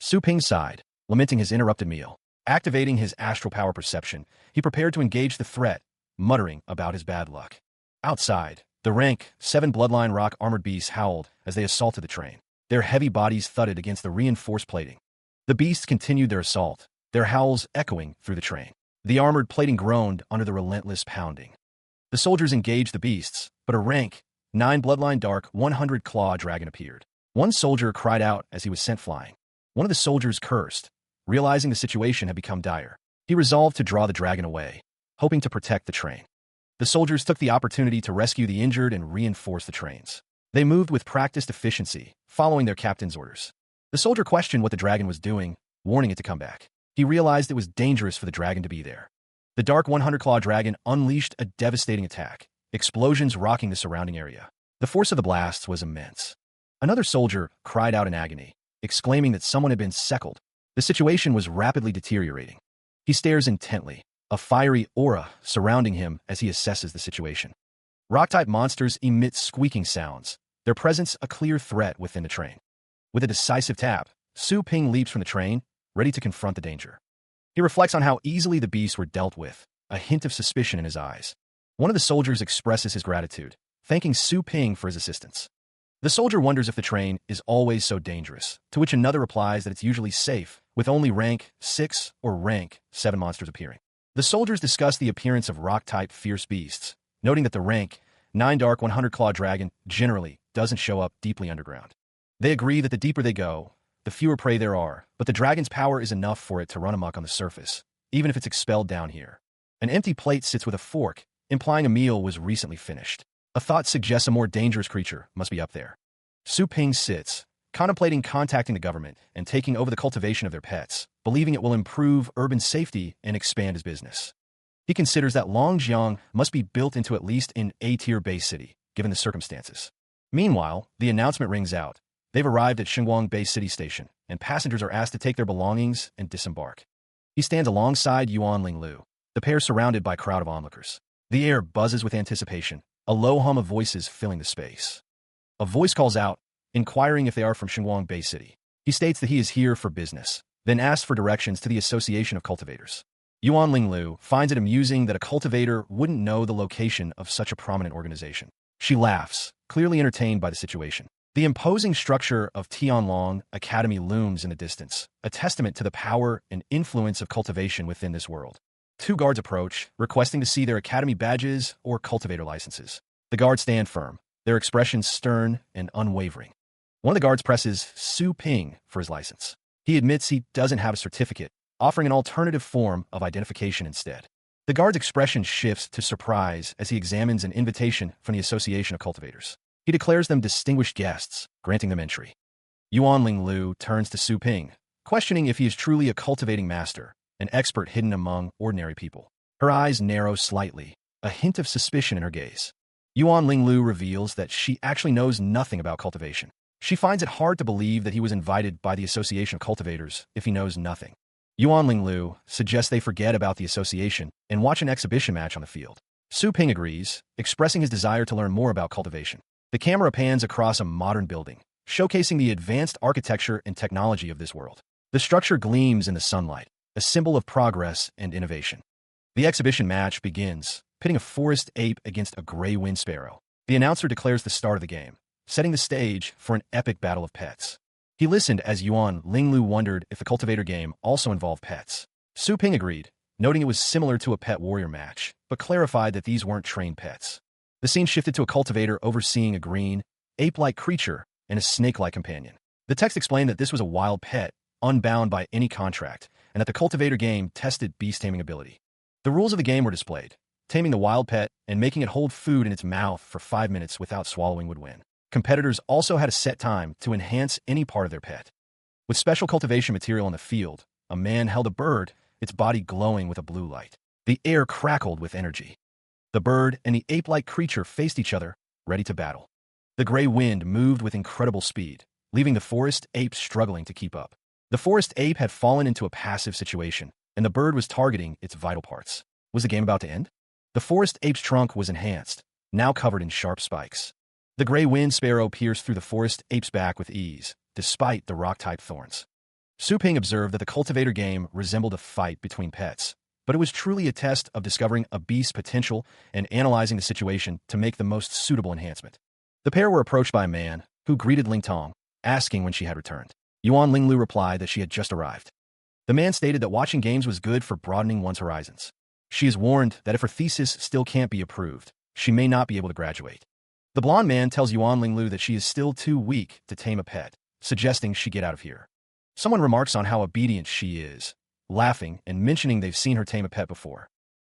Su Ping sighed, lamenting his interrupted meal. Activating his astral power perception, he prepared to engage the threat, muttering about his bad luck. Outside, the rank 7 bloodline rock armored beasts howled as they assaulted the train. Their heavy bodies thudded against the reinforced plating. The beasts continued their assault, their howls echoing through the train. The armored plating groaned under the relentless pounding. The soldiers engaged the beasts, but a rank 9 bloodline dark 100 claw dragon appeared. One soldier cried out as he was sent flying. One of the soldiers cursed, realizing the situation had become dire. He resolved to draw the dragon away, hoping to protect the train. The soldiers took the opportunity to rescue the injured and reinforce the trains. They moved with practiced efficiency, following their captain's orders. The soldier questioned what the dragon was doing, warning it to come back. He realized it was dangerous for the dragon to be there. The dark 100-claw dragon unleashed a devastating attack, explosions rocking the surrounding area. The force of the blasts was immense. Another soldier cried out in agony, exclaiming that someone had been seckled. The situation was rapidly deteriorating. He stares intently, a fiery aura surrounding him as he assesses the situation. Rock-type monsters emit squeaking sounds, their presence a clear threat within the train. With a decisive tap, Su Ping leaps from the train, ready to confront the danger. He reflects on how easily the beasts were dealt with, a hint of suspicion in his eyes. One of the soldiers expresses his gratitude, thanking Su Ping for his assistance. The soldier wonders if the train is always so dangerous, to which another replies that it's usually safe, with only rank 6 or rank 7 monsters appearing. The soldiers discuss the appearance of rock-type fierce beasts, noting that the rank 9 dark 100-claw dragon generally doesn't show up deeply underground. They agree that the deeper they go, the fewer prey there are, but the dragon's power is enough for it to run amok on the surface, even if it's expelled down here. An empty plate sits with a fork, implying a meal was recently finished. A thought suggests a more dangerous creature must be up there. Su Ping sits, contemplating contacting the government and taking over the cultivation of their pets, believing it will improve urban safety and expand his business. He considers that Longjiang must be built into at least an A-tier base city, given the circumstances. Meanwhile, the announcement rings out. They've arrived at Xinguang Base City Station, and passengers are asked to take their belongings and disembark. He stands alongside Yuan Linglu, the pair surrounded by a crowd of onlookers. The air buzzes with anticipation, a low hum of voices filling the space. A voice calls out, inquiring if they are from Xinguang Bay City. He states that he is here for business, then asks for directions to the Association of Cultivators. Yuan Linglu finds it amusing that a cultivator wouldn't know the location of such a prominent organization. She laughs, clearly entertained by the situation. The imposing structure of Tianlong Academy looms in the distance, a testament to the power and influence of cultivation within this world. 2 guards approach, requesting to see their academy badges or cultivator licenses. The guards stand firm, their expressions stern and unwavering. One of the guards presses Su Ping for his license. He admits he doesn't have a certificate, offering an alternative form of identification instead. The guard's expression shifts to surprise as he examines an invitation from the Association of Cultivators. He declares them distinguished guests, granting them entry. Yuan Linglu turns to Su Ping, questioning if he is truly a cultivating master, an expert hidden among ordinary people. Her eyes narrow slightly, a hint of suspicion in her gaze. Yuan Linglu reveals that she actually knows nothing about cultivation. She finds it hard to believe that he was invited by the Association of Cultivators if he knows nothing. Yuan Linglu suggests they forget about the association and watch an exhibition match on the field. Su Ping agrees, expressing his desire to learn more about cultivation. The camera pans across a modern building, showcasing the advanced architecture and technology of this world. The structure gleams in the sunlight, a symbol of progress and innovation. The exhibition match begins, pitting a forest ape against a gray wind sparrow. The announcer declares the start of the game, setting the stage for an epic battle of pets. He listened as Yuan Linglu wondered if the cultivator game also involved pets. Su Ping agreed, noting it was similar to a pet warrior match, but clarified that these weren't trained pets. The scene shifted to a cultivator overseeing a green, ape-like creature and a snake-like companion. The text explained that this was a wild pet, unbound by any contract, and that the cultivator game tested beast taming ability. The rules of the game were displayed. Taming the wild pet and making it hold food in its mouth for 5 minutes without swallowing would win. Competitors also had a set time to enhance any part of their pet. With special cultivation material on the field, a man held a bird, its body glowing with a blue light. The air crackled with energy. The bird and the ape-like creature faced each other, ready to battle. The gray wind moved with incredible speed, leaving the forest ape struggling to keep up. The forest ape had fallen into a passive situation, and the bird was targeting its vital parts. Was the game about to end? The forest ape's trunk was enhanced, now covered in sharp spikes. The gray wind sparrow pierced through the forest ape's back with ease, despite the rock-type thorns. Su Ping observed that the cultivator game resembled a fight between pets, but it was truly a test of discovering a beast's potential and analyzing the situation to make the most suitable enhancement. The pair were approached by a man, who greeted Ling Tong, asking when she had returned. Yuan Linglu replied that she had just arrived. The man stated that watching games was good for broadening one's horizons. She is warned that if her thesis still can't be approved, she may not be able to graduate. The blonde man tells Yuan Linglu that she is still too weak to tame a pet, suggesting she get out of here. Someone remarks on how obedient she is, laughing and mentioning they've seen her tame a pet before.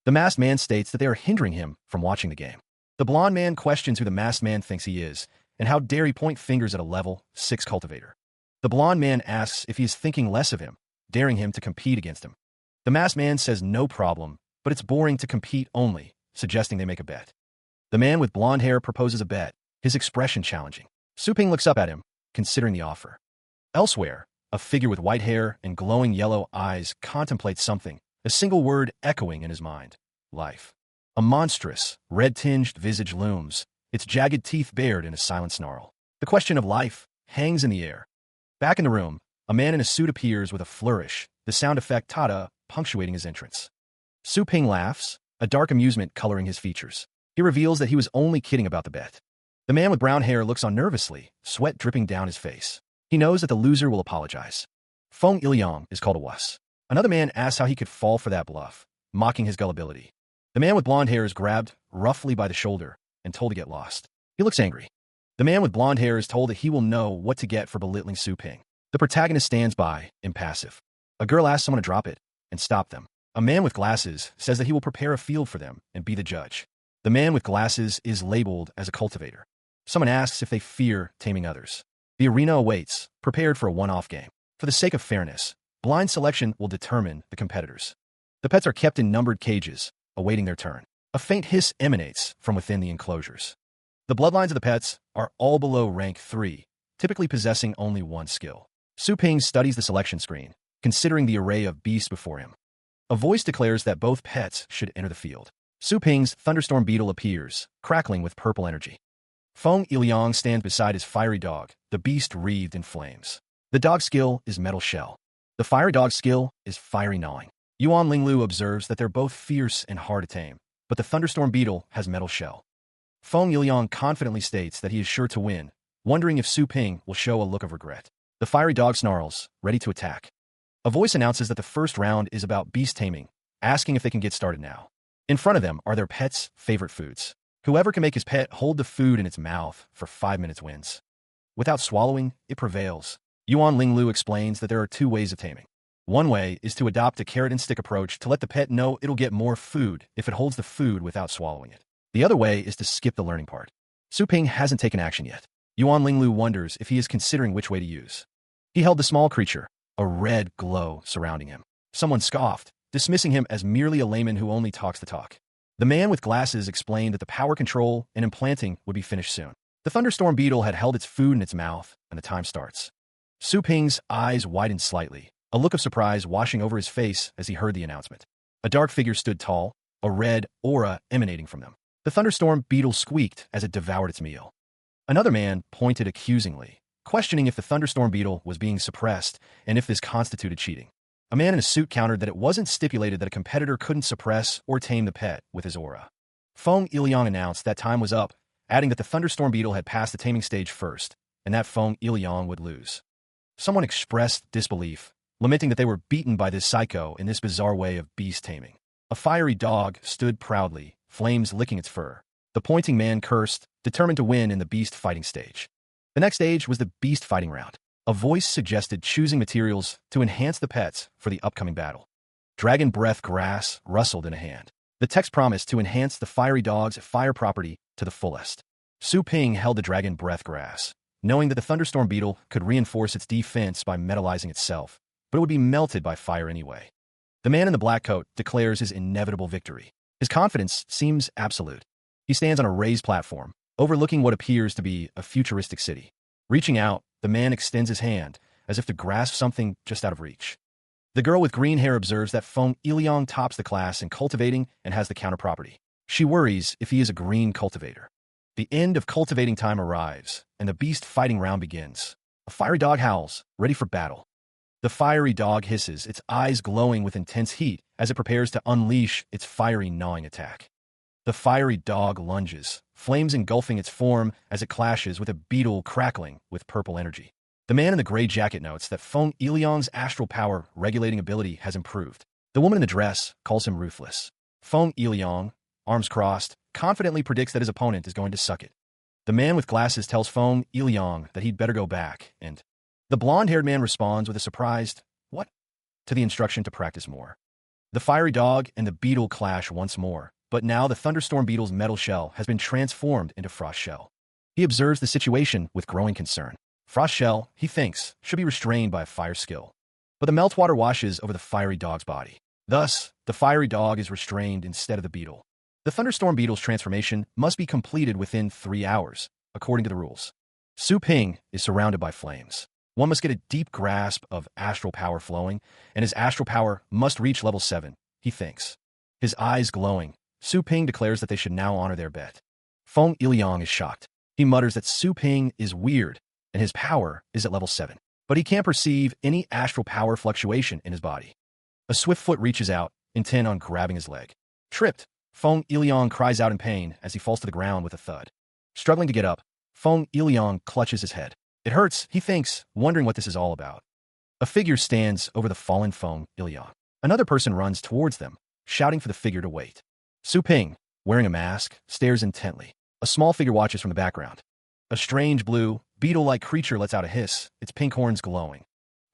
The masked man states that they are hindering him from watching the game. The blonde man questions who the masked man thinks he is, and how dare he point fingers at a level 6 cultivator. The blonde man asks if he is thinking less of him, daring him to compete against him. The masked man says no problem, but it's boring to compete only, suggesting they make a bet. The man with blonde hair proposes a bet, his expression challenging. Su Ping looks up at him, considering the offer. Elsewhere, a figure with white hair and glowing yellow eyes contemplates something, a single word echoing in his mind: life. A monstrous, red-tinged visage looms, its jagged teeth bared in a silent snarl. The question of life hangs in the air. Back in the room, a man in a suit appears with a flourish, the sound effect tada punctuating his entrance. Su Ping laughs, a dark amusement coloring his features. He reveals that he was only kidding about the bet. The man with brown hair looks on nervously, sweat dripping down his face. He knows that the loser will apologize. Feng Ilyang is called a wuss. Another man asks how he could fall for that bluff, mocking his gullibility. The man with blonde hair is grabbed roughly by the shoulder and told to get lost. He looks angry. The man with blonde hair is told that he will know what to get for belittling Su Ping. The protagonist stands by, impassive. A girl asks someone to drop it and stop them. A man with glasses says that he will prepare a field for them and be the judge. The man with glasses is labeled as a cultivator. Someone asks if they fear taming others. The arena awaits, prepared for a one-off game. For the sake of fairness, blind selection will determine the competitors. The pets are kept in numbered cages, awaiting their turn. A faint hiss emanates from within the enclosures. The bloodlines of the pets are all below rank 3, typically possessing only one skill. Su Ping studies the selection screen, considering the array of beasts before him. A voice declares that both pets should enter the field. Su Ping's thunderstorm beetle appears, crackling with purple energy. Feng Ilyang stands beside his fiery dog, the beast wreathed in flames. The dog's skill is metal shell. The fiery dog's skill is fiery gnawing. Yuan Linglu observes that they're both fierce and hard to tame, but the thunderstorm beetle has metal shell. Feng Ilyang confidently states that he is sure to win, wondering if Su Ping will show a look of regret. The fiery dog snarls, ready to attack. A voice announces that the first round is about beast taming, asking if they can get started now. In front of them are their pets' favorite foods. Whoever can make his pet hold the food in its mouth for 5 minutes wins. Without swallowing, it prevails. Yuan Linglu explains that there are 2 ways of taming. One way is to adopt a carrot-and-stick approach to let the pet know it'll get more food if it holds the food without swallowing it. The other way is to skip the learning part. Su Ping hasn't taken action yet. Yuan Linglu wonders if he is considering which way to use. He held the small creature, a red glow surrounding him. Someone scoffed, dismissing him as merely a layman who only talks the talk. The man with glasses explained that the power control and implanting would be finished soon. The thunderstorm beetle had held its food in its mouth, and the time starts. Su Ping's eyes widened slightly, a look of surprise washing over his face as he heard the announcement. A dark figure stood tall, a red aura emanating from them. The thunderstorm beetle squeaked as it devoured its meal. Another man pointed accusingly, questioning if the thunderstorm beetle was being suppressed and if this constituted cheating. A man in a suit countered that it wasn't stipulated that a competitor couldn't suppress or tame the pet with his aura. Feng Iliang announced that time was up, adding that the thunderstorm beetle had passed the taming stage first, and that Feng Iliang would lose. Someone expressed disbelief, lamenting that they were beaten by this psycho in this bizarre way of beast taming. A fiery dog stood proudly, flames licking its fur. The pointing man cursed, determined to win in the beast fighting stage. The next stage was the beast fighting round. A voice suggested choosing materials to enhance the pets for the upcoming battle. Dragon breath grass rustled in a hand. The text promised to enhance the fiery dog's fire property to the fullest. Su Ping held the dragon breath grass, knowing that the thunderstorm beetle could reinforce its defense by metallizing itself, but it would be melted by fire anyway. The man in the black coat declares his inevitable victory. His confidence seems absolute. He stands on a raised platform, overlooking what appears to be a futuristic city. Reaching out, the man extends his hand, as if to grasp something just out of reach. The girl with green hair observes that Feng Iliang tops the class in cultivating and has the counter property. She worries if he is a green cultivator. The end of cultivating time arrives, and the beast fighting round begins. A fiery dog howls, ready for battle. The fiery dog hisses, its eyes glowing with intense heat as it prepares to unleash its fiery gnawing attack. The fiery dog lunges, flames engulfing its form as it clashes with a beetle crackling with purple energy. The man in the gray jacket notes that Feng Iliang's astral power regulating ability has improved. The woman in the dress calls him ruthless. Feng Iliang, arms crossed, confidently predicts that his opponent is going to suck it. The man with glasses tells Feng Iliang that he'd better go back, and the blonde-haired man responds with a surprised, "What?" to the instruction to practice more. The fiery dog and the beetle clash once more, but now the thunderstorm beetle's metal shell has been transformed into frost shell. He observes the situation with growing concern. Frost shell, he thinks, should be restrained by a fire skill. But the meltwater washes over the fiery dog's body. Thus, the fiery dog is restrained instead of the beetle. The thunderstorm beetle's transformation must be completed within 3 hours, according to the rules. Su Ping is surrounded by flames. One must get a deep grasp of astral power flowing, and his astral power must reach level 7, he thinks. His eyes glowing, Su Ping declares that they should now honor their bet. Feng Iliang is shocked. He mutters that Su Ping is weird, and his power is at level 7. But he can't perceive any astral power fluctuation in his body. A swift foot reaches out, intent on grabbing his leg. Tripped, Feng Iliang cries out in pain as he falls to the ground with a thud. Struggling to get up, Feng Iliang clutches his head. It hurts, he thinks, wondering what this is all about. A figure stands over the fallen Feng Iliang. Another person runs towards them, shouting for the figure to wait. Su Ping, wearing a mask, stares intently. A small figure watches from the background. A strange blue, beetle-like creature lets out a hiss, its pink horns glowing.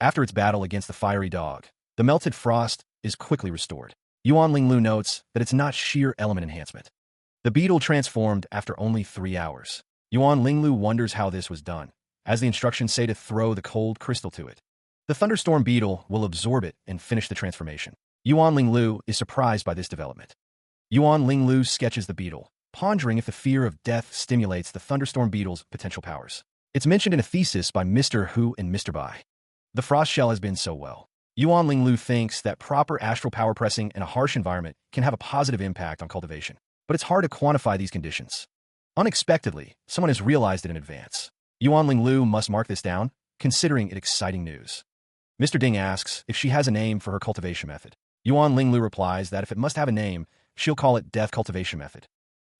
After its battle against the fiery dog, the melted frost is quickly restored. Yuan Linglu notes that it's not sheer element enhancement. The beetle transformed after only 3 hours. Yuan Linglu wonders how this was done, as the instructions say to throw the cold crystal to it. The thunderstorm beetle will absorb it and finish the transformation. Yuan Linglu is surprised by this development. Yuan Linglu sketches the beetle, pondering if the fear of death stimulates the thunderstorm beetle's potential powers. It's mentioned in a thesis by Mr. Hu and Mr. Bai. The frost shell has been so well. Yuan Linglu thinks that proper astral power pressing in a harsh environment can have a positive impact on cultivation, but it's hard to quantify these conditions. Unexpectedly, someone has realized it in advance. Yuan Linglu must mark this down, considering it exciting news. Mr. Ding asks if she has a name for her cultivation method. Yuan Linglu replies that if it must have a name, she'll call it Death Cultivation Method.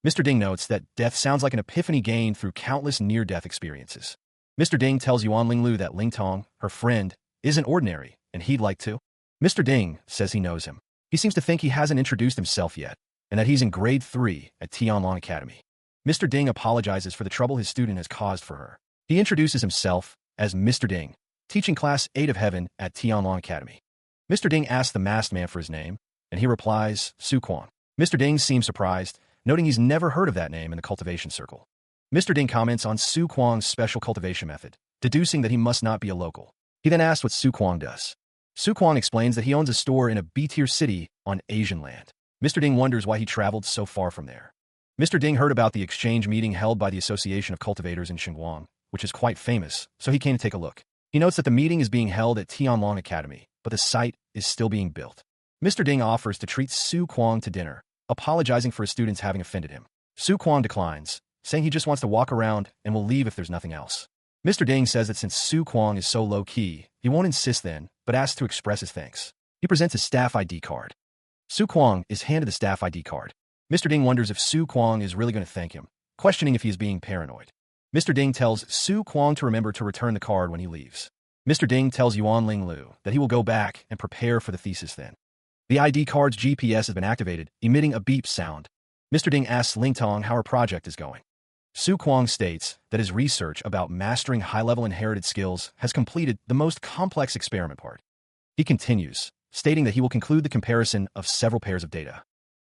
Mr. Ding notes that death sounds like an epiphany gained through countless near-death experiences. Mr. Ding tells Yuan Linglu that Ling Tong, her friend, isn't ordinary, and he'd like to. Mr. Ding says he knows him. He seems to think he hasn't introduced himself yet, and that he's in grade 3 at Tianlong Academy. Mr. Ding apologizes for the trouble his student has caused for her. He introduces himself as Mr. Ding, teaching class 8 of Heaven at Tianlong Academy. Mr. Ding asks the masked man for his name, and he replies, Su Kwang. Mr. Ding seems surprised, noting he's never heard of that name in the cultivation circle. Mr. Ding comments on Su Kwang's special cultivation method, deducing that he must not be a local. He then asks what Su Kwang does. Su Kwang explains that he owns a store in a B-tier city on Asian land. Mr. Ding wonders why he traveled so far from there. Mr. Ding heard about the exchange meeting held by the Association of Cultivators in Xinguang, which is quite famous, so he came to take a look. He notes that the meeting is being held at Tianlong Academy, but the site is still being built. Mr. Ding offers to treat Su Kwang to dinner, apologizing for his students having offended him. Su Kwang declines, saying he just wants to walk around and will leave if there's nothing else. Mr. Ding says that since Su Kwang is so low-key, he won't insist then, but asks to express his thanks. He presents his staff ID card. Su Kwang is handed the staff ID card. Mr. Ding wonders if Su Kwang is really going to thank him, questioning if he is being paranoid. Mr. Ding tells Su Kwang to remember to return the card when he leaves. Mr. Ding tells Yuan Ling Lu that he will go back and prepare for the thesis then. The ID card's GPS has been activated, emitting a beep sound. Mr. Ding asks Ling Tong how her project is going. Su Kwang states that his research about mastering high-level inherited skills has completed the most complex experiment part. He continues, stating that he will conclude the comparison of several pairs of data.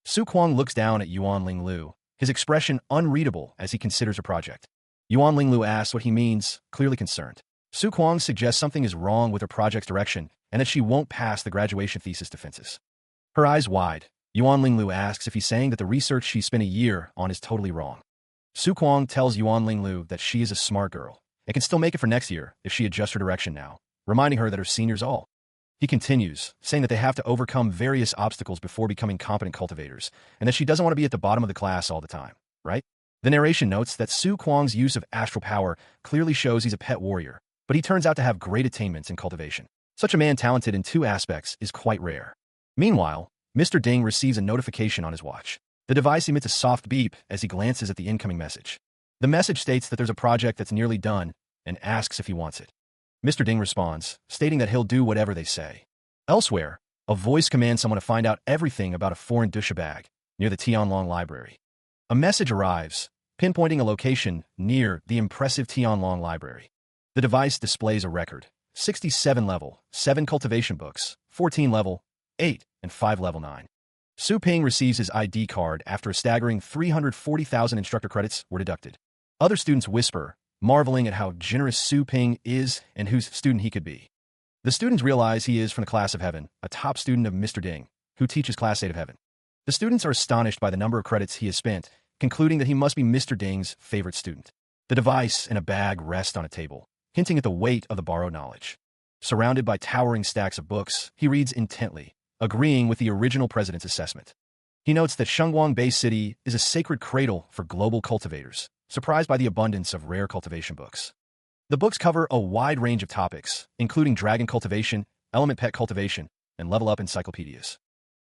Su Kwang looks down at Yuan Ling Lu, his expression unreadable as he considers her project. Yuan Ling Lu asks what he means, clearly concerned. Su Kwang suggests something is wrong with her project's direction and that she won't pass the graduation thesis defenses. Her eyes wide, Yuan Ling Lu asks if he's saying that the research she spent a year on is totally wrong. Su Kwang tells Yuan Ling Lu that she is a smart girl and can still make it for next year if she adjusts her direction now, reminding her that her seniors all. He continues, saying that they have to overcome various obstacles before becoming competent cultivators, and that she doesn't want to be at the bottom of the class all the time, right? The narration notes that Su Kwang's use of astral power clearly shows he's a pet warrior, but he turns out to have great attainments in cultivation. Such a man talented in two aspects is quite rare. Meanwhile, Mr. Ding receives a notification on his watch. The device emits a soft beep as he glances at the incoming message. The message states that there's a project that's nearly done and asks if he wants it. Mr. Ding responds, stating that he'll do whatever they say. Elsewhere, a voice commands someone to find out everything about a foreign dusha bag near the Tianlong Library. A message arrives, pinpointing a location near the impressive Tianlong Library. The device displays a record: 67 level, 7 cultivation books, 14 level, 8, and 5 level 9. Su Ping receives his ID card after a staggering 340,000 instructor credits were deducted. Other students whisper, marveling at how generous Su Ping is and whose student he could be. The students realize he is from the class of heaven, a top student of Mr. Ding, who teaches class 8 of heaven. The students are astonished by the number of credits he has spent, concluding that he must be Mr. Ding's favorite student. The device and a bag rest on a table, hinting at the weight of the borrowed knowledge. Surrounded by towering stacks of books, he reads intently, agreeing with the original president's assessment. He notes that Shengguang Bay City is a sacred cradle for global cultivators, surprised by the abundance of rare cultivation books. The books cover a wide range of topics, including dragon cultivation, element pet cultivation, and level-up encyclopedias.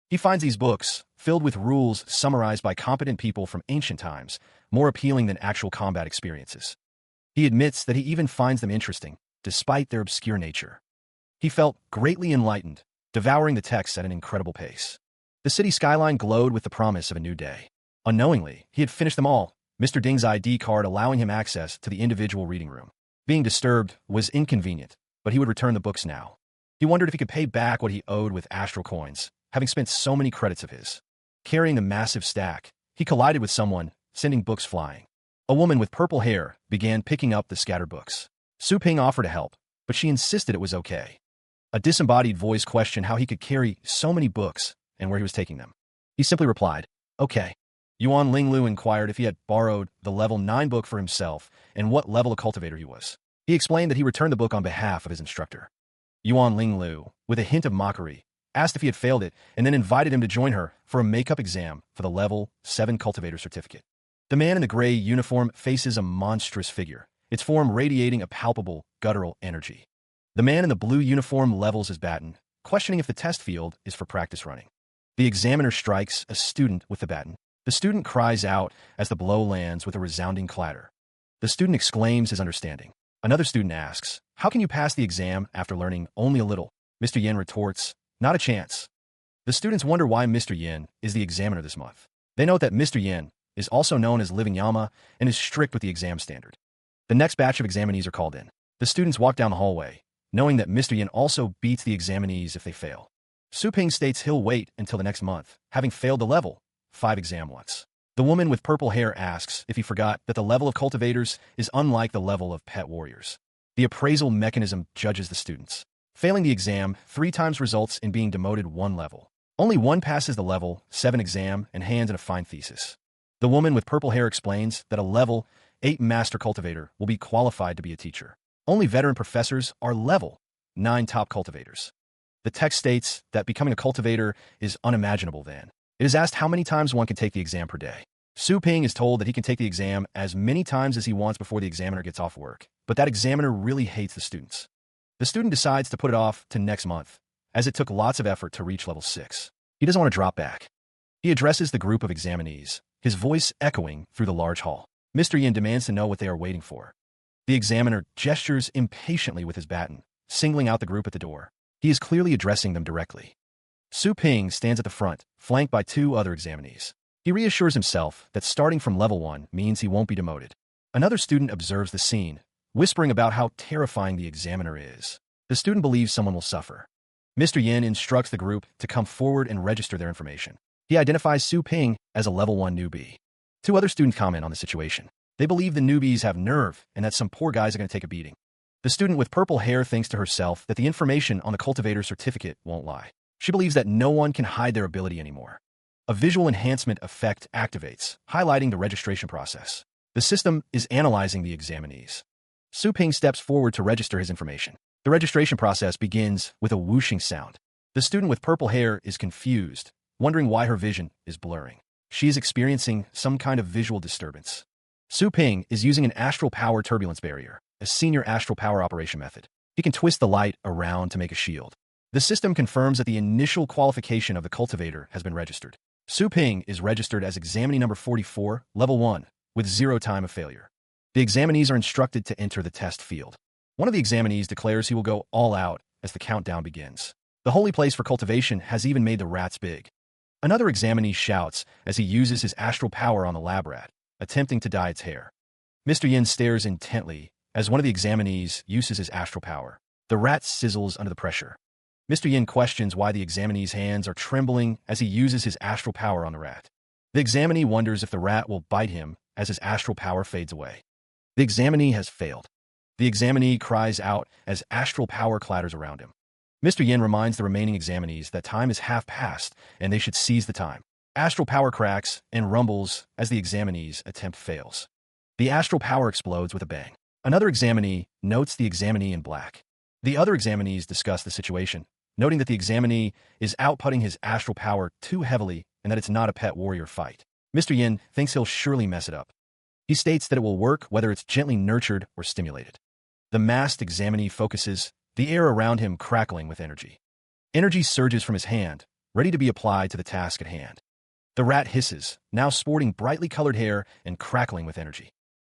He finds these books, filled with rules summarized by competent people from ancient times, more appealing than actual combat experiences. He admits that he even finds them interesting, despite their obscure nature. He felt greatly enlightened, devouring the texts at an incredible pace. The city skyline glowed with the promise of a new day. Unknowingly, he had finished them all, Mr. Ding's ID card allowing him access to the individual reading room. Being disturbed was inconvenient, but he would return the books now. He wondered if he could pay back what he owed with astral coins, having spent so many credits of his. Carrying the massive stack, he collided with someone, sending books flying. A woman with purple hair began picking up the scattered books. Su Ping offered to help, but she insisted it was okay. A disembodied voice questioned how he could carry so many books and where he was taking them. He simply replied, okay. Yuan Ling Lu inquired if he had borrowed the level 9 book for himself and what level of cultivator he was. He explained that he returned the book on behalf of his instructor. Yuan Ling Lu, with a hint of mockery, asked if he had failed it and then invited him to join her for a makeup exam for the level 7 cultivator certificate. The man in the gray uniform faces a monstrous figure, its form radiating a palpable, guttural energy. The man in the blue uniform levels his baton, questioning if the test field is for practice running. The examiner strikes a student with the baton. The student cries out as the blow lands with a resounding clatter. The student exclaims his understanding. Another student asks, how can you pass the exam after learning only a little? Mr. Yin retorts, not a chance. The students wonder why Mr. Yin is the examiner this month. They note that Mr. Yin is also known as Living Yama and is strict with the exam standard. The next batch of examinees are called in. The students walk down the hallway, knowing that Mr. Yin also beats the examinees if they fail. Su Ping states he'll wait until the next month, having failed the level 5 exam once. The woman with purple hair asks if he forgot that the level of cultivators is unlike the level of pet warriors. The appraisal mechanism judges the students. Failing the exam 3 times results in being demoted 1 level. Only one passes the level 7 exam and hands in a fine thesis. The woman with purple hair explains that a level 8 master cultivator will be qualified to be a teacher. Only veteran professors are level 9 top cultivators. The text states that becoming a cultivator is unimaginable then. It is asked how many times one can take the exam per day. Su Ping is told that he can take the exam as many times as he wants before the examiner gets off work, but that examiner really hates the students. The student decides to put it off to next month, as it took lots of effort to reach level 6. He doesn't want to drop back. He addresses the group of examinees, his voice echoing through the large hall. Mr. Yin demands to know what they are waiting for. The examiner gestures impatiently with his baton, singling out the group at the door. He is clearly addressing them directly. Su Ping stands at the front, flanked by 2 other examinees. He reassures himself that starting from level 1 means he won't be demoted. Another student observes the scene, whispering about how terrifying the examiner is. The student believes someone will suffer. Mr. Yin instructs the group to come forward and register their information. He identifies Su Ping as a level 1 newbie. 2 other students comment on the situation. They believe the newbies have nerve and that some poor guys are going to take a beating. The student with purple hair thinks to herself that the information on the cultivator certificate won't lie. She believes that no one can hide their ability anymore. A visual enhancement effect activates, highlighting the registration process. The system is analyzing the examinees. Su Ping steps forward to register his information. The registration process begins with a whooshing sound. The student with purple hair is confused, wondering why her vision is blurring. She is experiencing some kind of visual disturbance. Su Ping is using an astral power turbulence barrier, a senior astral power operation method. He can twist the light around to make a shield. The system confirms that the initial qualification of the cultivator has been registered. Su Ping is registered as examinee number 44, level 1, with 0 time of failure. The examinees are instructed to enter the test field. One of the examinees declares he will go all out as the countdown begins. The holy place for cultivation has even made the rats big. Another examinee shouts as he uses his astral power on the lab rat, attempting to dye its hair. Mr. Yin stares intently as one of the examinees uses his astral power. The rat sizzles under the pressure. Mr. Yin questions why the examinee's hands are trembling as he uses his astral power on the rat. The examinee wonders if the rat will bite him as his astral power fades away. The examinee has failed. The examinee cries out as astral power clatters around him. Mr. Yin reminds the remaining examinees that time is half past and they should seize the time. Astral power cracks and rumbles as the examinee's attempt fails. The astral power explodes with a bang. Another examinee notes the examinee in black. The other examinees discuss the situation, noting that the examinee is outputting his astral power too heavily and that it's not a pet warrior fight. Mr. Yin thinks he'll surely mess it up. He states that it will work whether it's gently nurtured or stimulated. The masked examinee focuses, the air around him crackling with energy. Energy surges from his hand, ready to be applied to the task at hand. The rat hisses, now sporting brightly colored hair and crackling with energy.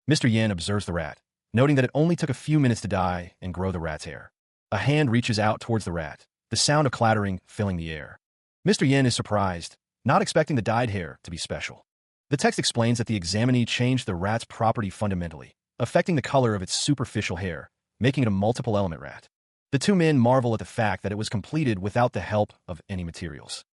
Mr. Yin observes the rat, noting that it only took a few minutes to dye and grow the rat's hair. A hand reaches out towards the rat, the sound of clattering filling the air. Mr. Yin is surprised, not expecting the dyed hair to be special. The text explains that the examinee changed the rat's property fundamentally, affecting the color of its superficial hair, making it a multiple-element rat. The 2 men marvel at the fact that it was completed without the help of any materials.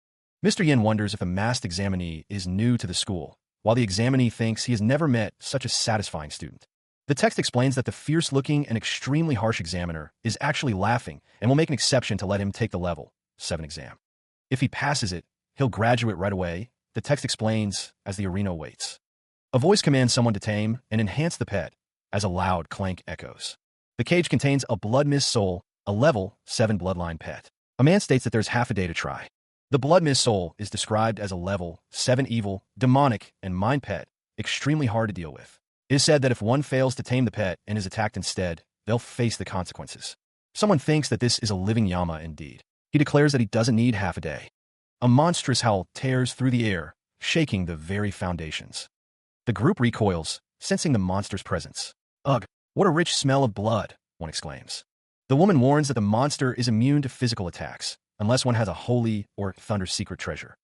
Mr. Yin wonders if the masked examinee is new to the school, while the examinee thinks he has never met such a satisfying student. The text explains that the fierce-looking and extremely harsh examiner is actually laughing and will make an exception to let him take the level 7 exam. If he passes it, he'll graduate right away, the text explains as the arena waits. A voice commands someone to tame and enhance the pet as a loud clank echoes. The cage contains a blood mist soul, a level 7 bloodline pet. A man states that there's half a day to try. The blood mist soul is described as a level 7 evil, demonic, and mind pet, extremely hard to deal with. It is said that if one fails to tame the pet and is attacked instead, they'll face the consequences. Someone thinks that this is a living Yama indeed. He declares that he doesn't need half a day. A monstrous howl tears through the air, shaking the very foundations. The group recoils, sensing the monster's presence. Ugh, what a rich smell of blood, one exclaims. The woman warns that the monster is immune to physical attacks, unless one has a holy or thunder secret treasure.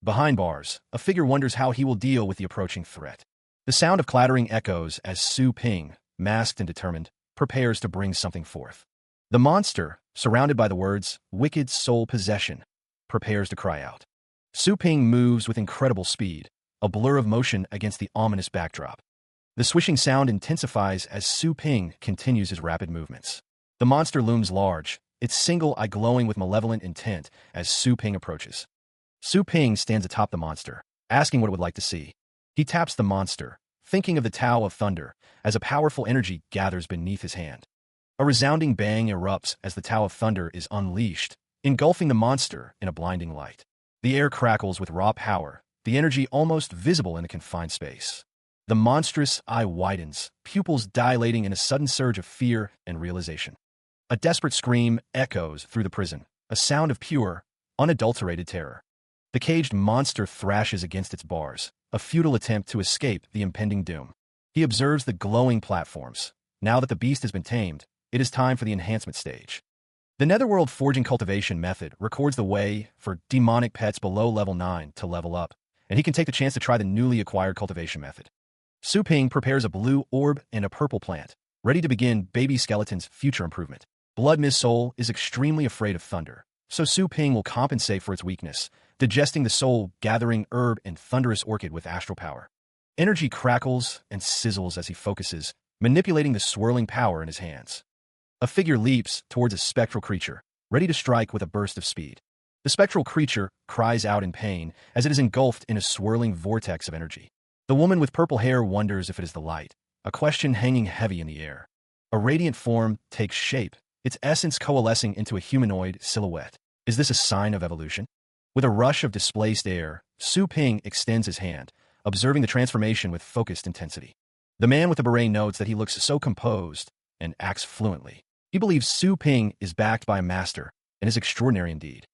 Behind bars, a figure wonders how he will deal with the approaching threat. The sound of clattering echoes as Su Ping, masked and determined, prepares to bring something forth. The monster, surrounded by the words, wicked soul possession, prepares to cry out. Su Ping moves with incredible speed, a blur of motion against the ominous backdrop. The swishing sound intensifies as Su Ping continues his rapid movements. The monster looms large, its single eye glowing with malevolent intent as Su Ping approaches. Su Ping stands atop the monster, asking what it would like to see. He taps the monster, thinking of the Tao of Thunder, as a powerful energy gathers beneath his hand. A resounding bang erupts as the Tao of Thunder is unleashed, engulfing the monster in a blinding light. The air crackles with raw power, the energy almost visible in the confined space. The monstrous eye widens, pupils dilating in a sudden surge of fear and realization. A desperate scream echoes through the prison, a sound of pure, unadulterated terror. The caged monster thrashes against its bars, a futile attempt to escape the impending doom. He observes the glowing platforms. Now that the beast has been tamed, it is time for the enhancement stage. The Netherworld Forging Cultivation method records the way for demonic pets below level 9 to level up, and he can take the chance to try the newly acquired cultivation method. Su Ping prepares a blue orb and a purple plant, ready to begin Baby Skeleton's future improvement. Blood Mist Soul is extremely afraid of thunder, so Su Ping will compensate for its weakness, digesting the soul-gathering herb and thunderous orchid with astral power. Energy crackles and sizzles as he focuses, manipulating the swirling power in his hands. A figure leaps towards a spectral creature, ready to strike with a burst of speed. The spectral creature cries out in pain as it is engulfed in a swirling vortex of energy. The woman with purple hair wonders if it is the light, a question hanging heavy in the air. A radiant form takes shape, its essence coalescing into a humanoid silhouette. Is this a sign of evolution? With a rush of displaced air, Su Ping extends his hand, observing the transformation with focused intensity. The man with the beret notes that he looks so composed and acts fluently. He believes Su Ping is backed by a master and is extraordinary indeed.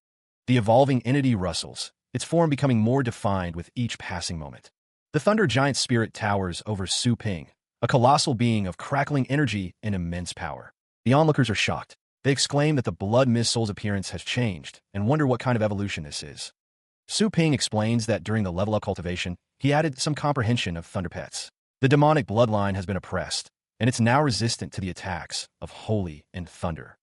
The evolving entity rustles, its form becoming more defined with each passing moment. The Thunder Giant Spirit towers over Su Ping, a colossal being of crackling energy and immense power. The onlookers are shocked. They exclaim that the Blood Mist Soul's appearance has changed and wonder what kind of evolution this is. Su Ping explains that during the level-up cultivation, he added some comprehension of Thunder Pets. The demonic bloodline has been oppressed, and it's now resistant to the attacks of Holy and Thunder.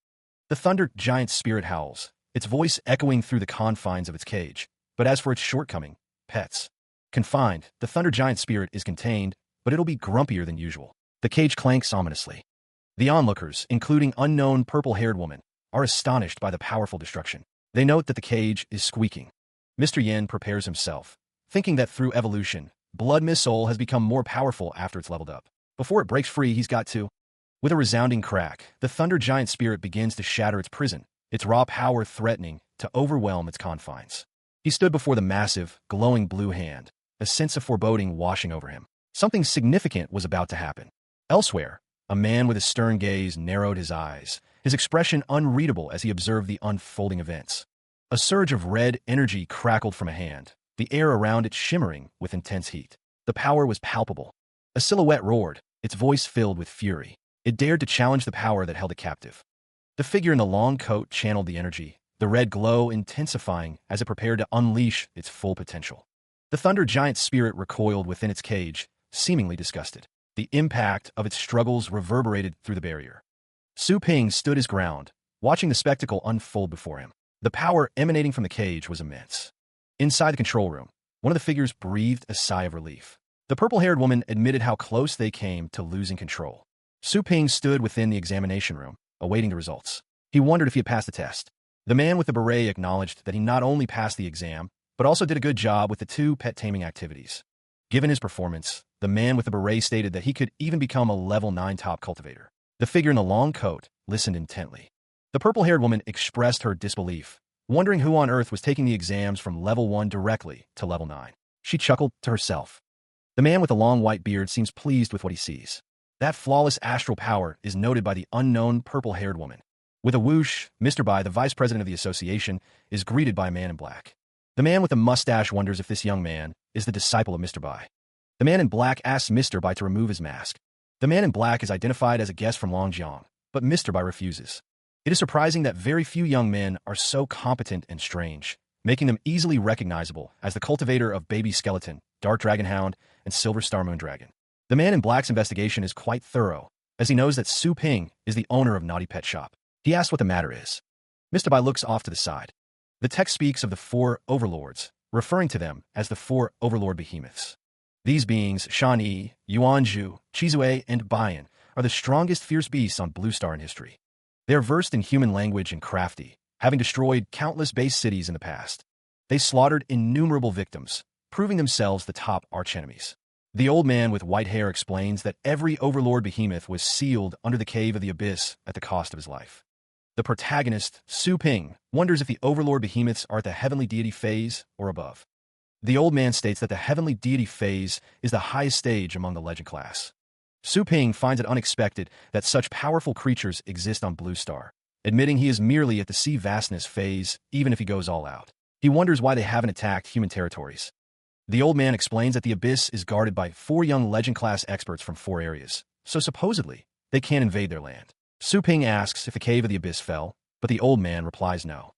The Thunder Giant Spirit howls, its voice echoing through the confines of its cage. But as for its shortcoming, pets. Confined, the Thunder Giant Spirit is contained, but it'll be grumpier than usual. The cage clanks ominously. The onlookers, including unknown purple-haired woman, are astonished by the powerful destruction. They note that the cage is squeaking. Mr. Yin prepares himself, thinking that through evolution, Blood Mist Soul has become more powerful after it's leveled up. Before it breaks free, he's got to. With a resounding crack, the Thunder Giant Spirit begins to shatter its prison, its raw power threatening to overwhelm its confines. He stood before the massive, glowing blue hand, a sense of foreboding washing over him. Something significant was about to happen. Elsewhere, a man with a stern gaze narrowed his eyes, his expression unreadable as he observed the unfolding events. A surge of red energy crackled from a hand, the air around it shimmering with intense heat. The power was palpable. A silhouette roared, its voice filled with fury. It dared to challenge the power that held it captive. The figure in the long coat channeled the energy, the red glow intensifying as it prepared to unleash its full potential. The Thunder Giant Spirit recoiled within its cage, seemingly disgusted. The impact of its struggles reverberated through the barrier. Su Ping stood his ground, watching the spectacle unfold before him. The power emanating from the cage was immense. Inside the control room, one of the figures breathed a sigh of relief. The purple-haired woman admitted how close they came to losing control. Su Ping stood within the examination room, awaiting the results. He wondered if he had passed the test. The man with the beret acknowledged that he not only passed the exam, but also did a good job with the 2 pet taming activities. Given his performance, the man with the beret stated that he could even become a level 9 top cultivator. The figure in the long coat listened intently. The purple-haired woman expressed her disbelief, wondering who on earth was taking the exams from level 1 directly to level 9. She chuckled to herself. The man with the long white beard seems pleased with what he sees. That flawless astral power is noted by the unknown purple-haired woman. With a whoosh, Mr. Bai, the vice president of the association, is greeted by a man in black. The man with the mustache wonders if this young man is the disciple of Mr. Bai. The man in black asks Mr. Bai to remove his mask. The man in black is identified as a guest from Longjiang, but Mr. Bai refuses. It is surprising that very few young men are so competent and strange, making them easily recognizable as the cultivator of Baby Skeleton, Dark Dragon Hound, and Silver Star Moon Dragon. The man in black's investigation is quite thorough, as he knows that Su Ping is the owner of Naughty Pet Shop. He asks what the matter is. Mr. Bai looks off to the side. The text speaks of the four overlords, referring to them as the four overlord behemoths. These beings, Shan-Yi, Yuanzhu, Chizue, and Bayan, are the strongest fierce beasts on Blue Star in history. They are versed in human language and crafty, having destroyed countless base cities in the past. They slaughtered innumerable victims, proving themselves the top archenemies. The old man with white hair explains that every overlord behemoth was sealed under the cave of the abyss at the cost of his life. The protagonist, Su Ping, wonders if the overlord behemoths are at the heavenly deity phase or above. The old man states that the heavenly deity phase is the highest stage among the legend class. Su Ping finds it unexpected that such powerful creatures exist on Blue Star, admitting he is merely at the sea vastness phase even if he goes all out. He wonders why they haven't attacked human territories. The old man explains that the abyss is guarded by 4 young legend-class experts from 4 areas, so supposedly, they can't invade their land. Su Ping asks if the cave of the abyss fell, but the old man replies no.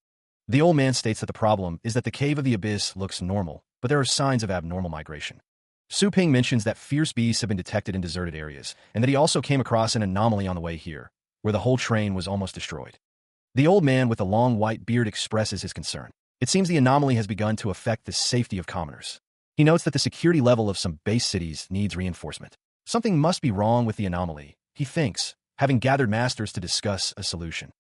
The old man states that the problem is that the cave of the abyss looks normal, but there are signs of abnormal migration. Su Ping mentions that fierce beasts have been detected in deserted areas, and that he also came across an anomaly on the way here, where the whole train was almost destroyed. The old man with the long white beard expresses his concern. It seems the anomaly has begun to affect the safety of commoners. He notes that the security level of some base cities needs reinforcement. Something must be wrong with the anomaly, he thinks, having gathered masters to discuss a solution.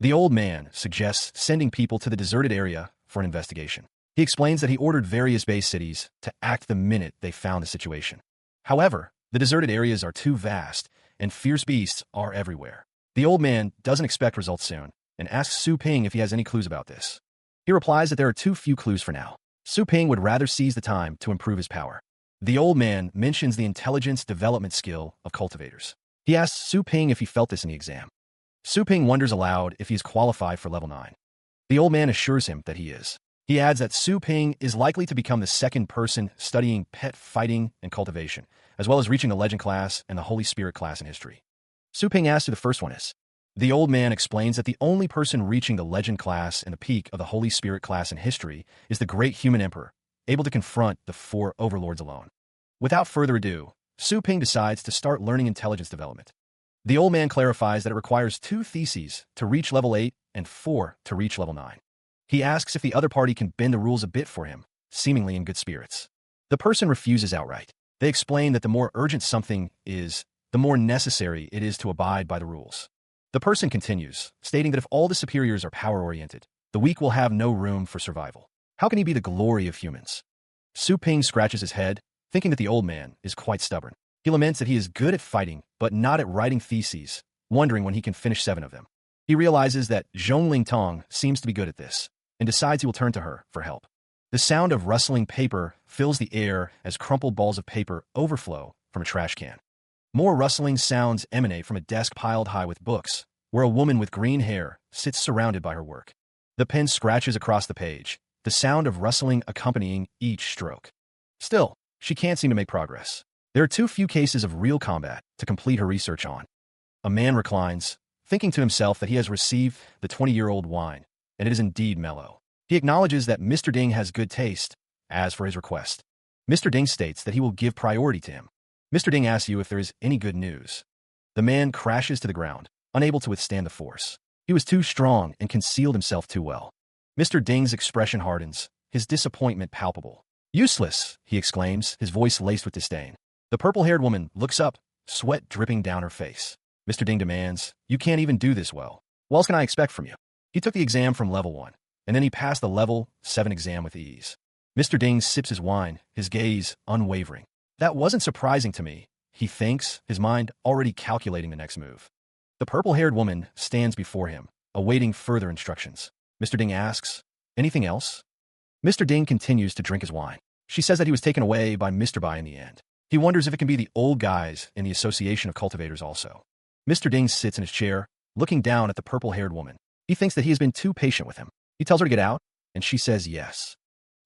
The old man suggests sending people to the deserted area for an investigation. He explains that he ordered various base cities to act the minute they found the situation. However, the deserted areas are too vast, and fierce beasts are everywhere. The old man doesn't expect results soon, and asks Su Ping if he has any clues about this. He replies that there are too few clues for now. Su Ping would rather seize the time to improve his power. The old man mentions the intelligence development skill of cultivators. He asks Su Ping if he felt this in the exam. Su Ping wonders aloud if he is qualified for level 9. The old man assures him that he is. He adds that Su Ping is likely to become the second person studying pet fighting and cultivation, as well as reaching the legend class and the Holy Spirit class in history. Su Ping asks who the first one is. The old man explains that the only person reaching the legend class and the peak of the Holy Spirit class in history is the great human emperor, able to confront the 4 overlords alone. Without further ado, Su Ping decides to start learning intelligence development. The old man clarifies that it requires 2 theses to reach level 8 and 4 to reach level 9. He asks if the other party can bend the rules a bit for him, seemingly in good spirits. The person refuses outright. They explain that the more urgent something is, the more necessary it is to abide by the rules. The person continues, stating that if all the superiors are power-oriented, the weak will have no room for survival. How can he be the glory of humans? Su Ping scratches his head, thinking that the old man is quite stubborn. He laments that he is good at fighting, but not at writing theses, wondering when he can finish 7 of them. He realizes that Zhongling Tong seems to be good at this, and decides he will turn to her for help. The sound of rustling paper fills the air as crumpled balls of paper overflow from a trash can. More rustling sounds emanate from a desk piled high with books, where a woman with green hair sits surrounded by her work. The pen scratches across the page, the sound of rustling accompanying each stroke. Still, she can't seem to make progress. There are too few cases of real combat to complete her research on. A man reclines, thinking to himself that he has received the 20-year-old wine, and it is indeed mellow. He acknowledges that Mr. Ding has good taste, as for his request. Mr. Ding states that he will give priority to him. Mr. Ding asks you if there is any good news. The man crashes to the ground, unable to withstand the force. He was too strong and concealed himself too well. Mr. Ding's expression hardens, his disappointment palpable. Useless, he exclaims, his voice laced with disdain. The purple-haired woman looks up, sweat dripping down her face. Mr. Ding demands, you can't even do this well. What else can I expect from you? He took the exam from level 1, and then he passed the level 7 exam with ease. Mr. Ding sips his wine, his gaze unwavering. That wasn't surprising to me, he thinks, his mind already calculating the next move. The purple-haired woman stands before him, awaiting further instructions. Mr. Ding asks, anything else? Mr. Ding continues to drink his wine. She says that he was taken away by Mr. Bai in the end. He wonders if it can be the old guys in the Association of Cultivators also. Mr. Ding sits in his chair, looking down at the purple-haired woman. He thinks that he has been too patient with him. He tells her to get out, and she says yes.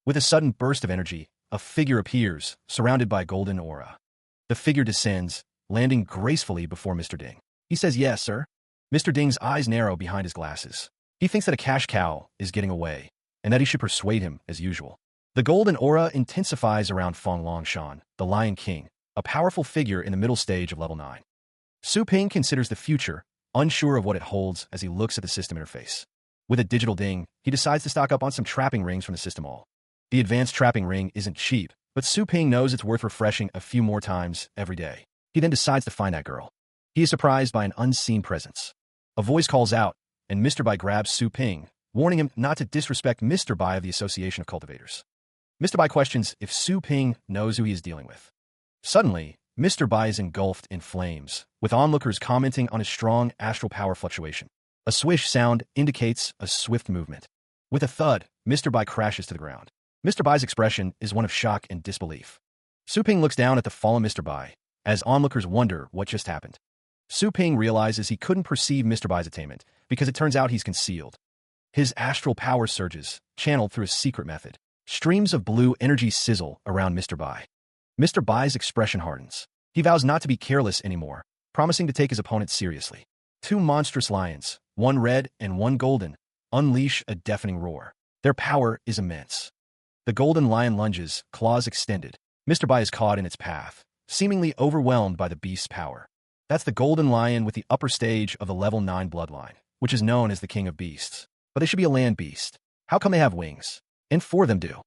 With a sudden burst of energy, a figure appears, surrounded by golden aura. The figure descends, landing gracefully before Mr. Ding. He says, yes, sir. Mr. Ding's eyes narrow behind his glasses. He thinks that a cash cow is getting away, and that he should persuade him as usual. The golden aura intensifies around Feng Longshan, the Lion King, a powerful figure in the middle stage of level 9. Su Ping considers the future, unsure of what it holds as he looks at the system interface. With a digital ding, he decides to stock up on some trapping rings from the system hall. The advanced trapping ring isn't cheap, but Su Ping knows it's worth refreshing a few more times every day. He then decides to find that girl. He is surprised by an unseen presence. A voice calls out, and Mr. Bai grabs Su Ping, warning him not to disrespect Mr. Bai of the Association of Cultivators. Mr. Bai questions if Su Ping knows who he is dealing with. Suddenly, Mr. Bai is engulfed in flames, with onlookers commenting on his strong astral power fluctuation. A swish sound indicates a swift movement. With a thud, Mr. Bai crashes to the ground. Mr. Bai's expression is one of shock and disbelief. Su Ping looks down at the fallen Mr. Bai, as onlookers wonder what just happened. Su Ping realizes he couldn't perceive Mr. Bai's attainment because it turns out he's concealed. His astral power surges, channeled through a secret method. Streams of blue energy sizzle around Mr. Bai. Mr. Bai's expression hardens. He vows not to be careless anymore, promising to take his opponent seriously. Two monstrous lions, one red and one golden, unleash a deafening roar. Their power is immense. The golden lion lunges, claws extended. Mr. Bai is caught in its path, seemingly overwhelmed by the beast's power. That's the golden lion with the upper stage of the level 9 bloodline, which is known as the king of beasts. But they should be a land beast. How come they have wings? And 4 of them do.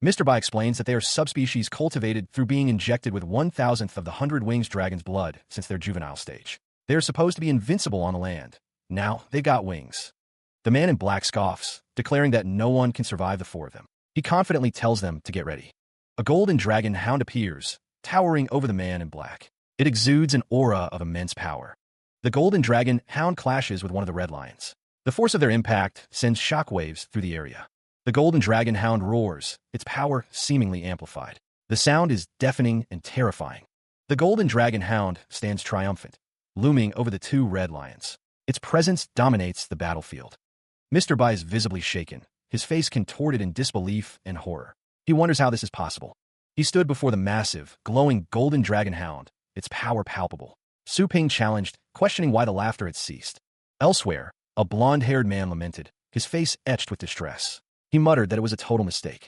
Mr. Bai explains that they are subspecies cultivated through being injected with 1,000th of the 100 wings dragon's blood since their juvenile stage. They are supposed to be invincible on the land. Now, they've got wings. The man in black scoffs, declaring that no one can survive the 4 of them. He confidently tells them to get ready. A golden dragon hound appears, towering over the man in black. It exudes an aura of immense power. The golden dragon hound clashes with one of the red lions. The force of their impact sends shockwaves through the area. The golden dragon hound roars, its power seemingly amplified. The sound is deafening and terrifying. The golden dragon hound stands triumphant, looming over the 2 red lions. Its presence dominates the battlefield. Mr. Bai is visibly shaken, his face contorted in disbelief and horror. He wonders how this is possible. He stood before the massive, glowing golden dragon hound, its power palpable. Su Ping challenged, questioning why the laughter had ceased. Elsewhere, a blonde-haired man lamented, his face etched with distress. He muttered that it was a total mistake.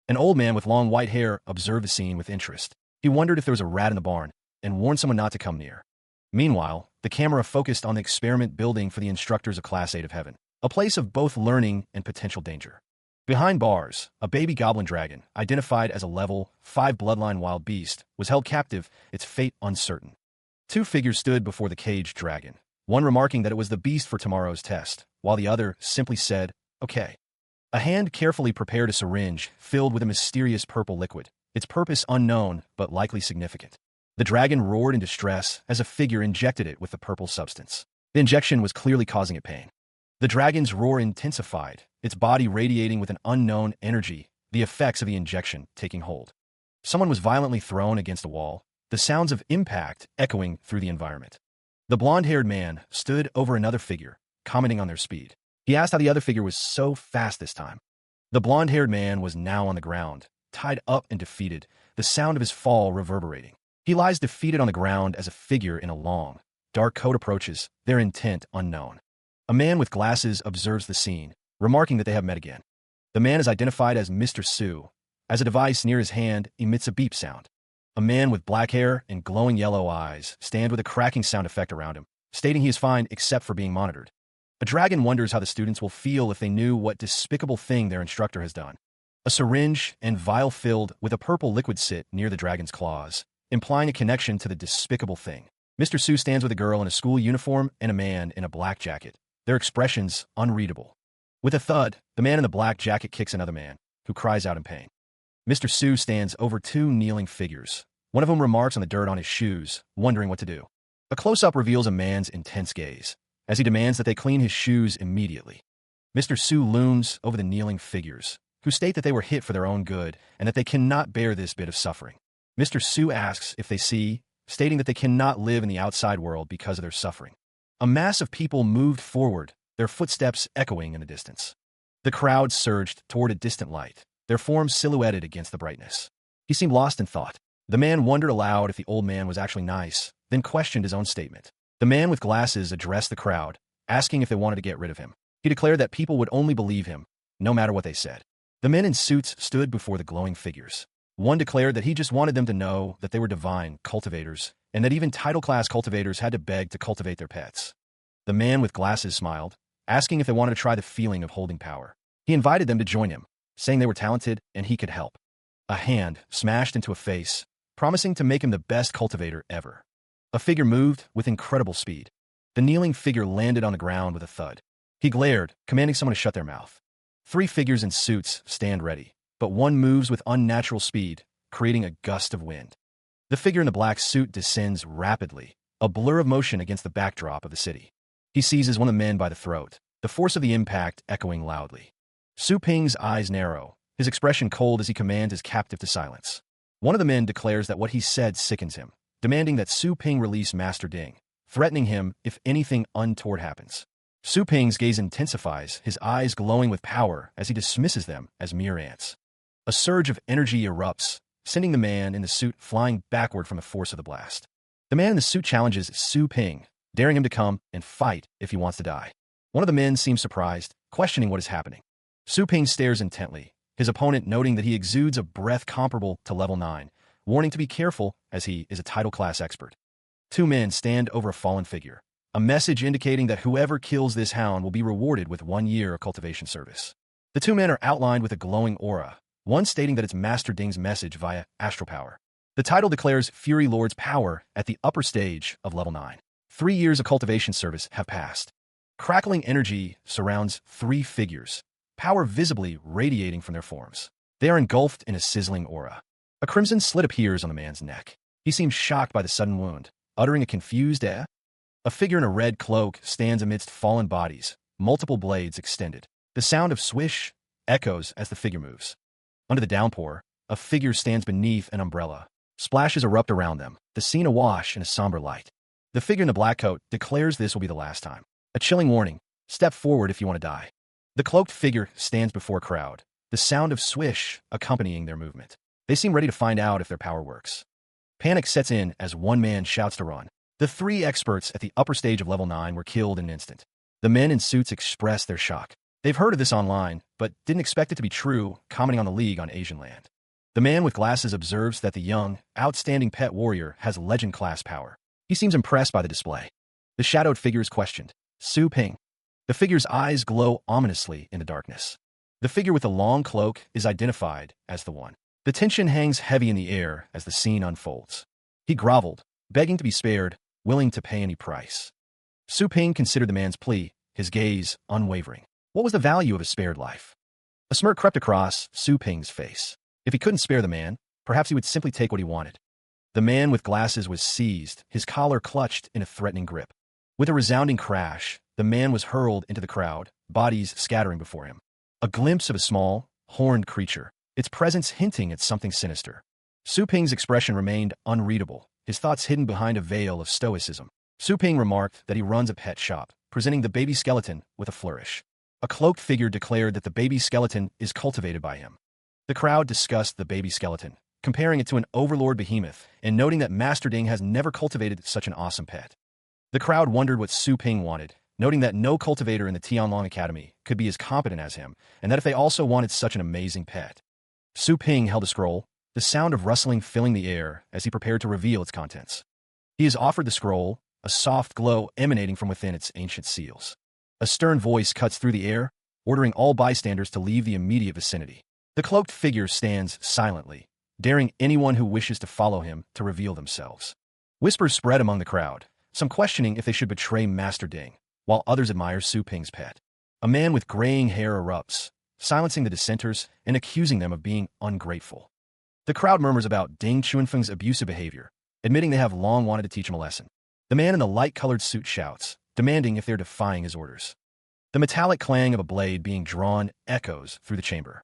An old man with long white hair observed the scene with interest. He wondered if there was a rat in the barn and warned someone not to come near. Meanwhile, the camera focused on the experiment building for the instructors of Class 8 of Heaven, a place of both learning and potential danger. Behind bars, a baby goblin dragon, identified as a level 5 bloodline wild beast, was held captive, its fate uncertain. 2 figures stood before the caged dragon, one remarking that it was the beast for tomorrow's test, while the other simply said, "Okay." A hand carefully prepared a syringe filled with a mysterious purple liquid, its purpose unknown but likely significant. The dragon roared in distress as a figure injected it with the purple substance. The injection was clearly causing it pain. The dragon's roar intensified, its body radiating with an unknown energy, the effects of the injection taking hold. Someone was violently thrown against a wall, the sounds of impact echoing through the environment. The blonde-haired man stood over another figure, commenting on their speed. He asked how the other figure was so fast this time. The blonde-haired man was now on the ground, tied up and defeated, the sound of his fall reverberating. He lies defeated on the ground as a figure in a long, dark coat approaches, their intent unknown. A man with glasses observes the scene, remarking that they have met again. The man is identified as Mr. Su, as a device near his hand emits a beep sound. A man with black hair and glowing yellow eyes stands with a cracking sound effect around him, stating he is fine except for being monitored. A dragon wonders how the students will feel if they knew what despicable thing their instructor has done. A syringe and vial filled with a purple liquid sit near the dragon's claws, implying a connection to the despicable thing. Mr. Su stands with a girl in a school uniform and a man in a black jacket, their expressions unreadable. With a thud, the man in the black jacket kicks another man, who cries out in pain. Mr. Su stands over 2 kneeling figures, one of whom remarks on the dirt on his shoes, wondering what to do. A close-up reveals a man's intense gaze, as he demands that they clean his shoes immediately. Mr. Su looms over the kneeling figures, who state that they were hit for their own good and that they cannot bear this bit of suffering. Mr. Su asks if they see, stating that they cannot live in the outside world because of their suffering. A mass of people moved forward, their footsteps echoing in the distance. The crowd surged toward a distant light, their forms silhouetted against the brightness. He seemed lost in thought. The man wondered aloud if the old man was actually nice, then questioned his own statement. The man with glasses addressed the crowd, asking if they wanted to get rid of him. He declared that people would only believe him, no matter what they said. The men in suits stood before the glowing figures. One declared that he just wanted them to know that they were divine cultivators, and that even title-class cultivators had to beg to cultivate their pets. The man with glasses smiled, asking if they wanted to try the feeling of holding power. He invited them to join him, saying they were talented and he could help. A hand smashed into a face, promising to make him the best cultivator ever. A figure moved with incredible speed. The kneeling figure landed on the ground with a thud. He glared, commanding someone to shut their mouth. 3 figures in suits stand ready, but one moves with unnatural speed, creating a gust of wind. The figure in the black suit descends rapidly, a blur of motion against the backdrop of the city. He seizes one of the men by the throat, the force of the impact echoing loudly. Su Ping's eyes narrow, his expression cold as he commands his captive to silence. One of the men declares that what he said sickens him, demanding that Su Ping release Master Ding, threatening him if anything untoward happens. Su Ping's gaze intensifies, his eyes glowing with power as he dismisses them as mere ants. A surge of energy erupts, sending the man in the suit flying backward from the force of the blast. The man in the suit challenges Su Ping, daring him to come and fight if he wants to die. One of the men seems surprised, questioning what is happening. Su Ping stares intently, his opponent noting that he exudes a breath comparable to level 9, warning to be careful as he is a title class expert. 2 men stand over a fallen figure, a message indicating that whoever kills this hound will be rewarded with 1 year of cultivation service. The 2 men are outlined with a glowing aura, one stating that it's Master Ding's message via astral power. The title declares Fury Lord's power at the upper stage of level 9. 3 years of cultivation service have passed. Crackling energy surrounds 3 figures, power visibly radiating from their forms. They are engulfed in a sizzling aura. A crimson slit appears on the man's neck. He seems shocked by the sudden wound, uttering a confused "eh?" A figure in a red cloak stands amidst fallen bodies, multiple blades extended. The sound of swish echoes as the figure moves. Under the downpour, a figure stands beneath an umbrella. Splashes erupt around them, the scene awash in a somber light. The figure in the black coat declares this will be the last time. A chilling warning: step forward if you want to die. The cloaked figure stands before a crowd, the sound of swish accompanying their movement. They seem ready to find out if their power works. Panic sets in as one man shouts to run. The 3 experts at the upper stage of level 9 were killed in an instant. The men in suits express their shock. They've heard of this online, but didn't expect it to be true, commenting on the League on Asian land. The man with glasses observes that the young, outstanding pet warrior has legend-class power. He seems impressed by the display. The shadowed figure is questioned. Su Ping. The figure's eyes glow ominously in the darkness. The figure with the long cloak is identified as the one. The tension hangs heavy in the air as the scene unfolds. He groveled, begging to be spared, willing to pay any price. Su Ping considered the man's plea, his gaze unwavering. What was the value of a spared life? A smirk crept across Su Ping's face. If he couldn't spare the man, perhaps he would simply take what he wanted. The man with glasses was seized, his collar clutched in a threatening grip. With a resounding crash, the man was hurled into the crowd, bodies scattering before him. A glimpse of a small, horned creature, its presence hinting at something sinister. Su Ping's expression remained unreadable, his thoughts hidden behind a veil of stoicism. Su Ping remarked that he runs a pet shop, presenting the baby skeleton with a flourish. A cloaked figure declared that the baby skeleton is cultivated by him. The crowd discussed the baby skeleton, comparing it to an overlord behemoth and noting that Master Ding has never cultivated such an awesome pet. The crowd wondered what Su Ping wanted, noting that no cultivator in the Tianlong Academy could be as competent as him, and that if they also wanted such an amazing pet. Su Ping held a scroll, the sound of rustling filling the air as he prepared to reveal its contents. He is offered the scroll, a soft glow emanating from within its ancient seals. A stern voice cuts through the air, ordering all bystanders to leave the immediate vicinity. The cloaked figure stands silently, daring anyone who wishes to follow him to reveal themselves. Whispers spread among the crowd, some questioning if they should betray Master Ding, while others admire Su Ping's pet. A man with graying hair erupts, silencing the dissenters and accusing them of being ungrateful. The crowd murmurs about Ding Chunfeng's abusive behavior, admitting they have long wanted to teach him a lesson. The man in the light-colored suit shouts, demanding if they're defying his orders. The metallic clang of a blade being drawn echoes through the chamber.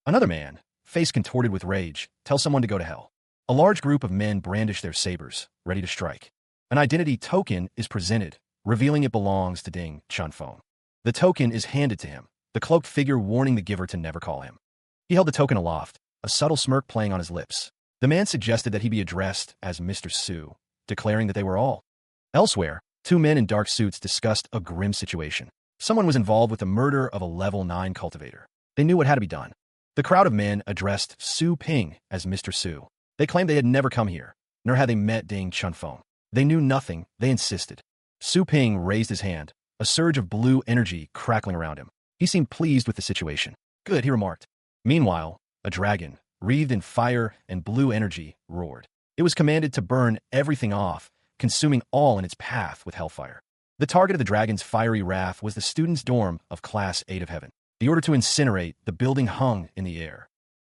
Another man, face contorted with rage, tells someone to go to hell. A large group of men brandish their sabers, ready to strike. An identity token is presented, revealing it belongs to Ding Chunfeng. The token is handed to him, the cloaked figure warning the giver to never call him. He held the token aloft, a subtle smirk playing on his lips. The man suggested that he be addressed as Mr. Su, declaring that they were all. Elsewhere, 2 men in dark suits discussed a grim situation. Someone was involved with the murder of a level 9 cultivator. They knew what had to be done. The crowd of men addressed Su Ping as Mr. Su. They claimed they had never come here, nor had they met Ding Chunfeng. They knew nothing, they insisted. Su Ping raised his hand, a surge of blue energy crackling around him. He seemed pleased with the situation. Good, he remarked. Meanwhile, a dragon, wreathed in fire and blue energy, roared. It was commanded to burn everything off, consuming all in its path with hellfire. The target of the dragon's fiery wrath was the students' dorm of Class 8 of Heaven. The order to incinerate the building hung in the air.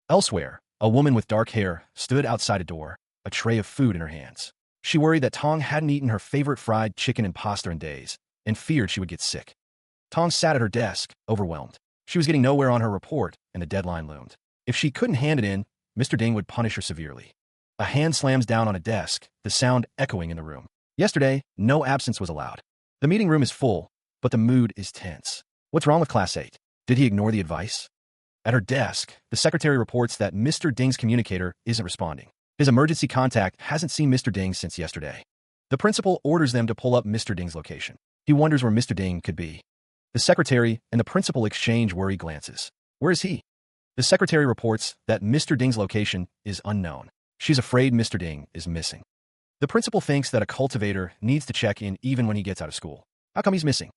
Elsewhere, a woman with dark hair stood outside a door, a tray of food in her hands. She worried that Tong hadn't eaten her favorite fried chicken and pasta in days, and feared she would get sick. Tong sat at her desk, overwhelmed. She was getting nowhere on her report, and the deadline loomed. If she couldn't hand it in, Mr. Ding would punish her severely. A hand slams down on a desk, the sound echoing in the room. Yesterday, no absence was allowed. The meeting room is full, but the mood is tense. What's wrong with Class 8? Did he ignore the advice? At her desk, the secretary reports that Mr. Ding's communicator isn't responding. His emergency contact hasn't seen Mr. Ding since yesterday. The principal orders them to pull up Mr. Ding's location. He wonders where Mr. Ding could be. The secretary and the principal exchange worried glances. Where is he? The secretary reports that Mr. Ding's location is unknown. She's afraid Mr. Ding is missing. The principal thinks that a cultivator needs to check in even when he gets out of school. How come he's missing?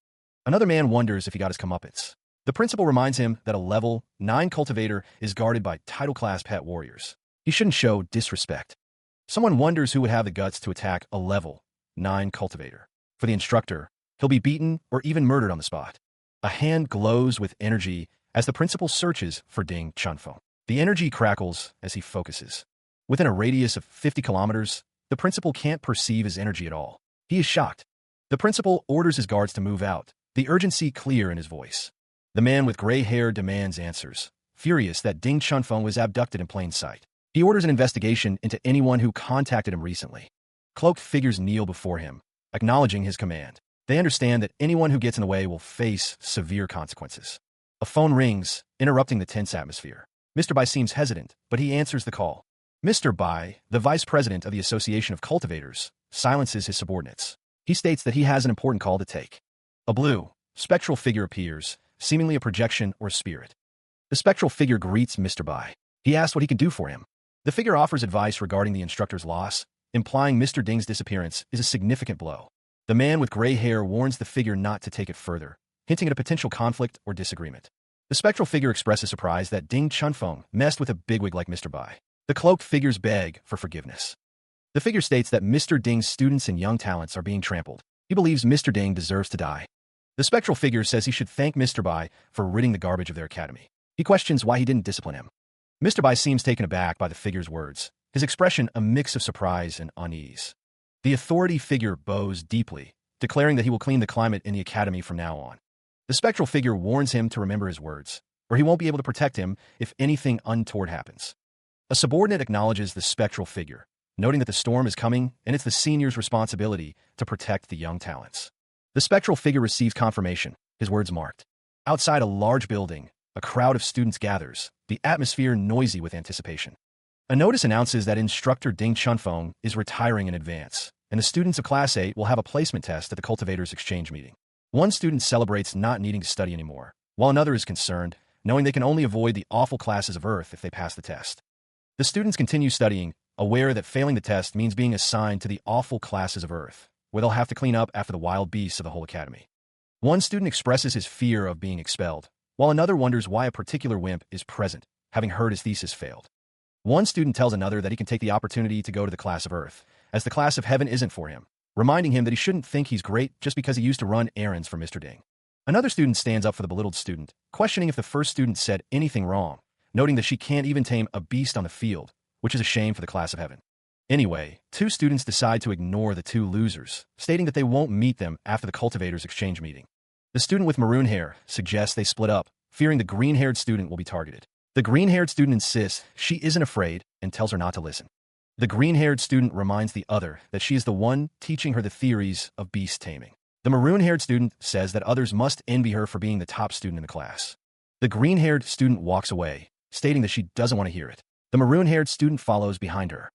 Another man wonders if he got his comeuppance. The principal reminds him that a level 9 cultivator is guarded by title-class pet warriors. He shouldn't show disrespect. Someone wonders who would have the guts to attack a level 9 cultivator. For the instructor, he'll be beaten or even murdered on the spot. A hand glows with energy as the principal searches for Ding Chunfeng. The energy crackles as he focuses. Within a radius of 50 kilometers, the principal can't perceive his energy at all. He is shocked. The principal orders his guards to move out, the urgency clear in his voice. The man with gray hair demands answers, furious that Ding Chunfeng was abducted in plain sight. He orders an investigation into anyone who contacted him recently. Cloaked figures kneel before him, acknowledging his command. They understand that anyone who gets in the way will face severe consequences. A phone rings, interrupting the tense atmosphere. Mr. Bai seems hesitant, but he answers the call. Mr. Bai, the vice president of the Association of Cultivators, silences his subordinates. He states that he has an important call to take. A blue, spectral figure appears, seemingly a projection or a spirit. The spectral figure greets Mr. Bai. He asks what he can do for him. The figure offers advice regarding the instructor's loss, implying Mr. Ding's disappearance is a significant blow. The man with gray hair warns the figure not to take it further, hinting at a potential conflict or disagreement. The spectral figure expresses surprise that Ding Chunfeng messed with a bigwig like Mr. Bai. The cloaked figures beg for forgiveness. The figure states that Mr. Ding's students and young talents are being trampled. He believes Mr. Ding deserves to die. The spectral figure says he should thank Mr. Bai for ridding the garbage of their academy. He questions why he didn't discipline him. Mr. Bai seems taken aback by the figure's words, his expression a mix of surprise and unease. The authority figure bows deeply, declaring that he will clean the climate in the academy from now on. The spectral figure warns him to remember his words, or he won't be able to protect him if anything untoward happens. A subordinate acknowledges the spectral figure, noting that the storm is coming and it's the senior's responsibility to protect the young talents. The spectral figure receives confirmation, his words marked. Outside a large building, a crowd of students gathers, the atmosphere noisy with anticipation. A notice announces that instructor Ding Chunfeng is retiring in advance, and the students of Class 8 will have a placement test at the cultivators' exchange meeting. One student celebrates not needing to study anymore, while another is concerned, knowing they can only avoid the awful classes of Earth if they pass the test. The students continue studying, aware that failing the test means being assigned to the awful classes of Earth, where they'll have to clean up after the wild beasts of the whole academy. One student expresses his fear of being expelled, while another wonders why a particular wimp is present, having heard his thesis failed. One student tells another that he can take the opportunity to go to the class of Earth, as the class of Heaven isn't for him, reminding him that he shouldn't think he's great just because he used to run errands for Mr. Ding. Another student stands up for the belittled student, questioning if the first student said anything wrong, noting that she can't even tame a beast on the field, which is a shame for the class of Heaven. Anyway, two students decide to ignore the two losers, stating that they won't meet them after the cultivators' exchange meeting. The student with maroon hair suggests they split up, fearing the green-haired student will be targeted. The green-haired student insists she isn't afraid and tells her not to listen. The green-haired student reminds the other that she is the one teaching her the theories of beast taming. The maroon-haired student says that others must envy her for being the top student in the class. The green-haired student walks away, stating that she doesn't want to hear it. The maroon-haired student follows behind her.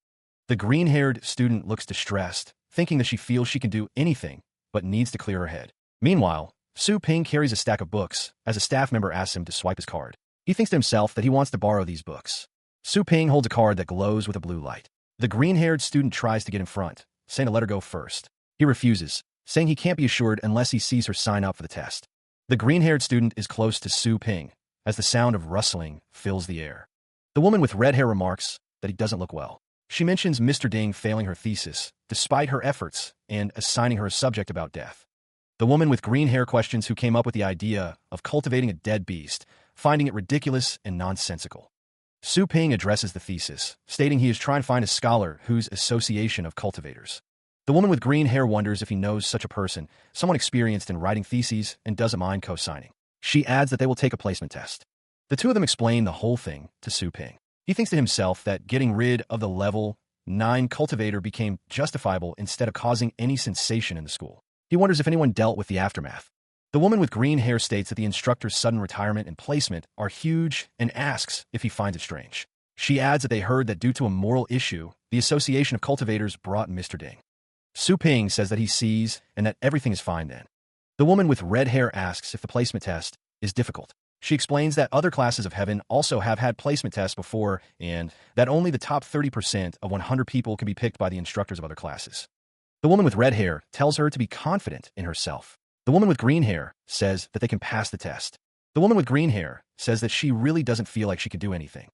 The green-haired student looks distressed, thinking that she feels she can do anything, but needs to clear her head. Meanwhile, Su Ping carries a stack of books, as a staff member asks him to swipe his card. He thinks to himself that he wants to borrow these books. Su Ping holds a card that glows with a blue light. The green-haired student tries to get in front, saying to let her go first. He refuses, saying he can't be assured unless he sees her sign up for the test. The green-haired student is close to Su Ping, as the sound of rustling fills the air. The woman with red hair remarks that he doesn't look well. She mentions Mr. Ding failing her thesis, despite her efforts, and assigning her a subject about death. The woman with green hair questions who came up with the idea of cultivating a dead beast, finding it ridiculous and nonsensical. Su Ping addresses the thesis, stating he is trying to find a scholar whose association of cultivators. The woman with green hair wonders if he knows such a person, someone experienced in writing theses and doesn't mind co-signing. She adds that they will take a placement test. The two of them explain the whole thing to Su Ping. He thinks to himself that getting rid of the level 9 cultivator became justifiable instead of causing any sensation in the school. He wonders if anyone dealt with the aftermath. The woman with green hair states that the instructor's sudden retirement and placement are huge and asks if he finds it strange. She adds that they heard that due to a moral issue, the Association of Cultivators brought Mr. Ding. Su Ping says that he sees and that everything is fine then. The woman with red hair asks if the placement test is difficult. She explains that other classes of heaven also have had placement tests before and that only the top 30% of 100 people can be picked by the instructors of other classes. The woman with red hair tells her to be confident in herself. The woman with green hair says that they can pass the test. The woman with green hair says that she really doesn't feel like she can do anything.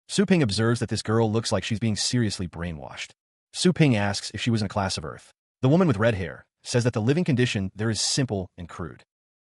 Su Ping observes that this girl looks like she's being seriously brainwashed. Su Ping asks if she was in a class of Earth. The woman with red hair says that the living condition there is simple and crude.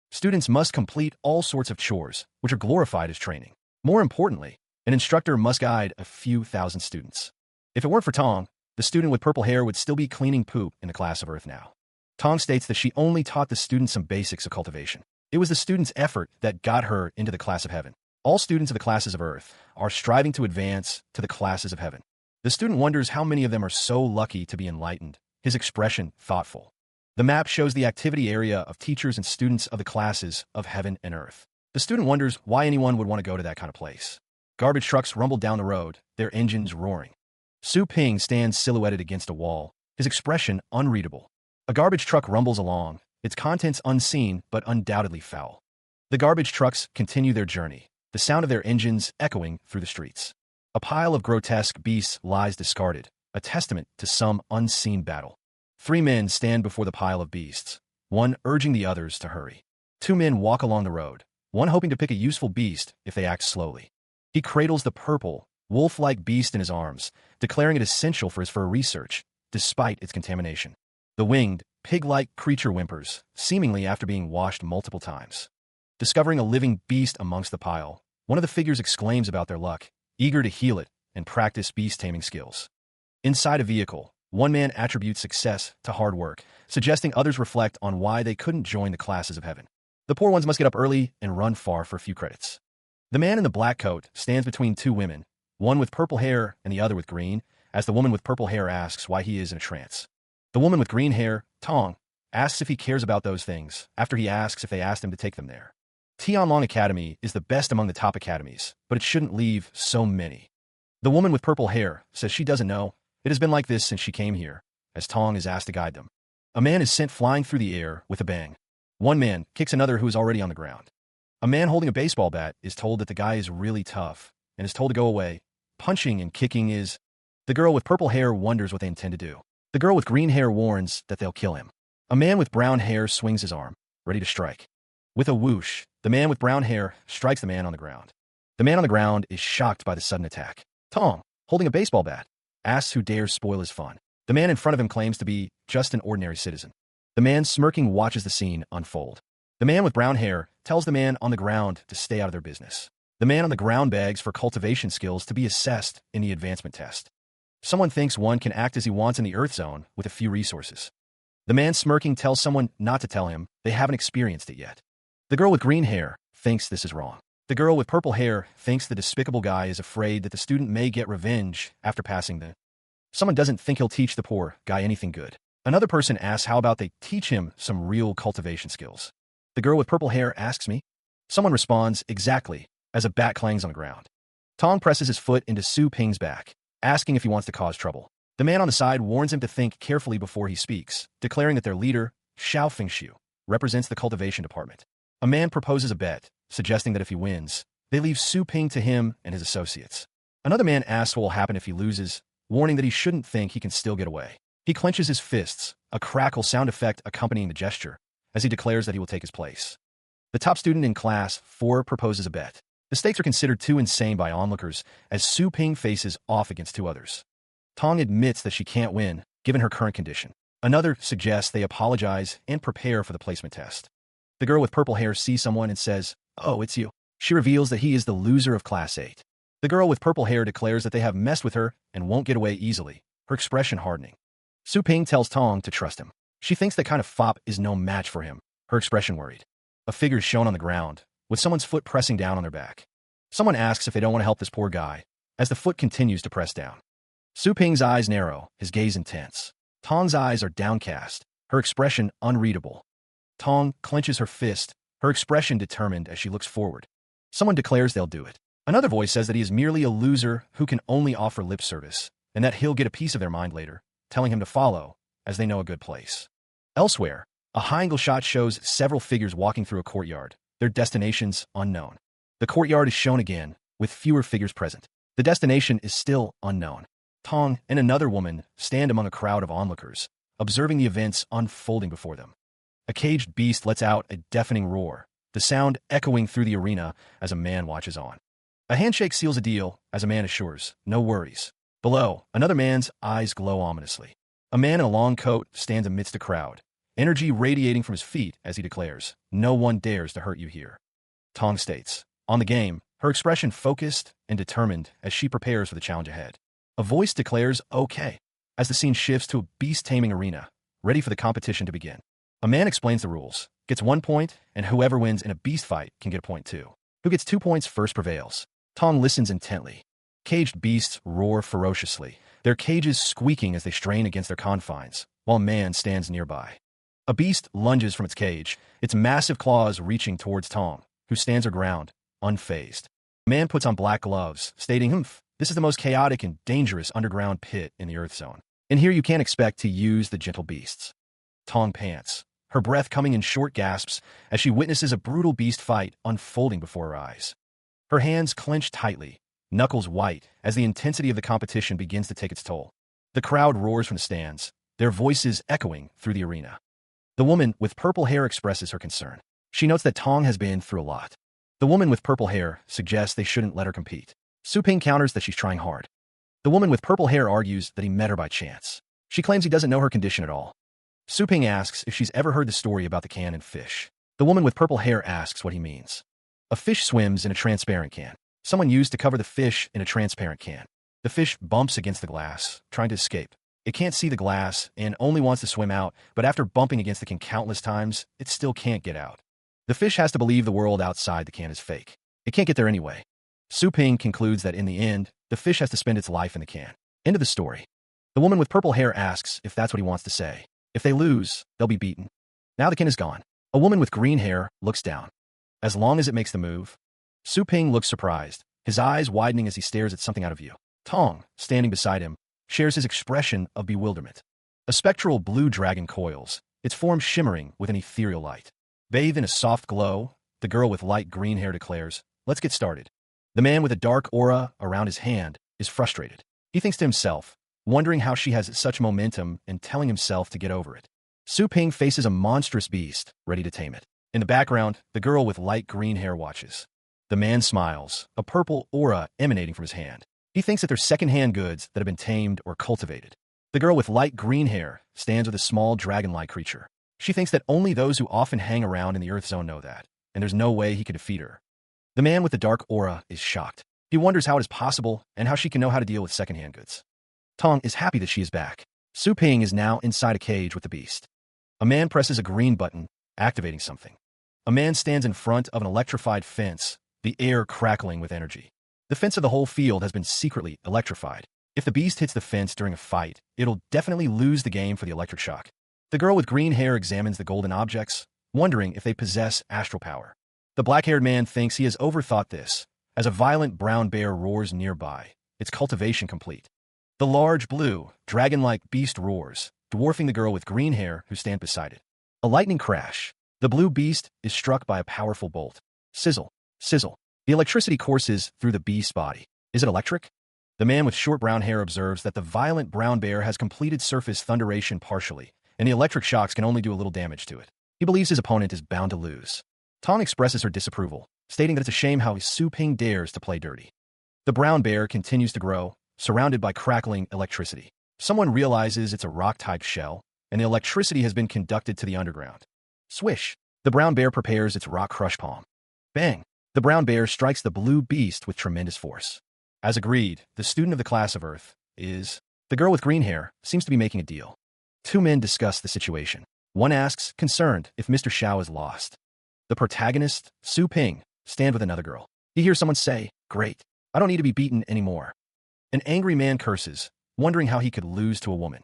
Students must complete all sorts of chores, which are glorified as training. More importantly, an instructor must guide a few thousand students. If it weren't for Tong, the student with purple hair would still be cleaning poop in the class of Earth now. Tong states that she only taught the students some basics of cultivation. It was the student's effort that got her into the class of heaven. All students of the classes of Earth are striving to advance to the classes of heaven. The student wonders how many of them are so lucky to be enlightened, his expression thoughtful. The map shows the activity area of teachers and students of the classes of heaven and earth. The student wonders why anyone would want to go to that kind of place. Garbage trucks rumble down the road, their engines roaring. Su Ping stands silhouetted against a wall, his expression unreadable. A garbage truck rumbles along, its contents unseen but undoubtedly foul. The garbage trucks continue their journey, the sound of their engines echoing through the streets. A pile of grotesque beasts lies discarded, a testament to some unseen battle. 3 men stand before the pile of beasts, one urging the others to hurry. 2 men walk along the road, one hoping to pick a useful beast if they act slowly. He cradles the purple, wolf-like beast in his arms, declaring it essential for his fur research, despite its contamination. The winged, pig-like creature whimpers, seemingly after being washed multiple times. Discovering a living beast amongst the pile, one of the figures exclaims about their luck, eager to heal it and practice beast-taming skills. Inside a vehicle, one man attributes success to hard work, suggesting others reflect on why they couldn't join the classes of heaven. The poor ones must get up early and run far for a few credits. The man in the black coat stands between 2 women, one with purple hair and the other with green, as the woman with purple hair asks why he is in a trance. The woman with green hair, Tong, asks if he cares about those things, after he asks if they asked him to take them there. Tianlong Academy is the best among the top academies, but it shouldn't leave so many. The woman with purple hair says she doesn't know. It has been like this since she came here, as Tong is asked to guide them. A man is sent flying through the air with a bang. One man kicks another who is already on the ground. A man holding a baseball bat is told that the guy is really tough and is told to go away. Punching and kicking is... The girl with purple hair wonders what they intend to do. The girl with green hair warns that they'll kill him. A man with brown hair swings his arm, ready to strike. With a whoosh, the man with brown hair strikes the man on the ground. The man on the ground is shocked by the sudden attack. Tong, holding a baseball bat, asks who dares spoil his fun. The man in front of him claims to be just an ordinary citizen. The man smirking watches the scene unfold. The man with brown hair tells the man on the ground to stay out of their business. The man on the ground begs for cultivation skills to be assessed in the advancement test. Someone thinks one can act as he wants in the Earth Zone with a few resources. The man smirking tells someone not to tell him they haven't experienced it yet. The girl with green hair thinks this is wrong. The girl with purple hair thinks the despicable guy is afraid that the student may get revenge after passing the... Someone doesn't think he'll teach the poor guy anything good. Another person asks how about they teach him some real cultivation skills. The girl with purple hair asks me. Someone responds exactly as a bat clangs on the ground. Tong presses his foot into Su Ping's back, asking if he wants to cause trouble. The man on the side warns him to think carefully before he speaks, declaring that their leader, Xiao Fengxiu, represents the cultivation department. A man proposes a bet, suggesting that if he wins, they leave Su Ping to him and his associates. Another man asks what will happen if he loses, warning that he shouldn't think he can still get away. He clenches his fists, a crackle sound effect accompanying the gesture, as he declares that he will take his place. The top student in class 4 proposes a bet. The stakes are considered too insane by onlookers as Su Ping faces off against 2 others. Tong admits that she can't win, given her current condition. Another suggests they apologize and prepare for the placement test. The girl with purple hair sees someone and says, "Oh, it's you." She reveals that he is the loser of Class 8. The girl with purple hair declares that they have messed with her and won't get away easily, her expression hardening. Su Ping tells Tong to trust him. She thinks that kind of fop is no match for him, her expression worried. A figure is shown on the ground, with someone's foot pressing down on their back. Someone asks if they don't want to help this poor guy, as the foot continues to press down. Su Ping's eyes narrow, his gaze intense. Tong's eyes are downcast, her expression unreadable. Tong clenches her fist, her expression determined as she looks forward. Someone declares they'll do it. Another voice says that he is merely a loser who can only offer lip service, and that he'll get a piece of their mind later, telling him to follow, as they know a good place. Elsewhere, a high-angle shot shows several figures walking through a courtyard, their destinations unknown. The courtyard is shown again, with fewer figures present. The destination is still unknown. Tong and another woman stand among a crowd of onlookers, observing the events unfolding before them. A caged beast lets out a deafening roar, the sound echoing through the arena as a man watches on. A handshake seals a deal as a man assures, "No worries." Below, another man's eyes glow ominously. A man in a long coat stands amidst a crowd, energy radiating from his feet as he declares, "No one dares to hurt you here." Tong states, on the game, her expression focused and determined as she prepares for the challenge ahead. A voice declares, "Okay," as the scene shifts to a beast-taming arena, ready for the competition to begin. A man explains the rules, gets 1 point, and whoever wins in a beast fight can get a point too. Who gets 2 points first prevails. Tong listens intently. Caged beasts roar ferociously, their cages squeaking as they strain against their confines, while a man stands nearby. A beast lunges from its cage, its massive claws reaching towards Tong, who stands her ground, unfazed. A man puts on black gloves, stating, "This is the most chaotic and dangerous underground pit in the Earth Zone. And here you can't expect to use the gentle beasts." Tong pants, her breath coming in short gasps as she witnesses a brutal beast fight unfolding before her eyes. Her hands clench tightly, knuckles white, as the intensity of the competition begins to take its toll. The crowd roars from the stands, their voices echoing through the arena. The woman with purple hair expresses her concern. She notes that Tong has been through a lot. The woman with purple hair suggests they shouldn't let her compete. Su Ping counters that she's trying hard. The woman with purple hair argues that he met her by chance. She claims he doesn't know her condition at all. Su Ping asks if she's ever heard the story about the can and fish. The woman with purple hair asks what he means. A fish swims in a transparent can. Someone used to cover the fish in a transparent can. The fish bumps against the glass, trying to escape. It can't see the glass and only wants to swim out, but after bumping against the can countless times, it still can't get out. The fish has to believe the world outside the can is fake. It can't get there anyway. Su Ping concludes that in the end, the fish has to spend its life in the can. End of the story. The woman with purple hair asks if that's what he wants to say. If they lose, they'll be beaten. Now the can is gone. A woman with green hair looks down. As long as it makes the move. Su Ping looks surprised, his eyes widening as he stares at something out of view. Tong, standing beside him, shares his expression of bewilderment. A spectral blue dragon coils, its form shimmering with an ethereal light. Bathed in a soft glow, the girl with light green hair declares, "Let's get started." The man with a dark aura around his hand is frustrated. He thinks to himself, wondering how she has such momentum and telling himself to get over it. Su Ping faces a monstrous beast, ready to tame it. In the background, the girl with light green hair watches. The man smiles, a purple aura emanating from his hand. He thinks that they're second-hand goods that have been tamed or cultivated. The girl with light green hair stands with a small dragon-like creature. She thinks that only those who often hang around in the Earth Zone know that, and there's no way he could defeat her. The man with the dark aura is shocked. He wonders how it is possible and how she can know how to deal with second-hand goods. Tong is happy that she is back. Su Ping is now inside a cage with the beast. A man presses a green button, activating something. A man stands in front of an electrified fence, the air crackling with energy. The fence of the whole field has been secretly electrified. If the beast hits the fence during a fight, it'll definitely lose the game for the electric shock. The girl with green hair examines the golden objects, wondering if they possess astral power. The black-haired man thinks he has overthought this, as a violent brown bear roars nearby, its cultivation complete. The large blue, dragon-like beast roars, dwarfing the girl with green hair who stands beside it. A lightning crash. The blue beast is struck by a powerful bolt. Sizzle, sizzle. The electricity courses through the beast's body. Is it electric? The man with short brown hair observes that the violent brown bear has completed surface thunderation partially, and the electric shocks can only do a little damage to it. He believes his opponent is bound to lose. Tong expresses her disapproval, stating that it's a shame how Su Ping dares to play dirty. The brown bear continues to grow, surrounded by crackling electricity. Someone realizes it's a rock-type shell, and the electricity has been conducted to the underground. Swish! The brown bear prepares its rock crush palm. Bang! The brown bear strikes the blue beast with tremendous force. As agreed, the student of the class of Earth is... The girl with green hair seems to be making a deal. Two men discuss the situation. One asks, concerned, if Mr. Xiao is lost. The protagonist, Su Ping, stands with another girl. He hears someone say, "Great, I don't need to be beaten anymore." An angry man curses, wondering how he could lose to a woman.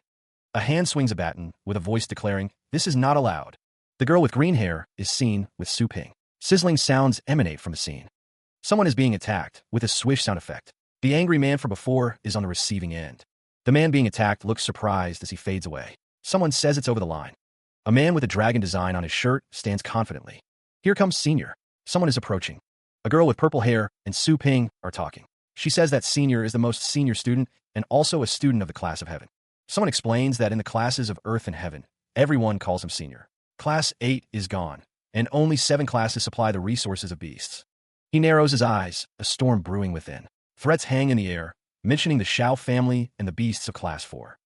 A hand swings a baton, with a voice declaring, "This is not allowed." The girl with green hair is seen with Su Ping. Sizzling sounds emanate from the scene. Someone is being attacked, with a swish sound effect. The angry man from before is on the receiving end. The man being attacked looks surprised as he fades away. Someone says it's over the line. A man with a dragon design on his shirt stands confidently. Here comes Senior. Someone is approaching. A girl with purple hair and Su Ping are talking. She says that Senior is the most senior student and also a student of the class of heaven. Someone explains that in the classes of Earth and Heaven, everyone calls him Senior. Class 8 is gone, and only 7 classes supply the resources of beasts. He narrows his eyes, a storm brewing within. Threats hang in the air, mentioning the Xiao family and the beasts of Class 4.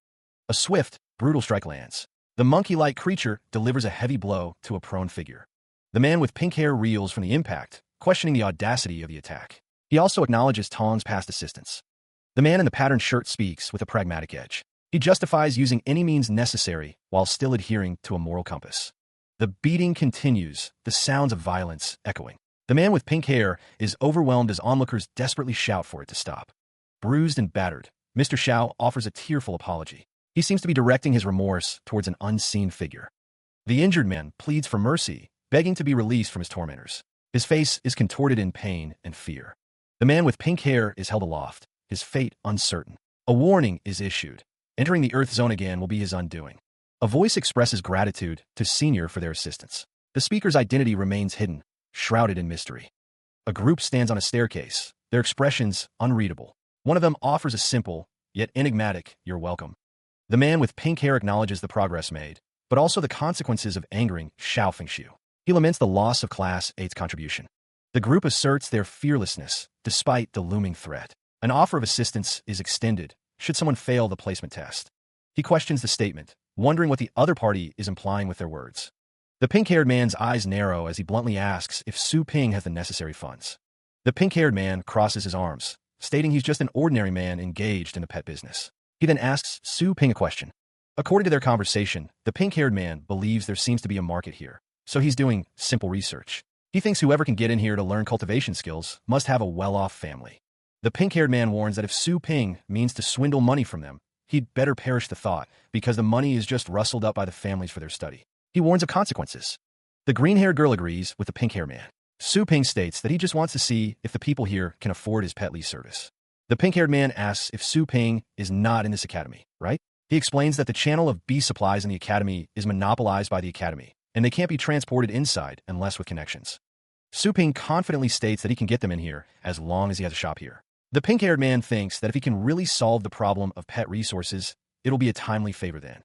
A swift, brutal strike lands. The monkey-like creature delivers a heavy blow to a prone figure. The man with pink hair reels from the impact, questioning the audacity of the attack. He also acknowledges Tong's past assistance. The man in the patterned shirt speaks with a pragmatic edge. He justifies using any means necessary while still adhering to a moral compass. The beating continues, the sounds of violence echoing. The man with pink hair is overwhelmed as onlookers desperately shout for it to stop. Bruised and battered, Mr. Xiao offers a tearful apology. He seems to be directing his remorse towards an unseen figure. The injured man pleads for mercy, begging to be released from his tormentors. His face is contorted in pain and fear. The man with pink hair is held aloft, his fate uncertain. A warning is issued. Entering the Earth Zone again will be his undoing. A voice expresses gratitude to Senior for their assistance. The speaker's identity remains hidden, shrouded in mystery. A group stands on a staircase, their expressions unreadable. One of them offers a simple, yet enigmatic, "You're welcome." The man with pink hair acknowledges the progress made, but also the consequences of angering Xiao Fengshu. He laments the loss of Class 8's contribution. The group asserts their fearlessness, despite the looming threat. An offer of assistance is extended, should someone fail the placement test. He questions the statement, wondering what the other party is implying with their words. The pink-haired man's eyes narrow as he bluntly asks if Su Ping has the necessary funds. The pink-haired man crosses his arms, stating he's just an ordinary man engaged in a pet business. He then asks Su Ping a question. According to their conversation, the pink-haired man believes there seems to be a market here, so he's doing simple research. He thinks whoever can get in here to learn cultivation skills must have a well-off family. The pink-haired man warns that if Su Ping means to swindle money from them, he'd better perish the thought, because the money is just rustled up by the families for their study. He warns of consequences. The green-haired girl agrees with the pink-haired man. Su Ping states that he just wants to see if the people here can afford his pet lease service. The pink-haired man asks if Su Ping is not in this academy, right? He explains that the channel of bee supplies in the academy is monopolized by the academy, and they can't be transported inside unless with connections. Su Ping confidently states that he can get them in here as long as he has a shop here. The pink-haired man thinks that if he can really solve the problem of pet resources, it'll be a timely favor then.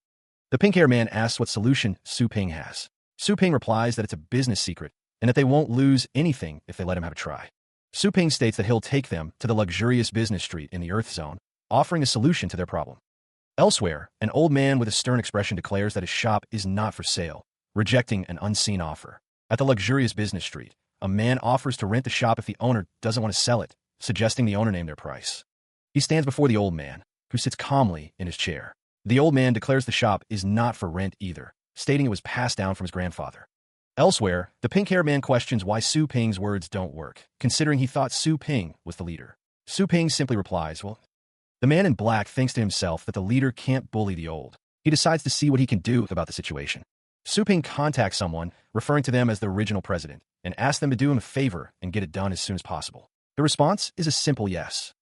The pink-haired man asks what solution Su Ping has. Su Ping replies that it's a business secret and that they won't lose anything if they let him have a try. Su Ping states that he'll take them to the luxurious business street in the Earth Zone, offering a solution to their problem. Elsewhere, an old man with a stern expression declares that his shop is not for sale, rejecting an unseen offer. At the luxurious business street, a man offers to rent the shop if the owner doesn't want to sell it, suggesting the owner name their price. He stands before the old man, who sits calmly in his chair. The old man declares the shop is not for rent either, stating it was passed down from his grandfather. Elsewhere, the pink-haired man questions why Su Ping's words don't work, considering he thought Su Ping was the leader. Su Ping simply replies, well, the man in black thinks to himself that the leader can't bully the old. He decides to see what he can do about the situation. Su Ping contacts someone, referring to them as the original president, and asks them to do him a favor and get it done as soon as possible. The response is a simple yes.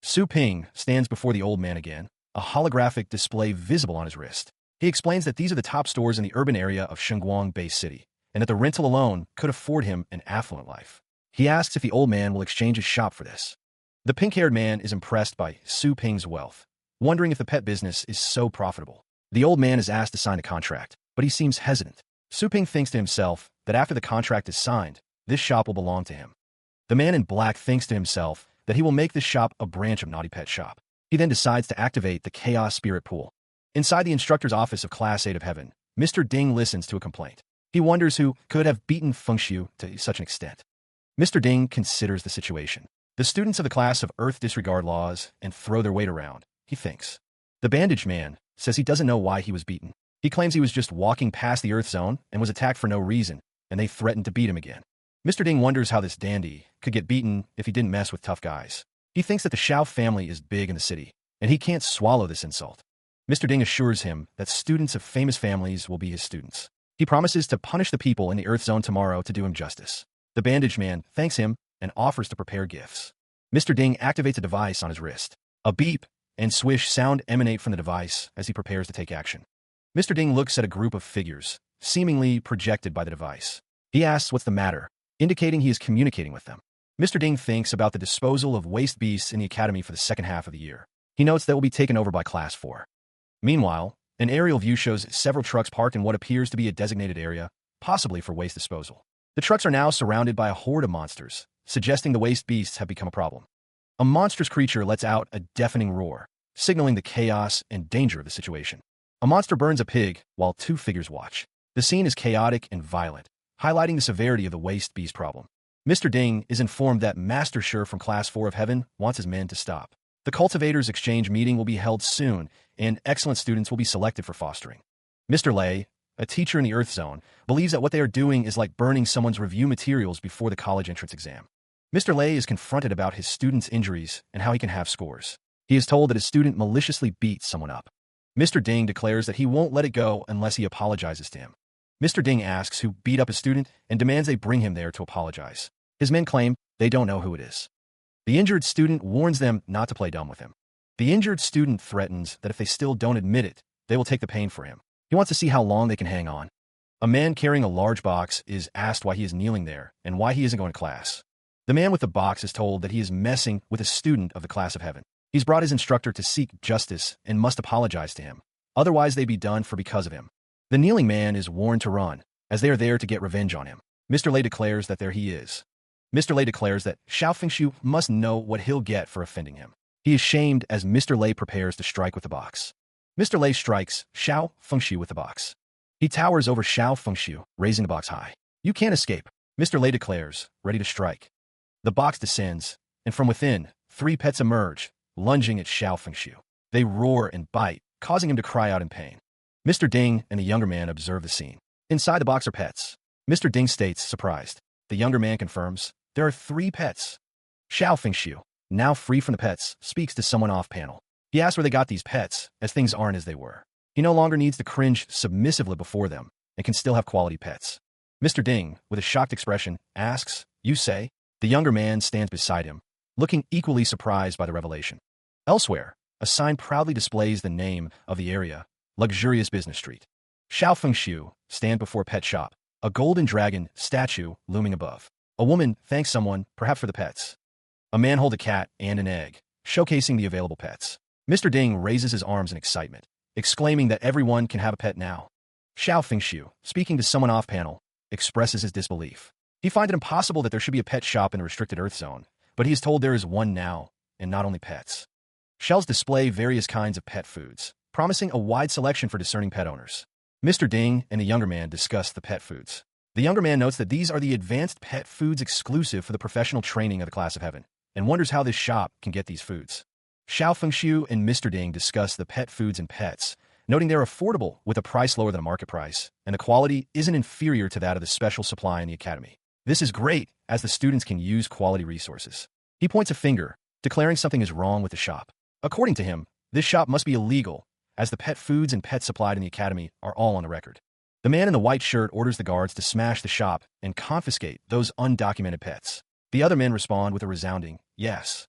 Su Ping stands before the old man again, a holographic display visible on his wrist. He explains that these are the top stores in the urban area of Shengguang Bay City, and that the rental alone could afford him an affluent life. He asks if the old man will exchange his shop for this. The pink-haired man is impressed by Su Ping's wealth, wondering if the pet business is so profitable. The old man is asked to sign a contract, but he seems hesitant. Su Ping thinks to himself that after the contract is signed, this shop will belong to him. The man in black thinks to himself that he will make this shop a branch of Naughty Pet Shop. He then decides to activate the Chaos Spirit Pool. Inside the instructor's office of Class 8 of Heaven, Mr. Ding listens to a complaint. He wonders who could have beaten Feng Xiu to such an extent. Mr. Ding considers the situation. The students of the class of Earth disregard laws and throw their weight around, he thinks. The bandaged man says he doesn't know why he was beaten. He claims he was just walking past the Earth zone and was attacked for no reason, and they threatened to beat him again. Mr. Ding wonders how this dandy could get beaten if he didn't mess with tough guys. He thinks that the Xiao family is big in the city, and he can't swallow this insult. Mr. Ding assures him that students of famous families will be his students. He promises to punish the people in the Earth Zone tomorrow to do him justice. The bandaged man thanks him and offers to prepare gifts. Mr. Ding activates a device on his wrist. A beep and swish sound emanate from the device as he prepares to take action. Mr. Ding looks at a group of figures, seemingly projected by the device. He asks what's the matter, indicating he is communicating with them. Mr. Ding thinks about the disposal of waste beasts in the academy for the second half of the year. He notes that will be taken over by Class 4. Meanwhile, an aerial view shows several trucks parked in what appears to be a designated area, possibly for waste disposal. The trucks are now surrounded by a horde of monsters, suggesting the waste beasts have become a problem. A monstrous creature lets out a deafening roar, signaling the chaos and danger of the situation. A monster burns a pig while two figures watch. The scene is chaotic and violent, highlighting the severity of the waste beast problem. Mr. Ding is informed that Master Shi from Class 4 of Heaven wants his men to stop. The cultivators' exchange meeting will be held soon, and excellent students will be selected for fostering. Mr. Lei, a teacher in the Earth Zone, believes that what they are doing is like burning someone's review materials before the college entrance exam. Mr. Lei is confronted about his student's injuries and how he can have scores. He is told that his student maliciously beat someone up. Mr. Ding declares that he won't let it go unless he apologizes to him. Mr. Ding asks who beat up his student and demands they bring him there to apologize. His men claim they don't know who it is. The injured student warns them not to play dumb with him. The injured student threatens that if they still don't admit it, they will take the pain for him. He wants to see how long they can hang on. A man carrying a large box is asked why he is kneeling there and why he isn't going to class. The man with the box is told that he is messing with a student of the Class of Heaven. He's brought his instructor to seek justice and must apologize to him. Otherwise, they'd be done for because of him. The kneeling man is warned to run, as they are there to get revenge on him. Mr. Lei declares that there he is. Mr. Lei declares that Xiao Fengshu must know what he'll get for offending him. He is shamed as Mr. Lei prepares to strike with the box. Mr. Lei strikes Xiao Fengshu with the box. He towers over Xiao Fengshu, raising the box high. You can't escape, Mr. Lei declares, ready to strike. The box descends, and from within, 3 pets emerge, lunging at Xiao Fengshu. They roar and bite, causing him to cry out in pain. Mr. Ding and the younger man observe the scene. Inside the box are pets. Mr. Ding states, surprised. The younger man confirms, there are 3 pets. Xiao Fengshu, now free from the pets, speaks to someone off-panel. He asks where they got these pets, as things aren't as they were. He no longer needs to cringe submissively before them, and can still have quality pets. Mr. Ding, with a shocked expression, asks, you say? The younger man stands beside him, looking equally surprised by the revelation. Elsewhere, a sign proudly displays the name of the area, Luxurious Business Street. Xiao Fengshu stand before a pet shop, a golden dragon statue looming above. A woman thanks someone, perhaps for the pets. A man holds a cat and an egg, showcasing the available pets. Mr. Ding raises his arms in excitement, exclaiming that everyone can have a pet now. Xiao Fengshu, speaking to someone off-panel, expresses his disbelief. He finds it impossible that there should be a pet shop in the restricted Earth Zone, but he is told there is one now, and not only pets. Shelves display various kinds of pet foods, promising a wide selection for discerning pet owners. Mr. Ding and the younger man discuss the pet foods. The younger man notes that these are the advanced pet foods exclusive for the professional training of the Class of Heaven, and wonders how this shop can get these foods. Xiao Fengshu and Mr. Ding discuss the pet foods and pets, noting they're affordable with a price lower than a market price, and the quality isn't inferior to that of the special supply in the academy. This is great, as the students can use quality resources. He points a finger, declaring something is wrong with the shop. According to him, this shop must be illegal, as the pet foods and pets supplied in the academy are all on the record. The man in the white shirt orders the guards to smash the shop and confiscate those undocumented pets. The other men respond with a resounding, yes.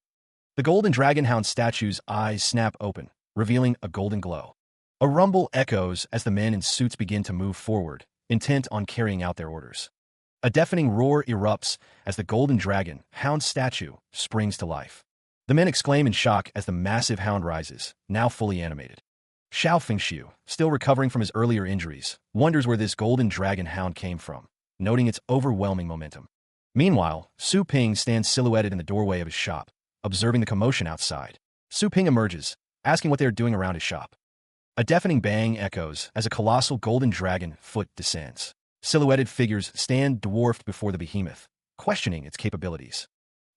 The golden dragon hound statue's eyes snap open, revealing a golden glow. A rumble echoes as the men in suits begin to move forward, intent on carrying out their orders. A deafening roar erupts as the golden dragon hound statue springs to life. The men exclaim in shock as the massive hound rises, now fully animated. Xiao Fengxiu, still recovering from his earlier injuries, wonders where this golden dragon hound came from, noting its overwhelming momentum. Meanwhile, Su Ping stands silhouetted in the doorway of his shop, observing the commotion outside. Su Ping emerges, asking what they are doing around his shop. A deafening bang echoes as a colossal golden dragon foot descends. Silhouetted figures stand dwarfed before the behemoth, questioning its capabilities.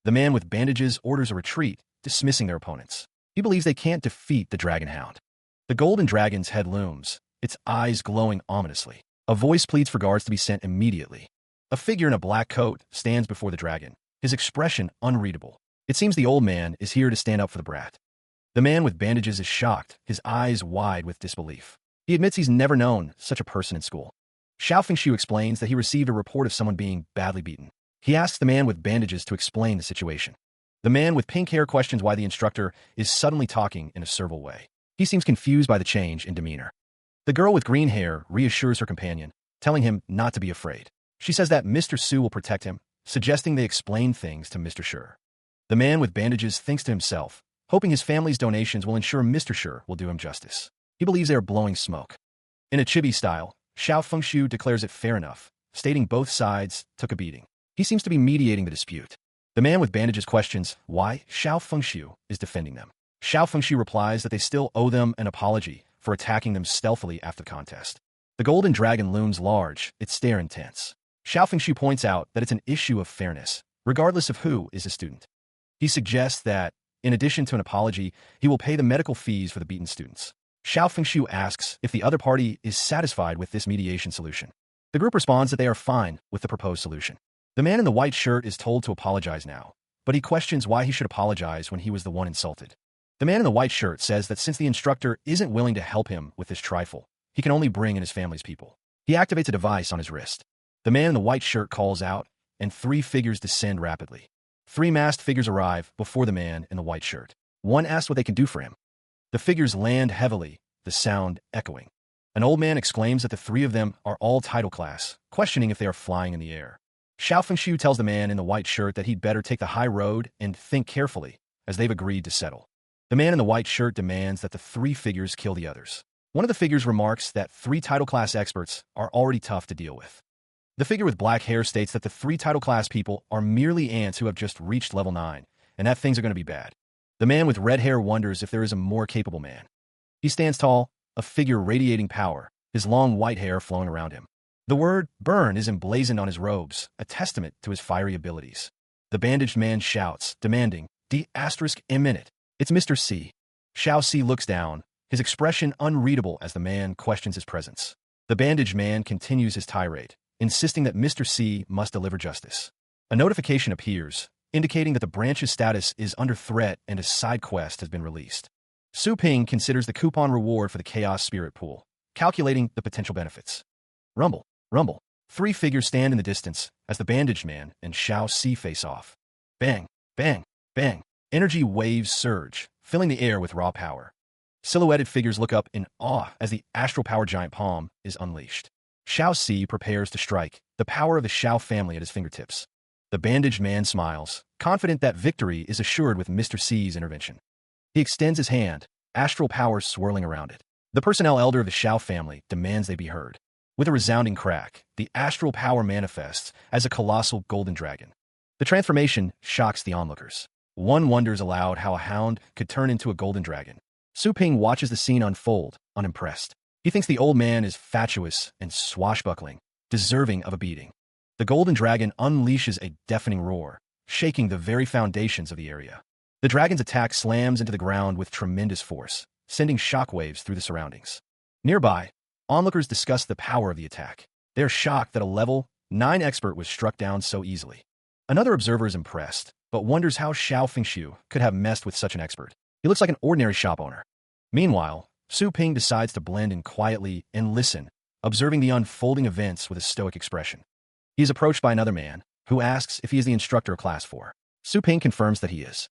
The man with bandages orders a retreat, dismissing their opponents. He believes they can't defeat the dragon hound. The golden dragon's head looms, its eyes glowing ominously. A voice pleads for guards to be sent immediately. A figure in a black coat stands before the dragon, his expression unreadable. It seems the old man is here to stand up for the brat. The man with bandages is shocked, his eyes wide with disbelief. He admits he's never known such a person in school. Xiao Fengxiu explains that he received a report of someone being badly beaten. He asks the man with bandages to explain the situation. The man with pink hair questions why the instructor is suddenly talking in a servile way. He seems confused by the change in demeanor. The girl with green hair reassures her companion, telling him not to be afraid. She says that Mr. Su will protect him, suggesting they explain things to Mr. Sure. The man with bandages thinks to himself, hoping his family's donations will ensure Mr. Sure will do him justice. He believes they are blowing smoke. In a chibi style, Xiao Fengxiu declares it fair enough, stating both sides took a beating. He seems to be mediating the dispute. The man with bandages questions why Xiao Fengxiu is defending them. Xiao Fengxiu replies that they still owe them an apology for attacking them stealthily after the contest. The golden dragon looms large, its stare intense. Xiao Fengxiu points out that it's an issue of fairness, regardless of who is a student. He suggests that, in addition to an apology, he will pay the medical fees for the beaten students. Xiao Fengxiu asks if the other party is satisfied with this mediation solution. The group responds that they are fine with the proposed solution. The man in the white shirt is told to apologize now, but he questions why he should apologize when he was the one insulted. The man in the white shirt says that since the instructor isn't willing to help him with this trifle, he can only bring in his family's people. He activates a device on his wrist. The man in the white shirt calls out, and 3 figures descend rapidly. 3 masked figures arrive before the man in the white shirt. One asks what they can do for him. The figures land heavily, the sound echoing. An old man exclaims that the 3 of them are all title class, questioning if they are flying in the air. Xiao Fengxiu tells the man in the white shirt that he'd better take the high road and think carefully, as they've agreed to settle. The man in the white shirt demands that the 3 figures kill the others. One of the figures remarks that 3 title class experts are already tough to deal with. The figure with black hair states that the 3 title class people are merely ants who have just reached level 9, and that things are going to be bad. The man with red hair wonders if there is a more capable man. He stands tall, a figure radiating power, his long white hair flowing around him. The word burn is emblazoned on his robes, a testament to his fiery abilities. The bandaged man shouts, demanding, D****. It's Mr. C. Xiao C looks down, his expression unreadable as the man questions his presence. The bandaged man continues his tirade, insisting that Mr. C must deliver justice. A notification appears, indicating that the branch's status is under threat and a side quest has been released. Su Ping considers the coupon reward for the Chaos Spirit Pool, calculating the potential benefits. Rumble, rumble. 3 figures stand in the distance as the bandaged man and Xiao C face off. Bang, bang, bang. Energy waves surge, filling the air with raw power. Silhouetted figures look up in awe as the astral power giant palm is unleashed. Xiao C prepares to strike, the power of the Xiao family at his fingertips. The bandaged man smiles, confident that victory is assured with Mr. C's intervention. He extends his hand, astral power swirling around it. The personnel elder of the Xiao family demands they be heard. With a resounding crack, the astral power manifests as a colossal golden dragon. The transformation shocks the onlookers. One wonders aloud how a hound could turn into a golden dragon. Su Ping watches the scene unfold, unimpressed. He thinks the old man is fatuous and swashbuckling, deserving of a beating. The golden dragon unleashes a deafening roar, shaking the very foundations of the area. The dragon's attack slams into the ground with tremendous force, sending shockwaves through the surroundings. Nearby, onlookers discuss the power of the attack. They are shocked that a level 9 expert was struck down so easily. Another observer is impressed, but wonders how Xiao Fengxiu could have messed with such an expert. He looks like an ordinary shop owner. Meanwhile, Su Ping decides to blend in quietly and listen, observing the unfolding events with a stoic expression. He is approached by another man, who asks if he is the instructor of Class 4. Su Ping confirms that he is.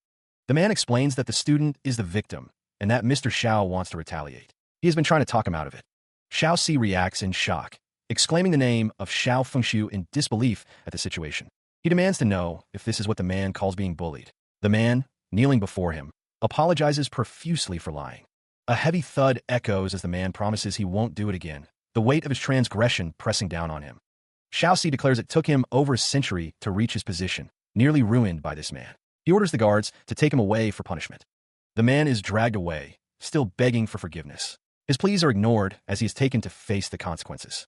The man explains that the student is the victim, and that Mr. Xiao wants to retaliate. He has been trying to talk him out of it. Xiao Si reacts in shock, exclaiming the name of Xiao Fengxiu in disbelief at the situation. He demands to know if this is what the man calls being bullied. The man, kneeling before him, apologizes profusely for lying. A heavy thud echoes as the man promises he won't do it again, the weight of his transgression pressing down on him. Xiaoxi declares it took him over a century to reach his position, nearly ruined by this man. He orders the guards to take him away for punishment. The man is dragged away, still begging for forgiveness. His pleas are ignored as he is taken to face the consequences.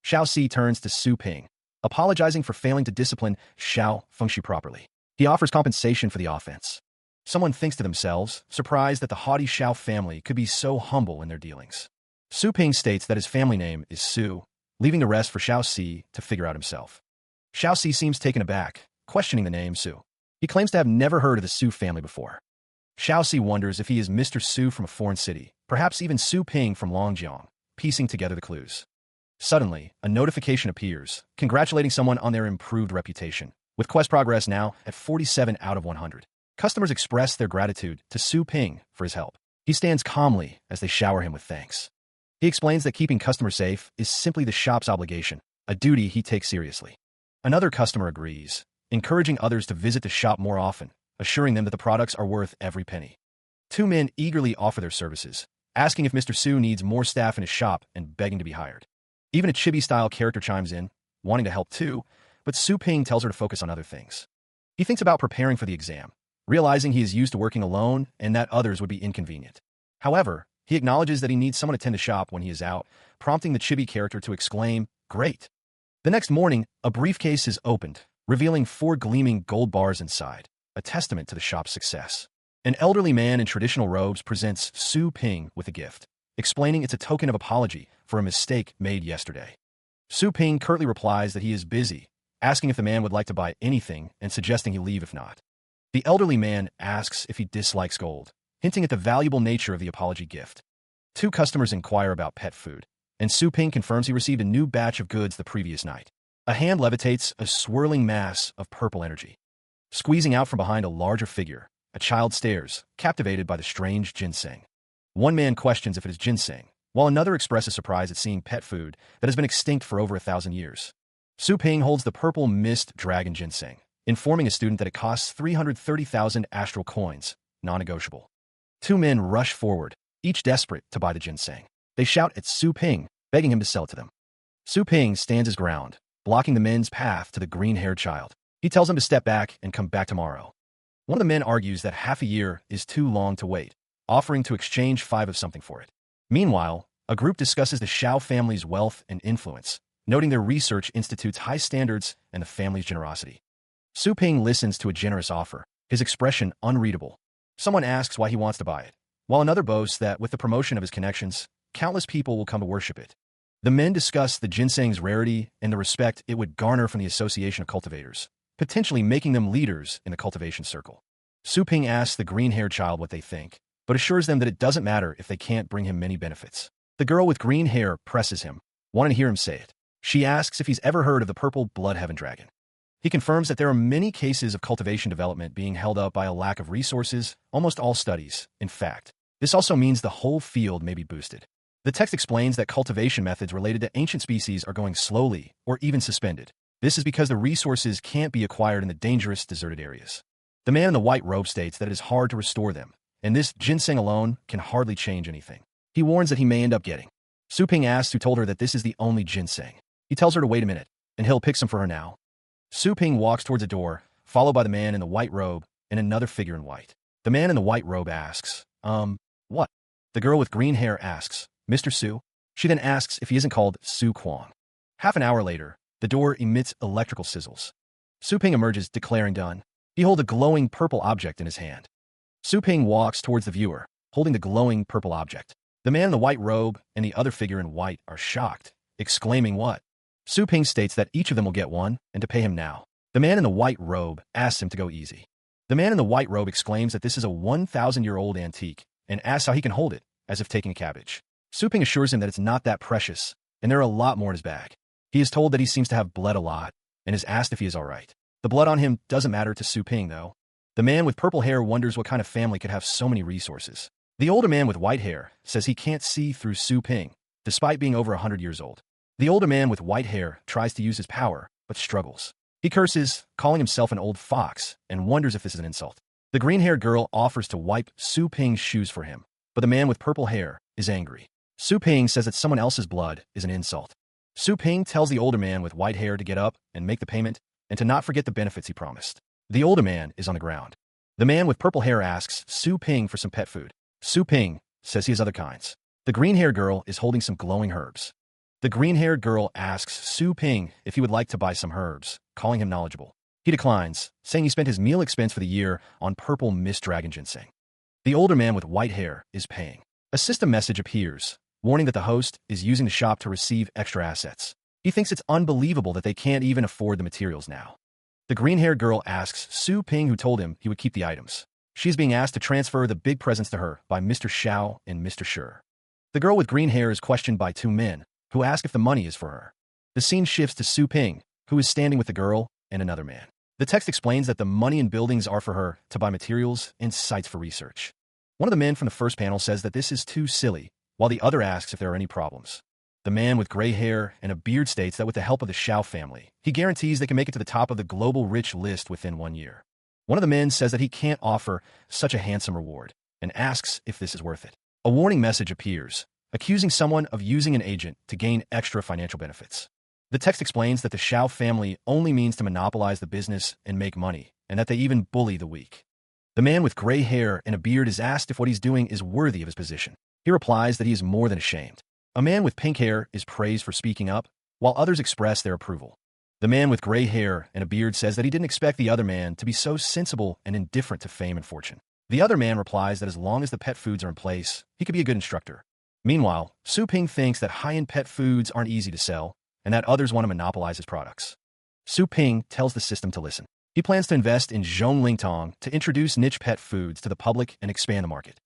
Xiaoxi turns to Su Ping, apologizing for failing to discipline Xiao Fengxu properly. He offers compensation for the offense. Someone thinks to themselves, surprised that the haughty Xiao family could be so humble in their dealings. Su Ping states that his family name is Su, leaving the rest for Xiaoxi to figure out himself. Xiaoxi seems taken aback, questioning the name Su. He claims to have never heard of the Su family before. Xiaoxi wonders if he is Mr. Su from a foreign city, perhaps even Su Ping from Longjiang, piecing together the clues. Suddenly, a notification appears, congratulating someone on their improved reputation, with quest progress now at 47 out of 100. Customers express their gratitude to Su Ping for his help. He stands calmly as they shower him with thanks. He explains that keeping customers safe is simply the shop's obligation, a duty he takes seriously. Another customer agrees, encouraging others to visit the shop more often, assuring them that the products are worth every penny. Two men eagerly offer their services, asking if Mr. Su needs more staff in his shop and begging to be hired. Even a chibi-style character chimes in, wanting to help too, but Su Ping tells her to focus on other things. He thinks about preparing for the exam, realizing he is used to working alone and that others would be inconvenient. However, he acknowledges that he needs someone to tend the shop when he is out, prompting the chibi character to exclaim, "Great!" The next morning, a briefcase is opened, revealing 4 gleaming gold bars inside, a testament to the shop's success. An elderly man in traditional robes presents Su Ping with a gift, explaining it's a token of apology for a mistake made yesterday. Su Ping curtly replies that he is busy, asking if the man would like to buy anything and suggesting he leave if not. The elderly man asks if he dislikes gold, hinting at the valuable nature of the apology gift. 2 customers inquire about pet food, and Su Ping confirms he received a new batch of goods the previous night. A hand levitates a swirling mass of purple energy. Squeezing out from behind a larger figure, a child stares, captivated by the strange ginseng. One man questions if it is ginseng, while another expresses surprise at seeing pet food that has been extinct for over 1,000 years. Su Ping holds the purple mist dragon ginseng, informing a student that it costs 330,000 astral coins, non-negotiable. 2 men rush forward, each desperate to buy the ginseng. They shout at Su Ping, begging him to sell it to them. Su Ping stands his ground, blocking the men's path to the green-haired child. He tells them to step back and come back tomorrow. One of the men argues that half a year is too long to wait, offering to exchange 5 of something for it. Meanwhile, a group discusses the Xiao family's wealth and influence, noting their research institutes high standards and the family's generosity. Su Ping listens to a generous offer, his expression unreadable. Someone asks why he wants to buy it, while another boasts that with the promotion of his connections, countless people will come to worship it. The men discuss the ginseng's rarity and the respect it would garner from the Association of Cultivators, potentially making them leaders in the cultivation circle. Su Ping asks the green-haired child what they think, but assures them that it doesn't matter if they can't bring him many benefits. The girl with green hair presses him, wanting to hear him say it. She asks if he's ever heard of the purple blood-heaven dragon. He confirms that there are many cases of cultivation development being held up by a lack of resources, almost all studies, in fact. This also means the whole field may be boosted. The text explains that cultivation methods related to ancient species are going slowly or even suspended. This is because the resources can't be acquired in the dangerous deserted areas. The man in the white robe states that it is hard to restore them, and this ginseng alone can hardly change anything. He warns that he may end up getting. Su Ping asks who told her that this is the only ginseng. He tells her to wait a minute, and he'll pick some for her now. Su Ping walks towards a door, followed by the man in the white robe and another figure in white. The man in the white robe asks, what? The girl with green hair asks, Mr. Su? She then asks if he isn't called Su Kwang. Half an hour later, the door emits electrical sizzles. Su Ping emerges, declaring done. He holds a glowing purple object in his hand. Su Ping walks towards the viewer, holding the glowing purple object. The man in the white robe and the other figure in white are shocked, exclaiming what? Su Ping states that each of them will get one, and to pay him now. The man in the white robe asks him to go easy. The man in the white robe exclaims that this is a 1,000-year-old antique, and asks how he can hold it, as if taking a cabbage. Su Ping assures him that it's not that precious, and there are a lot more in his bag. He is told that he seems to have bled a lot, and is asked if he is alright. The blood on him doesn't matter to Su Ping, though. The man with purple hair wonders what kind of family could have so many resources. The older man with white hair says he can't see through Su Ping, despite being over 100 years old. The older man with white hair tries to use his power, but struggles. He curses, calling himself an old fox, and wonders if this is an insult. The green-haired girl offers to wipe Su Ping's shoes for him, but the man with purple hair is angry. Su Ping says that someone else's blood is an insult. Su Ping tells the older man with white hair to get up and make the payment and to not forget the benefits he promised. The older man is on the ground. The man with purple hair asks Su Ping for some pet food. Su Ping says he has other kinds. The green-haired girl is holding some glowing herbs. The green-haired girl asks Su Ping if he would like to buy some herbs, calling him knowledgeable. He declines, saying he spent his meal expense for the year on purple mist dragon ginseng. The older man with white hair is paying. A system message appears, warning that the host is using the shop to receive extra assets. He thinks it's unbelievable that they can't even afford the materials now. The green-haired girl asks Su Ping who told him he would keep the items. She is being asked to transfer the big presents to her by Mr. Xiao and Mr. Sher. The girl with green hair is questioned by two men, who ask if the money is for her. The scene shifts to Su Ping, who is standing with the girl and another man. The text explains that the money and buildings are for her to buy materials and sites for research. One of the men from the first panel says that this is too silly, while the other asks if there are any problems. The man with gray hair and a beard states that with the help of the Xiao family, he guarantees they can make it to the top of the global rich list within 1 year. One of the men says that he can't offer such a handsome reward and asks if this is worth it. A warning message appears, accusing someone of using an agent to gain extra financial benefits. The text explains that the Xiao family only means to monopolize the business and make money, and that they even bully the weak. The man with gray hair and a beard is asked if what he's doing is worthy of his position. He replies that he is more than ashamed. A man with pink hair is praised for speaking up, while others express their approval. The man with gray hair and a beard says that he didn't expect the other man to be so sensible and indifferent to fame and fortune. The other man replies that as long as the pet foods are in place, he could be a good instructor. Meanwhile, Su Ping thinks that high-end pet foods aren't easy to sell, and that others want to monopolize his products. Su Ping tells the system to listen. He plans to invest in Zhonglingtong to introduce niche pet foods to the public and expand the market.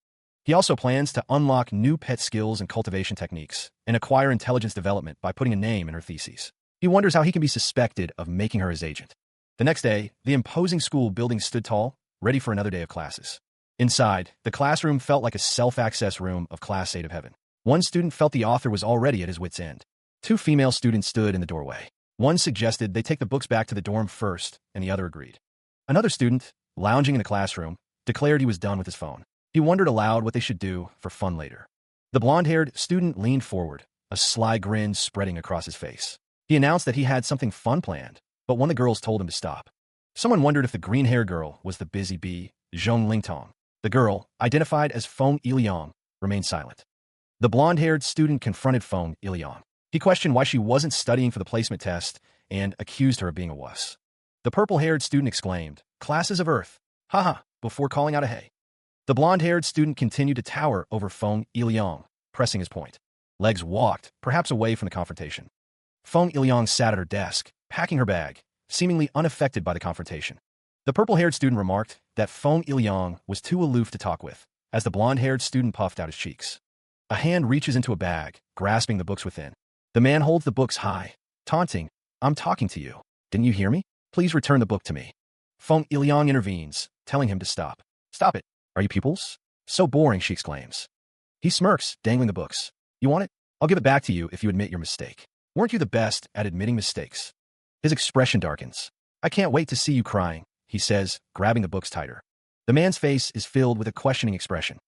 He also plans to unlock new pet skills and cultivation techniques and acquire intelligence development by putting a name in her theses. He wonders how he can be suspected of making her his agent. The next day, the imposing school building stood tall, ready for another day of classes. Inside, the classroom felt like a self-access room of Class 8 of heaven. One student felt the author was already at his wit's end. Two female students stood in the doorway. One suggested they take the books back to the dorm first, and the other agreed. Another student, lounging in the classroom, declared he was done with his phone. He wondered aloud what they should do for fun later. The blonde-haired student leaned forward, a sly grin spreading across his face. He announced that he had something fun planned, but one of the girls told him to stop. Someone wondered if the green-haired girl was the busy bee, Zhonglingtong. The girl, identified as Feng Iliang, remained silent. The blonde-haired student confronted Feng Iliang. He questioned why she wasn't studying for the placement test and accused her of being a wuss. The purple-haired student exclaimed, "Classes of Earth, haha," before calling out a hey. The blonde-haired student continued to tower over Feng Iliang, pressing his point. Legs walked, perhaps away from the confrontation. Feng Iliang sat at her desk, packing her bag, seemingly unaffected by the confrontation. The purple-haired student remarked that Feng Iliang was too aloof to talk with, as the blonde-haired student puffed out his cheeks. A hand reaches into a bag, grasping the books within. The man holds the books high, taunting, "I'm talking to you. Didn't you hear me? Please return the book to me." Feng Iliang intervenes, telling him to stop. "Stop it. Are you pupils? So boring," she exclaims. He smirks, dangling the books. "You want it? I'll give it back to you if you admit your mistake. Weren't you the best at admitting mistakes?" His expression darkens. "I can't wait to see you crying," he says, grabbing the books tighter. The man's face is filled with a questioning expression.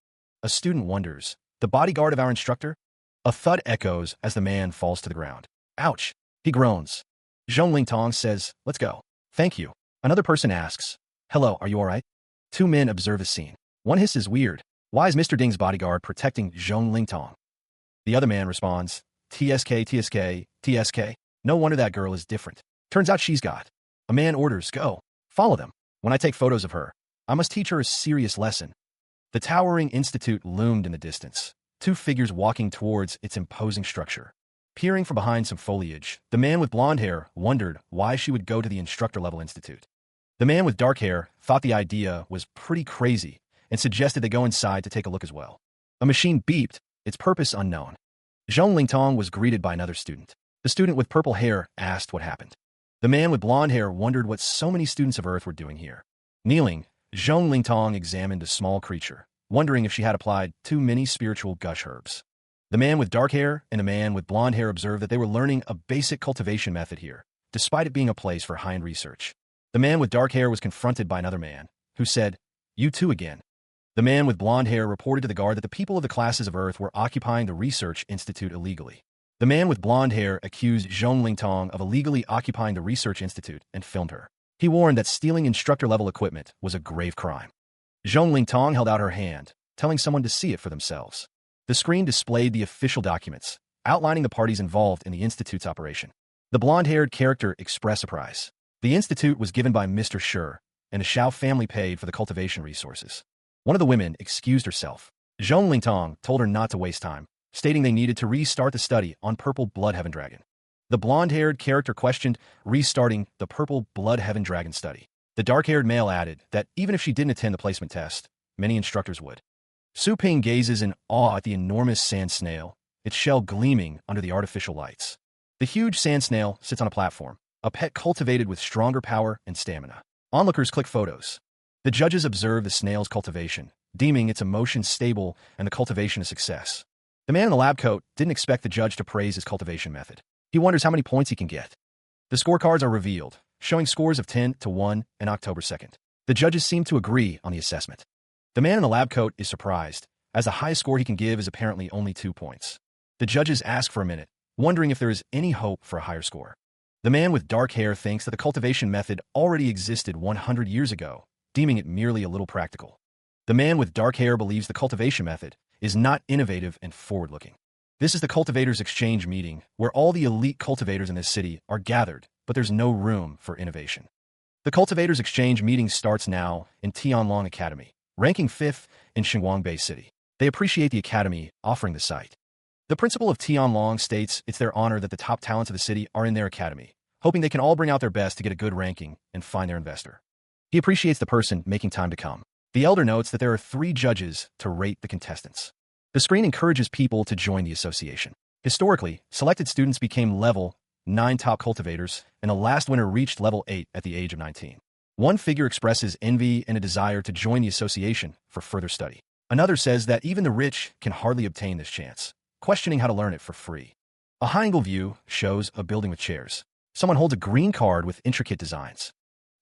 A student wonders, "The bodyguard of our instructor?" A thud echoes as the man falls to the ground. "Ouch!" He groans. Zhonglingtong says, "Let's go." "Thank you." Another person asks, "Hello, are you all right?" Two men observe the scene. One hisses, "Weird. Why is Mr. Ding's bodyguard protecting Zhonglingtong?" The other man responds, "TSK, TSK, TSK. No wonder that girl is different. Turns out she's got." A man orders, "Go. Follow them. When I take photos of her, I must teach her a serious lesson." The towering institute loomed in the distance, two figures walking towards its imposing structure. Peering from behind some foliage, the man with blonde hair wondered why she would go to the instructor-level institute. The man with dark hair thought the idea was pretty crazy and suggested they go inside to take a look as well. A machine beeped, its purpose unknown. Zhonglingtong was greeted by another student. The student with purple hair asked what happened. The man with blonde hair wondered what so many students of Earth were doing here. Kneeling, Zhonglingtong examined a small creature, wondering if she had applied too many spiritual gush herbs. The man with dark hair and the man with blonde hair observed that they were learning a basic cultivation method here, despite it being a place for high-end research. The man with dark hair was confronted by another man, who said, You too again. The man with blonde hair reported to the guard that the people of the classes of Earth were occupying the research institute illegally. The man with blonde hair accused Zhong Lingtong of illegally occupying the research institute and filmed her. He warned that stealing instructor-level equipment was a grave crime. Zhong Lingtong held out her hand, telling someone to see it for themselves. The screen displayed the official documents, outlining the parties involved in the institute's operation. The blonde-haired character expressed surprise. The institute was given by Mr. Shi, and the Xiao family paid for the cultivation resources. One of the women excused herself. Zhong Lingtong told her not to waste time, stating they needed to restart the study on Purple Blood Heaven Dragon. The blonde-haired character questioned restarting the Purple Blood Heaven Dragon study. The dark-haired male added that even if she didn't attend the placement test, many instructors would. Su Ping gazes in awe at the enormous sand snail, its shell gleaming under the artificial lights. The huge sand snail sits on a platform, a pet cultivated with stronger power and stamina. Onlookers click photos. The judges observe the snail's cultivation, deeming its emotions stable and the cultivation a success. The man in the lab coat didn't expect the judge to praise his cultivation method. He wonders how many points he can get. The scorecards are revealed, showing scores of 10 to 1 and October 2nd. The judges seem to agree on the assessment. The man in the lab coat is surprised, as the highest score he can give is apparently only 2 points. The judges ask for a minute, wondering if there is any hope for a higher score. The man with dark hair thinks that the cultivation method already existed 100 years ago, deeming it merely a little practical. The man with dark hair believes the cultivation method is not innovative and forward-looking. This is the Cultivators Exchange meeting, where all the elite cultivators in this city are gathered, but there's no room for innovation. The Cultivators Exchange meeting starts now in Tianlong Academy, ranking 5th in Xinguang Bay City. They appreciate the academy offering the site. The principal of Tianlong states it's their honor that the top talents of the city are in their academy, hoping they can all bring out their best to get a good ranking and find their investor. He appreciates the person making time to come. The elder notes that there are 3 judges to rate the contestants. The screen encourages people to join the association. Historically, selected students became level 9 top cultivators, and the last winner reached level 8 at the age of 19. One figure expresses envy and a desire to join the association for further study. Another says that even the rich can hardly obtain this chance, questioning how to learn it for free. A high-angle view shows a building with chairs. Someone holds a green card with intricate designs.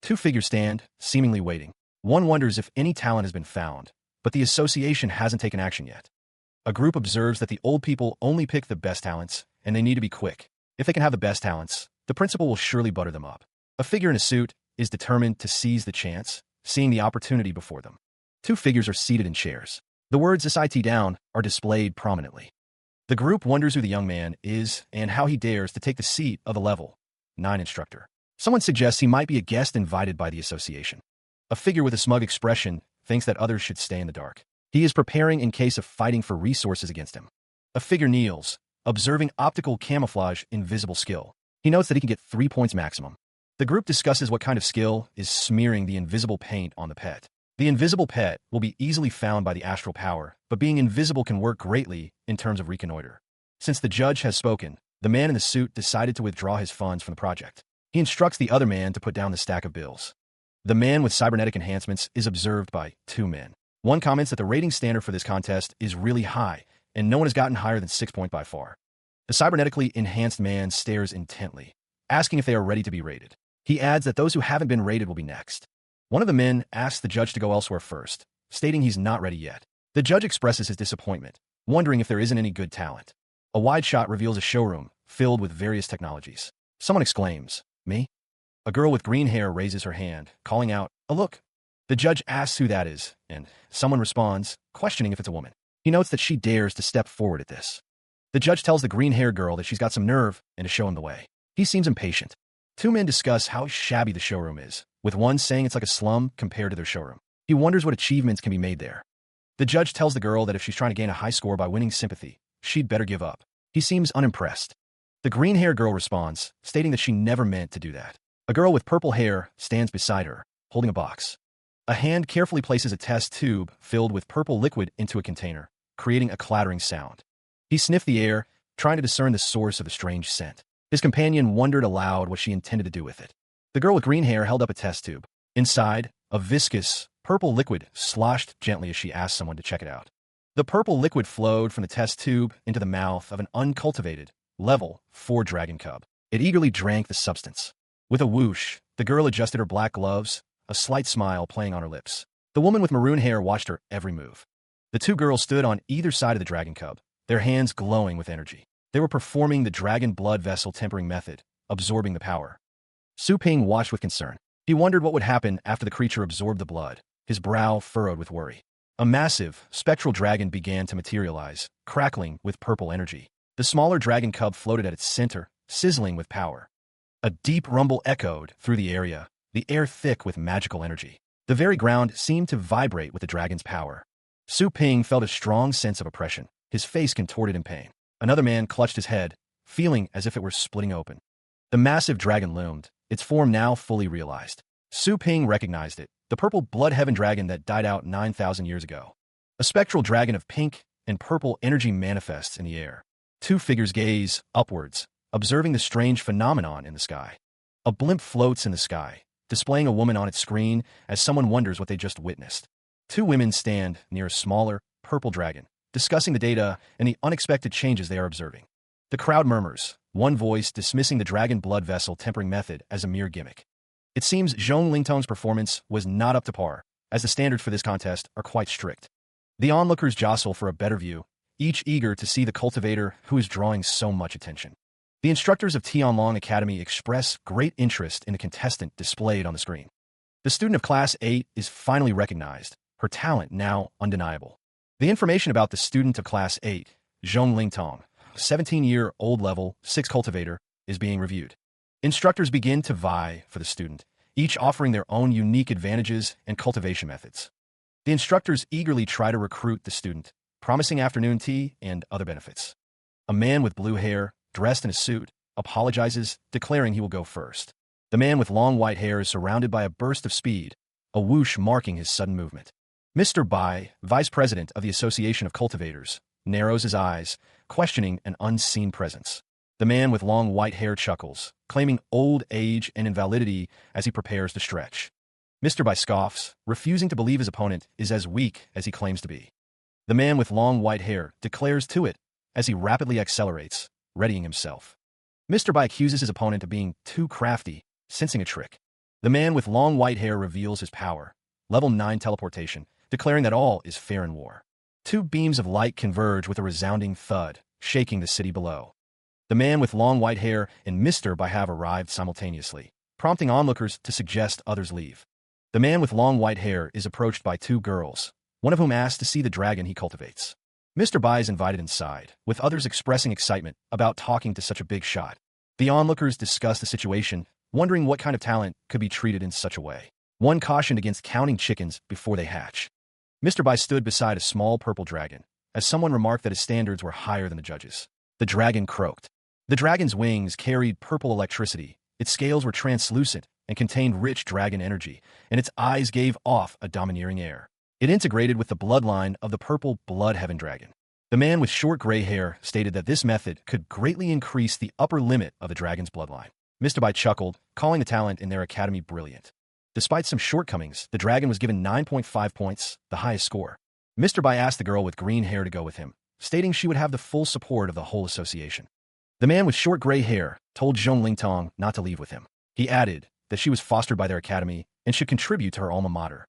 2 figures stand, seemingly waiting. One wonders if any talent has been found, but the association hasn't taken action yet. A group observes that the old people only pick the best talents, and they need to be quick. If they can have the best talents, the principal will surely butter them up. A figure in a suit is determined to seize the chance, seeing the opportunity before them. 2 figures are seated in chairs. The words "SIT down" are displayed prominently. The group wonders who the young man is and how he dares to take the seat of the level 9 instructor. Someone suggests he might be a guest invited by the association. A figure with a smug expression thinks that others should stay in the dark. He is preparing in case of fighting for resources against him. A figure kneels, observing optical camouflage invisible skill. He notes that he can get 3 points maximum. The group discusses what kind of skill is smearing the invisible paint on the pet. The invisible pet will be easily found by the astral power, but being invisible can work greatly in terms of reconnoiter. Since the judge has spoken, the man in the suit decided to withdraw his funds from the project. He instructs the other man to put down the stack of bills. The man with cybernetic enhancements is observed by 2 men. One comments that the rating standard for this contest is really high, and no one has gotten higher than 6 points by far. The cybernetically enhanced man stares intently, asking if they are ready to be rated. He adds that those who haven't been rated will be next. One of the men asks the judge to go elsewhere first, stating he's not ready yet. The judge expresses his disappointment, wondering if there isn't any good talent. A wide shot reveals a showroom filled with various technologies. Someone exclaims, "Me?" A girl with green hair raises her hand, calling out, "A look." The judge asks who that is, and someone responds, questioning if it's a woman. He notes that she dares to step forward at this. The judge tells the green-haired girl that she's got some nerve and to show him the way. He seems impatient. 2 men discuss how shabby the showroom is, with one saying it's like a slum compared to their showroom. He wonders what achievements can be made there. The judge tells the girl that if she's trying to gain a high score by winning sympathy, she'd better give up. He seems unimpressed. The green-haired girl responds, stating that she never meant to do that. A girl with purple hair stands beside her, holding a box. A hand carefully places a test tube filled with purple liquid into a container, creating a clattering sound. He sniffed the air, trying to discern the source of the strange scent. His companion wondered aloud what she intended to do with it. The girl with green hair held up a test tube. Inside, a viscous, purple liquid sloshed gently as she asked someone to check it out. The purple liquid flowed from the test tube into the mouth of an uncultivated, level 4 dragon cub. It eagerly drank the substance. With a whoosh, the girl adjusted her black gloves, a slight smile playing on her lips. The The woman with maroon hair watched her every move. The two girls stood on either side of the dragon cub, their hands glowing with energy. They were performing the dragon blood vessel tempering method, absorbing the power. Su Ping watched with concern. He wondered what would happen after the creature absorbed the blood, his brow furrowed with worry. A massive, spectral dragon began to materialize, crackling with purple energy. The smaller dragon cub floated at its center, sizzling with power. A deep rumble echoed through the area, the air thick with magical energy. The very ground seemed to vibrate with the dragon's power. Su Ping felt a strong sense of oppression, his face contorted in pain. Another man clutched his head, feeling as if it were splitting open. The massive dragon loomed, its form now fully realized. Su Ping recognized it, the purple blood-heaven dragon that died out 9,000 years ago. A spectral dragon of pink and purple energy manifests in the air. Two figures gaze upwards, observing the strange phenomenon in the sky. A blimp floats in the sky, displaying a woman on its screen as someone wonders what they just witnessed. Two women stand near a smaller, purple dragon, discussing the data and the unexpected changes they are observing. The crowd murmurs, one voice dismissing the dragon blood vessel tempering method as a mere gimmick. It seems Zhong Lingtong's performance was not up to par, as the standards for this contest are quite strict. The onlookers jostle for a better view, each eager to see the cultivator who is drawing so much attention. The instructors of Tianlong Academy express great interest in the contestant displayed on the screen. The student of Class 8 is finally recognized, her talent now undeniable. The information about the student of Class 8, Zhong Lingtong, 17-year-old level 6 cultivator, is being reviewed. Instructors begin to vie for the student, each offering their own unique advantages and cultivation methods. The instructors eagerly try to recruit the student, promising afternoon tea and other benefits. A man with blue hair, dressed in a suit, apologizes, declaring he will go first. The man with long white hair is surrounded by a burst of speed, a whoosh marking his sudden movement. Mr. Bai, vice president of the Association of Cultivators, narrows his eyes, questioning an unseen presence. The man with long white hair chuckles, claiming old age and invalidity as he prepares to stretch. Mr. Bai scoffs, refusing to believe his opponent is as weak as he claims to be. The man with long white hair declares to it as he rapidly accelerates, readying himself. Mr. Bai accuses his opponent of being too crafty, sensing a trick. The man with long white hair reveals his power, level 9 teleportation, declaring that all is fair in war. Two beams of light converge with a resounding thud, shaking the city below. The man with long white hair and Mr. Bai have arrived simultaneously, prompting onlookers to suggest others leave. The man with long white hair is approached by two girls, one of whom asks to see the dragon he cultivates. Mr. Bai is invited inside, with others expressing excitement about talking to such a big shot. The onlookers discuss the situation, wondering what kind of talent could be treated in such a way. One cautioned against counting chickens before they hatch. Mr. Bai stood beside a small purple dragon, as someone remarked that his standards were higher than the judges. The dragon croaked. The dragon's wings carried purple electricity, its scales were translucent and contained rich dragon energy, and its eyes gave off a domineering air. It integrated with the bloodline of the purple blood-heaven dragon. The man with short gray hair stated that this method could greatly increase the upper limit of the dragon's bloodline. Mr. Bai chuckled, calling the talent in their academy brilliant. Despite some shortcomings, the dragon was given 9.5 points, the highest score. Mr. Bai asked the girl with green hair to go with him, stating she would have the full support of the whole association. The man with short gray hair told Zhong Lingtong not to leave with him. He added that she was fostered by their academy and should contribute to her alma mater.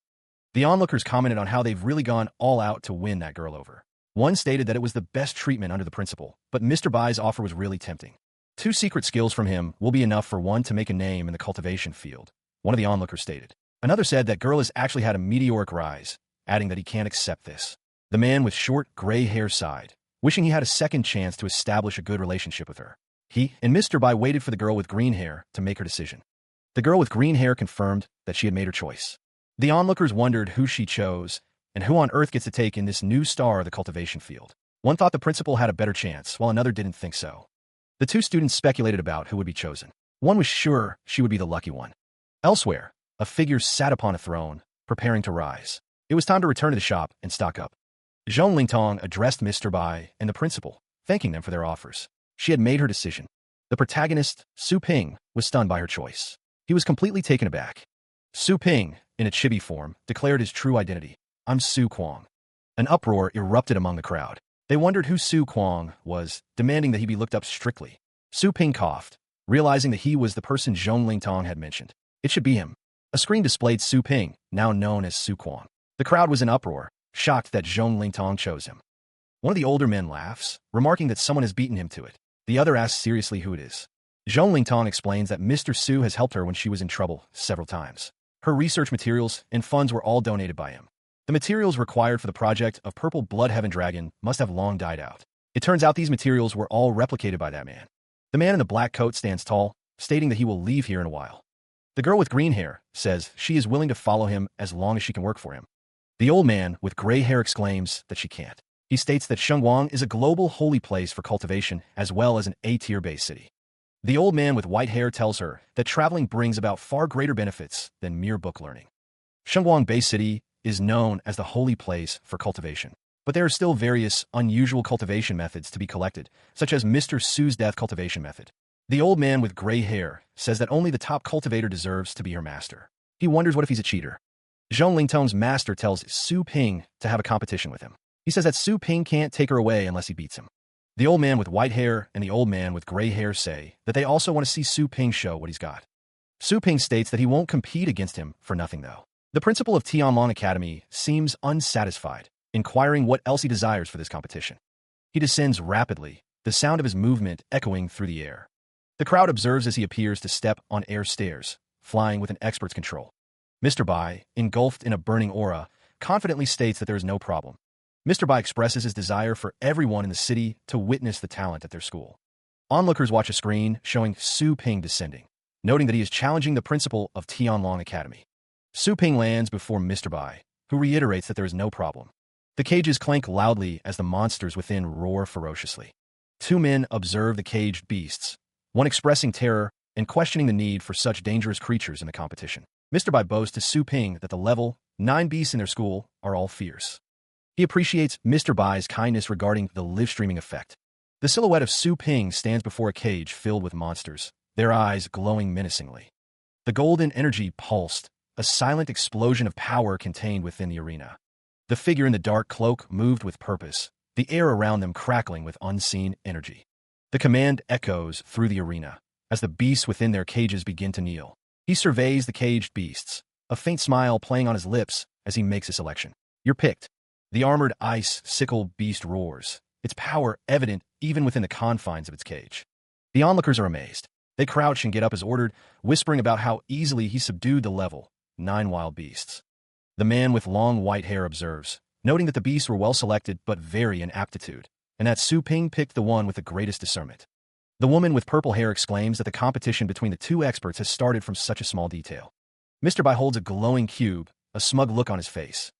The onlookers commented on how they've really gone all out to win that girl over. One stated that it was the best treatment under the principal, but Mr. Bai's offer was really tempting. 2 secret skills from him will be enough for one to make a name in the cultivation field, one of the onlookers stated. Another said that girl has actually had a meteoric rise, adding that he can't accept this. The man with short gray hair sighed, wishing he had a second chance to establish a good relationship with her. He and Mr. Bai waited for the girl with green hair to make her decision. The girl with green hair confirmed that she had made her choice. The onlookers wondered who she chose, and who on earth gets to take in this new star of the cultivation field. One thought the principal had a better chance, while another didn't think so. The 2 students speculated about who would be chosen. One was sure she would be the lucky one. Elsewhere, a figure sat upon a throne, preparing to rise. It was time to return to the shop and stock up. Zhong Lingtong addressed Mr. Bai and the principal, thanking them for their offers. She had made her decision. The protagonist, Su Ping, was stunned by her choice. He was completely taken aback. Su Ping, in a chibi form, declared his true identity. I'm Su Kuang. An uproar erupted among the crowd. They wondered who Su Kuang was, demanding that he be looked up strictly. Su Ping coughed, realizing that he was the person Zhong Lingtong had mentioned. It should be him. A screen displayed Su Ping, now known as Su Kuang. The crowd was in uproar, shocked that Zhong Lingtong chose him. One of the older men laughs, remarking that someone has beaten him to it. The other asks seriously who it is. Zhong Lingtong explains that Mr. Su has helped her when she was in trouble several times. Her research materials and funds were all donated by him. The materials required for the project of Purple Blood Heaven Dragon must have long died out. It turns out these materials were all replicated by that man. The man in the black coat stands tall, stating that he will leave here in a while. The girl with green hair says she is willing to follow him as long as she can work for him. The old man with gray hair exclaims that she can't. He states that Shengwang is a global holy place for cultivation as well as an A-tier-based city. The old man with white hair tells her that traveling brings about far greater benefits than mere book learning. Shengwang Bay City is known as the holy place for cultivation, but there are still various unusual cultivation methods to be collected, such as Mr. Su's death cultivation method. The old man with gray hair says that only the top cultivator deserves to be her master. He wonders what if he's a cheater. Zhong Lingtong's master tells Su Ping to have a competition with him. He says that Su Ping can't take her away unless he beats him. The old man with white hair and the old man with gray hair say that they also want to see Su Ping show what he's got. Su Ping states that he won't compete against him for nothing, though. The principal of Tianlong Academy seems unsatisfied, inquiring what else he desires for this competition. He descends rapidly, the sound of his movement echoing through the air. The crowd observes as he appears to step on air stairs, flying with an expert's control. Mr. Bai, engulfed in a burning aura, confidently states that there is no problem. Mr. Bai expresses his desire for everyone in the city to witness the talent at their school. Onlookers watch a screen showing Su Ping descending, noting that he is challenging the principal of Tianlong Academy. Su Ping lands before Mr. Bai, who reiterates that there is no problem. The cages clank loudly as the monsters within roar ferociously. Two men observe the caged beasts, one expressing terror and questioning the need for such dangerous creatures in the competition. Mr. Bai boasts to Su Ping that the level 9 beasts in their school are all fierce. He appreciates Mr. Bai's kindness regarding the live-streaming effect. The silhouette of Su Ping stands before a cage filled with monsters, their eyes glowing menacingly. The golden energy pulsed, a silent explosion of power contained within the arena. The figure in the dark cloak moved with purpose, the air around them crackling with unseen energy. The command echoes through the arena, as the beasts within their cages begin to kneel. He surveys the caged beasts, a faint smile playing on his lips as he makes a selection. You're picked. The armored ice sickle beast roars, its power evident even within the confines of its cage. The onlookers are amazed. They crouch and get up as ordered, whispering about how easily he subdued the level 9 wild beasts. The man with long white hair observes, noting that the beasts were well selected but vary in aptitude, and that Su Ping picked the one with the greatest discernment. The woman with purple hair exclaims that the competition between the two experts has started from such a small detail. Mr. Bai holds a glowing cube, a smug look on his face.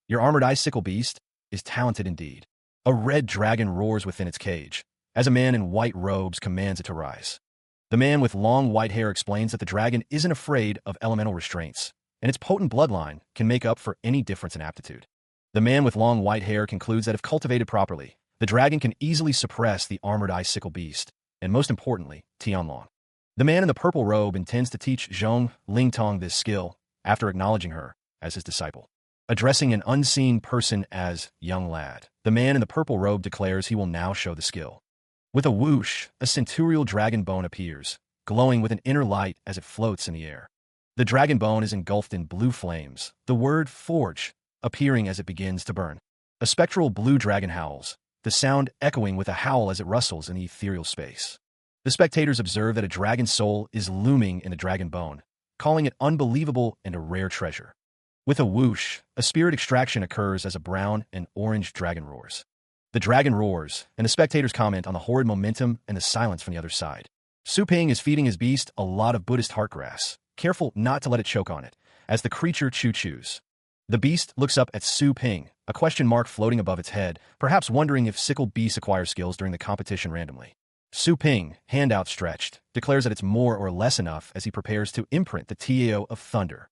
Your armored icicle beast is talented indeed. A red dragon roars within its cage, as a man in white robes commands it to rise. The man with long white hair explains that the dragon isn't afraid of elemental restraints, and its potent bloodline can make up for any difference in aptitude. The man with long white hair concludes that if cultivated properly, the dragon can easily suppress the armored icicle beast, and most importantly, Tianlong. The man in the purple robe intends to teach Zhong Lingtong this skill, after acknowledging her as his disciple. Addressing an unseen person as young lad, the man in the purple robe declares he will now show the skill. With a whoosh, a centurial dragon bone appears, glowing with an inner light as it floats in the air. The dragon bone is engulfed in blue flames, the word forge appearing as it begins to burn. A spectral blue dragon howls, the sound echoing with a howl as it rustles in the ethereal space. The spectators observe that a dragon soul is looming in the dragon bone, calling it unbelievable and a rare treasure. With a whoosh, a spirit extraction occurs as a brown and orange dragon roars. The dragon roars, and the spectators comment on the horrid momentum and the silence from the other side. Su Ping is feeding his beast a lot of Buddhist heart grass, careful not to let it choke on it, as the creature chews. The beast looks up at Su Ping, a question mark floating above its head, perhaps wondering if sickle beasts acquire skills during the competition randomly. Su Ping, hand outstretched, declares that it's more or less enough as he prepares to imprint the Tao of thunder.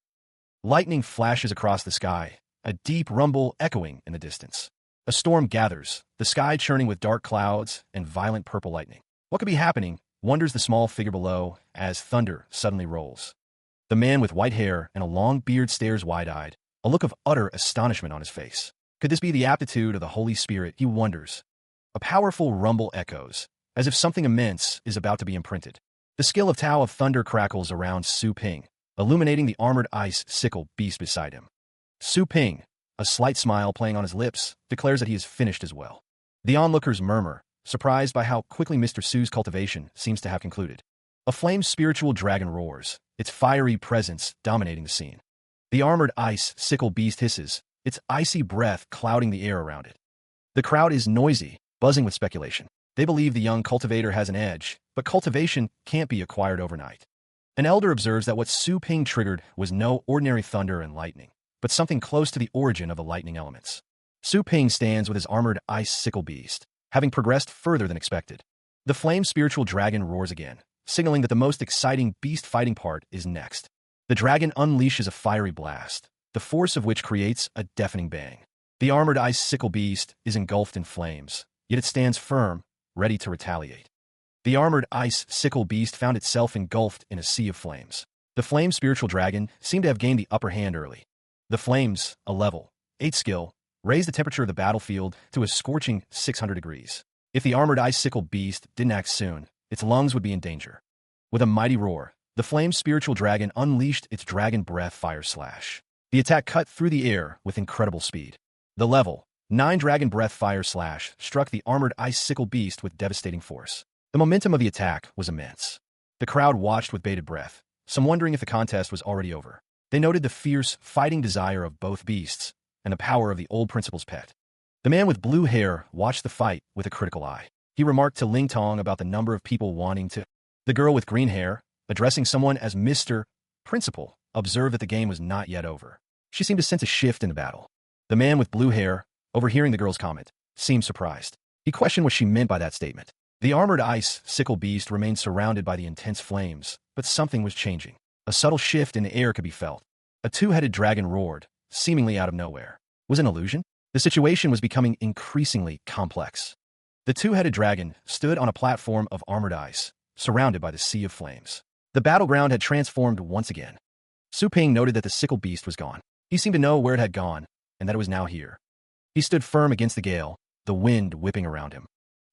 Lightning flashes across the sky, a deep rumble echoing in the distance. A storm gathers, the sky churning with dark clouds and violent purple lightning. What could be happening? Wonders the small figure below as thunder suddenly rolls. The man with white hair and a long beard stares wide-eyed, a look of utter astonishment on his face. Could this be the aptitude of the Holy Spirit? He wonders. A powerful rumble echoes, as if something immense is about to be imprinted. The skill of Tao of Thunder crackles around Su Ping, illuminating the armored ice sickle beast beside him. Su Ping, a slight smile playing on his lips, declares that he is finished as well. The onlookers murmur, surprised by how quickly Mr. Su's cultivation seems to have concluded. A flame spiritual dragon roars, its fiery presence dominating the scene. The armored ice sickle beast hisses, its icy breath clouding the air around it. The crowd is noisy, buzzing with speculation. They believe the young cultivator has an edge, but cultivation can't be acquired overnight. An elder observes that what Su Ping triggered was no ordinary thunder and lightning, but something close to the origin of the lightning elements. Su Ping stands with his armored ice sickle beast, having progressed further than expected. The flame spiritual dragon roars again, signaling that the most exciting beast fighting part is next. The dragon unleashes a fiery blast, the force of which creates a deafening bang. The armored ice sickle beast is engulfed in flames, yet it stands firm, ready to retaliate. The armored ice sickle beast found itself engulfed in a sea of flames. The flame spiritual dragon seemed to have gained the upper hand early. The flames, a level 8 skill, raised the temperature of the battlefield to a scorching 600 degrees. If the armored ice sickle beast didn't act soon, its lungs would be in danger. With a mighty roar, the flame spiritual dragon unleashed its dragon breath fire slash. The attack cut through the air with incredible speed. The level 9 dragon breath fire slash struck the armored ice sickle beast with devastating force. The momentum of the attack was immense. The crowd watched with bated breath, some wondering if the contest was already over. They noted the fierce, fighting desire of both beasts and the power of the old principal's pet. The man with blue hair watched the fight with a critical eye. He remarked to Ling Tong about the number of people wanting to. The girl with green hair, addressing someone as Mr. Principal, observed that the game was not yet over. She seemed to sense a shift in the battle. The man with blue hair, overhearing the girl's comment, seemed surprised. He questioned what she meant by that statement. The armored ice sickle beast remained surrounded by the intense flames, but something was changing. A subtle shift in the air could be felt. A two-headed dragon roared, seemingly out of nowhere. Was it an illusion? The situation was becoming increasingly complex. The two-headed dragon stood on a platform of armored ice, surrounded by the sea of flames. The battleground had transformed once again. Su Ping noted that the sickle beast was gone. He seemed to know where it had gone, and that it was now here. He stood firm against the gale, the wind whipping around him.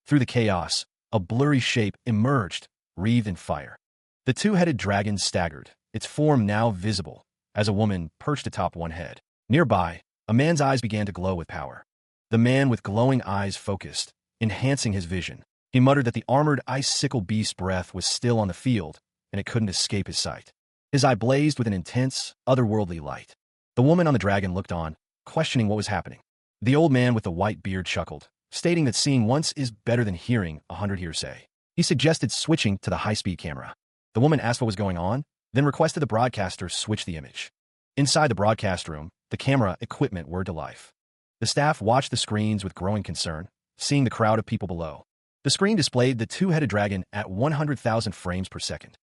Through the chaos, a blurry shape emerged, wreathed in fire. The two-headed dragon staggered, its form now visible, as a woman perched atop one head. Nearby, a man's eyes began to glow with power. The man with glowing eyes focused, enhancing his vision. He muttered that the armored ice sickle beast's breath was still on the field, and it couldn't escape his sight. His eye blazed with an intense, otherworldly light. The woman on the dragon looked on, questioning what was happening. The old man with the white beard chuckled, stating that seeing once is better than hearing 100 hearsay. He suggested switching to the high-speed camera. The woman asked what was going on, then requested the broadcaster switch the image. Inside the broadcast room, the camera equipment whirred to life. The staff watched the screens with growing concern, seeing the crowd of people below. The screen displayed the two-headed dragon at 100,000 frames per second.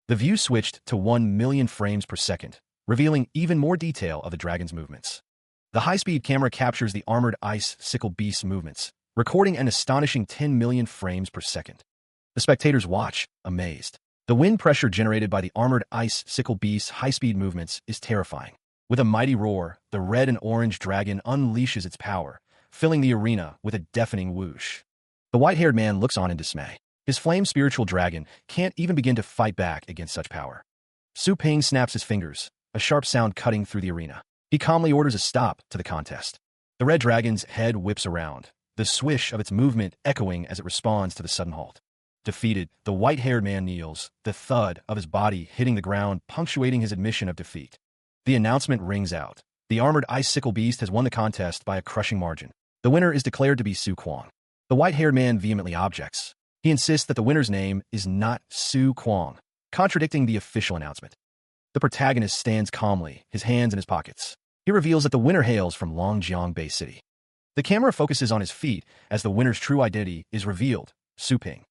The view switched to 1 million frames per second, revealing even more detail of the dragon's movements. The high-speed camera captures the armored ice sickle beast's movements, recording an astonishing 10 million frames per second. The spectators watch, amazed. The wind pressure generated by the armored ice sickle beast's high-speed movements is terrifying. With a mighty roar, the red and orange dragon unleashes its power, filling the arena with a deafening whoosh. The white-haired man looks on in dismay. His flame spiritual dragon can't even begin to fight back against such power. Su Ping snaps his fingers, a sharp sound cutting through the arena. He calmly orders a stop to the contest. The red dragon's head whips around, the swish of its movement echoing as it responds to the sudden halt. Defeated, the white-haired man kneels, the thud of his body hitting the ground punctuating his admission of defeat. The announcement rings out. The armored ice sickle beast has won the contest by a crushing margin. The winner is declared to be Su Kuang. The white-haired man vehemently objects. He insists that the winner's name is not Su Kuang, contradicting the official announcement. The protagonist stands calmly, his hands in his pockets. He reveals that the winner hails from Longjiang Bay City. The camera focuses on his feet as the winner's true identity is revealed, Su Ping.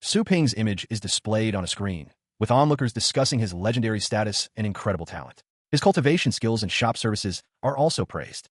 Su Ping's image is displayed on a screen, with onlookers discussing his legendary status and incredible talent. His cultivation skills and shop services are also praised.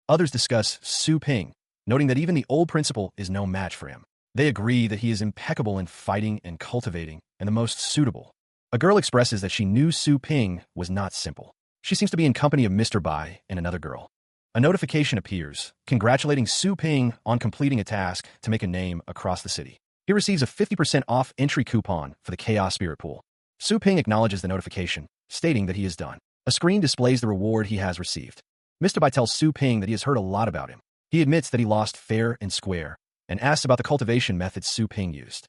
Others discuss Su Ping, noting that even the old principal is no match for him. They agree that he is impeccable in fighting and cultivating and the most suitable. A girl expresses that she knew Su Ping was not simple. She seems to be in company of Mr. Bai and another girl. A notification appears, congratulating Su Ping on completing a task to make a name across the city. He receives a 50% off entry coupon for the Chaos Spirit Pool. Su Ping acknowledges the notification, stating that he is done. A screen displays the reward he has received. Mr. Bai tells Su Ping that he has heard a lot about him. He admits that he lost fair and square, and asks about the cultivation methods Su Ping used.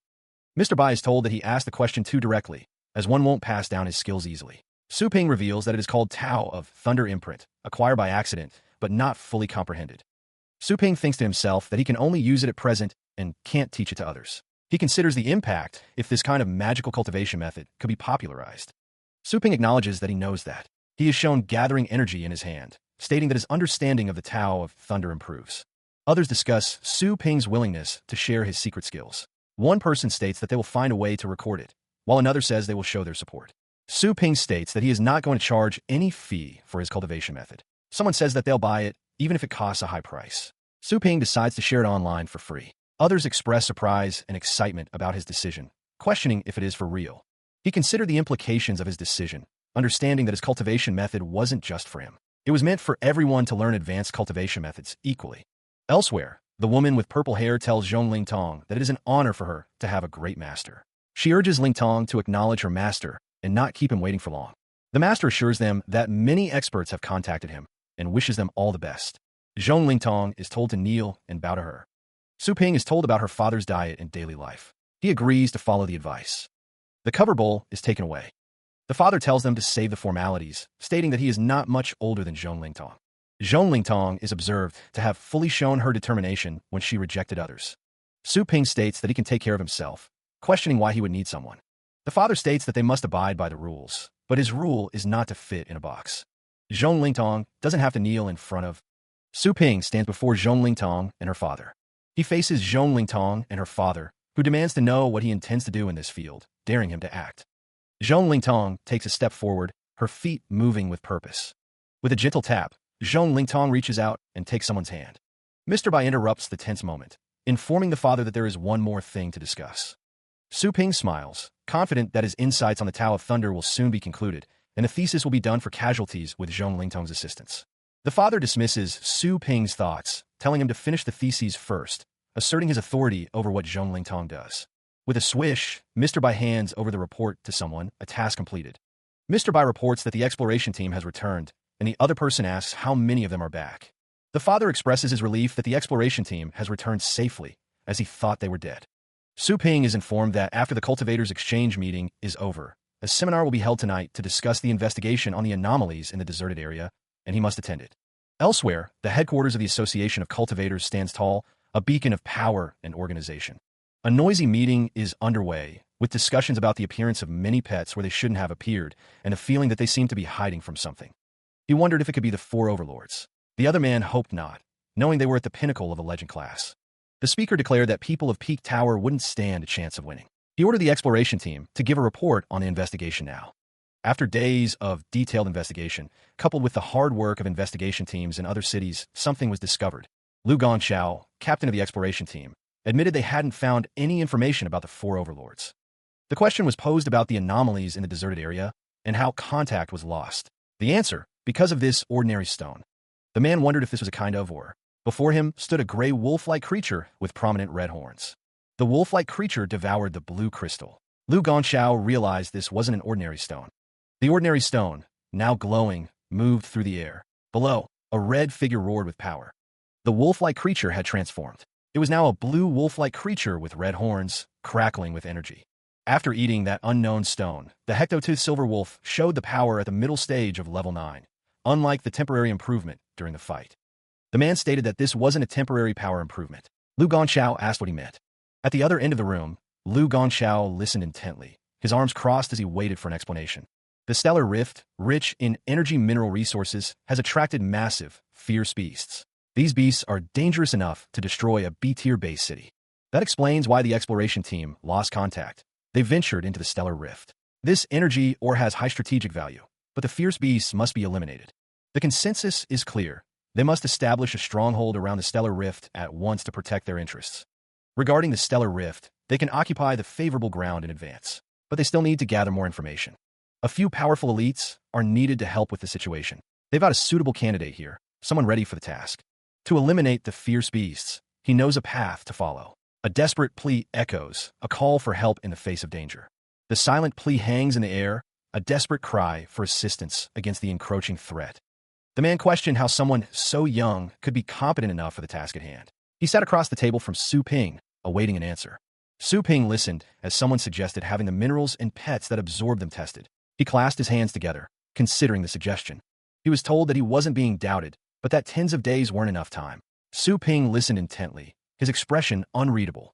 Mr. Bai is told that he asked the question too directly, as one won't pass down his skills easily. Su Ping reveals that it is called Tao of Thunder Imprint, acquired by accident, but not fully comprehended. Su Ping thinks to himself that he can only use it at present and can't teach it to others. He considers the impact if this kind of magical cultivation method could be popularized. Su Ping acknowledges that he knows that. He is shown gathering energy in his hand, stating that his understanding of the Tao of Thunder improves. Others discuss Su Ping's willingness to share his secret skills. One person states that they will find a way to record it, while another says they will show their support. Su Ping states that he is not going to charge any fee for his cultivation method. Someone says that they'll buy it, even if it costs a high price. Su Ping decides to share it online for free. Others express surprise and excitement about his decision, questioning if it is for real. He considered the implications of his decision, understanding that his cultivation method wasn't just for him. It was meant for everyone to learn advanced cultivation methods equally. Elsewhere, the woman with purple hair tells Zhong Lingtong that it is an honor for her to have a great master. She urges Lingtong to acknowledge her master and not keep him waiting for long. The master assures them that many experts have contacted him and wishes them all the best. Zhong Lingtong is told to kneel and bow to her. Su Ping is told about her father's diet and daily life. He agrees to follow the advice. The cover bowl is taken away. The father tells them to save the formalities, stating that he is not much older than Zhong Lingtong. Zhong Lingtong is observed to have fully shown her determination when she rejected others. Su Ping states that he can take care of himself, questioning why he would need someone. The father states that they must abide by the rules, but his rule is not to fit in a box. Zhong Lingtong doesn't have to kneel in front of. Su Ping stands before Zhong Lingtong and her father. He faces Zhong Lingtong and her father, who demands to know what he intends to do in this field, daring him to act. Zhong Lingtong takes a step forward, her feet moving with purpose. With a gentle tap, Zhong Lingtong reaches out and takes someone's hand. Mr. Bai interrupts the tense moment, informing the father that there is one more thing to discuss. Su Ping smiles, confident that his insights on the Tao of Thunder will soon be concluded, and a thesis will be done for casualties with Zhong Lingtong's assistance. The father dismisses Su Ping's thoughts, telling him to finish the theses first, asserting his authority over what Zhong Lingtong does. With a swish, Mr. Bai hands over the report to someone, a task completed. Mr. Bai reports that the exploration team has returned, and the other person asks how many of them are back. The father expresses his relief that the exploration team has returned safely, as he thought they were dead. Su Ping is informed that after the cultivators' exchange meeting is over, a seminar will be held tonight to discuss the investigation on the anomalies in the deserted area, and he must attend it. Elsewhere, the headquarters of the Association of Cultivators stands tall, a beacon of power and organization. A noisy meeting is underway, with discussions about the appearance of many pets where they shouldn't have appeared, and a feeling that they seem to be hiding from something. He wondered if it could be the four overlords. The other man hoped not, knowing they were at the pinnacle of a legend class. The speaker declared that people of Peak Tower wouldn't stand a chance of winning. He ordered the exploration team to give a report on the investigation now. After days of detailed investigation, coupled with the hard work of investigation teams in other cities, something was discovered. Lu Gongxiao, captain of the exploration team, admitted they hadn't found any information about the four overlords. The question was posed about the anomalies in the deserted area and how contact was lost. The answer, because of this ordinary stone. The man wondered if this was a kind of ore. Before him stood a gray wolf-like creature with prominent red horns. The wolf-like creature devoured the blue crystal. Lu Gongxiao realized this wasn't an ordinary stone. The ordinary stone, now glowing, moved through the air. Below, a red figure roared with power. The wolf-like creature had transformed. It was now a blue wolf-like creature with red horns, crackling with energy. After eating that unknown stone, the Hectotooth Silver Wolf showed the power at the middle stage of level 9, unlike the temporary improvement during the fight. The man stated that this wasn't a temporary power improvement. Lu Gongxiao asked what he meant. At the other end of the room, Lu Gongxiao listened intently, his arms crossed as he waited for an explanation. The stellar rift, rich in energy mineral resources, has attracted massive, fierce beasts. These beasts are dangerous enough to destroy a B-tier base city. That explains why the exploration team lost contact. They ventured into the stellar rift. This energy ore has high strategic value, but the fierce beasts must be eliminated. The consensus is clear. They must establish a stronghold around the stellar rift at once to protect their interests. Regarding the stellar rift, they can occupy the favorable ground in advance, but they still need to gather more information. A few powerful elites are needed to help with the situation. They've got a suitable candidate here, someone ready for the task. To eliminate the fierce beasts, he knows a path to follow. A desperate plea echoes, a call for help in the face of danger. The silent plea hangs in the air, a desperate cry for assistance against the encroaching threat. The man questioned how someone so young could be competent enough for the task at hand. He sat across the table from Su Ping, awaiting an answer. Su Ping listened as someone suggested having the minerals and pets that absorb them tested. He clasped his hands together, considering the suggestion. He was told that he wasn't being doubted, but that tens of days weren't enough time. Su Ping listened intently, his expression unreadable.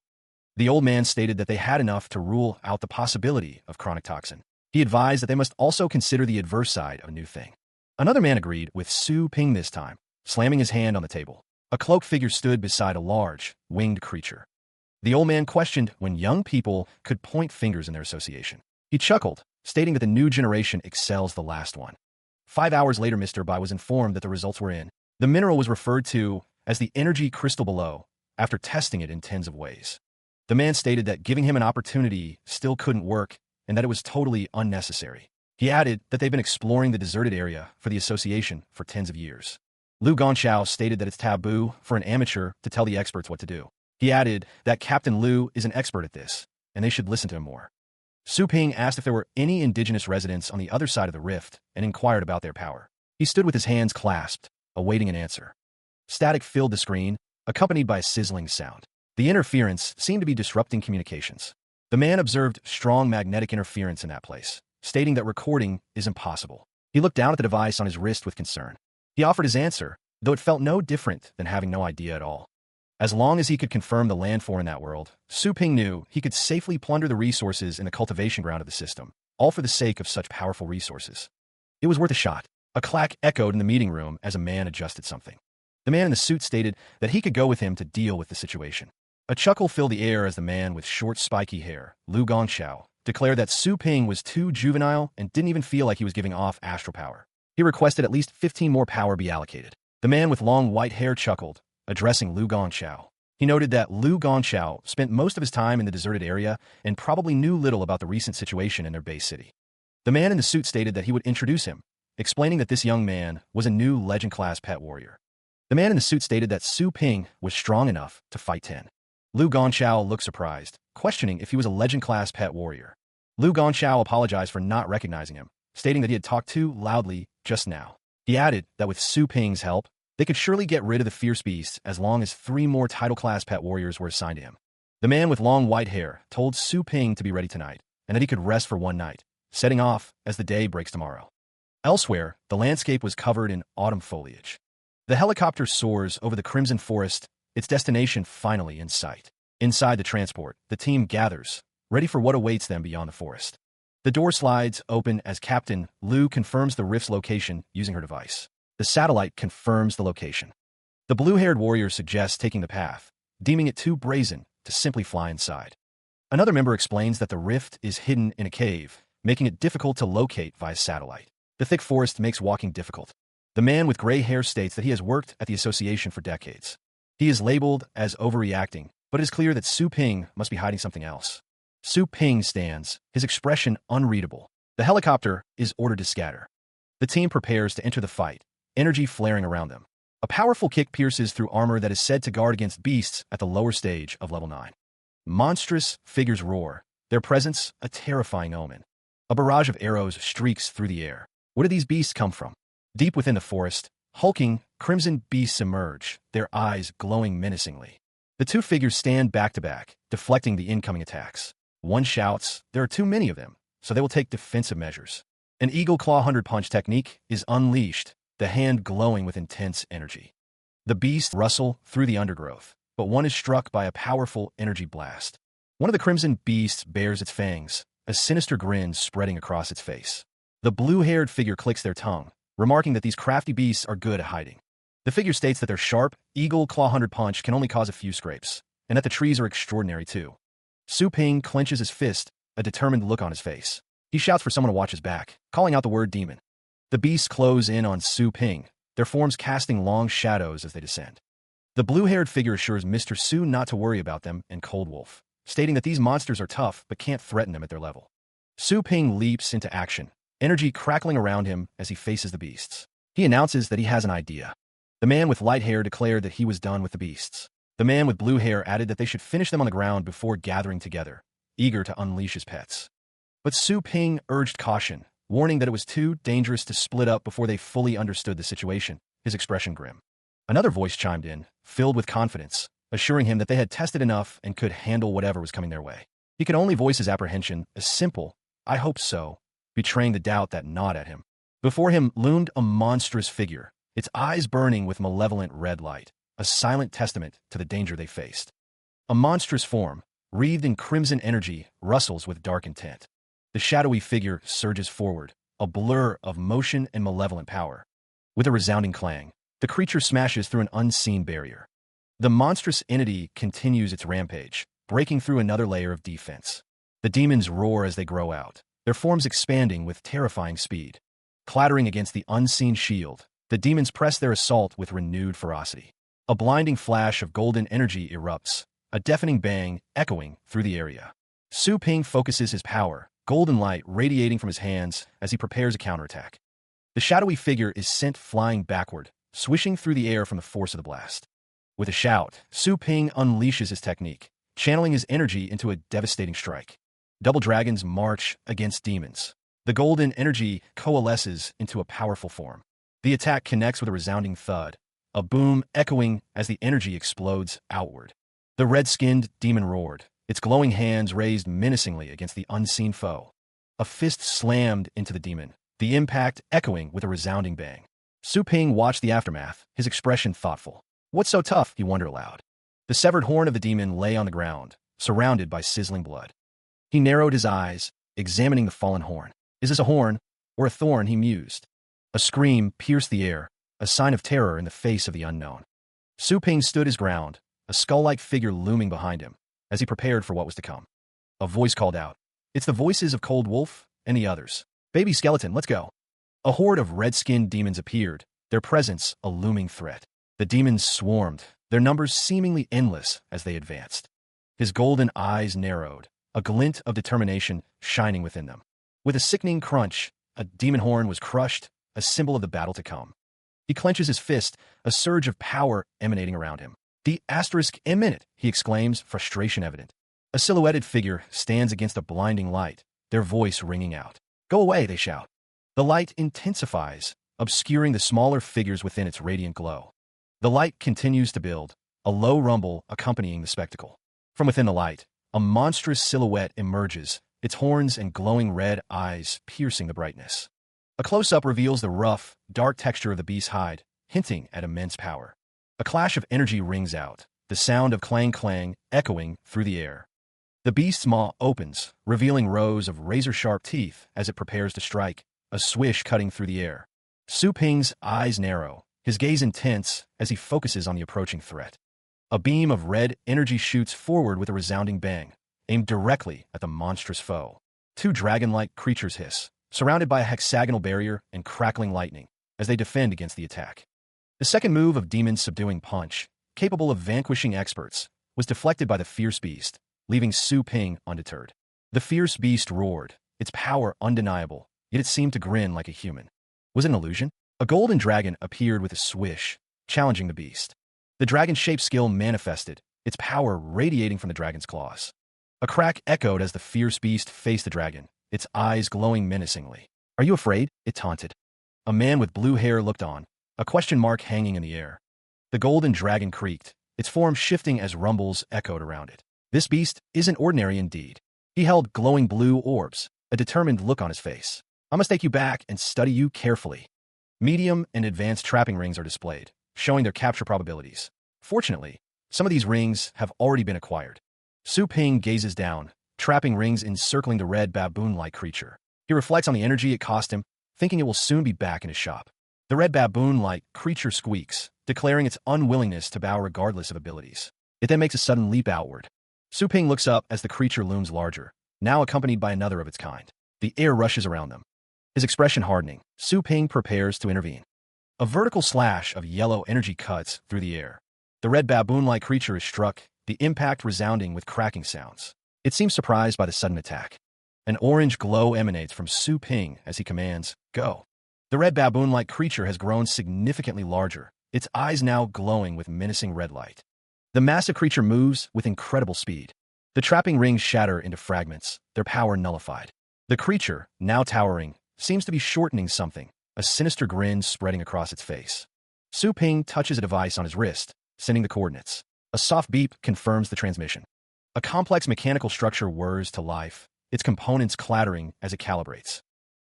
The old man stated that they had enough to rule out the possibility of chronic toxin. He advised that they must also consider the adverse side of a new thing. Another man agreed with Su Ping this time, slamming his hand on the table. A cloaked figure stood beside a large, winged creature. The old man questioned when young people could point fingers in their association. He chuckled, stating that the new generation excels the last one. 5 hours later, Mr. Bai was informed that the results were in. The mineral was referred to as the energy crystal below, after testing it in tens of ways. The man stated that giving him an opportunity still couldn't work and that it was totally unnecessary. He added that they've been exploring the deserted area for the association for tens of years. Lu Gongxiao stated that it's taboo for an amateur to tell the experts what to do. He added that Captain Lu is an expert at this, and they should listen to him more. Su Ping asked if there were any indigenous residents on the other side of the rift and inquired about their power. He stood with his hands clasped, awaiting an answer. Static filled the screen, accompanied by a sizzling sound. The interference seemed to be disrupting communications. The man observed strong magnetic interference in that place, stating that recording is impossible. He looked down at the device on his wrist with concern. He offered his answer, though it felt no different than having no idea at all. As long as he could confirm the landform in that world, Su Ping knew he could safely plunder the resources in the cultivation ground of the system, all for the sake of such powerful resources. It was worth a shot. A clack echoed in the meeting room as a man adjusted something. The man in the suit stated that he could go with him to deal with the situation. A chuckle filled the air as the man with short, spiky hair, Lu Gongxiao, declared that Su Ping was too juvenile and didn't even feel like he was giving off astral power. He requested at least 15 more power be allocated. The man with long white hair chuckled, addressing Lu Gongxiao. He noted that Lu Gongxiao spent most of his time in the deserted area and probably knew little about the recent situation in their base city. The man in the suit stated that he would introduce him, explaining that this young man was a new legend-class pet warrior. The man in the suit stated that Su Ping was strong enough to fight 10. Lu Gongxiao looked surprised, questioning if he was a legend-class pet warrior. Lu Gongxiao apologized for not recognizing him, stating that he had talked too loudly just now. He added that with Su Ping's help, they could surely get rid of the fierce beasts as long as 3 more title-class pet warriors were assigned to him. The man with long white hair told Su Ping to be ready tonight, and that he could rest for one night, setting off as the day breaks tomorrow. Elsewhere, the landscape was covered in autumn foliage. The helicopter soars over the crimson forest, its destination finally in sight. Inside the transport, the team gathers, ready for what awaits them beyond the forest. The door slides open as Captain Lu confirms the rift's location using her device. The satellite confirms the location. The blue-haired warrior suggests taking the path, deeming it too brazen to simply fly inside. Another member explains that the rift is hidden in a cave, making it difficult to locate via satellite. The thick forest makes walking difficult. The man with gray hair states that he has worked at the association for decades. He is labeled as overreacting, but it is clear that Su Ping must be hiding something else. Su Ping stands, his expression unreadable. The helicopter is ordered to scatter. The team prepares to enter the fight, energy flaring around them. A powerful kick pierces through armor that is said to guard against beasts at the lower stage of level 9. Monstrous figures roar, their presence a terrifying omen. A barrage of arrows streaks through the air. Where do these beasts come from? Deep within the forest, hulking, crimson beasts emerge, their eyes glowing menacingly. The 2 figures stand back to back, deflecting the incoming attacks. One shouts, "There are too many of them," so they will take defensive measures. An eagle claw 100 punch technique is unleashed, the hand glowing with intense energy. The beasts rustle through the undergrowth, but one is struck by a powerful energy blast. One of the crimson beasts bares its fangs, a sinister grin spreading across its face. The blue-haired figure clicks their tongue, remarking that these crafty beasts are good at hiding. The figure states that their sharp, eagle claw 100 punch can only cause a few scrapes, and that the trees are extraordinary too. Su Ping clenches his fist, a determined look on his face. He shouts for someone to watch his back, calling out the word demon. The beasts close in on Su Ping, their forms casting long shadows as they descend. The blue-haired figure assures Mr. Su not to worry about them and Cold Wolf, stating that these monsters are tough but can't threaten them at their level. Su Ping leaps into action, energy crackling around him as he faces the beasts. He announces that he has an idea. The man with light hair declared that he was done with the beasts. The man with blue hair added that they should finish them on the ground before gathering together, eager to unleash his pets. But Su Ping urged caution, warning that it was too dangerous to split up before they fully understood the situation, his expression grim. Another voice chimed in, filled with confidence, assuring him that they had tested enough and could handle whatever was coming their way. He could only voice his apprehension, a simple, "I hope so," betraying the doubt that gnawed at him. Before him loomed a monstrous figure, its eyes burning with malevolent red light, a silent testament to the danger they faced. A monstrous form, wreathed in crimson energy, rustles with dark intent. The shadowy figure surges forward, a blur of motion and malevolent power. With a resounding clang, the creature smashes through an unseen barrier. The monstrous entity continues its rampage, breaking through another layer of defense. The demons roar as they grow out, their forms expanding with terrifying speed. Clattering against the unseen shield, the demons press their assault with renewed ferocity. A blinding flash of golden energy erupts, a deafening bang echoing through the area. Su Ping focuses his power, golden light radiating from his hands as he prepares a counterattack. The shadowy figure is sent flying backward, swishing through the air from the force of the blast. With a shout, Su Ping unleashes his technique, channeling his energy into a devastating strike. Double dragons march against demons. The golden energy coalesces into a powerful form. The attack connects with a resounding thud, a boom echoing as the energy explodes outward. The red-skinned demon roared, its glowing hands raised menacingly against the unseen foe. A fist slammed into the demon, the impact echoing with a resounding bang. Su Ping watched the aftermath, his expression thoughtful. "What's so tough?" he wondered aloud. The severed horn of the demon lay on the ground, surrounded by sizzling blood. He narrowed his eyes, examining the fallen horn. "Is this a horn or a thorn?" he mused. A scream pierced the air, a sign of terror in the face of the unknown. Su Ping stood his ground, a skull-like figure looming behind him, as he prepared for what was to come. A voice called out, "It's the voices of Cold Wolf and the others. Baby skeleton, let's go." A horde of red-skinned demons appeared, their presence a looming threat. The demons swarmed, their numbers seemingly endless as they advanced. His golden eyes narrowed, a glint of determination shining within them. With a sickening crunch, a demon horn was crushed, a symbol of the battle to come. He clenches his fist, a surge of power emanating around him. "The asterisk imminent," he exclaims, frustration evident. A silhouetted figure stands against a blinding light, their voice ringing out. "Go away," they shout. The light intensifies, obscuring the smaller figures within its radiant glow. The light continues to build, a low rumble accompanying the spectacle. From within the light, a monstrous silhouette emerges, its horns and glowing red eyes piercing the brightness. A close-up reveals the rough, dark texture of the beast's hide, hinting at immense power. A clash of energy rings out, the sound of clang-clang echoing through the air. The beast's maw opens, revealing rows of razor-sharp teeth as it prepares to strike, a swish cutting through the air. Su Ping's eyes narrow, his gaze intense as he focuses on the approaching threat. A beam of red energy shoots forward with a resounding bang, aimed directly at the monstrous foe. Two dragon-like creatures hiss, surrounded by a hexagonal barrier and crackling lightning, as they defend against the attack. The second move of Demon's subduing punch, capable of vanquishing experts, was deflected by the fierce beast, leaving Su Ping undeterred. The fierce beast roared, its power undeniable, yet it seemed to grin like a human. Was it an illusion? A golden dragon appeared with a swish, challenging the beast. The dragon-shaped skill manifested, its power radiating from the dragon's claws. A crack echoed as the fierce beast faced the dragon, its eyes glowing menacingly. "Are you afraid?" it taunted. A man with blue hair looked on, a question mark hanging in the air. The golden dragon creaked, its form shifting as rumbles echoed around it. This beast isn't ordinary indeed. He held glowing blue orbs, a determined look on his face. "I must take you back and study you carefully." Medium and advanced trapping rings are displayed, showing their capture probabilities. Fortunately, some of these rings have already been acquired. Su Ping gazes down, trapping rings encircling the red baboon-like creature. He reflects on the energy it cost him, thinking it will soon be back in his shop. The red baboon-like creature squeaks, declaring its unwillingness to bow regardless of abilities. It then makes a sudden leap outward. Su Ping looks up as the creature looms larger, now accompanied by another of its kind. The air rushes around them. His expression hardening, Su Ping prepares to intervene. A vertical slash of yellow energy cuts through the air. The red baboon-like creature is struck, the impact resounding with cracking sounds. It seems surprised by the sudden attack. An orange glow emanates from Su Ping as he commands, "Go." The red baboon-like creature has grown significantly larger, its eyes now glowing with menacing red light. The massive creature moves with incredible speed. The trapping rings shatter into fragments, their power nullified. The creature, now towering, seems to be shortening something, a sinister grin spreading across its face. Su Ping touches a device on his wrist, sending the coordinates. A soft beep confirms the transmission. A complex mechanical structure whirs to life, its components clattering as it calibrates.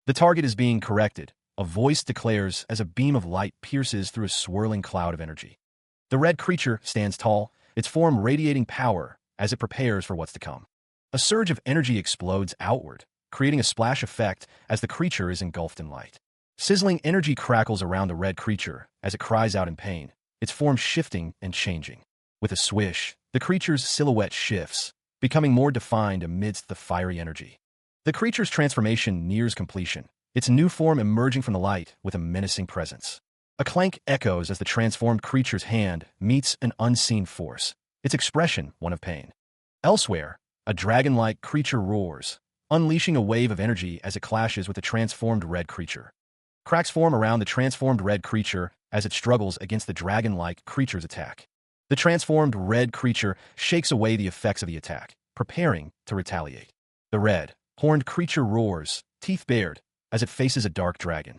The target is being corrected, a voice declares as a beam of light pierces through a swirling cloud of energy. The red creature stands tall, its form radiating power as it prepares for what's to come. A surge of energy explodes outward, creating a splash effect as the creature is engulfed in light. Sizzling energy crackles around the red creature as it cries out in pain, its form shifting and changing. With a swish, the creature's silhouette shifts, becoming more defined amidst the fiery energy. The creature's transformation nears completion, its new form emerging from the light with a menacing presence. A clank echoes as the transformed creature's hand meets an unseen force, its expression one of pain. Elsewhere, a dragon-like creature roars, unleashing a wave of energy as it clashes with the transformed red creature. Cracks form around the transformed red creature as it struggles against the dragon-like creature's attack. The transformed red creature shakes away the effects of the attack, preparing to retaliate. The red, horned creature roars, teeth bared, as it faces a dark dragon.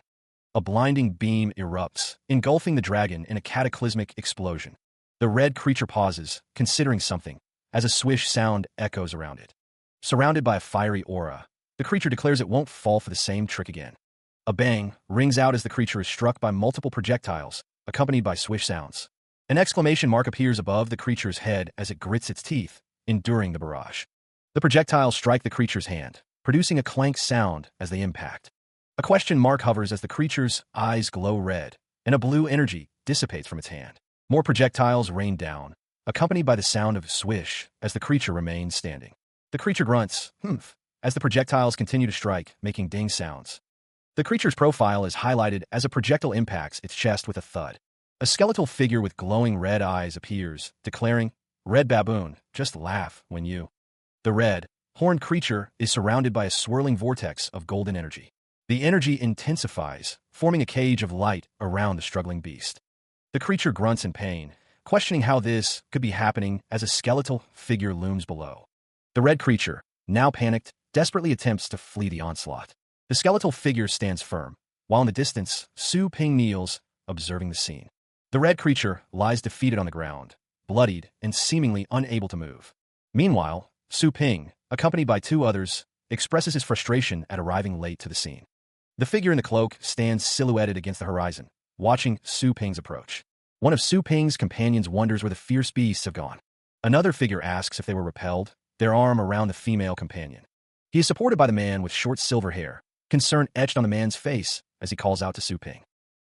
A blinding beam erupts, engulfing the dragon in a cataclysmic explosion. The red creature pauses, considering something, as a swish sound echoes around it. Surrounded by a fiery aura, the creature declares it won't fall for the same trick again. A bang rings out as the creature is struck by multiple projectiles, accompanied by swish sounds. An exclamation mark appears above the creature's head as it grits its teeth, enduring the barrage. The projectiles strike the creature's hand, producing a clank sound as they impact. A question mark hovers as the creature's eyes glow red, and a blue energy dissipates from its hand. More projectiles rain down, accompanied by the sound of swish as the creature remains standing. The creature grunts, humph, as the projectiles continue to strike, making ding sounds. The creature's profile is highlighted as a projectile impacts its chest with a thud. A skeletal figure with glowing red eyes appears, declaring, "Red baboon, just laugh when you." The red, horned creature is surrounded by a swirling vortex of golden energy. The energy intensifies, forming a cage of light around the struggling beast. The creature grunts in pain, questioning how this could be happening as a skeletal figure looms below. The red creature, now panicked, desperately attempts to flee the onslaught. The skeletal figure stands firm, while in the distance, Su Ping kneels, observing the scene. The red creature lies defeated on the ground, bloodied and seemingly unable to move. Meanwhile, Su Ping, accompanied by two others, expresses his frustration at arriving late to the scene. The figure in the cloak stands silhouetted against the horizon, watching Su Ping's approach. One of Su Ping's companions wonders where the fierce beasts have gone. Another figure asks if they were repelled, their arm around the female companion. He is supported by the man with short silver hair, concern etched on the man's face as he calls out to Su Ping.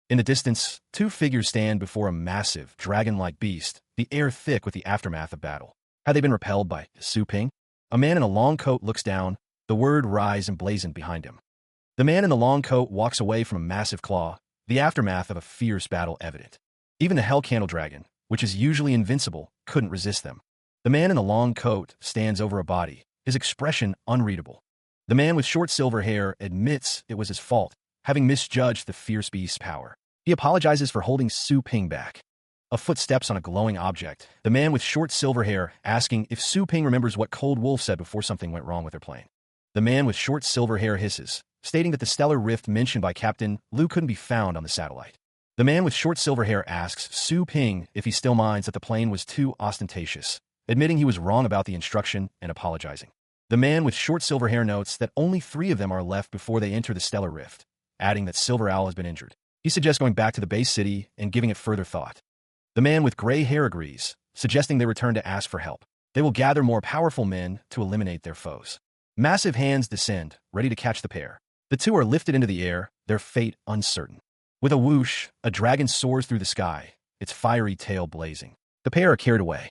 In the distance, two figures stand before a massive, dragon-like beast, the air thick with the aftermath of battle. Had they been repelled by Su Ping? A man in a long coat looks down, the word rise emblazoned behind him. The man in the long coat walks away from a massive claw, the aftermath of a fierce battle evident. Even the Hell Candle Dragon, which is usually invincible, couldn't resist them. The man in the long coat stands over a body, his expression unreadable. The man with short silver hair admits it was his fault, having misjudged the fierce beast's power. He apologizes for holding Su Ping back. A foot steps on a glowing object, the man with short silver hair asking if Su Ping remembers what Cold Wolf said before something went wrong with their plane. The man with short silver hair hisses, stating that the stellar rift mentioned by Captain Lu couldn't be found on the satellite. The man with short silver hair asks Su Ping if he still minds that the plane was too ostentatious, admitting he was wrong about the instruction and apologizing. The man with short silver hair notes that only 3 of them are left before they enter the stellar rift, adding that Silver Owl has been injured. He suggests going back to the base city and giving it further thought. The man with gray hair agrees, suggesting they return to ask for help. They will gather more powerful men to eliminate their foes. Massive hands descend, ready to catch the pair. The two are lifted into the air, their fate uncertain. With a whoosh, a dragon soars through the sky, its fiery tail blazing. The pair are carried away.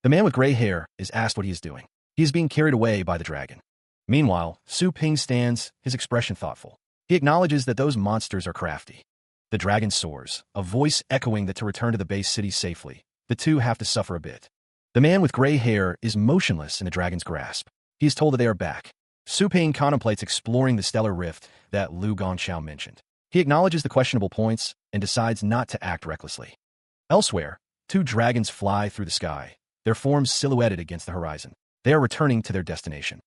The man with gray hair is asked what he is doing. He is being carried away by the dragon. Meanwhile, Su Ping stands, his expression thoughtful. He acknowledges that those monsters are crafty. The dragon soars, a voice echoing that to return to the base city safely, the two have to suffer a bit. The man with gray hair is motionless in the dragon's grasp. He is told that they are back. Su Ping contemplates exploring the stellar rift that Lu Gongxiao mentioned. He acknowledges the questionable points and decides not to act recklessly. Elsewhere, 2 dragons fly through the sky, their forms silhouetted against the horizon. They are returning to their destination.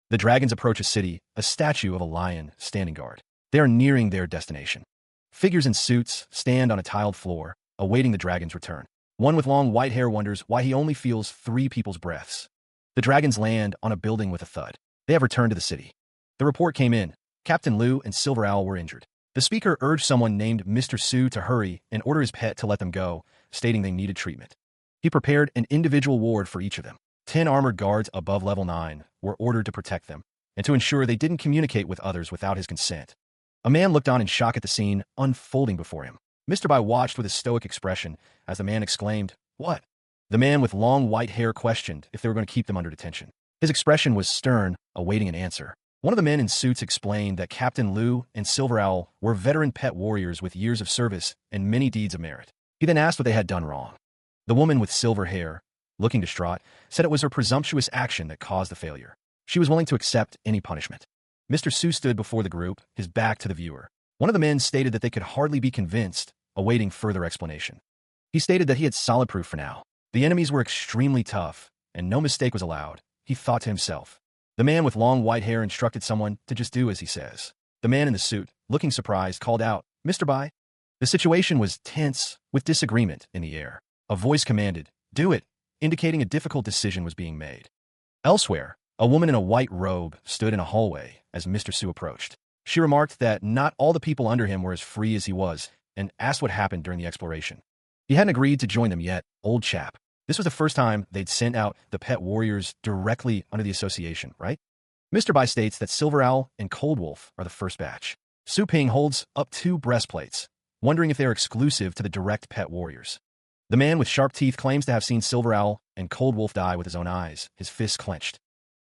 The dragons approach a city, a statue of a lion standing guard. They are nearing their destination. Figures in suits stand on a tiled floor, awaiting the dragon's return. One with long white hair wonders why he only feels 3 people's breaths. The dragons land on a building with a thud. They have returned to the city. The report came in. Captain Liu and Silver Owl were injured. The speaker urged someone named Mr. Su to hurry and order his pet to let them go, stating they needed treatment. He prepared an individual ward for each of them. 10 armored guards above level 9 were ordered to protect them and to ensure they didn't communicate with others without his consent. A man looked on in shock at the scene unfolding before him. Mr. Bai watched with a stoic expression as the man exclaimed, "What?" The man with long white hair questioned if they were going to keep them under detention. His expression was stern, awaiting an answer. One of the men in suits explained that Captain Liu and Silver Owl were veteran pet warriors with years of service and many deeds of merit. He then asked what they had done wrong. The woman with silver hair, looking distraught, said it was her presumptuous action that caused the failure. She was willing to accept any punishment. Mr. Su stood before the group, his back to the viewer. One of the men stated that they could hardly be convinced, awaiting further explanation. He stated that he had solid proof for now. The enemies were extremely tough, and no mistake was allowed, he thought to himself. The man with long white hair instructed someone to just do as he says. The man in the suit, looking surprised, called out, "Mr. Bai?" The situation was tense, with disagreement in the air. A voice commanded, "Do it," indicating a difficult decision was being made. Elsewhere, a woman in a white robe stood in a hallway as Mr. Su approached. She remarked that not all the people under him were as free as he was, and asked what happened during the exploration. He hadn't agreed to join them yet, old chap. This was the first time they'd sent out the pet warriors directly under the association, right? Mr. Bai states that Silver Owl and Cold Wolf are the first batch. Su Ping holds up 2 breastplates, wondering if they are exclusive to the direct pet warriors. The man with sharp teeth claims to have seen Silver Owl and Cold Wolf die with his own eyes, his fists clenched.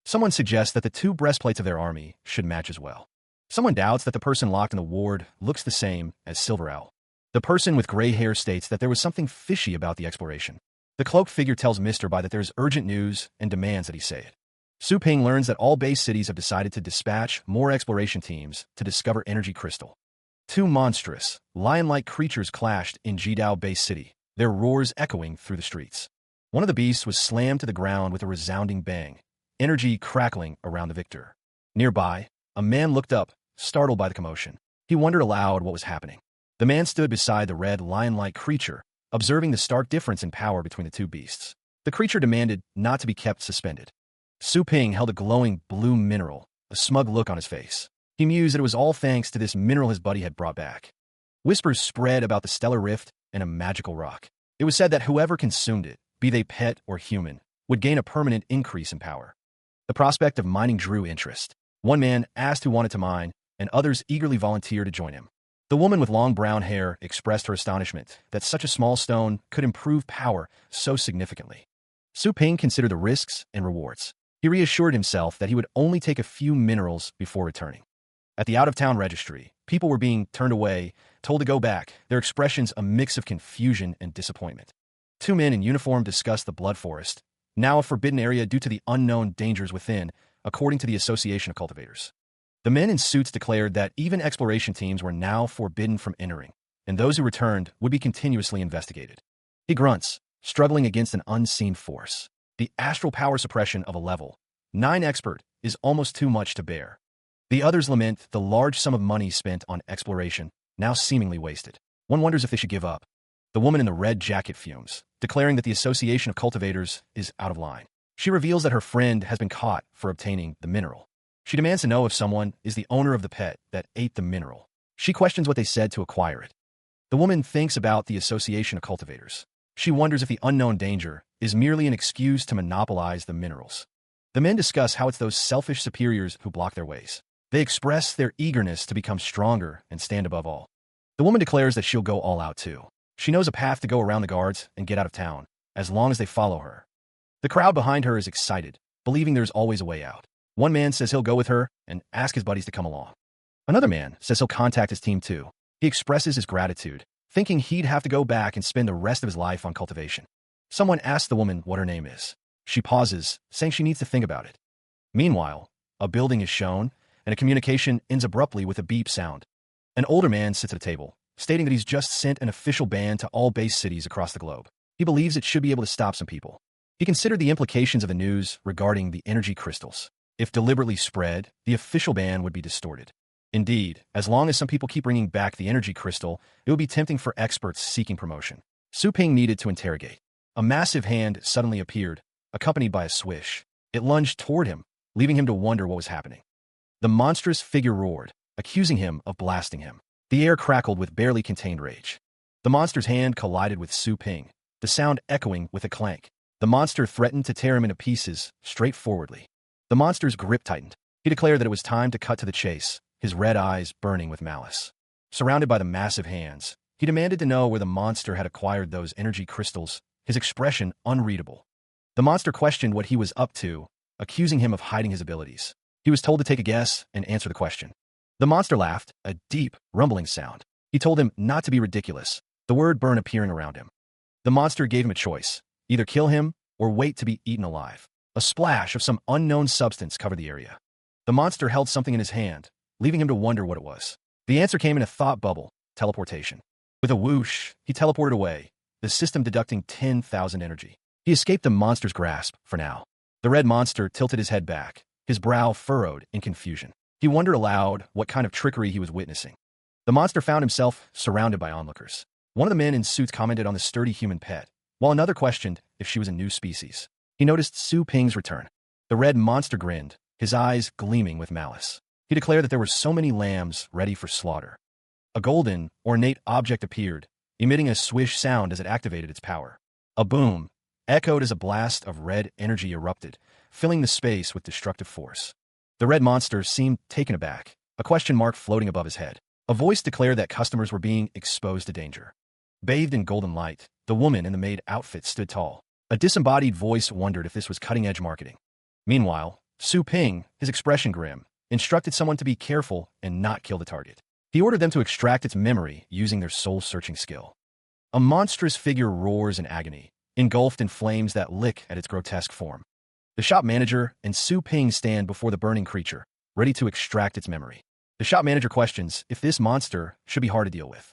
Someone suggests that the 2 breastplates of their army should match as well. Someone doubts that the person locked in the ward looks the same as Silver Owl. The person with gray hair states that there was something fishy about the exploration. The cloaked figure tells Mr. Bai that there is urgent news and demands that he say it. Su Ping learns that all base cities have decided to dispatch more exploration teams to discover energy crystal. 2 monstrous, lion-like creatures clashed in Jidao Base City, their roars echoing through the streets. One of the beasts was slammed to the ground with a resounding bang, energy crackling around the victor. Nearby, a man looked up, startled by the commotion. He wondered aloud what was happening. The man stood beside the red lion-like creature, observing the stark difference in power between the 2 beasts. The creature demanded not to be kept suspended. Su Ping held a glowing blue mineral, a smug look on his face. He mused that it was all thanks to this mineral his buddy had brought back. Whispers spread about the stellar rift and a magical rock. It was said that whoever consumed it, be they pet or human, would gain a permanent increase in power. The prospect of mining drew interest. One man asked who wanted to mine, and others eagerly volunteered to join him. The woman with long brown hair expressed her astonishment that such a small stone could improve power so significantly. Su Ping considered the risks and rewards. He reassured himself that he would only take a few minerals before returning. At the out-of-town registry, people were being turned away, told to go back, their expressions a mix of confusion and disappointment. 2 men in uniform discussed the Blood Forest, now a forbidden area due to the unknown dangers within, according to the Association of Cultivators. The men in suits declared that even exploration teams were now forbidden from entering, and those who returned would be continuously investigated. He grunts, struggling against an unseen force. The astral power suppression of a level 9 expert is almost too much to bear. The others lament the large sum of money spent on exploration, now seemingly wasted. One wonders if they should give up. The woman in the red jacket fumes, declaring that the Association of Cultivators is out of line. She reveals that her friend has been caught for obtaining the mineral. She demands to know if someone is the owner of the pet that ate the mineral. She questions what they said to acquire it. The woman thinks about the Association of Cultivators. She wonders if the unknown danger is merely an excuse to monopolize the minerals. The men discuss how it's those selfish superiors who block their ways. They express their eagerness to become stronger and stand above all. The woman declares that she'll go all out too. She knows a path to go around the guards and get out of town, as long as they follow her. The crowd behind her is excited, believing there's always a way out. One man says he'll go with her and ask his buddies to come along. Another man says he'll contact his team too. He expresses his gratitude, thinking he'd have to go back and spend the rest of his life on cultivation. Someone asks the woman what her name is. She pauses, saying she needs to think about it. Meanwhile, a building is shown, and a communication ends abruptly with a beep sound. An older man sits at a table, stating that he's just sent an official ban to all base cities across the globe. He believes it should be able to stop some people. He considered the implications of the news regarding the energy crystals. If deliberately spread, the official ban would be distorted. Indeed, as long as some people keep bringing back the energy crystal, it would be tempting for experts seeking promotion. Su Ping needed to interrogate. A massive hand suddenly appeared, accompanied by a swish. It lunged toward him, leaving him to wonder what was happening. The monstrous figure roared, accusing him of blasting him. The air crackled with barely contained rage. The monster's hand collided with Su Ping, the sound echoing with a clank. The monster threatened to tear him into pieces, straightforwardly. The monster's grip tightened. He declared that it was time to cut to the chase, his red eyes burning with malice. Surrounded by the massive hands, he demanded to know where the monster had acquired those energy crystals, his expression unreadable. The monster questioned what he was up to, accusing him of hiding his abilities. He was told to take a guess and answer the question. The monster laughed, a deep, rumbling sound. He told him not to be ridiculous, the word burn appearing around him. The monster gave him a choice, either kill him or wait to be eaten alive. A splash of some unknown substance covered the area. The monster held something in his hand, leaving him to wonder what it was. The answer came in a thought bubble, teleportation. With a whoosh, he teleported away, the system deducting 10,000 energy. He escaped the monster's grasp, for now. The red monster tilted his head back, his brow furrowed in confusion. He wondered aloud what kind of trickery he was witnessing. The monster found himself surrounded by onlookers. One of the men in suits commented on the sturdy human pet, while another questioned if she was a new species. He noticed Su Ping's return. The red monster grinned, his eyes gleaming with malice. He declared that there were so many lambs ready for slaughter. A golden, ornate object appeared, emitting a swish sound as it activated its power. A boom echoed as a blast of red energy erupted, filling the space with destructive force. The red monster seemed taken aback, a question mark floating above his head. A voice declared that customers were being exposed to danger. Bathed in golden light, the woman in the maid outfit stood tall. A disembodied voice wondered if this was cutting-edge marketing. Meanwhile, Su Ping, his expression grim, instructed someone to be careful and not kill the target. He ordered them to extract its memory using their soul-searching skill. A monstrous figure roars in agony, engulfed in flames that lick at its grotesque form. The shop manager and Su Ping stand before the burning creature, ready to extract its memory. The shop manager questions if this monster should be hard to deal with.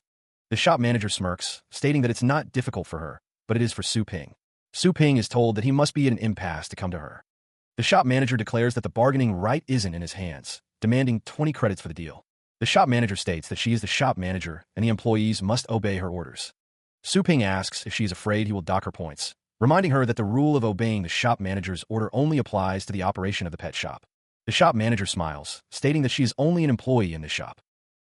The shop manager smirks, stating that it's not difficult for her, but it is for Su Ping. Su Ping is told that he must be at an impasse to come to her. The shop manager declares that the bargaining right isn't in his hands, demanding 20 credits for the deal. The shop manager states that she is the shop manager and the employees must obey her orders. Su Ping asks if she is afraid he will dock her points, reminding her that the rule of obeying the shop manager's order only applies to the operation of the pet shop. The shop manager smiles, stating that she is only an employee in the shop.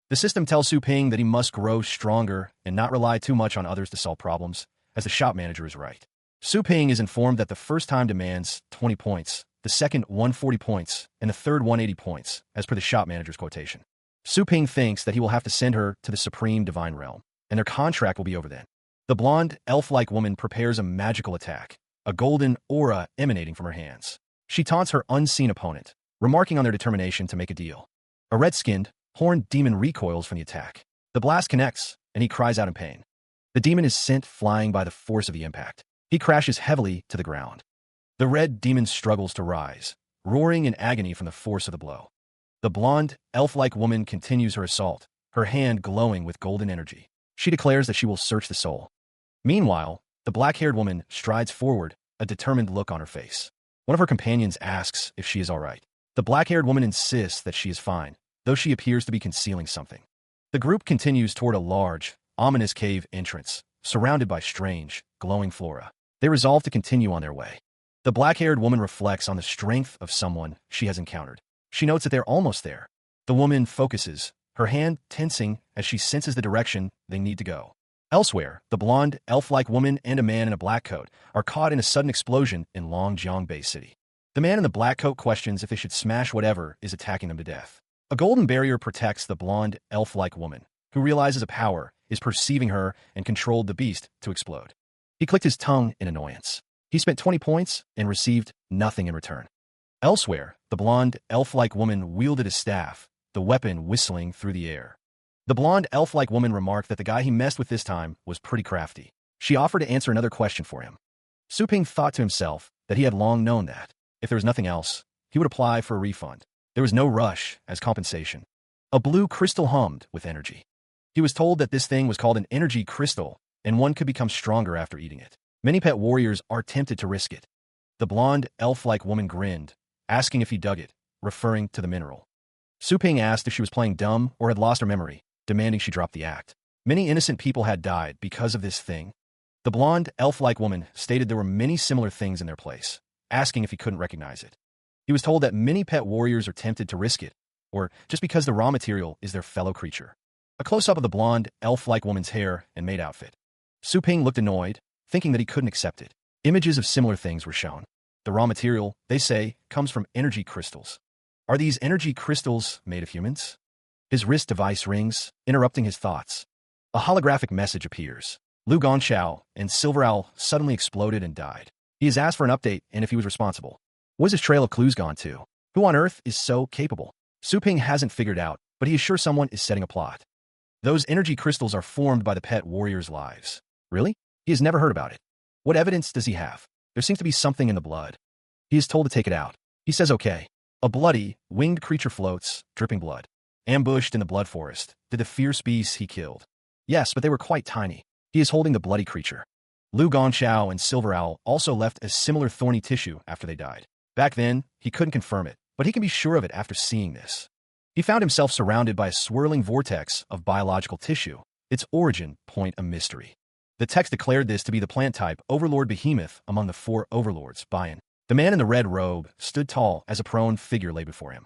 The system tells Su Ping that he must grow stronger and not rely too much on others to solve problems, as the shop manager is right. Su Ping is informed that the first time demands 20 points, the second 140 points, and the third 180 points, as per the shop manager's quotation. Su Ping thinks that he will have to send her to the Supreme Divine Realm, and their contract will be over then. The blonde, elf-like woman prepares a magical attack, a golden aura emanating from her hands. She taunts her unseen opponent, remarking on their determination to make a deal. A red-skinned, horned demon recoils from the attack. The blast connects, and he cries out in pain. The demon is sent flying by the force of the impact. He crashes heavily to the ground. The red demon struggles to rise, roaring in agony from the force of the blow. The blonde, elf-like woman continues her assault, her hand glowing with golden energy. She declares that she will search the soul. Meanwhile, the black-haired woman strides forward, a determined look on her face. One of her companions asks if she is all right. The black-haired woman insists that she is fine, though she appears to be concealing something. The group continues toward a large, ominous cave entrance, surrounded by strange, glowing flora. They resolve to continue on their way. The black-haired woman reflects on the strength of someone she has encountered. She notes that they're almost there. The woman focuses, her hand tensing as she senses the direction they need to go. Elsewhere, the blonde, elf-like woman and a man in a black coat are caught in a sudden explosion in Longjiang Bay City. The man in the black coat questions if they should smash whatever is attacking them to death. A golden barrier protects the blonde, elf-like woman, who realizes a power is perceiving her and controlled the beast to explode. He clicked his tongue in annoyance. He spent 20 points and received nothing in return. Elsewhere, the blonde, elf-like woman wielded a staff, the weapon whistling through the air. The blonde, elf-like woman remarked that the guy he messed with this time was pretty crafty. She offered to answer another question for him. Su Ping thought to himself that he had long known that, if there was nothing else, he would apply for a refund. There was no rush as compensation. A blue crystal hummed with energy. He was told that this thing was called an energy crystal, and one could become stronger after eating it. Many pet warriors are tempted to risk it. The blonde, elf-like woman grinned, asking if he dug it, referring to the mineral. Su Ping asked if she was playing dumb or had lost her memory, demanding she drop the act. Many innocent people had died because of this thing. The blonde, elf-like woman stated there were many similar things in their place, asking if he couldn't recognize it. He was told that many pet warriors are tempted to risk it, or just because the raw material is their fellow creature. A close-up of the blonde, elf-like woman's hair and maid outfit. Su Ping looked annoyed, thinking that he couldn't accept it. Images of similar things were shown. The raw material, they say, comes from energy crystals. Are these energy crystals made of humans? His wrist device rings, interrupting his thoughts. A holographic message appears. Lu Gongxiao and Silver Owl suddenly exploded and died. He has asked for an update and if he was responsible. Where's his trail of clues gone to? Who on earth is so capable? Su Ping hasn't figured out, but he is sure someone is setting a plot. Those energy crystals are formed by the pet warriors' lives. Really? He has never heard about it. What evidence does he have? There seems to be something in the blood. He is told to take it out. He says okay. A bloody, winged creature floats, dripping blood. Ambushed in the blood forest, did the fierce beasts he killed. Yes, but they were quite tiny. He is holding the bloody creature. Lu Gongxiao and Silver Owl also left a similar thorny tissue after they died. Back then, he couldn't confirm it, but he can be sure of it after seeing this. He found himself surrounded by a swirling vortex of biological tissue, its origin point a mystery. The text declared this to be the plant type Overlord Behemoth among the 4 overlords, Bayan. The man in the red robe stood tall as a prone figure lay before him.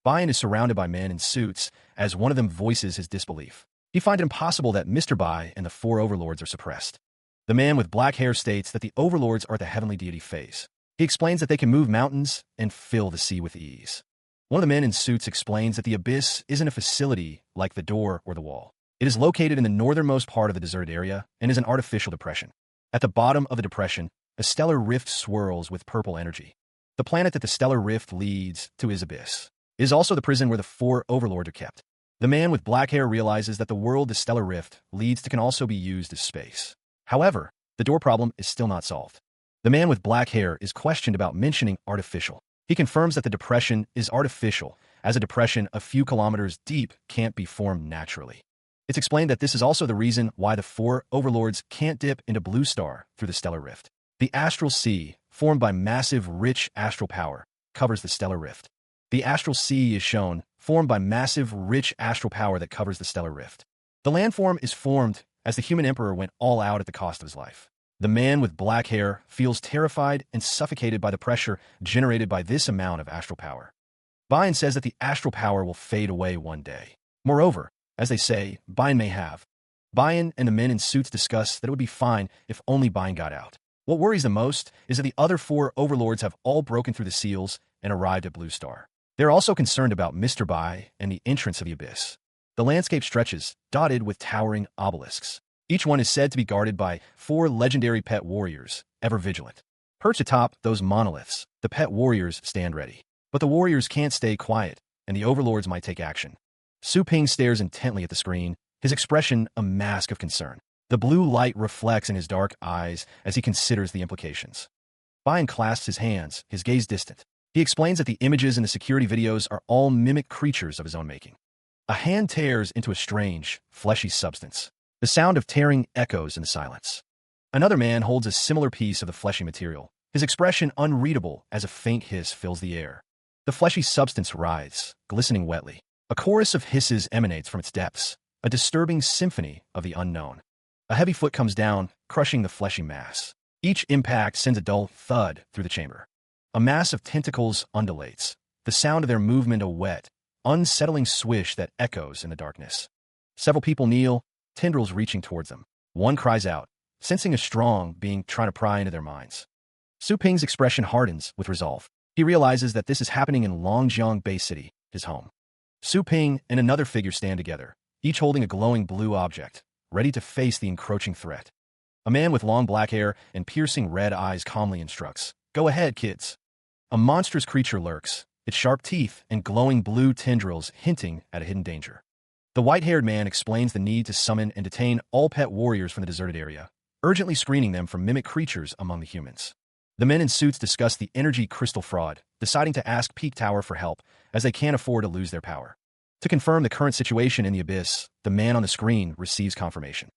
Bayan is surrounded by men in suits as one of them voices his disbelief. He finds it impossible that Mr. Bai and the 4 overlords are suppressed. The man with black hair states that the overlords are at the heavenly deity phase. He explains that they can move mountains and fill the sea with ease. One of the men in suits explains that the abyss isn't a facility like the door or the wall. It is located in the northernmost part of the deserted area and is an artificial depression. At the bottom of the depression, a stellar rift swirls with purple energy. The planet that the stellar rift leads to is Abyss. It is also the prison where the 4 overlords are kept. The man with black hair realizes that the world the stellar rift leads to can also be used as space. However, the door problem is still not solved. The man with black hair is questioned about mentioning artificial. He confirms that the depression is artificial, as a depression a few kilometers deep can't be formed naturally. It's explained that this is also the reason why the 4 overlords can't dip into Blue Star through the stellar rift. The astral sea, formed by massive, rich astral power, covers the stellar rift. The astral sea is shown, formed by massive, rich astral power that covers the stellar rift. The landform is formed as the human emperor went all out at the cost of his life. The man with black hair feels terrified and suffocated by the pressure generated by this amount of astral power. Bayan says that the astral power will fade away one day. Moreover, as they say, Bayan may have. Bayan and the men in suits discuss that it would be fine if only Bayan got out. What worries them most is that the other 4 overlords have all broken through the seals and arrived at Blue Star. They're also concerned about Mr. Bai and the entrance of the abyss. The landscape stretches, dotted with towering obelisks. Each one is said to be guarded by 4 legendary pet warriors, ever vigilant. Perched atop those monoliths, the pet warriors stand ready. But the warriors can't stay quiet, and the overlords might take action. Su Ping stares intently at the screen, his expression a mask of concern. The blue light reflects in his dark eyes as he considers the implications. Bayan clasps his hands, his gaze distant. He explains that the images in the security videos are all mimic creatures of his own making. A hand tears into a strange, fleshy substance. The sound of tearing echoes in the silence. Another man holds a similar piece of the fleshy material, his expression unreadable as a faint hiss fills the air. The fleshy substance writhes, glistening wetly. A chorus of hisses emanates from its depths, a disturbing symphony of the unknown. A heavy foot comes down, crushing the fleshy mass. Each impact sends a dull thud through the chamber. A mass of tentacles undulates, the sound of their movement a wet, unsettling swish that echoes in the darkness. Several people kneel, tendrils reaching towards them. One cries out, sensing a strong being trying to pry into their minds. Su Ping's expression hardens with resolve. He realizes that this is happening in Longjiang Bay City, his home. Su Ping and another figure stand together, each holding a glowing blue object, ready to face the encroaching threat. A man with long black hair and piercing red eyes calmly instructs, "Go ahead, kids." A monstrous creature lurks, its sharp teeth and glowing blue tendrils hinting at a hidden danger. The white-haired man explains the need to summon and detain all pet warriors from the deserted area, urgently screening them from mimic creatures among the humans. The men in suits discuss the energy crystal fraud, deciding to ask Peak Tower for help, as they can't afford to lose their power. To confirm the current situation in the abyss, the man on the screen receives confirmation.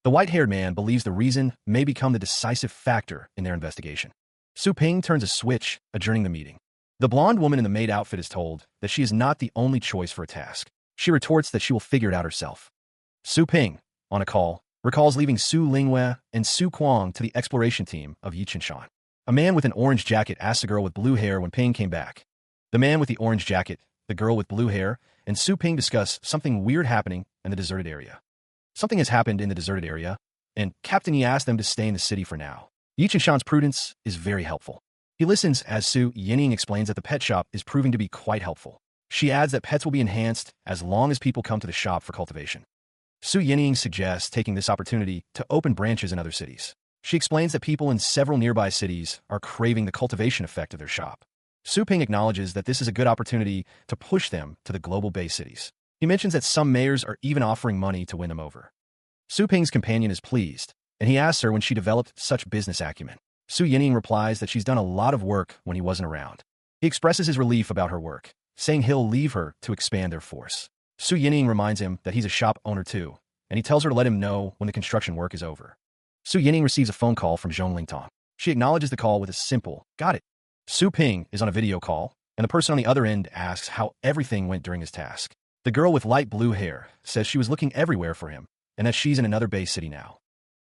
The white-haired man believes the reason may become the decisive factor in their investigation. Su Ping turns a switch, adjourning the meeting. The blonde woman in the maid outfit is told that she is not the only choice for a task. She retorts that she will figure it out herself. Su Ping, on a call, recalls leaving Su Lingwei and Su Kuang to the exploration team of Yiqinshan. A man with an orange jacket asks a girl with blue hair when Ping came back. The man with the orange jacket, the girl with blue hair, and Su Ping discuss something weird happening in the deserted area. Something has happened in the deserted area, and Captain Yi asks them to stay in the city for now. Yiqinshan's prudence is very helpful. He listens as Su Yining explains that the pet shop is proving to be quite helpful. She adds that pets will be enhanced as long as people come to the shop for cultivation. Su Yining suggests taking this opportunity to open branches in other cities. She explains that people in several nearby cities are craving the cultivation effect of their shop. Su Ping acknowledges that this is a good opportunity to push them to the global bay cities. He mentions that some mayors are even offering money to win them over. Su Ping's companion is pleased, and he asks her when she developed such business acumen. Su Yining replies that she's done a lot of work when he wasn't around. He expresses his relief about her work, saying he'll leave her to expand their force. Su Yining reminds him that he's a shop owner too, and he tells her to let him know when the construction work is over. Su Yining receives a phone call from Zhong Lingtong. She acknowledges the call with a simple, "Got it." Su Ping is on a video call, and the person on the other end asks how everything went during his task. The girl with light blue hair says she was looking everywhere for him, and that she's in another bay city now.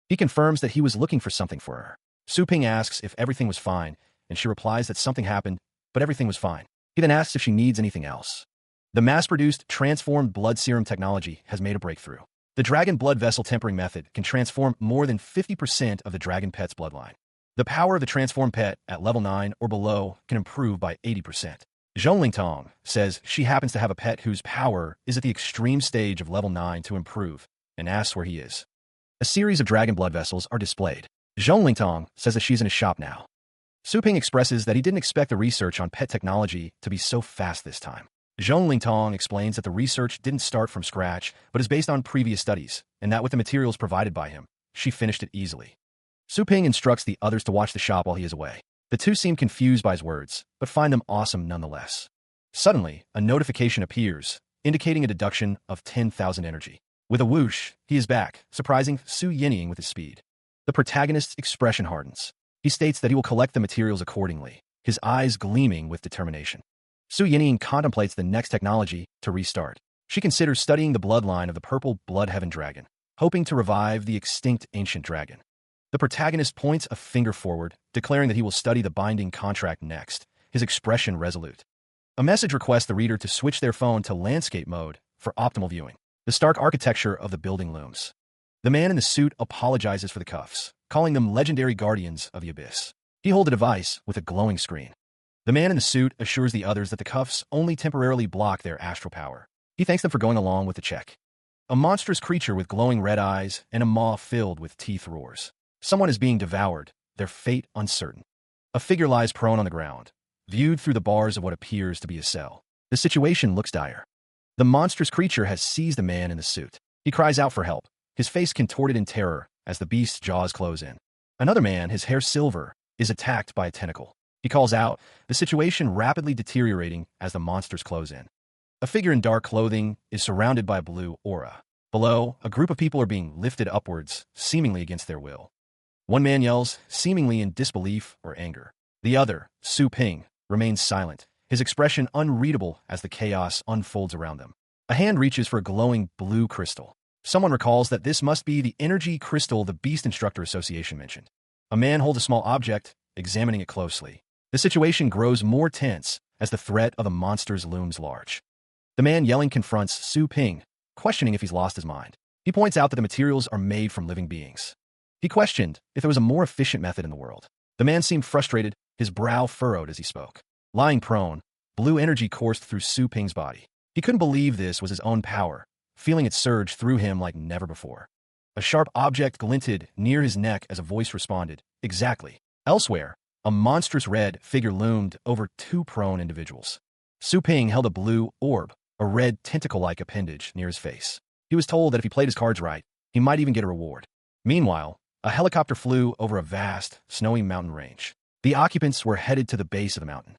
He confirms that he was looking for something for her. Su Ping asks if everything was fine, and she replies that something happened, but everything was fine. He then asks if she needs anything else. The mass-produced transformed blood serum technology has made a breakthrough. The dragon blood vessel tempering method can transform more than 50% of the dragon pet's bloodline. The power of the transformed pet at level 9 or below can improve by 80%. Zhong Lingtong says she happens to have a pet whose power is at the extreme stage of level 9 to improve, and asks where he is. A series of dragon blood vessels are displayed. Zhong Lingtong says that she's in his shop now. Su Ping expresses that he didn't expect the research on pet technology to be so fast this time. Zhong Lingtong explains that the research didn't start from scratch, but is based on previous studies, and that with the materials provided by him, she finished it easily. Su Ping instructs the others to watch the shop while he is away. The two seem confused by his words, but find them awesome nonetheless. Suddenly, a notification appears, indicating a deduction of 10,000 energy. With a whoosh, he is back, surprising Su Yining with his speed. The protagonist's expression hardens. He states that he will collect the materials accordingly, his eyes gleaming with determination. Su Yining contemplates the next technology to restart. She considers studying the bloodline of the purple Bloodheaven dragon, hoping to revive the extinct ancient dragon. The protagonist points a finger forward, declaring that he will study the binding contract next, his expression resolute. A message requests the reader to switch their phone to landscape mode for optimal viewing. The stark architecture of the building looms. The man in the suit apologizes for the cuffs, calling them legendary guardians of the abyss. He holds a device with a glowing screen. The man in the suit assures the others that the cuffs only temporarily block their astral power. He thanks them for going along with the check. A monstrous creature with glowing red eyes and a maw filled with teeth roars. Someone is being devoured, their fate uncertain. A figure lies prone on the ground, viewed through the bars of what appears to be a cell. The situation looks dire. The monstrous creature has seized the man in the suit. He cries out for help, his face contorted in terror as the beast's jaws close in. Another man, his hair silver, is attacked by a tentacle. He calls out, the situation rapidly deteriorating as the monsters close in. A figure in dark clothing is surrounded by a blue aura. Below, a group of people are being lifted upwards, seemingly against their will. One man yells, seemingly in disbelief or anger. The other, Su Ping, remains silent, his expression unreadable as the chaos unfolds around them. A hand reaches for a glowing blue crystal. Someone recalls that this must be the energy crystal the Beast Instructor Association mentioned. A man holds a small object, examining it closely. The situation grows more tense as the threat of the monsters looms large. The man yelling confronts Su Ping, questioning if he's lost his mind. He points out that the materials are made from living beings. He questioned if there was a more efficient method in the world. The man seemed frustrated, his brow furrowed as he spoke. Lying prone, blue energy coursed through Su Ping's body. He couldn't believe this was his own power, feeling it surge through him like never before. A sharp object glinted near his neck as a voice responded, exactly. Elsewhere, a monstrous red figure loomed over two prone individuals. Su Ping held a blue orb, a red tentacle-like appendage near his face. He was told that if he played his cards right, he might even get a reward. Meanwhile, a helicopter flew over a vast, snowy mountain range. The occupants were headed to the base of the mountain.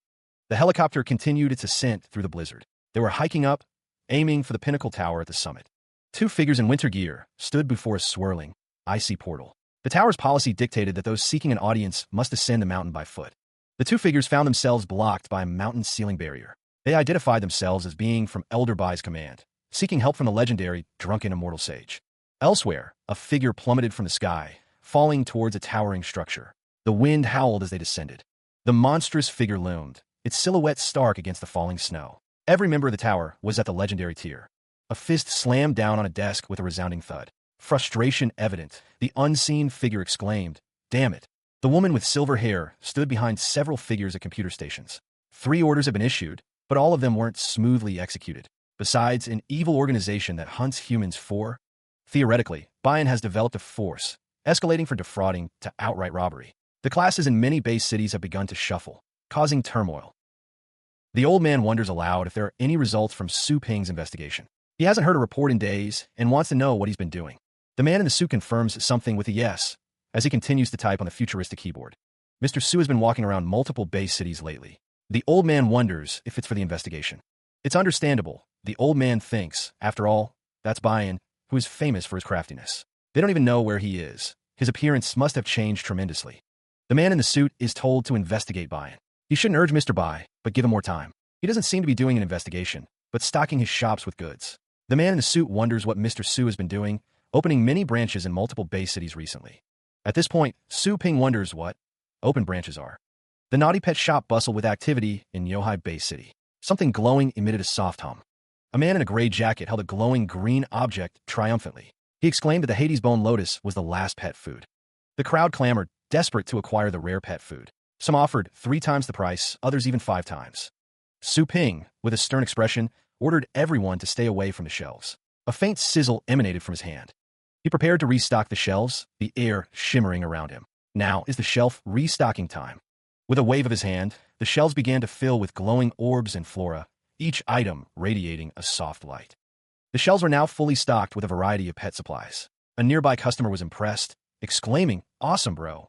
The helicopter continued its ascent through the blizzard. They were hiking up, aiming for the pinnacle tower at the summit. Two figures in winter gear stood before a swirling, icy portal. The tower's policy dictated that those seeking an audience must ascend the mountain by foot. The two figures found themselves blocked by a mountain ceiling barrier. They identified themselves as being from Elder Bai's command, seeking help from the legendary drunken immortal sage. Elsewhere, a figure plummeted from the sky, falling towards a towering structure. The wind howled as they descended. The monstrous figure loomed, its silhouette stark against the falling snow. Every member of the tower was at the legendary tier. A fist slammed down on a desk with a resounding thud. Frustration evident, the unseen figure exclaimed, "Damn it." The woman with silver hair stood behind several figures at computer stations. 3 orders had been issued, but all of them weren't smoothly executed. Besides, an evil organization that hunts humans for... Theoretically, Bayan has developed a force, escalating from defrauding to outright robbery. The classes in many base cities have begun to shuffle, causing turmoil. The old man wonders aloud if there are any results from Su Ping's investigation. He hasn't heard a report in days and wants to know what he's been doing. The man in the suit confirms something with a yes, as he continues to type on the futuristic keyboard. Mr. Su has been walking around multiple base cities lately. The old man wonders if it's for the investigation. It's understandable. The old man thinks, after all, that's Bayan, who is famous for his craftiness. They don't even know where he is. His appearance must have changed tremendously. The man in the suit is told to investigate Bayan. He shouldn't urge Mr. Bai, but give him more time. He doesn't seem to be doing an investigation, but stocking his shops with goods. The man in the suit wonders what Mr. Su has been doing, opening many branches in multiple base cities recently. At this point, Su Ping wonders what open branches are. The Naughty Pet shop bustled with activity in Yohai Base City. Something glowing emitted a soft hum. A man in a gray jacket held a glowing green object triumphantly. He exclaimed that the Hades Bone Lotus was the last pet food. The crowd clamored, desperate to acquire the rare pet food. Some offered 3 times the price, others even 5 times. Su Ping, with a stern expression, ordered everyone to stay away from the shelves. A faint sizzle emanated from his hand. He prepared to restock the shelves, the air shimmering around him. Now is the shelf restocking time. With a wave of his hand, the shelves began to fill with glowing orbs and flora, each item radiating a soft light. The shelves were now fully stocked with a variety of pet supplies. A nearby customer was impressed, exclaiming, "Awesome, bro."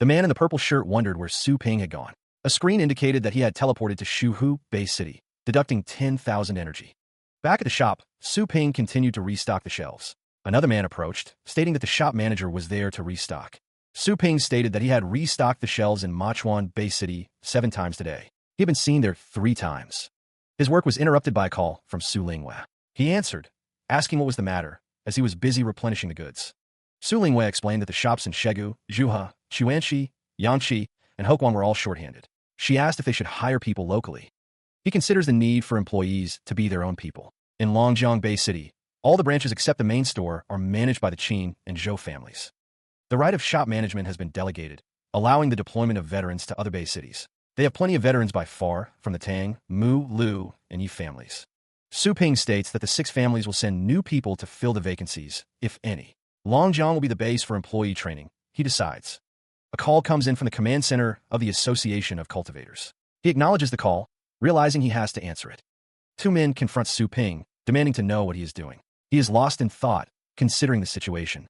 The man in the purple shirt wondered where Su Ping had gone. A screen indicated that he had teleported to Shuhu Base City, deducting 10,000 energy. Back at the shop, Su Ping continued to restock the shelves. Another man approached, stating that the shop manager was there to restock. Su Ping stated that he had restocked the shelves in Machuan Base City 7 times today. He had been seen there 3 times. His work was interrupted by a call from Su Lingwei. He answered, asking what was the matter, as he was busy replenishing the goods. Su Lingwei explained that the shops in Shegu, Zhuhe, Chuanxi, Yangqi, and Hokwang were all short-handed. She asked if they should hire people locally. He considers the need for employees to be their own people. In Longjiang Bay City, all the branches except the main store are managed by the Qin and Zhou families. The right of shop management has been delegated, allowing the deployment of veterans to other Bay cities. They have plenty of veterans by far from the Tang, Mu, Lu, and Yi families. Su Ping states that the 6 families will send new people to fill the vacancies, if any. Longjiang will be the base for employee training, he decides. A call comes in from the command center of the Association of Cultivators. He acknowledges the call, realizing he has to answer it. 2 men confront Su Ping, demanding to know what he is doing. He is lost in thought, considering the situation.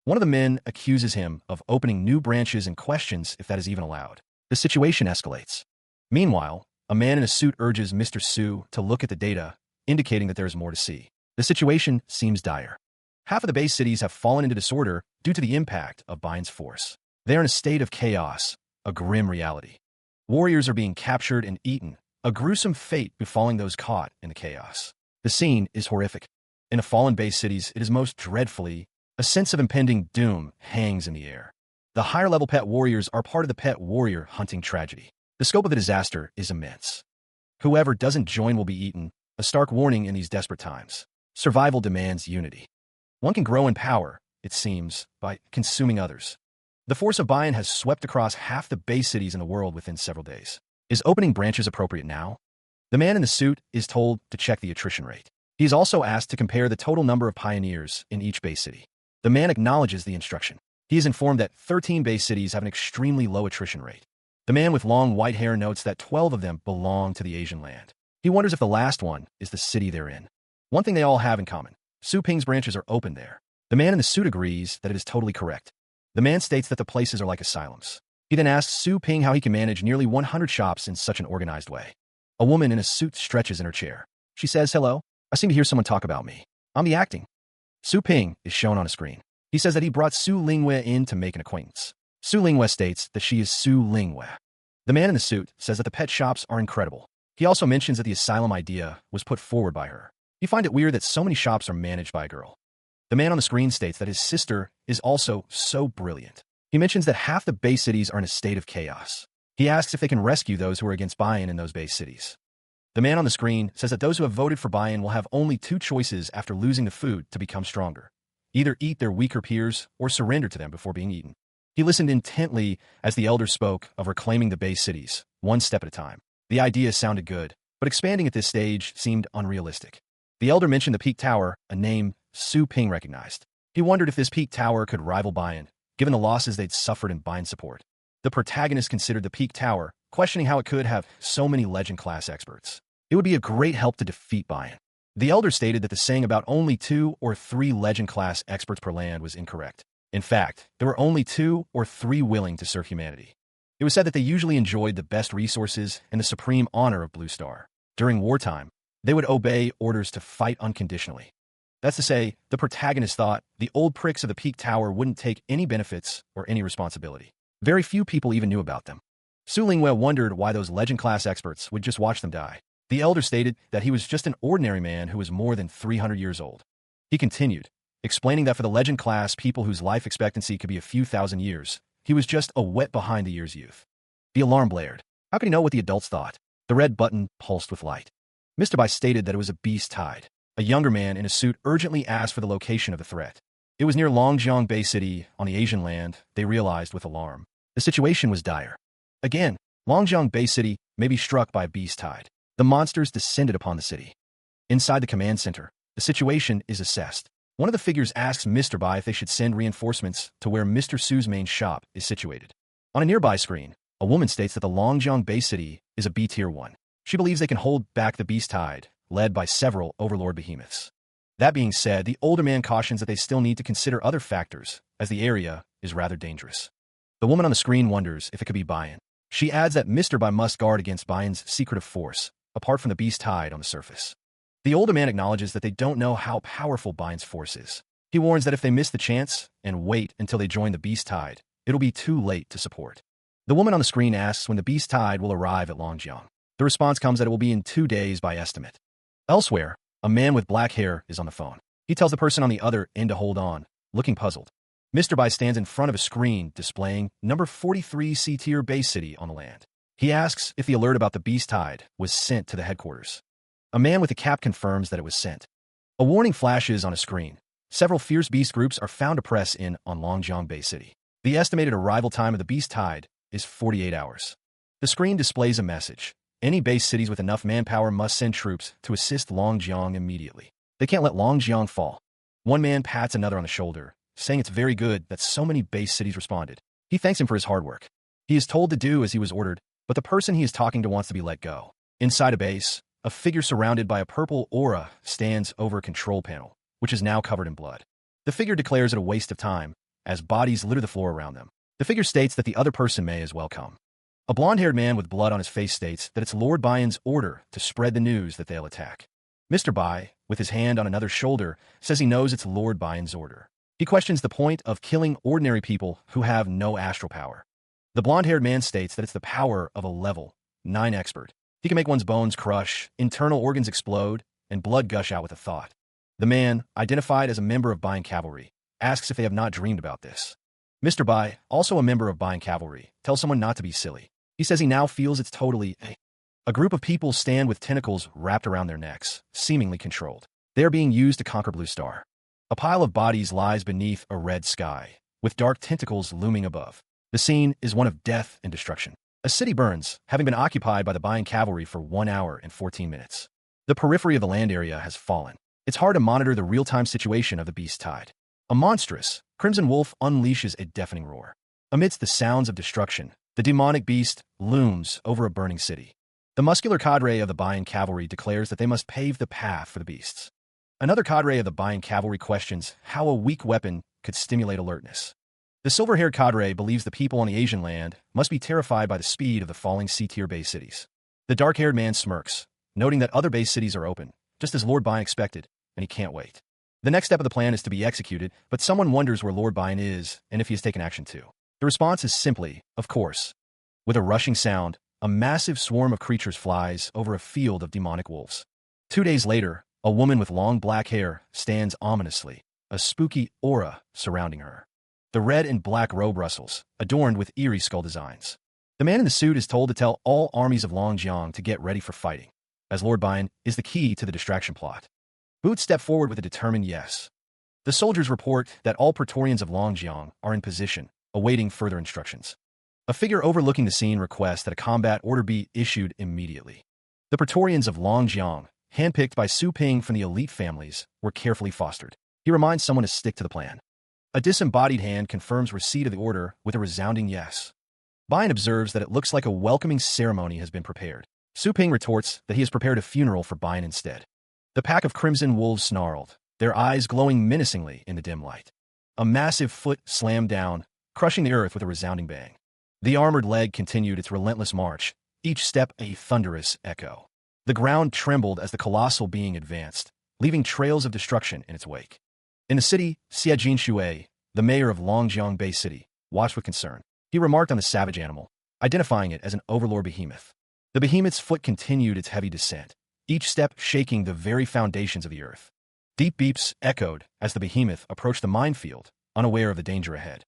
One of the men accuses him of opening new branches and questions if that is even allowed. The situation escalates. Meanwhile, a man in a suit urges Mr. Su to look at the data, indicating that there is more to see. The situation seems dire. Half of the base cities have fallen into disorder due to the impact of Bayan's force. They are in a state of chaos, a grim reality. Warriors are being captured and eaten, a gruesome fate befalling those caught in the chaos. The scene is horrific. In the fallen base cities, it is most dreadfully, a sense of impending doom hangs in the air. The higher-level pet warriors are part of the pet warrior hunting tragedy. The scope of the disaster is immense. Whoever doesn't join will be eaten, a stark warning in these desperate times. Survival demands unity. One can grow in power, it seems, by consuming others. The force of Bayan has swept across half the base cities in the world within several days. Is opening branches appropriate now? The man in the suit is told to check the attrition rate. He is also asked to compare the total number of pioneers in each base city. The man acknowledges the instruction. He is informed that 13 base cities have an extremely low attrition rate. The man with long white hair notes that 12 of them belong to the Asian land. He wonders if the last one is the city they're in. One thing they all have in common. Su Ping's branches are open there. The man in the suit agrees that it is totally correct. The man states that the places are like asylums. He then asks Su Ping how he can manage nearly 100 shops in such an organized way. A woman in a suit stretches in her chair. She says, "Hello, I seem to hear someone talk about me. I'm the acting." Su Ping is shown on a screen. He says that he brought Su Lingwei in to make an acquaintance. Su Lingwei states that she is Su Lingwei. The man in the suit says that the pet shops are incredible. He also mentions that the asylum idea was put forward by her. You find it weird that so many shops are managed by a girl. The man on the screen states that his sister is also so brilliant. He mentions that half the Bay cities are in a state of chaos. He asks if they can rescue those who are against buy-in in those Bay cities. The man on the screen says that those who have voted for buy-in will have only two choices after losing the food to become stronger. Either eat their weaker peers or surrender to them before being eaten. He listened intently as the elder spoke of reclaiming the Bay cities, one step at a time. The idea sounded good, but expanding at this stage seemed unrealistic. The elder mentioned the Peak Tower, a name Su Ping recognized. He wondered if this Peak Tower could rival buy-in, given the losses they'd suffered in buy-in support. The protagonist considered the Peak Tower, questioning how it could have so many legend-class experts. It would be a great help to defeat buy-in. The elder stated that the saying about only 2 or 3 legend-class experts per land was incorrect. In fact, there were only 2 or 3 willing to serve humanity. It was said that they usually enjoyed the best resources and the supreme honor of Blue Star. During wartime, they would obey orders to fight unconditionally. That's to say, the protagonist thought the old pricks of the Peak Tower wouldn't take any benefits or any responsibility. Very few people even knew about them. Su Lingwei wondered why those legend-class experts would just watch them die. The elder stated that he was just an ordinary man who was more than 300 years old. He continued, explaining that for the legend-class people whose life expectancy could be a few thousand years, he was just a wet behind-the-ears youth. The alarm blared. How could he know what the adults thought? The red button pulsed with light. Mr. Bai stated that it was a beast tide. A younger man in a suit urgently asked for the location of the threat. It was near Longjiang Bay City on the Asian land, they realized with alarm. The situation was dire. Again, Longjiang Bay City may be struck by a beast tide. The monsters descended upon the city. Inside the command center, the situation is assessed. One of the figures asks Mr. Bai if they should send reinforcements to where Mr. Su's main shop is situated. On a nearby screen, a woman states that the Longjiang Bay City is a B-Tier 1. She believes they can hold back the beast tide, led by several overlord behemoths. That being said, the older man cautions that they still need to consider other factors, as the area is rather dangerous. The woman on the screen wonders if it could be buy-in. She adds that Mr. Bai must guard against buy-in's secretive force, apart from the beast tide on the surface. The older man acknowledges that they don't know how powerful buy-in's force is. He warns that if they miss the chance and wait until they join the beast tide, it'll be too late to support. The woman on the screen asks when the beast tide will arrive at Longjiang. The response comes that it will be in 2 days by estimate. Elsewhere, a man with black hair is on the phone. He tells the person on the other end to hold on, looking puzzled. Mr. Bai stands in front of a screen displaying number 43 C-Tier Bay City on the land. He asks if the alert about the beast tide was sent to the headquarters. A man with a cap confirms that it was sent. A warning flashes on a screen. Several fierce beast groups are found to press in on Longjiang Bay City. The estimated arrival time of the beast tide is 48 hours. The screen displays a message. Any base cities with enough manpower must send troops to assist Longjiang immediately. They can't let Longjiang fall. One man pats another on the shoulder, saying it's very good that so many base cities responded. He thanks him for his hard work. He is told to do as he was ordered, but the person he is talking to wants to be let go. Inside a base, a figure surrounded by a purple aura stands over a control panel, which is now covered in blood. The figure declares it a waste of time, as bodies litter the floor around them. The figure states that the other person may as well come. A blonde-haired man with blood on his face states that it's Lord Bai-in's order to spread the news that they'll attack. Mr. Bai, with his hand on another's shoulder, says he knows it's Lord Bai-in's order. He questions the point of killing ordinary people who have no astral power. The blonde-haired man states that it's the power of a level 9 expert. He can make one's bones crush, internal organs explode, and blood gush out with a thought. The man, identified as a member of Bai-in Cavalry, asks if they have not dreamed about this. Mr. Bai, also a member of Bai-in Cavalry, tells someone not to be silly. He says he now feels it's totally a group of people stand with tentacles wrapped around their necks, seemingly controlled. They are being used to conquer Blue Star. A pile of bodies lies beneath a red sky, with dark tentacles looming above. The scene is one of death and destruction. A city burns, having been occupied by the Bai-in Cavalry for 1 hour and 14 minutes. The periphery of the land area has fallen. It's hard to monitor the real-time situation of the beast tide. A monstrous, crimson wolf unleashes a deafening roar. Amidst the sounds of destruction, the demonic beast looms over a burning city. The muscular cadre of the Bai-in Cavalry declares that they must pave the path for the beasts. Another cadre of the Bai-in Cavalry questions how a weak weapon could stimulate alertness. The silver-haired cadre believes the people on the Asian land must be terrified by the speed of the falling C-Tier base cities. The dark-haired man smirks, noting that other base cities are open, just as Lord Bai-in expected, and he can't wait. The next step of the plan is to be executed, but someone wonders where Lord Bai-in is and if he has taken action too. The response is simply, of course. With a rushing sound, a massive swarm of creatures flies over a field of demonic wolves. 2 days later, a woman with long black hair stands ominously, a spooky aura surrounding her. The red and black robe rustles, adorned with eerie skull designs. The man in the suit is told to tell all armies of Longjiang to get ready for fighting, as Lord Bian is the key to the distraction plot. Boots step forward with a determined yes. The soldiers report that all Praetorians of Longjiang are in position, awaiting further instructions. A figure overlooking the scene requests that a combat order be issued immediately. The Praetorians of Longjiang, handpicked by Su Ping from the elite families, were carefully fostered. He reminds someone to stick to the plan. A disembodied hand confirms receipt of the order with a resounding yes. Bian observes that it looks like a welcoming ceremony has been prepared. Su Ping retorts that he has prepared a funeral for Bian instead. The pack of crimson wolves snarled, their eyes glowing menacingly in the dim light. A massive foot slammed down, crushing the earth with a resounding bang. The armored leg continued its relentless march, each step a thunderous echo. The ground trembled as the colossal being advanced, leaving trails of destruction in its wake. In the city, Xie Jinshui, the mayor of Longjiang Bay City, watched with concern. He remarked on the savage animal, identifying it as an overlord behemoth. The behemoth's foot continued its heavy descent, each step shaking the very foundations of the earth. Deep beeps echoed as the behemoth approached the minefield, unaware of the danger ahead.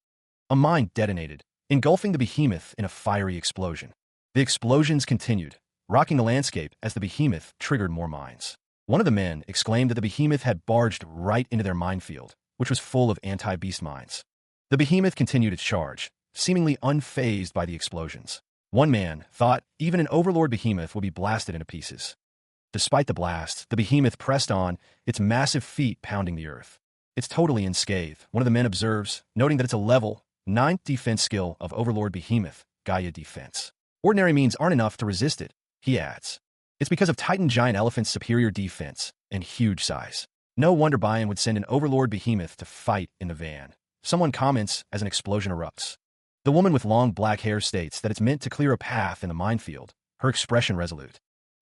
A mine detonated, engulfing the behemoth in a fiery explosion. The explosions continued, rocking the landscape as the behemoth triggered more mines. One of the men exclaimed that the behemoth had barged right into their minefield, which was full of anti-beast mines. The behemoth continued its charge, seemingly unfazed by the explosions. One man thought even an overlord behemoth would be blasted into pieces. Despite the blast, the behemoth pressed on, its massive feet pounding the earth. It's totally unscathed, one of the men observes, noting that it's a level 9th defense skill of overlord behemoth, Gaia defense. Ordinary means aren't enough to resist it, he adds. It's because of Titan giant elephant's superior defense and huge size. No wonder Bian would send an overlord behemoth to fight in the van. Someone comments as an explosion erupts. The woman with long black hair states that it's meant to clear a path in the minefield, her expression resolute.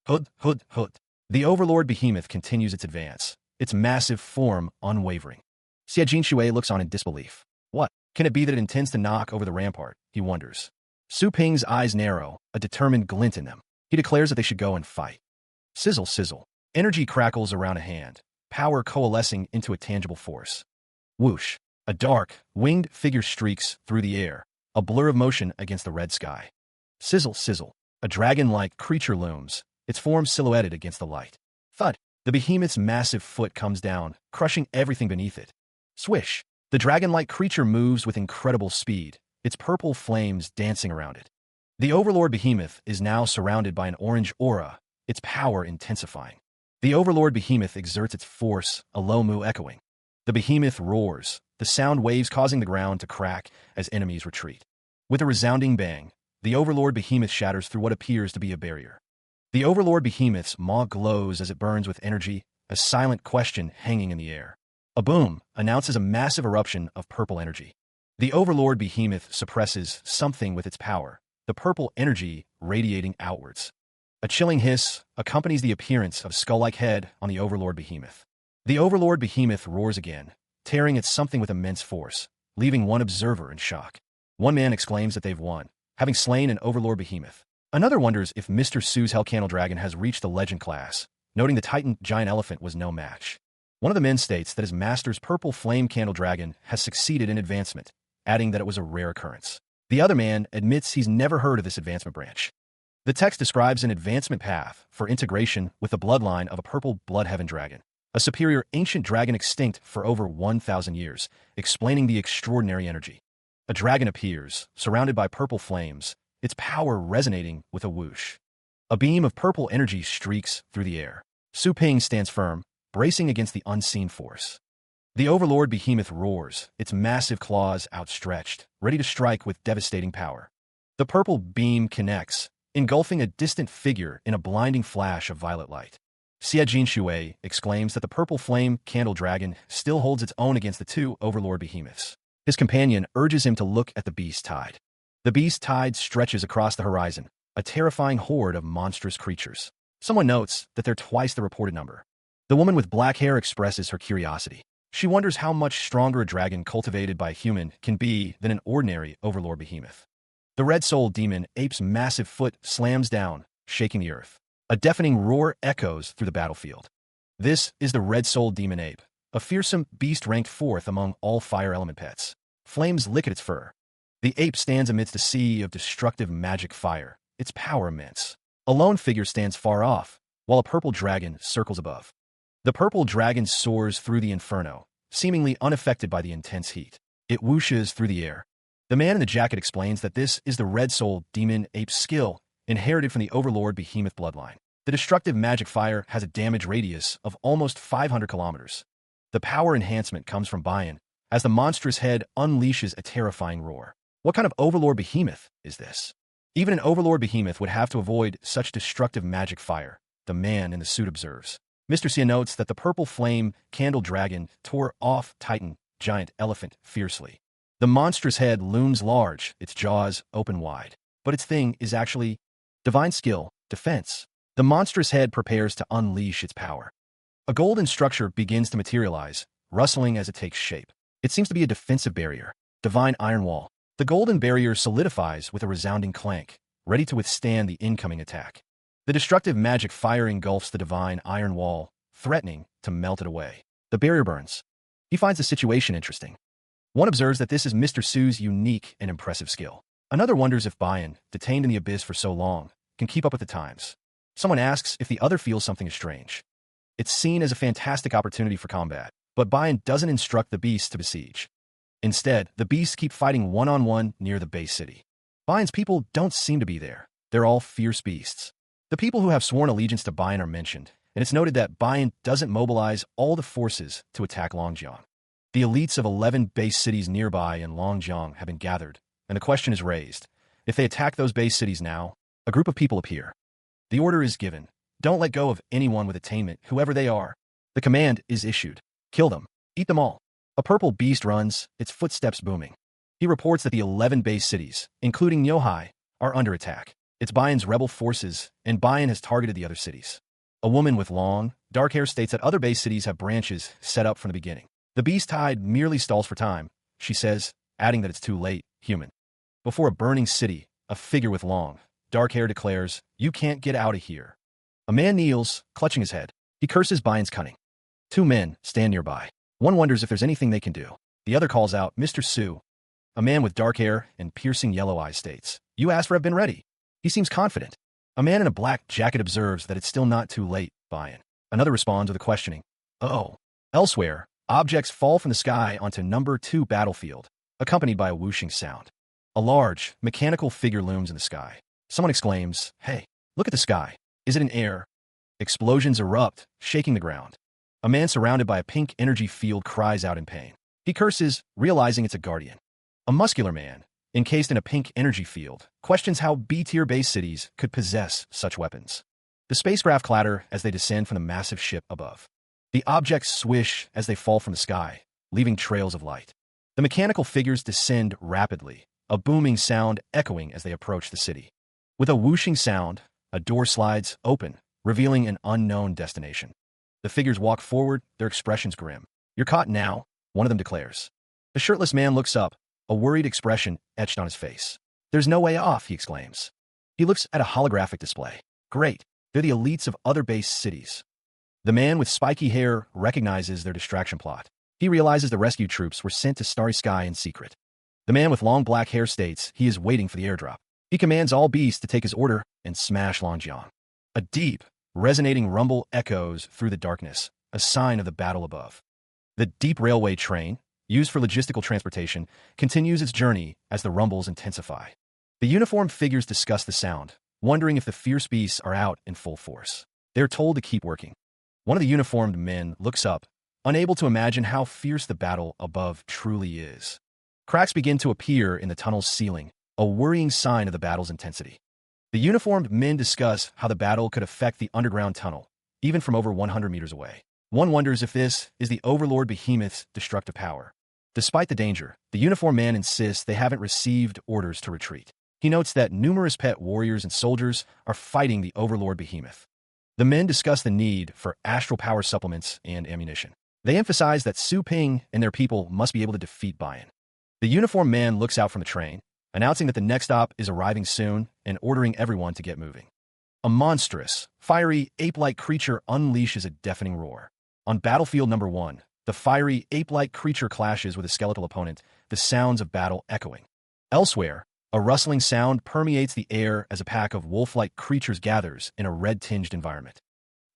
Hud, hud, hud. The overlord behemoth continues its advance, its massive form unwavering. Xie Jinshui looks on in disbelief. What? Can it be that it intends to knock over the rampart? He wonders. Su Ping's eyes narrow, a determined glint in them. He declares that they should go and fight. Sizzle, sizzle. Energy crackles around a hand, power coalescing into a tangible force. Whoosh. A dark, winged figure streaks through the air, a blur of motion against the red sky. Sizzle, sizzle. A dragon-like creature looms, its form silhouetted against the light. Thud. The behemoth's massive foot comes down, crushing everything beneath it. Swish. The dragon-like creature moves with incredible speed, its purple flames dancing around it. The overlord behemoth is now surrounded by an orange aura, its power intensifying. The overlord behemoth exerts its force, a low moo echoing. The behemoth roars, the sound waves causing the ground to crack as enemies retreat. With a resounding bang, the overlord behemoth shatters through what appears to be a barrier. The overlord behemoth's maw glows as it burns with energy, a silent question hanging in the air. A boom announces a massive eruption of purple energy. The overlord behemoth suppresses something with its power, the purple energy radiating outwards. A chilling hiss accompanies the appearance of a skull-like head on the overlord behemoth. The overlord behemoth roars again, tearing at something with immense force, leaving one observer in shock. One man exclaims that they've won, having slain an overlord behemoth. Another wonders if Mr. Su's Hell Candle Dragon has reached the legend class, noting the Titan giant elephant was no match. One of the men states that his master's purple flame candle dragon has succeeded in advancement, adding that it was a rare occurrence. The other man admits he's never heard of this advancement branch. The text describes an advancement path for integration with the bloodline of a purple bloodheaven dragon, a superior ancient dragon extinct for over 1,000 years, explaining the extraordinary energy. A dragon appears, surrounded by purple flames, its power resonating with a whoosh. A beam of purple energy streaks through the air. Su Ping stands firm, bracing against the unseen force. The overlord behemoth roars, its massive claws outstretched, ready to strike with devastating power. The purple beam connects, engulfing a distant figure in a blinding flash of violet light. Xie Jinshui exclaims that the purple flame candle dragon still holds its own against the two overlord behemoths. His companion urges him to look at the beast tide. The beast tide stretches across the horizon, a terrifying horde of monstrous creatures. Someone notes that they're twice the reported number. The woman with black hair expresses her curiosity. She wonders how much stronger a dragon cultivated by a human can be than an ordinary overlord behemoth. The red soul demon ape's massive foot slams down, shaking the earth. A deafening roar echoes through the battlefield. This is the red soul demon ape, a fearsome beast ranked fourth among all fire element pets. Flames lick at its fur. The ape stands amidst a sea of destructive magic fire, its power immense. A lone figure stands far off, while a purple dragon circles above. The purple dragon soars through the inferno, seemingly unaffected by the intense heat. It whooshes through the air. The man in the jacket explains that this is the red soul demon ape's skill, inherited from the overlord behemoth bloodline. The destructive magic fire has a damage radius of almost 500 kilometers. The power enhancement comes from Bayan, as the monstrous head unleashes a terrifying roar. What kind of overlord behemoth is this? Even an overlord behemoth would have to avoid such destructive magic fire, the man in the suit observes. Mr. Sia notes that the purple flame candle dragon tore off Titan, giant elephant, fiercely. The monstrous head looms large, its jaws open wide. But its thing is actually divine skill, defense. The monstrous head prepares to unleash its power. A golden structure begins to materialize, rustling as it takes shape. It seems to be a defensive barrier, divine iron wall. The golden barrier solidifies with a resounding clank, ready to withstand the incoming attack. The destructive magic fire engulfs the divine iron wall, threatening to melt it away. The barrier burns. He finds the situation interesting. One observes that this is Mr. Su's unique and impressive skill. Another wonders if Bayan, detained in the abyss for so long, can keep up with the times. Someone asks if the other feels something is strange. It's seen as a fantastic opportunity for combat, but Bayan doesn't instruct the beasts to besiege. Instead, the beasts keep fighting one-on-one near the base city. Bayan's people don't seem to be there. They're all fierce beasts. The people who have sworn allegiance to Bayan are mentioned, and it's noted that Bayan doesn't mobilize all the forces to attack Longjiang. The elites of 11 base cities nearby in Longjiang have been gathered, and the question is raised. If they attack those base cities now, a group of people appear. The order is given. Don't let go of anyone with attainment, whoever they are. The command is issued. Kill them. Eat them all. A purple beast runs, its footsteps booming. He reports that the 11 base cities, including Nyohai, are under attack. It's Bayan's rebel forces, and Bayan has targeted the other cities. A woman with long, dark hair states that other base cities have branches set up from the beginning. The beast tide merely stalls for time, she says, adding that it's too late, human. Before a burning city, a figure with long, dark hair declares, "You can't get out of here." A man kneels, clutching his head. He curses Bayan's cunning. Two men stand nearby. One wonders if there's anything they can do. The other calls out, "Mr. Su." A man with dark hair and piercing yellow eyes states, "You asked for I've been ready." He seems confident. A man in a black jacket observes that it's still not too late, Bayan. Another responds with a questioning, "Oh." Elsewhere, objects fall from the sky onto number 2 battlefield, accompanied by a whooshing sound. A large, mechanical figure looms in the sky. Someone exclaims, "Hey, look at the sky. Is it in air?" Explosions erupt, shaking the ground. A man surrounded by a pink energy field cries out in pain. He curses, realizing it's a guardian. A muscular man, encased in a pink energy field, questions how B-tier base cities could possess such weapons. The spacecraft clatter as they descend from the massive ship above. The objects swish as they fall from the sky, leaving trails of light. The mechanical figures descend rapidly, a booming sound echoing as they approach the city. With a whooshing sound, a door slides open, revealing an unknown destination. The figures walk forward, their expressions grim. "You're caught now," one of them declares. The shirtless man looks up, a worried expression etched on his face. "There's no way off," he exclaims. He looks at a holographic display. Great, they're the elites of other base cities. The man with spiky hair recognizes their distraction plot. He realizes the rescue troops were sent to Starry Sky in secret. The man with long black hair states he is waiting for the airdrop. He commands all beasts to take his order and smash Longjiang. A deep, resonating rumble echoes through the darkness, a sign of the battle above. The deep railway train, used for logistical transportation, continues its journey as the rumbles intensify. The uniformed figures discuss the sound, wondering if the fierce beasts are out in full force. They're told to keep working. One of the uniformed men looks up, unable to imagine how fierce the battle above truly is. Cracks begin to appear in the tunnel's ceiling, a worrying sign of the battle's intensity. The uniformed men discuss how the battle could affect the underground tunnel, even from over 100 meters away. One wonders if this is the Overlord Behemoth's destructive power. Despite the danger, the uniformed man insists they haven't received orders to retreat. He notes that numerous pet warriors and soldiers are fighting the Overlord Behemoth. The men discuss the need for astral power supplements and ammunition. They emphasize that Su Ping and their people must be able to defeat Bayan. The uniformed man looks out from the train, announcing that the next stop is arriving soon and ordering everyone to get moving. A monstrous, fiery, ape-like creature unleashes a deafening roar. On battlefield number 1, the fiery, ape-like creature clashes with a skeletal opponent, the sounds of battle echoing. Elsewhere, a rustling sound permeates the air as a pack of wolf-like creatures gathers in a red-tinged environment.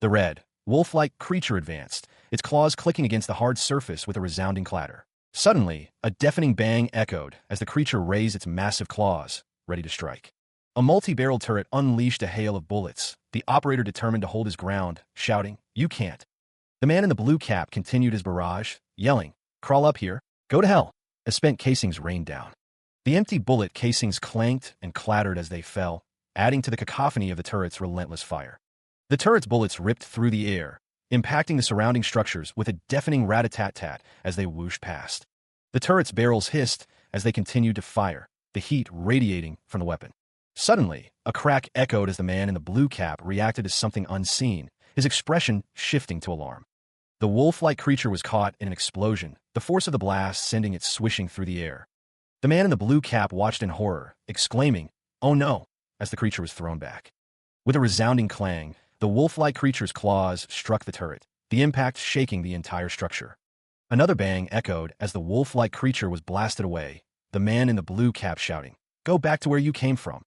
The red, wolf-like creature advanced, its claws clicking against the hard surface with a resounding clatter. Suddenly, a deafening bang echoed as the creature raised its massive claws, ready to strike. A multi-barreled turret unleashed a hail of bullets, the operator determined to hold his ground, shouting, "You can't." The man in the blue cap continued his barrage, yelling, "Crawl up here, go to hell," as spent casings rained down. The empty bullet casings clanked and clattered as they fell, adding to the cacophony of the turret's relentless fire. The turret's bullets ripped through the air, impacting the surrounding structures with a deafening rat-a-tat-tat as they whooshed past. The turret's barrels hissed as they continued to fire, the heat radiating from the weapon. Suddenly, a crack echoed as the man in the blue cap reacted to something unseen, his expression shifting to alarm. The wolf-like creature was caught in an explosion, the force of the blast sending it swishing through the air. The man in the blue cap watched in horror, exclaiming, "Oh no," as the creature was thrown back. With a resounding clang, the wolf-like creature's claws struck the turret, the impact shaking the entire structure. Another bang echoed as the wolf-like creature was blasted away, the man in the blue cap shouting, "Go back to where you came from."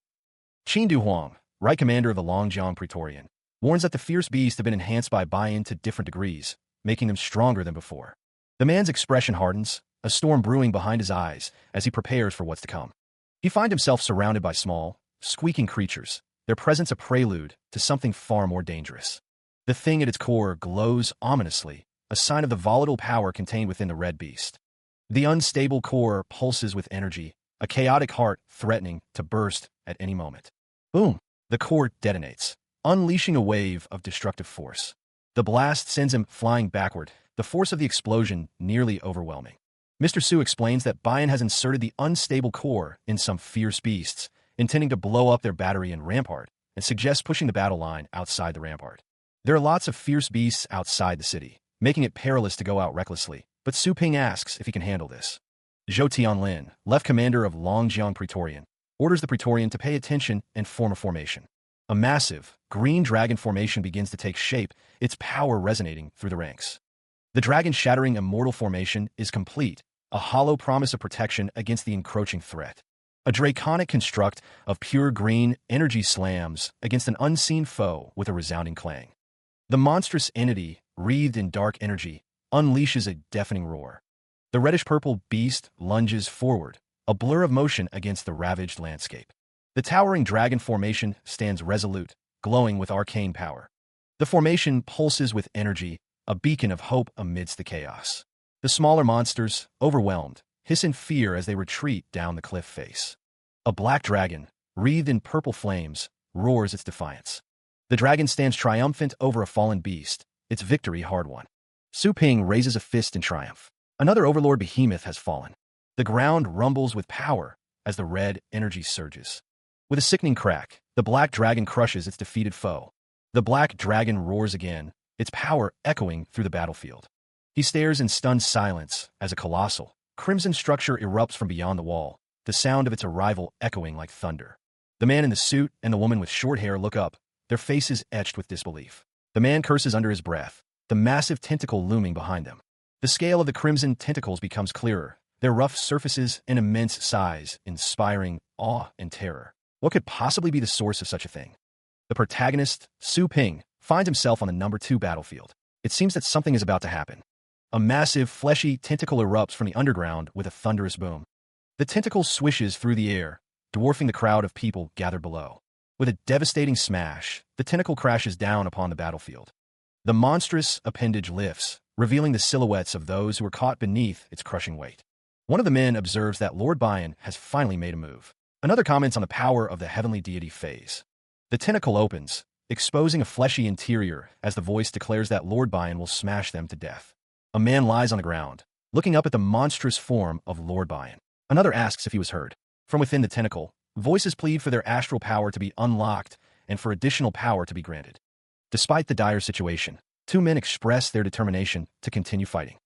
Qin Du Huang, Right Commander of the Longjiang Praetorian, warns that the fierce beasts have been enhanced by buy-in to different degrees, making them stronger than before. The man's expression hardens, a storm brewing behind his eyes as he prepares for what's to come. He finds himself surrounded by small, squeaking creatures, their presence a prelude to something far more dangerous. The thing at its core glows ominously, a sign of the volatile power contained within the red beast. The unstable core pulses with energy, a chaotic heart threatening to burst at any moment. Boom! The core detonates, unleashing a wave of destructive force. The blast sends him flying backward, the force of the explosion nearly overwhelming. Mr. Su explains that Bayan has inserted the unstable core in some fierce beasts, intending to blow up their battery and rampart, and suggests pushing the battle line outside the rampart. There are lots of fierce beasts outside the city, making it perilous to go out recklessly, but Su Ping asks if he can handle this. Zhou Tianlin, Left Commander of Longjiang Praetorian, orders the Praetorian to pay attention and form a formation. A massive, green dragon formation begins to take shape, its power resonating through the ranks. The dragon-shattering immortal formation is complete, a hollow promise of protection against the encroaching threat. A draconic construct of pure green energy slams against an unseen foe with a resounding clang. The monstrous entity, wreathed in dark energy, unleashes a deafening roar. The reddish-purple beast lunges forward, a blur of motion against the ravaged landscape. The towering dragon formation stands resolute, glowing with arcane power. The formation pulses with energy, a beacon of hope amidst the chaos. The smaller monsters, overwhelmed, hiss in fear as they retreat down the cliff face. A black dragon, wreathed in purple flames, roars its defiance. The dragon stands triumphant over a fallen beast, its victory hard-won. Su Ping raises a fist in triumph. Another overlord behemoth has fallen. The ground rumbles with power as the red energy surges. With a sickening crack, the black dragon crushes its defeated foe. The black dragon roars again, its power echoing through the battlefield. He stares in stunned silence as a colossal, crimson structure erupts from beyond the wall, the sound of its arrival echoing like thunder. The man in the suit and the woman with short hair look up, their faces etched with disbelief. The man curses under his breath, the massive tentacle looming behind them. The scale of the crimson tentacles becomes clearer, their rough surfaces and immense size inspiring awe and terror. What could possibly be the source of such a thing? The protagonist, Su Ping, finds himself on the number 2 battlefield. It seems that something is about to happen. A massive, fleshy tentacle erupts from the underground with a thunderous boom. The tentacle swishes through the air, dwarfing the crowd of people gathered below. With a devastating smash, the tentacle crashes down upon the battlefield. The monstrous appendage lifts, revealing the silhouettes of those who were caught beneath its crushing weight. One of the men observes that Lord Bayan has finally made a move. Another comments on the power of the heavenly deity phase. The tentacle opens, exposing a fleshy interior as the voice declares that Lord Bayan will smash them to death. A man lies on the ground, looking up at the monstrous form of Lord Bayan. Another asks if he was heard. From within the tentacle, voices plead for their astral power to be unlocked and for additional power to be granted. Despite the dire situation, 2 men express their determination to continue fighting.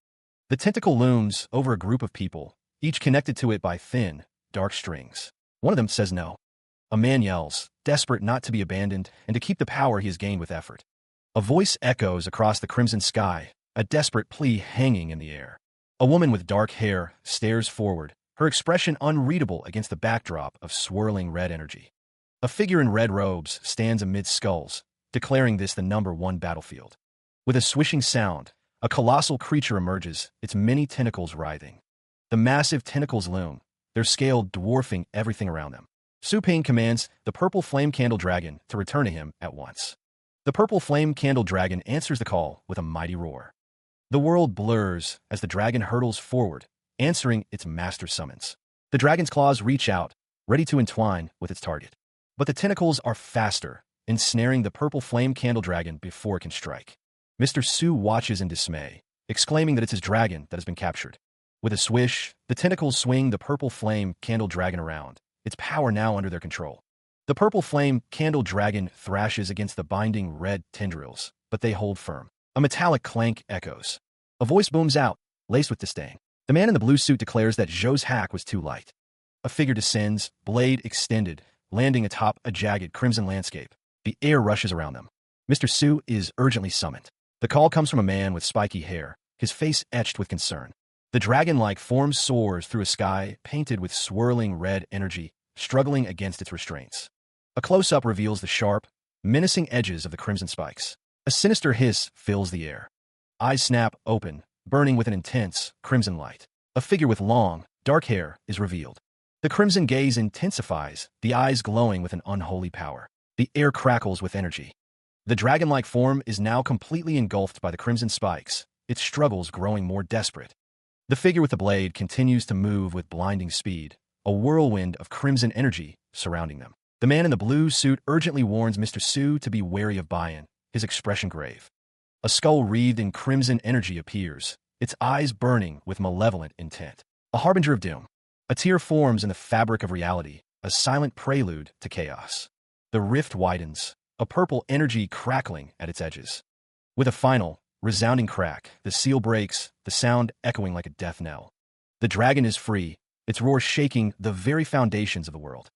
The tentacle looms over a group of people, each connected to it by thin, dark strings. One of them says no. A man yells, desperate not to be abandoned and to keep the power he has gained with effort. A voice echoes across the crimson sky, a desperate plea hanging in the air. A woman with dark hair stares forward, her expression unreadable against the backdrop of swirling red energy. A figure in red robes stands amid skulls, declaring this the #1 battlefield. With a swishing sound, a colossal creature emerges, its many tentacles writhing. The massive tentacles loom, their scale dwarfing everything around them. Su Ping commands the purple flame candle dragon to return to him at once. The purple flame candle dragon answers the call with a mighty roar. The world blurs as the dragon hurtles forward, answering its master summons. The dragon's claws reach out, ready to entwine with its target. But the tentacles are faster, ensnaring the purple flame candle dragon before it can strike. Mr. Su watches in dismay, exclaiming that it's his dragon that has been captured. With a swish, the tentacles swing the purple flame candle dragon around, its power now under their control. The purple flame candle dragon thrashes against the binding red tendrils, but they hold firm. A metallic clank echoes. A voice booms out, laced with disdain. The man in the blue suit declares that Zhou's hack was too light. A figure descends, blade extended, landing atop a jagged crimson landscape. The air rushes around them. Mr. Su is urgently summoned. The call comes from a man with spiky hair, his face etched with concern. The dragon-like form soars through a sky painted with swirling red energy, struggling against its restraints. A close-up reveals the sharp, menacing edges of the crimson spikes. A sinister hiss fills the air. Eyes snap open, burning with an intense, crimson light. A figure with long, dark hair is revealed. The crimson gaze intensifies, the eyes glowing with an unholy power. The air crackles with energy. The dragon-like form is now completely engulfed by the crimson spikes, its struggles growing more desperate. The figure with the blade continues to move with blinding speed, a whirlwind of crimson energy surrounding them. The man in the blue suit urgently warns Mr. Su to be wary of Bayan, his expression grave. A skull wreathed in crimson energy appears, its eyes burning with malevolent intent. A harbinger of doom. A tear forms in the fabric of reality, a silent prelude to chaos. The rift widens, a purple energy crackling at its edges. With a final, resounding crack, the seal breaks, the sound echoing like a death knell. The dragon is free, its roar shaking the very foundations of the world.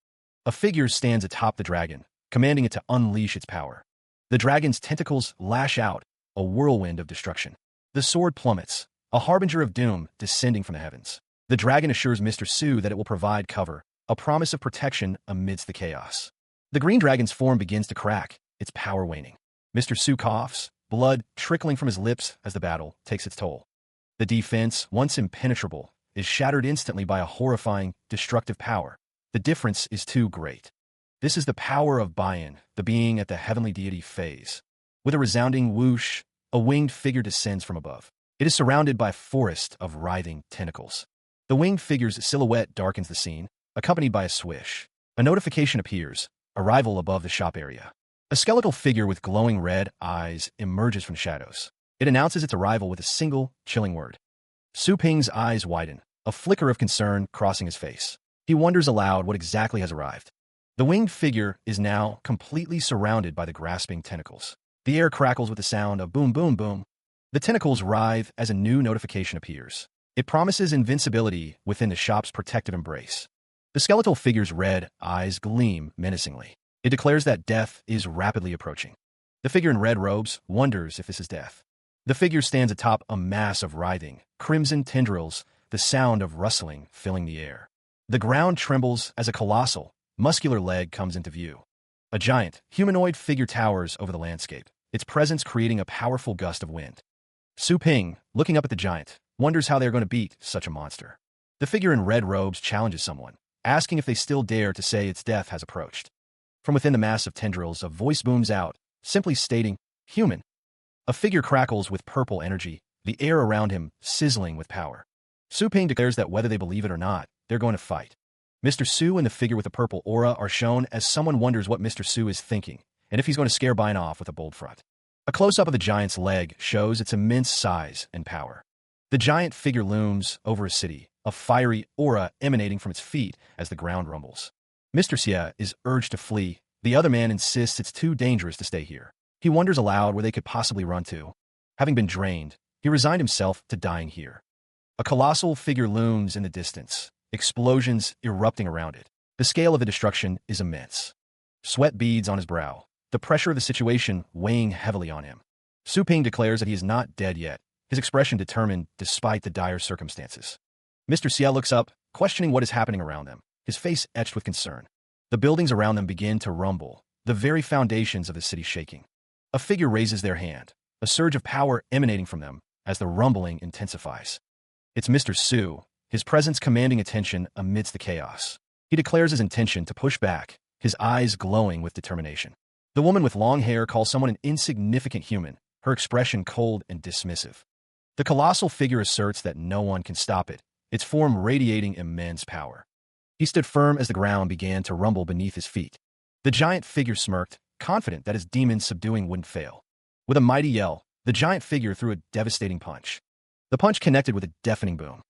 A figure stands atop the dragon, commanding it to unleash its power. The dragon's tentacles lash out, a whirlwind of destruction. The sword plummets, a harbinger of doom descending from the heavens. The dragon assures Mr. Su that it will provide cover, a promise of protection amidst the chaos. The green dragon's form begins to crack, its power waning. Mr. Su coughs, blood trickling from his lips as the battle takes its toll. The defense, once impenetrable, is shattered instantly by a horrifying, destructive power. The difference is too great. This is the power of Bayan, the being at the heavenly deity phase. With a resounding whoosh, a winged figure descends from above. It is surrounded by a forest of writhing tentacles. The winged figure's silhouette darkens the scene, accompanied by a swish. A notification appears, arrival above the shop area. A skeletal figure with glowing red eyes emerges from the shadows. It announces its arrival with a single, chilling word. Su Ping's eyes widen, a flicker of concern crossing his face. He wonders aloud what exactly has arrived. The winged figure is now completely surrounded by the grasping tentacles. The air crackles with the sound of boom, boom, boom. The tentacles writhe as a new notification appears. It promises invincibility within the shop's protective embrace. The skeletal figure's red eyes gleam menacingly. It declares that death is rapidly approaching. The figure in red robes wonders if this is death. The figure stands atop a mass of writhing, crimson tendrils, the sound of rustling filling the air. The ground trembles as a colossal, muscular leg comes into view. A giant, humanoid figure towers over the landscape, its presence creating a powerful gust of wind. Su Ping, looking up at the giant, wonders how they are going to beat such a monster. The figure in red robes challenges someone, asking if they still dare to say its death has approached. From within the mass of tendrils, a voice booms out, simply stating, "Human." A figure crackles with purple energy, the air around him sizzling with power. Su Ping declares that whether they believe it or not, they're going to fight. Mr. Su and the figure with the purple aura are shown as someone wonders what Mr. Su is thinking, and if he's going to scare Bayan off with a bold front. A close-up of the giant's leg shows its immense size and power. The giant figure looms over a city, a fiery aura emanating from its feet as the ground rumbles. Mr. Xie is urged to flee. The other man insists it's too dangerous to stay here. He wonders aloud where they could possibly run to. Having been drained, he resigned himself to dying here. A colossal figure looms in the distance, explosions erupting around it. The scale of the destruction is immense. Sweat beads on his brow, the pressure of the situation weighing heavily on him. Su Ping declares that he is not dead yet, his expression determined despite the dire circumstances. Mr. Xie looks up, questioning what is happening around them, his face etched with concern. The buildings around them begin to rumble, the very foundations of the city shaking. A figure raises their hand, a surge of power emanating from them as the rumbling intensifies. It's Mr. Su, his presence commanding attention amidst the chaos. He declares his intention to push back, his eyes glowing with determination. The woman with long hair calls someone an insignificant human, her expression cold and dismissive. The colossal figure asserts that no one can stop it, its form radiating immense power. He stood firm as the ground began to rumble beneath his feet. The giant figure smirked, confident that his demon subduing wouldn't fail. With a mighty yell, the giant figure threw a devastating punch. The punch connected with a deafening boom.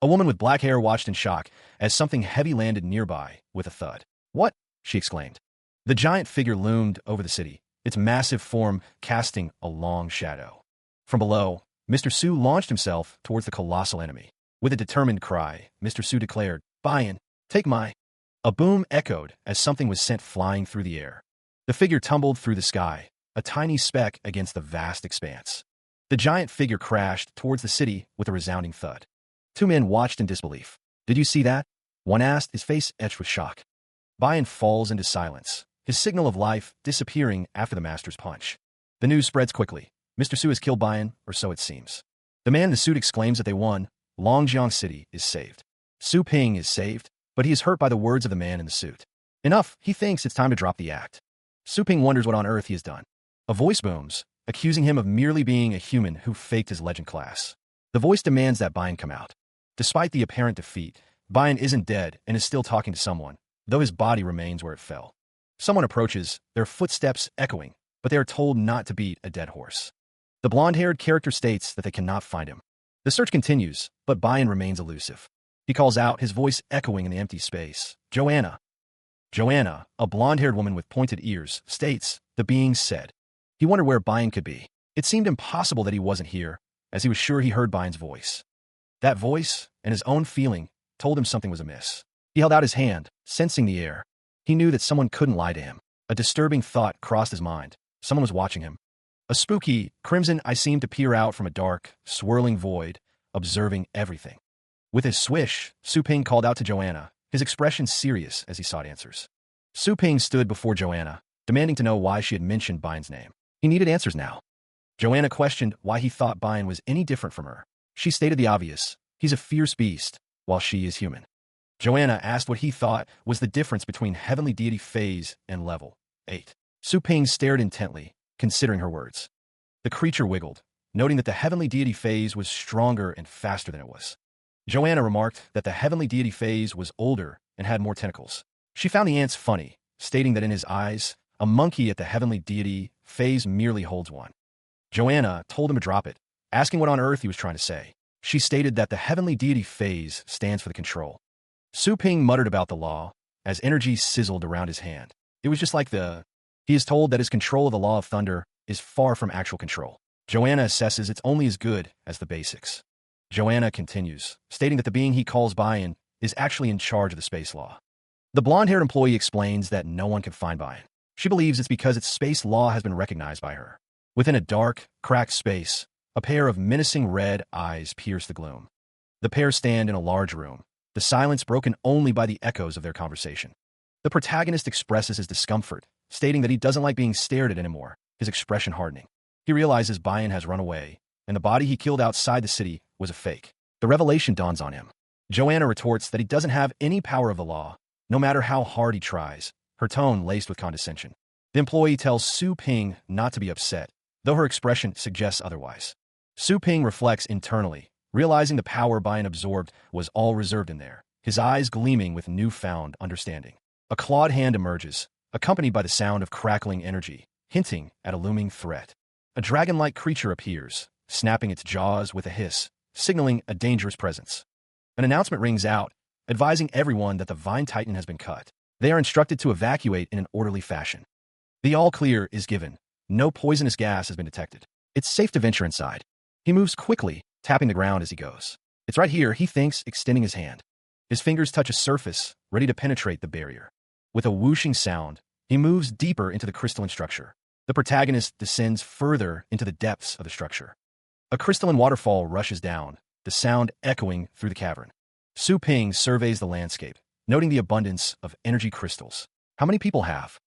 A woman with black hair watched in shock as something heavy landed nearby with a thud. "What?" she exclaimed. The giant figure loomed over the city, its massive form casting a long shadow. From below, Mr. Su launched himself towards the colossal enemy. With a determined cry, Mr. Su declared, "Buy-in, take my..." A boom echoed as something was sent flying through the air. The figure tumbled through the sky, a tiny speck against the vast expanse. The giant figure crashed towards the city with a resounding thud. Two men watched in disbelief. "Did you see that?" one asked, his face etched with shock. Buy-in falls into silence, his signal of life disappearing after the master's punch. The news spreads quickly. Mr. Su has killed Buy-in, or so it seems. The man in the suit exclaims that they won. Longjiang City is saved. Su Ping is saved, but he is hurt by the words of the man in the suit. Enough, he thinks it's time to drop the act. Su Ping wonders what on earth he has done. A voice booms, accusing him of merely being a human who faked his legend class. The voice demands that Buy-in come out. Despite the apparent defeat, Buy-in isn't dead and is still talking to someone, though his body remains where it fell. Someone approaches, their footsteps echoing, but they are told not to beat a dead horse. The blonde-haired character states that they cannot find him. The search continues, but Buy-in remains elusive. He calls out, his voice echoing in the empty space. "Joanna." Joanna, a blonde-haired woman with pointed ears, states, the being said. He wondered where Buy-in could be. It seemed impossible that he wasn't here, as he was sure he heard Buy-in's voice. That voice, and his own feeling, told him something was amiss. He held out his hand, sensing the air. He knew that someone couldn't lie to him. A disturbing thought crossed his mind. Someone was watching him. A spooky, crimson eye seemed to peer out from a dark, swirling void, observing everything. With his swish, Su Ping called out to Joanna, his expression serious as he sought answers. Su Ping stood before Joanna, demanding to know why she had mentioned Buy-in's name. He needed answers now. Joanna questioned why he thought Buy-in was any different from her. She stated the obvious. He's a fierce beast, while she is human. Joanna asked what he thought was the difference between heavenly deity phase and level 8. Su Ping stared intently, considering her words. The creature wiggled, noting that the heavenly deity phase was stronger and faster than it was. Joanna remarked that the heavenly deity phase was older and had more tentacles. She found the ants funny, stating that in his eyes, a monkey at the heavenly deity phase merely holds one. Joanna told him to drop it, asking what on earth he was trying to say. She stated that the heavenly deity phase stands for the control. Su Ping muttered about the law, as energy sizzled around his hand. It was just like he is told that his control of the law of thunder is far from actual control. Joanna assesses it's only as good as the basics. Joanna continues, stating that the being he calls Buy-in is actually in charge of the space law. The blonde-haired employee explains that no one can find Buy-in. She believes it's because its space law has been recognized by her. Within a dark, cracked space, a pair of menacing red eyes pierce the gloom. The pair stand in a large room, the silence broken only by the echoes of their conversation. The protagonist expresses his discomfort, stating that he doesn't like being stared at anymore, his expression hardening. He realizes Buy-in has run away, and the body he killed outside the city was a fake. The revelation dawns on him. Joanna retorts that he doesn't have any power of the law, no matter how hard he tries, her tone laced with condescension. The employee tells Su Ping not to be upset, though her expression suggests otherwise. Su Ping reflects internally, realizing the power Buy-in absorbed was all reserved in there, his eyes gleaming with newfound understanding. A clawed hand emerges, accompanied by the sound of crackling energy, hinting at a looming threat. A dragon-like creature appears, snapping its jaws with a hiss, signaling a dangerous presence. An announcement rings out, advising everyone that the Vine Titan has been cut. They are instructed to evacuate in an orderly fashion. The all-clear is given. No poisonous gas has been detected. It's safe to venture inside. He moves quickly, tapping the ground as he goes. It's right here, he thinks, extending his hand. His fingers touch a surface, ready to penetrate the barrier. With a whooshing sound, he moves deeper into the crystalline structure. The protagonist descends further into the depths of the structure. A crystalline waterfall rushes down, the sound echoing through the cavern. Su Ping surveys the landscape, noting the abundance of energy crystals. How many people have?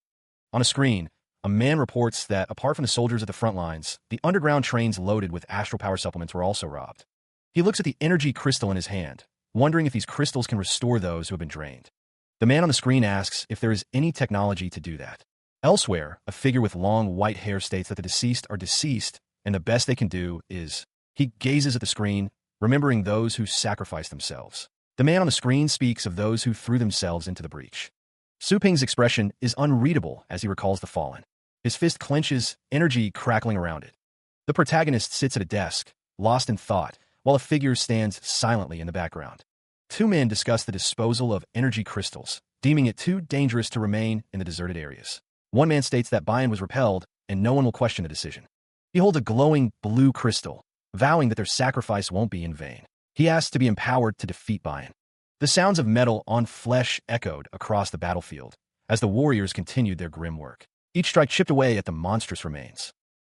On a screen, a man reports that apart from the soldiers at the front lines, the underground trains loaded with astral power supplements were also robbed. He looks at the energy crystal in his hand, wondering if these crystals can restore those who have been drained. The man on the screen asks if there is any technology to do that. Elsewhere, a figure with long white hair states that the deceased are deceased and the best they can do is... He gazes at the screen, remembering those who sacrificed themselves. The man on the screen speaks of those who threw themselves into the breach. Su Ping's expression is unreadable as he recalls the fallen. His fist clenches, energy crackling around it. The protagonist sits at a desk, lost in thought, while a figure stands silently in the background. Two men discuss the disposal of energy crystals, deeming it too dangerous to remain in the deserted areas. One man states that Bayan was repelled, and no one will question the decision. He holds a glowing blue crystal, vowing that their sacrifice won't be in vain. He asks to be empowered to defeat Bayan. The sounds of metal on flesh echoed across the battlefield as the warriors continued their grim work. Each strike chipped away at the monstrous remains.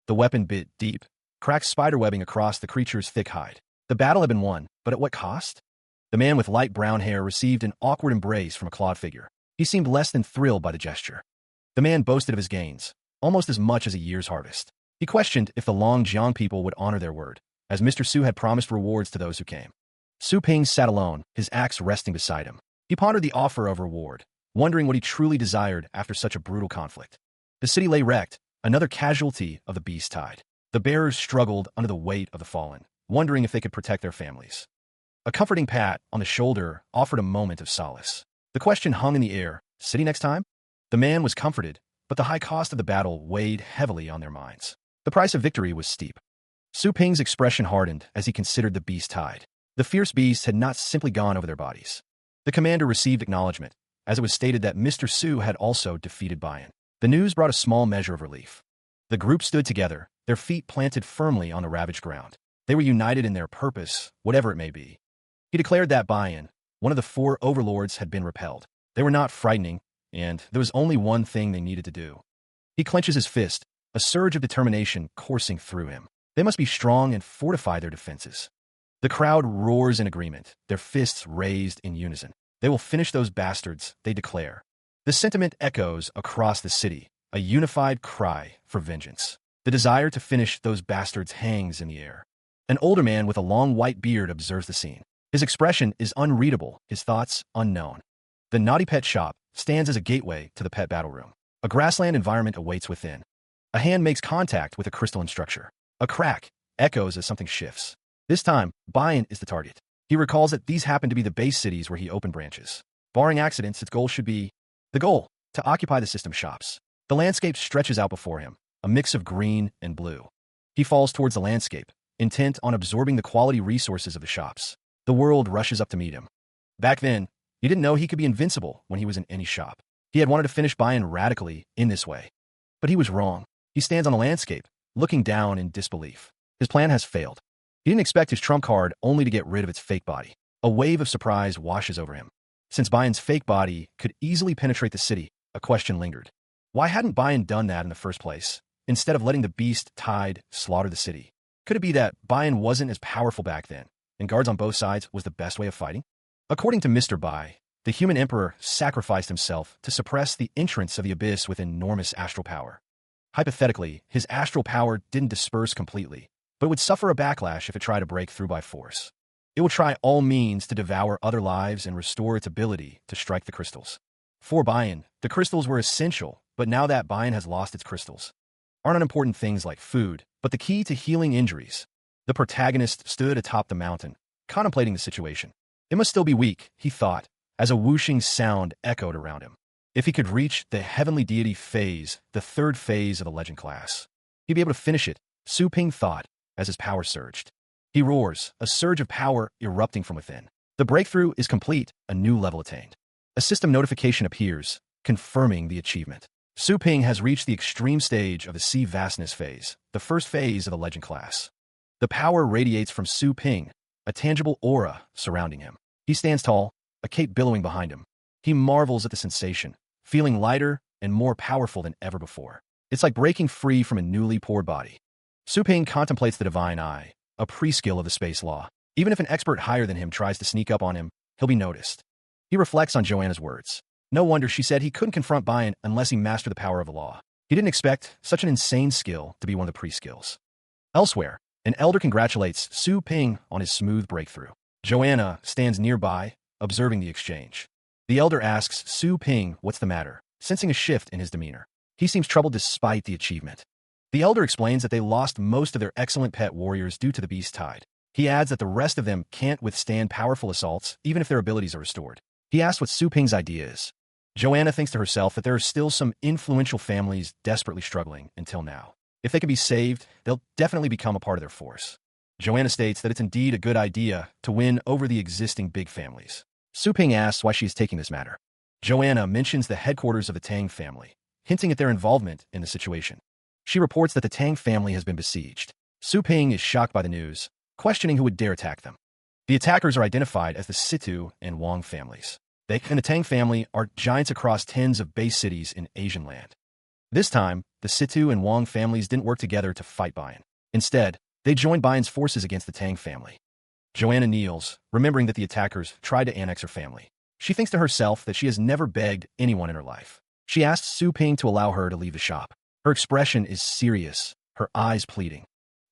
The weapon bit deep, cracked spiderwebbing across the creature's thick hide. The battle had been won, but at what cost? The man with light brown hair received an awkward embrace from a clawed figure. He seemed less than thrilled by the gesture. The man boasted of his gains, almost as much as a year's harvest. He questioned if the Longjiang people would honor their word, as Mr. Su had promised rewards to those who came. Su Ping sat alone, his axe resting beside him. He pondered the offer of reward, wondering what he truly desired after such a brutal conflict. The city lay wrecked, another casualty of the beast tide. The bearers struggled under the weight of the fallen, wondering if they could protect their families. A comforting pat on the shoulder offered a moment of solace. The question hung in the air, city next time? The man was comforted, but the high cost of the battle weighed heavily on their minds. The price of victory was steep. Su Ping's expression hardened as he considered the beast tide. The fierce beasts had not simply gone over their bodies. The commander received acknowledgement, as it was stated that Mr. Su had also defeated Bayan. The news brought a small measure of relief. The group stood together, their feet planted firmly on the ravaged ground. They were united in their purpose, whatever it may be. He declared that Bayan, one of the four overlords, had been repelled. They were not frightening, and there was only one thing they needed to do. He clenches his fist, a surge of determination coursing through him. They must be strong and fortify their defenses. The crowd roars in agreement, their fists raised in unison. They will finish those bastards, they declare. The sentiment echoes across the city, a unified cry for vengeance. The desire to finish those bastards hangs in the air. An older man with a long white beard observes the scene. His expression is unreadable, his thoughts unknown. The Naughty Pet shop stands as a gateway to the pet battle room. A grassland environment awaits within. A hand makes contact with a crystalline structure. A crack echoes as something shifts. This time, Bayan is the target. He recalls that these happen to be the base cities where he opened branches. Barring accidents, its goal should be the goal, to occupy the system shops. The landscape stretches out before him, a mix of green and blue. He falls towards the landscape, intent on absorbing the quality resources of the shops. The world rushes up to meet him. Back then, he didn't know he could be invincible when he was in any shop. He had wanted to finish Bayan radically in this way. But he was wrong. He stands on the landscape, looking down in disbelief. His plan has failed. He didn't expect his trump card only to get rid of its fake body. A wave of surprise washes over him. Since Bayan's fake body could easily penetrate the city, a question lingered. Why hadn't Bayan done that in the first place, instead of letting the beast tide slaughter the city? Could it be that Bayan wasn't as powerful back then, and guards on both sides was the best way of fighting? According to Mr. Bai, the human emperor sacrificed himself to suppress the entrance of the abyss with enormous astral power. Hypothetically, his astral power didn't disperse completely, but it would suffer a backlash if it tried to break through by force. It would try all means to devour other lives and restore its ability to strike the crystals. For Bayan, the crystals were essential, but now that Bayan has lost its crystals, aren't unimportant things like food, but the key to healing injuries. The protagonist stood atop the mountain, contemplating the situation. It must still be weak, he thought, as a whooshing sound echoed around him. If he could reach the heavenly deity phase, the third phase of the legend class, he'd be able to finish it, Su Ping thought, as his power surged. He roars, a surge of power erupting from within. The breakthrough is complete, a new level attained. A system notification appears, confirming the achievement. Su Ping has reached the extreme stage of the sea vastness phase, the first phase of the legend class. The power radiates from Su Ping, a tangible aura surrounding him. He stands tall, a cape billowing behind him. He marvels at the sensation, feeling lighter and more powerful than ever before. It's like breaking free from a newly poured body. Su Ping contemplates the divine eye, a pre-skill of the space law. Even if an expert higher than him tries to sneak up on him, he'll be noticed. He reflects on Joanna's words. No wonder she said he couldn't confront Bayan unless he mastered the power of the law. He didn't expect such an insane skill to be one of the pre-skills. Elsewhere, an elder congratulates Su Ping on his smooth breakthrough. Joanna stands nearby, observing the exchange. The elder asks Su Ping what's the matter, sensing a shift in his demeanor. He seems troubled despite the achievement. The elder explains that they lost most of their excellent pet warriors due to the beast tide. He adds that the rest of them can't withstand powerful assaults, even if their abilities are restored. He asks what Su Ping's idea is. Joanna thinks to herself that there are still some influential families desperately struggling until now. If they can be saved, they'll definitely become a part of their force. Joanna states that it's indeed a good idea to win over the existing big families. Su Ping asks why she is taking this matter. Joanna mentions the headquarters of the Tang family, hinting at their involvement in the situation. She reports that the Tang family has been besieged. Su Ping is shocked by the news, questioning who would dare attack them. The attackers are identified as the Situ and Wang families. They and the Tang family are giants across tens of base cities in Asian land. This time, the Situ and Wang families didn't work together to fight Bayan. Instead, they joined Bayan's forces against the Tang family. Joanna kneels, remembering that the attackers tried to annex her family. She thinks to herself that she has never begged anyone in her life. She asks Su Ping to allow her to leave the shop. Her expression is serious, her eyes pleading.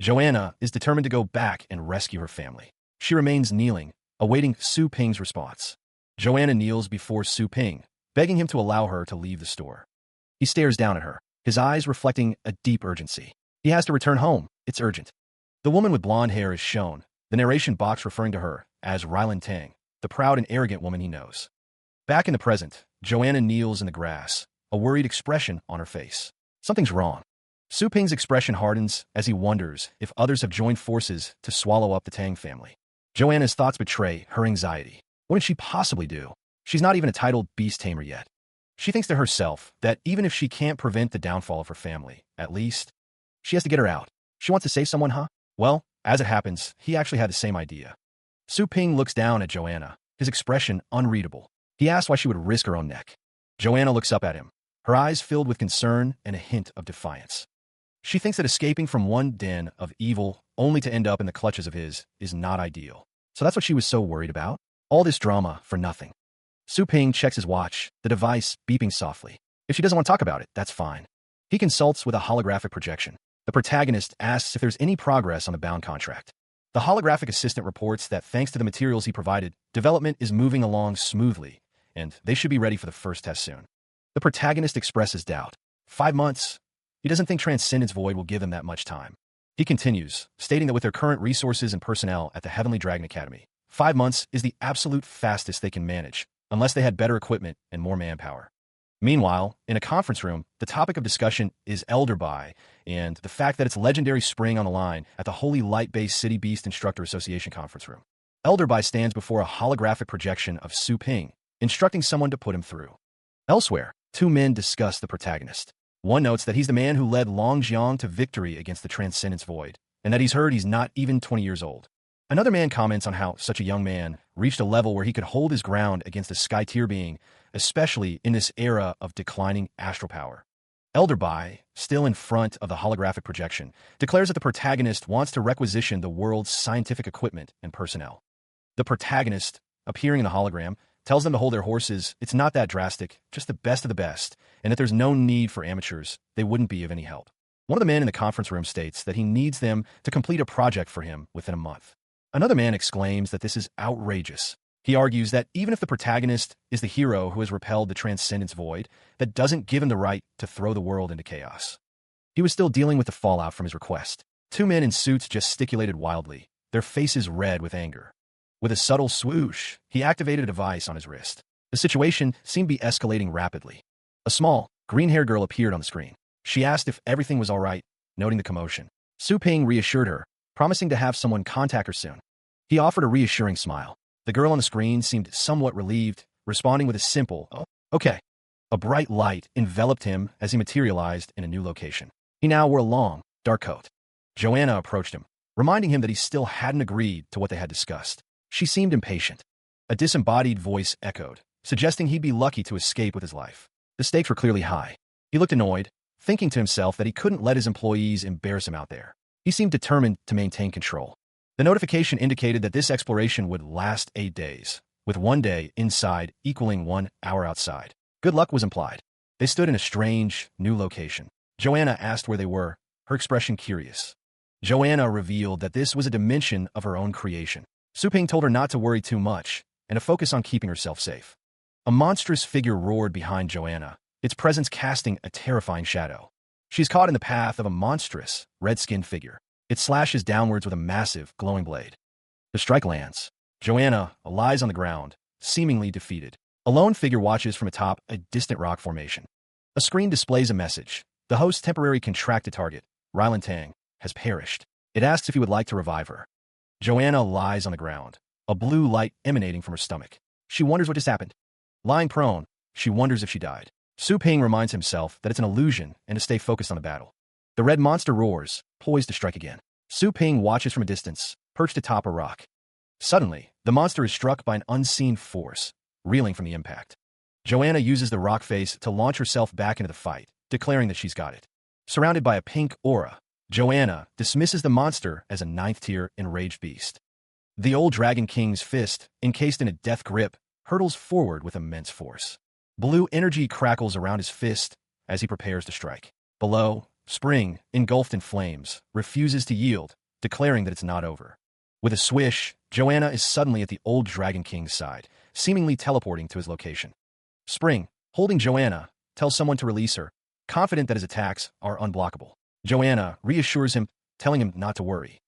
Joanna is determined to go back and rescue her family. She remains kneeling, awaiting Su Ping's response. Joanna kneels before Su Ping, begging him to allow her to leave the store. He stares down at her, his eyes reflecting a deep urgency. He has to return home. It's urgent. The woman with blonde hair is shown, the narration box referring to her as Rylan Tang, the proud and arrogant woman he knows. Back in the present, Joanna kneels in the grass, a worried expression on her face. Something's wrong. Su Ping's expression hardens as he wonders if others have joined forces to swallow up the Tang family. Joanna's thoughts betray her anxiety. What did she possibly do? She's not even a titled beast tamer yet. She thinks to herself that even if she can't prevent the downfall of her family, at least, she has to get her out. She wants to save someone, huh? Well, as it happens, he actually had the same idea. Su Ping looks down at Joanna, his expression unreadable. He asks why she would risk her own neck. Joanna looks up at him, her eyes filled with concern and a hint of defiance. She thinks that escaping from one den of evil only to end up in the clutches of his is not ideal. So that's what she was so worried about? All this drama for nothing. Su Ping checks his watch, the device beeping softly. If she doesn't want to talk about it, that's fine. He consults with a holographic projection. The protagonist asks if there's any progress on the bound contract. The holographic assistant reports that thanks to the materials he provided, development is moving along smoothly, and they should be ready for the first test soon. The protagonist expresses doubt. 5 months? He doesn't think Transcendence Void will give him that much time. He continues, stating that with their current resources and personnel at the Heavenly Dragon Academy, 5 months is the absolute fastest they can manage, unless they had better equipment and more manpower. Meanwhile, in a conference room, the topic of discussion is Elder Bai and the fact that it's legendary spring on the line at the Holy Light-Based City Beast Instructor Association conference room. Elder Bai stands before a holographic projection of Su Ping, instructing someone to put him through. Elsewhere, 2 men discuss the protagonist. One notes that he's the man who led Long Jiang to victory against the Transcendence Void, and that he's heard he's not even 20 years old. Another man comments on how such a young man reached a level where he could hold his ground against a sky-tier being, especially in this era of declining astral power. Elder Bai, still in front of the holographic projection, declares that the protagonist wants to requisition the world's scientific equipment and personnel. The protagonist, appearing in the hologram, tells them to hold their horses. It's not that drastic, just the best of the best, and that there's no need for amateurs. They wouldn't be of any help. One of the men in the conference room states that he needs them to complete a project for him within a month. Another man exclaims that this is outrageous. He argues that even if the protagonist is the hero who has repelled the Transcendence Void, that doesn't give him the right to throw the world into chaos. He was still dealing with the fallout from his request. 2 men in suits gesticulated wildly, their faces red with anger. With a subtle swoosh, he activated a device on his wrist. The situation seemed to be escalating rapidly. A small, green-haired girl appeared on the screen. She asked if everything was all right, noting the commotion. Su Ping reassured her, promising to have someone contact her soon. He offered a reassuring smile. The girl on the screen seemed somewhat relieved, responding with a simple, "Oh, okay." A bright light enveloped him as he materialized in a new location. He now wore a long, dark coat. Joanna approached him, reminding him that he still hadn't agreed to what they had discussed. She seemed impatient. A disembodied voice echoed, suggesting he'd be lucky to escape with his life. The stakes were clearly high. He looked annoyed, thinking to himself that he couldn't let his employees embarrass him out there. He seemed determined to maintain control. The notification indicated that this exploration would last 8 days, with 1 day inside equaling 1 hour outside. Good luck was implied. They stood in a strange, new location. Joanna asked where they were, her expression curious. Joanna revealed that this was a dimension of her own creation. Su-ping told her not to worry too much and to focus on keeping herself safe. A monstrous figure roared behind Joanna, its presence casting a terrifying shadow. She's caught in the path of a monstrous, red-skinned figure. It slashes downwards with a massive, glowing blade. The strike lands. Joanna lies on the ground, seemingly defeated. A lone figure watches from atop a distant rock formation. A screen displays a message. The host's temporary contracted target, Rylan Tang, has perished. It asks if he would like to revive her. Joanna lies on the ground, a blue light emanating from her stomach. She wonders what just happened. Lying prone, she wonders if she died. Su-ping reminds himself that it's an illusion and to stay focused on the battle. The red monster roars, poised to strike again. Su-ping watches from a distance, perched atop a rock. Suddenly, the monster is struck by an unseen force, reeling from the impact. Joanna uses the rock face to launch herself back into the fight, declaring that she's got it. Surrounded by a pink aura, Joanna dismisses the monster as a 9th-tier enraged beast. The old Dragon King's fist, encased in a death grip, hurtles forward with immense force. Blue energy crackles around his fist as he prepares to strike. Below, Spring, engulfed in flames, refuses to yield, declaring that it's not over. With a swish, Joanna is suddenly at the old Dragon King's side, seemingly teleporting to his location. Spring, holding Joanna, tells someone to release her, confident that his attacks are unblockable. Joanna reassures him, telling him not to worry.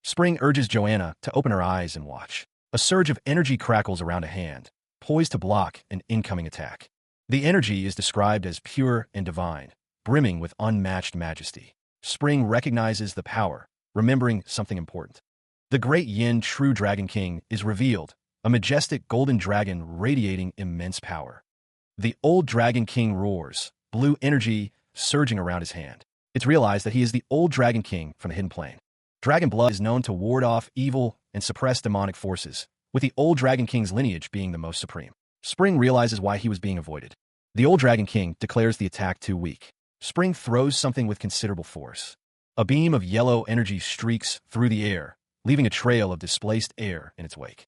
Spring urges Joanna to open her eyes and watch. A surge of energy crackles around a hand, poised to block an incoming attack. The energy is described as pure and divine, brimming with unmatched majesty. Spring recognizes the power, remembering something important. The great Yin True Dragon King is revealed, a majestic golden dragon radiating immense power. The old Dragon King roars, blue energy surging around his hand. It's realized that he is the old Dragon King from the Hidden Plane. Dragon blood is known to ward off evil and suppress demonic forces, with the old Dragon King's lineage being the most supreme. Spring realizes why he was being avoided. The old Dragon King declares the attack too weak. Spring throws something with considerable force. A beam of yellow energy streaks through the air, leaving a trail of displaced air in its wake.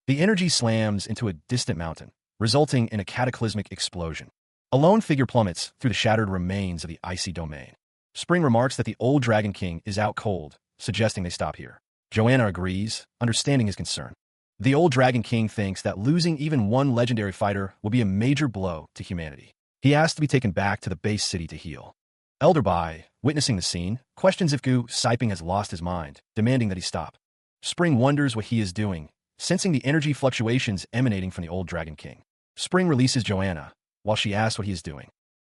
The energy slams into a distant mountain, resulting in a cataclysmic explosion. A lone figure plummets through the shattered remains of the icy domain. Spring remarks that the old Dragon King is out cold, suggesting they stop here. Joanna agrees, understanding his concern. The old Dragon King thinks that losing even one legendary fighter will be a major blow to humanity. He asks to be taken back to the base city to heal. Elder Bai, witnessing the scene, questions if Gu Siping has lost his mind, demanding that he stop. Spring wonders what he is doing, sensing the energy fluctuations emanating from the old Dragon King. Spring releases Joanna, while she asks what he is doing.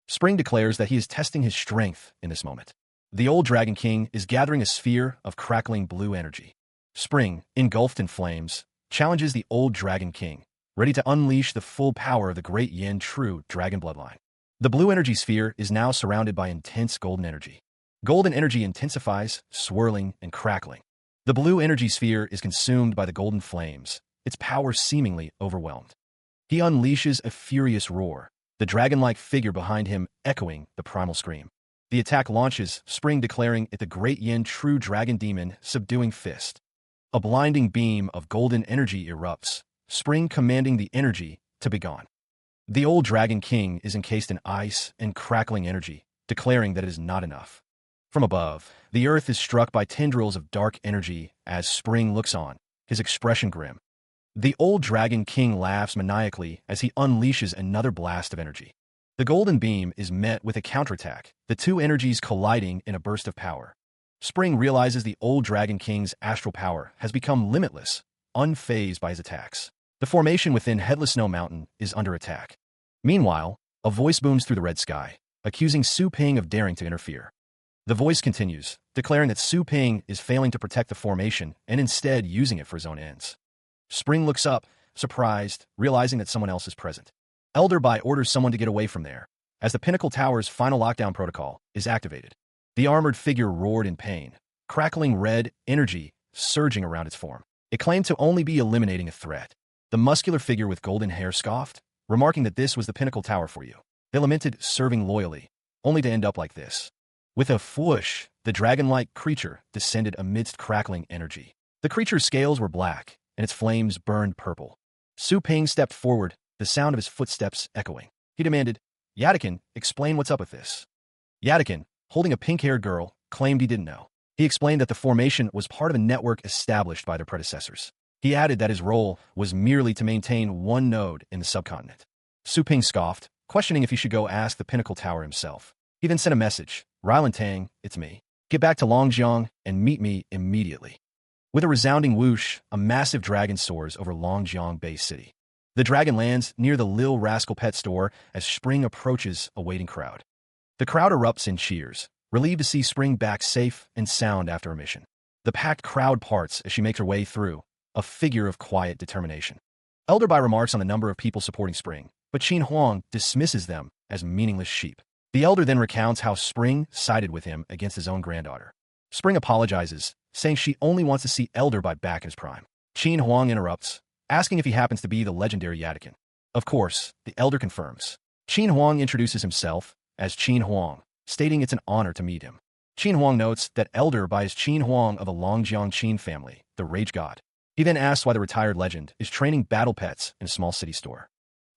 Spring declares that he is testing his strength in this moment. The old Dragon King is gathering a sphere of crackling blue energy. Spring, engulfed in flames, challenges the old Dragon King, ready to unleash the full power of the great Yin True Dragon bloodline. The blue energy sphere is now surrounded by intense golden energy. Golden energy intensifies, swirling and crackling. The blue energy sphere is consumed by the golden flames, its power seemingly overwhelmed. He unleashes a furious roar, the dragon-like figure behind him echoing the primal scream. The attack launches, Spring declaring it the great Yin True Dragon Demon subduing fist. A blinding beam of golden energy erupts, Spring commanding the energy to be gone. The old Dragon King is encased in ice and crackling energy, declaring that it is not enough. From above, the earth is struck by tendrils of dark energy as Spring looks on, his expression grim. The old Dragon King laughs maniacally as he unleashes another blast of energy. The golden beam is met with a counterattack, the two energies colliding in a burst of power. Spring realizes the old Dragon King's astral power has become limitless, unfazed by his attacks. The formation within Headless Snow Mountain is under attack. Meanwhile, a voice booms through the red sky, accusing Su-ping of daring to interfere. The voice continues, declaring that Su-ping is failing to protect the formation and instead using it for his own ends. Spring looks up, surprised, realizing that someone else is present. Elder Bai orders someone to get away from there, as the Pinnacle Tower's final lockdown protocol is activated. The armored figure roared in pain, crackling red energy surging around its form. It claimed to only be eliminating a threat. The muscular figure with golden hair scoffed, remarking that this was the pinnacle tower for you. They lamented serving loyally, only to end up like this. With a whoosh, the dragon-like creature descended amidst crackling energy. The creature's scales were black, and its flames burned purple. Su Ping stepped forward, the sound of his footsteps echoing. He demanded, "Yadakin, explain what's up with this." Yadakin, holding a pink-haired girl, claimed he didn't know. He explained that the formation was part of a network established by their predecessors. He added that his role was merely to maintain one node in the subcontinent. Su Ping scoffed, questioning if he should go ask the Pinnacle Tower himself. He then sent a message, "Rylan Tang, it's me. Get back to Longjiang and meet me immediately." With a resounding whoosh, a massive dragon soars over Longjiang Bay City. The dragon lands near the Lil Rascal pet store as Spring approaches a waiting crowd. The crowd erupts in cheers, relieved to see Spring back safe and sound after her mission. The packed crowd parts as she makes her way through, a figure of quiet determination. Elder Bai remarks on the number of people supporting Spring, but Qin Huang dismisses them as meaningless sheep. The elder then recounts how Spring sided with him against his own granddaughter. Spring apologizes, saying she only wants to see Elder Bai back in his prime. Qin Huang interrupts, asking if he happens to be the legendary Yadakin. Of course, the elder confirms. Qin Huang introduces himself as Qin Huang, stating it's an honor to meet him. Qin Huang notes that Elder Bai is Qin Huang of the Longjiang Qin family, the Rage God. He then asks why the retired legend is training battle pets in a small city store.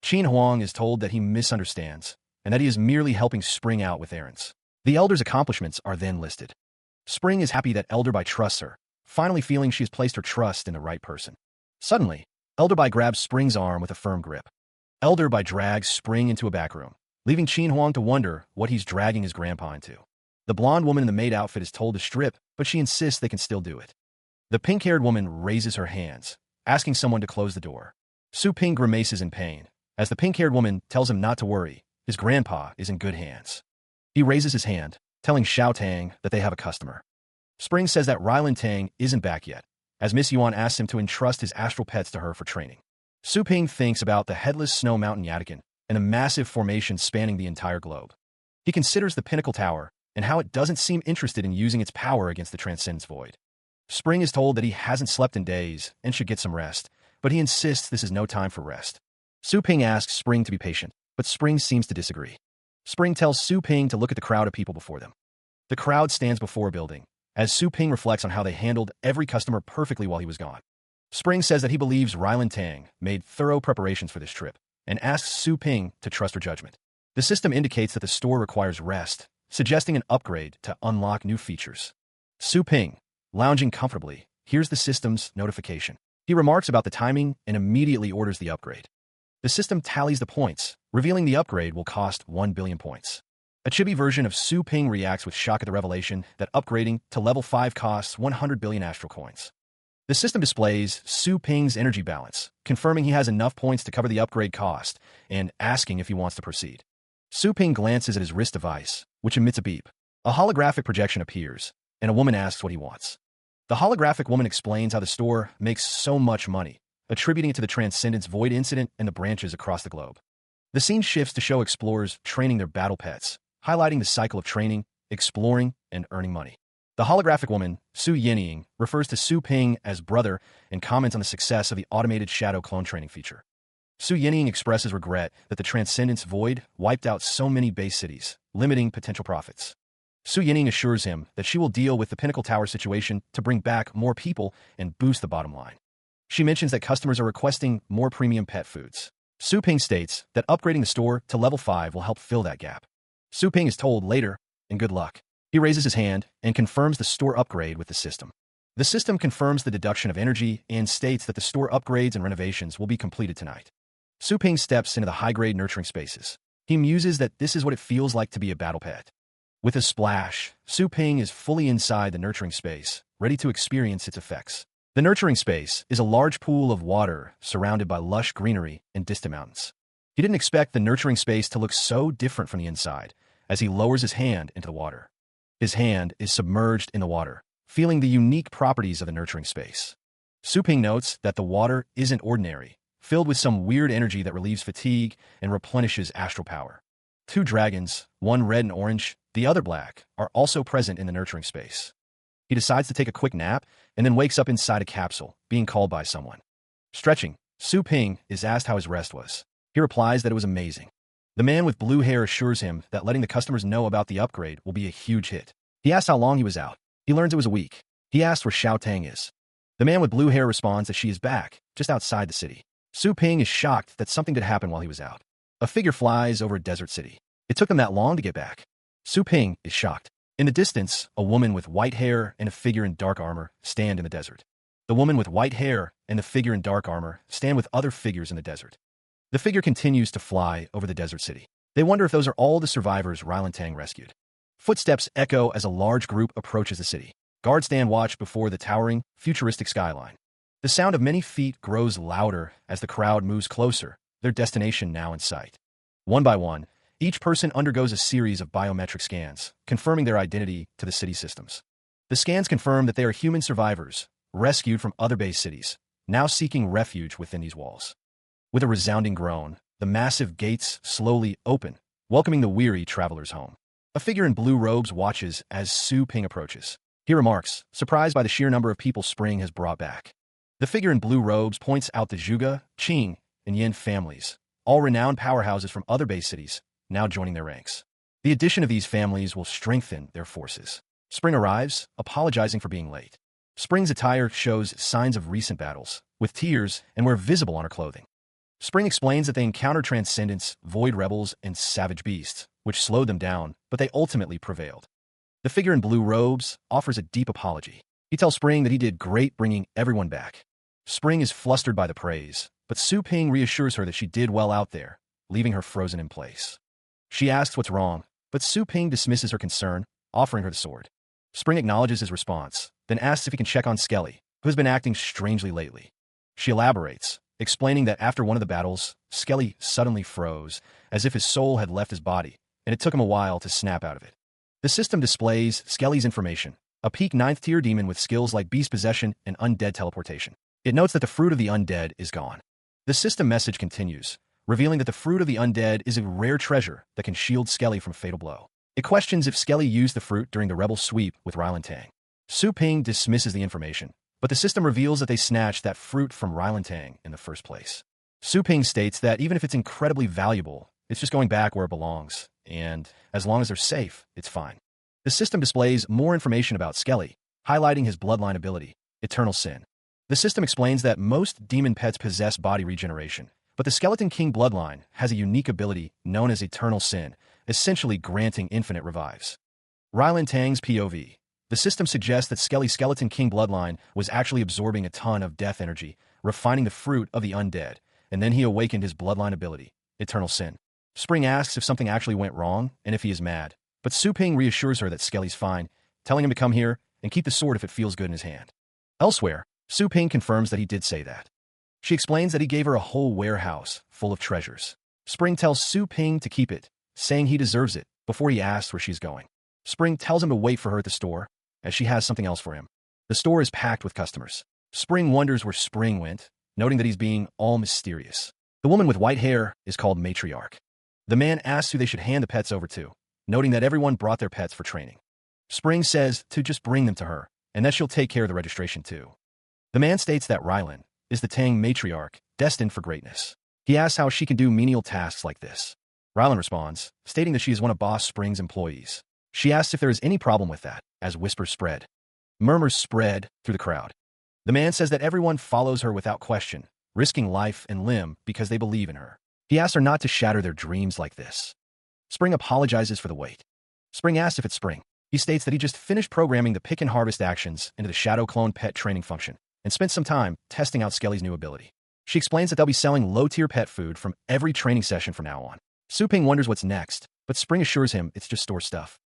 Qin Huang is told that he misunderstands, and that he is merely helping Spring out with errands. The elder's accomplishments are then listed. Spring is happy that Elder Bai trusts her, finally feeling she has placed her trust in the right person. Suddenly, Elder Bai grabs Spring's arm with a firm grip. Elder Bai drags Spring into a back room, leaving Qin Huang to wonder what he's dragging his grandpa into. The blonde woman in the maid outfit is told to strip, but she insists they can still do it. The pink-haired woman raises her hands, asking someone to close the door. Su Ping grimaces in pain, as the pink-haired woman tells him not to worry, his grandpa is in good hands. He raises his hand, telling Xiao Tang that they have a customer. Spring says that Rylan Tang isn't back yet, as Miss Yuan asks him to entrust his astral pets to her for training. Su Ping thinks about the headless snow mountain Yadakin and a massive formation spanning the entire globe. He considers the Pinnacle Tower and how it doesn't seem interested in using its power against the Transcendence Void. Spring is told that he hasn't slept in days and should get some rest, but he insists this is no time for rest. Su Ping asks Spring to be patient, but Spring seems to disagree. Spring tells Su Ping to look at the crowd of people before them. The crowd stands before a building, as Su Ping reflects on how they handled every customer perfectly while he was gone. Spring says that he believes Rylan Tang made thorough preparations for this trip, and asks Su Ping to trust her judgment. The system indicates that the store requires rest, suggesting an upgrade to unlock new features. Su Ping, lounging comfortably, hears the system's notification. He remarks about the timing and immediately orders the upgrade. The system tallies the points, revealing the upgrade will cost 1 billion points. A chibi version of Su Ping reacts with shock at the revelation that upgrading to level 5 costs 100 billion astral coins. The system displays Su Ping's energy balance, confirming he has enough points to cover the upgrade cost, and asking if he wants to proceed. Su Ping glances at his wrist device, which emits a beep. A holographic projection appears, and a woman asks what he wants. The holographic woman explains how the store makes so much money, attributing it to the Transcendence Void incident and the branches across the globe. The scene shifts to show explorers training their battle pets, highlighting the cycle of training, exploring, and earning money. The holographic woman, Su Yinying, refers to Su Ping as brother and comments on the success of the automated shadow clone training feature. Su Yinying expresses regret that the Transcendence Void wiped out so many base cities, limiting potential profits. Su Yinying assures him that she will deal with the Pinnacle Tower situation to bring back more people and boost the bottom line. She mentions that customers are requesting more premium pet foods. Su Ping states that upgrading the store to level 5 will help fill that gap. Su Ping is told later, and good luck. He raises his hand and confirms the store upgrade with the system. The system confirms the deduction of energy and states that the store upgrades and renovations will be completed tonight. Su Ping steps into the high-grade nurturing spaces. He muses that this is what it feels like to be a battle pet. With a splash, Su Ping is fully inside the nurturing space, ready to experience its effects. The nurturing space is a large pool of water surrounded by lush greenery and distant mountains. He didn't expect the nurturing space to look so different from the inside as he lowers his hand into the water. His hand is submerged in the water, feeling the unique properties of the nurturing space. Su Ping notes that the water isn't ordinary, filled with some weird energy that relieves fatigue and replenishes astral power. 2 dragons, one red and orange, the other black, are also present in the nurturing space. He decides to take a quick nap and then wakes up inside a capsule, being called by someone. Stretching, Su Ping is asked how his rest was. He replies that it was amazing. The man with blue hair assures him that letting the customers know about the upgrade will be a huge hit. He asks how long he was out. He learns it was a week. He asks where Xiao Tang is. The man with blue hair responds that she is back, just outside the city. Su Ping is shocked that something did happen while he was out. A figure flies over a desert city. It took them that long to get back. Su Ping is shocked. In the distance, a woman with white hair and a figure in dark armor stand in the desert. The woman with white hair and the figure in dark armor stand with other figures in the desert. The figure continues to fly over the desert city. They wonder if those are all the survivors Rylan Tang rescued. Footsteps echo as a large group approaches the city. Guards stand watch before the towering, futuristic skyline. The sound of many feet grows louder as the crowd moves closer, their destination now in sight. One by one, each person undergoes a series of biometric scans, confirming their identity to the city systems. The scans confirm that they are human survivors, rescued from other base cities, now seeking refuge within these walls. With a resounding groan, the massive gates slowly open, welcoming the weary travelers home. A figure in blue robes watches as Su Ping approaches. He remarks, surprised by the sheer number of people Spring has brought back. The figure in blue robes points out the Zhuge, Qing, and Yin families, all renowned powerhouses from other base cities, now joining their ranks. The addition of these families will strengthen their forces. Spring arrives, apologizing for being late. Spring's attire shows signs of recent battles, with tears and wear visible on her clothing. Spring explains that they encountered transcendents, void rebels, and savage beasts, which slowed them down, but they ultimately prevailed. The figure in blue robes offers a deep apology. He tells Spring that he did great bringing everyone back. Spring is flustered by the praise, but Su Ping reassures her that she did well out there, leaving her frozen in place. She asks what's wrong, but Su Ping dismisses her concern, offering her the sword. Spring acknowledges his response, then asks if he can check on Skelly, who has been acting strangely lately. She elaborates, explaining that after one of the battles, Skelly suddenly froze, as if his soul had left his body, and it took him a while to snap out of it. The system displays Skelly's information, a peak 9th tier demon with skills like beast possession and undead teleportation. It notes that the fruit of the undead is gone. The system message continues, revealing that the fruit of the undead is a rare treasure that can shield Skelly from fatal blow. It questions if Skelly used the fruit during the rebel sweep with Rylan Tang. Su Ping dismisses the information, but the system reveals that they snatched that fruit from Rylan Tang in the first place. Su Ping states that even if it's incredibly valuable, it's just going back where it belongs, and as long as they're safe, it's fine. The system displays more information about Skelly, highlighting his bloodline ability, Eternal Sin. The system explains that most demon pets possess body regeneration, but the Skeleton King bloodline has a unique ability known as Eternal Sin, essentially granting infinite revives. Rylan Tang's POV. The system suggests that Skelly's Skeleton King bloodline was actually absorbing a ton of death energy, refining the fruit of the undead, and then he awakened his bloodline ability, Eternal Sin. Spring asks if something actually went wrong and if he is mad, but Su Ping reassures her that Skelly's fine, telling him to come here and keep the sword if it feels good in his hand. Elsewhere, Su Ping confirms that he did say that. She explains that he gave her a whole warehouse full of treasures. Spring tells Su Ping to keep it, saying he deserves it, before he asks where she's going. Spring tells him to wait for her at the store, as she has something else for him. The store is packed with customers. Spring wonders where Spring went, noting that he's being all mysterious. The woman with white hair is called Matriarch. The man asks who they should hand the pets over to, noting that everyone brought their pets for training. Spring says to just bring them to her, and that she'll take care of the registration too. The man states that Rylan is the Tang Matriarch, destined for greatness. He asks how she can do menial tasks like this. Rylan responds, stating that she is one of Boss Spring's employees. She asks if there is any problem with that, as whispers spread. Murmurs spread through the crowd. The man says that everyone follows her without question, risking life and limb because they believe in her. He asks her not to shatter their dreams like this. Spring apologizes for the wait. Spring asks if it's Spring. He states that he just finished programming the pick and harvest actions into the Shadow Clone pet training function and spent some time testing out Skelly's new ability. She explains that they'll be selling low-tier pet food from every training session from now on. Su Ping wonders what's next, but Spring assures him it's just store stuff.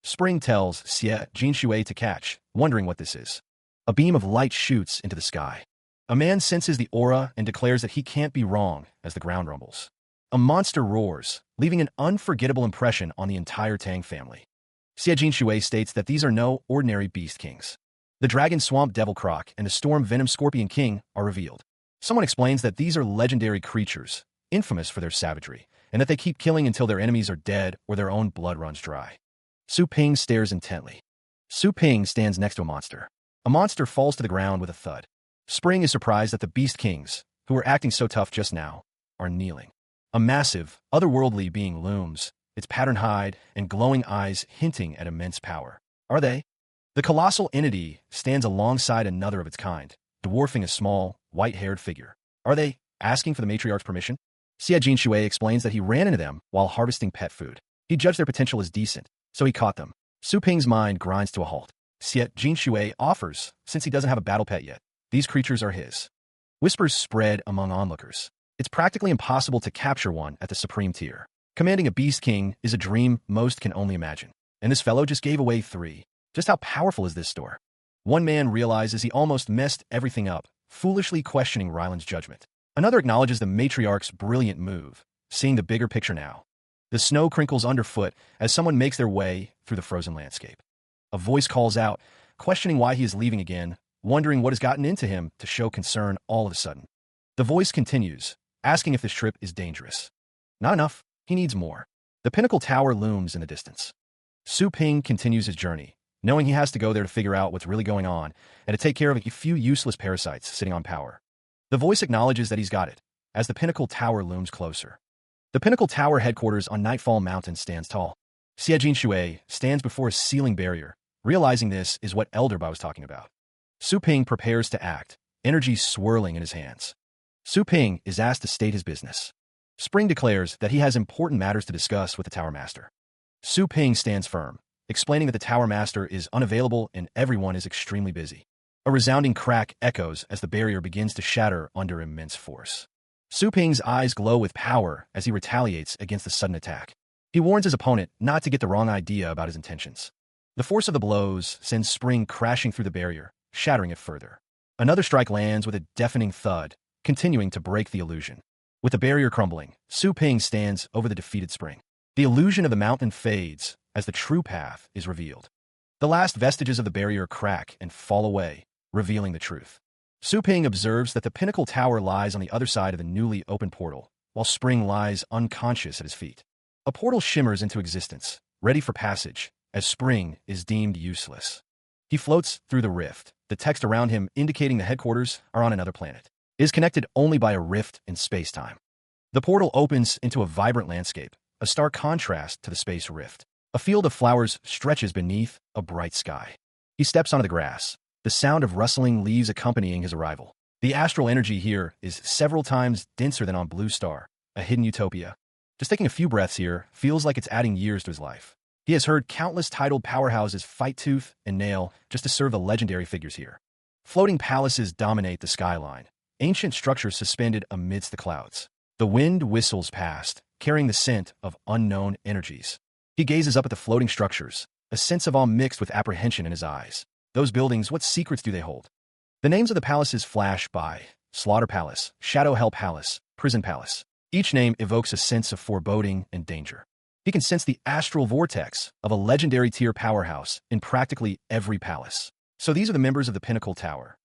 Spring tells Xie Jinshui to catch, wondering what this is. A beam of light shoots into the sky. A man senses the aura and declares that he can't be wrong as the ground rumbles. A monster roars, leaving an unforgettable impression on the entire Tang family. Xie Jinshui states that these are no ordinary beast kings. The Dragon Swamp Devil Croc and the Storm Venom Scorpion King are revealed. Someone explains that these are legendary creatures, infamous for their savagery, and that they keep killing until their enemies are dead or their own blood runs dry. Su Ping stares intently. Su Ping stands next to a monster. A monster falls to the ground with a thud. Spring is surprised that the Beast Kings, who were acting so tough just now, are kneeling. A massive, otherworldly being looms, its patterned hide and glowing eyes hinting at immense power. Are they? The colossal entity stands alongside another of its kind, dwarfing a small, white-haired figure. Are they asking for the matriarch's permission? Xie Jinshui explains that he ran into them while harvesting pet food. He judged their potential as decent, so he caught them. Su Ping's mind grinds to a halt. Xie Jinshui offers, since he doesn't have a battle pet yet. These creatures are his. Whispers spread among onlookers. It's practically impossible to capture one at the supreme tier. Commanding a beast king is a dream most can only imagine. And this fellow just gave away 3. Just how powerful is this store? One man realizes he almost messed everything up, foolishly questioning Ryland's judgment. Another acknowledges the matriarch's brilliant move, seeing the bigger picture now. The snow crinkles underfoot as someone makes their way through the frozen landscape. A voice calls out, questioning why he is leaving again, wondering what has gotten into him to show concern all of a sudden. The voice continues, asking if this trip is dangerous. Not enough. He needs more. The pinnacle tower looms in the distance. Su Ping continues his journey, knowing he has to go there to figure out what's really going on and to take care of a few useless parasites sitting on power. The voice acknowledges that he's got it, as the pinnacle tower looms closer. The pinnacle tower headquarters on Nightfall Mountain stands tall. Xie Jinshui stands before a ceiling barrier, realizing this is what Elderby was talking about. Su Ping prepares to act, energy swirling in his hands. Su Ping is asked to state his business. Spring declares that he has important matters to discuss with the Tower Master. Su Ping stands firm, explaining that the Tower Master is unavailable and everyone is extremely busy. A resounding crack echoes as the barrier begins to shatter under immense force. Su Ping's eyes glow with power as he retaliates against the sudden attack. He warns his opponent not to get the wrong idea about his intentions. The force of the blows sends Spring crashing through the barrier, shattering it further. Another strike lands with a deafening thud, continuing to break the illusion. With the barrier crumbling, Su Ping stands over the defeated Spring. The illusion of the mountain fades as the true path is revealed. The last vestiges of the barrier crack and fall away, revealing the truth. Su Ping observes that the pinnacle tower lies on the other side of the newly opened portal, while Spring lies unconscious at his feet. A portal shimmers into existence, ready for passage, as Spring is deemed useless. He floats through the rift, the text around him indicating the headquarters are on another planet. It is connected only by a rift in space-time. The portal opens into a vibrant landscape, a stark contrast to the space rift. A field of flowers stretches beneath a bright sky. He steps onto the grass, the sound of rustling leaves accompanying his arrival. The astral energy here is several times denser than on Blue Star, a hidden utopia. Just taking a few breaths here feels like it's adding years to his life. He has heard countless titled powerhouses fight tooth and nail just to serve the legendary figures here. Floating palaces dominate the skyline, ancient structures suspended amidst the clouds. The wind whistles past, carrying the scent of unknown energies. He gazes up at the floating structures, a sense of awe mixed with apprehension in his eyes. Those buildings, what secrets do they hold? The names of the palaces flash by: Slaughter Palace, Shadow Hell Palace, Prison Palace. Each name evokes a sense of foreboding and danger. He can sense the astral vortex of a legendary tier powerhouse in practically every palace. So these are the members of the Pinnacle Tower.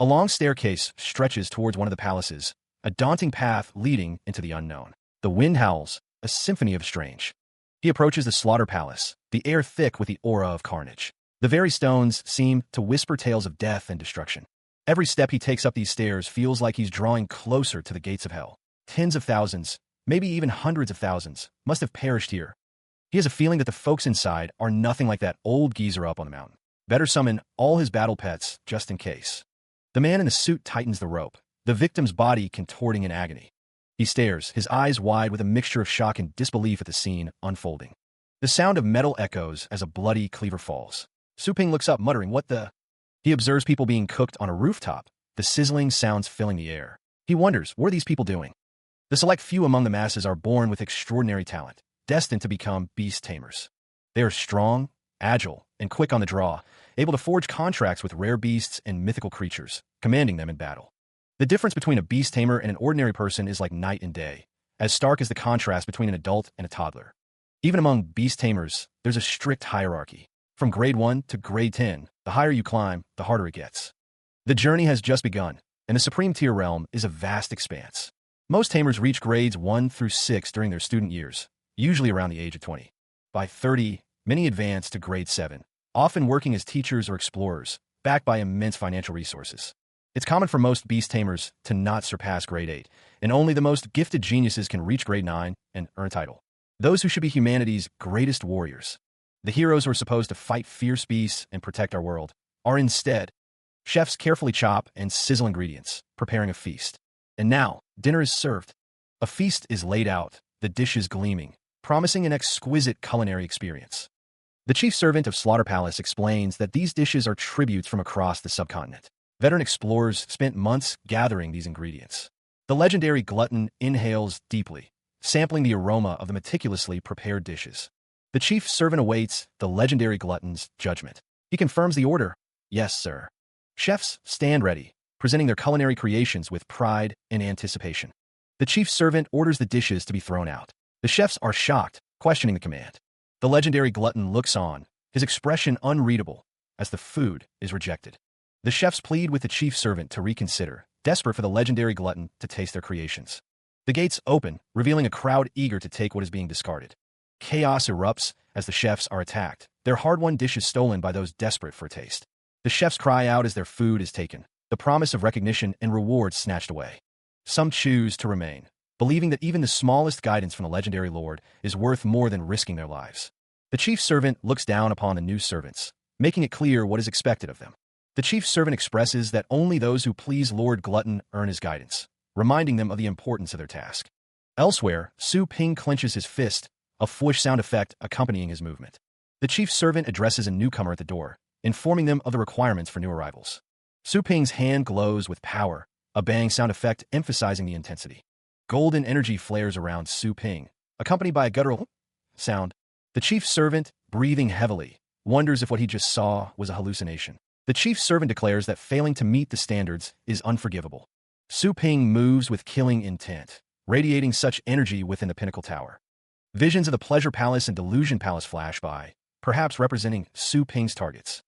A long staircase stretches towards one of the palaces, a daunting path leading into the unknown. The wind howls, a symphony of strange. He approaches the Slaughter Palace, the air thick with the aura of carnage. The very stones seem to whisper tales of death and destruction. Every step he takes up these stairs feels like he's drawing closer to the gates of hell. Tens of thousands, maybe even hundreds of thousands, must have perished here. He has a feeling that the folks inside are nothing like that old geezer up on the mountain. Better summon all his battle pets just in case. The man in the suit tightens the rope, the victim's body contorting in agony. He stares, his eyes wide with a mixture of shock and disbelief at the scene unfolding. The sound of metal echoes as a bloody cleaver falls. Su Ping looks up, muttering, "What the?" He observes people being cooked on a rooftop, the sizzling sounds filling the air. He wonders, what are these people doing? The select few among the masses are born with extraordinary talent, destined to become beast tamers. They are strong, agile, and quick on the draw, able to forge contracts with rare beasts and mythical creatures, commanding them in battle. The difference between a beast tamer and an ordinary person is like night and day, as stark as the contrast between an adult and a toddler. Even among beast tamers, there's a strict hierarchy. From grade 1 to grade 10, the higher you climb, the harder it gets. The journey has just begun, and the Supreme Tier realm is a vast expanse. Most tamers reach grades 1 through 6 during their student years, usually around the age of 20. By 30, many advance to grade 7, often working as teachers or explorers, backed by immense financial resources. It's common for most beast tamers to not surpass grade 8, and only the most gifted geniuses can reach grade 9 and earn a title. Those who should be humanity's greatest warriors, the heroes who are supposed to fight fierce beasts and protect our world, are instead chefs carefully chop and sizzle ingredients, preparing a feast. And now, dinner is served. A feast is laid out, the dishes gleaming, promising an exquisite culinary experience. The chief servant of Slaughter Palace explains that these dishes are tributes from across the subcontinent. Veteran explorers spent months gathering these ingredients. The legendary glutton inhales deeply, sampling the aroma of the meticulously prepared dishes. The chief servant awaits the legendary glutton's judgment. He confirms the order. Yes, sir. Chefs stand ready, presenting their culinary creations with pride and anticipation. The chief servant orders the dishes to be thrown out. The chefs are shocked, questioning the command. The legendary glutton looks on, his expression unreadable, as the food is rejected. The chefs plead with the chief servant to reconsider, desperate for the legendary glutton to taste their creations. The gates open, revealing a crowd eager to take what is being discarded. Chaos erupts as the chefs are attacked, their hard-won dishes stolen by those desperate for a taste. The chefs cry out as their food is taken, the promise of recognition and reward snatched away. Some choose to remain, believing that even the smallest guidance from the legendary lord is worth more than risking their lives. The chief servant looks down upon the new servants, making it clear what is expected of them. The chief servant expresses that only those who please Lord Glutton earn his guidance, reminding them of the importance of their task. Elsewhere, Su Ping clenches his fist, a whoosh sound effect accompanying his movement. The chief servant addresses a newcomer at the door, informing them of the requirements for new arrivals. Su Ping's hand glows with power, a bang sound effect emphasizing the intensity. Golden energy flares around Su Ping, accompanied by a guttural sound. The chief servant, breathing heavily, wonders if what he just saw was a hallucination. The chief servant declares that failing to meet the standards is unforgivable. Su Ping moves with killing intent, radiating such energy within the Pinnacle Tower. Visions of the Pleasure Palace and Delusion Palace flash by, perhaps representing Su Ping's targets.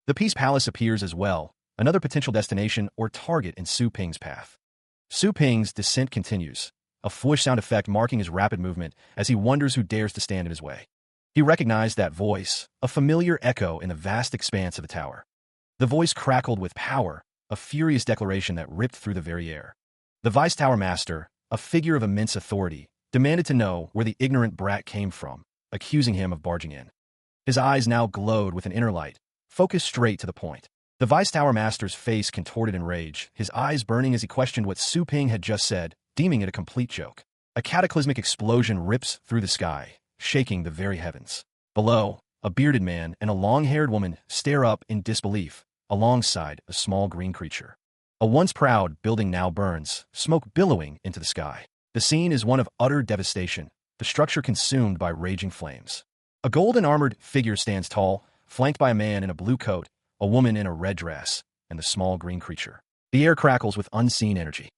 The Peace Palace appears as well, another potential destination or target in Su Ping's path. Su Ping's descent continues, a whoosh sound effect marking his rapid movement as he wonders who dares to stand in his way. He recognized that voice, a familiar echo in the vast expanse of the tower. The voice crackled with power, a furious declaration that ripped through the very air. The Vice Tower Master, a figure of immense authority, demanded to know where the ignorant brat came from, accusing him of barging in. His eyes now glowed with an inner light, focused straight to the point. The Vice Tower Master's face contorted in rage, his eyes burning as he questioned what Su Ping had just said, deeming it a complete joke. A cataclysmic explosion rips through the sky, shaking the very heavens. Below, a bearded man and a long-haired woman stare up in disbelief, alongside a small green creature. A once proud building now burns, smoke billowing into the sky. The scene is one of utter devastation, the structure consumed by raging flames. A golden-armored figure stands tall, flanked by a man in a blue coat, a woman in a red dress, and the small green creature. The air crackles with unseen energy.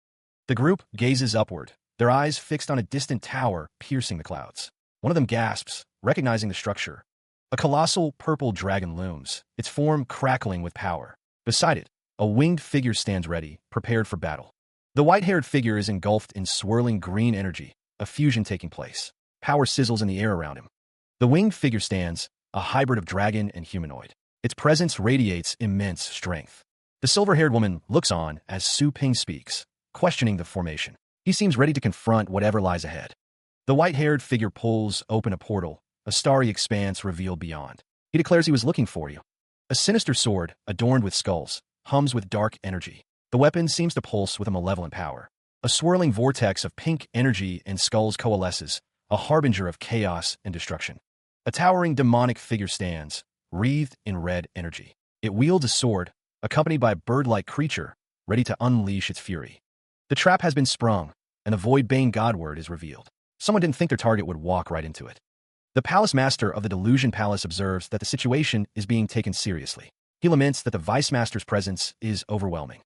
The group gazes upward, their eyes fixed on a distant tower piercing the clouds. One of them gasps, recognizing the structure. A colossal purple dragon looms, its form crackling with power. Beside it, a winged figure stands ready, prepared for battle. The white-haired figure is engulfed in swirling green energy, a fusion taking place. Power sizzles in the air around him. The winged figure stands, a hybrid of dragon and humanoid. Its presence radiates immense strength. The silver-haired woman looks on as Su Ping speaks, questioning the formation. He seems ready to confront whatever lies ahead. The white-haired figure pulls open a portal, a starry expanse revealed beyond. He declares he was looking for you. A sinister sword, adorned with skulls, hums with dark energy. The weapon seems to pulse with a malevolent power. A swirling vortex of pink energy and skulls coalesces, a harbinger of chaos and destruction. A towering demonic figure stands, wreathed in red energy. It wields a sword, accompanied by a bird-like creature, ready to unleash its fury. The trap has been sprung, and the Void-Bane Godword is revealed. Someone didn't think their target would walk right into it. The Palace Master of the Delusion Palace observes that the situation is being taken seriously. He laments that the Vice Master's presence is overwhelming.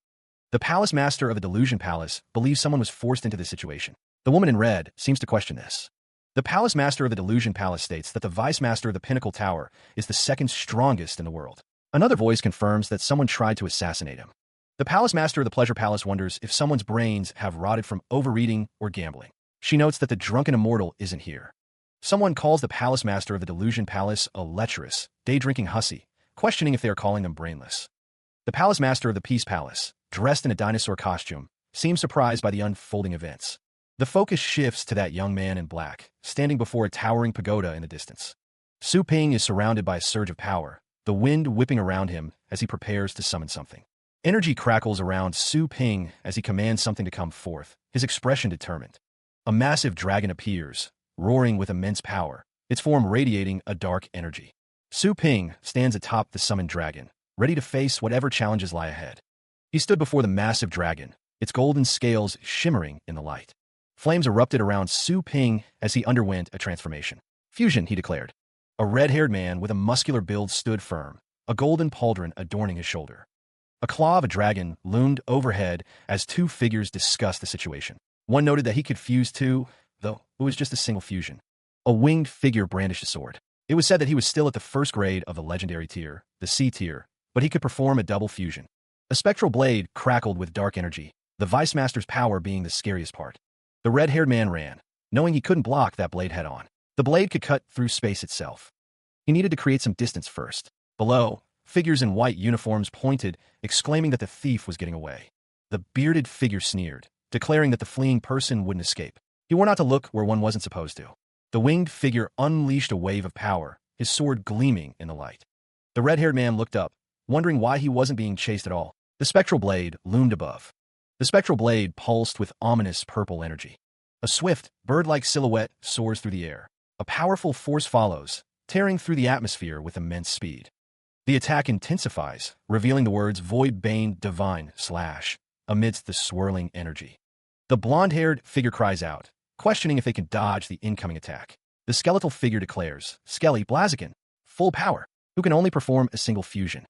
The Palace Master of the Delusion Palace believes someone was forced into this situation. The woman in red seems to question this. The Palace Master of the Delusion Palace states that the Vice Master of the Pinnacle Tower is the second strongest in the world. Another voice confirms that someone tried to assassinate him. The Palace Master of the Pleasure Palace wonders if someone's brains have rotted from overeating or gambling. She notes that the drunken immortal isn't here. Someone calls the Palace Master of the Delusion Palace a lecherous, day-drinking hussy, questioning if they are calling them brainless. The palace master of the Peace Palace, dressed in a dinosaur costume, seems surprised by the unfolding events. The focus shifts to that young man in black, standing before a towering pagoda in the distance. Su Ping is surrounded by a surge of power, the wind whipping around him as he prepares to summon something. Energy crackles around Su Ping as he commands something to come forth, his expression determined. A massive dragon appears, roaring with immense power, its form radiating a dark energy. Su Ping stands atop the summoned dragon, ready to face whatever challenges lie ahead. He stood before the massive dragon, its golden scales shimmering in the light. Flames erupted around Su Ping as he underwent a transformation. Fusion, he declared. A red-haired man with a muscular build stood firm, a golden pauldron adorning his shoulder. A claw of a dragon loomed overhead as two figures discussed the situation. One noted that he could fuse two, though it was just a single fusion. A winged figure brandished a sword. It was said that he was still at the first grade of the legendary tier, the C tier, but he could perform a double fusion. A spectral blade crackled with dark energy, the Vice Master's power being the scariest part. The red-haired man ran, knowing he couldn't block that blade head-on. The blade could cut through space itself. He needed to create some distance first. Below, figures in white uniforms pointed, exclaiming that the thief was getting away. The bearded figure sneered, declaring that the fleeing person wouldn't escape. He wore not to look where one wasn't supposed to. The winged figure unleashed a wave of power, his sword gleaming in the light. The red-haired man looked up, wondering why he wasn't being chased at all. The spectral blade loomed above. The spectral blade pulsed with ominous purple energy. A swift, bird-like silhouette soars through the air. A powerful force follows, tearing through the atmosphere with immense speed. The attack intensifies, revealing the words Void Bane Divine / amidst the swirling energy. The blonde-haired figure cries out, questioning if they can dodge the incoming attack. The skeletal figure declares, Skelly Blaziken, full power, who can only perform a single fusion.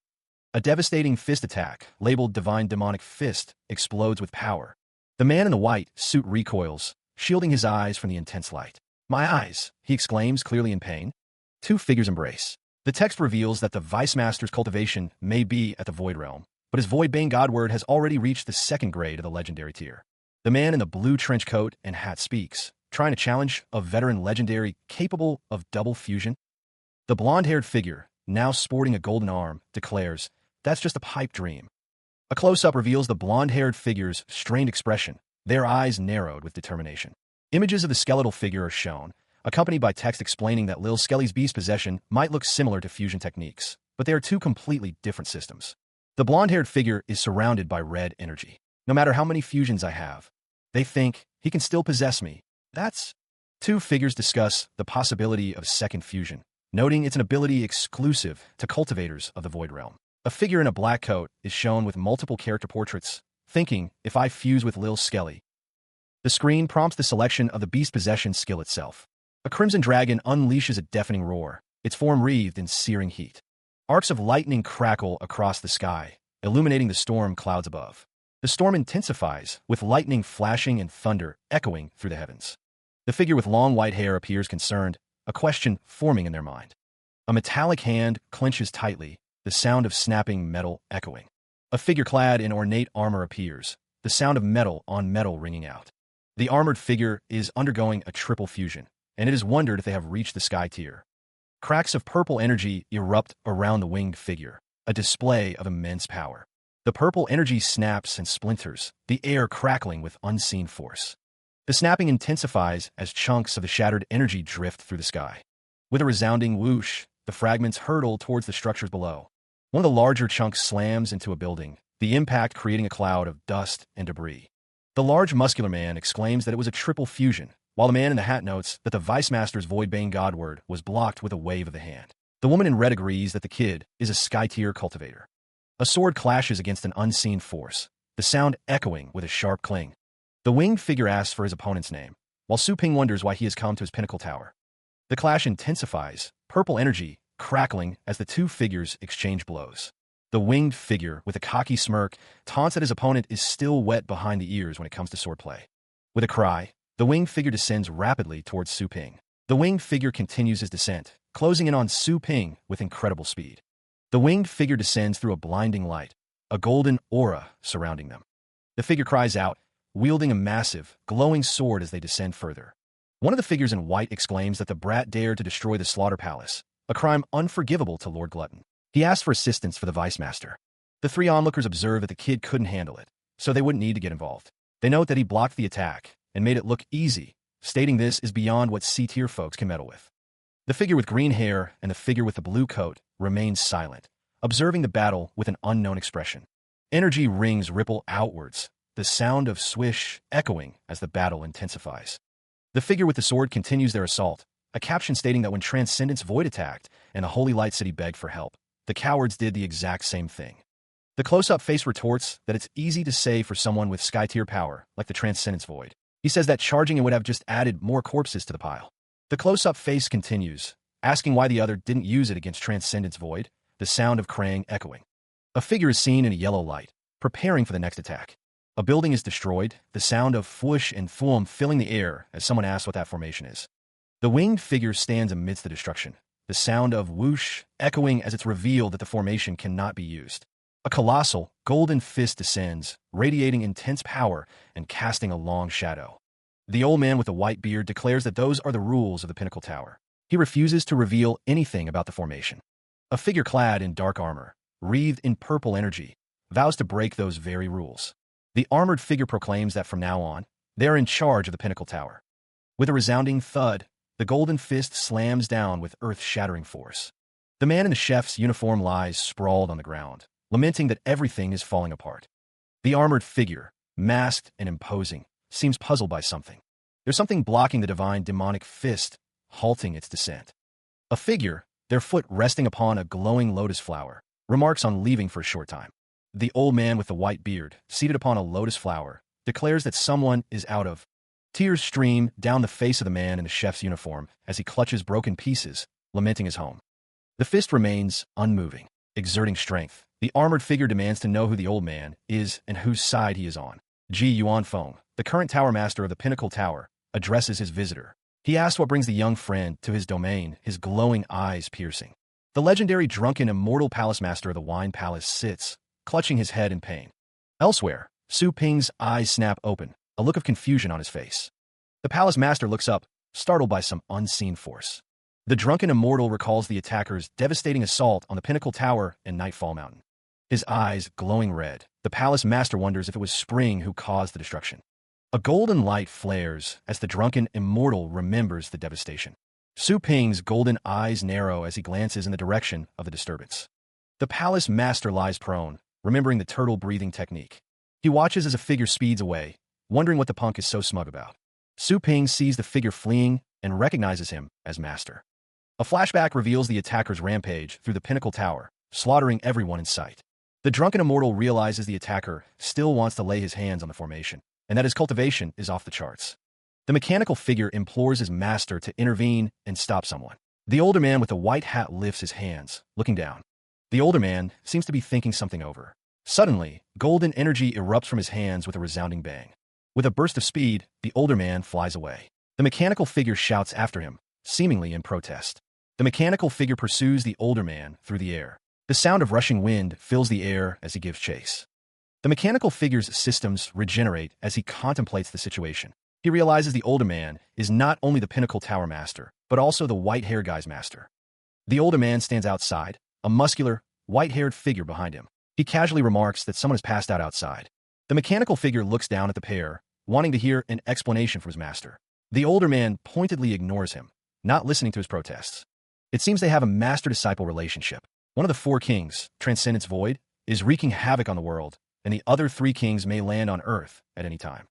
A devastating fist attack, labeled Divine Demonic Fist, explodes with power. The man in the white suit recoils, shielding his eyes from the intense light. My eyes, he exclaims, clearly in pain. Two figures embrace. The text reveals that the Vice Master's cultivation may be at the Void Realm, but his Void Bane Godword has already reached the second grade of the legendary tier. The man in the blue trench coat and hat speaks, trying to challenge a veteran legendary capable of double fusion. The blonde-haired figure, now sporting a golden arm, declares, that's just a pipe dream. A close-up reveals the blonde-haired figure's strained expression, their eyes narrowed with determination. Images of the skeletal figure are shown, accompanied by text explaining that Lil Skelly's beast possession might look similar to fusion techniques, but they are two completely different systems. The blonde-haired figure is surrounded by red energy. No matter how many fusions I have, they think he can still possess me. That's... Two figures discuss the possibility of second fusion, noting it's an ability exclusive to cultivators of the Void Realm. A figure in a black coat is shown with multiple character portraits, thinking, if I fuse with Lil Skelly. The screen prompts the selection of the beast possession skill itself. A crimson dragon unleashes a deafening roar, its form wreathed in searing heat. Arcs of lightning crackle across the sky, illuminating the storm clouds above. The storm intensifies, with lightning flashing and thunder echoing through the heavens. The figure with long white hair appears concerned, a question forming in their mind. A metallic hand clenches tightly, the sound of snapping metal echoing. A figure clad in ornate armor appears, the sound of metal on metal ringing out. The armored figure is undergoing a triple fusion, and it is wondered if they have reached the sky tier. Cracks of purple energy erupt around the winged figure, a display of immense power. The purple energy snaps and splinters, the air crackling with unseen force. The snapping intensifies as chunks of the shattered energy drift through the sky. With a resounding whoosh, the fragments hurtle towards the structures below. One of the larger chunks slams into a building, the impact creating a cloud of dust and debris. The large muscular man exclaims that it was a triple fusion, while the man in the hat notes that the Vice Master's Void Bane Godword was blocked with a wave of the hand. The woman in red agrees that the kid is a sky-tier cultivator. A sword clashes against an unseen force, the sound echoing with a sharp cling. The winged figure asks for his opponent's name, while Su Ping wonders why he has come to his pinnacle tower. The clash intensifies, purple energy crackling as the two figures exchange blows. The winged figure, with a cocky smirk, taunts that his opponent is still wet behind the ears when it comes to swordplay. With a cry, the winged figure descends rapidly towards Su Ping. The winged figure continues his descent, closing in on Su Ping with incredible speed. The winged figure descends through a blinding light, a golden aura surrounding them. The figure cries out, wielding a massive, glowing sword as they descend further. One of the figures in white exclaims that the brat dared to destroy the Slaughter Palace, a crime unforgivable to Lord Glutton. He asks for assistance for the Vice Master. The three onlookers observe that the kid couldn't handle it, so they wouldn't need to get involved. They note that he blocked the attack and made it look easy, stating this is beyond what C-tier folks can meddle with. The figure with green hair and the figure with the blue coat remains silent, observing the battle with an unknown expression. Energy rings ripple outwards, the sound of swish echoing as the battle intensifies. The figure with the sword continues their assault, a caption stating that when Transcendence Void attacked and the Holy Light City begged for help, the cowards did the exact same thing. The close-up face retorts that it's easy to say for someone with sky-tier power, like the Transcendence Void. He says that charging it would have just added more corpses to the pile. The close-up face continues, asking why the other didn't use it against Transcendence Void, the sound of Krang echoing. A figure is seen in a yellow light, preparing for the next attack. A building is destroyed, the sound of whoosh and thwomp filling the air as someone asks what that formation is. The winged figure stands amidst the destruction, the sound of whoosh echoing as it's revealed that the formation cannot be used. A colossal, golden fist descends, radiating intense power and casting a long shadow. The old man with the white beard declares that those are the rules of the Pinnacle Tower. He refuses to reveal anything about the formation. A figure clad in dark armor, wreathed in purple energy, vows to break those very rules. The armored figure proclaims that from now on, they are in charge of the Pinnacle Tower. With a resounding thud, the golden fist slams down with earth-shattering force. The man in the chef's uniform lies sprawled on the ground, lamenting that everything is falling apart. The armored figure, masked and imposing, seems puzzled by something. There's something blocking the divine demonic fist, halting its descent. A figure, their foot resting upon a glowing lotus flower, remarks on leaving for a short time. The old man with the white beard, seated upon a lotus flower, declares that someone is out of. Tears stream down the face of the man in the chef's uniform as he clutches broken pieces, lamenting his home. The fist remains unmoving, exerting strength. The armored figure demands to know who the old man is and whose side he is on. Ji Yuanfeng, the current tower master of the Pinnacle Tower, addresses his visitor. He asks what brings the young friend to his domain, his glowing eyes piercing. The legendary drunken immortal palace master of the Wine Palace sits, clutching his head in pain. Elsewhere, Su Ping's eyes snap open, a look of confusion on his face. The palace master looks up, startled by some unseen force. The drunken immortal recalls the attacker's devastating assault on the Pinnacle Tower and Nightfall Mountain. His eyes glowing red, the palace master wonders if it was Spring who caused the destruction. A golden light flares as the drunken immortal remembers the devastation. Su Ping's golden eyes narrow as he glances in the direction of the disturbance. The palace master lies prone, remembering the turtle-breathing technique. He watches as a figure speeds away, wondering what the punk is so smug about. Su Ping sees the figure fleeing and recognizes him as master. A flashback reveals the attacker's rampage through the Pinnacle Tower, slaughtering everyone in sight. The drunken immortal realizes the attacker still wants to lay his hands on the formation, and that his cultivation is off the charts. The mechanical figure implores his master to intervene and stop someone. The older man with the white hat lifts his hands, looking down. The older man seems to be thinking something over. Suddenly, golden energy erupts from his hands with a resounding bang. With a burst of speed, the older man flies away. The mechanical figure shouts after him, seemingly in protest. The mechanical figure pursues the older man through the air. The sound of rushing wind fills the air as he gives chase. The mechanical figure's systems regenerate as he contemplates the situation. He realizes the older man is not only the Pinnacle Tower master, but also the white hair guy's master. The older man stands outside, a muscular, white-haired figure behind him. He casually remarks that someone has passed out outside. The mechanical figure looks down at the pair, wanting to hear an explanation from his master. The older man pointedly ignores him, not listening to his protests. It seems they have a master-disciple relationship. One of the four kings, Transcendence Void, is wreaking havoc on the world, and the other three kings may land on Earth at any time.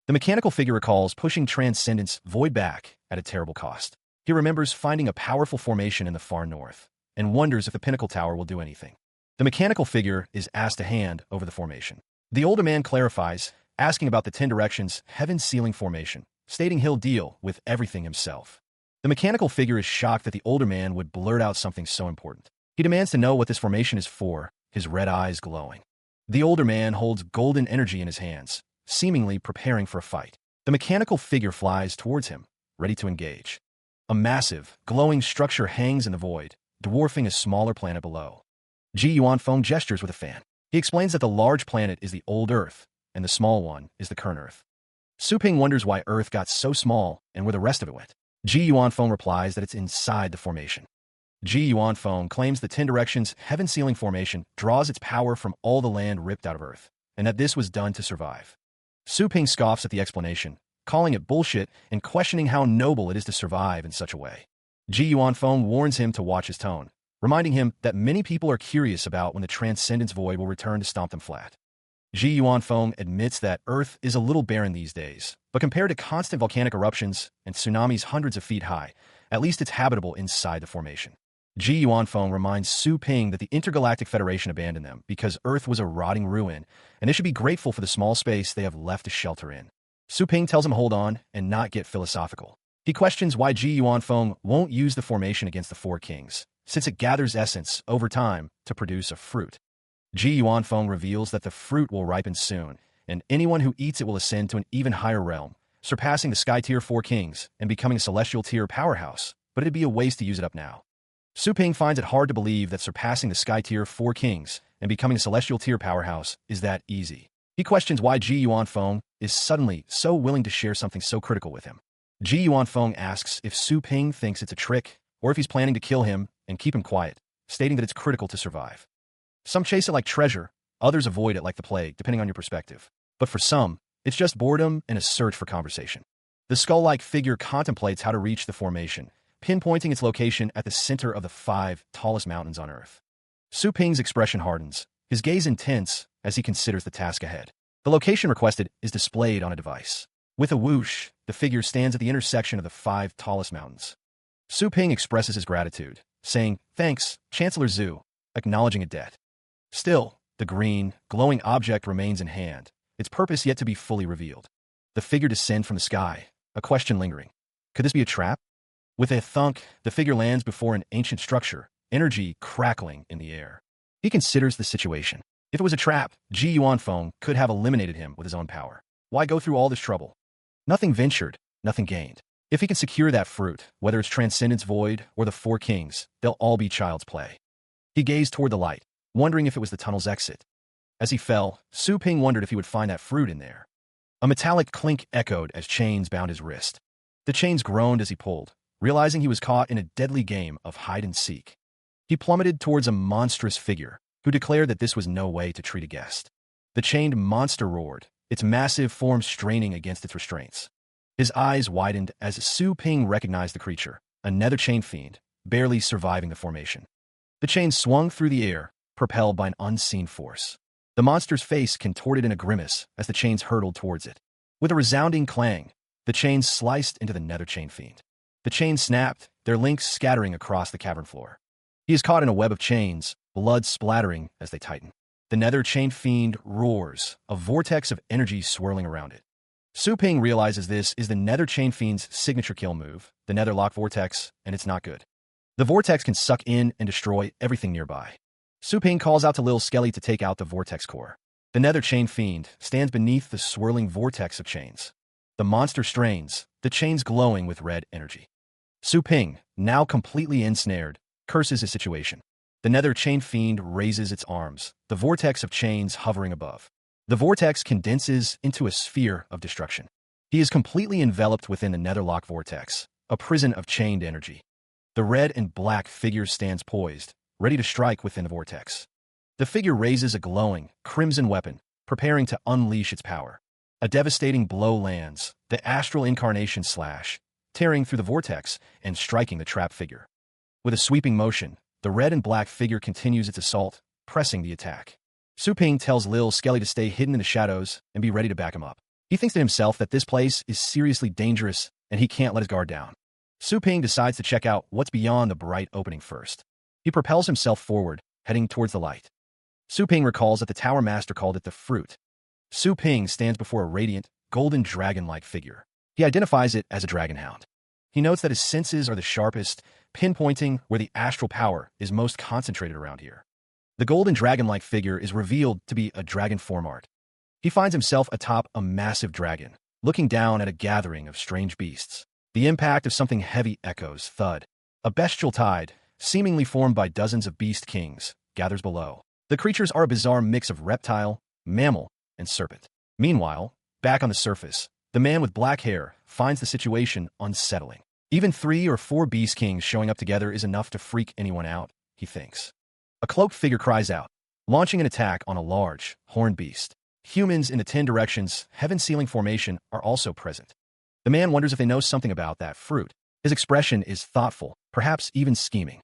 The mechanical figure recalls pushing Transcendence Void back at a terrible cost. He remembers finding a powerful formation in the far north, and wonders if the Pinnacle Tower will do anything. The mechanical figure is asked to hand over the formation. The older man clarifies, asking about the 10 Directions Heaven Sealing formation, stating he'll deal with everything himself. The mechanical figure is shocked that the older man would blurt out something so important. He demands to know what this formation is for, his red eyes glowing. The older man holds golden energy in his hands, seemingly preparing for a fight. The mechanical figure flies towards him, ready to engage. A massive, glowing structure hangs in the void, dwarfing a smaller planet below. Ji Yuanfeng gestures with a fan. He explains that the large planet is the old Earth, and the small one is the current Earth. Su Ping wonders why Earth got so small and where the rest of it went. Ji Yuanfeng replies that it's inside the formation. Ji Yuanfeng claims the Ten Directions heaven-sealing formation draws its power from all the land ripped out of Earth, and that this was done to survive. Su Ping scoffs at the explanation, calling it bullshit and questioning how noble it is to survive in such a way. Ji Yuanfeng warns him to watch his tone, reminding him that many people are curious about when the Transcendence Void will return to stomp them flat. Ji Yuanfeng admits that Earth is a little barren these days, but compared to constant volcanic eruptions and tsunamis hundreds of feet high, at least it's habitable inside the formation. Ji Yuanfeng reminds Su Ping that the Intergalactic Federation abandoned them because Earth was a rotting ruin, and they should be grateful for the small space they have left to shelter in. Su Ping tells him to hold on and not get philosophical. He questions why Ji Yuanfeng won't use the formation against the Four Kings, since it gathers essence over time to produce a fruit. Ji Yuanfeng reveals that the fruit will ripen soon, and anyone who eats it will ascend to an even higher realm, surpassing the Sky Tier 4 Kings and becoming a Celestial Tier powerhouse, but it'd be a waste to use it up now. Su Ping finds it hard to believe that surpassing the Sky Tier 4 Kings and becoming a Celestial Tier powerhouse is that easy. He questions why Ji Yuanfeng is suddenly so willing to share something so critical with him. Ji Yuanfeng asks if Su Ping thinks it's a trick or if he's planning to kill him and keep him quiet, stating that it's critical to survive. Some chase it like treasure, others avoid it like the plague, depending on your perspective. But for some, it's just boredom and a search for conversation. The skull-like figure contemplates how to reach the formation, pinpointing its location at the center of the 5 tallest mountains on Earth. Su Ping's expression hardens, his gaze intense as he considers the task ahead. The location requested is displayed on a device. With a whoosh, the figure stands at the intersection of the 5 tallest mountains. Su Ping expresses his gratitude, saying, "Thanks, Chancellor Zhu," acknowledging a debt. Still, the green, glowing object remains in hand, its purpose yet to be fully revealed. The figure descends from the sky, a question lingering. Could this be a trap? With a thunk, the figure lands before an ancient structure, energy crackling in the air. He considers the situation. If it was a trap, Ji Yuanfeng could have eliminated him with his own power. Why go through all this trouble? Nothing ventured, nothing gained. If he can secure that fruit, whether it's Transcendence Void or the 4 Kings, they'll all be child's play. He gazed toward the light, wondering if it was the tunnel's exit. As he fell, Su Ping wondered if he would find that fruit in there. A metallic clink echoed as chains bound his wrist. The chains groaned as he pulled, realizing he was caught in a deadly game of hide-and-seek. He plummeted towards a monstrous figure, who declared that this was no way to treat a guest. The chained monster roared, its massive form straining against its restraints. His eyes widened as Su Ping recognized the creature, a nether chain fiend, barely surviving the formation. The chain swung through the air, propelled by an unseen force. The monster's face contorted in a grimace as the chains hurtled towards it. With a resounding clang, the chains sliced into the nether chain fiend. The chains snapped, their links scattering across the cavern floor. He is caught in a web of chains, blood splattering as they tighten. The nether chain fiend roars, a vortex of energy swirling around it. Su Ping realizes this is the nether chain fiend's signature kill move, the nether lock vortex, and it's not good. The vortex can suck in and destroy everything nearby. Su Ping calls out to Lil Skelly to take out the vortex core. The nether chain fiend stands beneath the swirling vortex of chains. The monster strains, the chains glowing with red energy. Su Ping, now completely ensnared, curses his situation. The nether chain fiend raises its arms, the vortex of chains hovering above. The vortex condenses into a sphere of destruction. He is completely enveloped within the netherlock vortex, a prison of chained energy. The red and black figure stands poised, ready to strike within the vortex. The figure raises a glowing, crimson weapon, preparing to unleash its power. A devastating blow lands, the astral incarnation slash, tearing through the vortex and striking the trapped figure. With a sweeping motion, the red and black figure continues its assault, pressing the attack. Su Ping tells Lil Skelly to stay hidden in the shadows and be ready to back him up. He thinks to himself that this place is seriously dangerous and he can't let his guard down. Su Ping decides to check out what's beyond the bright opening first. He propels himself forward, heading towards the light. Su Ping recalls that the Tower Master called it the fruit. Su Ping stands before a radiant, golden dragon-like figure. He identifies it as a dragon hound. He notes that his senses are the sharpest, pinpointing where the astral power is most concentrated around here. The golden dragon-like figure is revealed to be a dragon form art. He finds himself atop a massive dragon, looking down at a gathering of strange beasts. The impact of something heavy echoes, thud. A bestial tide, seemingly formed by dozens of beast kings, gathers below. The creatures are a bizarre mix of reptile, mammal, and serpent. Meanwhile, back on the surface, the man with black hair finds the situation unsettling. Even 3 or 4 beast kings showing up together is enough to freak anyone out, he thinks. A cloaked figure cries out, launching an attack on a large, horned beast. Humans in the 10 directions, heaven-sealing formation, are also present. The man wonders if they know something about that fruit. His expression is thoughtful, perhaps even scheming.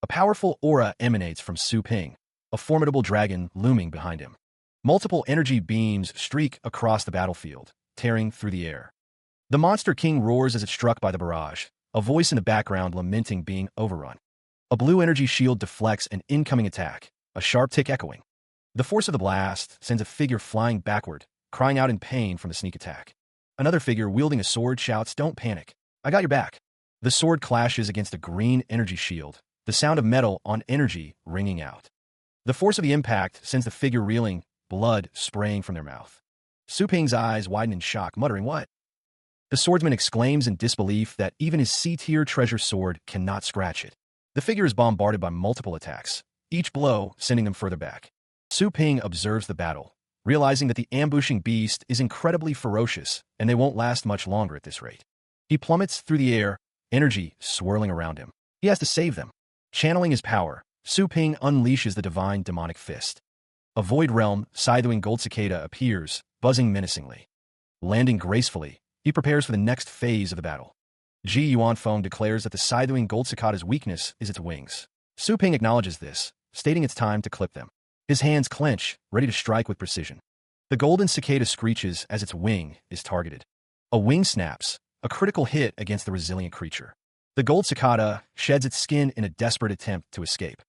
A powerful aura emanates from Su Ping, a formidable dragon looming behind him. Multiple energy beams streak across the battlefield, tearing through the air. The Monster King roars as it's struck by the barrage, a voice in the background lamenting being overrun. A blue energy shield deflects an incoming attack, a sharp tick echoing. The force of the blast sends a figure flying backward, crying out in pain from the sneak attack. Another figure wielding a sword shouts, "Don't panic. I got your back." The sword clashes against a green energy shield, the sound of metal on energy ringing out. The force of the impact sends the figure reeling, blood spraying from their mouth. Su Ping's eyes widen in shock, muttering, "What?" The swordsman exclaims in disbelief that even his C-tier treasure sword cannot scratch it. The figure is bombarded by multiple attacks, each blow sending them further back. Su Ping observes the battle, realizing that the ambushing beast is incredibly ferocious and they won't last much longer at this rate. He plummets through the air, energy swirling around him. He has to save them. Channeling his power, Su Ping unleashes the divine demonic fist. A void realm, scything gold cicada appears, buzzing menacingly. Landing gracefully, he prepares for the next phase of the battle. Ji Yuanfeng declares that the scything gold cicada's weakness is its wings. Su Ping acknowledges this, stating it's time to clip them. His hands clench, ready to strike with precision. The golden cicada screeches as its wing is targeted. A wing snaps, a critical hit against the resilient creature. The gold cicada sheds its skin in a desperate attempt to escape.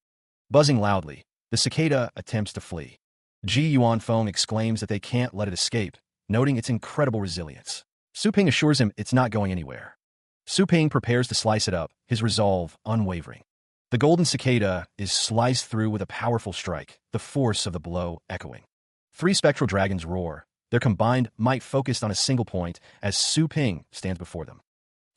Buzzing loudly, the cicada attempts to flee. Ji Yuanfeng exclaims that they can't let it escape, noting its incredible resilience. Su Ping assures him it's not going anywhere. Su Ping prepares to slice it up, his resolve unwavering. The golden cicada is sliced through with a powerful strike, the force of the blow echoing. 3 spectral dragons roar, their combined might focused on a single point as Su Ping stands before them.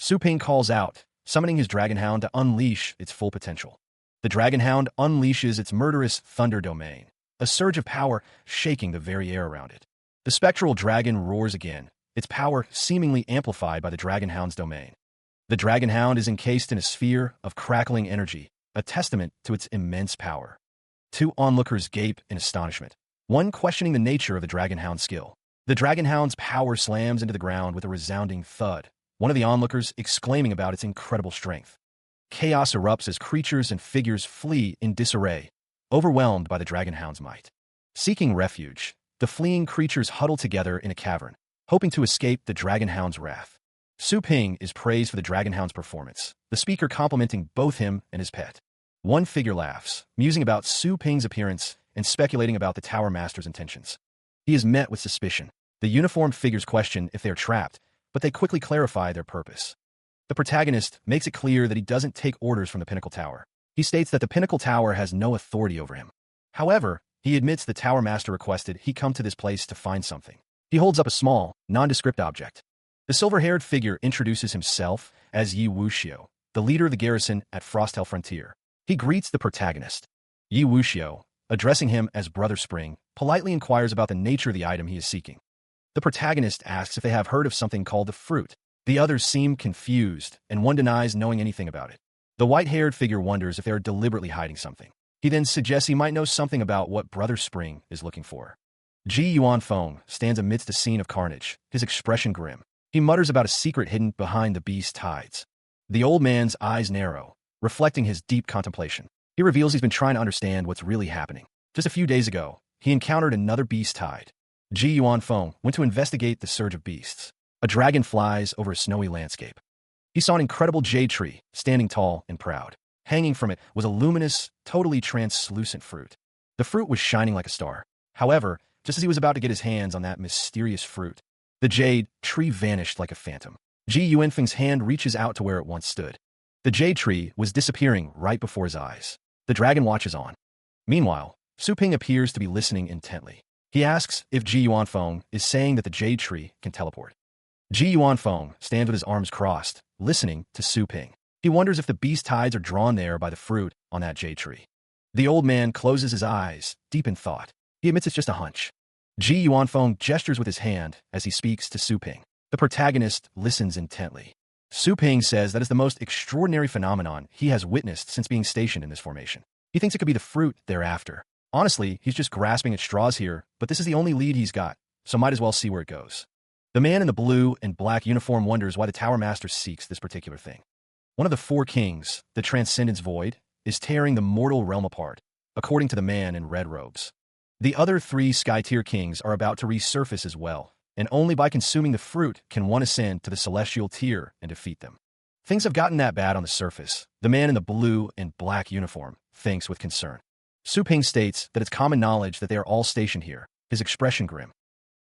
Su Ping calls out, summoning his dragonhound to unleash its full potential. The dragonhound unleashes its murderous thunder domain, a surge of power shaking the very air around it. The spectral dragon roars again, its power seemingly amplified by the dragonhound's domain. The dragonhound is encased in a sphere of crackling energy, a testament to its immense power. 2 onlookers gape in astonishment, one questioning the nature of the dragonhound's skill. The dragonhound's power slams into the ground with a resounding thud, one of the onlookers exclaiming about its incredible strength. Chaos erupts as creatures and figures flee in disarray, overwhelmed by the dragonhound's might. Seeking refuge, the fleeing creatures huddle together in a cavern, hoping to escape the dragonhound's wrath. Su Ping is praised for the dragonhound's performance, the speaker complimenting both him and his pet. One figure laughs, musing about Su Ping's appearance and speculating about the Tower Master's intentions. He is met with suspicion. The uniformed figures question if they are trapped, but they quickly clarify their purpose. The protagonist makes it clear that he doesn't take orders from the Pinnacle Tower. He states that the Pinnacle Tower has no authority over him. However, he admits the Tower Master requested he come to this place to find something. He holds up a small, nondescript object. The silver-haired figure introduces himself as Yi Wuxiu, the leader of the garrison at Frosthell Frontier. He greets the protagonist. Yi Wuxiu, addressing him as Brother Spring, politely inquires about the nature of the item he is seeking. The protagonist asks if they have heard of something called the fruit. The others seem confused, and one denies knowing anything about it. The white-haired figure wonders if they are deliberately hiding something. He then suggests he might know something about what Brother Spring is looking for. Ji Yuanfeng stands amidst a scene of carnage, his expression grim. He mutters about a secret hidden behind the beast's hides. The old man's eyes narrow, reflecting his deep contemplation. He reveals he's been trying to understand what's really happening. Just a few days ago, he encountered another beast hide. Ji Yuanfeng went to investigate the surge of beasts. A dragon flies over a snowy landscape. He saw an incredible jade tree, standing tall and proud. Hanging from it was a luminous, totally translucent fruit. The fruit was shining like a star. However, just as he was about to get his hands on that mysterious fruit, the jade tree vanished like a phantom. Ji Yuanfeng's hand reaches out to where it once stood. The jade tree was disappearing right before his eyes. The dragon watches on. Meanwhile, Su Ping appears to be listening intently. He asks if Ji Yuanfeng is saying that the jade tree can teleport. Ji Yuanfeng stands with his arms crossed, listening to Su Ping. He wonders if the beast tides are drawn there by the fruit on that jade tree. The old man closes his eyes, deep in thought. He admits it's just a hunch. Ji Yuanfeng gestures with his hand as he speaks to Su Ping. The protagonist listens intently. Su Ping says that is the most extraordinary phenomenon he has witnessed since being stationed in this formation. He thinks it could be the fruit thereafter. Honestly, he's just grasping at straws here, but this is the only lead he's got, so might as well see where it goes. The man in the blue and black uniform wonders why the Tower Master seeks this particular thing. One of the four kings, the Transcendence Void, is tearing the mortal realm apart, according to the man in red robes. The other three Sky-tier kings are about to resurface as well, and only by consuming the fruit can one ascend to the celestial tier and defeat them. Things have gotten that bad on the surface, the man in the blue and black uniform thinks with concern. Su Ping states that it's common knowledge that they are all stationed here, his expression grim.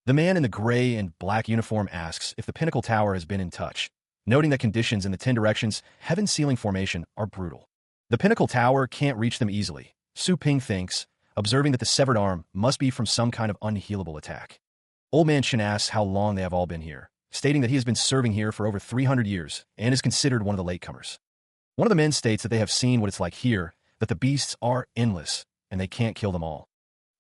The man in the gray and black uniform asks if the Pinnacle Tower has been in touch, noting that conditions in the 10 directions Heaven Sealing Formation are brutal. The Pinnacle Tower can't reach them easily, Su Ping thinks, observing that the severed arm must be from some kind of unhealable attack. Old Man Shin asks how long they have all been here, stating that he has been serving here for over 300 years and is considered one of the latecomers. One of the men states that they have seen what it's like here, that the beasts are endless, and they can't kill them all.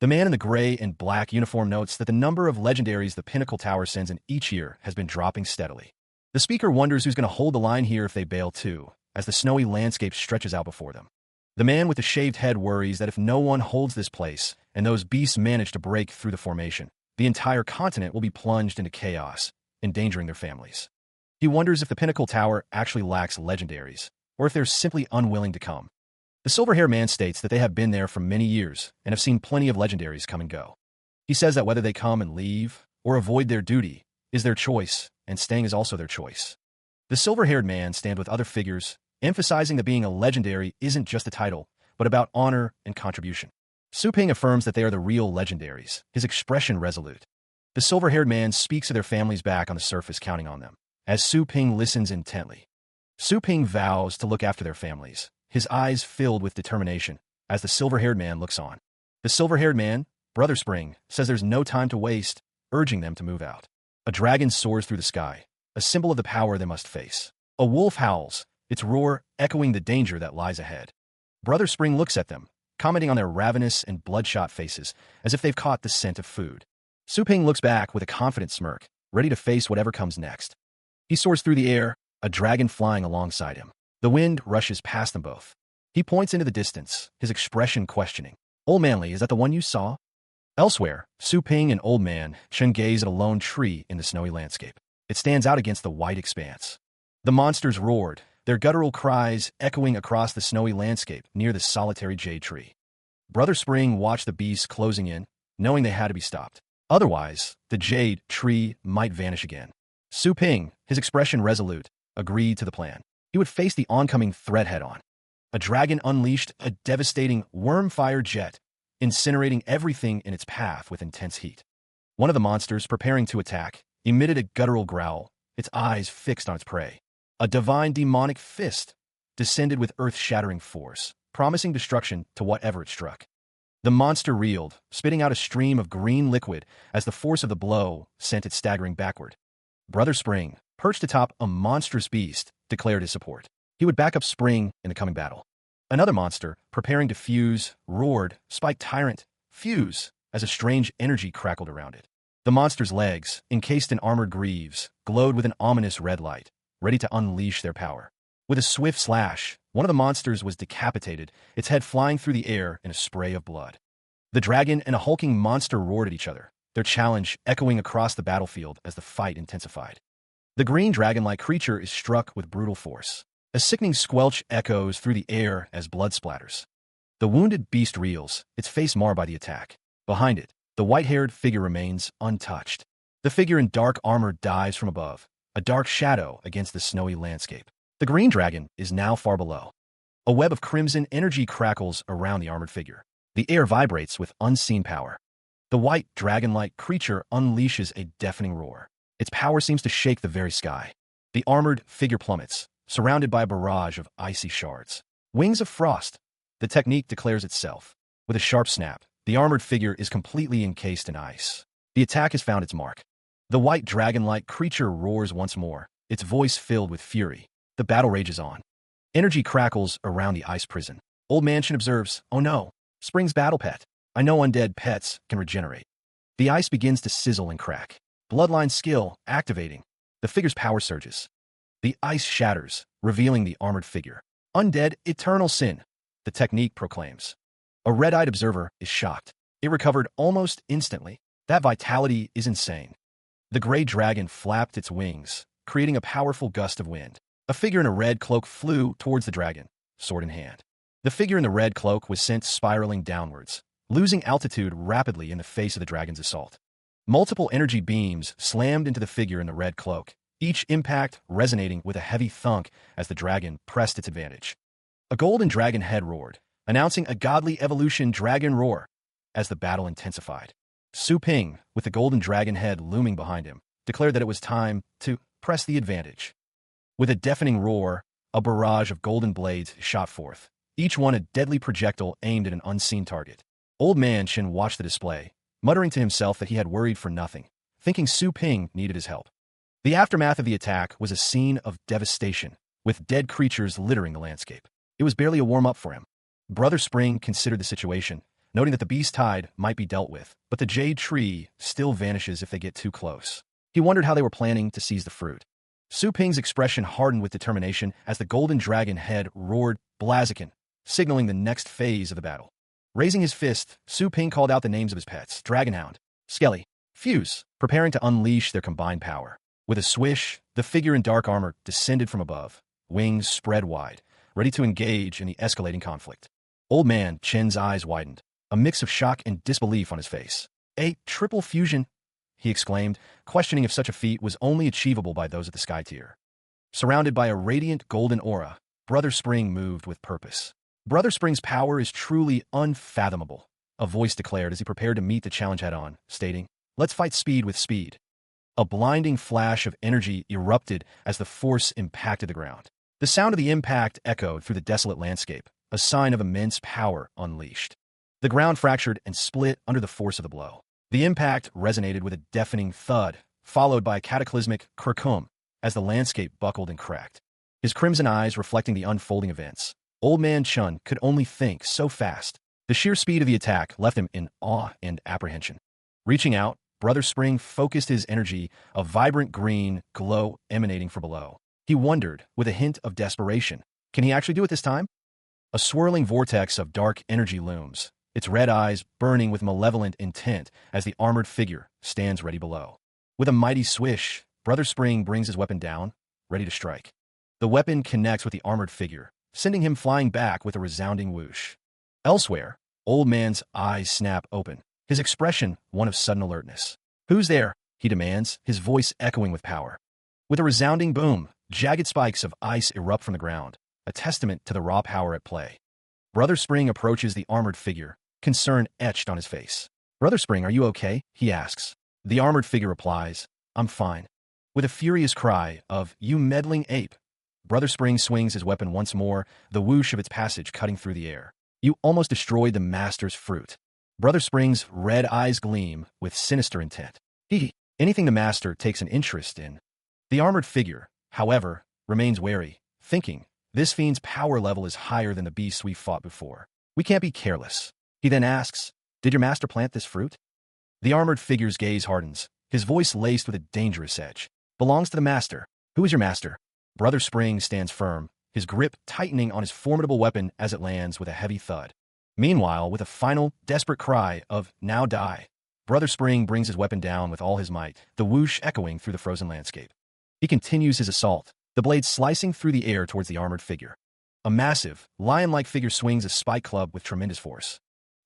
The man in the gray and black uniform notes that the number of legendaries the Pinnacle Tower sends in each year has been dropping steadily. The speaker wonders who's going to hold the line here if they bail too, as the snowy landscape stretches out before them. The man with the shaved head worries that if no one holds this place, and those beasts manage to break through the formation, the entire continent will be plunged into chaos, endangering their families. He wonders if the Pinnacle Tower actually lacks legendaries, or if they're simply unwilling to come. The silver-haired man states that they have been there for many years and have seen plenty of legendaries come and go. He says that whether they come and leave, or avoid their duty, is their choice, and staying is also their choice. The silver-haired man stands with other figures, emphasizing that being a legendary isn't just a title, but about honor and contribution. Su Ping affirms that they are the real legendaries, his expression resolute. The silver-haired man speaks of their families back on the surface, counting on them, as Su Ping listens intently. Su Ping vows to look after their families, his eyes filled with determination, as the silver-haired man looks on. The silver-haired man, Brother Spring, says there's no time to waste, urging them to move out. A dragon soars through the sky, a symbol of the power they must face. A wolf howls, its roar echoing the danger that lies ahead. Brother Spring looks at them, commenting on their ravenous and bloodshot faces, as if they've caught the scent of food. Su Ping looks back with a confident smirk, ready to face whatever comes next. He soars through the air, a dragon flying alongside him. The wind rushes past them both. He points into the distance, his expression questioning. Old Manly, is that the one you saw? Elsewhere, Su Ping and Old Man Shen gaze at a lone tree in the snowy landscape. It stands out against the white expanse. The monsters roared, their guttural cries echoing across the snowy landscape near the solitary jade tree. Brother Spring watched the beasts closing in, knowing they had to be stopped. Otherwise, the jade tree might vanish again. Su Ping, his expression resolute, agreed to the plan. He would face the oncoming threat head-on. A dragon unleashed a devastating worm-fire jet, incinerating everything in its path with intense heat. One of the monsters, preparing to attack, emitted a guttural growl, its eyes fixed on its prey. A divine demonic fist descended with earth-shattering force, promising destruction to whatever it struck. The monster reeled, spitting out a stream of green liquid as the force of the blow sent it staggering backward. Brother Spring, perched atop a monstrous beast, declared his support. He would back up Spring in the coming battle. Another monster, preparing to fuse, roared, "Spike Tyrant, fuse," as a strange energy crackled around it. The monster's legs, encased in armored greaves, glowed with an ominous red light, ready to unleash their power. With a swift slash, one of the monsters was decapitated, its head flying through the air in a spray of blood. The dragon and a hulking monster roared at each other, their challenge echoing across the battlefield as the fight intensified. The green dragon-like creature is struck with brutal force. A sickening squelch echoes through the air as blood splatters. The wounded beast reels, its face marred by the attack. Behind it, the white-haired figure remains untouched. The figure in dark armor dives from above, a dark shadow against the snowy landscape. The green dragon is now far below. A web of crimson energy crackles around the armored figure. The air vibrates with unseen power. The white dragon-like creature unleashes a deafening roar. Its power seems to shake the very sky. The armored figure plummets, surrounded by a barrage of icy shards. Wings of frost. The technique declares itself. With a sharp snap, the armored figure is completely encased in ice. The attack has found its mark. The white dragon-like creature roars once more, its voice filled with fury. The battle rages on. Energy crackles around the ice prison. Old Man Shin observes, "Oh no, Spring's battle pet. I know undead pets can regenerate." The ice begins to sizzle and crack. Bloodline skill activating. The figure's power surges. The ice shatters, revealing the armored figure. Undead, eternal sin, the technique proclaims. A red-eyed observer is shocked. It recovered almost instantly. That vitality is insane. The gray dragon flapped its wings, creating a powerful gust of wind. A figure in a red cloak flew towards the dragon, sword in hand. The figure in the red cloak was sent spiraling downwards, losing altitude rapidly in the face of the dragon's assault. Multiple energy beams slammed into the figure in the red cloak, each impact resonating with a heavy thunk as the dragon pressed its advantage. A golden dragon head roared, announcing a godly evolution dragon roar. As the battle intensified, Su Ping, with the golden dragon head looming behind him, declared that it was time to press the advantage. With a deafening roar, a barrage of golden blades shot forth, each one a deadly projectile aimed at an unseen target. Old Man Shin watched the display, muttering to himself that he had worried for nothing, thinking Su Ping needed his help. The aftermath of the attack was a scene of devastation, with dead creatures littering the landscape. It was barely a warm-up for him. Brother Spring considered the situation, noting that the beast tide might be dealt with, but the jade tree still vanishes if they get too close. He wondered how they were planning to seize the fruit. Su Ping's expression hardened with determination as the golden dragon head roared Blaziken, signaling the next phase of the battle. Raising his fist, Su Ping called out the names of his pets, Dragonhound, Skelly, Fuse, preparing to unleash their combined power. With a swish, the figure in dark armor descended from above, wings spread wide, ready to engage in the escalating conflict. Old Man Chen's eyes widened, a mix of shock and disbelief on his face. A triple fusion, he exclaimed, questioning if such a feat was only achievable by those at the sky tier. Surrounded by a radiant golden aura, Brother Spring moved with purpose. Brother Spring's power is truly unfathomable, a voice declared as he prepared to meet the challenge head-on, stating, "Let's fight speed with speed." A blinding flash of energy erupted as the force impacted the ground. The sound of the impact echoed through the desolate landscape, a sign of immense power unleashed. The ground fractured and split under the force of the blow. The impact resonated with a deafening thud, followed by a cataclysmic kerkum as the landscape buckled and cracked. His crimson eyes reflecting the unfolding events, Old Man Chun could only think so fast. The sheer speed of the attack left him in awe and apprehension. Reaching out, Brother Spring focused his energy, a vibrant green glow emanating from below. He wondered, with a hint of desperation, can he actually do it this time? A swirling vortex of dark energy looms, its red eyes burning with malevolent intent as the armored figure stands ready below. With a mighty swish, Brother Spring brings his weapon down, ready to strike. The weapon connects with the armored figure, sending him flying back with a resounding whoosh. Elsewhere, Old Man's eyes snap open, his expression one of sudden alertness. "Who's there?" he demands, his voice echoing with power. With a resounding boom, jagged spikes of ice erupt from the ground, a testament to the raw power at play. Brother Spring approaches the armored figure, concern etched on his face. "Brother Spring, are you okay?" he asks. The armored figure replies, "I'm fine." With a furious cry of, "You meddling ape!" Brother Spring swings his weapon once more, the whoosh of its passage cutting through the air. "You almost destroyed the master's fruit." Brother Spring's red eyes gleam with sinister intent. Anything the master takes an interest in. The armored figure, however, remains wary, thinking, this fiend's power level is higher than the beasts we've fought before. We can't be careless. He then asks, "Did your master plant this fruit?" The armored figure's gaze hardens, his voice laced with a dangerous edge. "Belongs to the master. Who is your master?" Brother Spring stands firm, his grip tightening on his formidable weapon as it lands with a heavy thud. Meanwhile, with a final, desperate cry of, "Now die," Brother Spring brings his weapon down with all his might, the whoosh echoing through the frozen landscape. He continues his assault, the blade slicing through the air towards the armored figure. A massive, lion-like figure swings a spike club with tremendous force.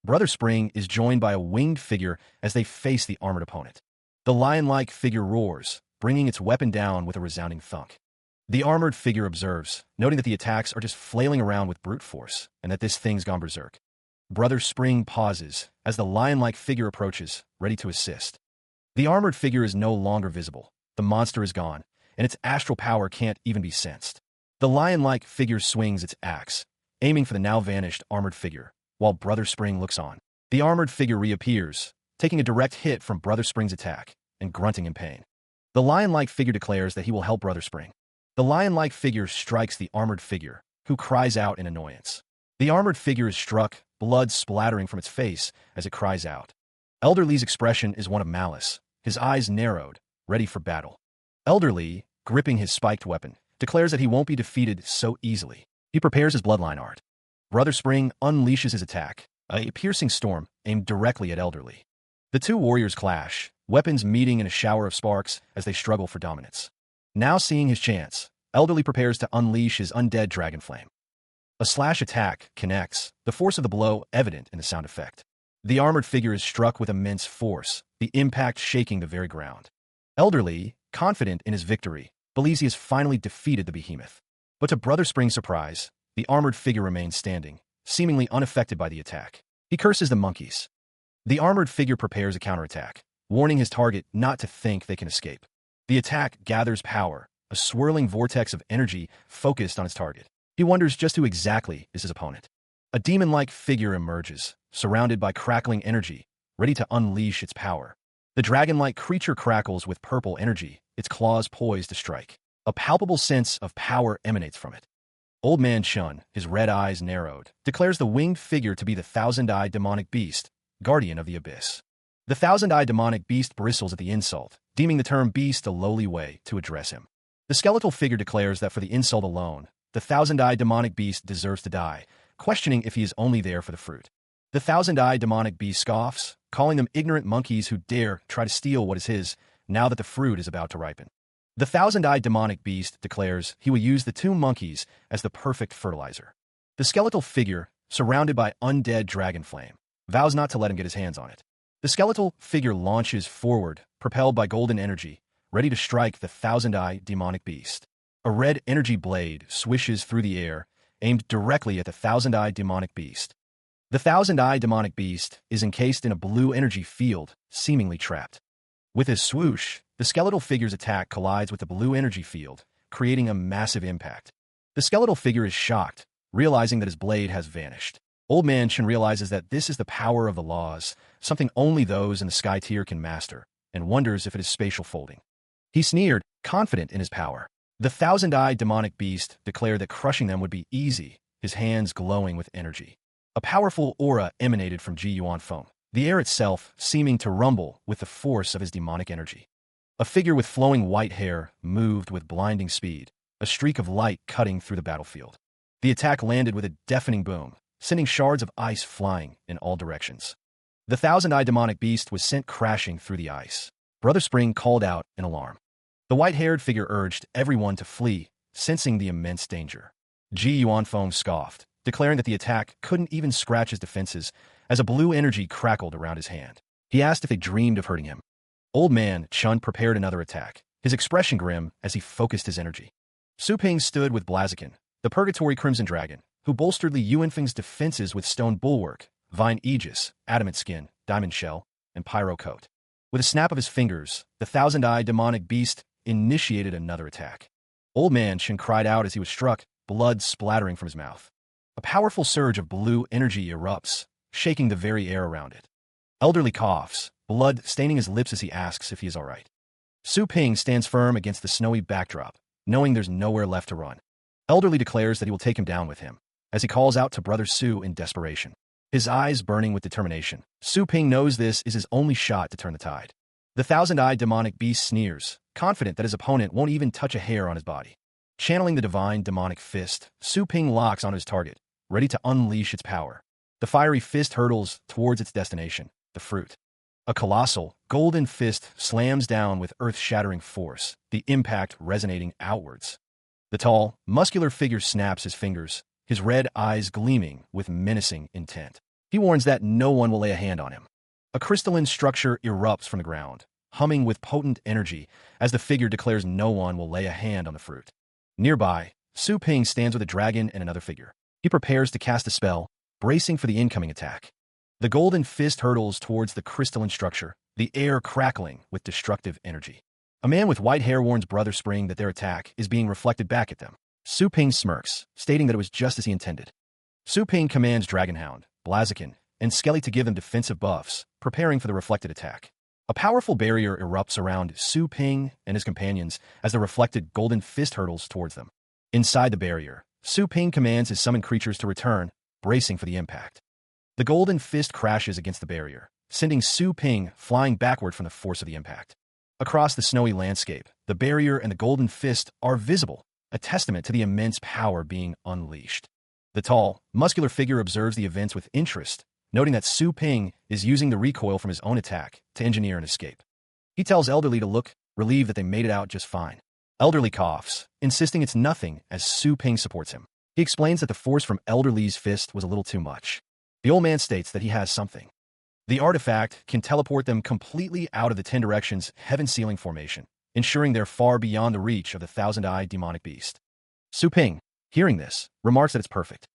Brother Spring is joined by a winged figure as they face the armored opponent. The lion-like figure roars, bringing its weapon down with a resounding thunk. The armored figure observes, noting that the attacks are just flailing around with brute force, and that this thing's gone berserk. Brother Spring pauses as the lion-like figure approaches, ready to assist. The armored figure is no longer visible. The monster is gone, and its astral power can't even be sensed. The lion-like figure swings its axe, aiming for the now-vanished armored figure, while Brother Spring looks on. The armored figure reappears, taking a direct hit from Brother Spring's attack, and grunting in pain. The lion-like figure declares that he will help Brother Spring. The lion-like figure strikes the armored figure, who cries out in annoyance. The armored figure is struck, blood splattering from its face as it cries out. Elder Lee's expression is one of malice, his eyes narrowed, ready for battle. Elder Lee, gripping his spiked weapon, declares that he won't be defeated so easily. He prepares his bloodline art. Brother Spring unleashes his attack, a piercing storm aimed directly at Elderly. The two warriors clash, weapons meeting in a shower of sparks as they struggle for dominance. Now seeing his chance, Elderly prepares to unleash his undead dragon flame. A slash attack connects, the force of the blow evident in the sound effect. The armored figure is struck with immense force, the impact shaking the very ground. Elderly, confident in his victory, believes he has finally defeated the behemoth. But to Brother Spring's surprise, the armored figure remains standing, seemingly unaffected by the attack. He curses the monkeys. The armored figure prepares a counterattack, warning his target not to think they can escape. The attack gathers power, a swirling vortex of energy focused on his target. He wonders just who exactly is his opponent. A demon-like figure emerges, surrounded by crackling energy, ready to unleash its power. The dragon-like creature crackles with purple energy, its claws poised to strike. A palpable sense of power emanates from it. Old Man Chun, his red eyes narrowed, declares the winged figure to be the thousand-eyed demonic beast, guardian of the abyss. The thousand-eyed demonic beast bristles at the insult, deeming the term beast a lowly way to address him. The skeletal figure declares that for the insult alone, the thousand-eyed demonic beast deserves to die, questioning if he is only there for the fruit. The thousand-eyed demonic beast scoffs, calling them ignorant monkeys who dare try to steal what is his, now that the fruit is about to ripen. The thousand-eyed demonic beast declares he will use the two monkeys as the perfect fertilizer. The skeletal figure, surrounded by undead dragon flame, vows not to let him get his hands on it. The skeletal figure launches forward, propelled by golden energy, ready to strike the thousand-eyed demonic beast. A red energy blade swishes through the air, aimed directly at the thousand-eyed demonic beast. The thousand-eyed demonic beast is encased in a blue energy field, seemingly trapped. With his swoosh, the skeletal figure's attack collides with the blue energy field, creating a massive impact. The skeletal figure is shocked, realizing that his blade has vanished. Old Man Chun realizes that this is the power of the laws, something only those in the sky tier can master, and wonders if it is spatial folding. He sneered, confident in his power. The thousand-eyed demonic beast declared that crushing them would be easy, his hands glowing with energy. A powerful aura emanated from Ji Yuanfeng, the air itself seeming to rumble with the force of his demonic energy. A figure with flowing white hair moved with blinding speed, a streak of light cutting through the battlefield. The attack landed with a deafening boom, sending shards of ice flying in all directions. The thousand-eyed demonic beast was sent crashing through the ice. Brother Spring called out in alarm. The white-haired figure urged everyone to flee, sensing the immense danger. Ji Yuanfeng scoffed, declaring that the attack couldn't even scratch his defenses as a blue energy crackled around his hand. He asked if they dreamed of hurting him. Old Man Chun prepared another attack, his expression grim as he focused his energy. Su Ping stood with Blaziken, the Purgatory Crimson Dragon, who bolstered Li Yuanfeng's defenses with stone bulwark, vine aegis, adamant skin, diamond shell, and pyro coat. With a snap of his fingers, the thousand-eyed demonic beast initiated another attack. Old Man Chun cried out as he was struck, blood splattering from his mouth. A powerful surge of blue energy erupts, shaking the very air around it. Elderly coughs, blood staining his lips as he asks if he is all right. Su Ping stands firm against the snowy backdrop, knowing there's nowhere left to run. Elderly declares that he will take him down with him, as he calls out to Brother Su in desperation. His eyes burning with determination, Su Ping knows this is his only shot to turn the tide. The thousand-eyed demonic beast sneers, confident that his opponent won't even touch a hair on his body. Channeling the divine demonic fist, Su Ping locks on his target, ready to unleash its power. The fiery fist hurtles towards its destination, the fruit. A colossal, golden fist slams down with earth-shattering force, the impact resonating outwards. The tall, muscular figure snaps his fingers, his red eyes gleaming with menacing intent. He warns that no one will lay a hand on him. A crystalline structure erupts from the ground, humming with potent energy as the figure declares no one will lay a hand on the fruit. Nearby, Su Ping stands with a dragon and another figure. He prepares to cast a spell, bracing for the incoming attack. The golden fist hurtles towards the crystalline structure, the air crackling with destructive energy. A man with white hair warns Brother Spring that their attack is being reflected back at them. Su Ping smirks, stating that it was just as he intended. Su Ping commands Dragonhound, Blaziken, and Skelly to give them defensive buffs, preparing for the reflected attack. A powerful barrier erupts around Su Ping and his companions as the reflected golden fist hurtles towards them. Inside the barrier, Su Ping commands his summoned creatures to return, bracing for the impact. The golden fist crashes against the barrier, sending Su Ping flying backward from the force of the impact. Across the snowy landscape, the barrier and the golden fist are visible, a testament to the immense power being unleashed. The tall, muscular figure observes the events with interest, noting that Su Ping is using the recoil from his own attack to engineer an escape. He tells Elderly to look, relieved that they made it out just fine. Elderly coughs, insisting it's nothing as Su Ping supports him. He explains that the force from Elderly's fist was a little too much. The old man states that he has something. The artifact can teleport them completely out of the 10 Directions heaven ceiling formation, ensuring they're far beyond the reach of the thousand-eyed demonic beast. Su Ping, hearing this, remarks that it's perfect.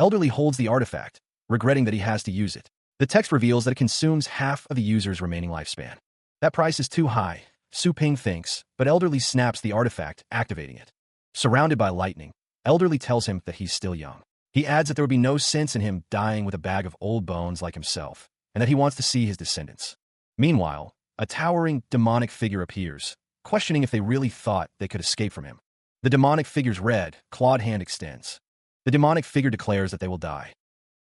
Elderly holds the artifact, regretting that he has to use it. The text reveals that it consumes half of the user's remaining lifespan. That price is too high, Su Ping thinks, but Elderly snaps the artifact, activating it. Surrounded by lightning, Elderly tells him that he's still young. He adds that there would be no sense in him dying with a bag of old bones like himself, and that he wants to see his descendants. Meanwhile, a towering, demonic figure appears, questioning if they really thought they could escape from him. The demonic figure's red, clawed hand extends. The demonic figure declares that they will die.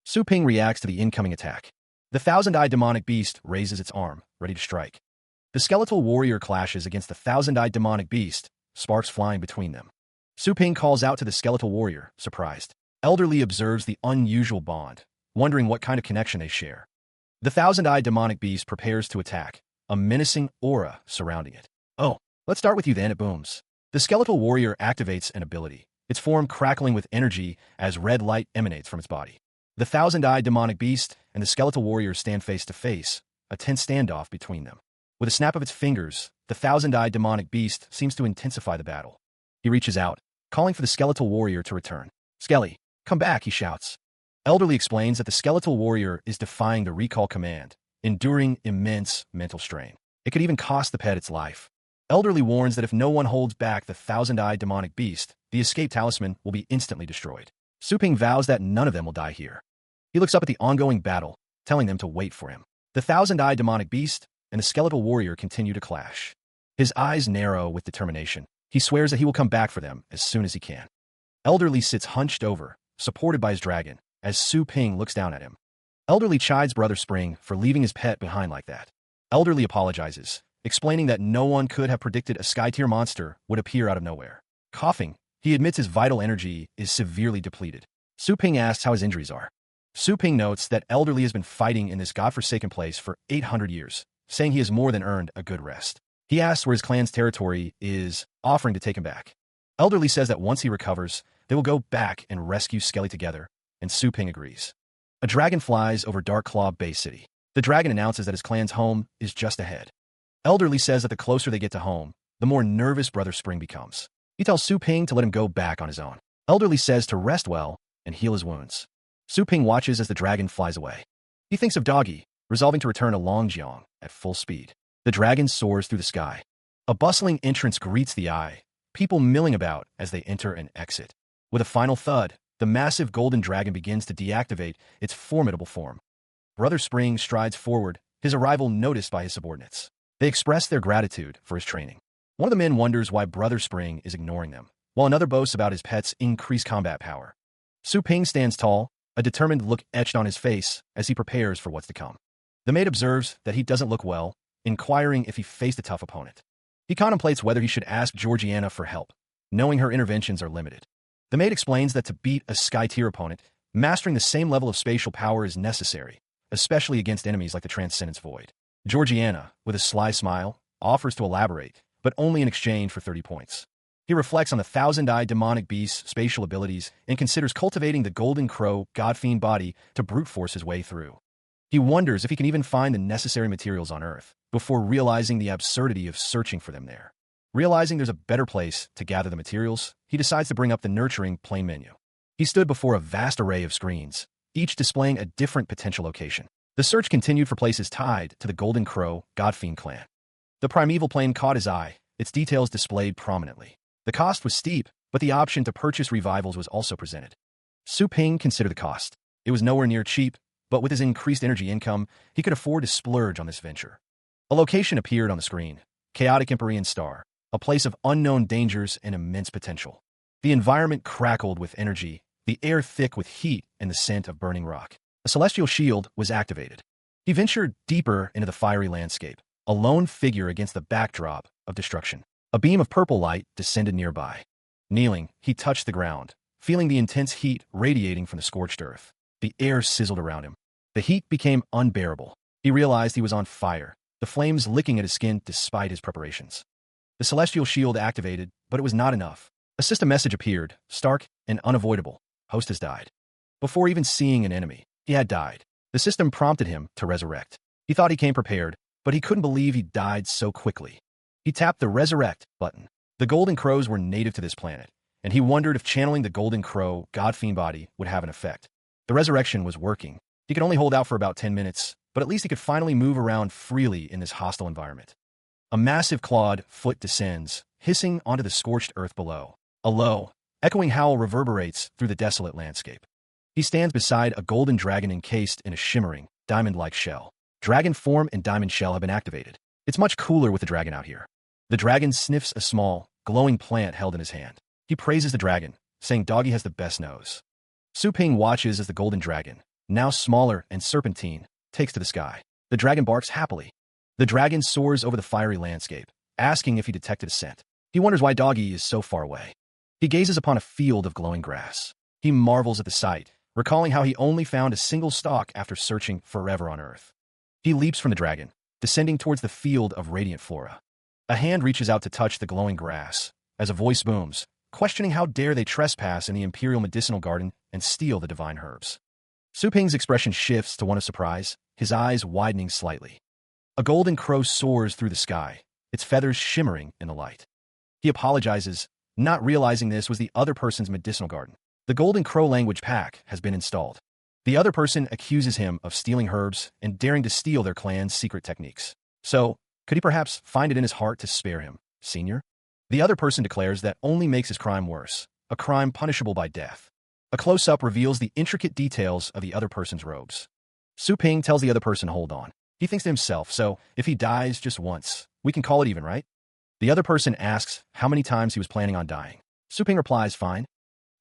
Su Ping reacts to the incoming attack. The thousand-eyed demonic beast raises its arm, ready to strike. The skeletal warrior clashes against the thousand-eyed demonic beast, sparks flying between them. Su Ping calls out to the skeletal warrior, surprised. Elderly observes the unusual bond, wondering what kind of connection they share. The thousand-eyed demonic beast prepares to attack, a menacing aura surrounding it. Oh, let's start with you then, it booms. The skeletal warrior activates an ability, its form crackling with energy as red light emanates from its body. The thousand-eyed demonic beast and the skeletal warrior stand face to face, a tense standoff between them. With a snap of its fingers, the thousand-eyed demonic beast seems to intensify the battle. He reaches out, calling for the skeletal warrior to return. Skelly, come back, he shouts. Elderly explains that the skeletal warrior is defying the recall command, enduring immense mental strain. It could even cost the pet its life. Elderly warns that if no one holds back the thousand-eyed demonic beast, the escape talisman will be instantly destroyed. Su Ping vows that none of them will die here. He looks up at the ongoing battle, telling them to wait for him. The thousand-eyed demonic beast and the skeletal warrior continue to clash. His eyes narrow with determination. He swears that he will come back for them as soon as he can. Elderly sits hunched over, supported by his dragon, as Su Ping looks down at him. Elderly chides Brother Spring for leaving his pet behind like that. Elderly apologizes, explaining that no one could have predicted a sky-tier monster would appear out of nowhere. Coughing, he admits his vital energy is severely depleted. Su Ping asks how his injuries are. Su Ping notes that Elderly has been fighting in this godforsaken place for 800 years, saying he has more than earned a good rest. He asks where his clan's territory is, offering to take him back. Elderly says that once he recovers, they will go back and rescue Skelly together, and Su Ping agrees. A dragon flies over Dark Claw Bay City. The dragon announces that his clan's home is just ahead. Elderly says that the closer they get to home, the more nervous Brother Spring becomes. He tells Su Ping to let him go back on his own. Elderly says to rest well and heal his wounds. Su Ping watches as the dragon flies away. He thinks of Doggy, resolving to return to Longjiang at full speed. The dragon soars through the sky. A bustling entrance greets the eye, people milling about as they enter and exit. With a final thud, the massive golden dragon begins to deactivate its formidable form. Brother Spring strides forward, his arrival noticed by his subordinates. They express their gratitude for his training. One of the men wonders why Brother Spring is ignoring them, while another boasts about his pet's increased combat power. Su Ping stands tall, a determined look etched on his face as he prepares for what's to come. The maid observes that he doesn't look well, inquiring if he faced a tough opponent. He contemplates whether he should ask Georgiana for help, knowing her interventions are limited. The maid explains that to beat a sky-tier opponent, mastering the same level of spatial power is necessary, especially against enemies like the Transcendence Void. Georgiana, with a sly smile, offers to elaborate, but only in exchange for 30 points. He reflects on the thousand-eyed demonic beast's spatial abilities and considers cultivating the Golden Crow God-fiend body to brute force his way through. He wonders if he can even find the necessary materials on Earth, before realizing the absurdity of searching for them there. Realizing there's a better place to gather the materials, he decides to bring up the nurturing plain menu. He stood before a vast array of screens, each displaying a different potential location. The search continued for places tied to the Golden Crow God-fiend clan. The primeval plane caught his eye, its details displayed prominently. The cost was steep, but the option to purchase revivals was also presented. Su Ping considered the cost. It was nowhere near cheap, but with his increased energy income, he could afford to splurge on this venture. A location appeared on the screen, Chaotic Empyrean Star, a place of unknown dangers and immense potential. The environment crackled with energy, the air thick with heat and the scent of burning rock. A celestial shield was activated. He ventured deeper into the fiery landscape, a lone figure against the backdrop of destruction. A beam of purple light descended nearby. Kneeling, he touched the ground, feeling the intense heat radiating from the scorched earth. The air sizzled around him. The heat became unbearable. He realized he was on fire, the flames licking at his skin despite his preparations. The celestial shield activated, but it was not enough. A system message appeared, stark and unavoidable. Host has died. Before even seeing an enemy, he had died. The system prompted him to resurrect. He thought he came prepared, but he couldn't believe he died so quickly. He tapped the resurrect button. The golden crows were native to this planet, and he wondered if channeling the golden crow god-fiend body would have an effect. The resurrection was working. He could only hold out for about 10 minutes, but at least he could finally move around freely in this hostile environment. A massive clawed foot descends, hissing onto the scorched earth below. A low, echoing howl reverberates through the desolate landscape. He stands beside a golden dragon encased in a shimmering, diamond-like shell. Dragon form and diamond shell have been activated. It's much cooler with the dragon out here. The dragon sniffs a small, glowing plant held in his hand. He praises the dragon, saying Doggy has the best nose. Su Ping watches as the golden dragon, now smaller and serpentine, takes to the sky. The dragon barks happily. The dragon soars over the fiery landscape, asking if he detected a scent. He wonders why Doggy is so far away. He gazes upon a field of glowing grass. He marvels at the sight, recalling how he only found a single stalk after searching forever on Earth. He leaps from the dragon, descending towards the field of radiant flora. A hand reaches out to touch the glowing grass, as a voice booms, questioning how dare they trespass in the Imperial Medicinal Garden and steal the divine herbs. Su Ping's expression shifts to one of surprise, his eyes widening slightly. A golden crow soars through the sky, its feathers shimmering in the light. He apologizes, not realizing this was the other person's medicinal garden. The golden crow language pack has been installed. The other person accuses him of stealing herbs and daring to steal their clan's secret techniques. So, could he perhaps find it in his heart to spare him, Senior? The other person declares that only makes his crime worse, a crime punishable by death. A close-up reveals the intricate details of the other person's robes. Su Ping tells the other person hold on. He thinks to himself, so if he dies just once, we can call it even, right? The other person asks how many times he was planning on dying. Su Ping replies, fine.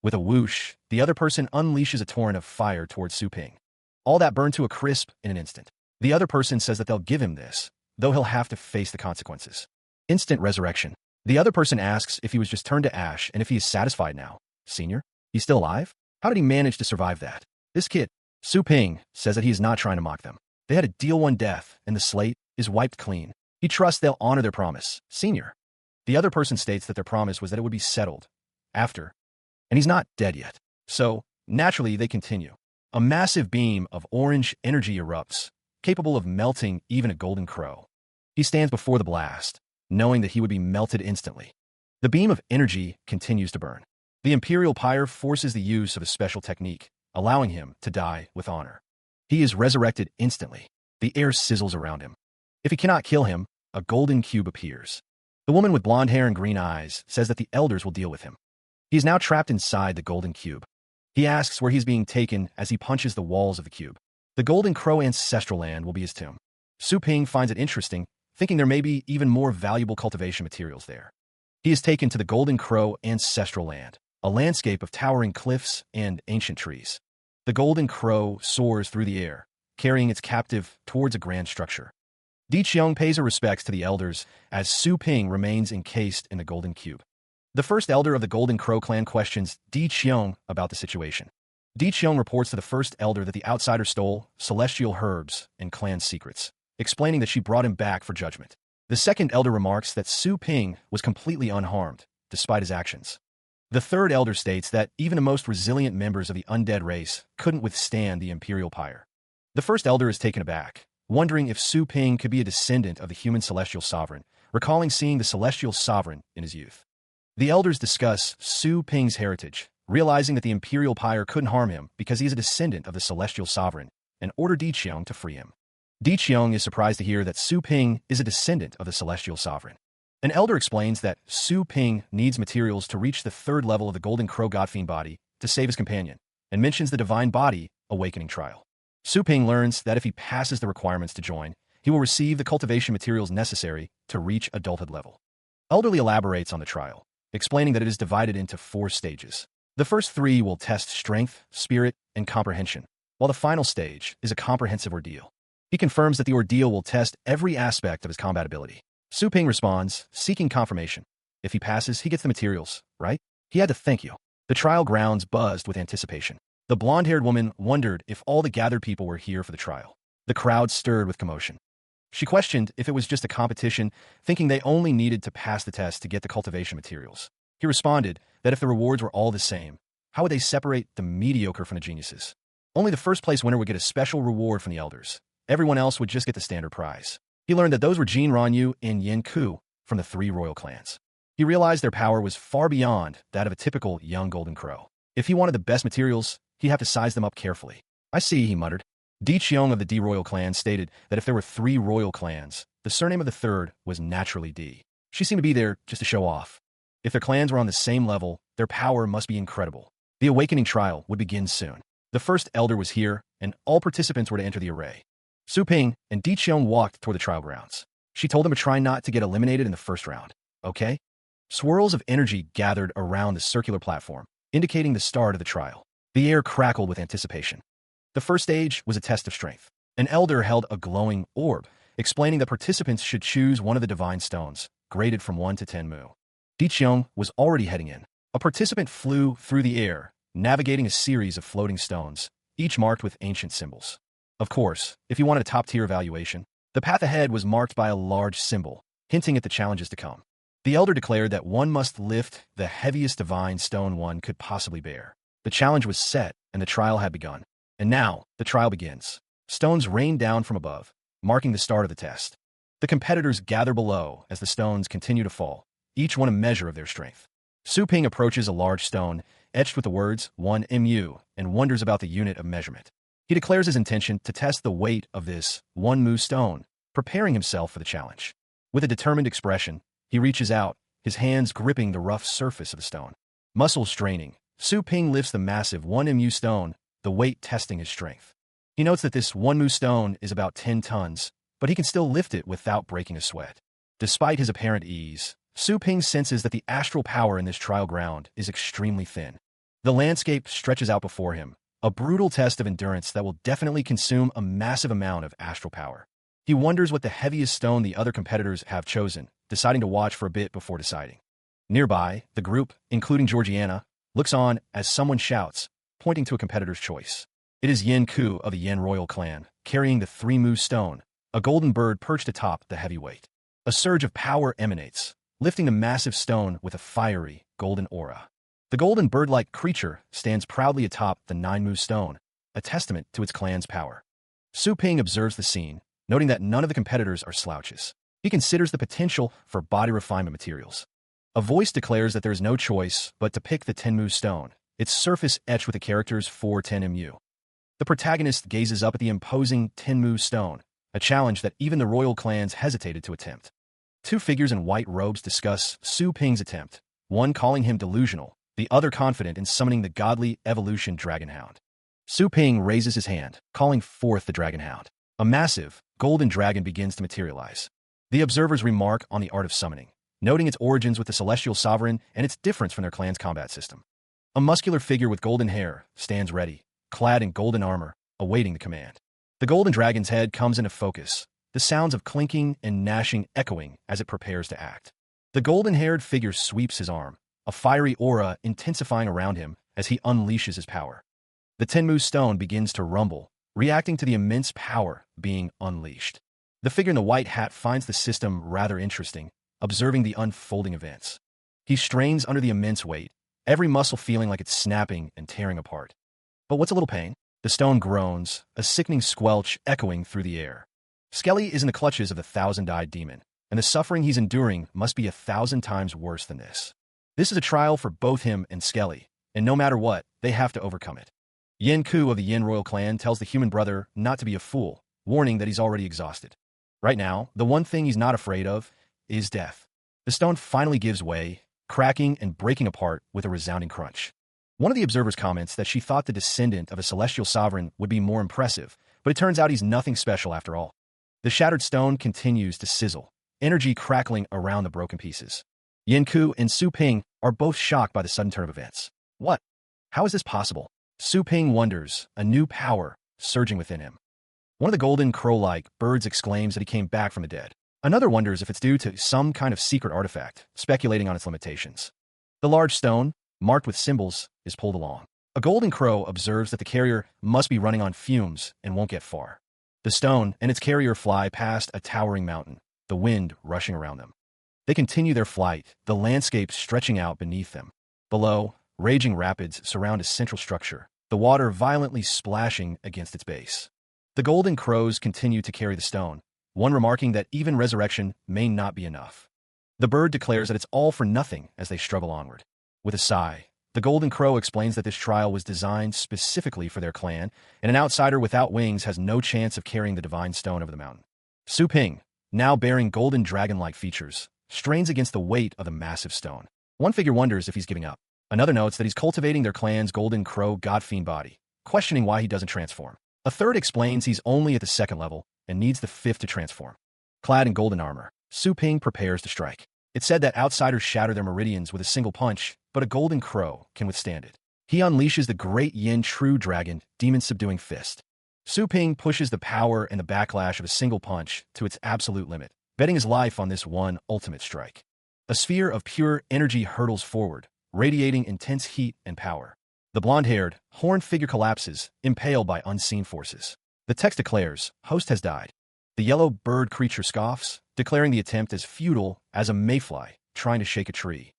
With a whoosh, the other person unleashes a torrent of fire towards Su Ping. All that burned to a crisp in an instant. The other person says that they'll give him this, though he'll have to face the consequences. Instant resurrection. The other person asks if he was just turned to ash and if he is satisfied now. Senior? He's still alive? How did he manage to survive that? This kid, Su Ping, says that he is not trying to mock them. They had a deal one death, and the slate is wiped clean. He trusts they'll honor their promise. Senior. The other person states that their promise was that it would be settled after, and he's not dead yet. So, naturally, they continue. A massive beam of orange energy erupts, capable of melting even a golden crow. He stands before the blast, knowing that he would be melted instantly. The beam of energy continues to burn. The Imperial Pyre forces the use of a special technique, allowing him to die with honor. He is resurrected instantly. The air sizzles around him. If he cannot kill him, a golden cube appears. The woman with blonde hair and green eyes says that the elders will deal with him. He is now trapped inside the golden cube. He asks where he's being taken as he punches the walls of the cube. The golden crow ancestral land will be his tomb. Su Ping finds it interesting, thinking there may be even more valuable cultivation materials there. He is taken to the golden crow ancestral land, a landscape of towering cliffs and ancient trees. The golden crow soars through the air, carrying its captive towards a grand structure. Di Qiong pays her respects to the elders as Su Ping remains encased in the golden cube. The first elder of the Golden Crow clan questions Di Qiong about the situation. Di Qiong reports to the first elder that the outsider stole celestial herbs and clan secrets, explaining that she brought him back for judgment. The second elder remarks that Su Ping was completely unharmed, despite his actions. The third elder states that even the most resilient members of the undead race couldn't withstand the Imperial Pyre. The first elder is taken aback, wondering if Su Ping could be a descendant of the human celestial sovereign, recalling seeing the celestial sovereign in his youth. The elders discuss Su Ping's heritage, realizing that the Imperial Pyre couldn't harm him because he is a descendant of the celestial sovereign, and order Di Qiong to free him. Di Qiong is surprised to hear that Su Ping is a descendant of the celestial sovereign. An elder explains that Su Ping needs materials to reach the third level of the Golden Crow Godfiend body to save his companion, and mentions the Divine Body Awakening trial. Su Ping learns that if he passes the requirements to join, he will receive the cultivation materials necessary to reach adulthood level. Elderly elaborates on the trial, explaining that it is divided into 4 stages. The first 3 will test strength, spirit, and comprehension, while the final stage is a comprehensive ordeal. He confirms that the ordeal will test every aspect of his combat ability. Su Ping responds, seeking confirmation. If he passes, he gets the materials, right? He had to thank you. The trial grounds buzzed with anticipation. The blonde-haired woman wondered if all the gathered people were here for the trial. The crowd stirred with commotion. She questioned if it was just a competition, thinking they only needed to pass the test to get the cultivation materials. He responded that if the rewards were all the same, how would they separate the mediocre from the geniuses? Only the first-place winner would get a special reward from the elders. Everyone else would just get the standard prize. He learned that those were Jin Ranyu and Yin Ku from the three royal clans. He realized their power was far beyond that of a typical young golden crow. If he wanted the best materials, he'd have to size them up carefully. I see, he muttered. Di Cheong of the D royal clan stated that if there were three royal clans, the surname of the third was naturally D. She seemed to be there just to show off. If their clans were on the same level, their power must be incredible. The awakening trial would begin soon. The first elder was here, and all participants were to enter the array. Su Ping and Di Cheong walked toward the trial grounds. She told them to try not to get eliminated in the first round. Okay? Swirls of energy gathered around the circular platform, indicating the start of the trial. The air crackled with anticipation. The first stage was a test of strength. An elder held a glowing orb, explaining that participants should choose one of the divine stones, graded from 1 to 10 mu. Di Cheong was already heading in. A participant flew through the air, navigating a series of floating stones, each marked with ancient symbols. Of course, if you wanted a top-tier evaluation, the path ahead was marked by a large symbol, hinting at the challenges to come. The elder declared that one must lift the heaviest divine stone one could possibly bear. The challenge was set, and the trial had begun. And now, the trial begins. Stones rain down from above, marking the start of the test. The competitors gather below as the stones continue to fall, each one a measure of their strength. Su Ping approaches a large stone, etched with the words 1 mu, and wonders about the unit of measurement. He declares his intention to test the weight of this 1 mu stone, preparing himself for the challenge. With a determined expression, he reaches out, his hands gripping the rough surface of the stone. Muscles straining, Su Ping lifts the massive 1 mu stone, the weight testing his strength. He notes that this 1 mu stone is about 10 tons, but he can still lift it without breaking a sweat. Despite his apparent ease, Su Ping senses that the astral power in this trial ground is extremely thin. The landscape stretches out before him, a brutal test of endurance that will definitely consume a massive amount of astral power. He wonders what the heaviest stone the other competitors have chosen, deciding to watch for a bit before deciding. Nearby, the group, including Georgiana, looks on as someone shouts, pointing to a competitor's choice. It is Yin Ku of the Yin royal clan, carrying the 3 mu stone, a golden bird perched atop the heavy weight. A surge of power emanates, lifting the massive stone with a fiery, golden aura. The golden bird-like creature stands proudly atop the 9 mu stone, a testament to its clan's power. Su Ping observes the scene, noting that none of the competitors are slouches. He considers the potential for body refinement materials. A voice declares that there is no choice but to pick the 10 mu stone, its surface etched with the characters 410 mu. The protagonist gazes up at the imposing 10 mu stone, a challenge that even the royal clans hesitated to attempt. Two figures in white robes discuss Su Ping's attempt, one calling him delusional, the other confident in summoning the godly evolution dragonhound. Su Ping raises his hand, calling forth the dragonhound. A massive, golden dragon begins to materialize. The observers remark on the art of summoning, noting its origins with the celestial sovereign and its difference from their clan's combat system. A muscular figure with golden hair stands ready, clad in golden armor, awaiting the command. The golden dragon's head comes into focus, the sounds of clinking and gnashing echoing as it prepares to act. The golden-haired figure sweeps his arm, a fiery aura intensifying around him as he unleashes his power. The 10 mu stone begins to rumble, reacting to the immense power being unleashed. The figure in the white hat finds the system rather interesting, observing the unfolding events. He strains under the immense weight, every muscle feeling like it's snapping and tearing apart. But what's a little pain? The stone groans, a sickening squelch echoing through the air. Skelly is in the clutches of the thousand-eyed demon, and the suffering he's enduring must be 1,000 times worse than this. This is a trial for both him and Skelly, and no matter what, they have to overcome it. Yin Ku of the Yin royal clan tells the human brother not to be a fool, warning that he's already exhausted. Right now, the one thing he's not afraid of is death. The stone finally gives way, cracking and breaking apart with a resounding crunch. One of the observers comments that she thought the descendant of a celestial sovereign would be more impressive, but it turns out he's nothing special after all. The shattered stone continues to sizzle, energy crackling around the broken pieces. Yin Ku and Su Ping are both shocked by the sudden turn of events. What? How is this possible? Su Ping wonders, a new power surging within him. One of the golden crow-like birds exclaims that he came back from the dead. Another wonders if it's due to some kind of secret artifact, speculating on its limitations. The large stone, marked with symbols, is pulled along. A golden crow observes that the carrier must be running on fumes and won't get far. The stone and its carrier fly past a towering mountain, the wind rushing around them. They continue their flight, the landscape stretching out beneath them. Below, raging rapids surround a central structure, the water violently splashing against its base. The golden crows continue to carry the stone, one remarking that even resurrection may not be enough. The bird declares that it's all for nothing as they struggle onward. With a sigh, the golden crow explains that this trial was designed specifically for their clan, and an outsider without wings has no chance of carrying the divine stone over the mountain. Su Ping, now bearing golden dragon-like features, strains against the weight of the massive stone. One figure wonders if he's giving up. Another notes that he's cultivating their clan's golden crow god-fiend body, questioning why he doesn't transform. A third explains he's only at the second level and needs the fifth to transform. Clad in golden armor, Su Ping prepares to strike. It's said that outsiders shatter their meridians with a single punch, but a golden crow can withstand it. He unleashes the great Yin True Dragon demon-subduing fist. Su Ping pushes the power and the backlash of a single punch to its absolute limit, betting his life on this one ultimate strike. A sphere of pure energy hurtles forward, radiating intense heat and power. The blonde-haired, horned figure collapses, impaled by unseen forces. The text declares, "Host has died." The yellow bird creature scoffs, declaring the attempt as futile as a mayfly trying to shake a tree.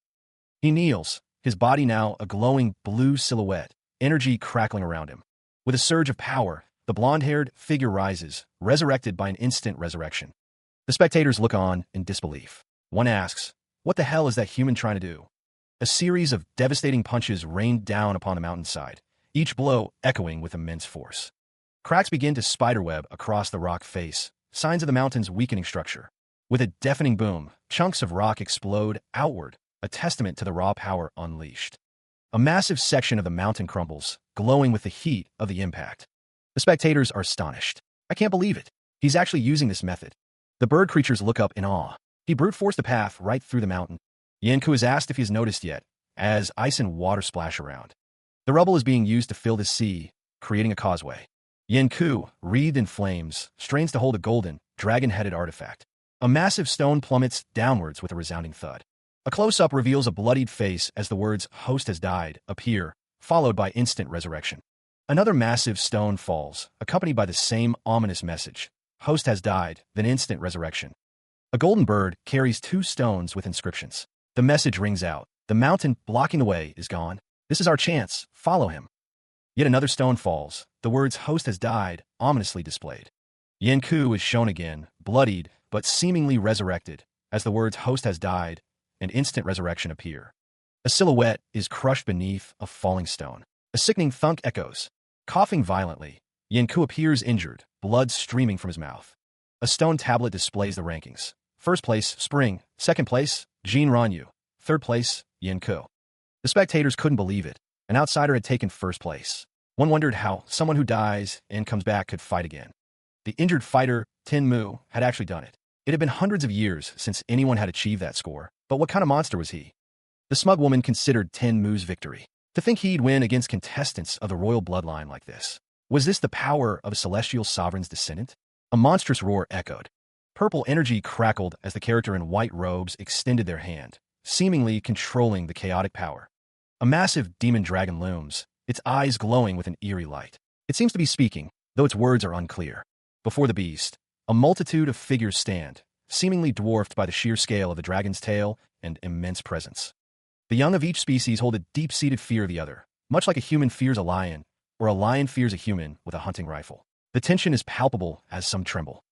He kneels, his body now a glowing blue silhouette, energy crackling around him. With a surge of power, the blonde-haired figure rises, resurrected by an instant resurrection. The spectators look on in disbelief. One asks, what the hell is that human trying to do? A series of devastating punches rained down upon the mountainside, each blow echoing with immense force. Cracks begin to spiderweb across the rock face, signs of the mountain's weakening structure. With a deafening boom, chunks of rock explode outward, a testament to the raw power unleashed. A massive section of the mountain crumbles, glowing with the heat of the impact. The spectators are astonished. I can't believe it. He's actually using this method. The bird creatures look up in awe. He brute-forced a path right through the mountain. Yanku is asked if he has noticed yet, as ice and water splash around. The rubble is being used to fill the sea, creating a causeway. Yanku, wreathed in flames, strains to hold a golden, dragon-headed artifact. A massive stone plummets downwards with a resounding thud. A close-up reveals a bloodied face as the words, "Host has died," appear, followed by instant resurrection. Another massive stone falls, accompanied by the same ominous message, "Host has died," then instant resurrection. A golden bird carries 2 stones with inscriptions. The message rings out. The mountain blocking the way is gone. This is our chance. Follow him. Yet another stone falls. The words, "Host has died," ominously displayed. Yanku is shown again, bloodied, but seemingly resurrected, as the words, "Host has died," and instant resurrection appear. A silhouette is crushed beneath a falling stone. A sickening thunk echoes. Coughing violently, Yanku appears injured, blood streaming from his mouth. A stone tablet displays the rankings. First place, Spring. Second place, Jin Ranyu. Third place, Yanku. The spectators couldn't believe it. An outsider had taken first place. One wondered how someone who dies and comes back could fight again. The injured fighter, Tin Mu, had actually done it. It had been hundreds of years since anyone had achieved that score, but what kind of monster was he? The smug woman considered Tin Mu's victory. To think he'd win against contestants of the royal bloodline like this. Was this the power of a celestial sovereign's descendant? A monstrous roar echoed. Purple energy crackled as the character in white robes extended their hand, seemingly controlling the chaotic power. A massive demon dragon looms, its eyes glowing with an eerie light. It seems to be speaking, though its words are unclear. Before the beast, a multitude of figures stand, seemingly dwarfed by the sheer scale of the dragon's tail and immense presence. The young of each species hold a deep-seated fear of the other, much like a human fears a lion, or a lion fears a human with a hunting rifle. The tension is palpable as some tremble.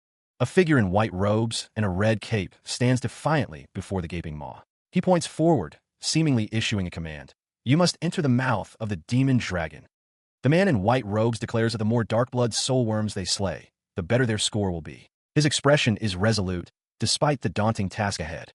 A figure in white robes and a red cape stands defiantly before the gaping maw. He points forward, seemingly issuing a command. You must enter the mouth of the demon dragon. The man in white robes declares that the more dark-blood soul worms they slay, the better their score will be. His expression is resolute, despite the daunting task ahead.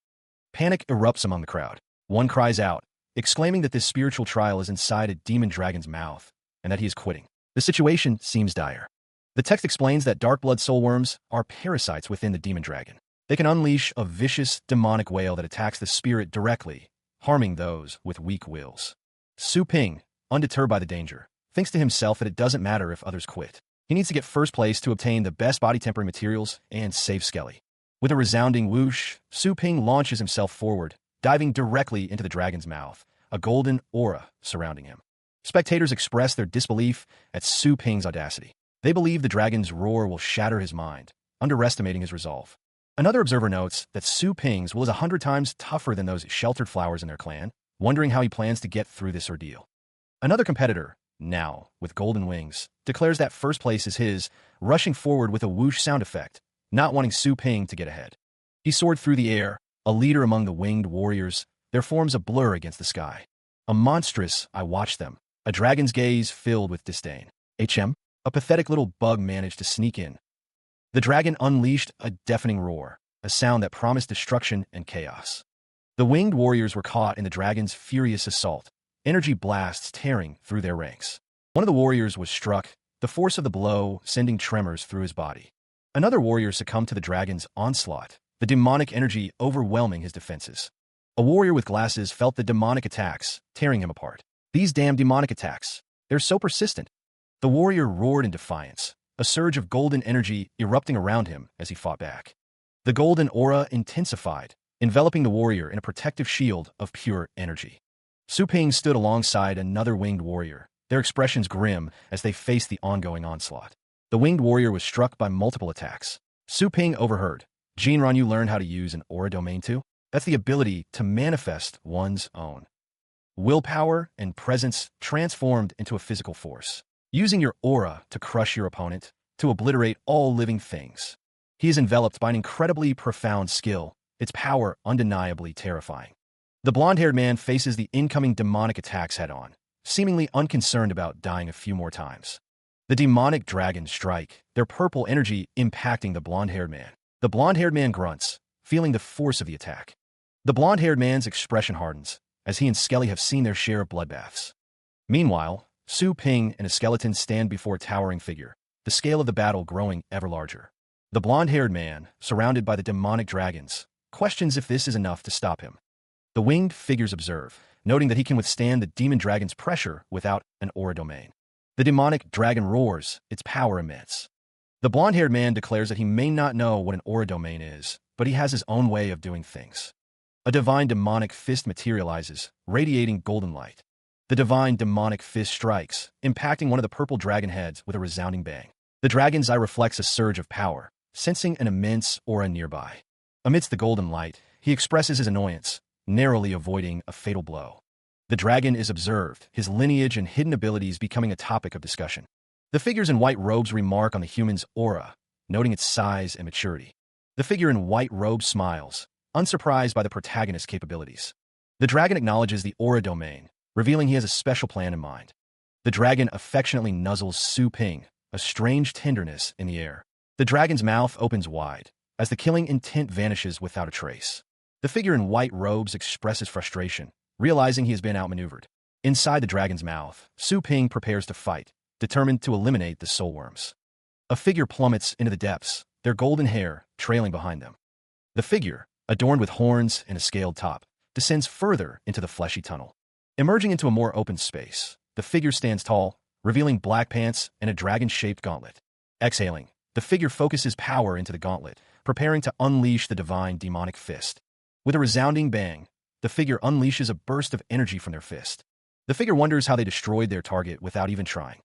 Panic erupts among the crowd. One cries out, exclaiming that this spiritual trial is inside a demon dragon's mouth, and that he is quitting. The situation seems dire. The text explains that dark-blood soul worms are parasites within the demon dragon. They can unleash a vicious, demonic wail that attacks the spirit directly, harming those with weak wills. Su Ping, undeterred by the danger, thinks to himself that it doesn't matter if others quit. He needs to get first place to obtain the best body-tempering materials and save Skelly. With a resounding whoosh, Su Ping launches himself forward, diving directly into the dragon's mouth, a golden aura surrounding him. Spectators express their disbelief at Su Ping's audacity. They believe the dragon's roar will shatter his mind, underestimating his resolve. Another observer notes that Su Ping's will is 100 times tougher than those sheltered flowers in their clan, wondering how he plans to get through this ordeal. Another competitor, now with golden wings, declares that first place is his, rushing forward with a whoosh sound effect, not wanting Su Ping to get ahead. He soared through the air, a leader among the winged warriors, their forms a blur against the sky. A monstrous, I watched them, a dragon's gaze filled with disdain. A pathetic little bug managed to sneak in. The dragon unleashed a deafening roar, a sound that promised destruction and chaos. The winged warriors were caught in the dragon's furious assault, energy blasts tearing through their ranks. One of the warriors was struck, the force of the blow sending tremors through his body. Another warrior succumbed to the dragon's onslaught, the demonic energy overwhelming his defenses. A warrior with glasses felt the demonic attacks, tearing him apart. These damn demonic attacks, they're so persistent. The warrior roared in defiance, a surge of golden energy erupting around him as he fought back. The golden aura intensified, enveloping the warrior in a protective shield of pure energy. Su Ping stood alongside another winged warrior, their expressions grim as they faced the ongoing onslaught. The winged warrior was struck by multiple attacks. Su Ping overheard. Jinran, you learned how to use an aura domain too? That's the ability to manifest one's own willpower and presence transformed into a physical force, using your aura to crush your opponent, to obliterate all living things. He is enveloped by an incredibly profound skill, its power undeniably terrifying. The blonde-haired man faces the incoming demonic attacks head-on, seemingly unconcerned about dying a few more times. The demonic dragons strike, their purple energy impacting the blonde-haired man. The blonde-haired man grunts, feeling the force of the attack. The blonde-haired man's expression hardens, as he and Skelly have seen their share of bloodbaths. Meanwhile, Su Ping and a skeleton stand before a towering figure, the scale of the battle growing ever larger. The blonde-haired man, surrounded by the demonic dragons, questions if this is enough to stop him. The winged figures observe, noting that he can withstand the demon dragon's pressure without an aura domain. The demonic dragon roars, its power immense. The blonde-haired man declares that he may not know what an aura domain is, but he has his own way of doing things. A divine demonic fist materializes, radiating golden light. The divine demonic fist strikes, impacting one of the purple dragon heads with a resounding bang. The dragon's eye reflects a surge of power, sensing an immense aura nearby. Amidst the golden light, he expresses his annoyance, narrowly avoiding a fatal blow. The dragon is observed, his lineage and hidden abilities becoming a topic of discussion. The figures in white robes remark on the human's aura, noting its size and maturity. The figure in white robe smiles, unsurprised by the protagonist's capabilities. The dragon acknowledges the aura domain, revealing he has a special plan in mind. The dragon affectionately nuzzles Su Ping, a strange tenderness in the air. The dragon's mouth opens wide, as the killing intent vanishes without a trace. The figure in white robes expresses frustration, realizing he has been outmaneuvered. Inside the dragon's mouth, Su Ping prepares to fight, determined to eliminate the soul worms. A figure plummets into the depths, their golden hair trailing behind them. The figure, adorned with horns and a scaled top, descends further into the fleshy tunnel. Emerging into a more open space, the figure stands tall, revealing black pants and a dragon-shaped gauntlet. Exhaling, the figure focuses power into the gauntlet, preparing to unleash the divine demonic fist. With a resounding bang, the figure unleashes a burst of energy from their fist. The figure wonders how they destroyed their target without even trying.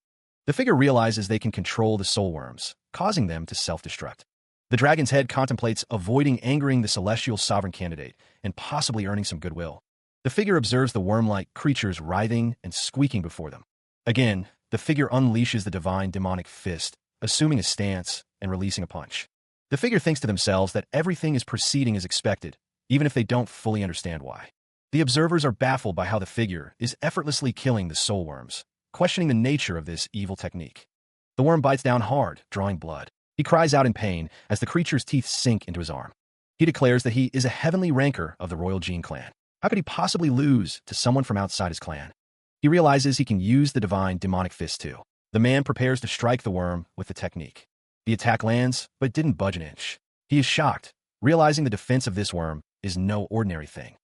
The figure realizes they can control the soul worms, causing them to self-destruct. The dragon's head contemplates avoiding angering the celestial sovereign candidate and possibly earning some goodwill. The figure observes the worm-like creatures writhing and squeaking before them. Again, the figure unleashes the divine demonic fist, assuming a stance and releasing a punch. The figure thinks to themselves that everything is proceeding as expected, even if they don't fully understand why. The observers are baffled by how the figure is effortlessly killing the soul worms, questioning the nature of this evil technique. The worm bites down hard, drawing blood. He cries out in pain as the creature's teeth sink into his arm. He declares that he is a heavenly ranker of the Royal Gene clan. How could he possibly lose to someone from outside his clan? He realizes he can use the divine demonic fist too. The man prepares to strike the worm with the technique. The attack lands, but didn't budge an inch. He is shocked, realizing the defense of this worm is no ordinary thing.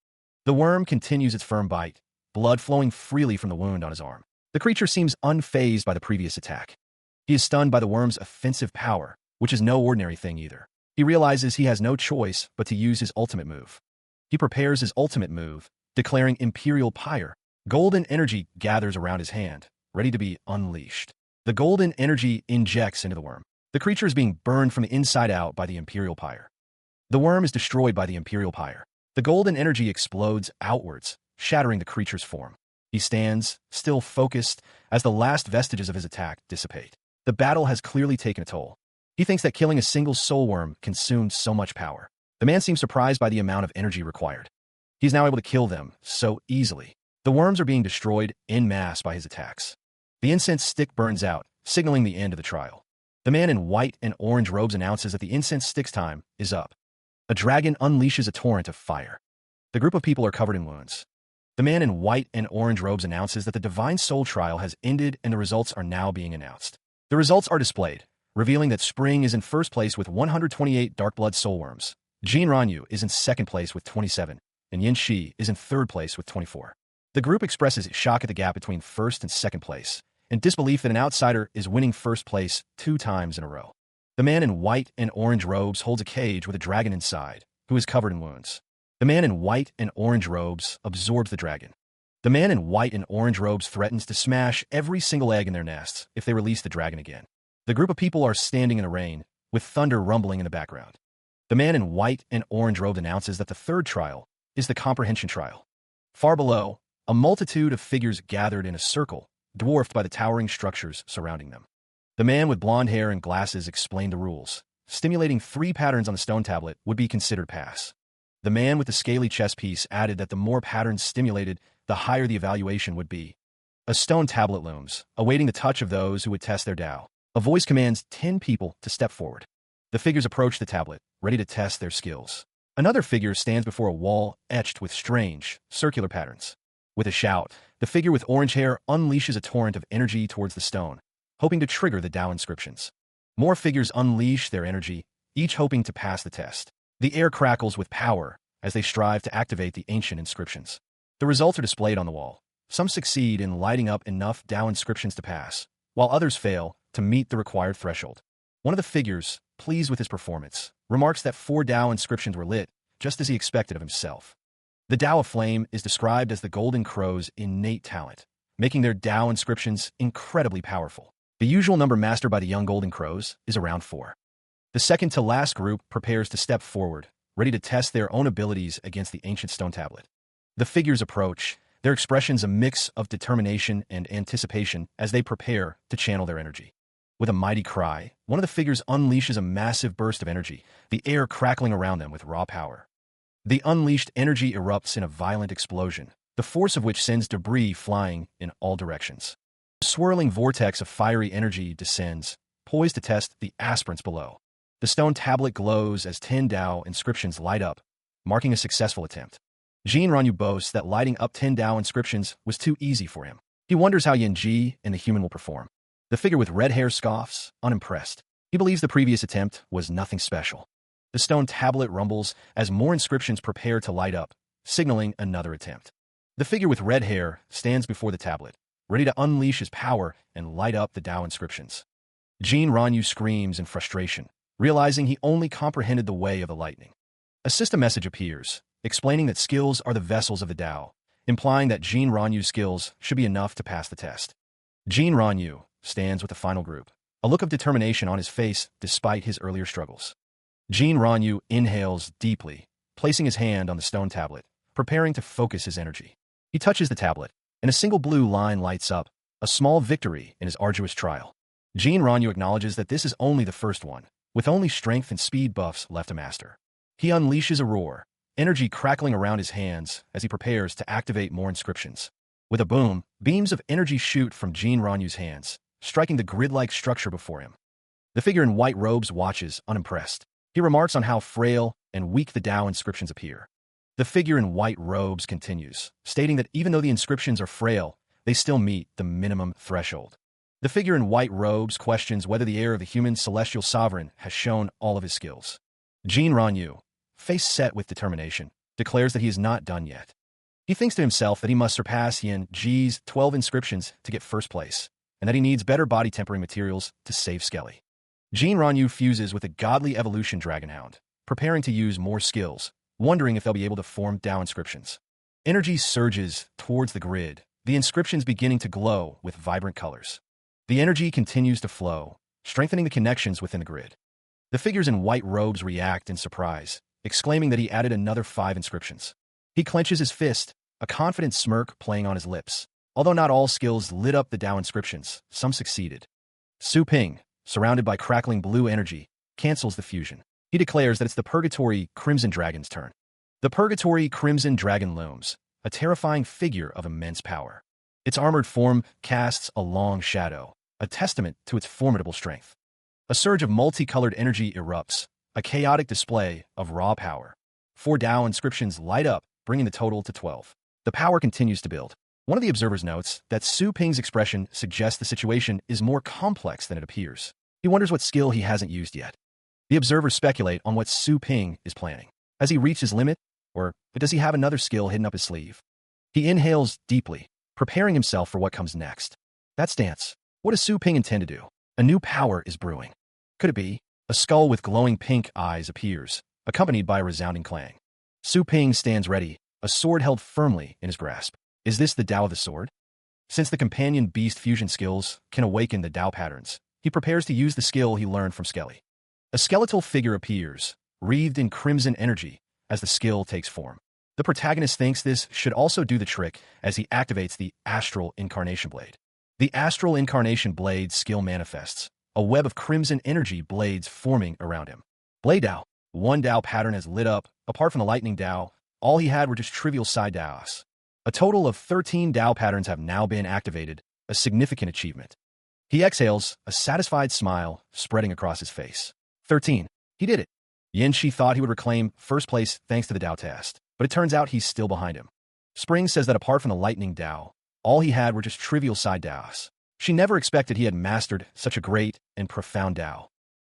The worm continues its firm bite, blood flowing freely from the wound on his arm. The creature seems unfazed by the previous attack. He is stunned by the worm's offensive power, which is no ordinary thing either. He realizes he has no choice but to use his ultimate move. He prepares his ultimate move, declaring Imperial Pyre, Golden energy gathers around his hand, ready to be unleashed. The golden energy injects into the worm. The creature is being burned from the inside out by the Imperial Pyre. The worm is destroyed by the Imperial Pyre. The golden energy explodes outwards, shattering the creature's form. He stands, still focused, as the last vestiges of his attack dissipate. The battle has clearly taken a toll. He thinks that killing a single soul worm consumed so much power. The man seems surprised by the amount of energy required. He's now able to kill them so easily. The worms are being destroyed en masse by his attacks. The incense stick burns out, signaling the end of the trial. The man in white and orange robes announces that the incense stick's time is up. A dragon unleashes a torrent of fire. The group of people are covered in wounds. The man in white and orange robes announces that the Divine Soul trial has ended and the results are now being announced. The results are displayed, revealing that Spring is in first place with 128 Dark Blood Soul Worms. Jin Ranyu is in second place with 27, and Yin Shi is in third place with 24. The group expresses shock at the gap between first and second place, and disbelief that an outsider is winning first place 2 times in a row. The man in white and orange robes holds a cage with a dragon inside, who is covered in wounds. The man in white and orange robes absorbs the dragon. The man in white and orange robes threatens to smash every single egg in their nests if they release the dragon again. The group of people are standing in a rain, with thunder rumbling in the background. The man in white and orange robes announces that the third trial is the comprehension trial. Far below, a multitude of figures gathered in a circle, dwarfed by the towering structures surrounding them. The man with blonde hair and glasses explained the rules. Stimulating 3 patterns on the stone tablet would be considered pass. The man with the scaly chess piece added that the more patterns stimulated, the higher the evaluation would be. A stone tablet looms, awaiting the touch of those who would test their Tao. A voice commands 10 people to step forward. The figures approach the tablet, ready to test their skills. Another figure stands before a wall etched with strange, circular patterns. With a shout, the figure with orange hair unleashes a torrent of energy towards the stone, hoping to trigger the Tao inscriptions. More figures unleash their energy, each hoping to pass the test. The air crackles with power as they strive to activate the ancient inscriptions. The results are displayed on the wall. Some succeed in lighting up enough Tao inscriptions to pass, while others fail to meet the required threshold. One of the figures, pleased with his performance, remarks that 4 Tao inscriptions were lit, just as he expected of himself. The Tao of Flame is described as the Golden Crow's innate talent, making their Tao inscriptions incredibly powerful. The usual number mastered by the young Golden Crows is around 4. The second-to-last group prepares to step forward, ready to test their own abilities against the ancient stone tablet. The figures approach, their expressions a mix of determination and anticipation as they prepare to channel their energy. With a mighty cry, one of the figures unleashes a massive burst of energy, the air crackling around them with raw power. The unleashed energy erupts in a violent explosion, the force of which sends debris flying in all directions. A swirling vortex of fiery energy descends, poised to test the aspirants below. The stone tablet glows as 10 Tao inscriptions light up, marking a successful attempt. Jin Ranyu boasts that lighting up 10 Tao inscriptions was too easy for him. He wonders how Yin Ji and the human will perform. The figure with red hair scoffs, unimpressed. He believes the previous attempt was nothing special. The stone tablet rumbles as more inscriptions prepare to light up, signaling another attempt. The figure with red hair stands before the tablet, ready to unleash his power and light up the Tao inscriptions. Jin Ranyu screams in frustration, realizing he only comprehended the way of the lightning. A system message appears, explaining that skills are the vessels of the Tao, implying that Jin Ranyu's skills should be enough to pass the test. Jin Ranyu stands with the final group, a look of determination on his face despite his earlier struggles. Jin Ranyu inhales deeply, placing his hand on the stone tablet, preparing to focus his energy. He touches the tablet, and a single blue line lights up, a small victory in his arduous trial. Jin Ranyu acknowledges that this is only the first one, with only strength and speed buffs left to master. He unleashes a roar, energy crackling around his hands as he prepares to activate more inscriptions. With a boom, beams of energy shoot from Jin Ranyu's hands, striking the grid-like structure before him. The figure in white robes watches, unimpressed. He remarks on how frail and weak the Tao inscriptions appear. The figure in white robes continues, stating that even though the inscriptions are frail, they still meet the minimum threshold. The figure in white robes questions whether the heir of the human celestial sovereign has shown all of his skills. Jin Ranyu, face set with determination, declares that he is not done yet. He thinks to himself that he must surpass Yin Ji's 12 inscriptions to get first place, and that he needs better body tempering materials to save Skelly. Jin Ranyu fuses with the godly evolution Dragonhound, preparing to use more skills, wondering if they'll be able to form Tao inscriptions. Energy surges towards the grid, the inscriptions beginning to glow with vibrant colors. The energy continues to flow, strengthening the connections within the grid. The figures in white robes react in surprise, exclaiming that he added another 5 inscriptions. He clenches his fist, a confident smirk playing on his lips. Although not all skills lit up the Dao inscriptions, some succeeded. Su Ping, surrounded by crackling blue energy, cancels the fusion. He declares that it's the Purgatory Crimson Dragon's turn. The Purgatory Crimson Dragon looms, a terrifying figure of immense power. Its armored form casts a long shadow, a testament to its formidable strength. A surge of multicolored energy erupts, a chaotic display of raw power. 4 Dao inscriptions light up, bringing the total to 12. The power continues to build. One of the observers notes that Su Ping's expression suggests the situation is more complex than it appears. He wonders what skill he hasn't used yet. The observers speculate on what Su Ping is planning. Has he reached his limit, or does he have another skill hidden up his sleeve? He inhales deeply, preparing himself for what comes next. That stance. What does Su Ping intend to do? A new power is brewing. Could it be? A skull with glowing pink eyes appears, accompanied by a resounding clang. Su Ping stands ready, a sword held firmly in his grasp. Is this the Dao of the sword? Since the companion beast fusion skills can awaken the Dao patterns, he prepares to use the skill he learned from Skelly. A skeletal figure appears, wreathed in crimson energy, as the skill takes form. The protagonist thinks this should also do the trick as he activates the Astral Incarnation Blade. The Astral Incarnation Blade skill manifests, a web of crimson energy blades forming around him. Blade Dao. 1 Dao pattern has lit up. Apart from the lightning Dao, all he had were just trivial side Daos. A total of 13 Dao patterns have now been activated, a significant achievement. He exhales, a satisfied smile spreading across his face. 13. He did it. Yanxi thought he would reclaim first place thanks to the Dao test, but it turns out he's still behind him. Spring says that apart from the lightning Dao, all he had were just trivial side Daos. She never expected he had mastered such a great and profound Dao.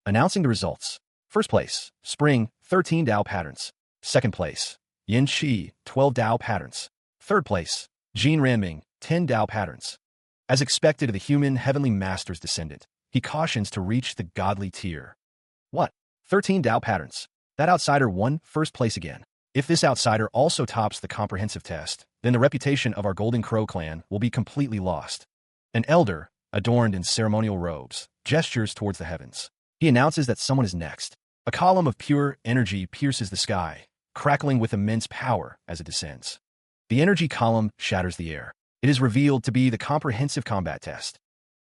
Announcing the results. First place, Spring, 13 Dao patterns. Second place, Yanxi, 12 Dao patterns. Third place, Jin Ranming, 10 Dao patterns. As expected of the human heavenly master's descendant, he cautions to reach the godly tier. What? 13 Dao patterns. That outsider won first place again. If this outsider also tops the comprehensive test, then the reputation of our Golden Crow clan will be completely lost. An elder, adorned in ceremonial robes, gestures towards the heavens. He announces that someone is next. A column of pure energy pierces the sky, crackling with immense power as it descends. The energy column shatters the air. It is revealed to be the comprehensive combat test.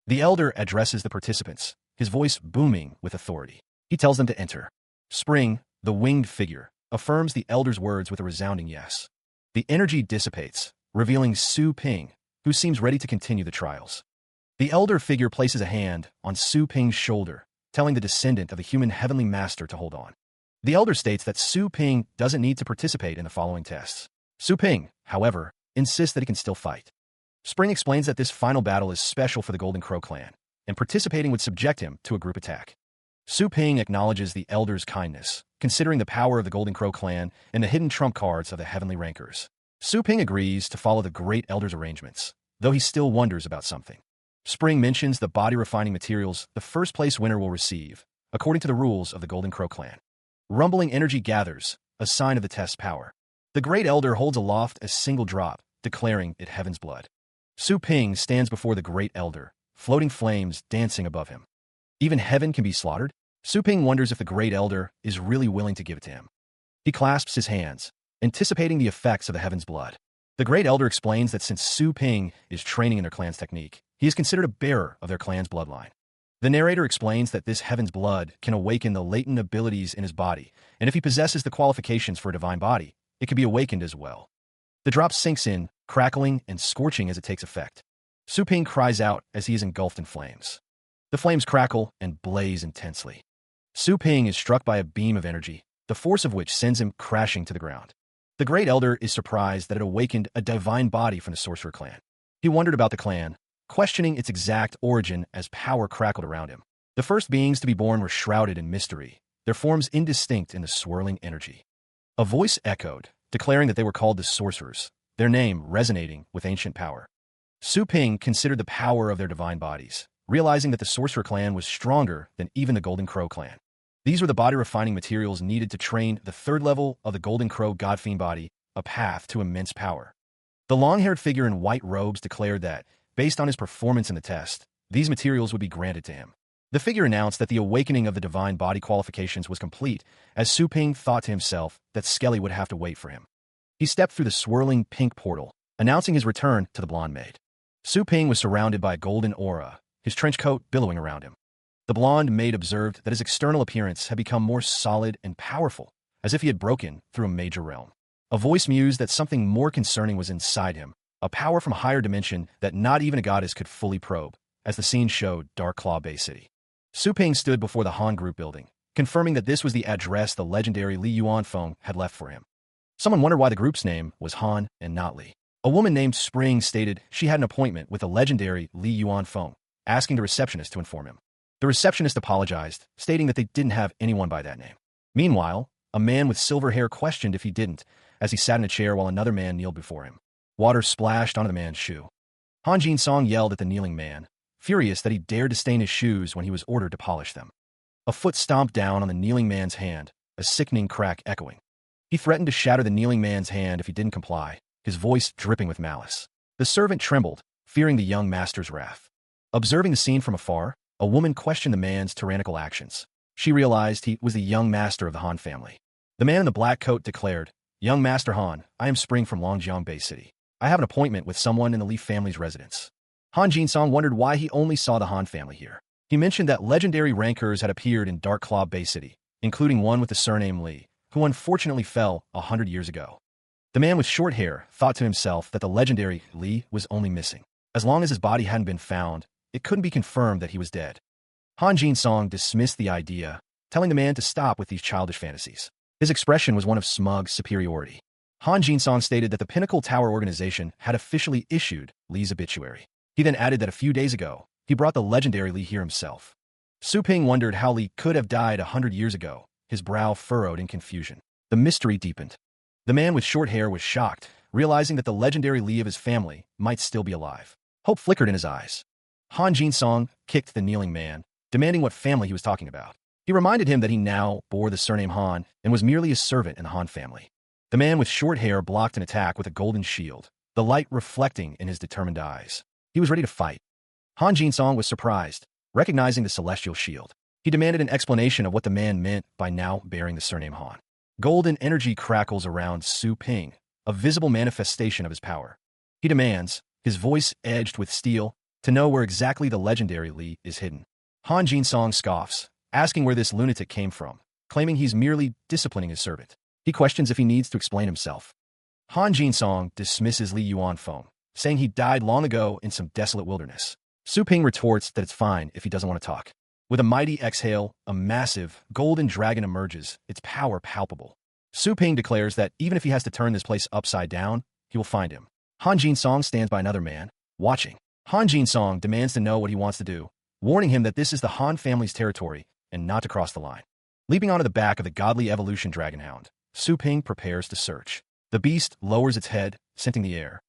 The elder addresses the participants, his voice booming with authority. He tells them to enter. Spring, the winged figure, affirms the elder's words with a resounding yes. The energy dissipates, revealing Su Ping, who seems ready to continue the trials. The elder figure places a hand on Su Ping's shoulder, telling the descendant of the human heavenly master to hold on. The elder states that Su Ping doesn't need to participate in the following tests. Su Ping, however, insists that he can still fight. Spring explains that this final battle is special for the Golden Crow clan, and participating would subject him to a group attack. Su Ping acknowledges the elder's kindness, considering the power of the Golden Crow clan and the hidden trump cards of the heavenly rankers. Su Ping agrees to follow the great elder's arrangements, though he still wonders about something. Spring mentions the body refining materials the first place winner will receive, according to the rules of the Golden Crow clan. Rumbling energy gathers, a sign of the test's power. The great elder holds aloft a single drop, declaring it heaven's blood. Su Ping stands before the great elder, floating flames dancing above him. Even heaven can be slaughtered? Su Ping wonders if the great elder is really willing to give it to him. He clasps his hands, anticipating the effects of the heaven's blood. The great elder explains that since Su Ping is training in their clan's technique, he is considered a bearer of their clan's bloodline. The narrator explains that this heaven's blood can awaken the latent abilities in his body, and if he possesses the qualifications for a divine body, it can be awakened as well. The drop sinks in, crackling and scorching as it takes effect. Su Ping cries out as he is engulfed in flames. The flames crackle and blaze intensely. Su Ping is struck by a beam of energy, the force of which sends him crashing to the ground. The great elder is surprised that it awakened a divine body from the sorcerer clan. He wondered about the clan, questioning its exact origin as power crackled around him. The first beings to be born were shrouded in mystery, their forms indistinct in the swirling energy. A voice echoed, declaring that they were called the sorcerers, their name resonating with ancient power. Su Ping considered the power of their divine bodies, realizing that the sorcerer clan was stronger than even the Golden Crow clan. These were the body-refining materials needed to train the third level of the Golden Crow God Fiend body, a path to immense power. The long-haired figure in white robes declared that, based on his performance in the test, these materials would be granted to him. The figure announced that the awakening of the divine body qualifications was complete, as Su Ping thought to himself that Skelly would have to wait for him. He stepped through the swirling pink portal, announcing his return to the blonde maid. Su Ping was surrounded by a golden aura, his trench coat billowing around him. The blonde maid observed that his external appearance had become more solid and powerful, as if he had broken through a major realm. A voice mused that something more concerning was inside him, a power from a higher dimension that not even a goddess could fully probe, as the scene showed Dark Claw Bay City. Su Ping stood before the Han Group building, confirming that this was the address the legendary Li Yuanfeng had left for him. Someone wondered why the group's name was Han and not Li. A woman named Spring stated she had an appointment with the legendary Li Yuanfeng, asking the receptionist to inform him. The receptionist apologized, stating that they didn't have anyone by that name. Meanwhile, a man with silver hair questioned if he didn't, as he sat in a chair while another man kneeled before him. Water splashed onto the man's shoe. Han Jin-song yelled at the kneeling man, furious that he dared to stain his shoes when he was ordered to polish them. A foot stomped down on the kneeling man's hand, a sickening crack echoing. He threatened to shatter the kneeling man's hand if he didn't comply, his voice dripping with malice. The servant trembled, fearing the young master's wrath. Observing the scene from afar, a woman questioned the man's tyrannical actions. She realized he was the young master of the Han family. The man in the black coat declared, "Young Master Han, I am Spring from Longjiang Bay City. I have an appointment with someone in the Li family's residence." Han Jin-song wondered why he only saw the Han family here. He mentioned that legendary rancors had appeared in Dark Claw Bay City, including one with the surname Li, who unfortunately fell 100 years ago. The man with short hair thought to himself that the legendary Li was only missing. As long as his body hadn't been found, it couldn't be confirmed that he was dead. Han Jin-song dismissed the idea, telling the man to stop with these childish fantasies. His expression was one of smug superiority. Han Jin-song stated that the Pinnacle Tower organization had officially issued Li's obituary. He then added that a few days ago, he brought the legendary Li here himself. Su Ping wondered how Li could have died 100 years ago, his brow furrowed in confusion. The mystery deepened. The man with short hair was shocked, realizing that the legendary Li of his family might still be alive. Hope flickered in his eyes. Han Jin-song kicked the kneeling man, demanding what family he was talking about. He reminded him that he now bore the surname Han and was merely a servant in the Han family. The man with short hair blocked an attack with a golden shield, the light reflecting in his determined eyes. He was ready to fight. Han Jin-song was surprised, recognizing the celestial shield. He demanded an explanation of what the man meant by now bearing the surname Han. Golden energy crackles around Su Ping, a visible manifestation of his power. He demands, his voice edged with steel, to know where exactly the legendary Li is hidden. Han Jin-song scoffs, asking where this lunatic came from, claiming he's merely disciplining his servant. He questions if he needs to explain himself. Han Jin-song dismisses Li Yuanfeng, saying he died long ago in some desolate wilderness. Su Ping retorts that it's fine if he doesn't want to talk. With a mighty exhale, a massive, golden dragon emerges, its power palpable. Su Ping declares that even if he has to turn this place upside down, he will find him. Han Jin-song stands by another man, watching. Han Jin-song demands to know what he wants to do, warning him that this is the Han family's territory and not to cross the line. Leaping onto the back of the godly evolution dragon hound, Su Ping prepares to search. The beast lowers its head, scenting the air.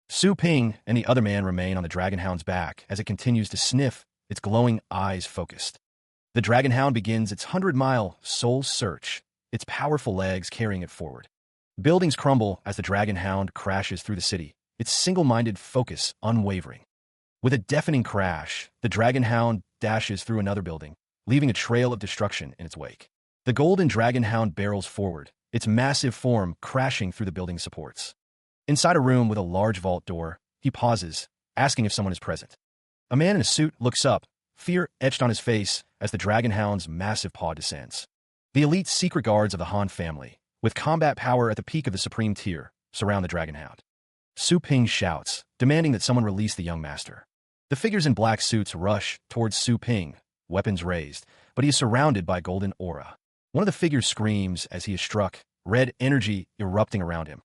Su Ping and the other man remain on the dragon hound's back as it continues to sniff, its glowing eyes focused. The dragon hound begins its 100-mile soul search, its powerful legs carrying it forward. Buildings crumble as the dragon hound crashes through the city, its single-minded focus unwavering. With a deafening crash, the dragon hound dashes through another building, leaving a trail of destruction in its wake. The golden dragon hound barrels forward, its massive form crashing through the building's supports. Inside a room with a large vault door, he pauses, asking if someone is present. A man in a suit looks up, fear etched on his face as the dragon hound's massive paw descends. The elite secret guards of the Han family, with combat power at the peak of the supreme tier, surround the dragon hound. Su Ping shouts, demanding that someone release the young master. The figures in black suits rush towards Su Ping, weapons raised, but he is surrounded by golden aura. One of the figures screams as he is struck, red energy erupting around him.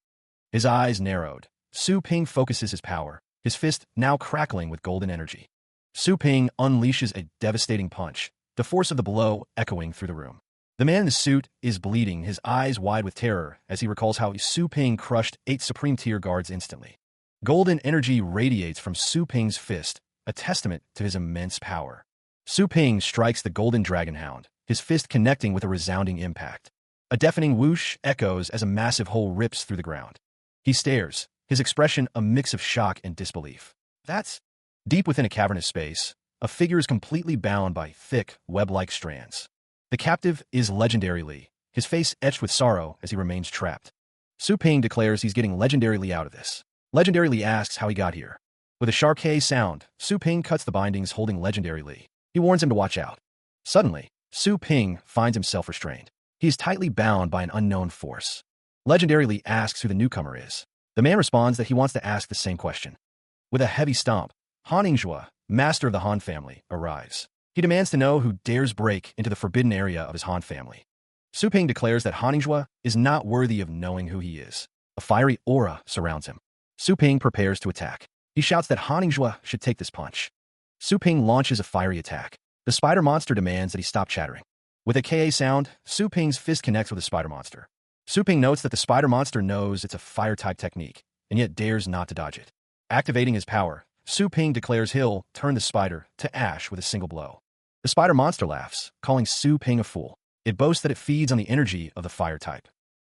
His eyes narrowed. Su Ping focuses his power, his fist now crackling with golden energy. Su Ping unleashes a devastating punch, the force of the blow echoing through the room. The man in the suit is bleeding, his eyes wide with terror as he recalls how Su Ping crushed 8 Supreme Tier guards instantly. Golden energy radiates from Su Ping's fist, a testament to his immense power. Su Ping strikes the golden dragon hound, his fist connecting with a resounding impact. A deafening whoosh echoes as a massive hole rips through the ground. He stares, his expression a mix of shock and disbelief. That's deep within a cavernous space. A figure is completely bound by thick, web-like strands. The captive is Legendary Lee, his face etched with sorrow as he remains trapped. Su Ping declares he's getting Legendary Lee out of this. Legendary Lee asks how he got here. With a sharp K sound, Su Ping cuts the bindings holding Legendary Lee. He warns him to watch out. Suddenly, Su Ping finds himself restrained. He is tightly bound by an unknown force. Legendary Lee asks who the newcomer is. The man responds that he wants to ask the same question. With a heavy stomp, Han Yingzhua, master of the Han family, arrives. He demands to know who dares break into the forbidden area of his Han family. Su Ping declares that Han Yingzhua is not worthy of knowing who he is. A fiery aura surrounds him. Su Ping prepares to attack. He shouts that Han Yingzhua should take this punch. Su Ping launches a fiery attack. The spider monster demands that he stop chattering. With a KA sound, Su Ping's fist connects with the spider monster. Su Ping notes that the spider monster knows it's a fire-type technique, and yet dares not to dodge it. Activating his power, Su Ping declares he'll turn the spider to ash with a single blow. The spider monster laughs, calling Su Ping a fool. It boasts that it feeds on the energy of the fire type.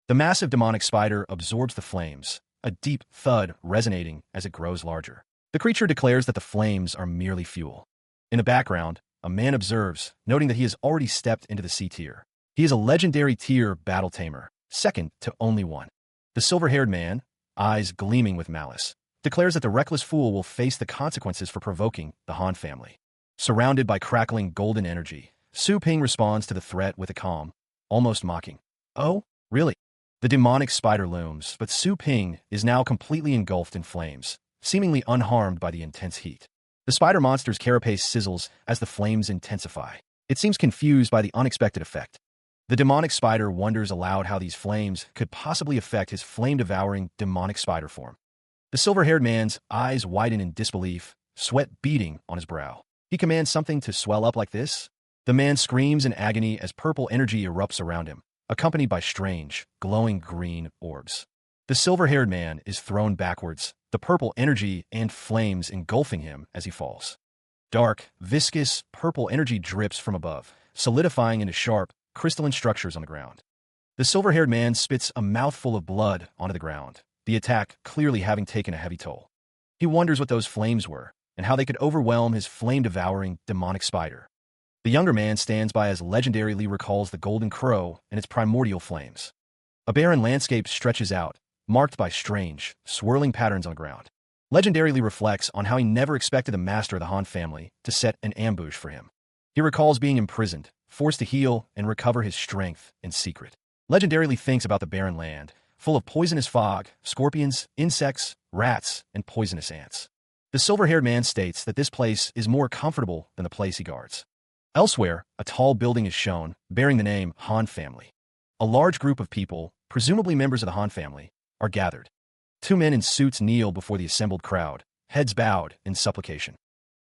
The massive demonic spider absorbs the flames, a deep thud resonating as it grows larger. The creature declares that the flames are merely fuel. In the background, a man observes, noting that he has already stepped into the C tier. He is a legendary tier battle tamer, second to only one. The silver-haired man, eyes gleaming with malice, declares that the reckless fool will face the consequences for provoking the Han family. Surrounded by crackling golden energy, Su Ping responds to the threat with a calm, almost mocking. Oh, really? The demonic spider looms, but Su Ping is now completely engulfed in flames, seemingly unharmed by the intense heat. The spider monster's carapace sizzles as the flames intensify. It seems confused by the unexpected effect. The demonic spider wonders aloud how these flames could possibly affect his flame-devouring demonic spider form. The silver-haired man's eyes widen in disbelief, sweat beading on his brow. He commands something to swell up like this? The man screams in agony as purple energy erupts around him, accompanied by strange, glowing green orbs. The silver-haired man is thrown backwards, the purple energy and flames engulfing him as he falls. Dark, viscous, purple energy drips from above, solidifying into sharp, crystalline structures on the ground. The silver-haired man spits a mouthful of blood onto the ground, the attack clearly having taken a heavy toll. He wonders what those flames were, and how they could overwhelm his flame-devouring demonic spider. The younger man stands by as Legendary Lee recalls the Golden Crow and its primordial flames. A barren landscape stretches out, marked by strange, swirling patterns on the ground. Legendary Lee reflects on how he never expected the master of the Han family to set an ambush for him. He recalls being imprisoned, forced to heal and recover his strength in secret. Legendary Lee thinks about the barren land, full of poisonous fog, scorpions, insects, rats, and poisonous ants. The silver-haired man states that this place is more comfortable than the place he guards. Elsewhere, a tall building is shown, bearing the name Han family. A large group of people, presumably members of the Han family, are gathered. Two men in suits kneel before the assembled crowd, heads bowed in supplication.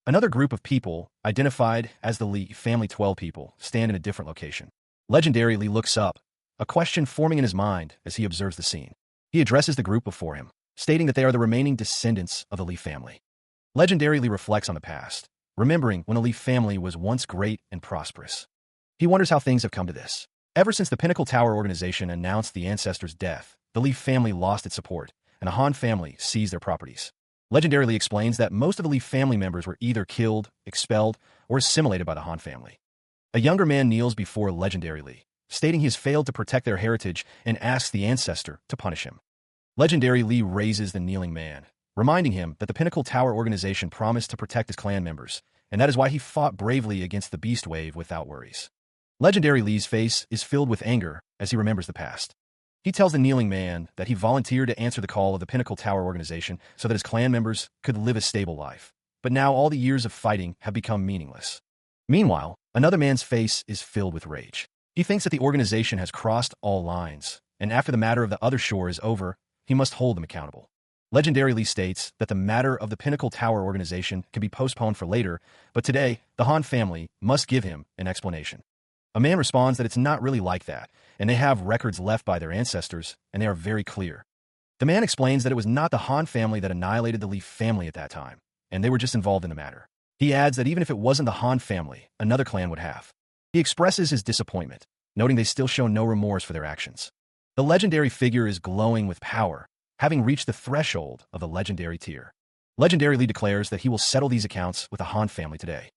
Another group of people, identified as the Lee family 12 people, stand in a different location. Legendary Lee looks up, a question forming in his mind as he observes the scene. He addresses the group before him, stating that they are the remaining descendants of the Lee family. Legendary Lee reflects on the past, remembering when the Lee family was once great and prosperous. He wonders how things have come to this. Ever since the Pinnacle Tower organization announced the ancestor's death, the Lee family lost its support, and the Han family seized their properties. Legendary Lee explains that most of the Lee family members were either killed, expelled, or assimilated by the Han family. A younger man kneels before Legendary Lee, stating he has failed to protect their heritage and asks the ancestor to punish him. Legendary Lee raises the kneeling man, reminding him that the Pinnacle Tower organization promised to protect his clan members, and that is why he fought bravely against the Beast Wave without worries. Legendary Lee's face is filled with anger as he remembers the past. He tells the kneeling man that he volunteered to answer the call of the Pinnacle Tower organization so that his clan members could live a stable life. But now all the years of fighting have become meaningless. Meanwhile, another man's face is filled with rage. He thinks that the organization has crossed all lines, and after the matter of the other shore is over, he must hold them accountable. Legendary Lee states that the matter of the Pinnacle Tower organization can be postponed for later, but today, the Han family must give him an explanation. A man responds that it's not really like that, and they have records left by their ancestors, and they are very clear. The man explains that it was not the Han family that annihilated the Lee family at that time, and they were just involved in the matter. He adds that even if it wasn't the Han family, another clan would have. He expresses his disappointment, noting they still show no remorse for their actions. The legendary figure is glowing with power, having reached the threshold of the legendary tier. Legendary Lee declares that he will settle these accounts with the Han family today.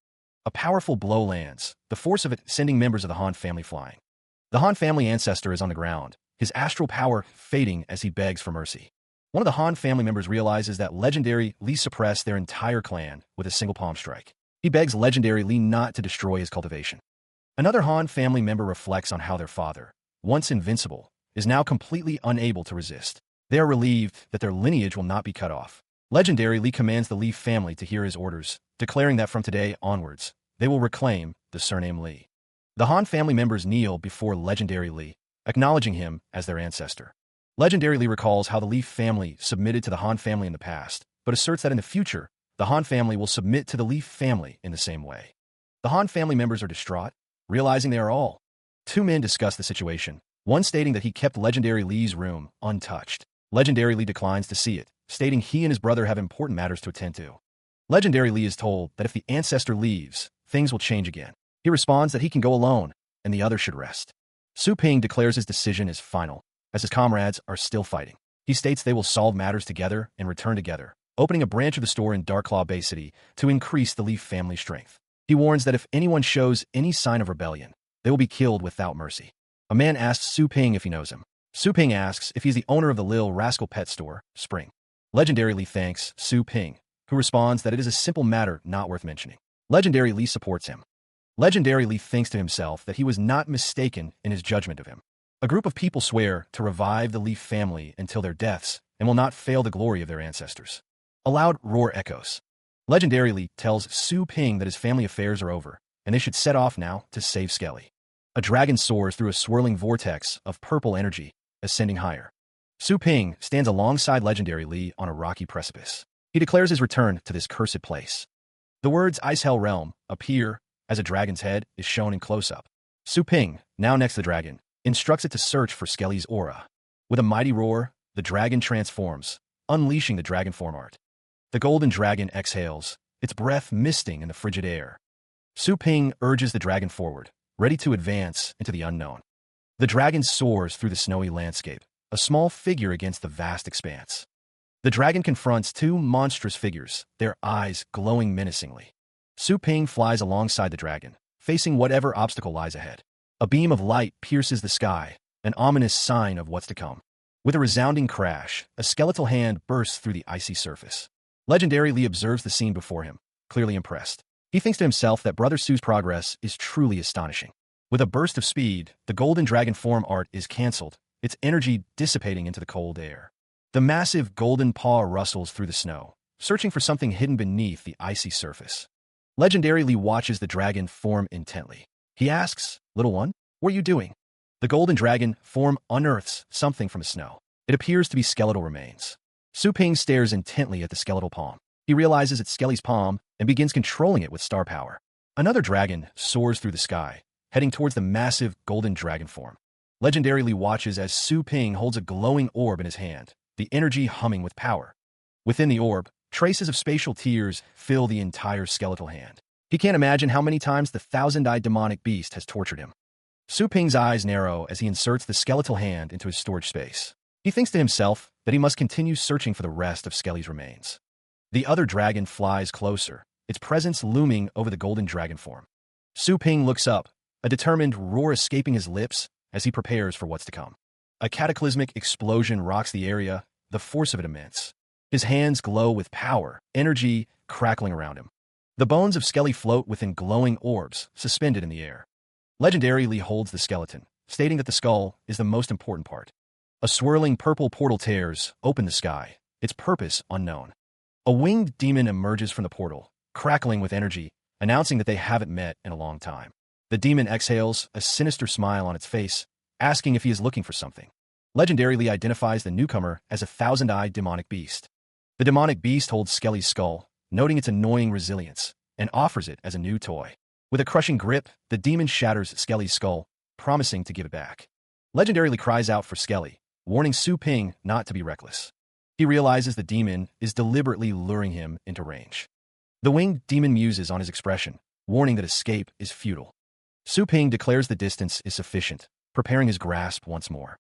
A powerful blow lands, the force of it sending members of the Han family flying. The Han family ancestor is on the ground, his astral power fading as he begs for mercy. One of the Han family members realizes that Legendary Lee suppressed their entire clan with a single palm strike. He begs Legendary Lee not to destroy his cultivation. Another Han family member reflects on how their father, once invincible, is now completely unable to resist. They are relieved that their lineage will not be cut off. Legendary Lee commands the Lee family to hear his orders, declaring that from today onwards, they will reclaim the surname Lee. The Han family members kneel before Legendary Lee, acknowledging him as their ancestor. Legendary Lee recalls how the Lee family submitted to the Han family in the past, but asserts that in the future, the Han family will submit to the Lee family in the same way. The Han family members are distraught, realizing they are all. Two men discuss the situation, one stating that he kept Legendary Lee's room untouched. Legendary Lee declines to see it, stating he and his brother have important matters to attend to. Legendary Lee is told that if the ancestor leaves, things will change again. He responds that he can go alone, and the other should rest. Su Ping declares his decision is final, as his comrades are still fighting. He states they will solve matters together and return together, opening a branch of the store in Darklaw Bay City to increase the Lee family strength. He warns that if anyone shows any sign of rebellion, they will be killed without mercy. A man asks Su Ping if he knows him. Su Ping asks if he's the owner of the Lil Rascal pet store, Spring. Legendary Lee thanks Su Ping, who responds that it is a simple matter not worth mentioning. Legendary Lee supports him. Legendary Lee thinks to himself that he was not mistaken in his judgment of him. A group of people swear to revive the Lee family until their deaths and will not fail the glory of their ancestors. A loud roar echoes. Legendary Lee tells Su Ping that his family affairs are over, and they should set off now to save Skelly. A dragon soars through a swirling vortex of purple energy, ascending higher. Su Ping stands alongside Legendary Lee on a rocky precipice. He declares his return to this cursed place. The words Ice Hell Realm appear as a dragon's head is shown in close-up. Su Ping, now next to the dragon, instructs it to search for Skelly's aura. With a mighty roar, the dragon transforms, unleashing the dragon form art. The golden dragon exhales, its breath misting in the frigid air. Su Ping urges the dragon forward, ready to advance into the unknown. The dragon soars through the snowy landscape, a small figure against the vast expanse. The dragon confronts two monstrous figures, their eyes glowing menacingly. Su Ping flies alongside the dragon, facing whatever obstacle lies ahead. A beam of light pierces the sky, an ominous sign of what's to come. With a resounding crash, a skeletal hand bursts through the icy surface. Legendary Lee observes the scene before him, clearly impressed. He thinks to himself that Brother Su's progress is truly astonishing. With a burst of speed, the golden dragon form art is cancelled, its energy dissipating into the cold air. The massive golden paw rustles through the snow, searching for something hidden beneath the icy surface. Legendary Lee watches the dragon form intently. He asks, "Little one, what are you doing?" The golden dragon form unearths something from the snow. It appears to be skeletal remains. Su Ping stares intently at the skeletal palm. He realizes it's Skelly's palm and begins controlling it with star power. Another dragon soars through the sky, heading towards the massive golden dragon form. Legendary Lee watches as Su Ping holds a glowing orb in his hand, the energy humming with power. Within the orb, traces of spatial tears fill the entire skeletal hand. He can't imagine how many times the thousand-eyed demonic beast has tortured him. Su Ping's eyes narrow as he inserts the skeletal hand into his storage space. He thinks to himself that he must continue searching for the rest of Skelly's remains. The other dragon flies closer, its presence looming over the golden dragon form. Su Ping looks up, a determined roar escaping his lips as he prepares for what's to come. A cataclysmic explosion rocks the area, the force of it immense. His hands glow with power, energy crackling around him. The bones of Skelly float within glowing orbs, suspended in the air. Legendary Lee holds the skeleton, stating that the skull is the most important part. A swirling purple portal tears open the sky, its purpose unknown. A winged demon emerges from the portal, crackling with energy, announcing that they haven't met in a long time. The demon exhales, a sinister smile on its face, asking if he is looking for something. Legendary Lee identifies the newcomer as a thousand-eyed demonic beast. The demonic beast holds Skelly's skull, noting its annoying resilience, and offers it as a new toy. With a crushing grip, the demon shatters Skelly's skull, promising to give it back. Legendary Lee cries out for Skelly, warning Su Ping not to be reckless. He realizes the demon is deliberately luring him into range. The winged demon muses on his expression, warning that escape is futile. Su Ping declares the distance is sufficient, preparing his grasp once more.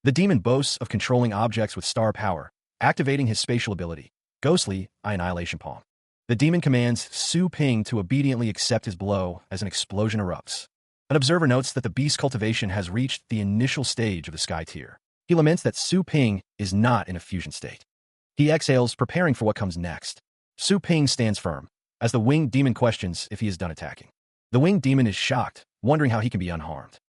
The demon boasts of controlling objects with star power, activating his spatial ability, Ghostly Annihilation Palm. The demon commands Su Ping to obediently accept his blow as an explosion erupts. An observer notes that the beast's cultivation has reached the initial stage of the sky tier. He laments that Su Ping is not in a fusion state. He exhales, preparing for what comes next. Su Ping stands firm, as the winged demon questions if he is done attacking. The winged demon is shocked, wondering how he can be unharmed.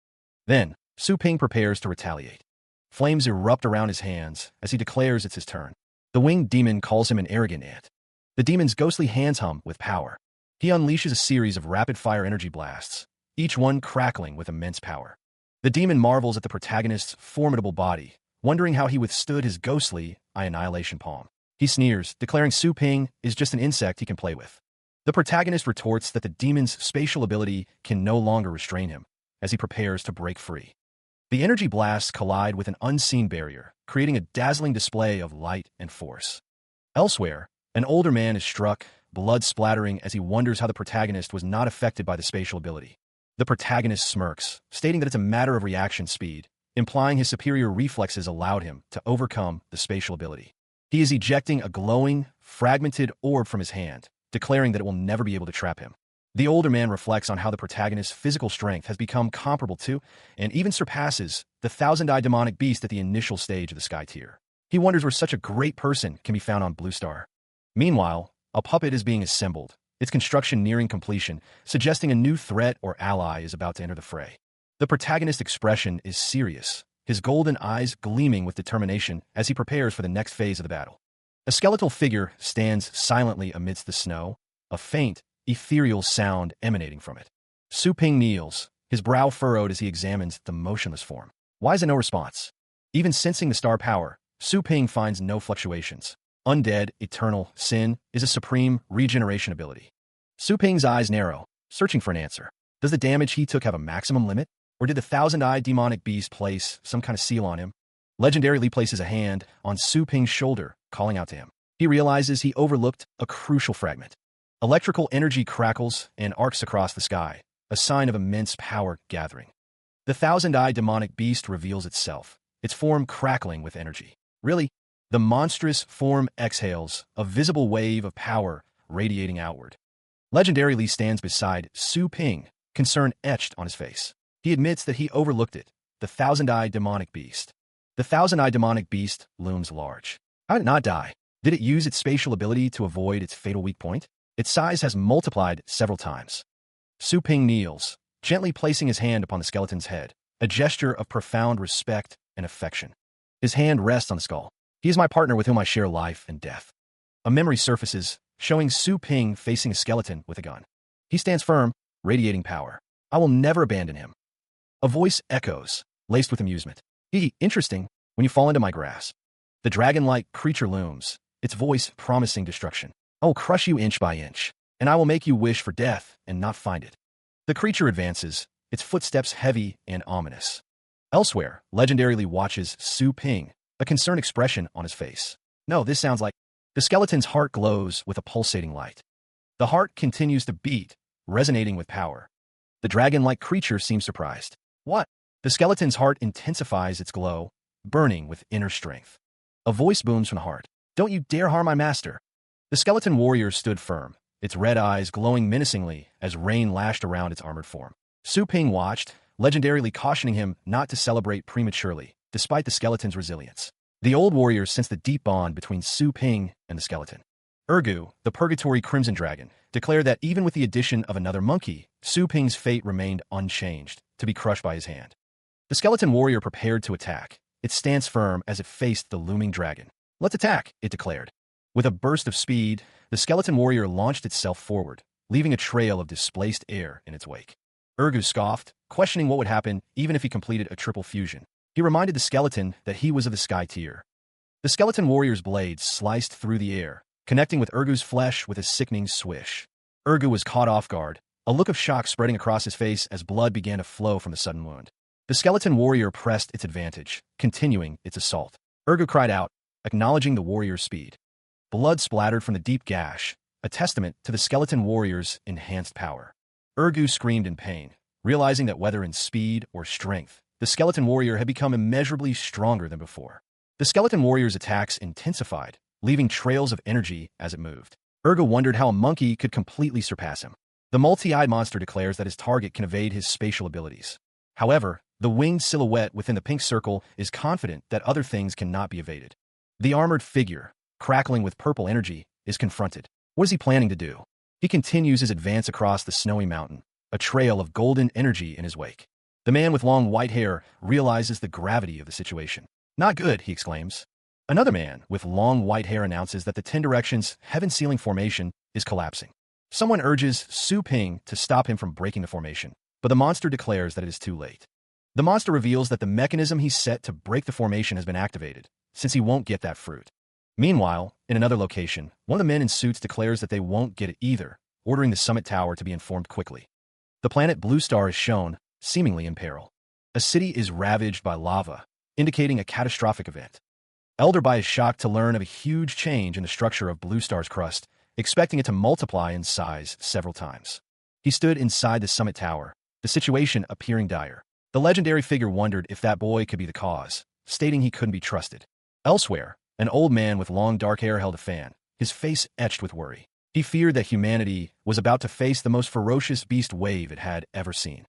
Then, Su Ping prepares to retaliate. Flames erupt around his hands as he declares it's his turn. The winged demon calls him an arrogant ant. The demon's ghostly hands hum with power. He unleashes a series of rapid-fire energy blasts, each one crackling with immense power. The demon marvels at the protagonist's formidable body, wondering how he withstood his ghostly Annihilation Palm. He sneers, declaring Su Ping is just an insect he can play with. The protagonist retorts that the demon's spatial ability can no longer restrain him, as he prepares to break free. The energy blasts collide with an unseen barrier, creating a dazzling display of light and force. Elsewhere, an older man is struck, blood splattering as he wonders how the protagonist was not affected by the spatial ability. The protagonist smirks, stating that it's a matter of reaction speed, implying his superior reflexes allowed him to overcome the spatial ability. He is ejecting a glowing, fragmented orb from his hand, declaring that it will never be able to trap him. The older man reflects on how the protagonist's physical strength has become comparable to, and even surpasses, the thousand-eyed demonic beast at the initial stage of the sky tier. He wonders where such a great person can be found on Blue Star. Meanwhile, a puppet is being assembled, its construction nearing completion, suggesting a new threat or ally is about to enter the fray. The protagonist's expression is serious, his golden eyes gleaming with determination as he prepares for the next phase of the battle. A skeletal figure stands silently amidst the snow, a faint, ethereal sound emanating from it. Su Ping kneels, his brow furrowed as he examines the motionless form. Why is it no response? Even sensing the star power, Su Ping finds no fluctuations. Undead, eternal, sin is a supreme regeneration ability. Su Ping's eyes narrow, searching for an answer. Does the damage he took have a maximum limit? Or did the thousand-eyed demonic beast place some kind of seal on him? Legendary Lee places a hand on Su Ping's shoulder, calling out to him. He realizes he overlooked a crucial fragment. Electrical energy crackles and arcs across the sky, a sign of immense power gathering. The thousand-eyed demonic beast reveals itself, its form crackling with energy. Really, the monstrous form exhales, a visible wave of power radiating outward. Legendary Lee stands beside Su Ping, concern etched on his face. He admits that he overlooked it, the thousand-eyed demonic beast. The thousand-eyed demonic beast looms large. How did it not die? Did it use its spatial ability to avoid its fatal weak point? Its size has multiplied several times. Su Ping kneels, gently placing his hand upon the skeleton's head, a gesture of profound respect and affection. His hand rests on the skull. He is my partner with whom I share life and death. A memory surfaces, showing Su Ping facing a skeleton with a gun. He stands firm, radiating power. I will never abandon him. A voice echoes, laced with amusement. Interesting, when you fall into my grasp. The dragon-like creature looms, its voice promising destruction. I will crush you inch by inch, and I will make you wish for death and not find it. The creature advances, its footsteps heavy and ominous. Elsewhere, Legendary Lee watches Su Ping, a concerned expression on his face. No, this sounds like... The skeleton's heart glows with a pulsating light. The heart continues to beat, resonating with power. The dragon-like creature seems surprised. What? The skeleton's heart intensifies its glow, burning with inner strength. A voice booms from the heart. Don't you dare harm my master. The skeleton warrior stood firm, its red eyes glowing menacingly as rain lashed around its armored form. Su Ping watched, legendarily cautioning him not to celebrate prematurely, despite the skeleton's resilience. The old warrior sensed the deep bond between Su Ping and the skeleton. Ergu, the Purgatory Crimson Dragon, declared that even with the addition of another monkey, Su Ping's fate remained unchanged, to be crushed by his hand. The skeleton warrior prepared to attack, its stance firm as it faced the looming dragon. Let's attack, it declared. With a burst of speed, the skeleton warrior launched itself forward, leaving a trail of displaced air in its wake. Ergu scoffed, questioning what would happen even if he completed a triple fusion. He reminded the skeleton that he was of the sky tier. The skeleton warrior's blade sliced through the air, connecting with Ergu's flesh with a sickening swish. Ergu was caught off guard, a look of shock spreading across his face as blood began to flow from the sudden wound. The skeleton warrior pressed its advantage, continuing its assault. Ergu cried out, acknowledging the warrior's speed. Blood splattered from the deep gash, a testament to the skeleton warrior's enhanced power. Ergu screamed in pain, realizing that whether in speed or strength, the skeleton warrior had become immeasurably stronger than before. The skeleton warrior's attacks intensified, leaving trails of energy as it moved. Urga wondered how a monkey could completely surpass him. The multi-eyed monster declares that his target can evade his spatial abilities. However, the winged silhouette within the pink circle is confident that other things cannot be evaded. The armored figure, crackling with purple energy, is confronted. What is he planning to do? He continues his advance across the snowy mountain, a trail of golden energy in his wake. The man with long white hair realizes the gravity of the situation. Not good, he exclaims. Another man with long white hair announces that the 10 Directions Heaven Ceiling formation is collapsing. Someone urges Su Ping to stop him from breaking the formation, but the monster declares that it is too late. The monster reveals that the mechanism he set to break the formation has been activated, since he won't get that fruit. Meanwhile, in another location, one of the men in suits declares that they won't get it either, ordering the summit tower to be informed quickly. The planet Blue Star is shown, seemingly in peril. A city is ravaged by lava, indicating a catastrophic event. Elderby is shocked to learn of a huge change in the structure of Blue Star's crust, expecting it to multiply in size several times. He stood inside the summit tower, the situation appearing dire. The legendary figure wondered if that boy could be the cause, stating he couldn't be trusted. Elsewhere, an old man with long dark hair held a fan, his face etched with worry. He feared that humanity was about to face the most ferocious beast wave it had ever seen.